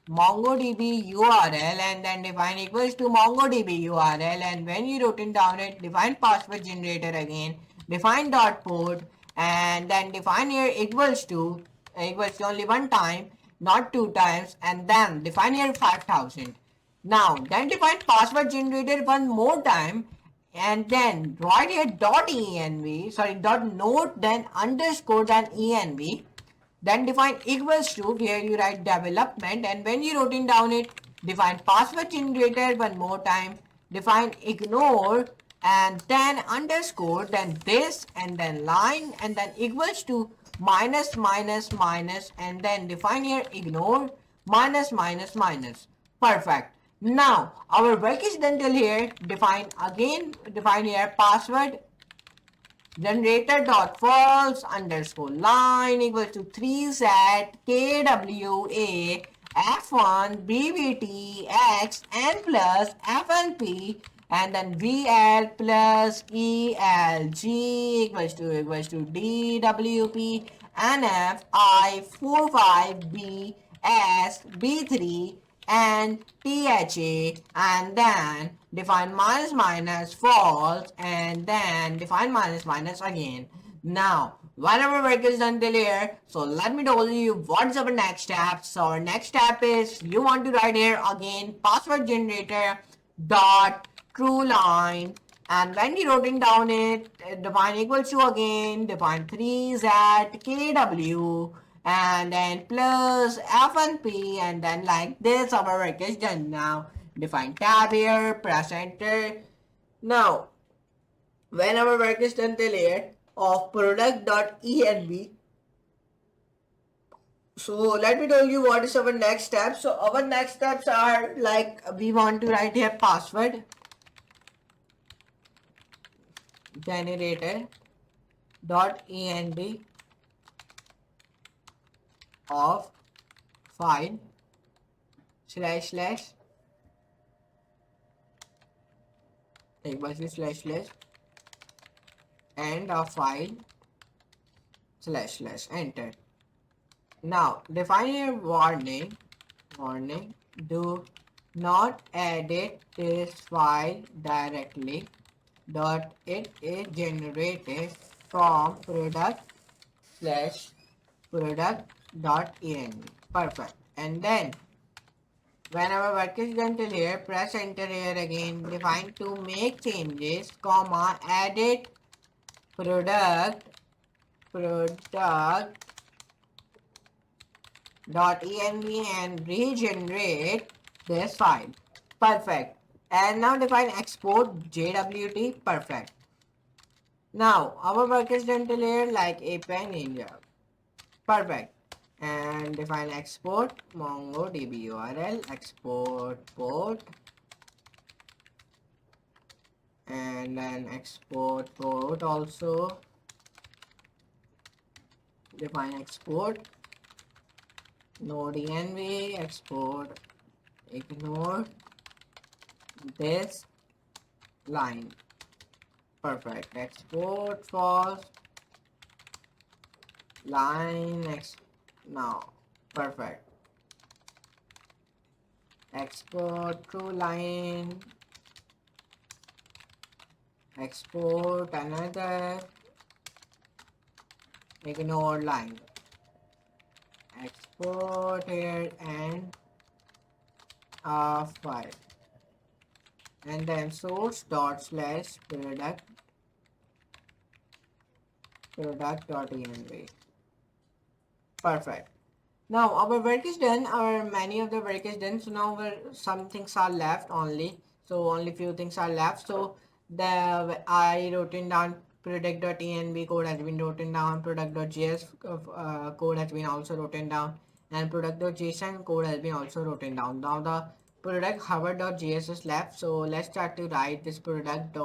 MongoDB URL, and then define equals to MongoDB URL, and when you wrote it down it, define password generator again, define dot port, and then define here equals to only one time, not two times, and then define here 5000. Now then define password generator one more time, and then write here dot env, sorry, dot node, then underscore, then env, then define equals to, here you write development, and when you wrote it down it, define password generator one more time, define ignore, and then underscore, then this, and then line, and then equals to minus minus minus, and then define here ignore minus minus minus. Perfect. Now our work is done till here. Define here password generator dot false underscore line equals to 3z KWA F1 BVT X N plus FNP, and then VL plus ELG equals to DWP NF I45B S B3 and THA, and then define minus minus false, and then define minus minus again. Now whatever work is done till here, so let me tell you what's our next step. So our next step is you want to write here again password generator dot true line, and when you wrote it down it, define equals to again, define 3z KW, and then plus F and P, and then like this our work is done. Now define tab here, press enter. Now when our work is done till here of product.env, so let me tell you what is our next step. So our next steps are like we want to write here password generator dot env of file slash slash एक बार फिर slash slash and a file slash slash enter. Now define a warning, do not edit this file directly dot it is generated from product slash product dot env. Perfect. And then when our work is done till here, press enter here again. Define to make changes, comma, edit product dot env and regenerate this file. Perfect. And now define export jwt. Perfect. Now our work is done till here like API Ninja. Perfect. And define export MongoDB URL, export port, and then export port also. Define export Node.env, export, ignore this line. Perfect. Export false line now. Perfect. Export true line. Export another ignore line. Export here and file. And then source dot slash product.env. Perfect. Now our work is done, or many of the work is done. So now some things are left only. So only few things are left. So I wrote in down product.env code has been written down, product.js code has been also written down, and product.json code has been also written down. Now the product hover.js is left. So let's start to write this product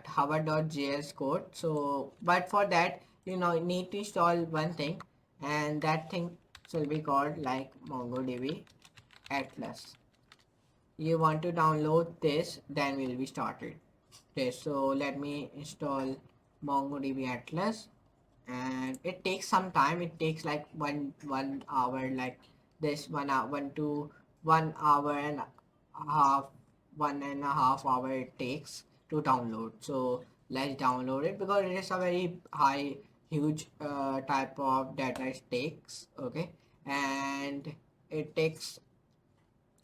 hover.js code. So but for that need to install one thing, and that thing will be called like MongoDB Atlas. You want to download this, then we'll be started. Okay, so let me install MongoDB Atlas, and it takes some time. It takes like one hour, like this 1 hour, 1 hour and a half, 1.5 hour it takes to download. So let's download it because it is a very huge type of data it takes. Okay, and it takes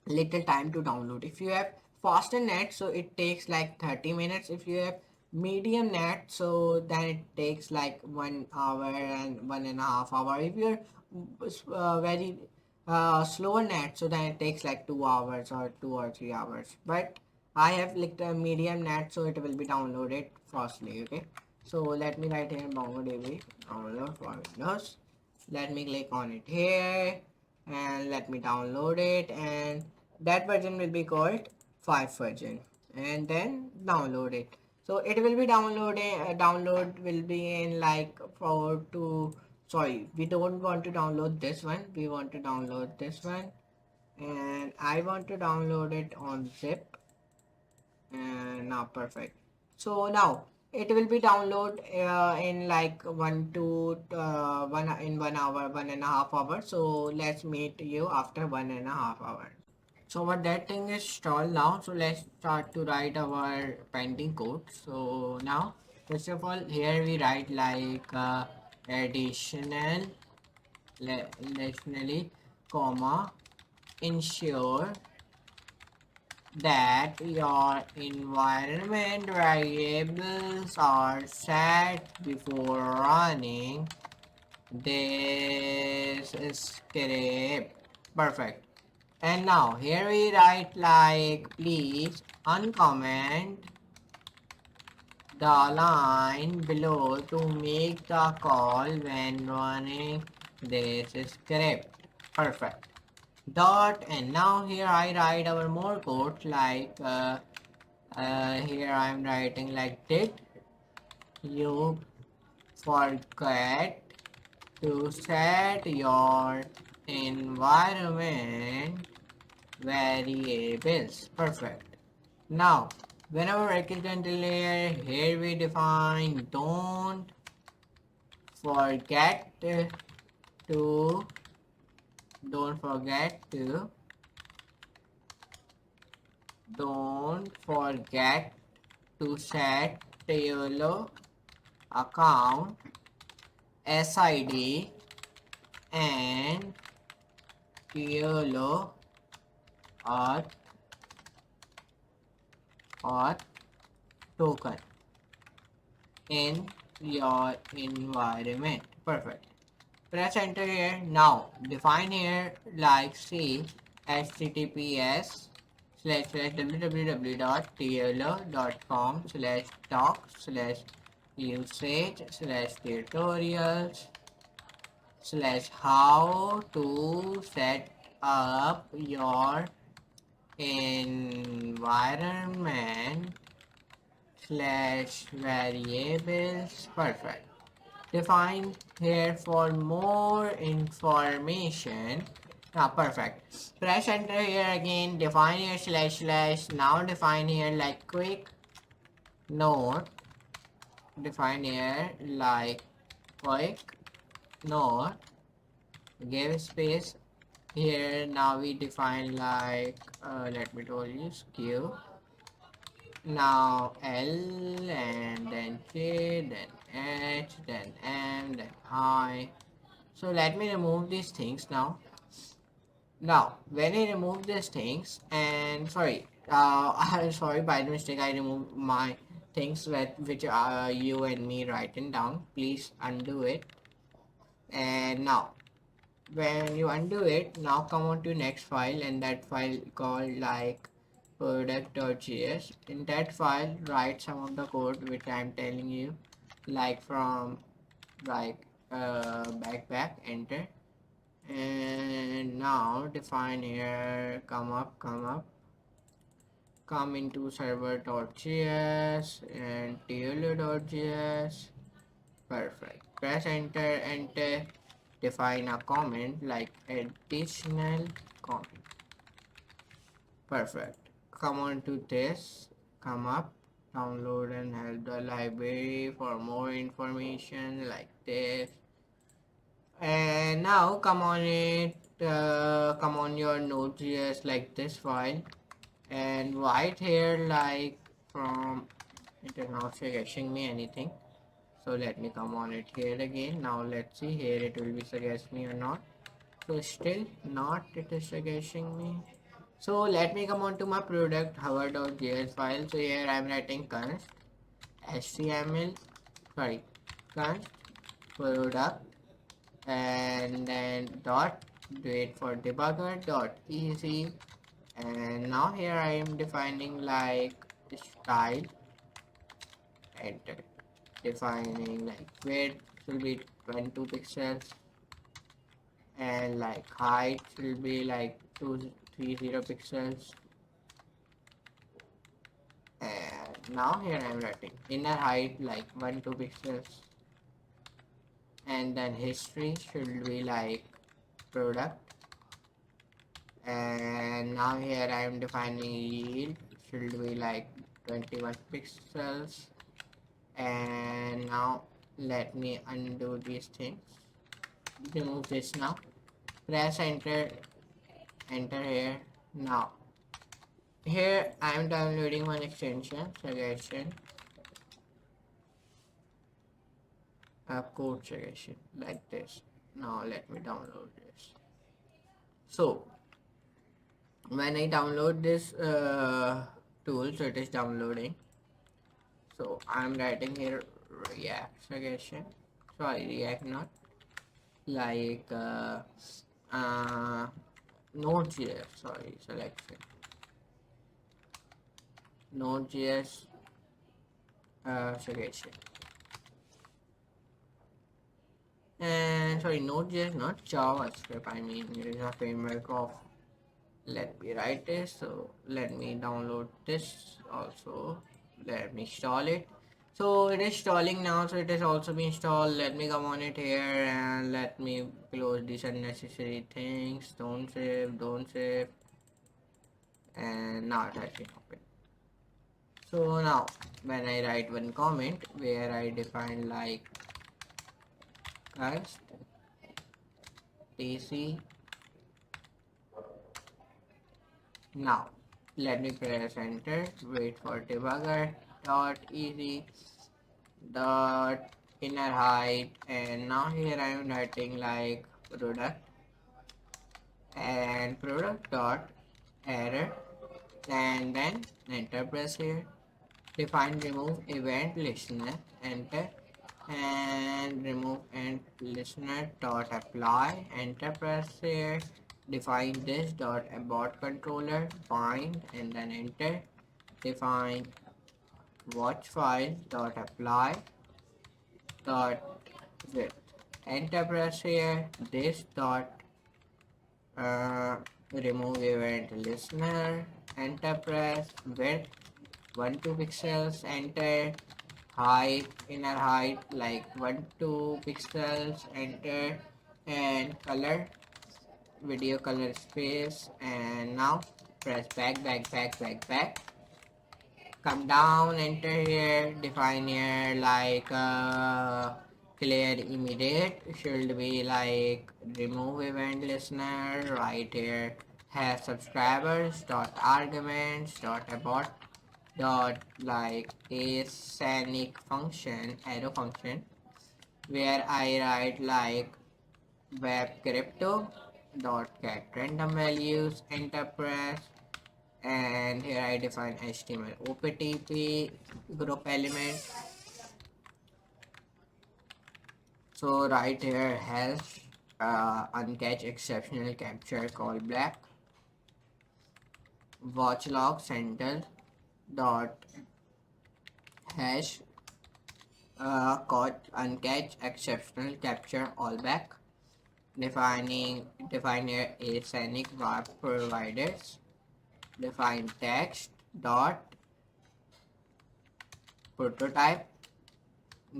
little time to download. If you have faster net, so it takes like 30 minutes. If you have medium net, so then it takes like 1 hour and 1.5 hour. If you're very slower net, so then it takes like 2 hours or 2 or 3 hours. But I have like a medium net, so it will be downloaded fastly. Okay, so let me write here MongoDB download for Windows. Let me click on it here and let me download it, and that version will be called 5 version, and then download it. So it will be download will be in like 4 to, sorry, we don't want to download this one, we want to download this one, and I want to download it on zip. And now perfect. So now it will be download in like 1 hour, 1.5 hours. So let's meet you after 1.5 hours. So what that thing is installed now. So let's start to write our pending code. So now first of all here we write like additionally comma ensure that your environment variables are set before running this script. Perfect. And now here we write like please uncomment the line below to make the call when running this script. Perfect. Dot, and now here I write our more code like here I'm writing like did you forget to set your environment variables. Perfect. Now, whenever record layer, here we define forget to don't forget to don't forget to set Tailwind account SID and Tailwind auth auth token in your environment. Perfect. Press enter here. Now define here like say https / www.tlo.com / talk / usage / tutorials / how to set up your environment / variables. Perfect. Define here for more information. Perfect. Press enter here again. Define here / now define here like quick note. Define here like quick note. Give space here. Now we define like let me tell you q. Now L and then J, then H, then M, then I. So let me remove these things now. Now, when I remove these things, and sorry, I'm sorry, by the mistake, I removed my things which you and me writing down. Please undo it. And now, when you undo it, now come on to next file, and that file called like product.js. In that file, write some of the code which I'm telling you, like from like backpack, enter. And now define here, come into server.js and tailor.js. Perfect. Press enter, define a comment like additional comment. Perfect. Come on to this, come up, download and help the library for more information like this. And now come on come on your Node.js like this file and write here like from it is not suggesting me anything. So let me come on it here again. Now let's see here it will be suggest me or not. So still not it is suggesting me. So let me come on to my product hover.js file. So here I'm writing const html sorry const product and then dot wait for debugger dot easy. And now here I am defining like style, enter, defining like width will be 22 pixels and like height will be like 230 pixels. And now here I am writing inner height like 12 pixels and then history should be like product. And now here I am defining yield should be like 21 pixels. And now let me undo these things, remove this. Now press enter here. Now here I am downloading one extension suggestion, a code suggestion like this. Now let me download this. So when I download this tool, so it is downloading. So I'm writing here React suggestion. Sorry, React not like Node.js. Sorry, selection. Node.js suggestion. And sorry, Node.js not JavaScript. I mean, it is a framework of. Let me write this. So let me download this also. Let me install it. So it is installing now, so it has also been installed. Let me come on it here and let me close these unnecessary things. Don't save, and now it has been opened. So now when I write one comment where I define like cast tc, now let me press enter, wait for debugger dot easy dot inner height, and now here I am writing like product and product dot error, and then enter press here. Define remove event listener, enter, and remove and listener dot apply, enter press here. Define this dot abort controller, bind, and then enter. Define watch file dot apply dot width, enter press here. This dot uh, remove event listener, enter press width 1 2 pixels, enter height inner height like 1 2 pixels, enter, and color video color space, and now press back, come down, enter here, define here like clear immediate should be like remove event listener, right here has subscribers dot arguments dot abort dot like async function arrow function where I write like web crypto dot get random values, enter press, and here I define HTML OPTP group element. So right here has uncatch exceptional capture callback watch log center dot hash caught uncatch exceptional capture allback, define here async web providers, define text dot prototype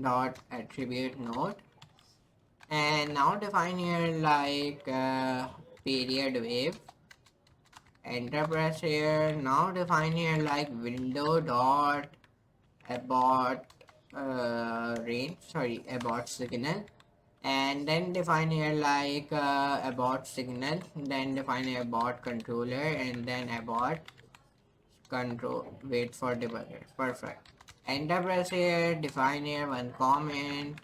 dot attribute node, and now define here like period wave, enter press here. Now define here like window dot abort abort signal, and then define here like abort signal, then define a abort controller, and then abort control wait for debugger, perfect, enter press here. Define here one comment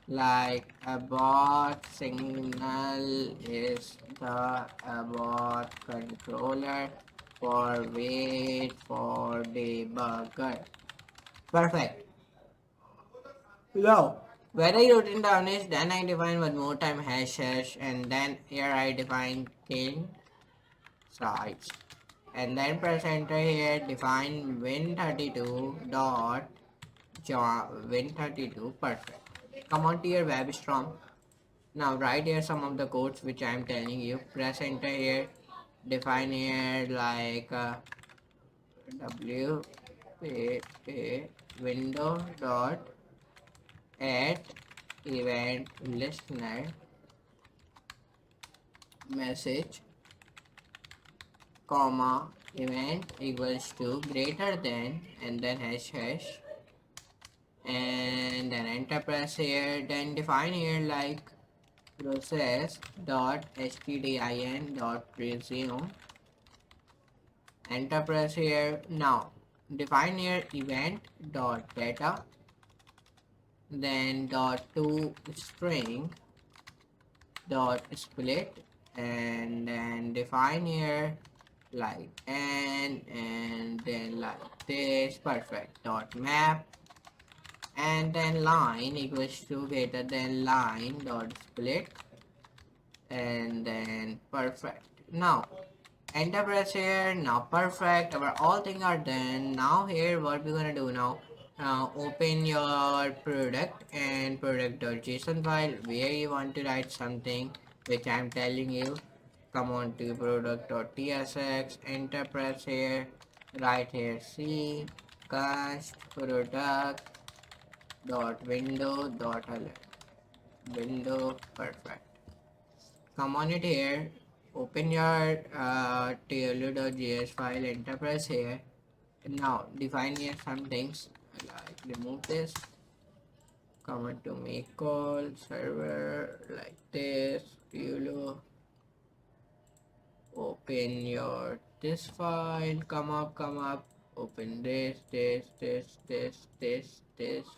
like abort signal is the abort controller for wait for debugger, perfect. Now when I wrote it down is then I define one more time hash, and then here I define king size, and then press enter here. Define win32 dot win32, perfect. Come on to your web storm. Now write here some of the codes which I am telling you. Press enter here. Define here like w a window dot add event listener message comma event equals to greater than, and then hash, and then enter press here. Then define here like process dot stdin dot resume, enter press here. Now define here event dot data, then dot to string dot split, and then define here like and then like this, perfect, dot map, and then line equals to greater than line dot split, and then perfect. Now enter press here. Now perfect, our all things are done. Now here what we're gonna do now, open your product and product.json file where you want to write something which I'm telling you. Come on to product.tsx, enter press here, right here C cast product dot window dot alert. Window, perfect. Come on it here. Open your tailwind.js file, enter press here. Now define here some things like remove this, command to make call, server like this, you open your this file, come up, open this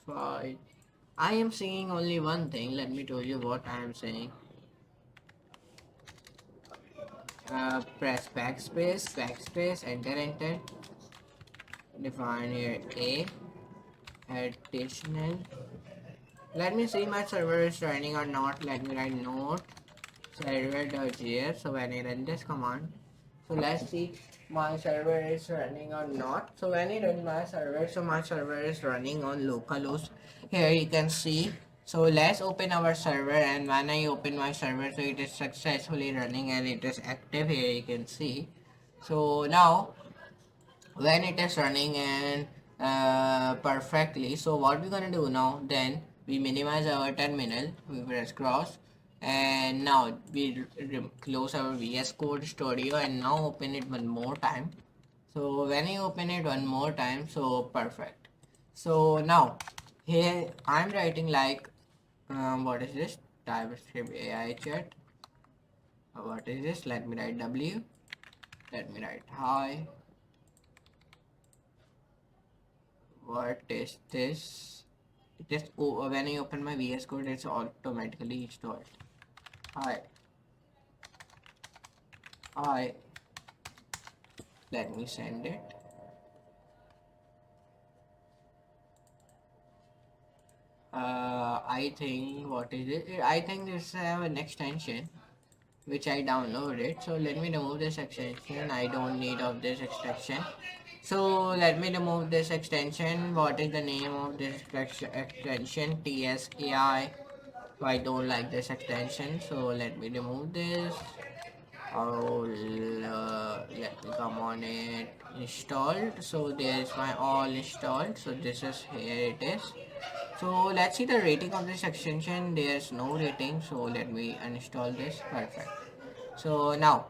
file. I am saying only one thing, let me tell you what I am saying. Press backspace, enter, define here a additional. Let me see my server is running or not. Let me write node server.js. So when I run this command, so let's see my server is running or not. So when I run my server, so my server is running on localhost. Here you can see. So let's open our server, and when I open my server, so it is successfully running and it is active. Here you can see. So now when it is running and perfectly, so what we're gonna do now, then we minimize our terminal, we press cross, and now we close our VS Code Studio and now open it one more time. So when you open it one more time, so perfect. So now here I'm writing like what is this, TypeScript AI chat. What is this? Let me write W, let me write hi. What is this? Just when I open my VS Code, it's automatically installed. Hi, hi. Let me send it. I think what is it? I think this have an extension which I downloaded. So let me remove this extension. I don't need of this extension. So let me remove this extension. What is the name of this extension? TSAI. I don't like this extension, so let me remove this. Oh, let me come on it installed. So there's my all installed. So this is here it is. So let's see the rating of this extension. There's no rating, so let me uninstall this. Perfect. So now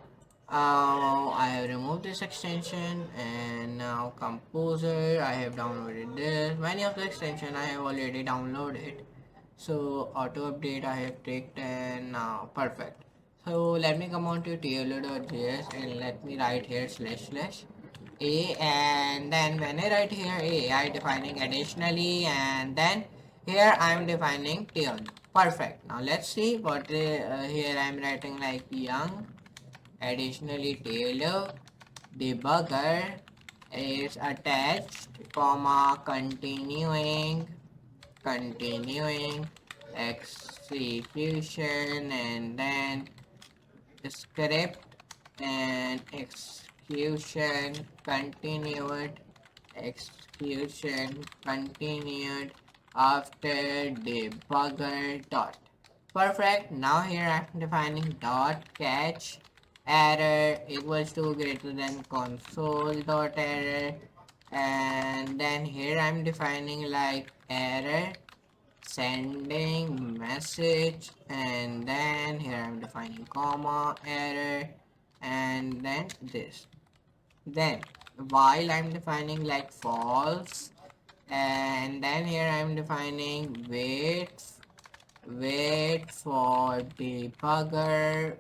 I have removed this extension, and now Composer I have downloaded this. Many of the extension I have already downloaded. So auto update I have ticked, and now perfect. So let me come on to tailwind.js and let me write here slash a, and then when I write here a, I defining additionally, and then here I am defining tail. Perfect. Now let's see what here I am writing like young additionally tailor debugger is attached, comma, continuing execution, and then script and execution continued after debugger dot. Perfect. Now here I'm defining dot catch error equals to greater than console dot error, and then here I'm defining like error sending message, and then here I'm defining comma error, and then this. Then while I'm defining like false, and then here I'm defining wait for debugger,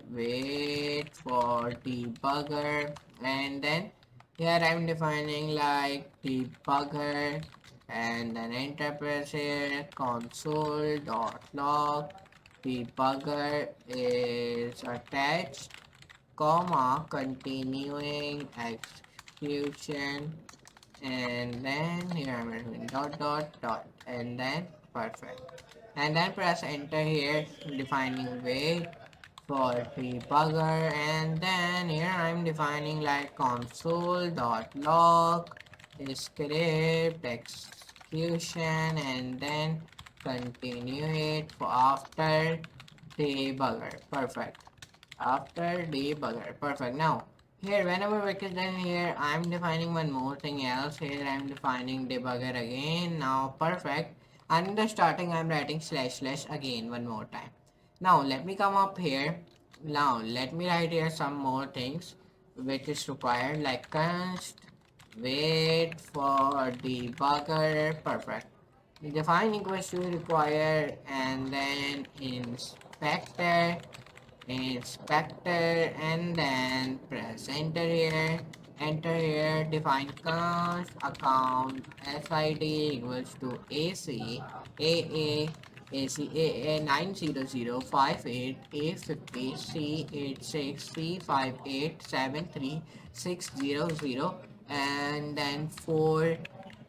and then here I'm defining like debugger, and then enter press here console.log debugger is attached, comma, continuing execution, and then here I'm doing dot, and then perfect, and then press enter here defining wait for debugger, and then here I'm defining like console.log script execution, and then continue it for after debugger. Perfect. After debugger. Perfect. Now here whenever work is done, here I'm defining one more thing else. Here I'm defining debugger again. Now perfect. And in the starting I'm writing slash slash again one more time. Now let me come up here. Now let me write here some more things which is required, like const wait for debugger. Perfect. Define equals to require, and then inspector, and then press enter here, define const account sid equals to AC 90058 A50 C86 C5873 600, and then 4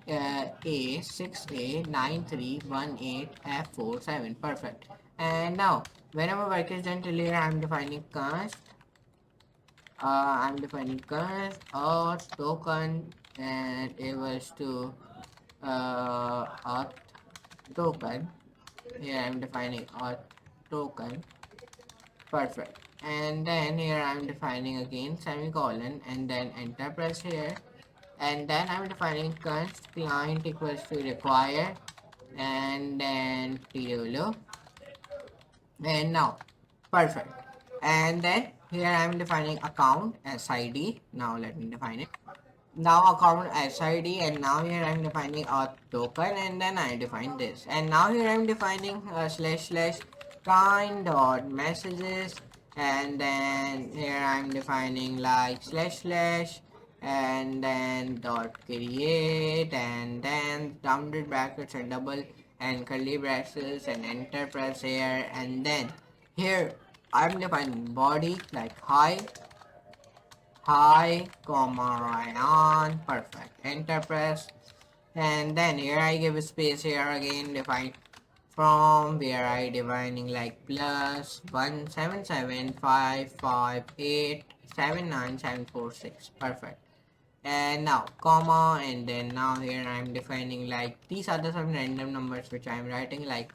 A6A 9318 F47. Perfect. And now whenever work is done till here, I'm defining const auth token, and equals to auth token. Here I'm defining auth token. Perfect. And then here I'm defining again semicolon, and then enter press here, and then I'm defining const client equals to require, and then TW. And now perfect. And then here I'm defining account SID. Now let me define it. Now account SID, and now here I'm defining a token, and then I define this, and now here I'm defining slash slash kind dot messages, and then here I'm defining like slash slash, and then dot create, and then rounded brackets and double and curly braces, and enter press here, and then here I'm defining body like hi, comma, Rayyan. Perfect. Enter press. And then here I give a space here again, define from where I defining like plus 17755879746. Perfect. And now comma, and then now here I'm defining like these are the some random numbers which I'm writing like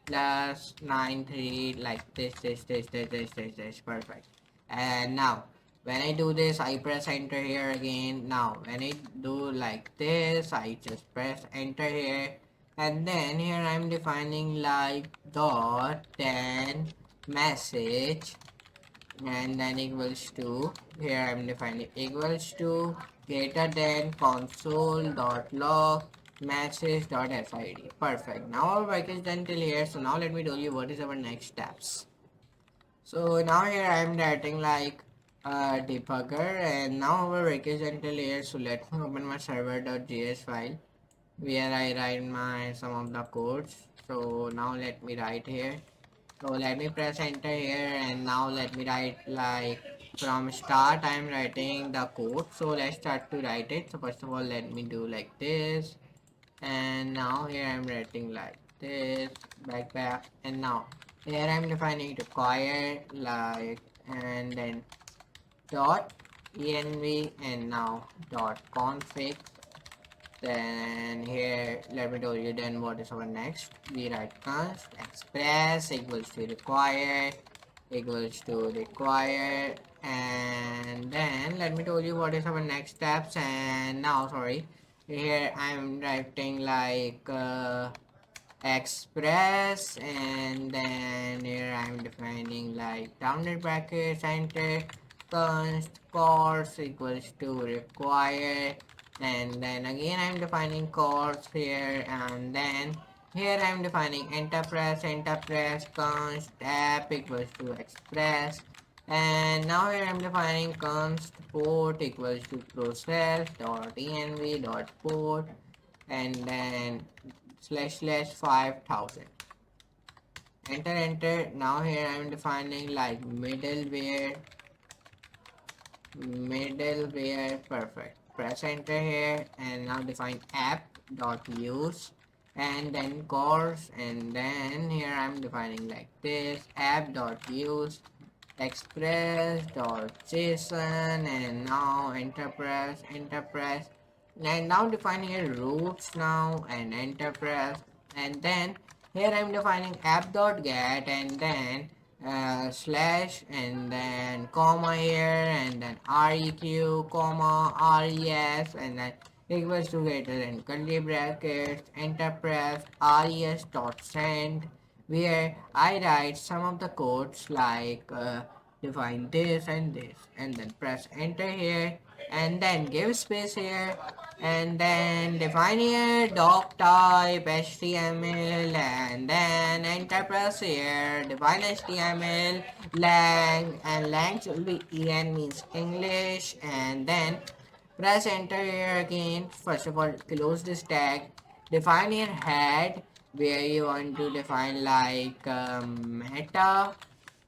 plus 93, like this. Perfect. And now when I do this, I press enter here again. Now when I do like this, I just press enter here, and then here I'm defining like dot then message, and then equals to, here I'm defining equals to greater than console.log message.sid. Perfect. Now our work is done till here. So now let me tell you what is our next steps. So now here I'm writing like debugger, and now our work is done till here. So let me open my server.js file where I write my some of the codes. So now let me write here. So let me press enter here, and now let me write like from start I'm writing the code. So let's start to write it. So first of all let me do like this, and now here I'm writing like this, back, and now here I'm defining require like, and then dot env, and now dot config. Then here let me tell you then what is our next. We write const express equals to require, and then let me tell you what is our next steps. And now sorry, here I'm writing like express, and then here I'm defining like rounded brackets enter const course equals to require, and then again I'm defining course here, and then here I'm defining enterprise const app equals to express, and now here I'm defining const port equals to process dot env dot port, and then slash slash 5000. Enter. Now here I'm defining like middleware. Perfect. Press enter here, and now define app dot use, and then course, and then here I'm defining like this app dot use express dot json, and now enterprise, and now defining a roots now, and enterprise, and then here I'm defining app.get, and then slash, and then comma here, and then req comma res, and then equals to greater than curly brackets, enter press res dot send, where I write some of the codes like define this and this, and then press enter here, and then give space here, and then define here doc type HTML, and then enter press here, define HTML, lang, and lang should be en means English, and then press enter here again. First of all, close this tag. Define your head where you want to define like meta.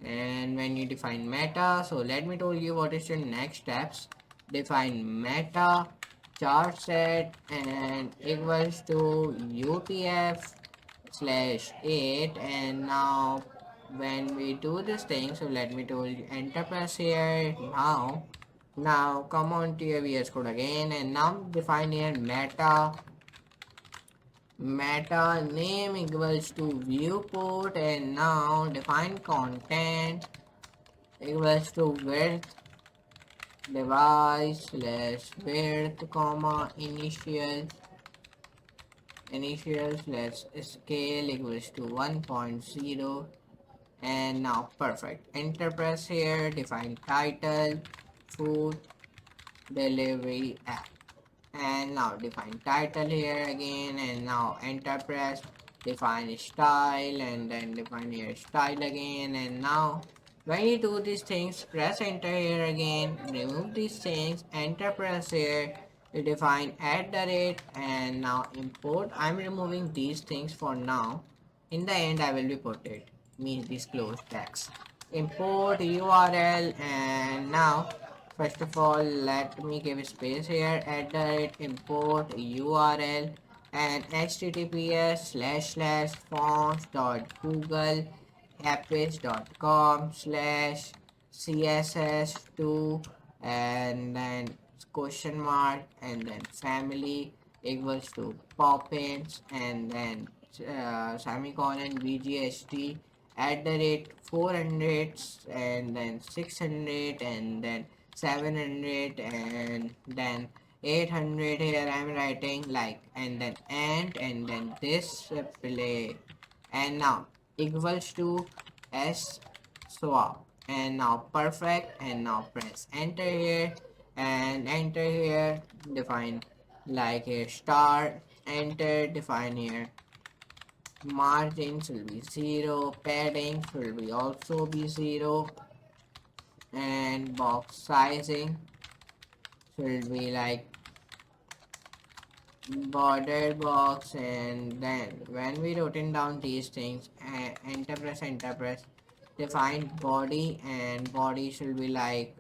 And when you define meta, so let me tell you what is your next steps. Define meta chart set and equals to UTF slash 8, and now when we do this thing, so let me tell you enter press here. Now come on to your VS Code again, and now define here meta name equals to viewport, and now define content equals to width device slash width comma initial slash scale equals to 1.0. And now perfect, enter press here, define title food delivery app, and now define title here again, and now enter press, define style, and then define here style again, and now when you do these things, press enter here again, remove these things, enter press here, you define at the rate, and now import. I'm removing these things for now. In the end I will be put it means this close tags, import URL, and now first of all let me give a space here, at the rate import URL, and https slash slash fonts dot google apps.com slash css2, and then question mark, and then family equals to poppins, and then semicolon bgst at the rate 400, and then 600, and then 700, and then 800 here I'm writing like, and then and then display, and now equals to s swap, and now perfect, and now press enter here, and enter here, define like a star, enter, define here margins will be 0, padding will be also be 0, and box sizing should be like border box, and then when we written down these things, enter press, define body, and body should be like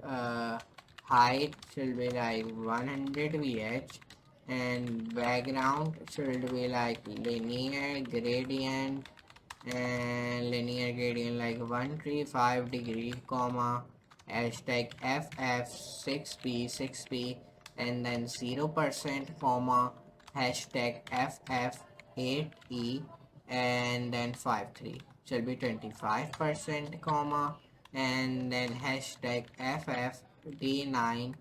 height should be like 100 vh, and background should be like linear gradient like 135 degree comma hashtag ff 6p, and then 0% comma hashtag ff8e, and then 53 shall be 25% comma, and then hashtag ffd9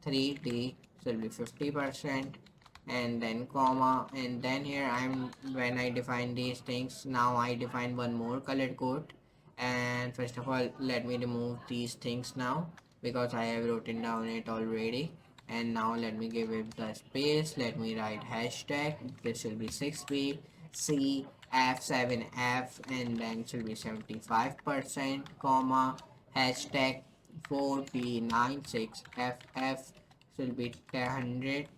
3d shall be 50%, and then comma, and then here I'm when I define these things, now I define one more colored code. And first of all let me remove these things now because I have written down it already, and now let me give it the space, let me write hashtag, this will be 6b c f7f, and then should be 75% comma hashtag 4p96ff should be 100%,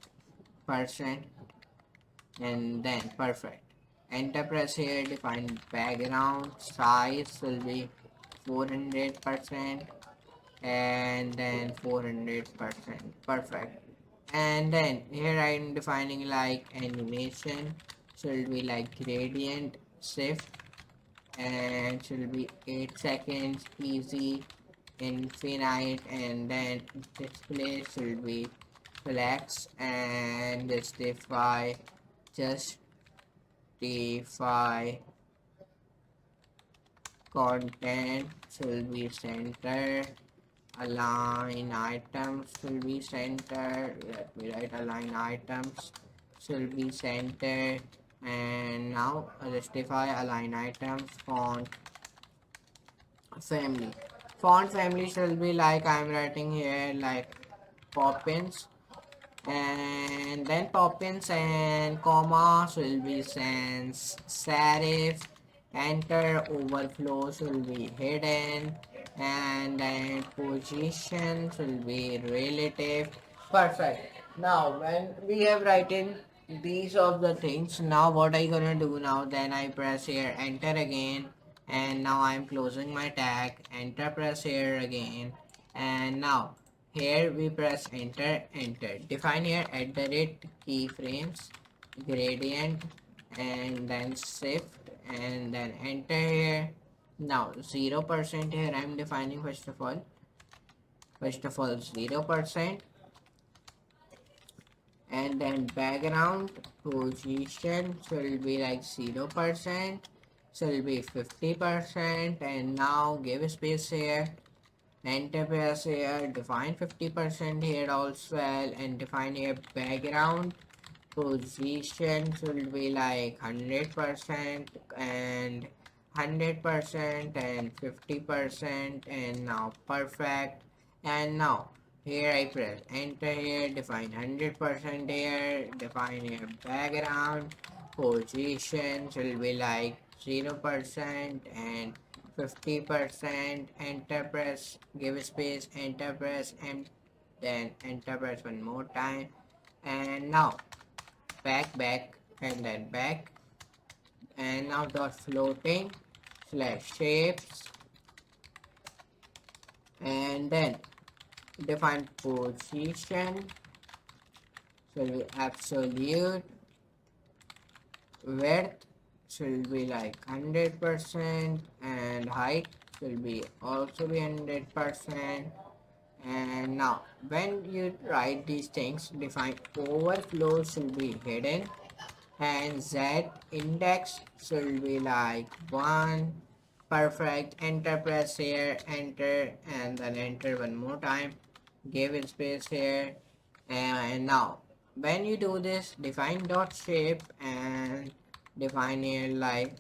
and then perfect, enter press here, define background size will be 400%, and then 400%, perfect, and then here I'm defining like animation should be like gradient shift, and should be 8 seconds easy infinite, and then display should be flex, and justify content should be center, align items will be center. Let me write align items will be center. And now justify align items font family. Font family shall be like I'm writing here like Poppins, and then Poppins and commas will be sans serif, enter overflows will be hidden, and then positions will be relative. Perfect. Now when we have written these of the things, now what I gonna do now, then I press here enter again, and now I'm closing my tag, enter, press here again, and now here we press enter, enter. Define here at the rate keyframes, gradient, and then shift, and then enter here. Now 0% here I'm defining first of all 0%, and then background position will be like 0%, so will be 50%, and now give space here, enterprise here, define 50% here also well, and define here background position should be like 100% and 100% and 50%, and now perfect. And now here I press enter here, define 100% here, define here background position should be like 0% and 50%, enter, press, give space, enter, press, and then enter, press one more time. And now back, and then back, and now dot floating slash shapes, and then define position, so will be absolute, width should be like 100%, and height will be also be 100%. And now when you write these things, define overflow should be hidden, and z index should be like 1. Perfect, enter, press here, enter, and then enter one more time, give it space here. And now when you do this, define dot shape and define here like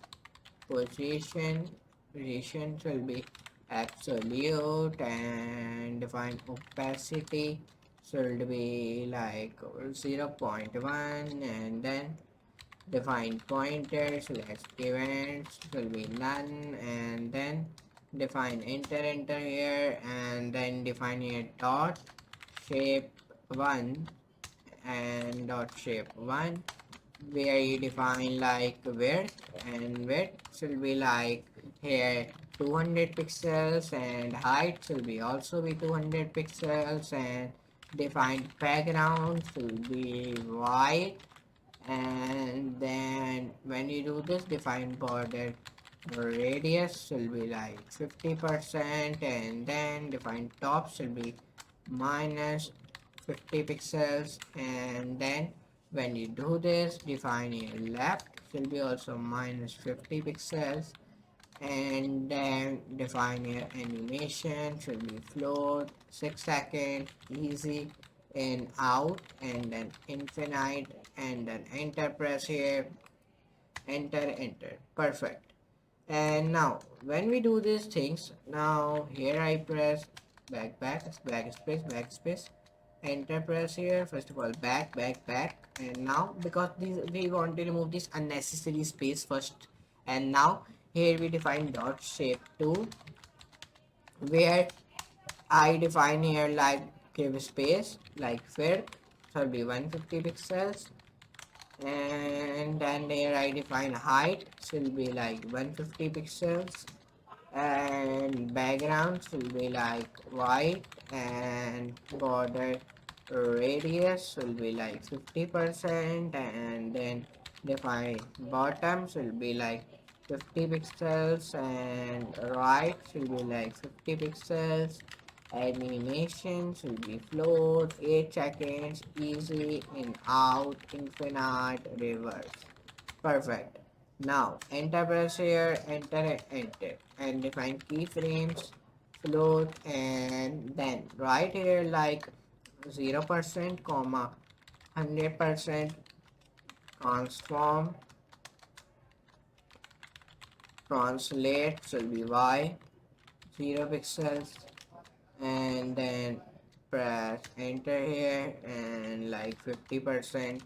position will be absolute, and define opacity should be like 0.1, and then define pointer slash events will be none, and then define enter here, and then define here dot shape 1 and dot shape 1, where you define like width, and width should be like here 200 pixels, and height should be also be 200 pixels, and define background should be white, and then when you do this, define border radius will be like 50%, and then define top should be minus 50 pixels, and then when you do this, define your left will be also minus 50 pixels, and then define your animation should be float 6 seconds, easy, in, out, and then infinite, and then enter, press here, enter, perfect. And now when we do these things, now here I press backspace, enter, press here, first of all back, and now because these we want to remove this unnecessary space first, and now here we define dot shape 2, where I define here like give space like width should be 150 pixels, and then here I define height should be like 150 pixels, and background should be like white, and border radius will be like 50%, and then define bottom should be like 50 pixels, and right should be like 50 pixels, animation should be float 8 seconds, easy, in, out, infinite, reverse. Perfect. Now enter, press here, enter, and define keyframes float, and then right here like 0% comma 100% transform translate should be y 0 pixels, and then press enter here and like 50%,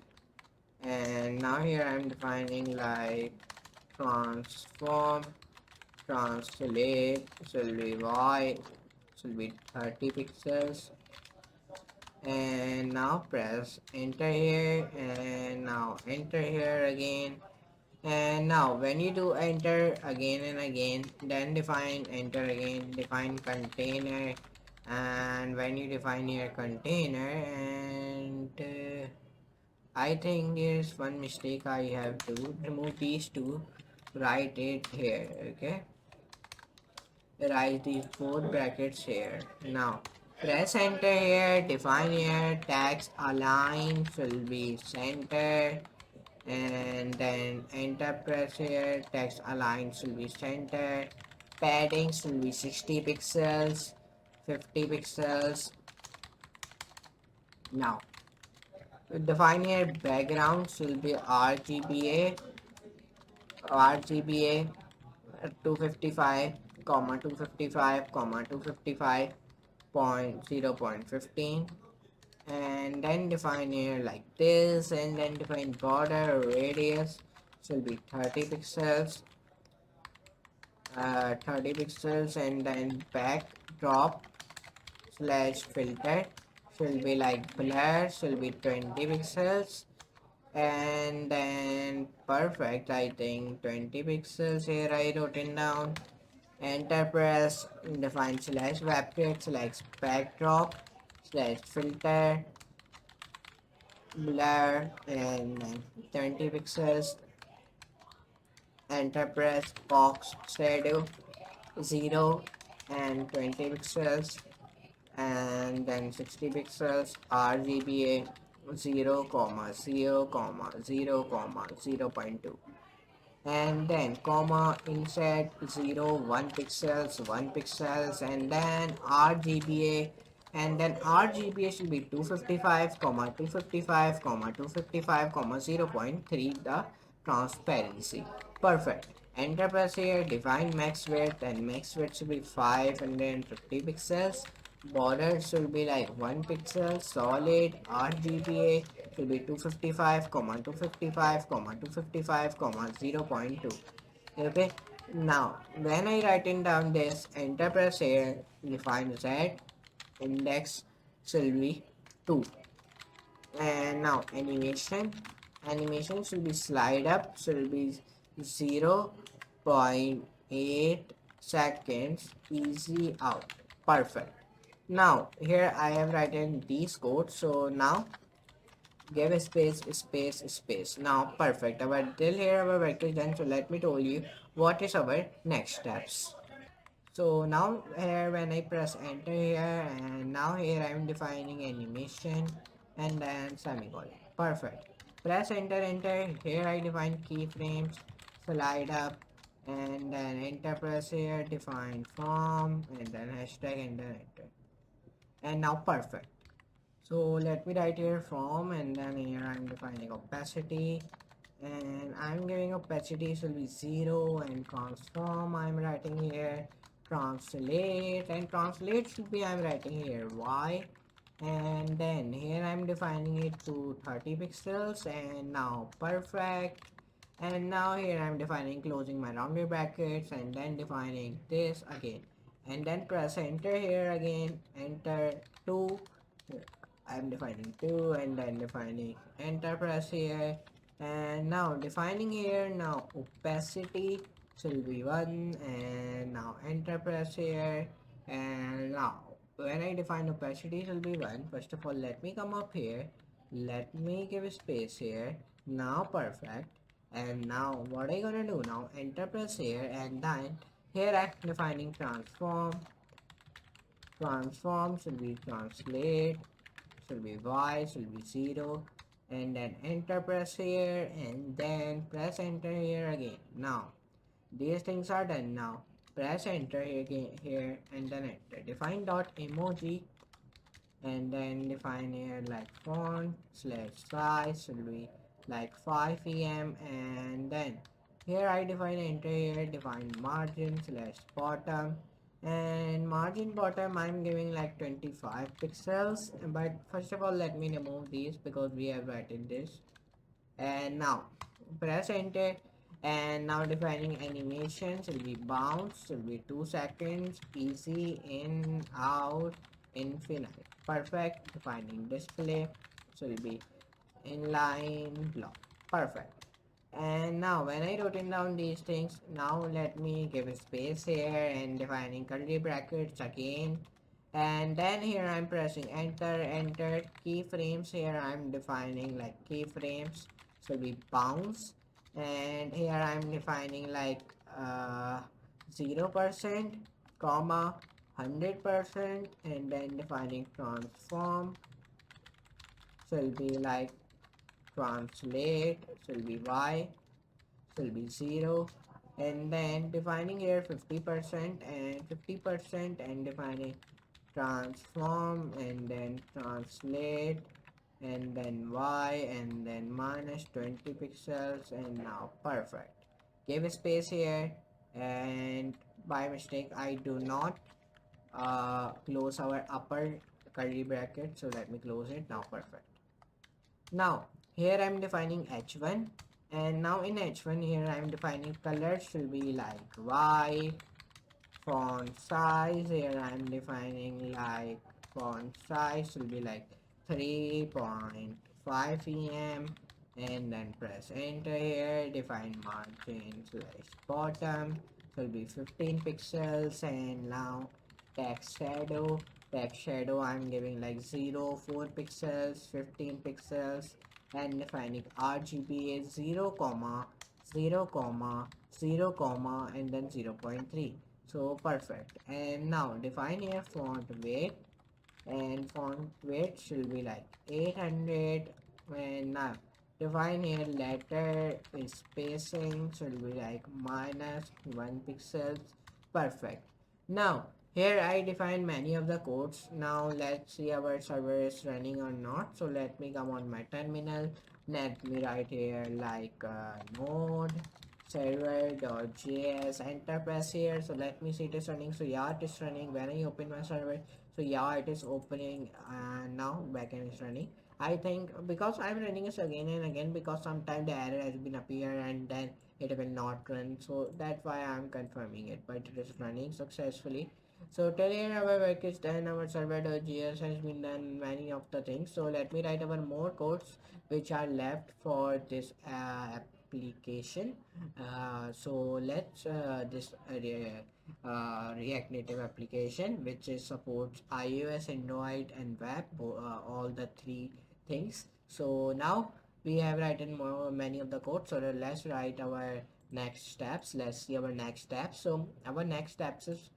and now here I'm defining like transform translate should be y should be 30 pixels, and now press enter here and now enter here again. And now when you do enter again and again, then define enter again, define container, and when you define your container, and I think there's one mistake I have to remove these two, write it here. Okay, write these four brackets here. Now press enter here, define here, text align should be center, and then enter press here, text align should be center, padding should be 60 pixels, 50 pixels. Now define here background should be RGBA 255 comma 255 comma 255 point 0 point 15, and then define here like this, and then define border radius should be 30 pixels, 30 pixels, and then backdrop slash filter should be like blur should be 20 pixels, and then perfect, I think 20 pixels here I wrote it down. Enter press, define slash webkit slash backdrop slash filter blur, and then 20 pixels. Enter press box shadow 0 and 20 pixels, and then 60 pixels RGBA 0 comma 0 comma 0 comma 0.2, and then comma insert 0 1 pixels 1 pixels, and then RGBA, and then RGBA should be 255 comma 255 comma 255 comma 0.3 the transparency. Perfect. Enter press here, define max width, and max width should be 550 pixels. Border should be like 1 pixel. Solid RGBA should be 255 comma 255 comma 255 comma 0.2. Okay, now when I writing down this, enter press here, define z index should be 2, and now animation should be slide up should be 0 0.8 seconds, easy out. Perfect. Now here I have written these codes, so now give a space space space. Now perfect, our till here our work is done, so let me tell you what is our next steps. So now here when I press enter here, and now here I am defining animation and then semicolon. Perfect. Press enter here I define keyframes, slide up, and then enter press here, define form, and then hashtag, and then enter. And now perfect. So let me write here from, and then here I'm defining opacity, and I'm giving opacity should be 0, and transform I'm writing here translate, and translate should be I'm writing here y, and then here I'm defining it to 30 pixels, and now perfect. And now here I'm defining closing my rounded brackets, and then defining this again, and then press enter here again, enter 2, I'm defining 2, and then defining enter press here, and now defining here, now opacity should be 1, and now enter press here, and now when I define opacity should be 1, first of all let me come up here, let me give a space here, now perfect. And now what I gonna do now, enter press here, and then here I'm defining transform should be translate should be y should be 0, and then enter press here, and then press enter here again. Now these things are done. Now Press enter here and then enter. Define dot emoji and then define here like font slash size should be like 5 em, and then here I define enter here, define margin slash bottom, and margin bottom I'm giving like 25 pixels. But first of all, let me remove these because we have written this. And now press enter, and now defining animations will be bounce will be 2 seconds, easy, in, out, infinite, perfect. Defining display so will be inline block, perfect. And now when I wrote down these things, now let me give a space here and defining curly brackets again. And then here I'm pressing enter keyframes. Here I'm defining like keyframes so we bounce, and here I'm defining like 0% comma 100%, and then defining transform so it'll be like translate so it'll be y so it'll be 0, and then defining here 50% and 50%, and defining transform and then translate and then y and then minus 20 pixels, and now perfect. Give a space here, and by mistake I do not close our upper curly bracket, so let me close it. Now perfect. Now here I'm defining h1, and now in h1 here I'm defining color should be like white. Font size here I'm defining like font size will be like 3.5 em, and then press enter here. Define margin slash bottom will be 15 pixels, and now text shadow I'm giving like 4 pixels, 15 pixels, and defining RGB is 0 comma 0 comma 0 comma and then 0.3. So perfect. And now define here font weight, and font weight should be like 800, and now define here letter spacing should be like minus 1 pixels, perfect. Now here I define many of the codes. Now let's see our server is running or not. So let me come on my terminal. Let me write here like node server.js, enter press here. So let me see it is running. So yeah, it is running. When I open my server, so yeah, it is opening, and now backend is running. I think because I'm running this again and again because sometimes the error has been appear and then it will not run, so that's why I'm confirming it, but it is running successfully. So till here our work is done. Our server.js has been done many of the things. So let me write our more codes which are left for this application. So let's this React Native application, which is supports iOS, Android, and web, all the three things. So now we have written many of the code. So let's write our next steps. Let's see our next steps. So our next step is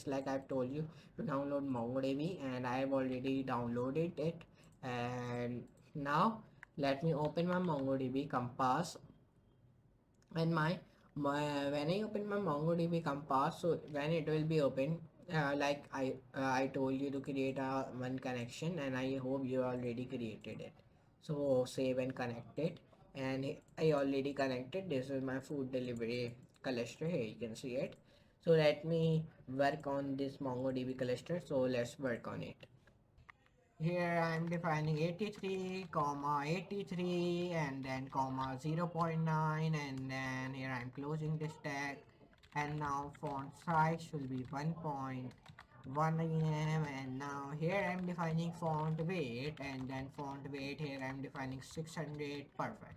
like I've told you to download MongoDB, and I have already downloaded it. And now let me open my MongoDB Compass, and my when I open my MongoDB Compass, so when it will be open, like I told you to create a one connection, and I hope you already created it. So save and connect it, and I already connected. This is my food delivery cluster. Here you can see it. So let me work on this MongoDB cluster. So let's work on it. Here I'm defining 83 comma 83 and then comma 0.9, and then here I'm closing this tag, and now font size should be 1.1 em, and now here I'm defining font weight, and then font weight here I'm defining 600, perfect.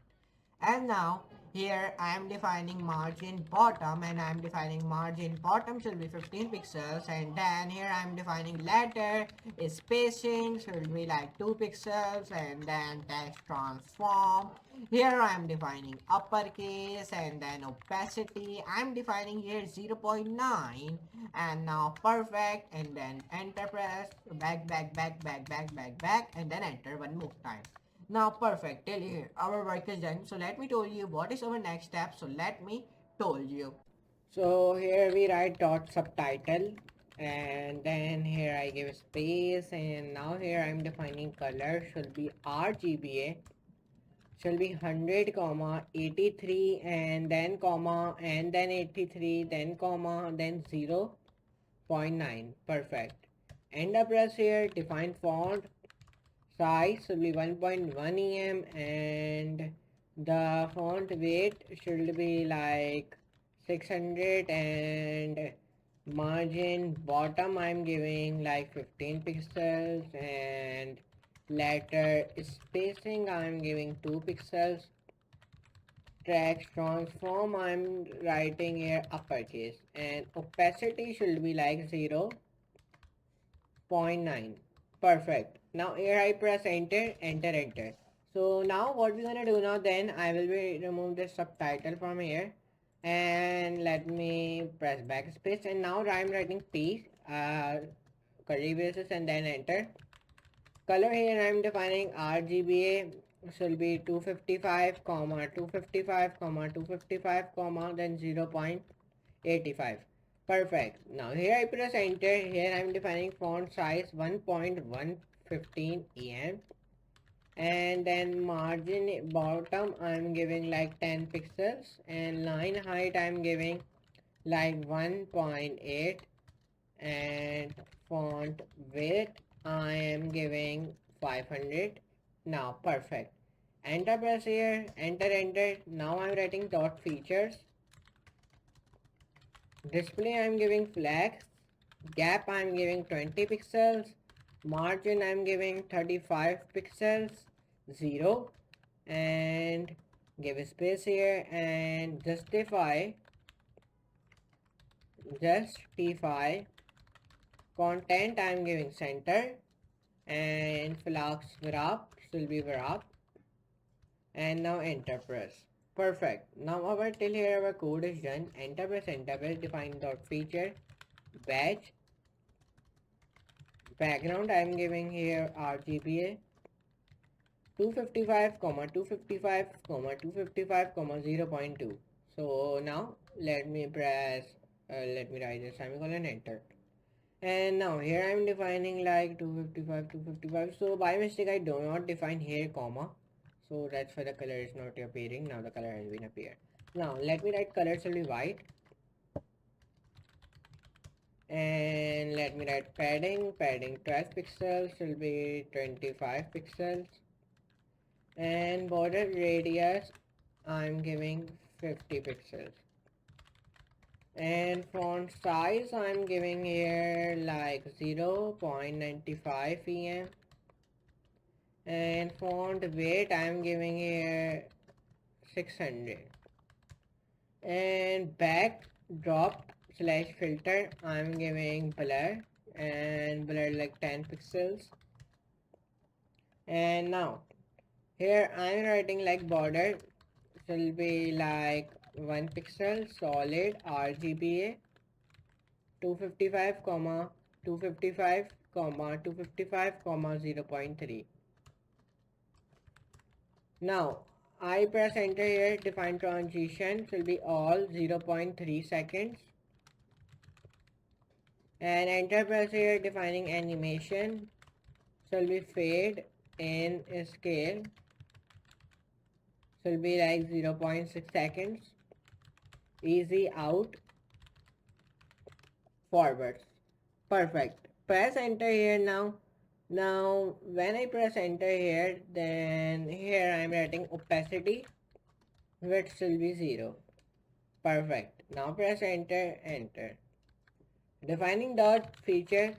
And now here I am defining margin bottom, and I am defining margin bottom should be 15 pixels, and then here I am defining letter spacing should be like 2 pixels, and then text transform. Here I am defining uppercase, and then opacity I am defining here 0.9, and now perfect, and then enter press, back, and then enter one more time. Now perfect, till here our work is done. So let me tell you what is our next step. So let me told you. So here we write dot subtitle, and then here I give space, and now here I'm defining color should be RGBA, shall be 100 comma 83, and then comma, and then 83, then comma, then 0.9. Perfect. Enter press here. Define font size should be 1.1 em, and the font weight should be like 600, and margin bottom I'm giving like 15 pixels, and letter spacing I'm giving 2 pixels. Text transform I'm writing here uppercase, and opacity should be like 0.9. Perfect. Now here I press enter, enter, enter. So now what we're gonna do now, then I will be remove the subtitle from here, and let me press backspace, and now I'm writing P curly braces, and then enter. Color here I'm defining RGBA should be 255 comma 255 comma 255 comma then 0.85. Perfect. Now here I press enter. Here I'm defining font size 1.115 em, and then margin bottom I'm giving like 10 pixels, and line height I'm giving like 1.8, and font width I am giving 500. Now perfect. Enter press here, enter, enter. Now I'm writing dot features. Display I'm giving flags. Gap I'm giving 20 pixels. Margin I'm giving 35 pixels. 0. And give a space here, and justify content I'm giving center, and flux wrap will be wrap, and now enter press. Perfect. Now our till here our code is done. Enter press define dot feature batch background I'm giving here RGBA 255 comma 255 comma 255 comma 0.2. So now let me press let me write a semicolon, enter. And now here I'm defining like 255, 255. So by mistake I do not define here comma. So that's why the color is not appearing. Now the color has been appeared. Now let me write color shall be white. And let me write padding. Padding 12 pixels shall be 25 pixels. And border radius I'm giving 50 pixels. And font size I'm giving here like 0.95 em, and font weight I'm giving here 600, and backdrop slash filter I'm giving blur, and blur like 10 pixels. And now here I'm writing like border will be like 1 pixel solid RGBA 255 comma 255 comma 255 comma 0.3. Now I press enter here. Define transition will be all 0.3 seconds, and enter press here. Defining animation shall be fade in scale shall be like 0.6 seconds, easy out forwards. Perfect. Press enter here now. Now when I press enter here, then here I am writing opacity which will be 0. Perfect. Now press enter, enter. Defining dot feature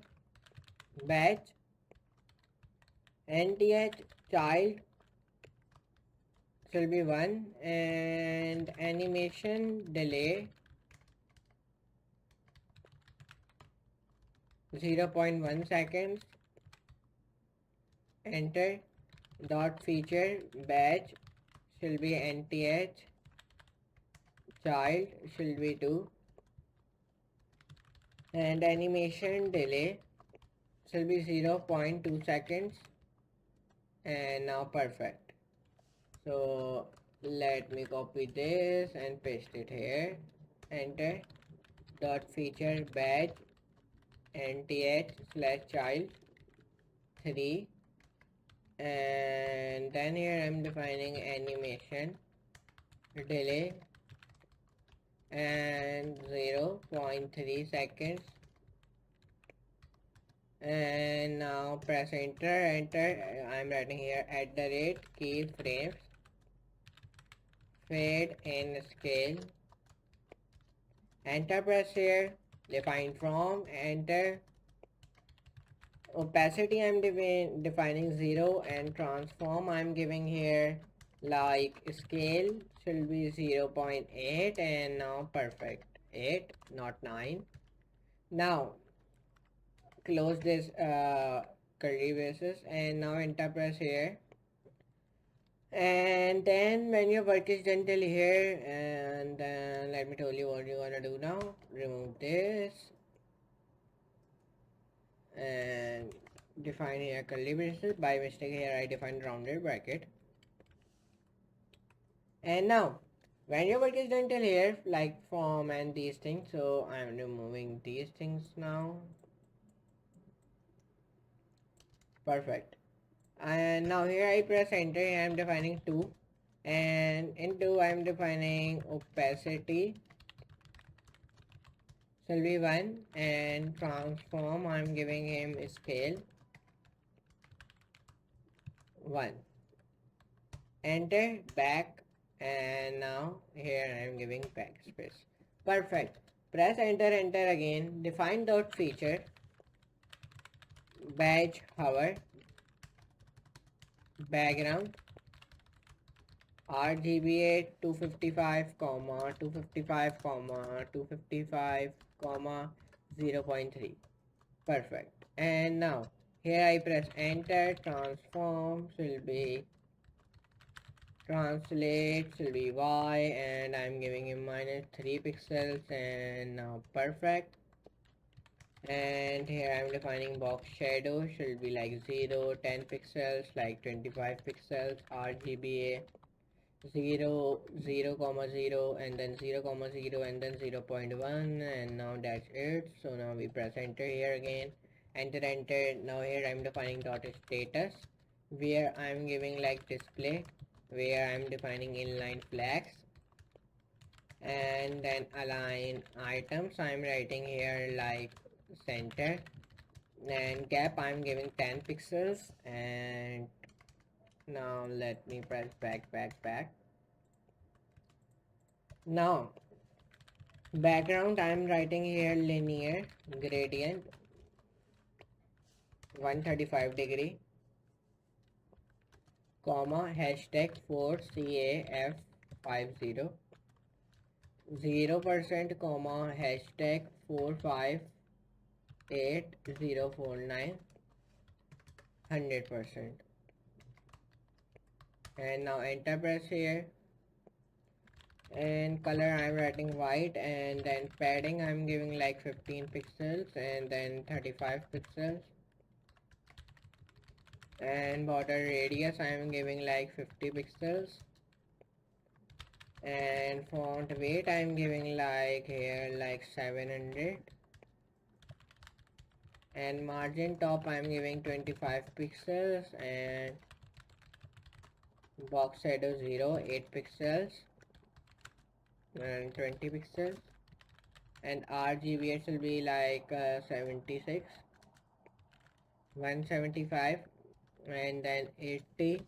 batch nth child shall be 1, and animation delay 0.1 seconds. Enter. Dot feature batch shall be nth child shall be 2, and animation delay shall be 0.2 seconds. And now perfect. So let me copy this and paste it here. Enter. dot feature badge nth slash child 3, and then here I'm defining animation delay and 0.3 seconds, and now press enter. I'm writing here at the rate keyframes fade in scale, enter, press here, define from, enter. Opacity I'm defining 0, and transform I'm giving here like scale should be 0.8, and now perfect 8 not 9. Now close this curly braces and now enter, press here, and then when your work is done till here, and then let me tell you what you're gonna do now. Remove this and define here curly braces. By mistake here I defined rounded bracket. And now when your work is done till here, like form and these things, so I'm removing these things now. Perfect. And now here I press enter. I am defining 2, and in 2 I am defining opacity shall be 1, and transform I am giving him scale 1. Enter, back, and now here I am giving backspace. Perfect. Press enter again. Define dot feature badge hover background RGBA 255 comma 255 comma 255 comma 0.3. Perfect. And now here I press enter. Transforms will be translate will be y, and I'm giving him -3 pixels, and now perfect. And here I'm defining box shadow should be like 0 10 pixels, like 25 pixels, RGBA 0 0 comma 0, and then 0 comma 0, and then 0.1, and now that's it. So now we press enter here again, enter. Now here I'm defining dot status, where I'm giving like display, where I'm defining inline flags, and then align items I'm writing here like center, and gap I'm giving 10 pixels. And now let me press back. Now background I'm writing here linear gradient 135 degree comma hashtag 4CAF50 0% comma hashtag 458049 100%. And now enter, press here, and color I'm writing white, and then padding I'm giving like 15 pixels, and then 35 pixels, and border radius I'm giving like 50 pixels, and font weight I'm giving like here like 700, and margin top I'm giving 25 pixels, and box shadow 0 8 pixels and 20 pixels, and RGBS will be like 76 175, and then 80,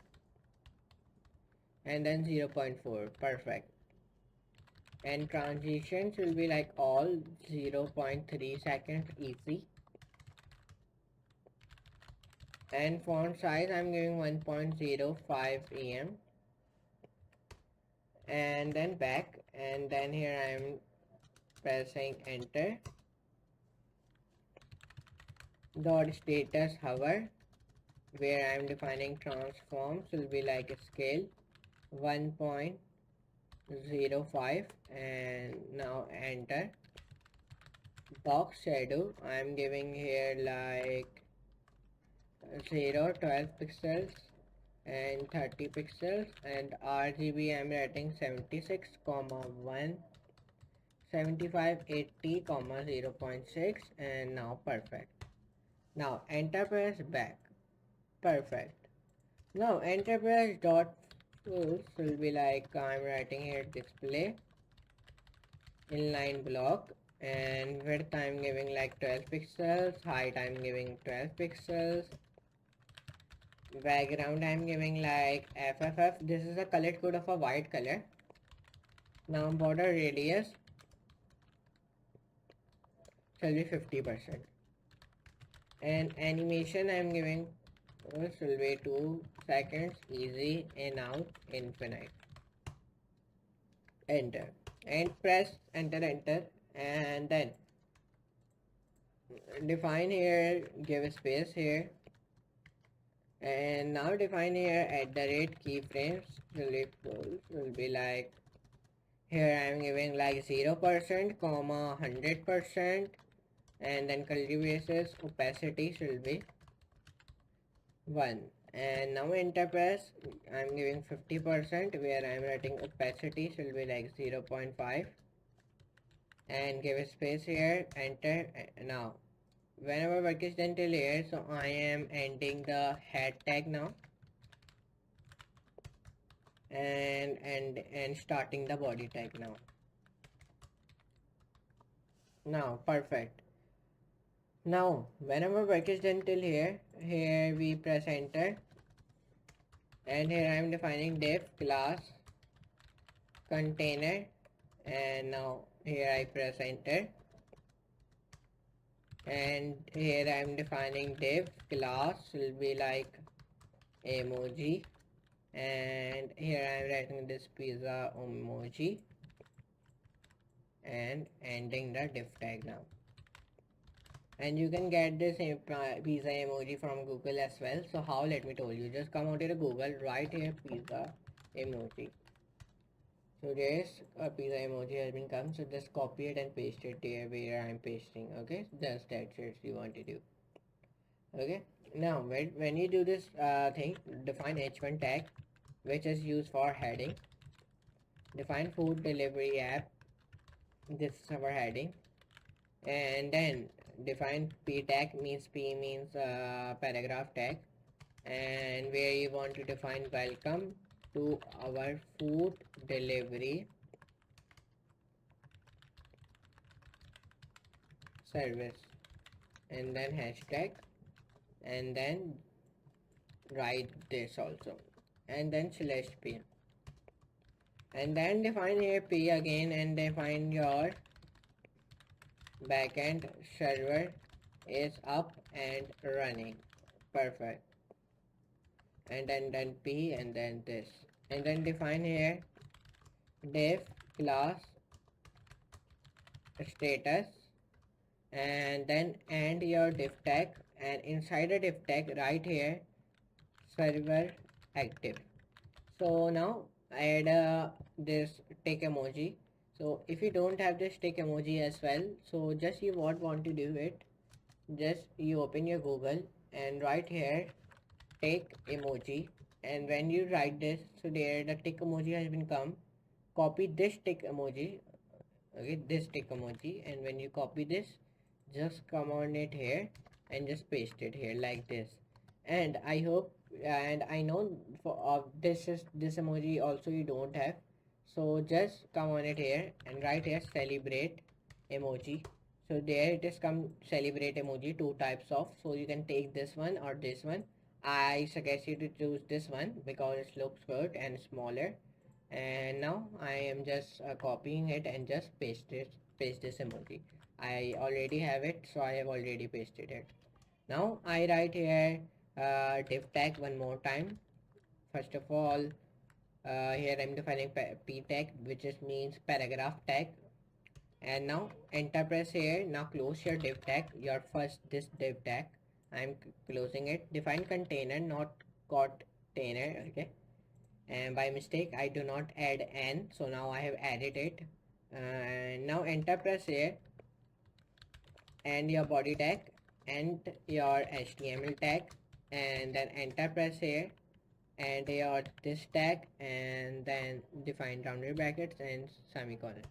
and then 0.4. Perfect. And transitions will be like all 0.3 seconds easy, and font size I'm giving 1.05 em, and then back, and then here I'm pressing enter. Dot status hover, where I'm defining transforms will be like scale 1.05, and now enter. Box shadow I'm giving here like 0 12 pixels and 30 pixels, and RGB I'm writing 76 comma 1 7580 comma 0.6, and now perfect. Now enter press back. Perfect. Now enterprise dot tools will be like I'm writing here display inline block, and width I'm giving like 12 pixels, height I'm giving 12 pixels, background I'm giving like FFF. This is a color code of a white color. Now border radius shall be 50%, and animation I'm giving will be 2 seconds, easy, in, out, infinite. Enter, and press enter, and then define here, give a space here, and now define here at the rate keyframes will be like, here I'm giving like 0% comma 100%, and then curly braces opacity should be 1, and now enter press. I'm giving 50% where I'm writing opacity should be like 0.5, and give a space here, enter. Now whenever work is done till here, so I am ending the head tag now, and starting the body tag now. Now perfect. Now whenever work is done till here we press enter, and here I am defining div class container, and now here I press enter, and here I am defining div class will be like emoji, and here I am writing this pizza emoji, and ending the div tag now. And you can get this pizza emoji from Google as well. So how, let me tell you, just come out here to Google, write here pizza emoji. So there's a pizza emoji has been come, so just copy it and paste it here where I'm pasting. Okay, just that's it you want to do. Okay, now when you do this thing, define h1 tag which is used for heading, define food delivery app, this is our heading, and then define p tag, means p means paragraph tag, and where you want to define welcome to our food delivery service, and then hashtag, and then write this also, and then slash p, and then define here p again, and define your backend server is up and running. Perfect. And then p, and then this, and then define here div class status, and then end your div tag, and inside the div tag write here server active. So now add this tick emoji. So if you don't have this tick emoji as well, so just you want to do it, just you open your Google and write here tick emoji, and when you write this, so there the tick emoji has been come, copy this tick emoji. Okay, this tick emoji, and when you copy this, just come on it here and just paste it here like this. And I hope, and I know for this emoji also you don't have, so just come on it here and write here celebrate emoji. So there it is, come celebrate emoji, two types of, so you can take this one or this one. I suggest you to choose this one because it looks good and smaller. And now I am just copying it and just paste this emoji. I already have it, so I have already pasted it. Now I write here div tag one more time. First of all, here I'm defining p tag, which is means paragraph tag, and now enter press here. Now close your div tag, your first this div tag, I'm closing it. Define container, not container. Okay, and by mistake I do not add n, so now I have added it. And now enter press here, and your body tag, and your HTML tag, and then enter press here, and your this tag, and then define rounded brackets and semicolon.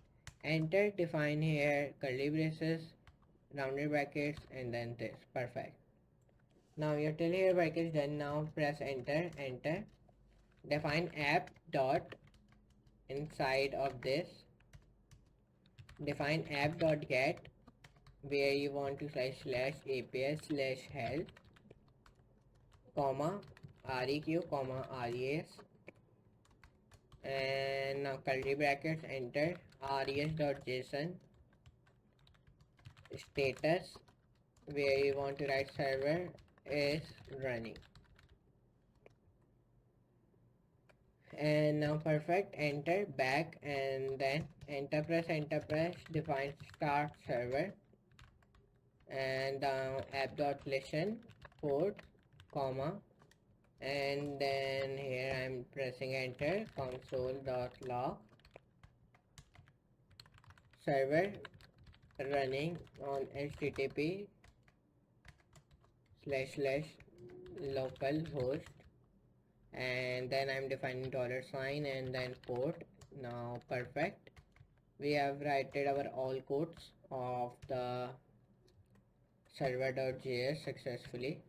Enter, define here curly braces, rounded brackets, and then this. Perfect. Now your till here bracket is done. Now press enter, enter. Define app dot inside of this. Define app dot get where you want to slash API slash help, comma req, comma res, and now curly brackets, enter, res.json status where you want to write server is running. And now perfect, enter, back, and then enter press, define start server, and app.listen port, comma, and then here I'm pressing enter, console.log server running on http slash local host, and then I'm defining dollar sign and then port. Now perfect, we have written our all codes of the server.js successfully.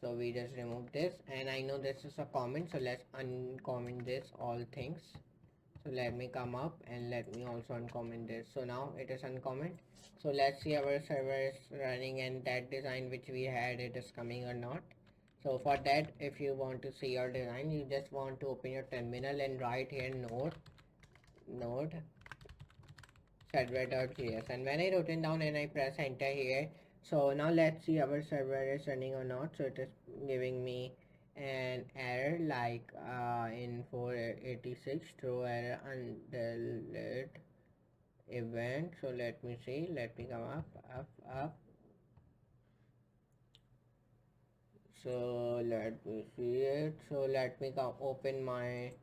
So we just remove this, and I know this is a comment, so let's uncomment this all things. So let me come up and let me also uncomment this. So now it is uncomment. So let's see our server is running and that design which we had, it is coming or not. So for that, if you want to see your design, you just want to open your terminal and write here node server.js, and when I wrote it down and I press enter here, so now let's see our server is running or not. So it is giving me an error like in 486 throw error undelayed event. So let me see, let me come up. So let me see it. So let me come open my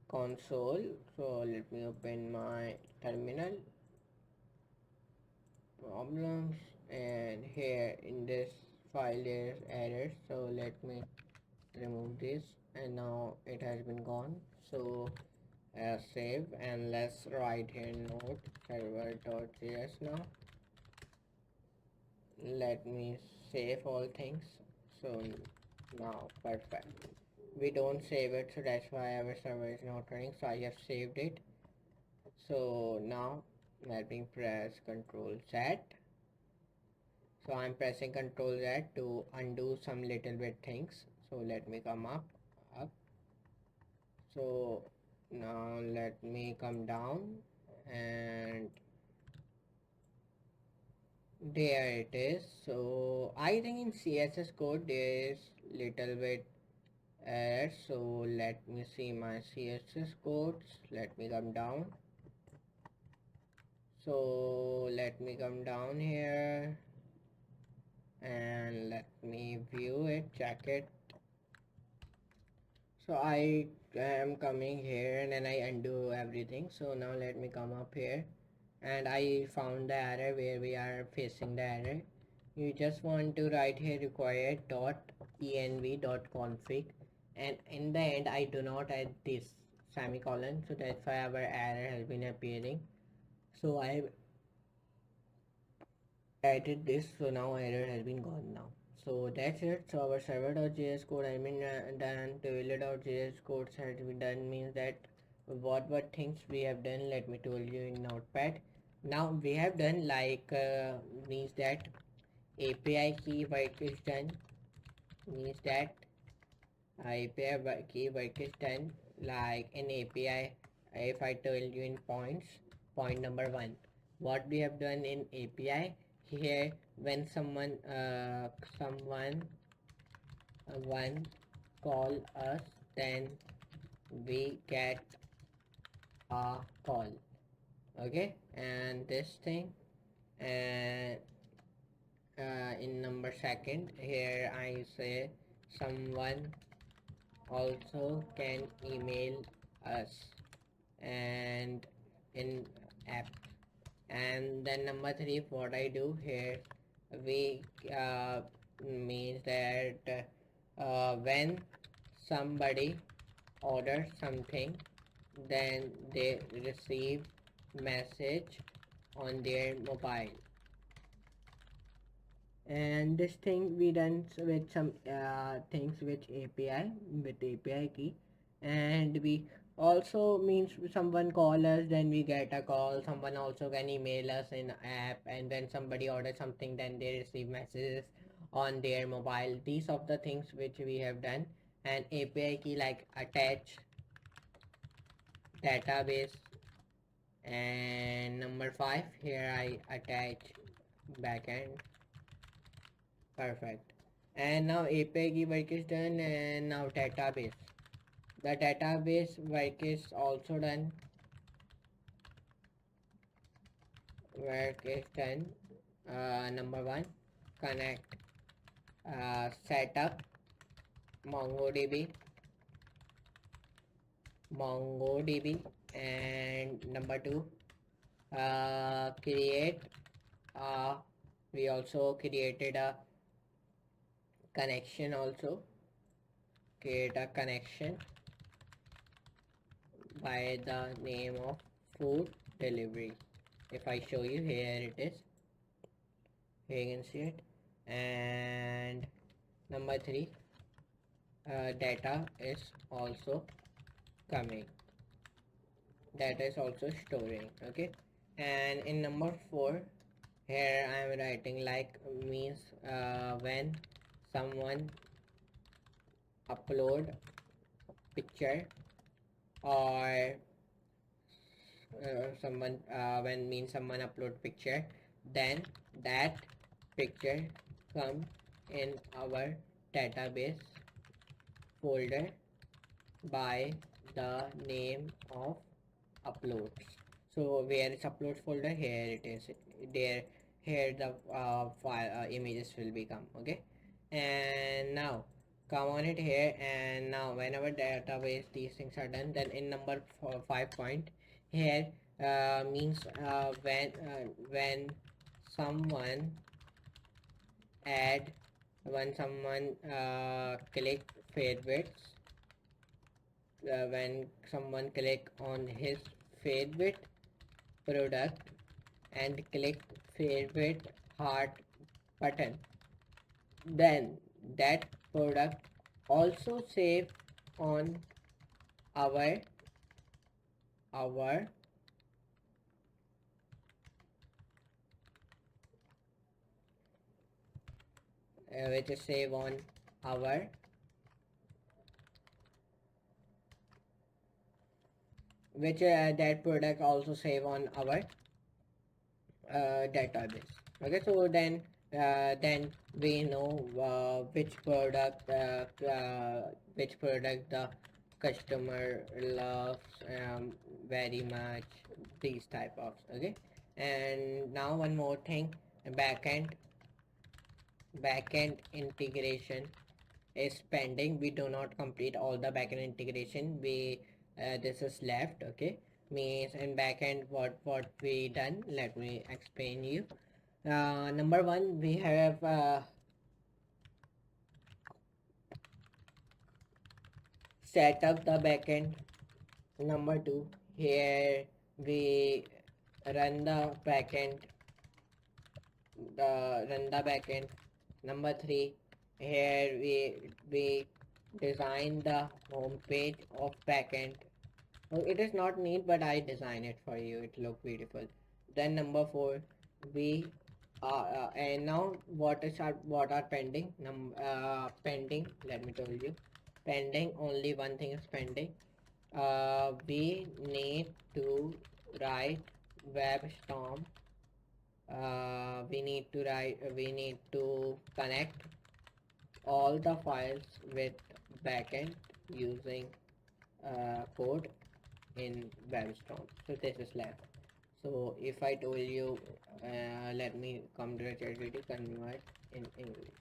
console. So let me open my terminal problems, and here in this file there is error. So let me remove this, and now it has been gone. So save, and let's write here node server.js. Now let me save all things. So now perfect, we don't save it, so that's why our server is not running. So I have saved it. So now let me press Ctrl Z. So I'm pressing Ctrl Z to undo some little bit things. So let me come up. So now let me come down, and there it is. So I think in CSS code there is little bit error. So let me see my CSS codes. Let me come down. So let me come down here and let me view it, check it. So I am coming here and then I undo everything. So now let me come up here, and I found the error where we are facing the error. You just want to write here required dot env dot config, and in the end I do not add this semicolon, so that's why our error has been appearing. So I added this, so now error has been gone now. So that's it. So our server.js code has been done. Tailwind.js codes has been done, means that what things we have done, let me tell you in notepad. Now we have done like means that API key work is done, means that API key work is done. Like in API, if I tell you in points, point number one, what we have done in API here, when someone one call us, then we get a call. Okay, and this thing, and in number second here I say someone also can email us, and in app. And then number three, what I do here, we means that when somebody orders something, then they receive message on their mobile. And this thing we done with some things with API key. And we also means someone call us, then we get a call. Someone also can email us in app, and when somebody orders something, then they receive messages on their mobile. These of the things which we have done. And API key like attach database. And number 5, here I attach backend. Perfect. And now API work is done, and now database. The database work is also done. Work is done. Number 1, connect, setup, MongoDB, and number 2, create. We also created a connection also. Create a connection by the name of food delivery. If I show you, here it is, here you can see it. And number 3, data is also coming, data is also storing. Okay. And in number 4, here I am writing like means when someone upload picture, or someone when means someone upload picture, then that picture come in our database folder by the name of uploads. So where is upload folder, here it is, there, here the file images will become. Okay. And now come on it here. And now whenever database these things are done, then in number 5 point, here means when someone add, when someone click favorites, when someone click on his favorite product and click favorite heart button, then that product also save on our our which is save on our, which that product also save on our database. Okay. So then we know which product the customer loves very much, these type of. Okay. And now one more thing, backend backend integration is pending. We do not complete all the backend integration. We this is left. Okay. Means in backend, what we done, let me explain you. Number 1, we have set up the backend. Number 2, here we run the backend, Number 3, here we design the home page of backend. Oh, it is not neat, but I design it for you. It look beautiful. Then number 4, we and now what are pending? Pending. Let me tell you, pending. Only one thing is pending. We need to write WebStorm. We need to connect all the files with backend using code in WebStorm. So this is left. So if I told you, let me come to the ChatGPT, convert in English.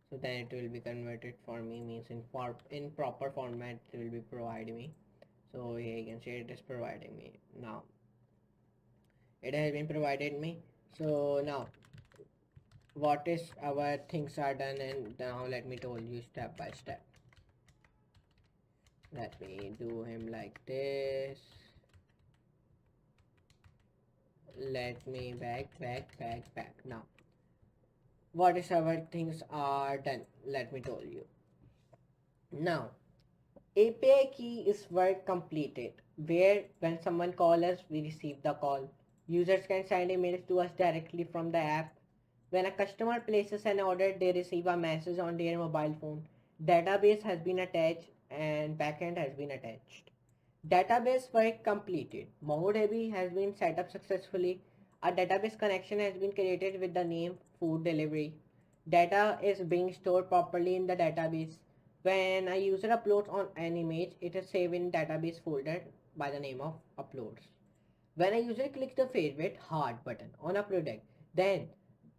So then it will be converted for me, means in proper format it will be providing me. So here you can see it is providing me now. It has been provided me. So now what is our things are done, and now let me tell you step by step. Let me do him like this. let me back. Now, what is our things are done? Let me tell you. Now, API key is work completed, where when someone calls us, we receive the call. Users can send emails to us directly from the app. When a customer places an order, they receive a message on their mobile phone. Database has been attached and backend has been attached. Database work completed. MongoDB has been set up successfully. A database connection has been created with the name food delivery. Data is being stored properly in the database. When a user uploads on an image, it is saved in database folder by the name of uploads. When a user clicks the favorite heart button on a product, then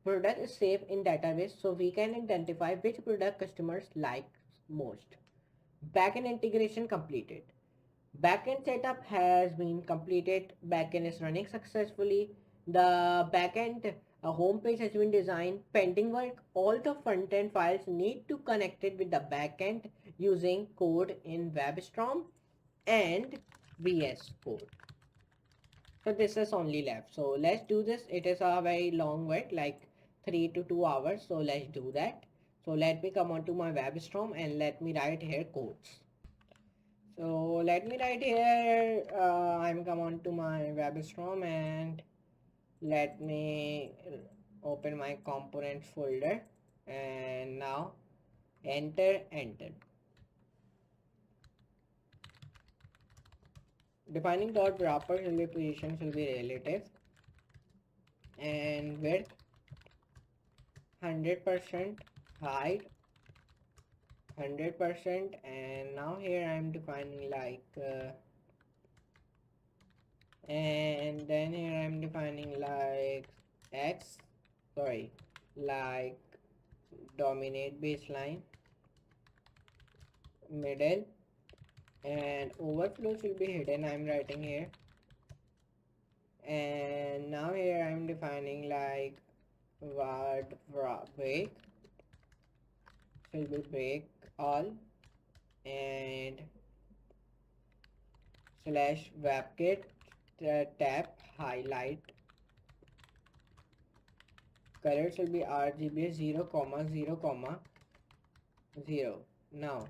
product is saved in database so we can identify which product customers like most. Backend integration completed. Backend setup has been completed. Backend is running successfully. The backend homepage has been designed. Pending work. All the front-end files need to connect it with the backend using code in WebStorm and VS Code. So this is only left. So let's do this. It is a very long work, like 3 to 2 hours. So let's do that. So let me come on to my WebStorm and let me write here codes. So let me write here, I'm come on to my WebStorm and let me open my components folder and now enter. Defining dot wrapper will be position will be relative and width 100%, height 100%, and now here I'm defining like and then here I'm defining like x, sorry, like dominate baseline, middle, and overflow will be hidden. I'm writing here, and now here I'm defining like word break will be break all, and slash webkit tab highlight colors will be RGB 0 comma 0 comma 0. Now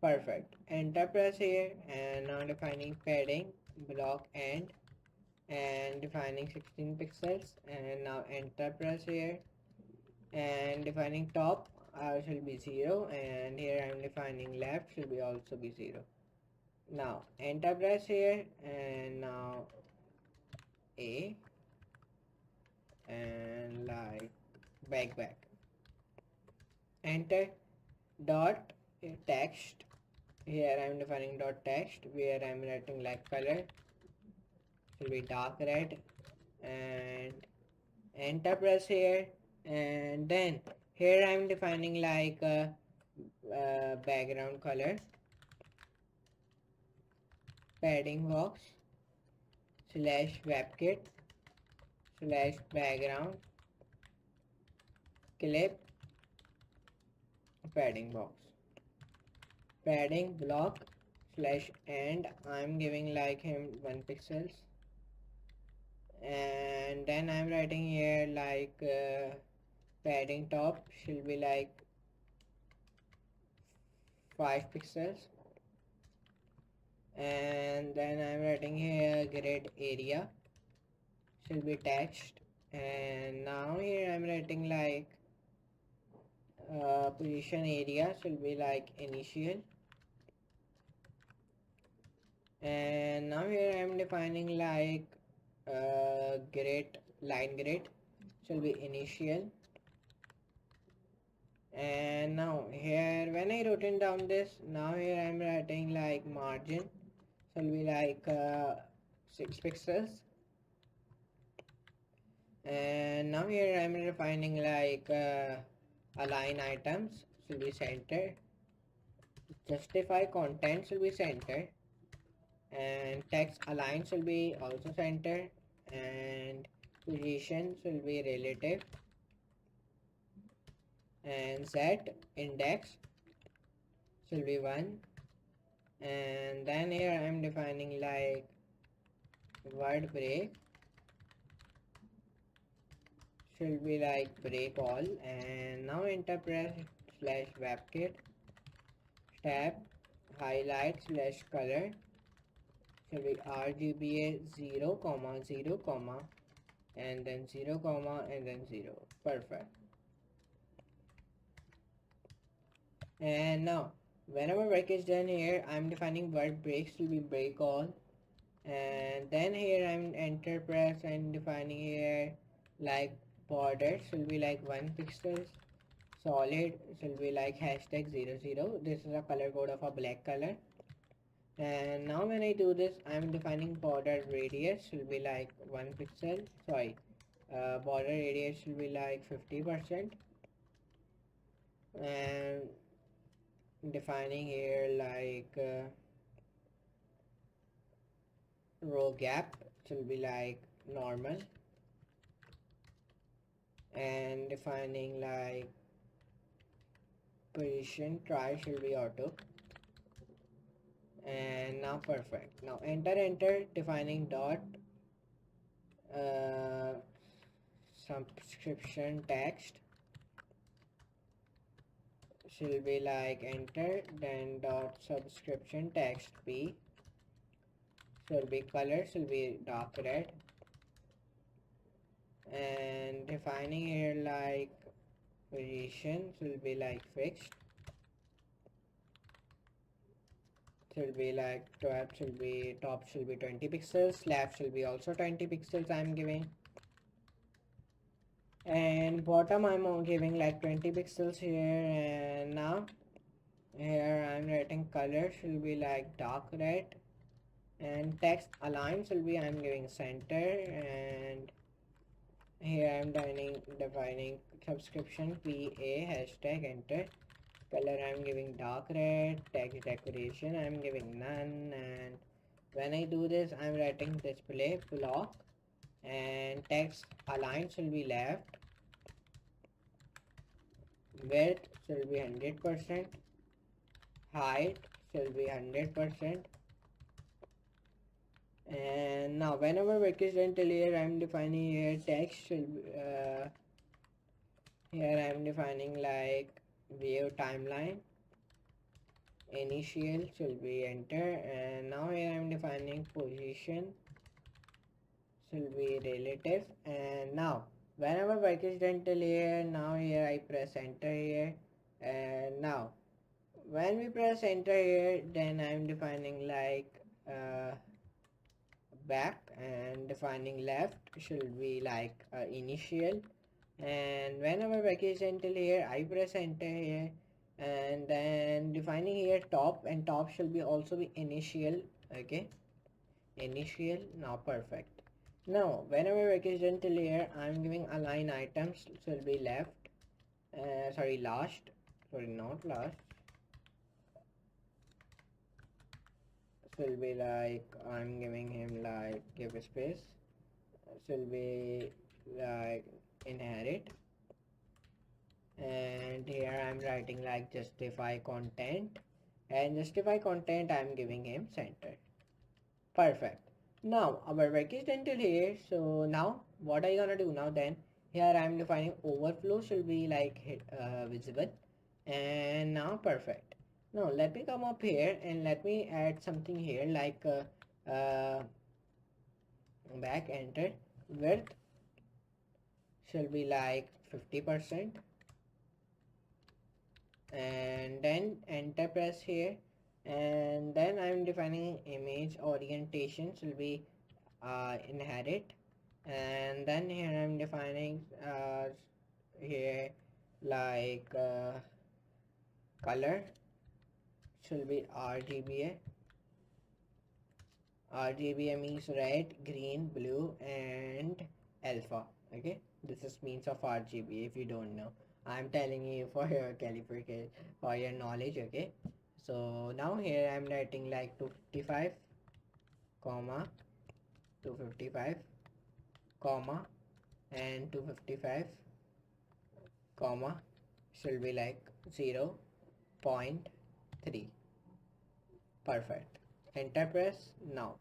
perfect, enter press here, and now defining padding block and defining 16 pixels, and now enter press here, and defining top should be 0, and here I'm defining left should be also be 0. Now enter press here, and now a and like back enter dot text, here I'm defining dot text where I'm writing like color will be dark red, and enter press here, and then here I'm defining like background color padding box slash webkit slash background clip padding box padding block slash, and I'm giving like him 1 pixels, and then I'm writing here like padding top should be like 5 pixels, and then I'm writing here grid area should be text, and now here I'm writing like position area should be like initial, and now here I'm defining like grid line grid should be initial, and now here when I wrote down this, now here I'm writing like margin shall be like 6 pixels, and now here I'm defining like align items should be center, justify content should be center, and text align should be also center, and position should be relative, and set index should be 1, and then here I'm defining like word break should be like break all, and now enter press slash webkit tab highlight slash color should be RGBA 0 comma 0 comma and then 0 comma and then 0. Perfect. And now whenever work is done here, I'm defining what breaks will be break all, and then here I'm enter press and defining here like borders will be like 1 pixels, solid will be like hashtag 00. This is a color code of a black color. And now when I do this, I'm defining border radius will be like 1 pixel, sorry, border radius will be like 50%, and defining here like row gap will be like normal, and defining like position try should be auto. And now perfect. Now enter defining dot uh, subscription text should be like enter, then dot subscription text p should be color should be dark red, and defining here like position should be like fixed, should be like top should be 20 pixels, left should be also 20 pixels I'm giving, and bottom I'm giving like 20 pixels here. And now here I'm writing color should be like dark red, and text align should be I'm giving center, and here I'm defining subscription PA hashtag enter, color I'm giving dark red, text decoration I'm giving none, and when I do this I'm writing display block, and text align should be left, width should be 100%, height should be 100%. And now whenever vacation till here I'm defining here text should be, here I'm defining like view timeline initial should be enter, and now here I'm defining position should be relative. And now whenever work is done till here, now here I press enter here, and now when we press enter here, then I'm defining like back, and defining left should be like initial, and whenever back is until here I press enter here, and then defining here top, and top should be also be initial. Okay, initial. Now perfect. Now whenever back is until here I'm giving align items should be left, sorry last, sorry not last, will be like I'm giving him like give a space, will be like inherit, and here I'm writing like justify content, and justify content I'm giving him center. Perfect. Now our work is done till here, so now what are you gonna do now? Then here I'm defining overflow should be like visible, and now perfect. Now let me come up here and let me add something here like back enter, width shall be like 50%, and then enter press here, and then I'm defining image orientation should be inherit, and then here I'm defining here like color should be RGBA. RGBA means red, green, blue, and alpha. Okay, this is means of RGBA. If you don't know, I'm telling you for your clarification, for your knowledge. Okay, so now here I'm writing like 255, comma 255, comma and 255, comma should be like 0.3. Perfect. Enter press now.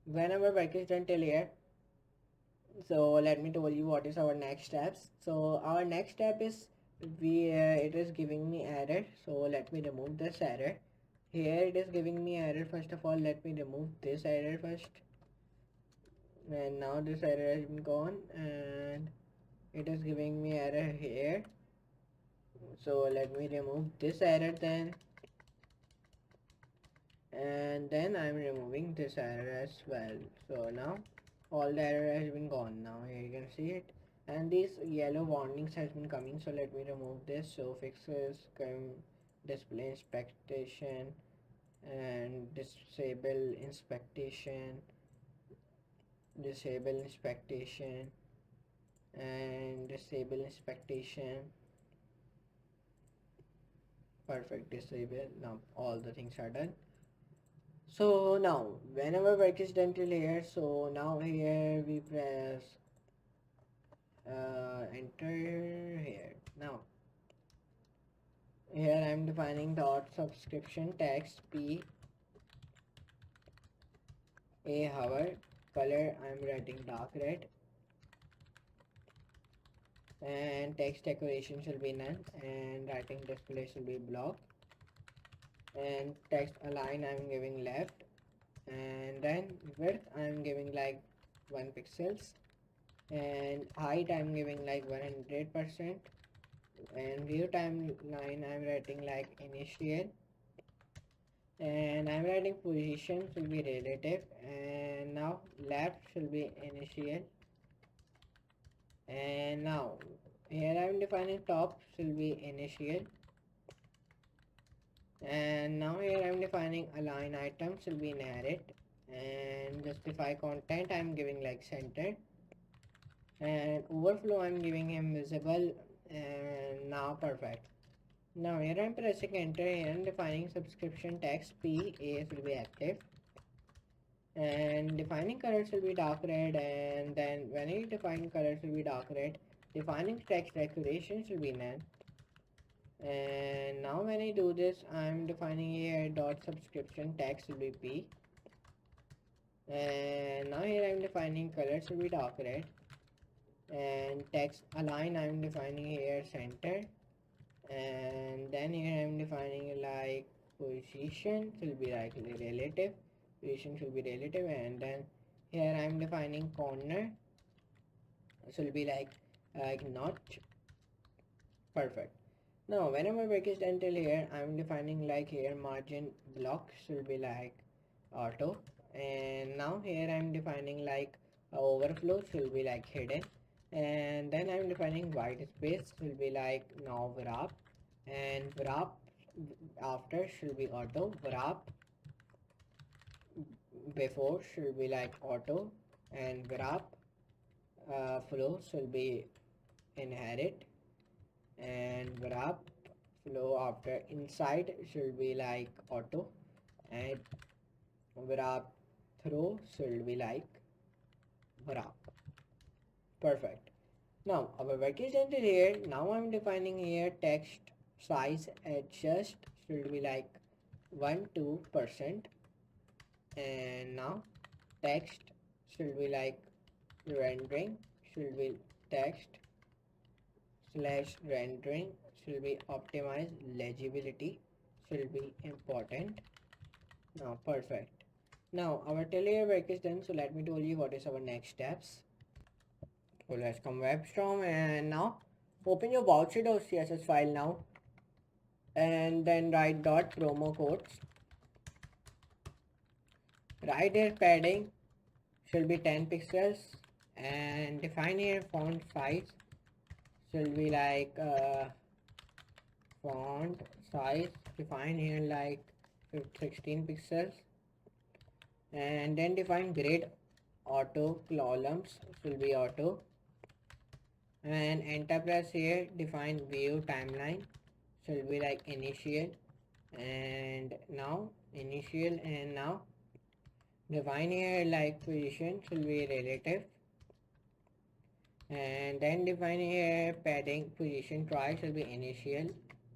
Whenever work is done till here, So let me tell you what is our next steps. So our next step is it is giving me error. So let me remove this error. Here it is giving me error. First of all, let me remove this error first. And now this error has been gone, and it is giving me error here. So let me remove this error then, and then I'm removing this error as well. So now all the error has been gone. Now here you can see it, and these yellow warnings has been coming. So let me remove this. So fixes come display inspection and disable inspection and disable inspection. Perfect, disable. Now all the things are done. So now whenever work is done till here, so now here we press enter here. Now here I'm defining dot subscription text p a hover, color I'm writing dark red, and text decoration should be none, and writing display should be block, and text align I'm giving left, and then width I'm giving like 1 pixels, and height I'm giving like 100%, and view timeline I'm writing like initial, and I'm writing position should be relative, and now left should be initial, and now here I'm defining top should be initial, and now here I'm defining align item should be inherit, and justify content I'm giving like center, and overflow I'm giving him visible, and now perfect. Now here I'm pressing enter, here I'm defining subscription text p a will be active, and defining colors will be dark red, and then when I define colors will be dark red, defining text decoration should be none, and now when I do this I'm defining here dot subscription text will be p, and now here I'm defining colors will be dark red, and text align I'm defining here center, and then here I'm defining like position should be like relative, position should be relative, and then here I'm defining corner should be like notch. Perfect. Now whenever work is done till here, I'm defining like here margin block should be like auto, and now here I'm defining like overflow should be like hidden, and then I'm defining white space should be like now wrap, and wrap after should be auto, wrap before should be like auto, and wrap flow should be inherit, and wrap flow after inside should be like auto, and wrap through should be like wrap. Perfect. Now our work is ended here. Now I'm defining here text size adjust should be like 1-2%, and now text should be like rendering should be text slash rendering should be optimized, legibility should be important. Now perfect. Now our layer work is done, so let me tell you what is our next steps. So let's come webstorm, and now open your voucher.css file now, and then write dot promo codes, write here padding should be 10 pixels, and define here font size should be like font size define here like 16 pixels, and then define grid auto columns should be auto, and enter press here, define view timeline should be like initial, and now initial, and now define here like position should be relative, and then define here padding position try should be initial,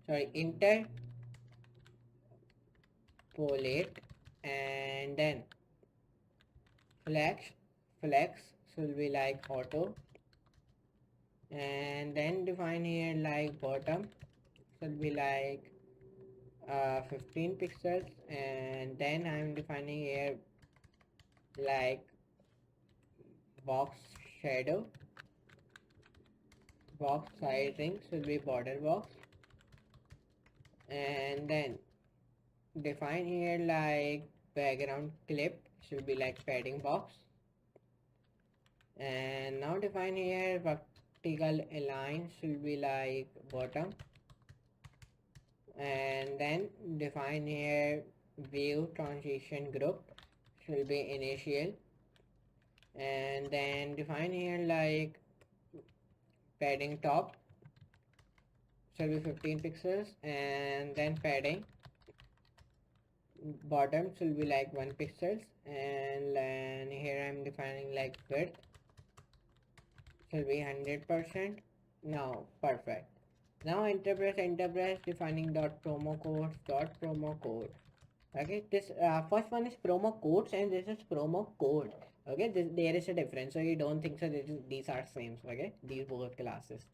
sorry interpolate, and then flex should be like auto, and then define here like bottom should be like 15 pixels, and then I'm defining here like box shadow, box sizing should be border box, and then define here like background clip should be like padding box, and now define here vertical align should be like bottom, and then define here view transition group should be initial, and then define here like padding top should be 15 pixels, and then padding bottom should be like 1 pixels, and then here I'm defining like width should be 100%. Now perfect. Now enter press defining dot promo codes dot promo code. Okay, this first one is promo codes and this is promo code. Okay, there is a difference, so you don't think so these are same. Okay, these both classes.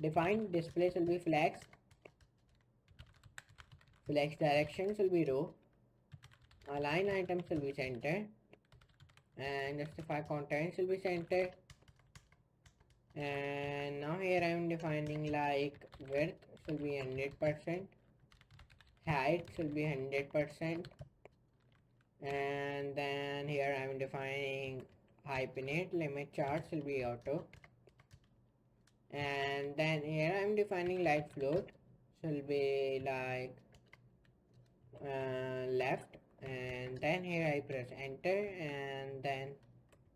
Define display will be flex directions will be row, align items will be center, and justify contents will be center. And now here I am defining like width should be 100%, height should be 100%, and then here I am defining hyphenate limit chart will be auto, and then here I am defining like float should be like left, and then here I press enter, and then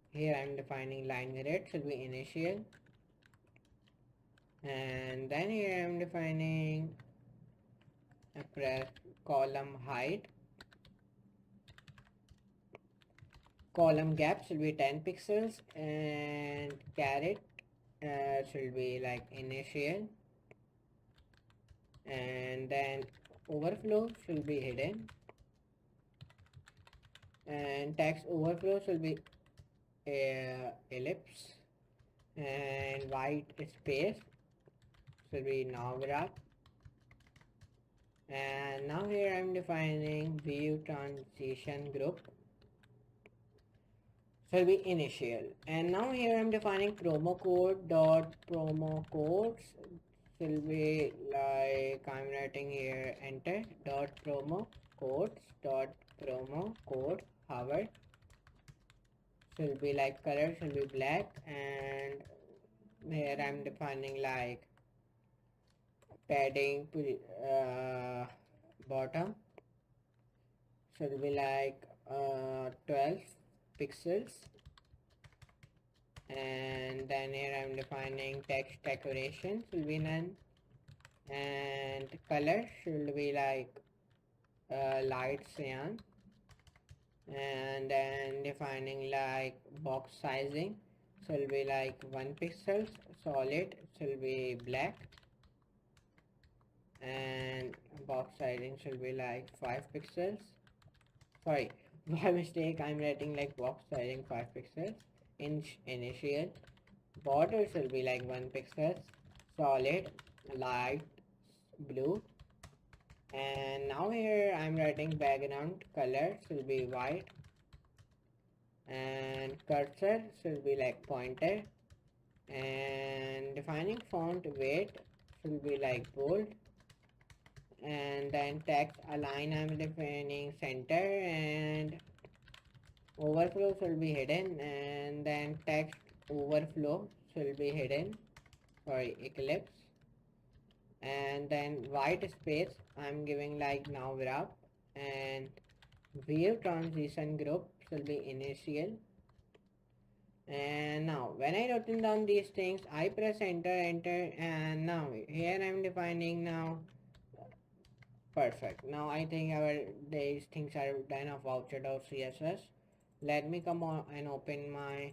here I'm defining line rate should be initial, and then here I'm defining press column height, column gap should be 10 pixels, and caret should be like initial, and then overflow should be hidden, and text overflow should be ellipse, and white space should be now graph, and now here I'm defining view transition group shall be initial, and now here I'm defining promo code dot promo codes will be like I'm writing here enter dot promo codes dot promo code Harvard should be like color should be black, and here I'm defining like padding bottom should be like 12 pixels, and then here I'm defining text decoration will be none, and color should be like light cyan, and then defining like box sizing should be like 1 pixels, solid should be black, and box sizing should be like 5 pixels. Sorry, by mistake I'm writing like box sizing 5 pixels. Initial border should be like 1 pixels, solid light blue, and now here I'm writing background color should be white, and cursor should be like pointer, and defining font weight should be like bold, and then text align I'm defining center, and overflow should be hidden, and then text overflow should be hidden, sorry eclipse, and then white space I'm giving like now wrap, and view transition group should be initial, and now when I written down these things I press enter, and now here I'm defining now perfect. Now I think our these things are done of voucher.css. Let me come on and open my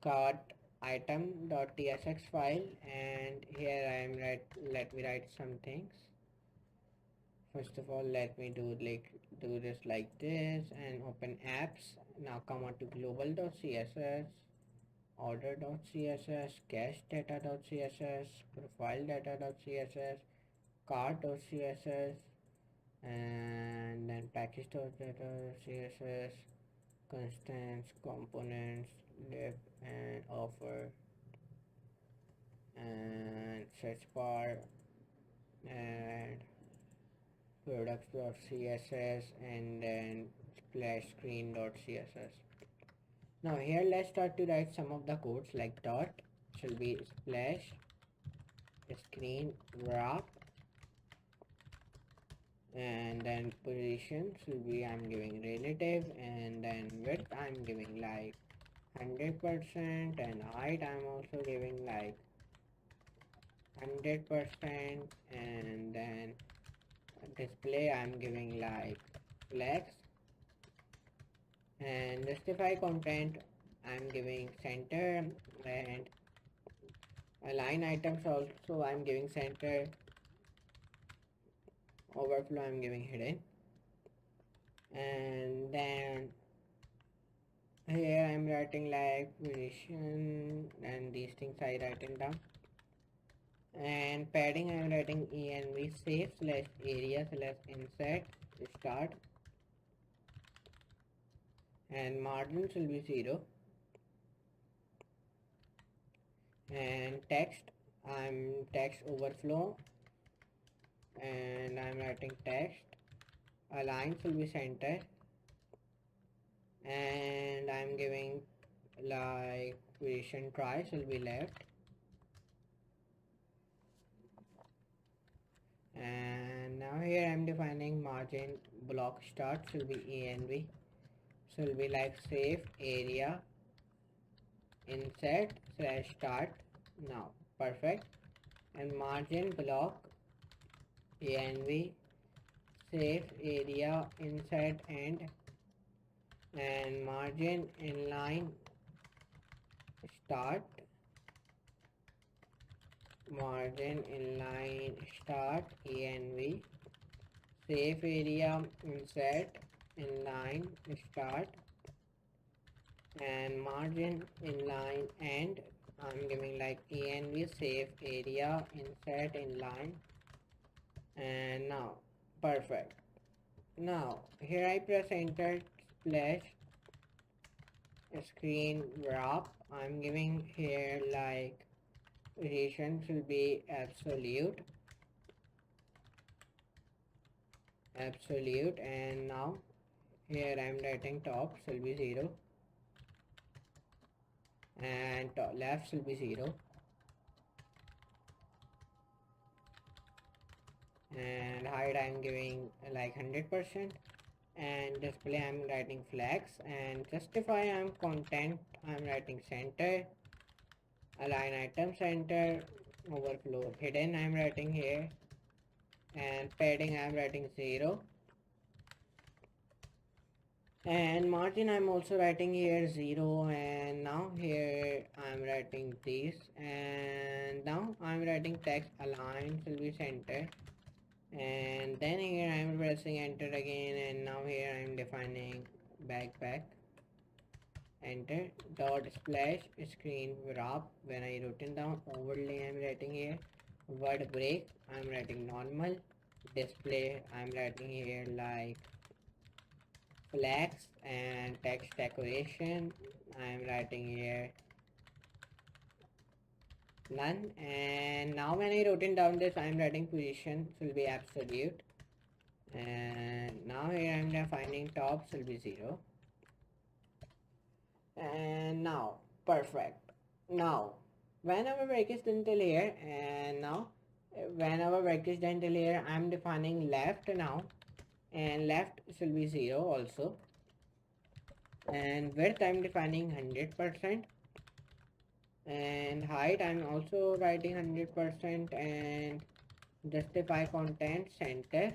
cart item.tsx file, and here I am let me write some things. First of all, let me do this like this and open apps. Now come on to global.css, order.css, cache data.css, profile data.css, cart.css, and then package.data.css, constants, components, lib, and offer, and search bar, and products.css, and then splash screen.css. Now here let's start to write some of the codes like dot should be splash screen wrap, and then position should be I'm giving relative, and then width I'm giving like 100%, and height I'm also giving like 100%, and then display I'm giving like flex, and justify content I'm giving center, and align items also I'm giving center, overflow I'm giving hidden, and then here I'm writing like position and these things I writing down, and padding I'm writing env save slash area slash insert start, and margins will be 0, and I'm text overflow, and I'm writing text, align will be center, and I'm giving like position twice will be left, and now here I'm defining margin block start should be env, should be like save area insert slash start. Now perfect, and margin block env save area insert and margin inline start, margin inline start env save area insert inline start, and margin inline and I'm giving like env save area insert inline, and now perfect. Now here I press enter splash screen wrap, I'm giving here like variation will be absolute, and now here I'm writing top will be 0, and top left will be 0, and height I'm giving like 100%, and display I'm writing flex, and justify I'm content I'm writing center, align item center, overflow hidden I'm writing here, and padding I'm writing 0, and margin I'm also writing here 0, and now here I'm writing this, and now I'm writing text align will be center, and then here I'm pressing enter again, and now here I'm defining backpack enter dot splash screen wrap, when I written down overlay I'm writing here, word break I'm writing normal, display I'm writing here like flex, and text decoration I'm writing here none, and now when I written down this I'm writing position will be absolute, and now here I'm defining tops will be 0, and now perfect. Now when our break is done till here, and now when our break is done till here I'm defining left now, and left will be 0 also, and width I'm defining 100%, and height I'm also writing 100%, and justify content center,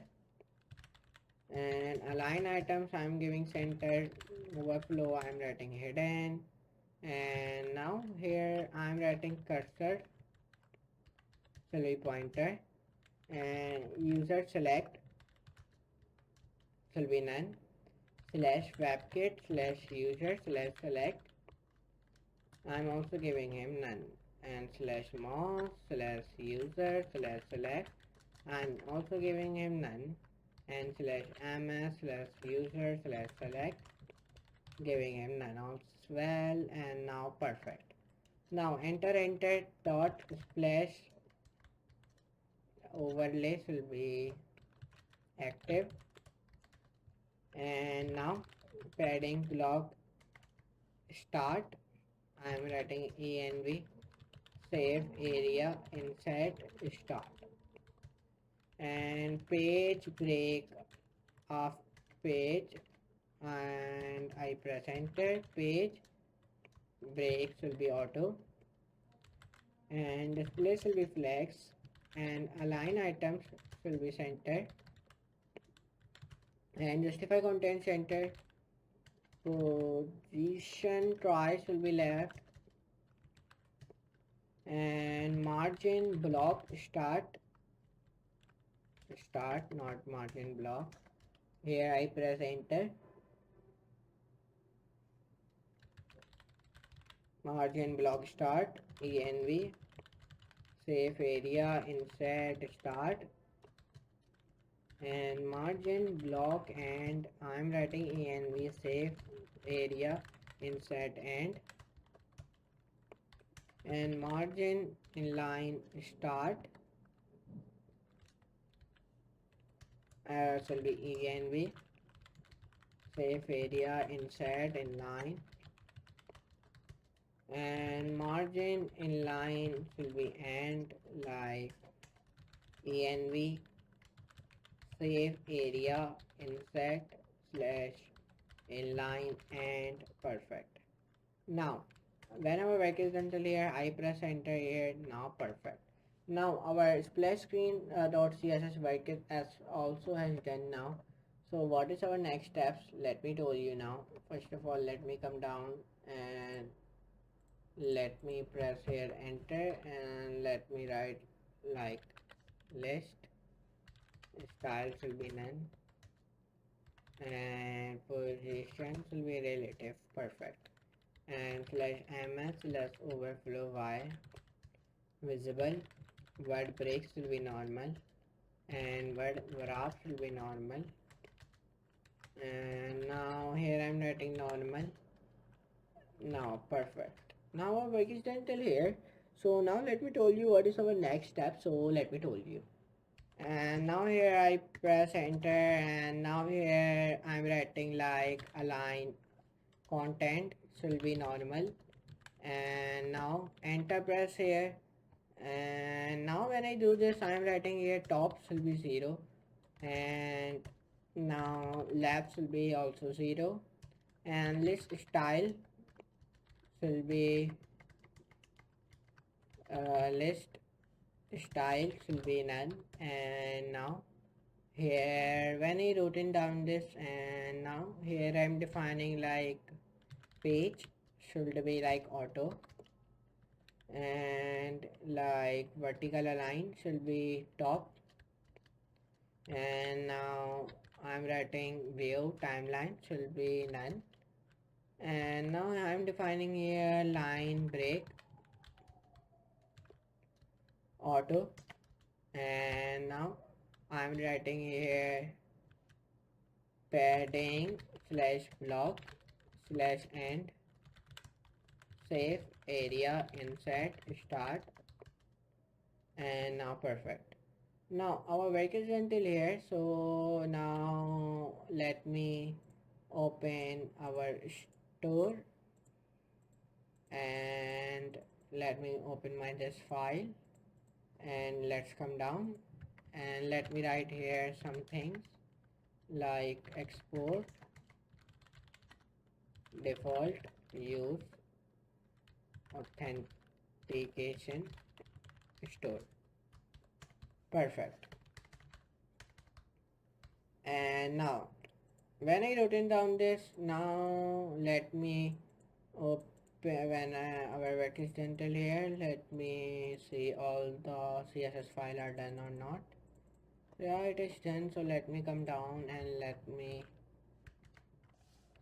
and align items I'm giving center, overflow I'm writing hidden, and now here I'm writing cursor shall be pointer, and user select shall be none, slash webkit slash user slash select, I'm also giving him none. And slash mouse slash user slash select, I'm also giving him none. And slash ms slash user slash select, giving him none as well. And now perfect. Now enter dot splash overlays will be active. And now padding block start, I am writing env save area insert start. And page break of page, and I press enter, page breaks will be auto, and displays will be flex, and align items will be center, and justify content center, position twice will be left, and margin block start not margin block. Here I press enter, margin block start env safe area insert start, and margin block, and I'm writing env safe area insert end, and margin inline start will be env safe area insert inline, and margin inline will be end like env save area insert slash inline and perfect. Now when our work is done till here, I press enter here. Now perfect. Now our splash screen .css work is as also has done now. So what is our next steps? Let me tell you now. First of all, let me come down and let me press here enter, and let me write like list, styles will be none, and positions will be relative. Perfect. And slash ms slash overflow y visible, word breaks will be normal, and word wraps will be normal. And now here I'm writing normal. Now perfect. Now our work is done till here. So now let me tell you what is our next step. So let me tell you. And now here I press enter, and now here I'm writing like align content should be normal, and now enter press here, and now when I do this, I'm writing here tops will be 0, and now labs will be also 0, and list style will be list style will be none. And now here when I written down this, and now here I'm defining like page should be like auto, and like vertical align should be top, and now I'm writing view timeline should be none, and now I'm defining here line break auto, and now I'm writing here padding slash block slash end safe area insert start, and now perfect. Now our work is until here. So now let me open our store, and let me open my this file, and let's come down, and let me write here some things like export default use authentication store. Perfect. And now when I written down this, now let me open when our work is done till here. Let me see all the CSS file are done or not. Yeah, it is done. So let me come down and let me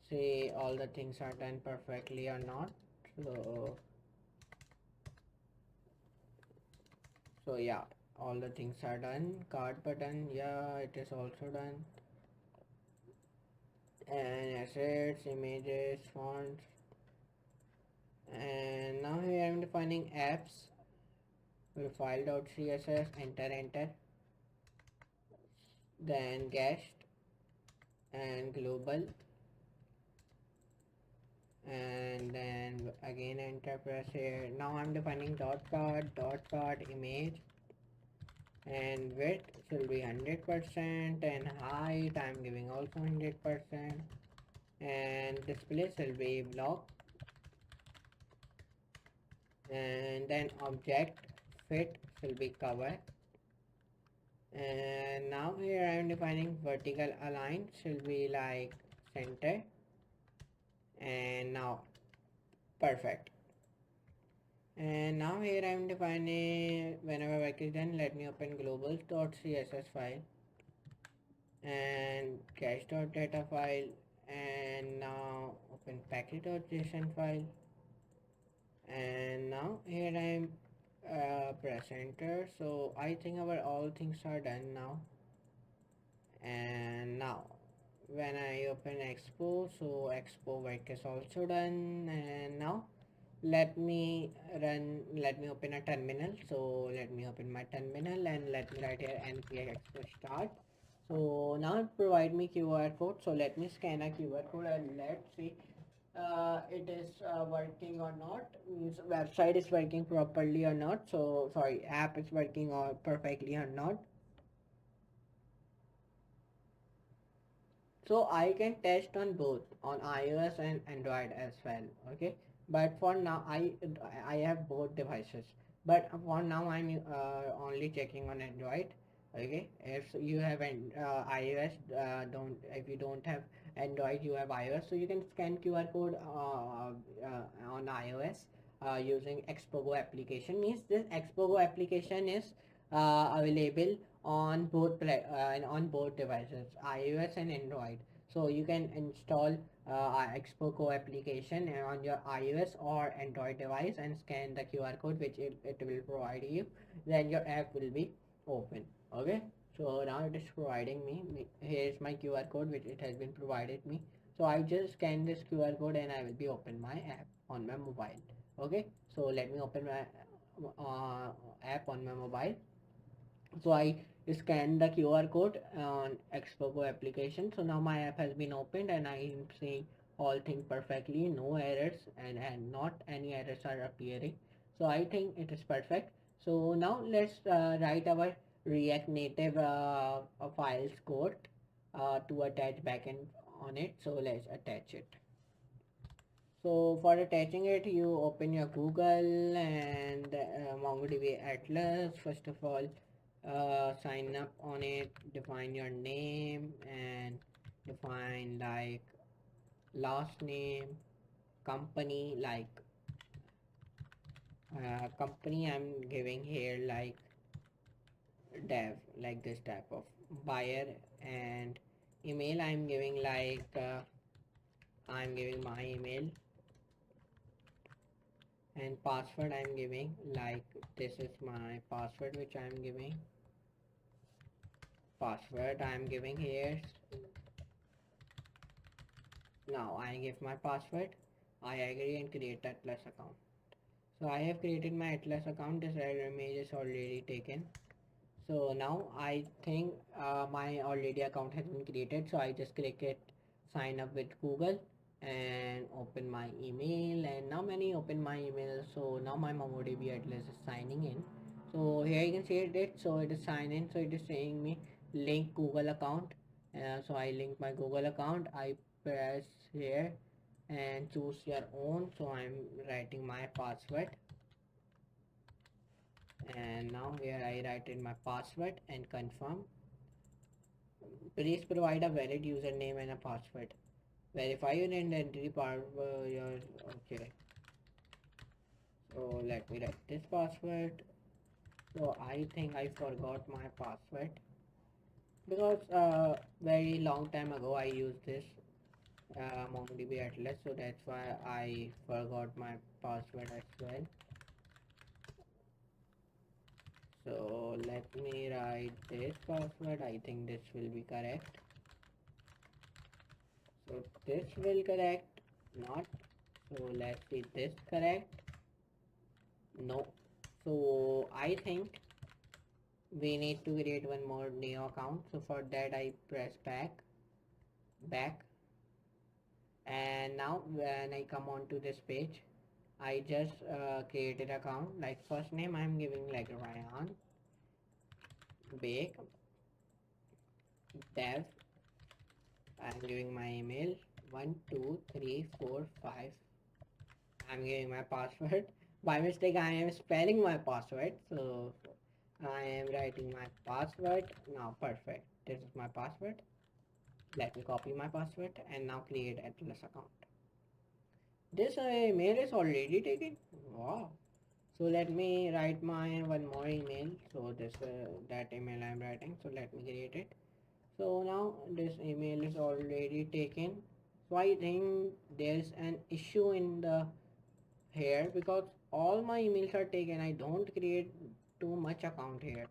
see all the things are done perfectly or not. So So yeah, all the things are done. Card button, yeah, it is also done. And assets, images, fonts. And now here I'm defining apps. With file.css, enter. Then guest and global. And then again enter, press here. Now I'm defining dot card image, and width should be 100%, and height I'm giving also 100%, and display shall be block, and then object fit shall be cover. And now here I am defining vertical align shall be like center, and now perfect. And now here I am defining, whenever work is done, let me open global.css file and cache.data file, and now open package.json file. And now here I am press enter. So I think our all things are done now. And now when I open Expo, so Expo work is also done. And now let me open a terminal. So let me open my terminal and let me write here npx expo start. So now it provide me QR code. So let me scan a QR code and let's see it is working or not, means website is working properly or not. So sorry, app is working or perfectly or not. So I can test on both on iOS and Android as well. Okay, but for now I have both devices. But for now I'm only checking on Android. Okay, if you have an iOS, don't if you don't have Android, you have iOS, so you can scan QR code on iOS using Expogo application. Means this Expogo application is available on on both devices, iOS and Android. So you can install Expogo application on your iOS or Android device and scan the QR code which it will provide you. Then your app will be open. Okay. So now it is providing me. Here's my QR code which it has been provided me. So I just scan this QR code and I will be open my app on my mobile. Okay. So let me open my app on my mobile. So I scanned the QR code on Expogo application. So now my app has been opened and I am seeing all things perfectly, no errors, and not any errors are appearing. So I think it is perfect. So now let's write our React Native files code to attach backend on it. So let's attach it. So for attaching it, you open your Google and MongoDB Atlas. First of all, sign up on it, define your name and define like last name, company, like company I'm giving here like dev, like this type of buyer, and email I'm giving like I'm giving my email, and password I'm giving like this is my password which I'm giving. Password I'm giving here. Now I give my password, I agree and create Atlas account. So I have created my Atlas account. This error image is already taken. So now I think my already account has been created, so I just click it sign up with Google and open my email, and now when I open my email, so now my MongoDB Atlas is signing in. So here you can see it, so it is sign in, so it is saying me link Google account. So I link my Google account, I press here and choose your own, so I'm writing my password, and now here I write in my password and confirm. Please provide a valid username and a password. Verify your identity part. Your okay. So let me write this password. So I think I forgot my password because very long time ago I used this MongoDB Atlas, so that's why I forgot my password as well. So let me write this password. I think this will be correct. So this will correct. Not. So let's see this correct. No. So I think we need to create one more new account. So for that I press back, and now when I come on to this page, I just created account. Like first name I'm giving like Rayyan, bake, dev. I'm giving my email 12345. I'm giving my password. By mistake I am spelling my password, so I am writing my password. Now perfect. This is my password. Let me copy my password and now create Atlas account. This email is already taken. Wow. So let me write my one more email. So this that email I'm writing. So let me create it. So now this email is already taken. So I think there's an issue in the here because all my emails are taken. I don't create too much account here.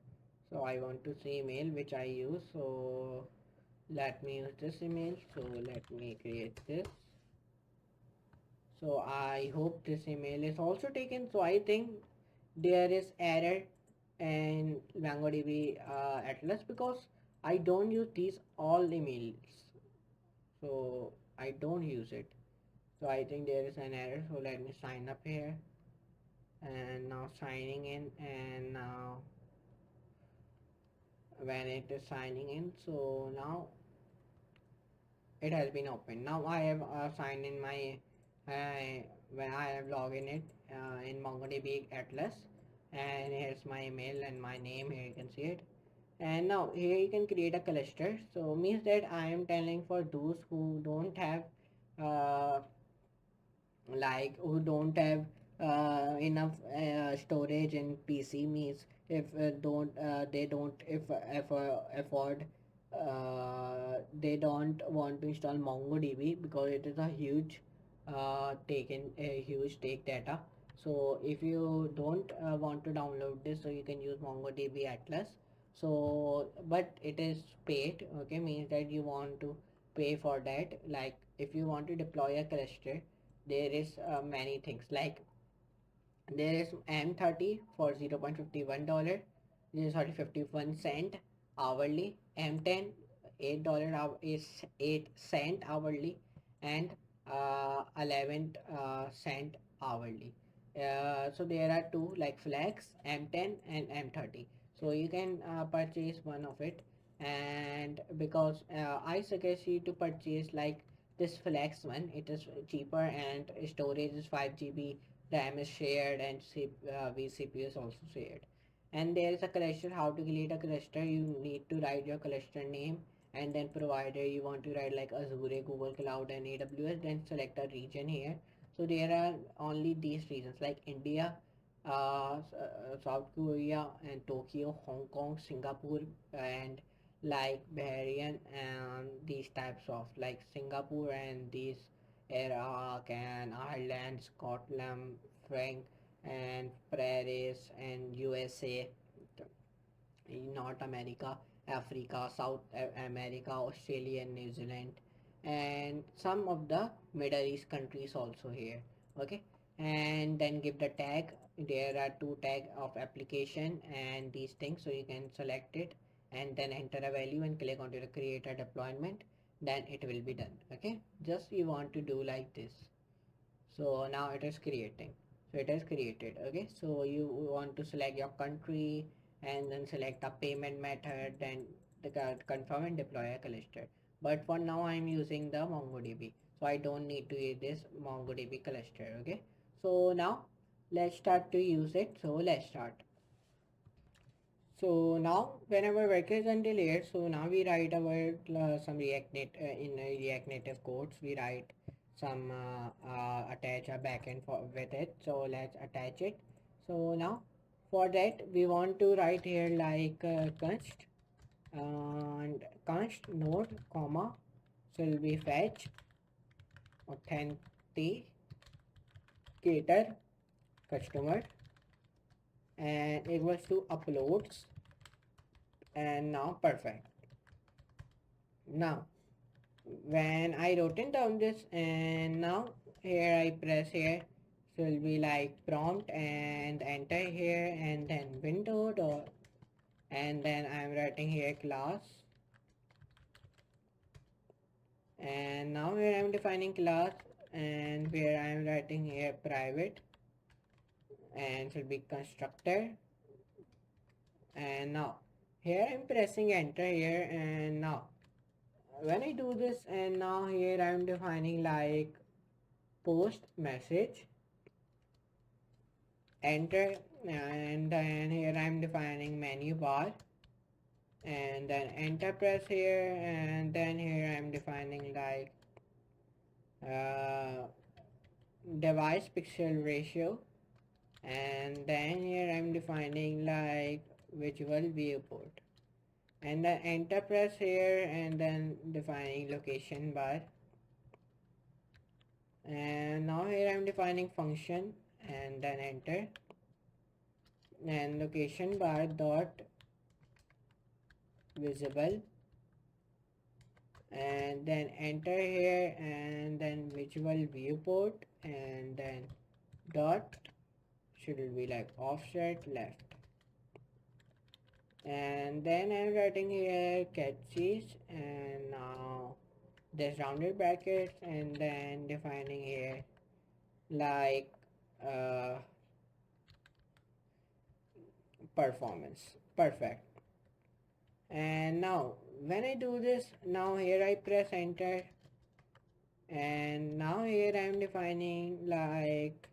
So I want to see email which I use. So let me use this email. So let me create this. So I hope this email is also taken. So I think there is error in MongoDB Atlas because I don't use these all emails. So I don't use it. So I think there is an error. So let me sign up here, and now signing in, and now when it is signing in, so now it has been opened. Now I have signed in my when I have logged in it in MongoDB Atlas, and here's my email and my name. Here you can see it. And now here you can create a cluster. So means that I am telling for those who don't have uh, like who don't have enough storage in PC, means if don't they don't if afford they don't want to install MongoDB because it is a huge taken a huge take data. So if you don't want to download this, so you can use MongoDB Atlas. So but it is paid, okay, means that you want to pay for that. Like if you want to deploy a cluster, there is many things like there is M30 for $0.51. This is sorry 51 cent hourly. M10 $8 is 8 cent hourly, and 11 cent hourly. So there are two like flex M10 and M30. So you can purchase one of it, and because I suggest you to purchase like this flex one, it is cheaper and storage is 5 GB, RAM is shared, and vCPU is also shared. And there is a cluster. How to create a cluster? You need to write your cluster name, and then provider you want to write like Azure, Google Cloud, and AWS. Then select a region here. So there are only these regions like India, South Korea, and Tokyo, Hong Kong, Singapore, and like Bahrain, and these types of like Singapore and these Iraq and Ireland, Scotland, Frank, and Paris, and USA, North America, Africa, South America, Australia, and New Zealand, and some of the Middle East countries also here. Okay, and then give the tag. There are two tag of application and these things, so you can select it and then enter a value and click on to the create a deployment. Then it will be done. Okay, just you want to do like this. So now it is creating. So it is created. Okay, so you want to select your country and then select a payment method, then confirm and deploy a cluster. But for now I'm using the MongoDB, so I don't need to use this MongoDB cluster. Okay, so now let's start to use it. So let's start. So now whenever work is until here, so now we write our some React Native codes. We write some attach a backend for with it. So let's attach it. So now for that we want to write here like const and const node comma, so will be fetch authenticator customer, and equals to uploads, and now perfect. Now when I wrote down this, and now here I press here, so it will be like prompt and enter here, and then window dot, and then I'm writing here class, and now here I'm defining class, and where I'm writing here private, and should be constructor, and now here I'm pressing enter here, and now when I do this, and now here I'm defining like post message, enter, and then here I'm defining menu bar, and then enter press here, and then here I'm defining like uh, device pixel ratio, and then here I'm defining like visual viewport, and then enter press here, and then defining location bar, and now here I'm defining function, and then enter, and location bar dot visible, and then enter here, and then visual viewport, and then dot should be like offset left, and then I'm writing here catches, and now this rounded brackets, and then defining here like uh, performance perfect. And now when I do this, now here I press enter, and now here I'm defining like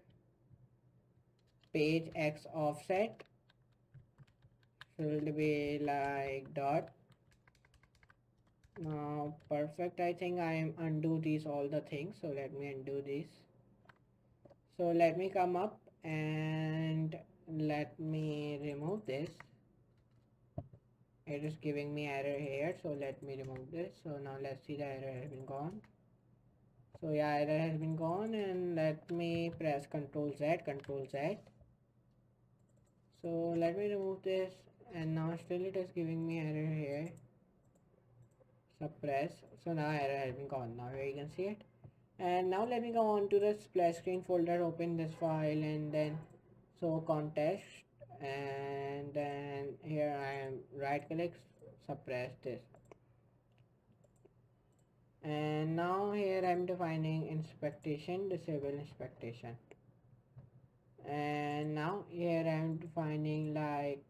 page x offset should be like dot. Now perfect, I think I am undo these all the things, so let me undo this. So let me come up, and let me remove this. It is giving me error here, so let me remove this. So now let's see, the error has been gone. So yeah, error has been gone, and let me press Ctrl Z. So let me remove this, and now still it is giving me error here. Suppress. So now error has been gone. Now here you can see it. And now let me go on to the splash screen folder, open this file, and then show context, and then here I am right click, suppress this, and now here I'm defining inspectation, disable inspectation, and now here I'm defining like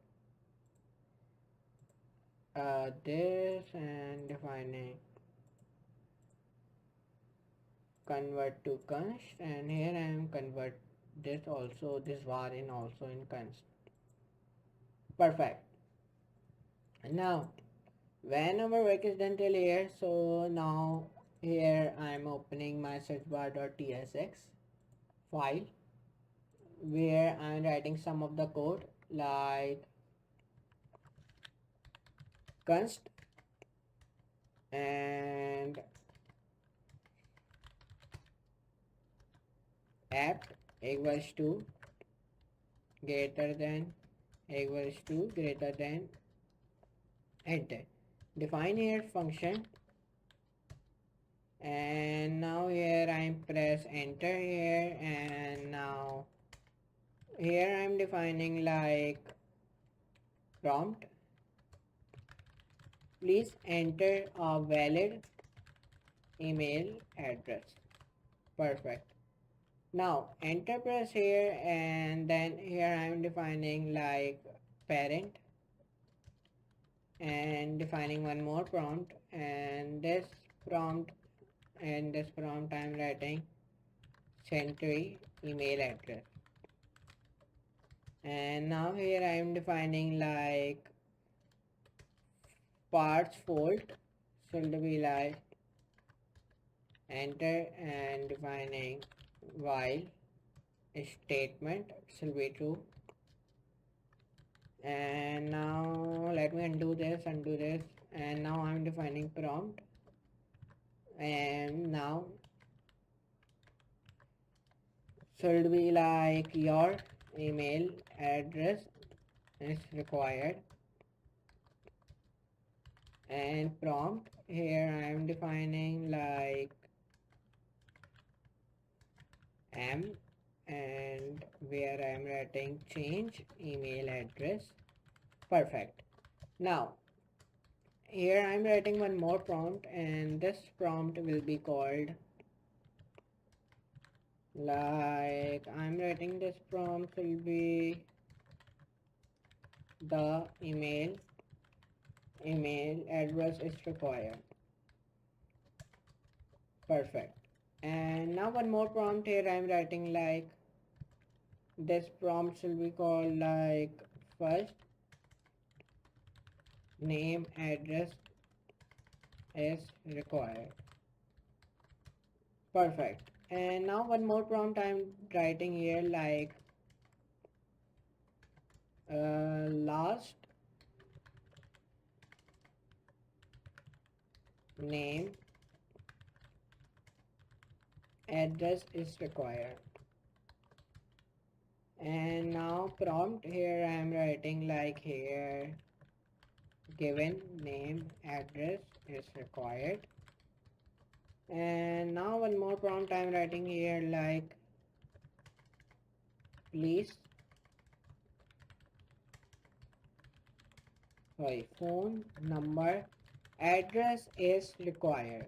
this, and defining convert to const, and here I am convert this also, this var in also in const. Perfect. Now when our work is done till here, so now here I'm opening my searchbar.tsx file, where I'm writing some of the code like const and apt equals to greater than equals to greater than enter. Define here function, and now here I press enter here, and now here I'm defining like prompt, please enter a valid email address. Perfect. Now enter press here, and then here I'm defining like parent, and defining one more prompt, and prompt this prompt I'm writing century email address, and now here I'm defining like parts fault should be like enter, and defining while statement should be true, and now let me undo this, and now I'm defining prompt, and now should be like your email address is required. And prompt here I am defining like m, and where I am writing change email address. Perfect. Now here I am writing one more prompt, and this prompt will be called like I'm writing this prompt will be the email address is required. Perfect. And now one more prompt here I'm writing like this prompt will be called like first name address is required. Perfect. And now one more prompt I'm writing here like last name address is required. And now prompt here I am writing like here given name address is required. And now one more prompt I'm writing here like please sorry phone number address is required.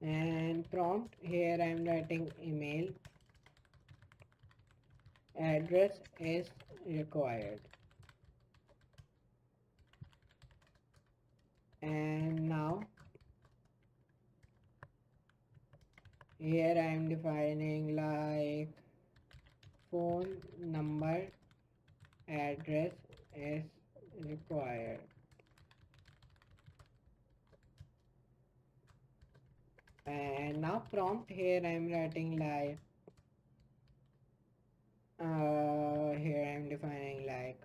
And prompt here I'm writing email address is required. And now here I'm defining like phone number address is required. And now prompt here I'm writing like here I'm defining like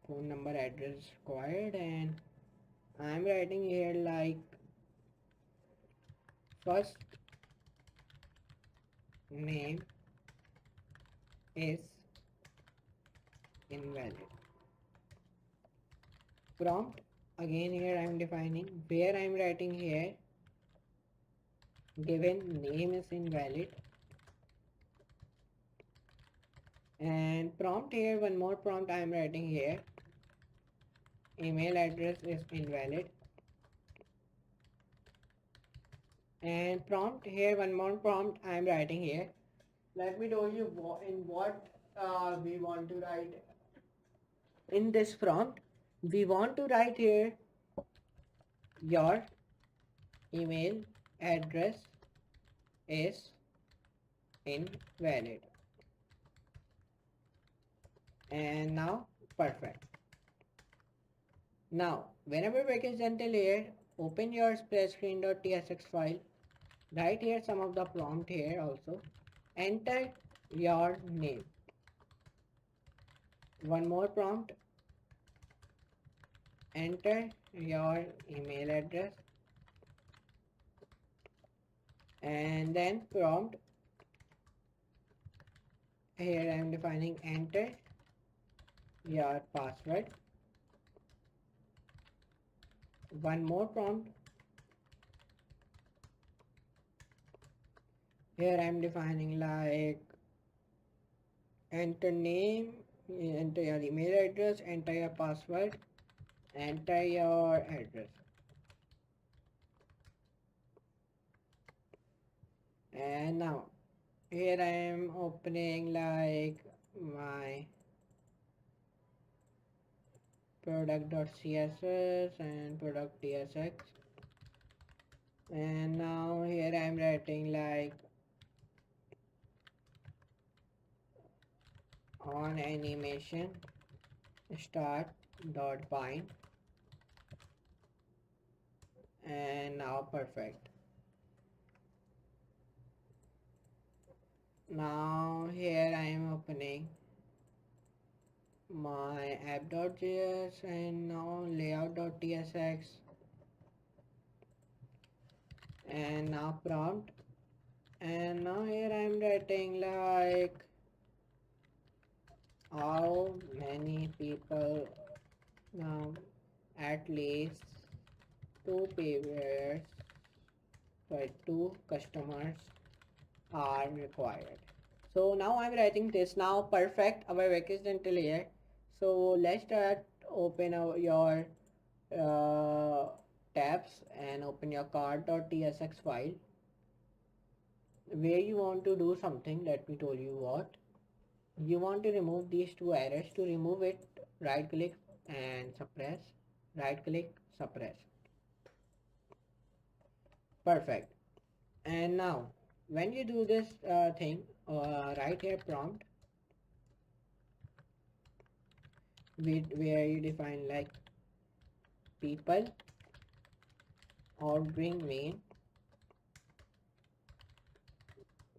phone number address required, and I'm writing here like first name is invalid. Prompt again here I'm defining where I'm writing here given name is invalid. And prompt here one more prompt I'm writing here email address is invalid. And prompt here one more prompt I'm writing here. Let me tell you in what we want to write in this prompt. We want to write here your email address is invalid. And now perfect. Now whenever work is done till here, open your splash screen.tsx file. Write here some of the prompt here also. Enter your name. One more prompt. Enter your email address. And then prompt here I am defining enter your password. One more prompt here I am defining like enter name, enter your email address, enter your password, enter your address. And now here I am opening like my product.css and product.tsx. And now here I am writing like on animation start dot bind. And now perfect. Now here I am opening my app.js and now layout.tsx. And now prompt, and now here I am writing like how many people, now at least two payers, sorry, two customers are required. So now I'm writing this. Now perfect, our work is done till here. So let's start. Open your uh, tabs and open your card.tsx file where you want to do something. Let me tell you what. You want to remove these two errors. To remove it, right click and suppress. Right click, suppress. Perfect. And now when you do this thing, right here prompt where you define like people ordering main,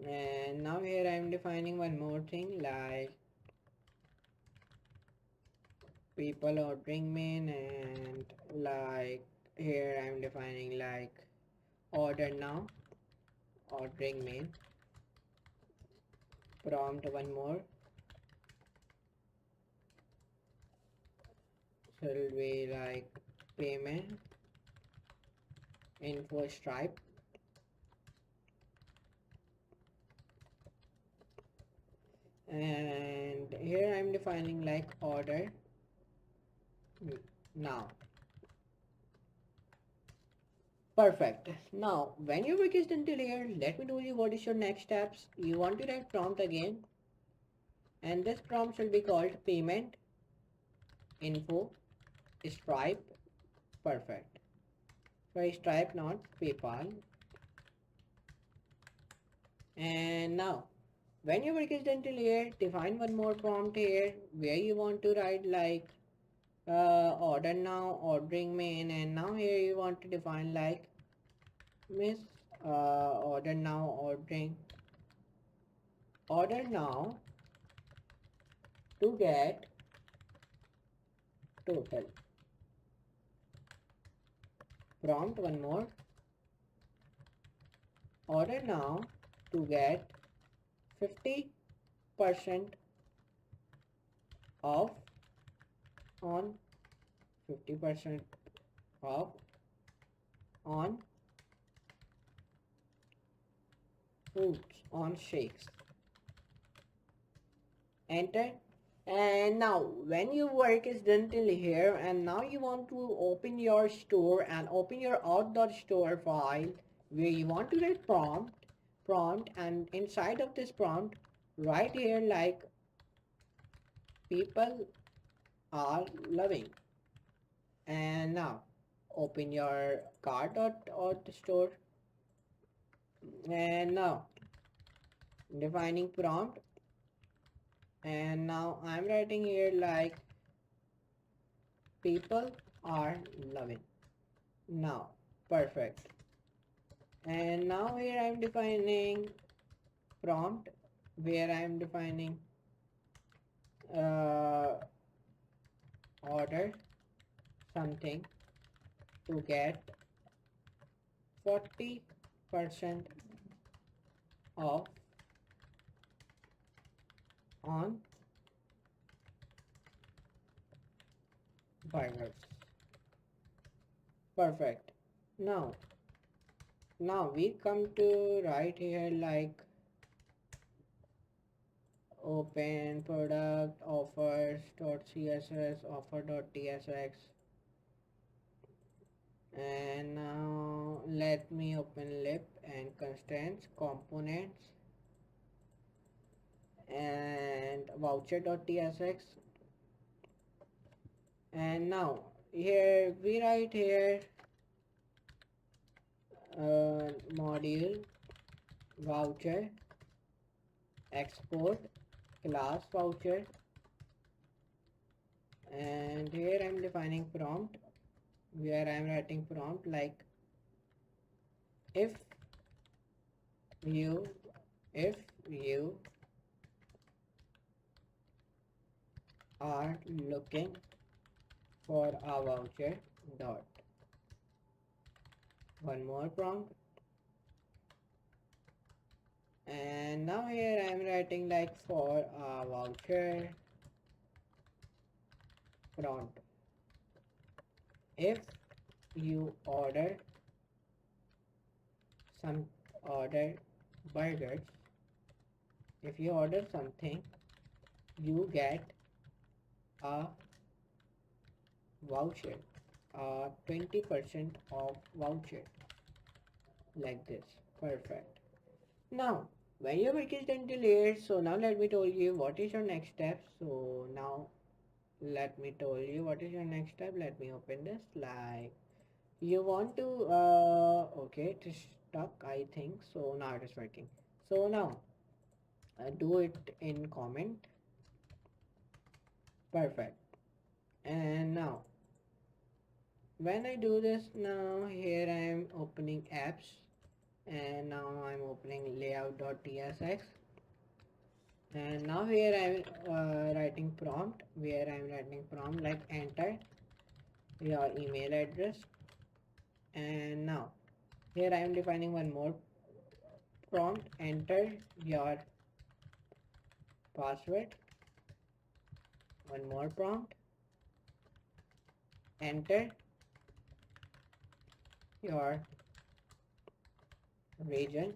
and now here I am defining one more thing like people ordering main, and like here I am defining like order now ordering main, prompt one more should be like payment info stripe, and here I'm defining like order now. Perfect. Now when your work is done till here, let me tell you what is your next steps. You want to write prompt again, and this prompt should be called payment info stripe. Perfect. So stripe, not PayPal. And now when your work is done till here, define one more prompt here where you want to write like order now ordering main, and now here you want to define like miss order now ordering order now to get total, prompt one more order now to get 50% off on 50% off on fruits on shakes. Enter. And now when your work is done till here, and now you want to open your store and open your out.store file where you want to write prompt, and inside of this prompt right here like people are loving. And now open your card.out store, and now defining prompt, and now I'm writing here like people are loving. Now perfect. And now here I'm defining prompt where I'm defining uh, order something to get 40% off on burgers. Perfect. Now we come to right here like open product offers.css offer.tsx, and now let me open lib and constraints components and voucher.tsx, and now here we write here module voucher export class voucher, and here I'm defining prompt where I'm writing prompt like if you if you are looking for a voucher dot, one more prompt, and now here I'm writing like for a voucher front. If you some order burgers, if you order something, you get a voucher, 20% off voucher, like this. Perfect. Now, when your work is done delayed, so now let me tell you what is your next step. So now let me tell you what is your next step. Let me open this. Like you want to okay, it is stuck, I think. So now it is working. So now do it in comment. Perfect. And now when I do this, now here I am opening apps, and now I'm opening layout.tsx, and now here I'm writing prompt, where I'm writing prompt like enter your email address, and now here I am defining one more prompt, enter your password, one more prompt, enter your region,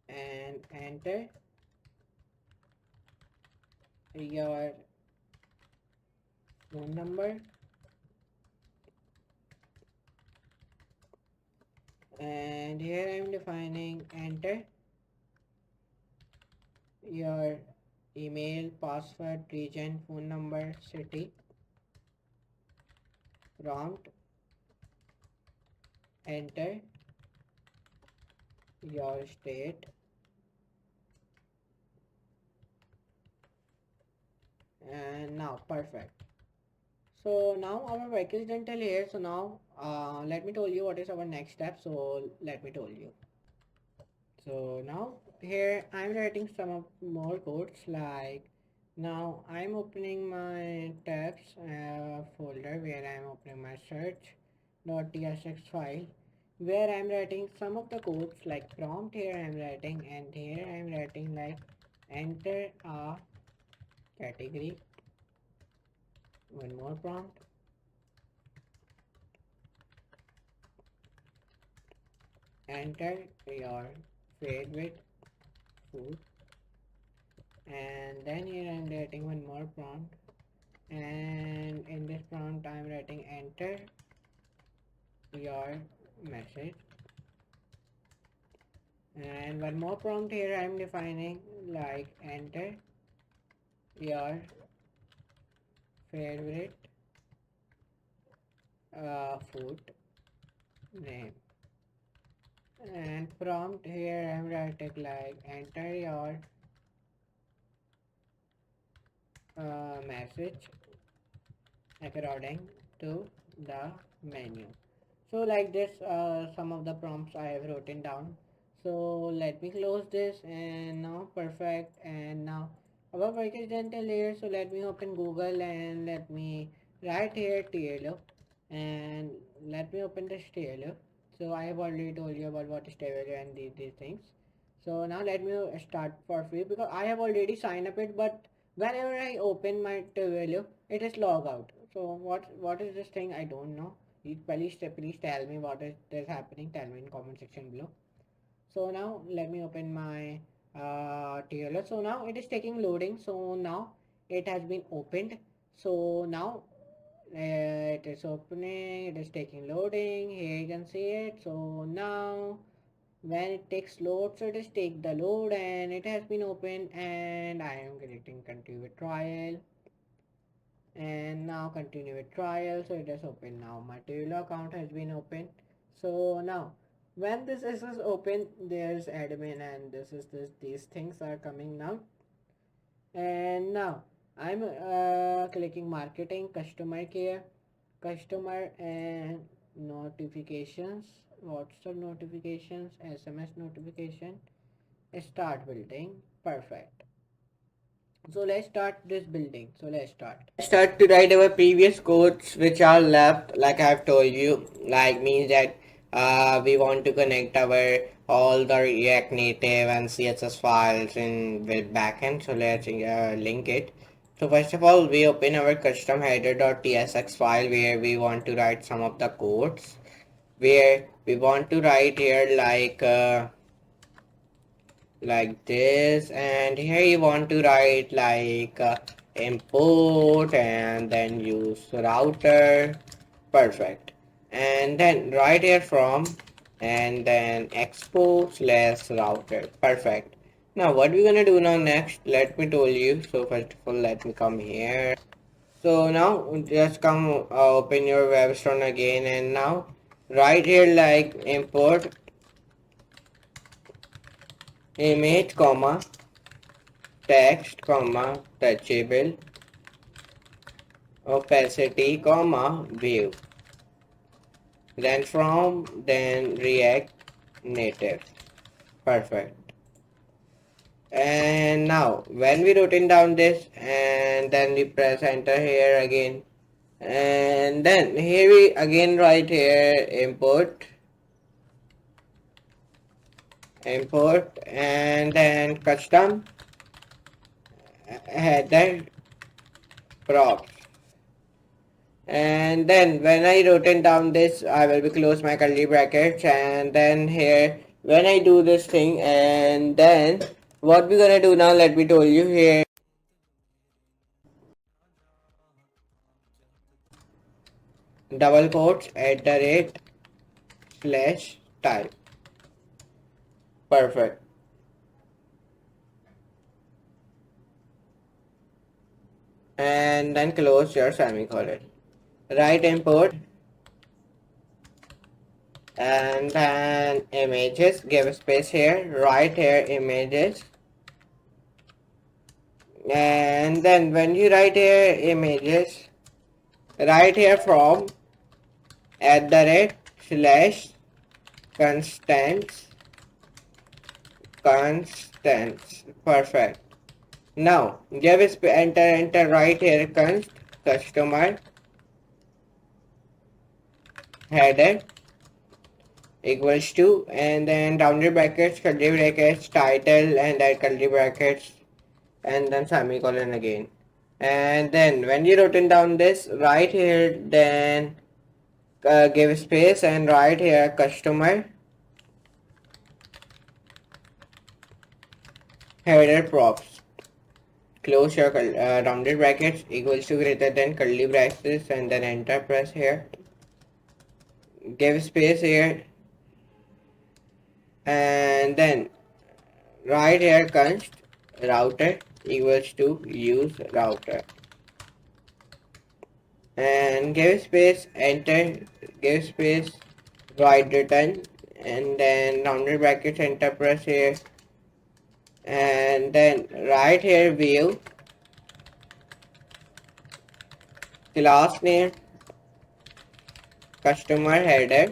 and enter your phone number, and here I am defining enter your email, password, region, phone number, city, prompt, enter your state, and now perfect. So now our work is done till here. So now let me tell you what is our next step. So let me tell you. So now here I'm writing some of more codes, like now I'm opening my tabs folder, where I'm opening my search.tsx file, where I'm writing some of the codes like prompt, here I'm writing, and here I'm writing like enter a category, one more prompt, enter your favorite food, and then here I'm writing one more prompt, and in this prompt I'm writing enter your message, and one more prompt here I'm defining like enter your favorite food name, and prompt here I'm writing like enter your message according to the menu. So like this, some of the prompts I have written down. So let me close this, and now perfect, and now our work is done till here. So let me open Google, and let me write here TLO, and let me open this TLO. So I have already told you about what is TLO and these things. So now let me start for free, because I have already signed up it, but whenever I open my TLO, it is log out. So what is this thing? I don't know. Please tell me what is happening. Tell me in comment section below. So now let me open my TLS. So now it is taking loading. So now it has been opened. So now it is opening. It is taking loading. Here you can see it. So now when it takes load, so it is take the load, and it has been opened, and I am getting continue with trial, and now continue with trial. So it is open now, my Tailwind account has been opened. So now when this is open, there's admin, and these things are coming now, and now I'm clicking marketing, customer care, customer, and notifications, WhatsApp notifications, SMS notification, start building. Perfect. So let's start this building. So let's start. Start to write our previous codes which are left, like I have told you, like means that we want to connect our all the React Native and CSS files in with backend. So let's link it. So first of all, we open our custom header.tsx file where we want to write some of the codes. Where we want to write here like this, and here you want to write import and then use router. Perfect. And then right here from, and then export slash router. Perfect. Now what we're gonna do now next, let me tell you. So first of all, let me come here. So now just come open your web store again, and now right here like import image comma text comma touchable opacity comma view, then from, then React Native. Perfect. And now when we written down this, and then we press enter here again, and then here we again write here import and then custom header props. And then when I written down this, I will be close my curly brackets, and then here when I do this thing, and then what we're gonna do now, let me tell you here, double quotes at the rate slash type. Perfect. And then close your semicolon. Write import and then images, give space here, right here images, and then when you write here images, right here from at the rate slash constants. Perfect. Now give enter right here customer header equals to, and then rounded brackets, curly brackets, title, and then curly brackets, and then semicolon again. And then when you written down this right here, then give space and right here customer header props. Close your rounded brackets equals to greater than curly brackets, and then enter press here. Give space here, and then right here const router equals to use router, and give space enter, give space void return, and then rounded brackets enter press here, and then right here view class name customer header,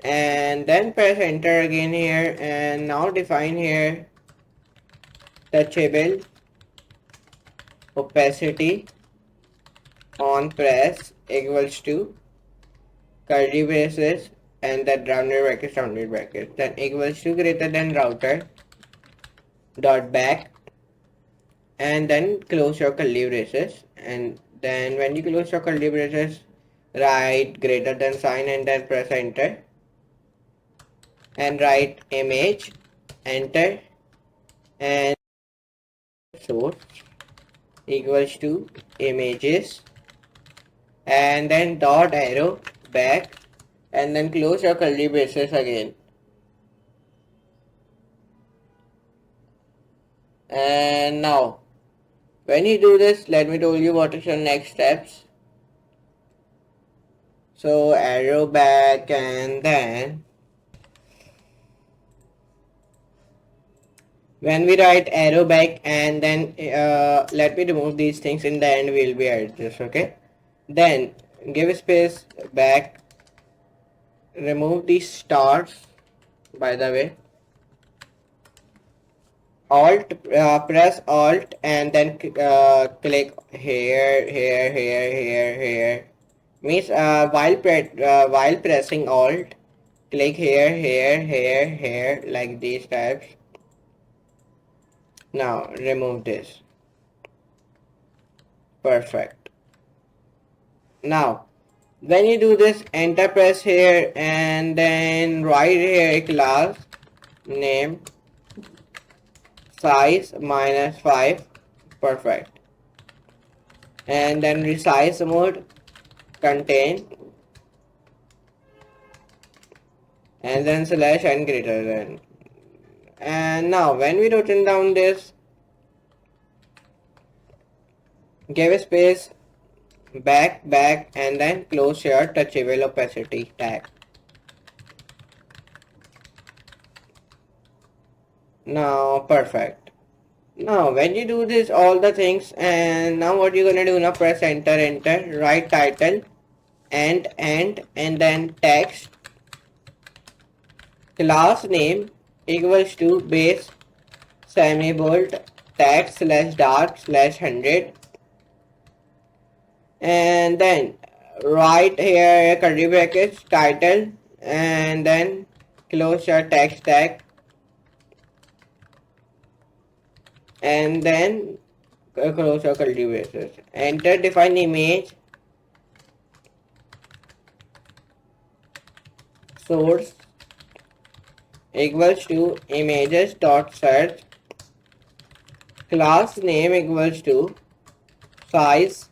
and then press enter again here, and now define here touchable opacity on press equals to curly braces, and that rounded brackets, then equals to greater than router dot back, and then close your curly braces, and then when you close your curly braces, write greater than sign and then press enter, and write image, enter, and source equals to images, and then dot arrow back, and then close your curly braces again. And now when you do this, let me tell you what is your next steps. So arrow back, and then when we write arrow back, and then let me remove these things, in the end we'll be at this, okay? Then give space back, remove these stars, by the way, alt press alt, and then click here, means while pressing alt, click here, like these types, Now remove this. Perfect. Now when you do this, enter press here and then write here a class name size -5. Perfect. And then resize mode contain and then slash n greater than. And now when we written down this, give a space back and then close your touchable opacity tag. Now perfect. Now when you do this all the things, and now what you're gonna do, now press enter, write title and then text class name equals to base semi-bold tag slash dark slash 100, and then write here curly brackets title and then close your text tag and then close your curly braces. Enter define image source equals to images dot search class name equals to size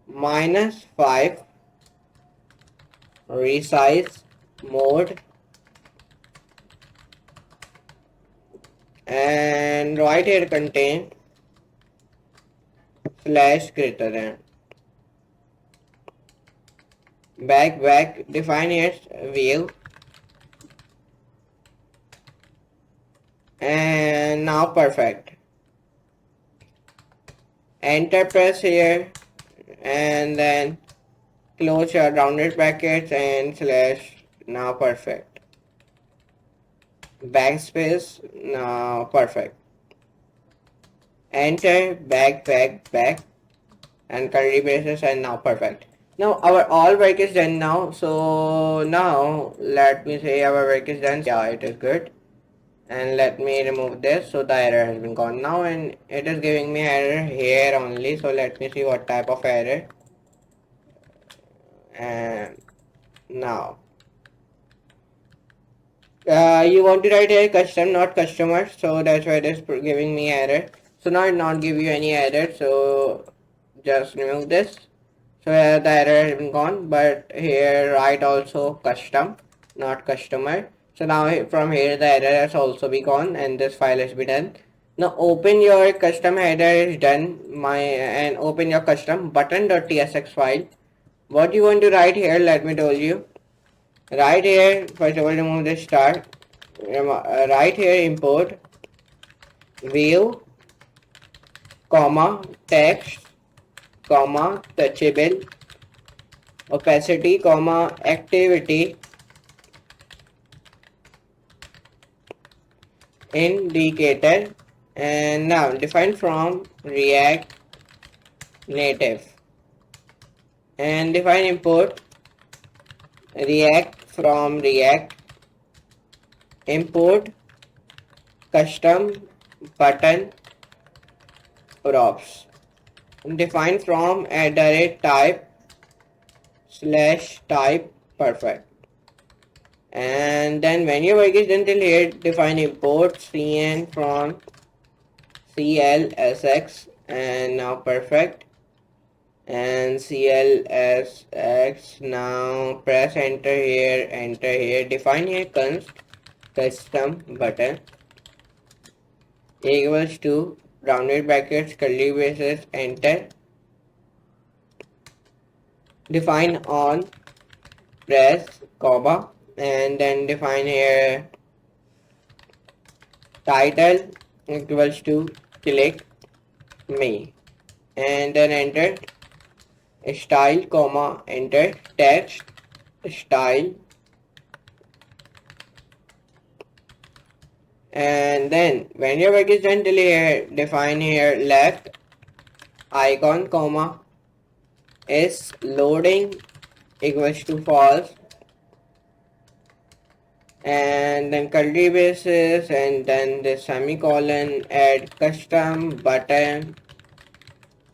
-5 resize mode and right here contain slash greater than back define its view and now perfect. Enter press here and then close your rounded brackets and slash. Now perfect. Backspace. Now perfect. Enter back and curly braces and now perfect. Now our all work is done now. So now let me say our work is done. Yeah, it is good. And let me remove this. So the error has been gone now and it is giving me error here only. So let me see what type of error. And now you want to write here custom not customer, so that's why it is giving me error. So now it not give you any error, so just remove this. So the error has been gone, but here write also custom not customer. So now from here the error has also be gone and this file has been done. Now open your custom header is done and open your custom button.tsx file. What you want to write here, let me tell you. Right here, first of all, remove the star. Right here, import view, comma, text, comma, touchable, opacity, comma, activity, indicator, and now define from React Native, and define import React from React, import custom button props, define from @type /type perfect. And then when your work is done till here, define import cn from clsx and now perfect. And clsx, now press enter here, define here const custom button equals to rounded brackets curly braces enter, define on press comma and then define here title equals to click me and then enter style comma enter text style, and then when your work is done till here, define here left icon comma is loading equals to false and then curly braces, and then the semicolon, add custom button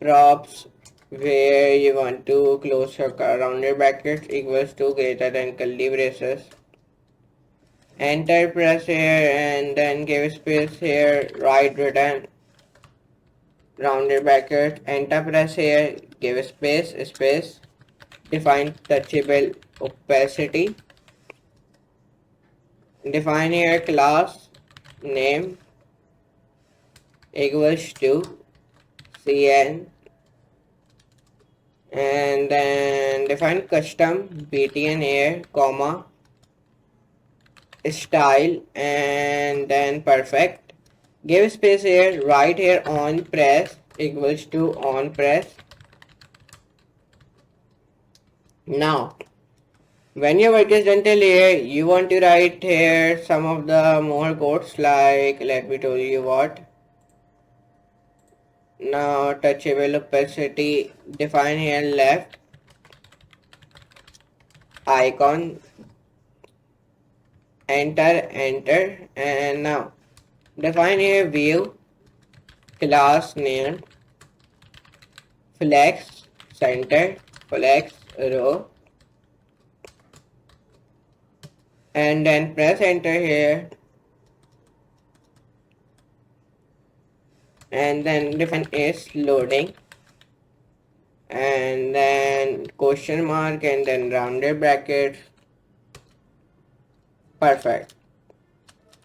props where you want to close your rounded brackets equals to greater than curly braces. Enter, press here, and then give space here, write return rounded bracket, enter, press here, give space, define touchable opacity, define here class name equals to cn, and then define custom btn here, comma, style, and then perfect. Give space here, right here on press equals to on press. Now, when your work is done till here, you want to write here some of the more codes, like let me tell you what. Now, touchable opacity, define here left icon, enter, and now define here view class name flex center flex row, and then press enter here, and then define is loading, and then question mark, and then rounded brackets. Perfect.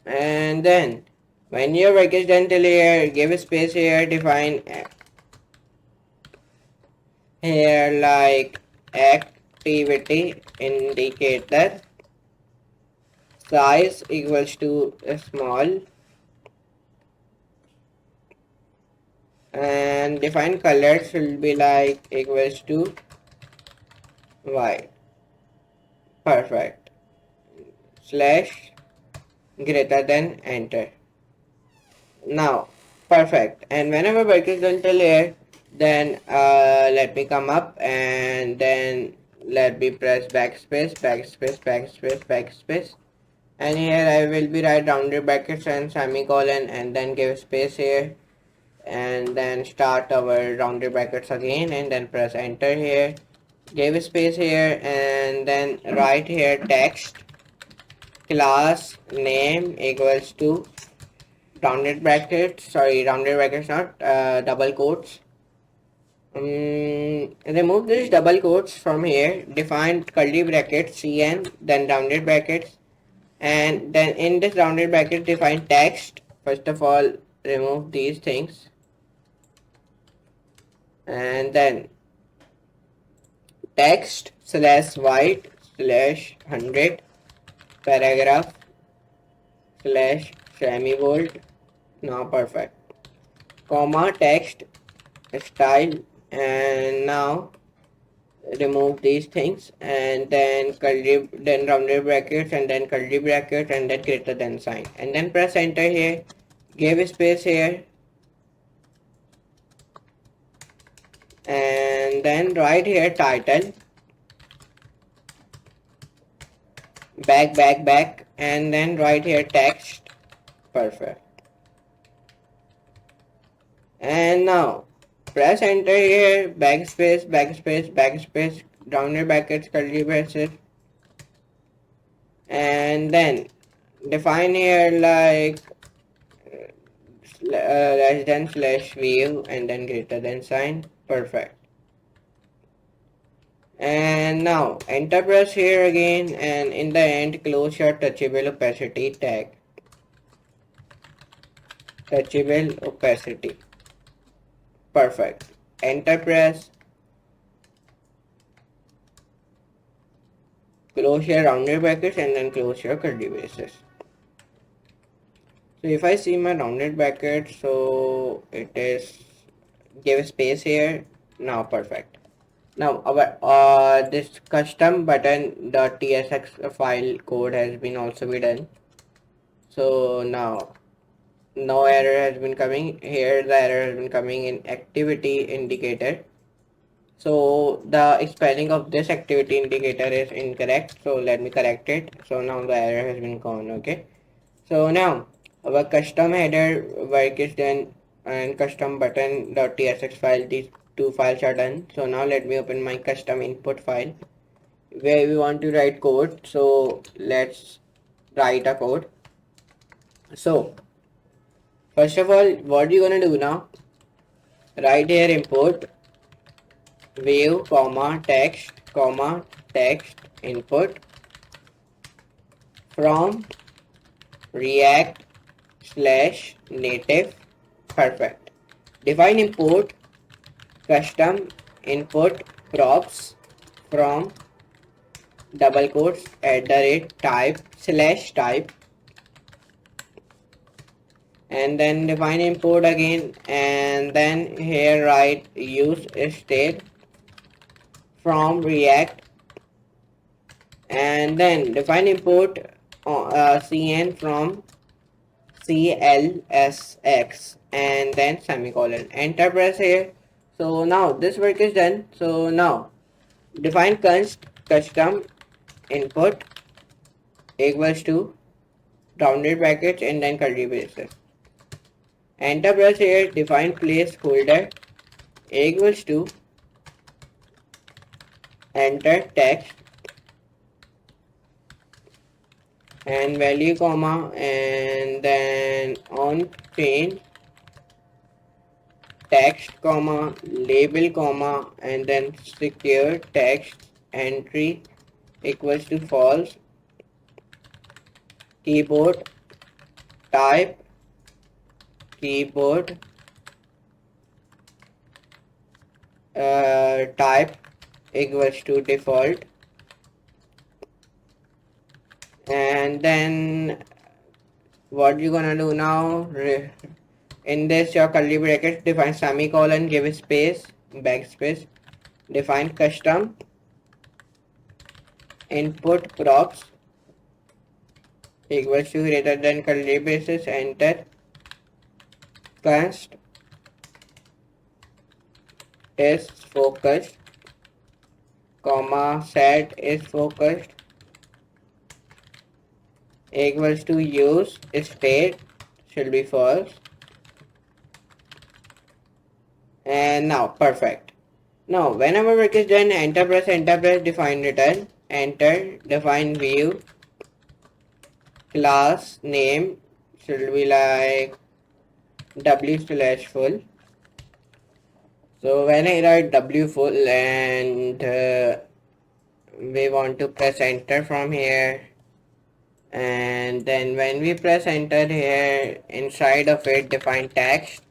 And then when your work is done till here, give space here, define here like activity indicator size equals to small, and define colors will be like equals to white. Perfect. Slash greater than enter. Now perfect. And whenever work is done till here, then let me come up, and then let me press backspace, and here I will be write rounded brackets and semicolon, and then give space here, and then start our rounded brackets again, and then press enter here, give space here, and then write here text class name equals to rounded brackets, not double quotes. Remove this double quotes from here, define curly brackets cn, then rounded brackets, and then in this rounded bracket define text. First of all, remove these things, and then text slash white slash 100 paragraph slash semibold. Now perfect. Comma text style, and now remove these things, and then curly, then rounded brackets, and then curly brackets, and then greater than sign, and then press enter here, give space here, and then write here title back, and then write here text. Perfect. And now press enter here, backspace, rounded brackets, curly braces, and then define here like less than slash view, and then greater than sign. Perfect. And now enter, press here again, and in the end close your touchable opacity tag. Touchable opacity. Perfect. Enter, press, close your rounded brackets, and then close your curly braces. So if I see my rounded bracket, so it is, give space here. Now perfect. Now our this custom button.tsx file code has been also be done. So now no error has been coming here. The error has been coming in activity indicator So the spelling of this activity indicator is incorrect. So let me correct it. So now the error has been gone. Okay. So now our custom header work is done and custom button.tsx file, these two files are done. So now let me open my custom input file where we want to write code. So let's write a code. So first of all, what you gonna do now? Right here import view text input from React slash native. Perfect. Define import custom input props from double quotes @ type slash type, and then define import again, and then here write use state from React, and then define import cn from CLSX, and then semicolon, enter press here. So now this work is done. So now define custom input equals to rounded brackets and then curly braces. Enter press here. Define placeholder equals to enter text and value comma, and then on change text comma label comma, and then secure text entry equals to false, keyboard type keyboard type equals to default, and then what you gonna do now, in this your curly brackets, define semicolon, give space, backspace, define custom input props equals to greater than curly braces, enter const is focused comma set is focused equals to use state should be false, and now perfect. Now whenever work is done, enter press, define return, enter, define view class name should be like w slash full. So when I write w full and we want to press enter from here, and then when we press enter here, inside of it define text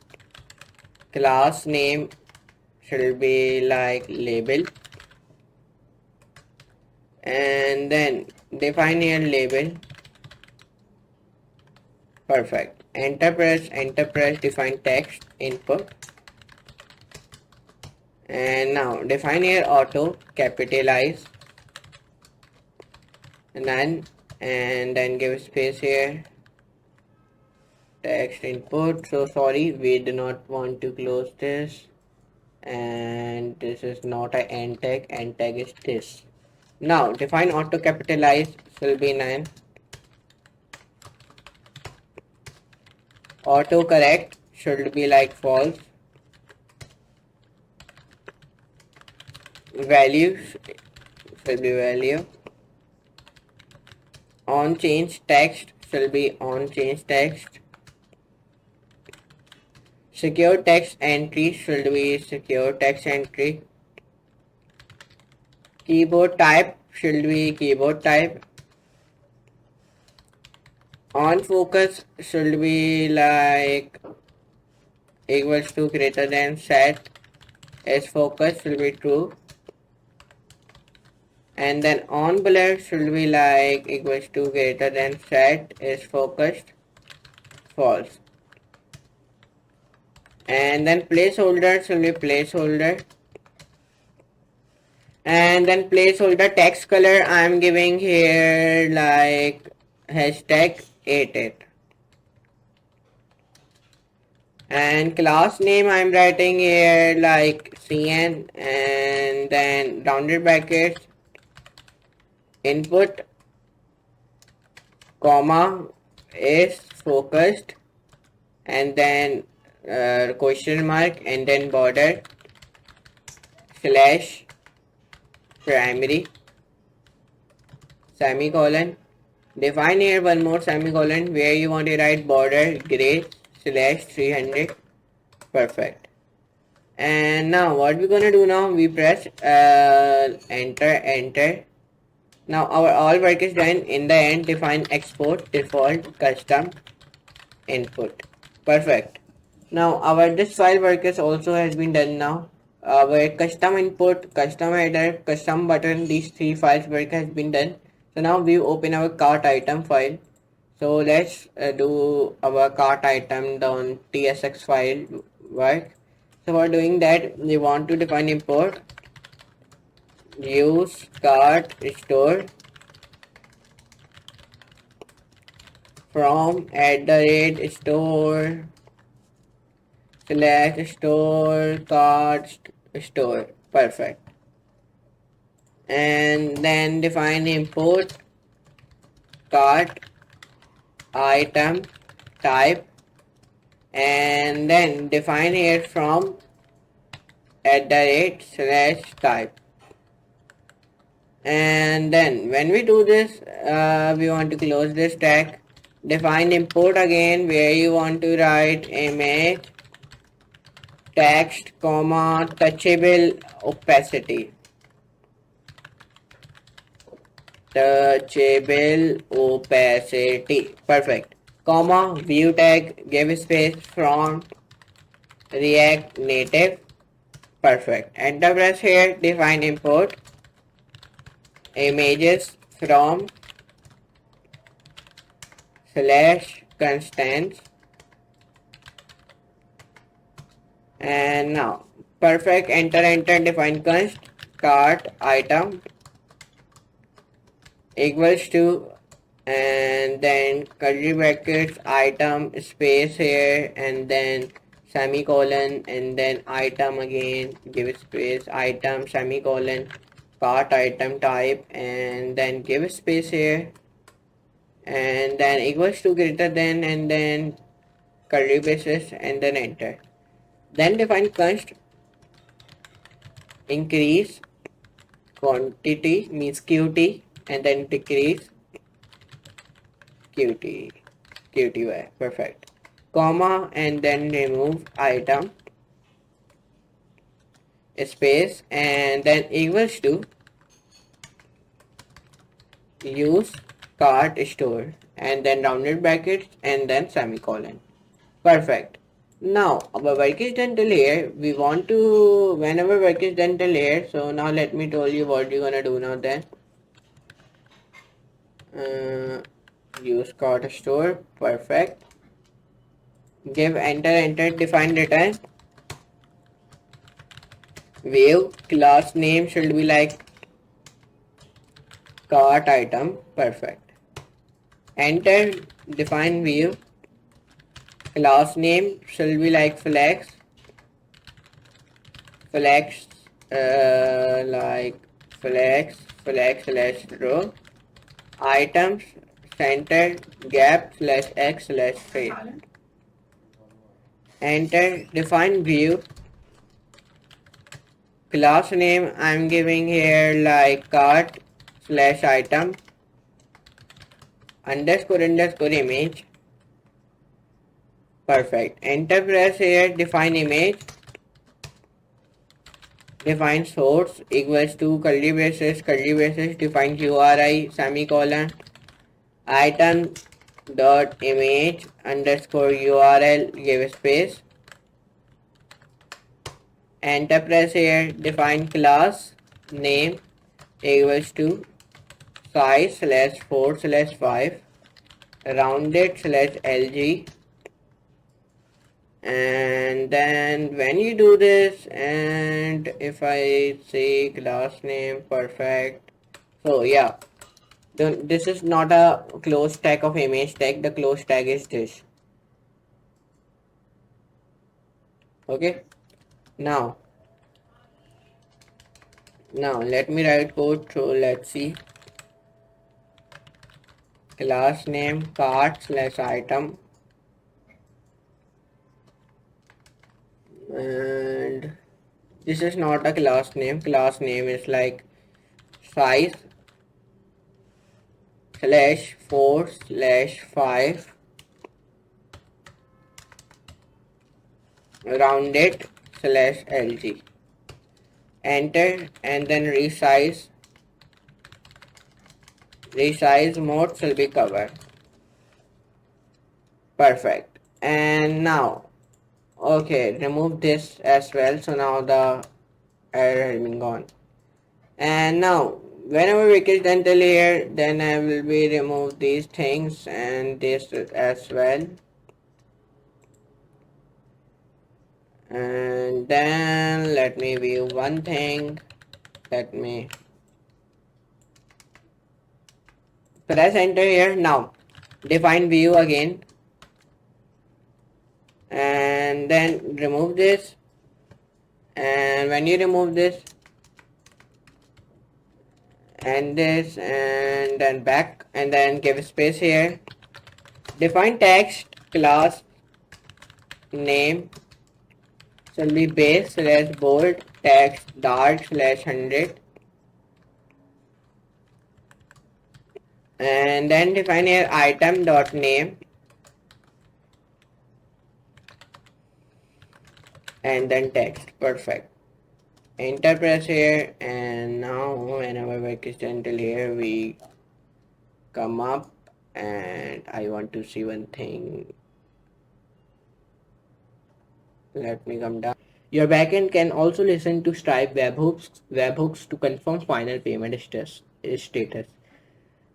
class name should be like label, and then define here label. Perfect. Enter press, define text input, and now define here auto capitalize none, and then give space here text input. So sorry, we do not want to close this, and this is not a end tag is this. Now define auto capitalize will be none, auto correct should be like false, value should be value, on change text should be on change text, secure text entry should be secure text entry, keyboard type should be keyboard type, on focus should be like equals to greater than set is focus should be true, and then on blur should be like equals to greater than set is focused false, and then placeholder should be placeholder, and then placeholder text color I am giving here like hashtag 88, And class name I'm writing here like cn, and then rounded brackets input comma is focused, and then question mark, and then border slash primary semicolon. Define here one more semicolon where you want to write border gray slash 300. Perfect. And now what we're gonna do now, we press enter. Now our all work is done. In the end, define export default custom input. Perfect. Now our this file work is also has been done now. Our custom input, custom header, custom button, these three files work has been done. So now we open our cart item file. So let's do our cart item down tsx file work. So for doing that, we want to define import use cart store from @store slash store cart store. Perfect. And then define import cart item type, and then define it from @/type. And then when we do this, we want to close this tag. Define import again where you want to write image text comma touchable opacity, perfect, comma view tag, give space from React Native. Perfect. Enter press here. Define import images from slash constants. And now perfect. Enter. Define const cart item equals to, and then curly brackets item space here, and then semicolon, and then item again, give space item semicolon cart item type, and then give space here, and then equals to greater than, and then curly braces, and then enter. Then define const increase quantity means qt, and then decrease qty. Perfect. Comma, and then remove item space, and then equals to use cart store, and then rounded brackets, and then semicolon. Perfect. Now our work is done till here. We want to, whenever work is done till here, so now let me tell you what you're gonna do now. Then use cart store. Perfect. Give enter, define return view, class name should be like cart item. Perfect. Enter, define view, class name should be like flex like flex slash row, items center gap slash x slash face. Enter, define view, class name I'm giving here like cart slash item underscore image. Perfect. Enter press here. Define image, define source equals to curly braces, define URI semicolon item dot image underscore URL, give space. Enter press here. Define class name equals to size slash 4 slash 5 rounded slash lg. And then when you do this, and if I say class name, perfect. So yeah, this is not a close tag of image tag. The close tag is this. Okay, now let me write code. So let's see, class name cart slash item, and this is not a class name. Class name is like size slash 4 slash 5 rounded slash lg. Enter and then resize mode shall be covered. Perfect. And now, okay, remove this as well. So now the error has been gone. And now whenever we get dental here, then I will be remove these things and this as well. And then let me view one thing. Let me press enter here. Now define view again and then remove this, and when you remove this and this and then back and then give space here, define text class name shall be base slash bold text dark slash 100, and then define here item dot name and then text. Perfect. Enter press here, and now whenever work is done till here, we come up and I want to see one thing. Let me come down. Your backend can also listen to Stripe webhooks to confirm final payment status.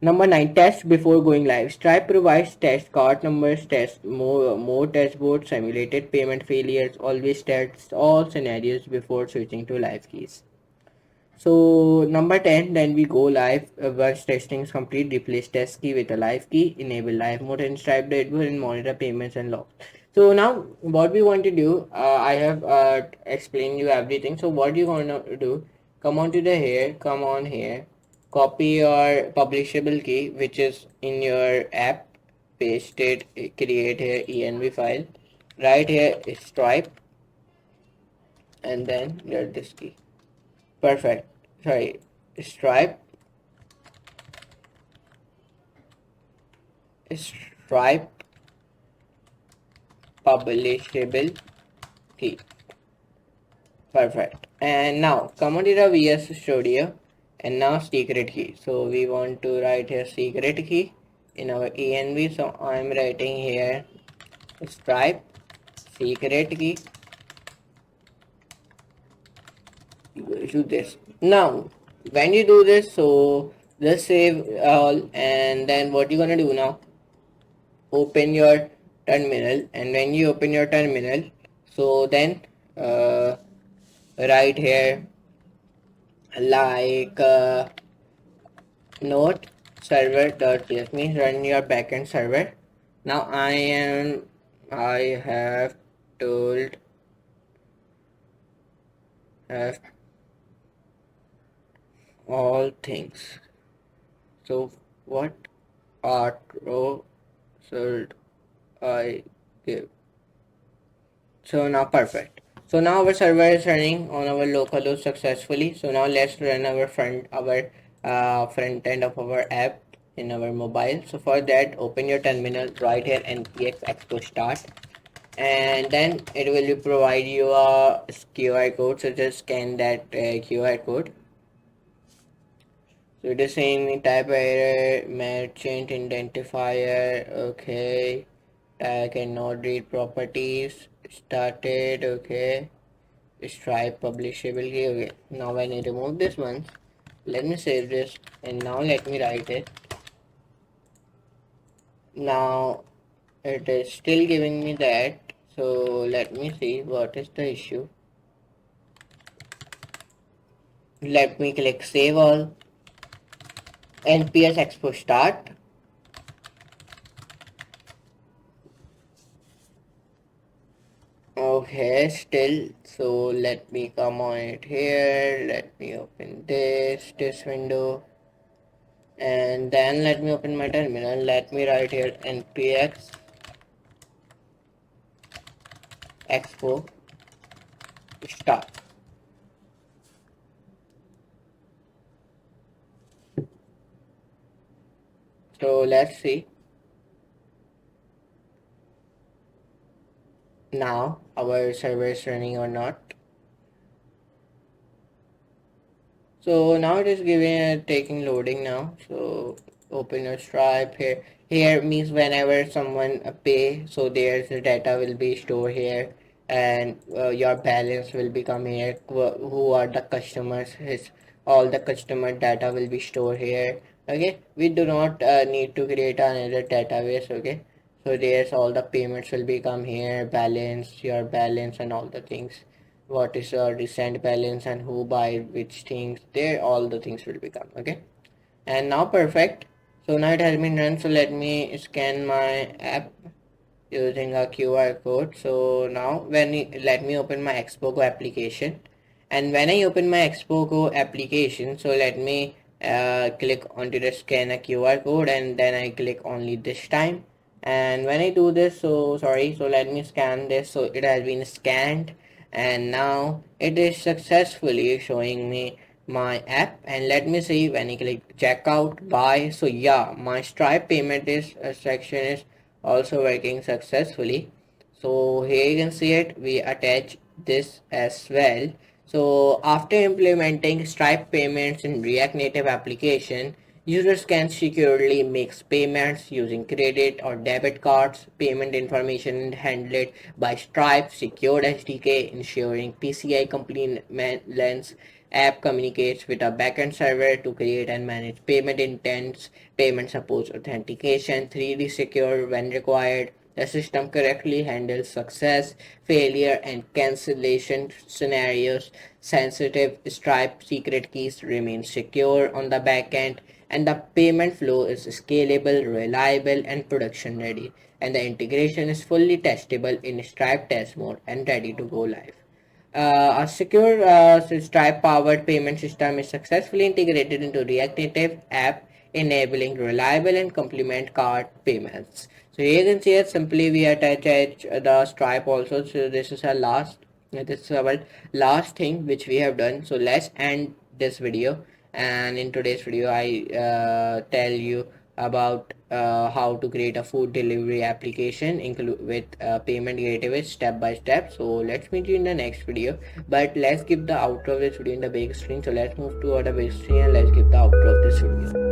Number 9, test before going live. Stripe provides test card numbers, test more dashboards, simulated payment failures, always tests all scenarios before switching to live keys. So number 10, then we go live. Once testing is complete, replace test key with a live key, enable live mode and Stripe dashboard and monitor payments and logs. So now what we want to do, I have explained you everything. So what you want to do, come on to the here, come on here, copy your publishable key which is in your app, paste it, create here env file, right here is Stripe, and then get this key. Perfect. Sorry, Stripe Stripe publishable key. Perfect. And now come on to the VS Studio and now secret key. So we want to write here secret key in our env. So I'm writing here Stripe secret key. Do this. Now when you do this, so just save all, and then what you gonna do now? Open your terminal, and when you open your terminal, so then right here like node server.js means run your backend server. Now I have told have all things. So what outro should I give? So now perfect. So now our server is running on our localhost successfully. So now let's run our front end of our app in our mobile. So for that, open your terminal, right here npx expo start, and then it will provide you a QR code. So just scan that QR code. So it is saying type error, merchant identifier, okay. I cannot read properties, started, okay. Stripe publishable key, okay. Now when I remove this one, let me save this and now let me write it. Now it is still giving me that, so let me see what is the issue. Let me click save all, nps expo start. Okay, still, so let me come on it here. Let me open this window, and then let me open my terminal. Let me write here npx expo start. So let's see now our server is running or not. So now it is giving taking loading now. So open your Stripe here. Here means whenever someone pay, so there's the data will be stored here, and your balance will become here. Who are the customers? His all the customer data will be stored here. Okay, we do not need to create another database. Okay, so there's all the payments will become here, balance, your balance, and all the things, what is your recent balance and who buy which things, there all the things will become. Okay, and now perfect. So now it has been run, so let me scan my app using a QR code. So now let me open my Expo application, and when I open my Expo application, so let me click onto the scan a QR code, and then I click only this time. And when I do this, so sorry, so let me scan this. So it has been scanned, and now it is successfully showing me my app. And let me see when I click checkout buy. So yeah, my Stripe payment is section is also working successfully. So here you can see it, we attach this as well. So after implementing Stripe payments in React Native application, users can securely make payments using credit or debit cards. Payment information is handled by Stripe Secured SDK, ensuring PCI compliance. App communicates with a backend server to create and manage payment intents. Payment supports authentication, 3D secure when required. The system correctly handles success, failure, and cancellation scenarios. Sensitive Stripe secret keys remain secure on the backend, and the payment flow is scalable, reliable, and production ready. And the integration is fully testable in Stripe test mode and ready to go live. A secure Stripe-powered payment system is successfully integrated into React Native app, enabling reliable and complement card payments. So here you can see it simply we attach the Stripe also. So this is our last thing which we have done. So let's end this video. And in today's video, I tell you about how to create a food delivery application include with payment gateway step by step. So let's meet you in the next video, but let's give the outro of this video in the big screen. So let's move to the big screen and let's give the outro of this video.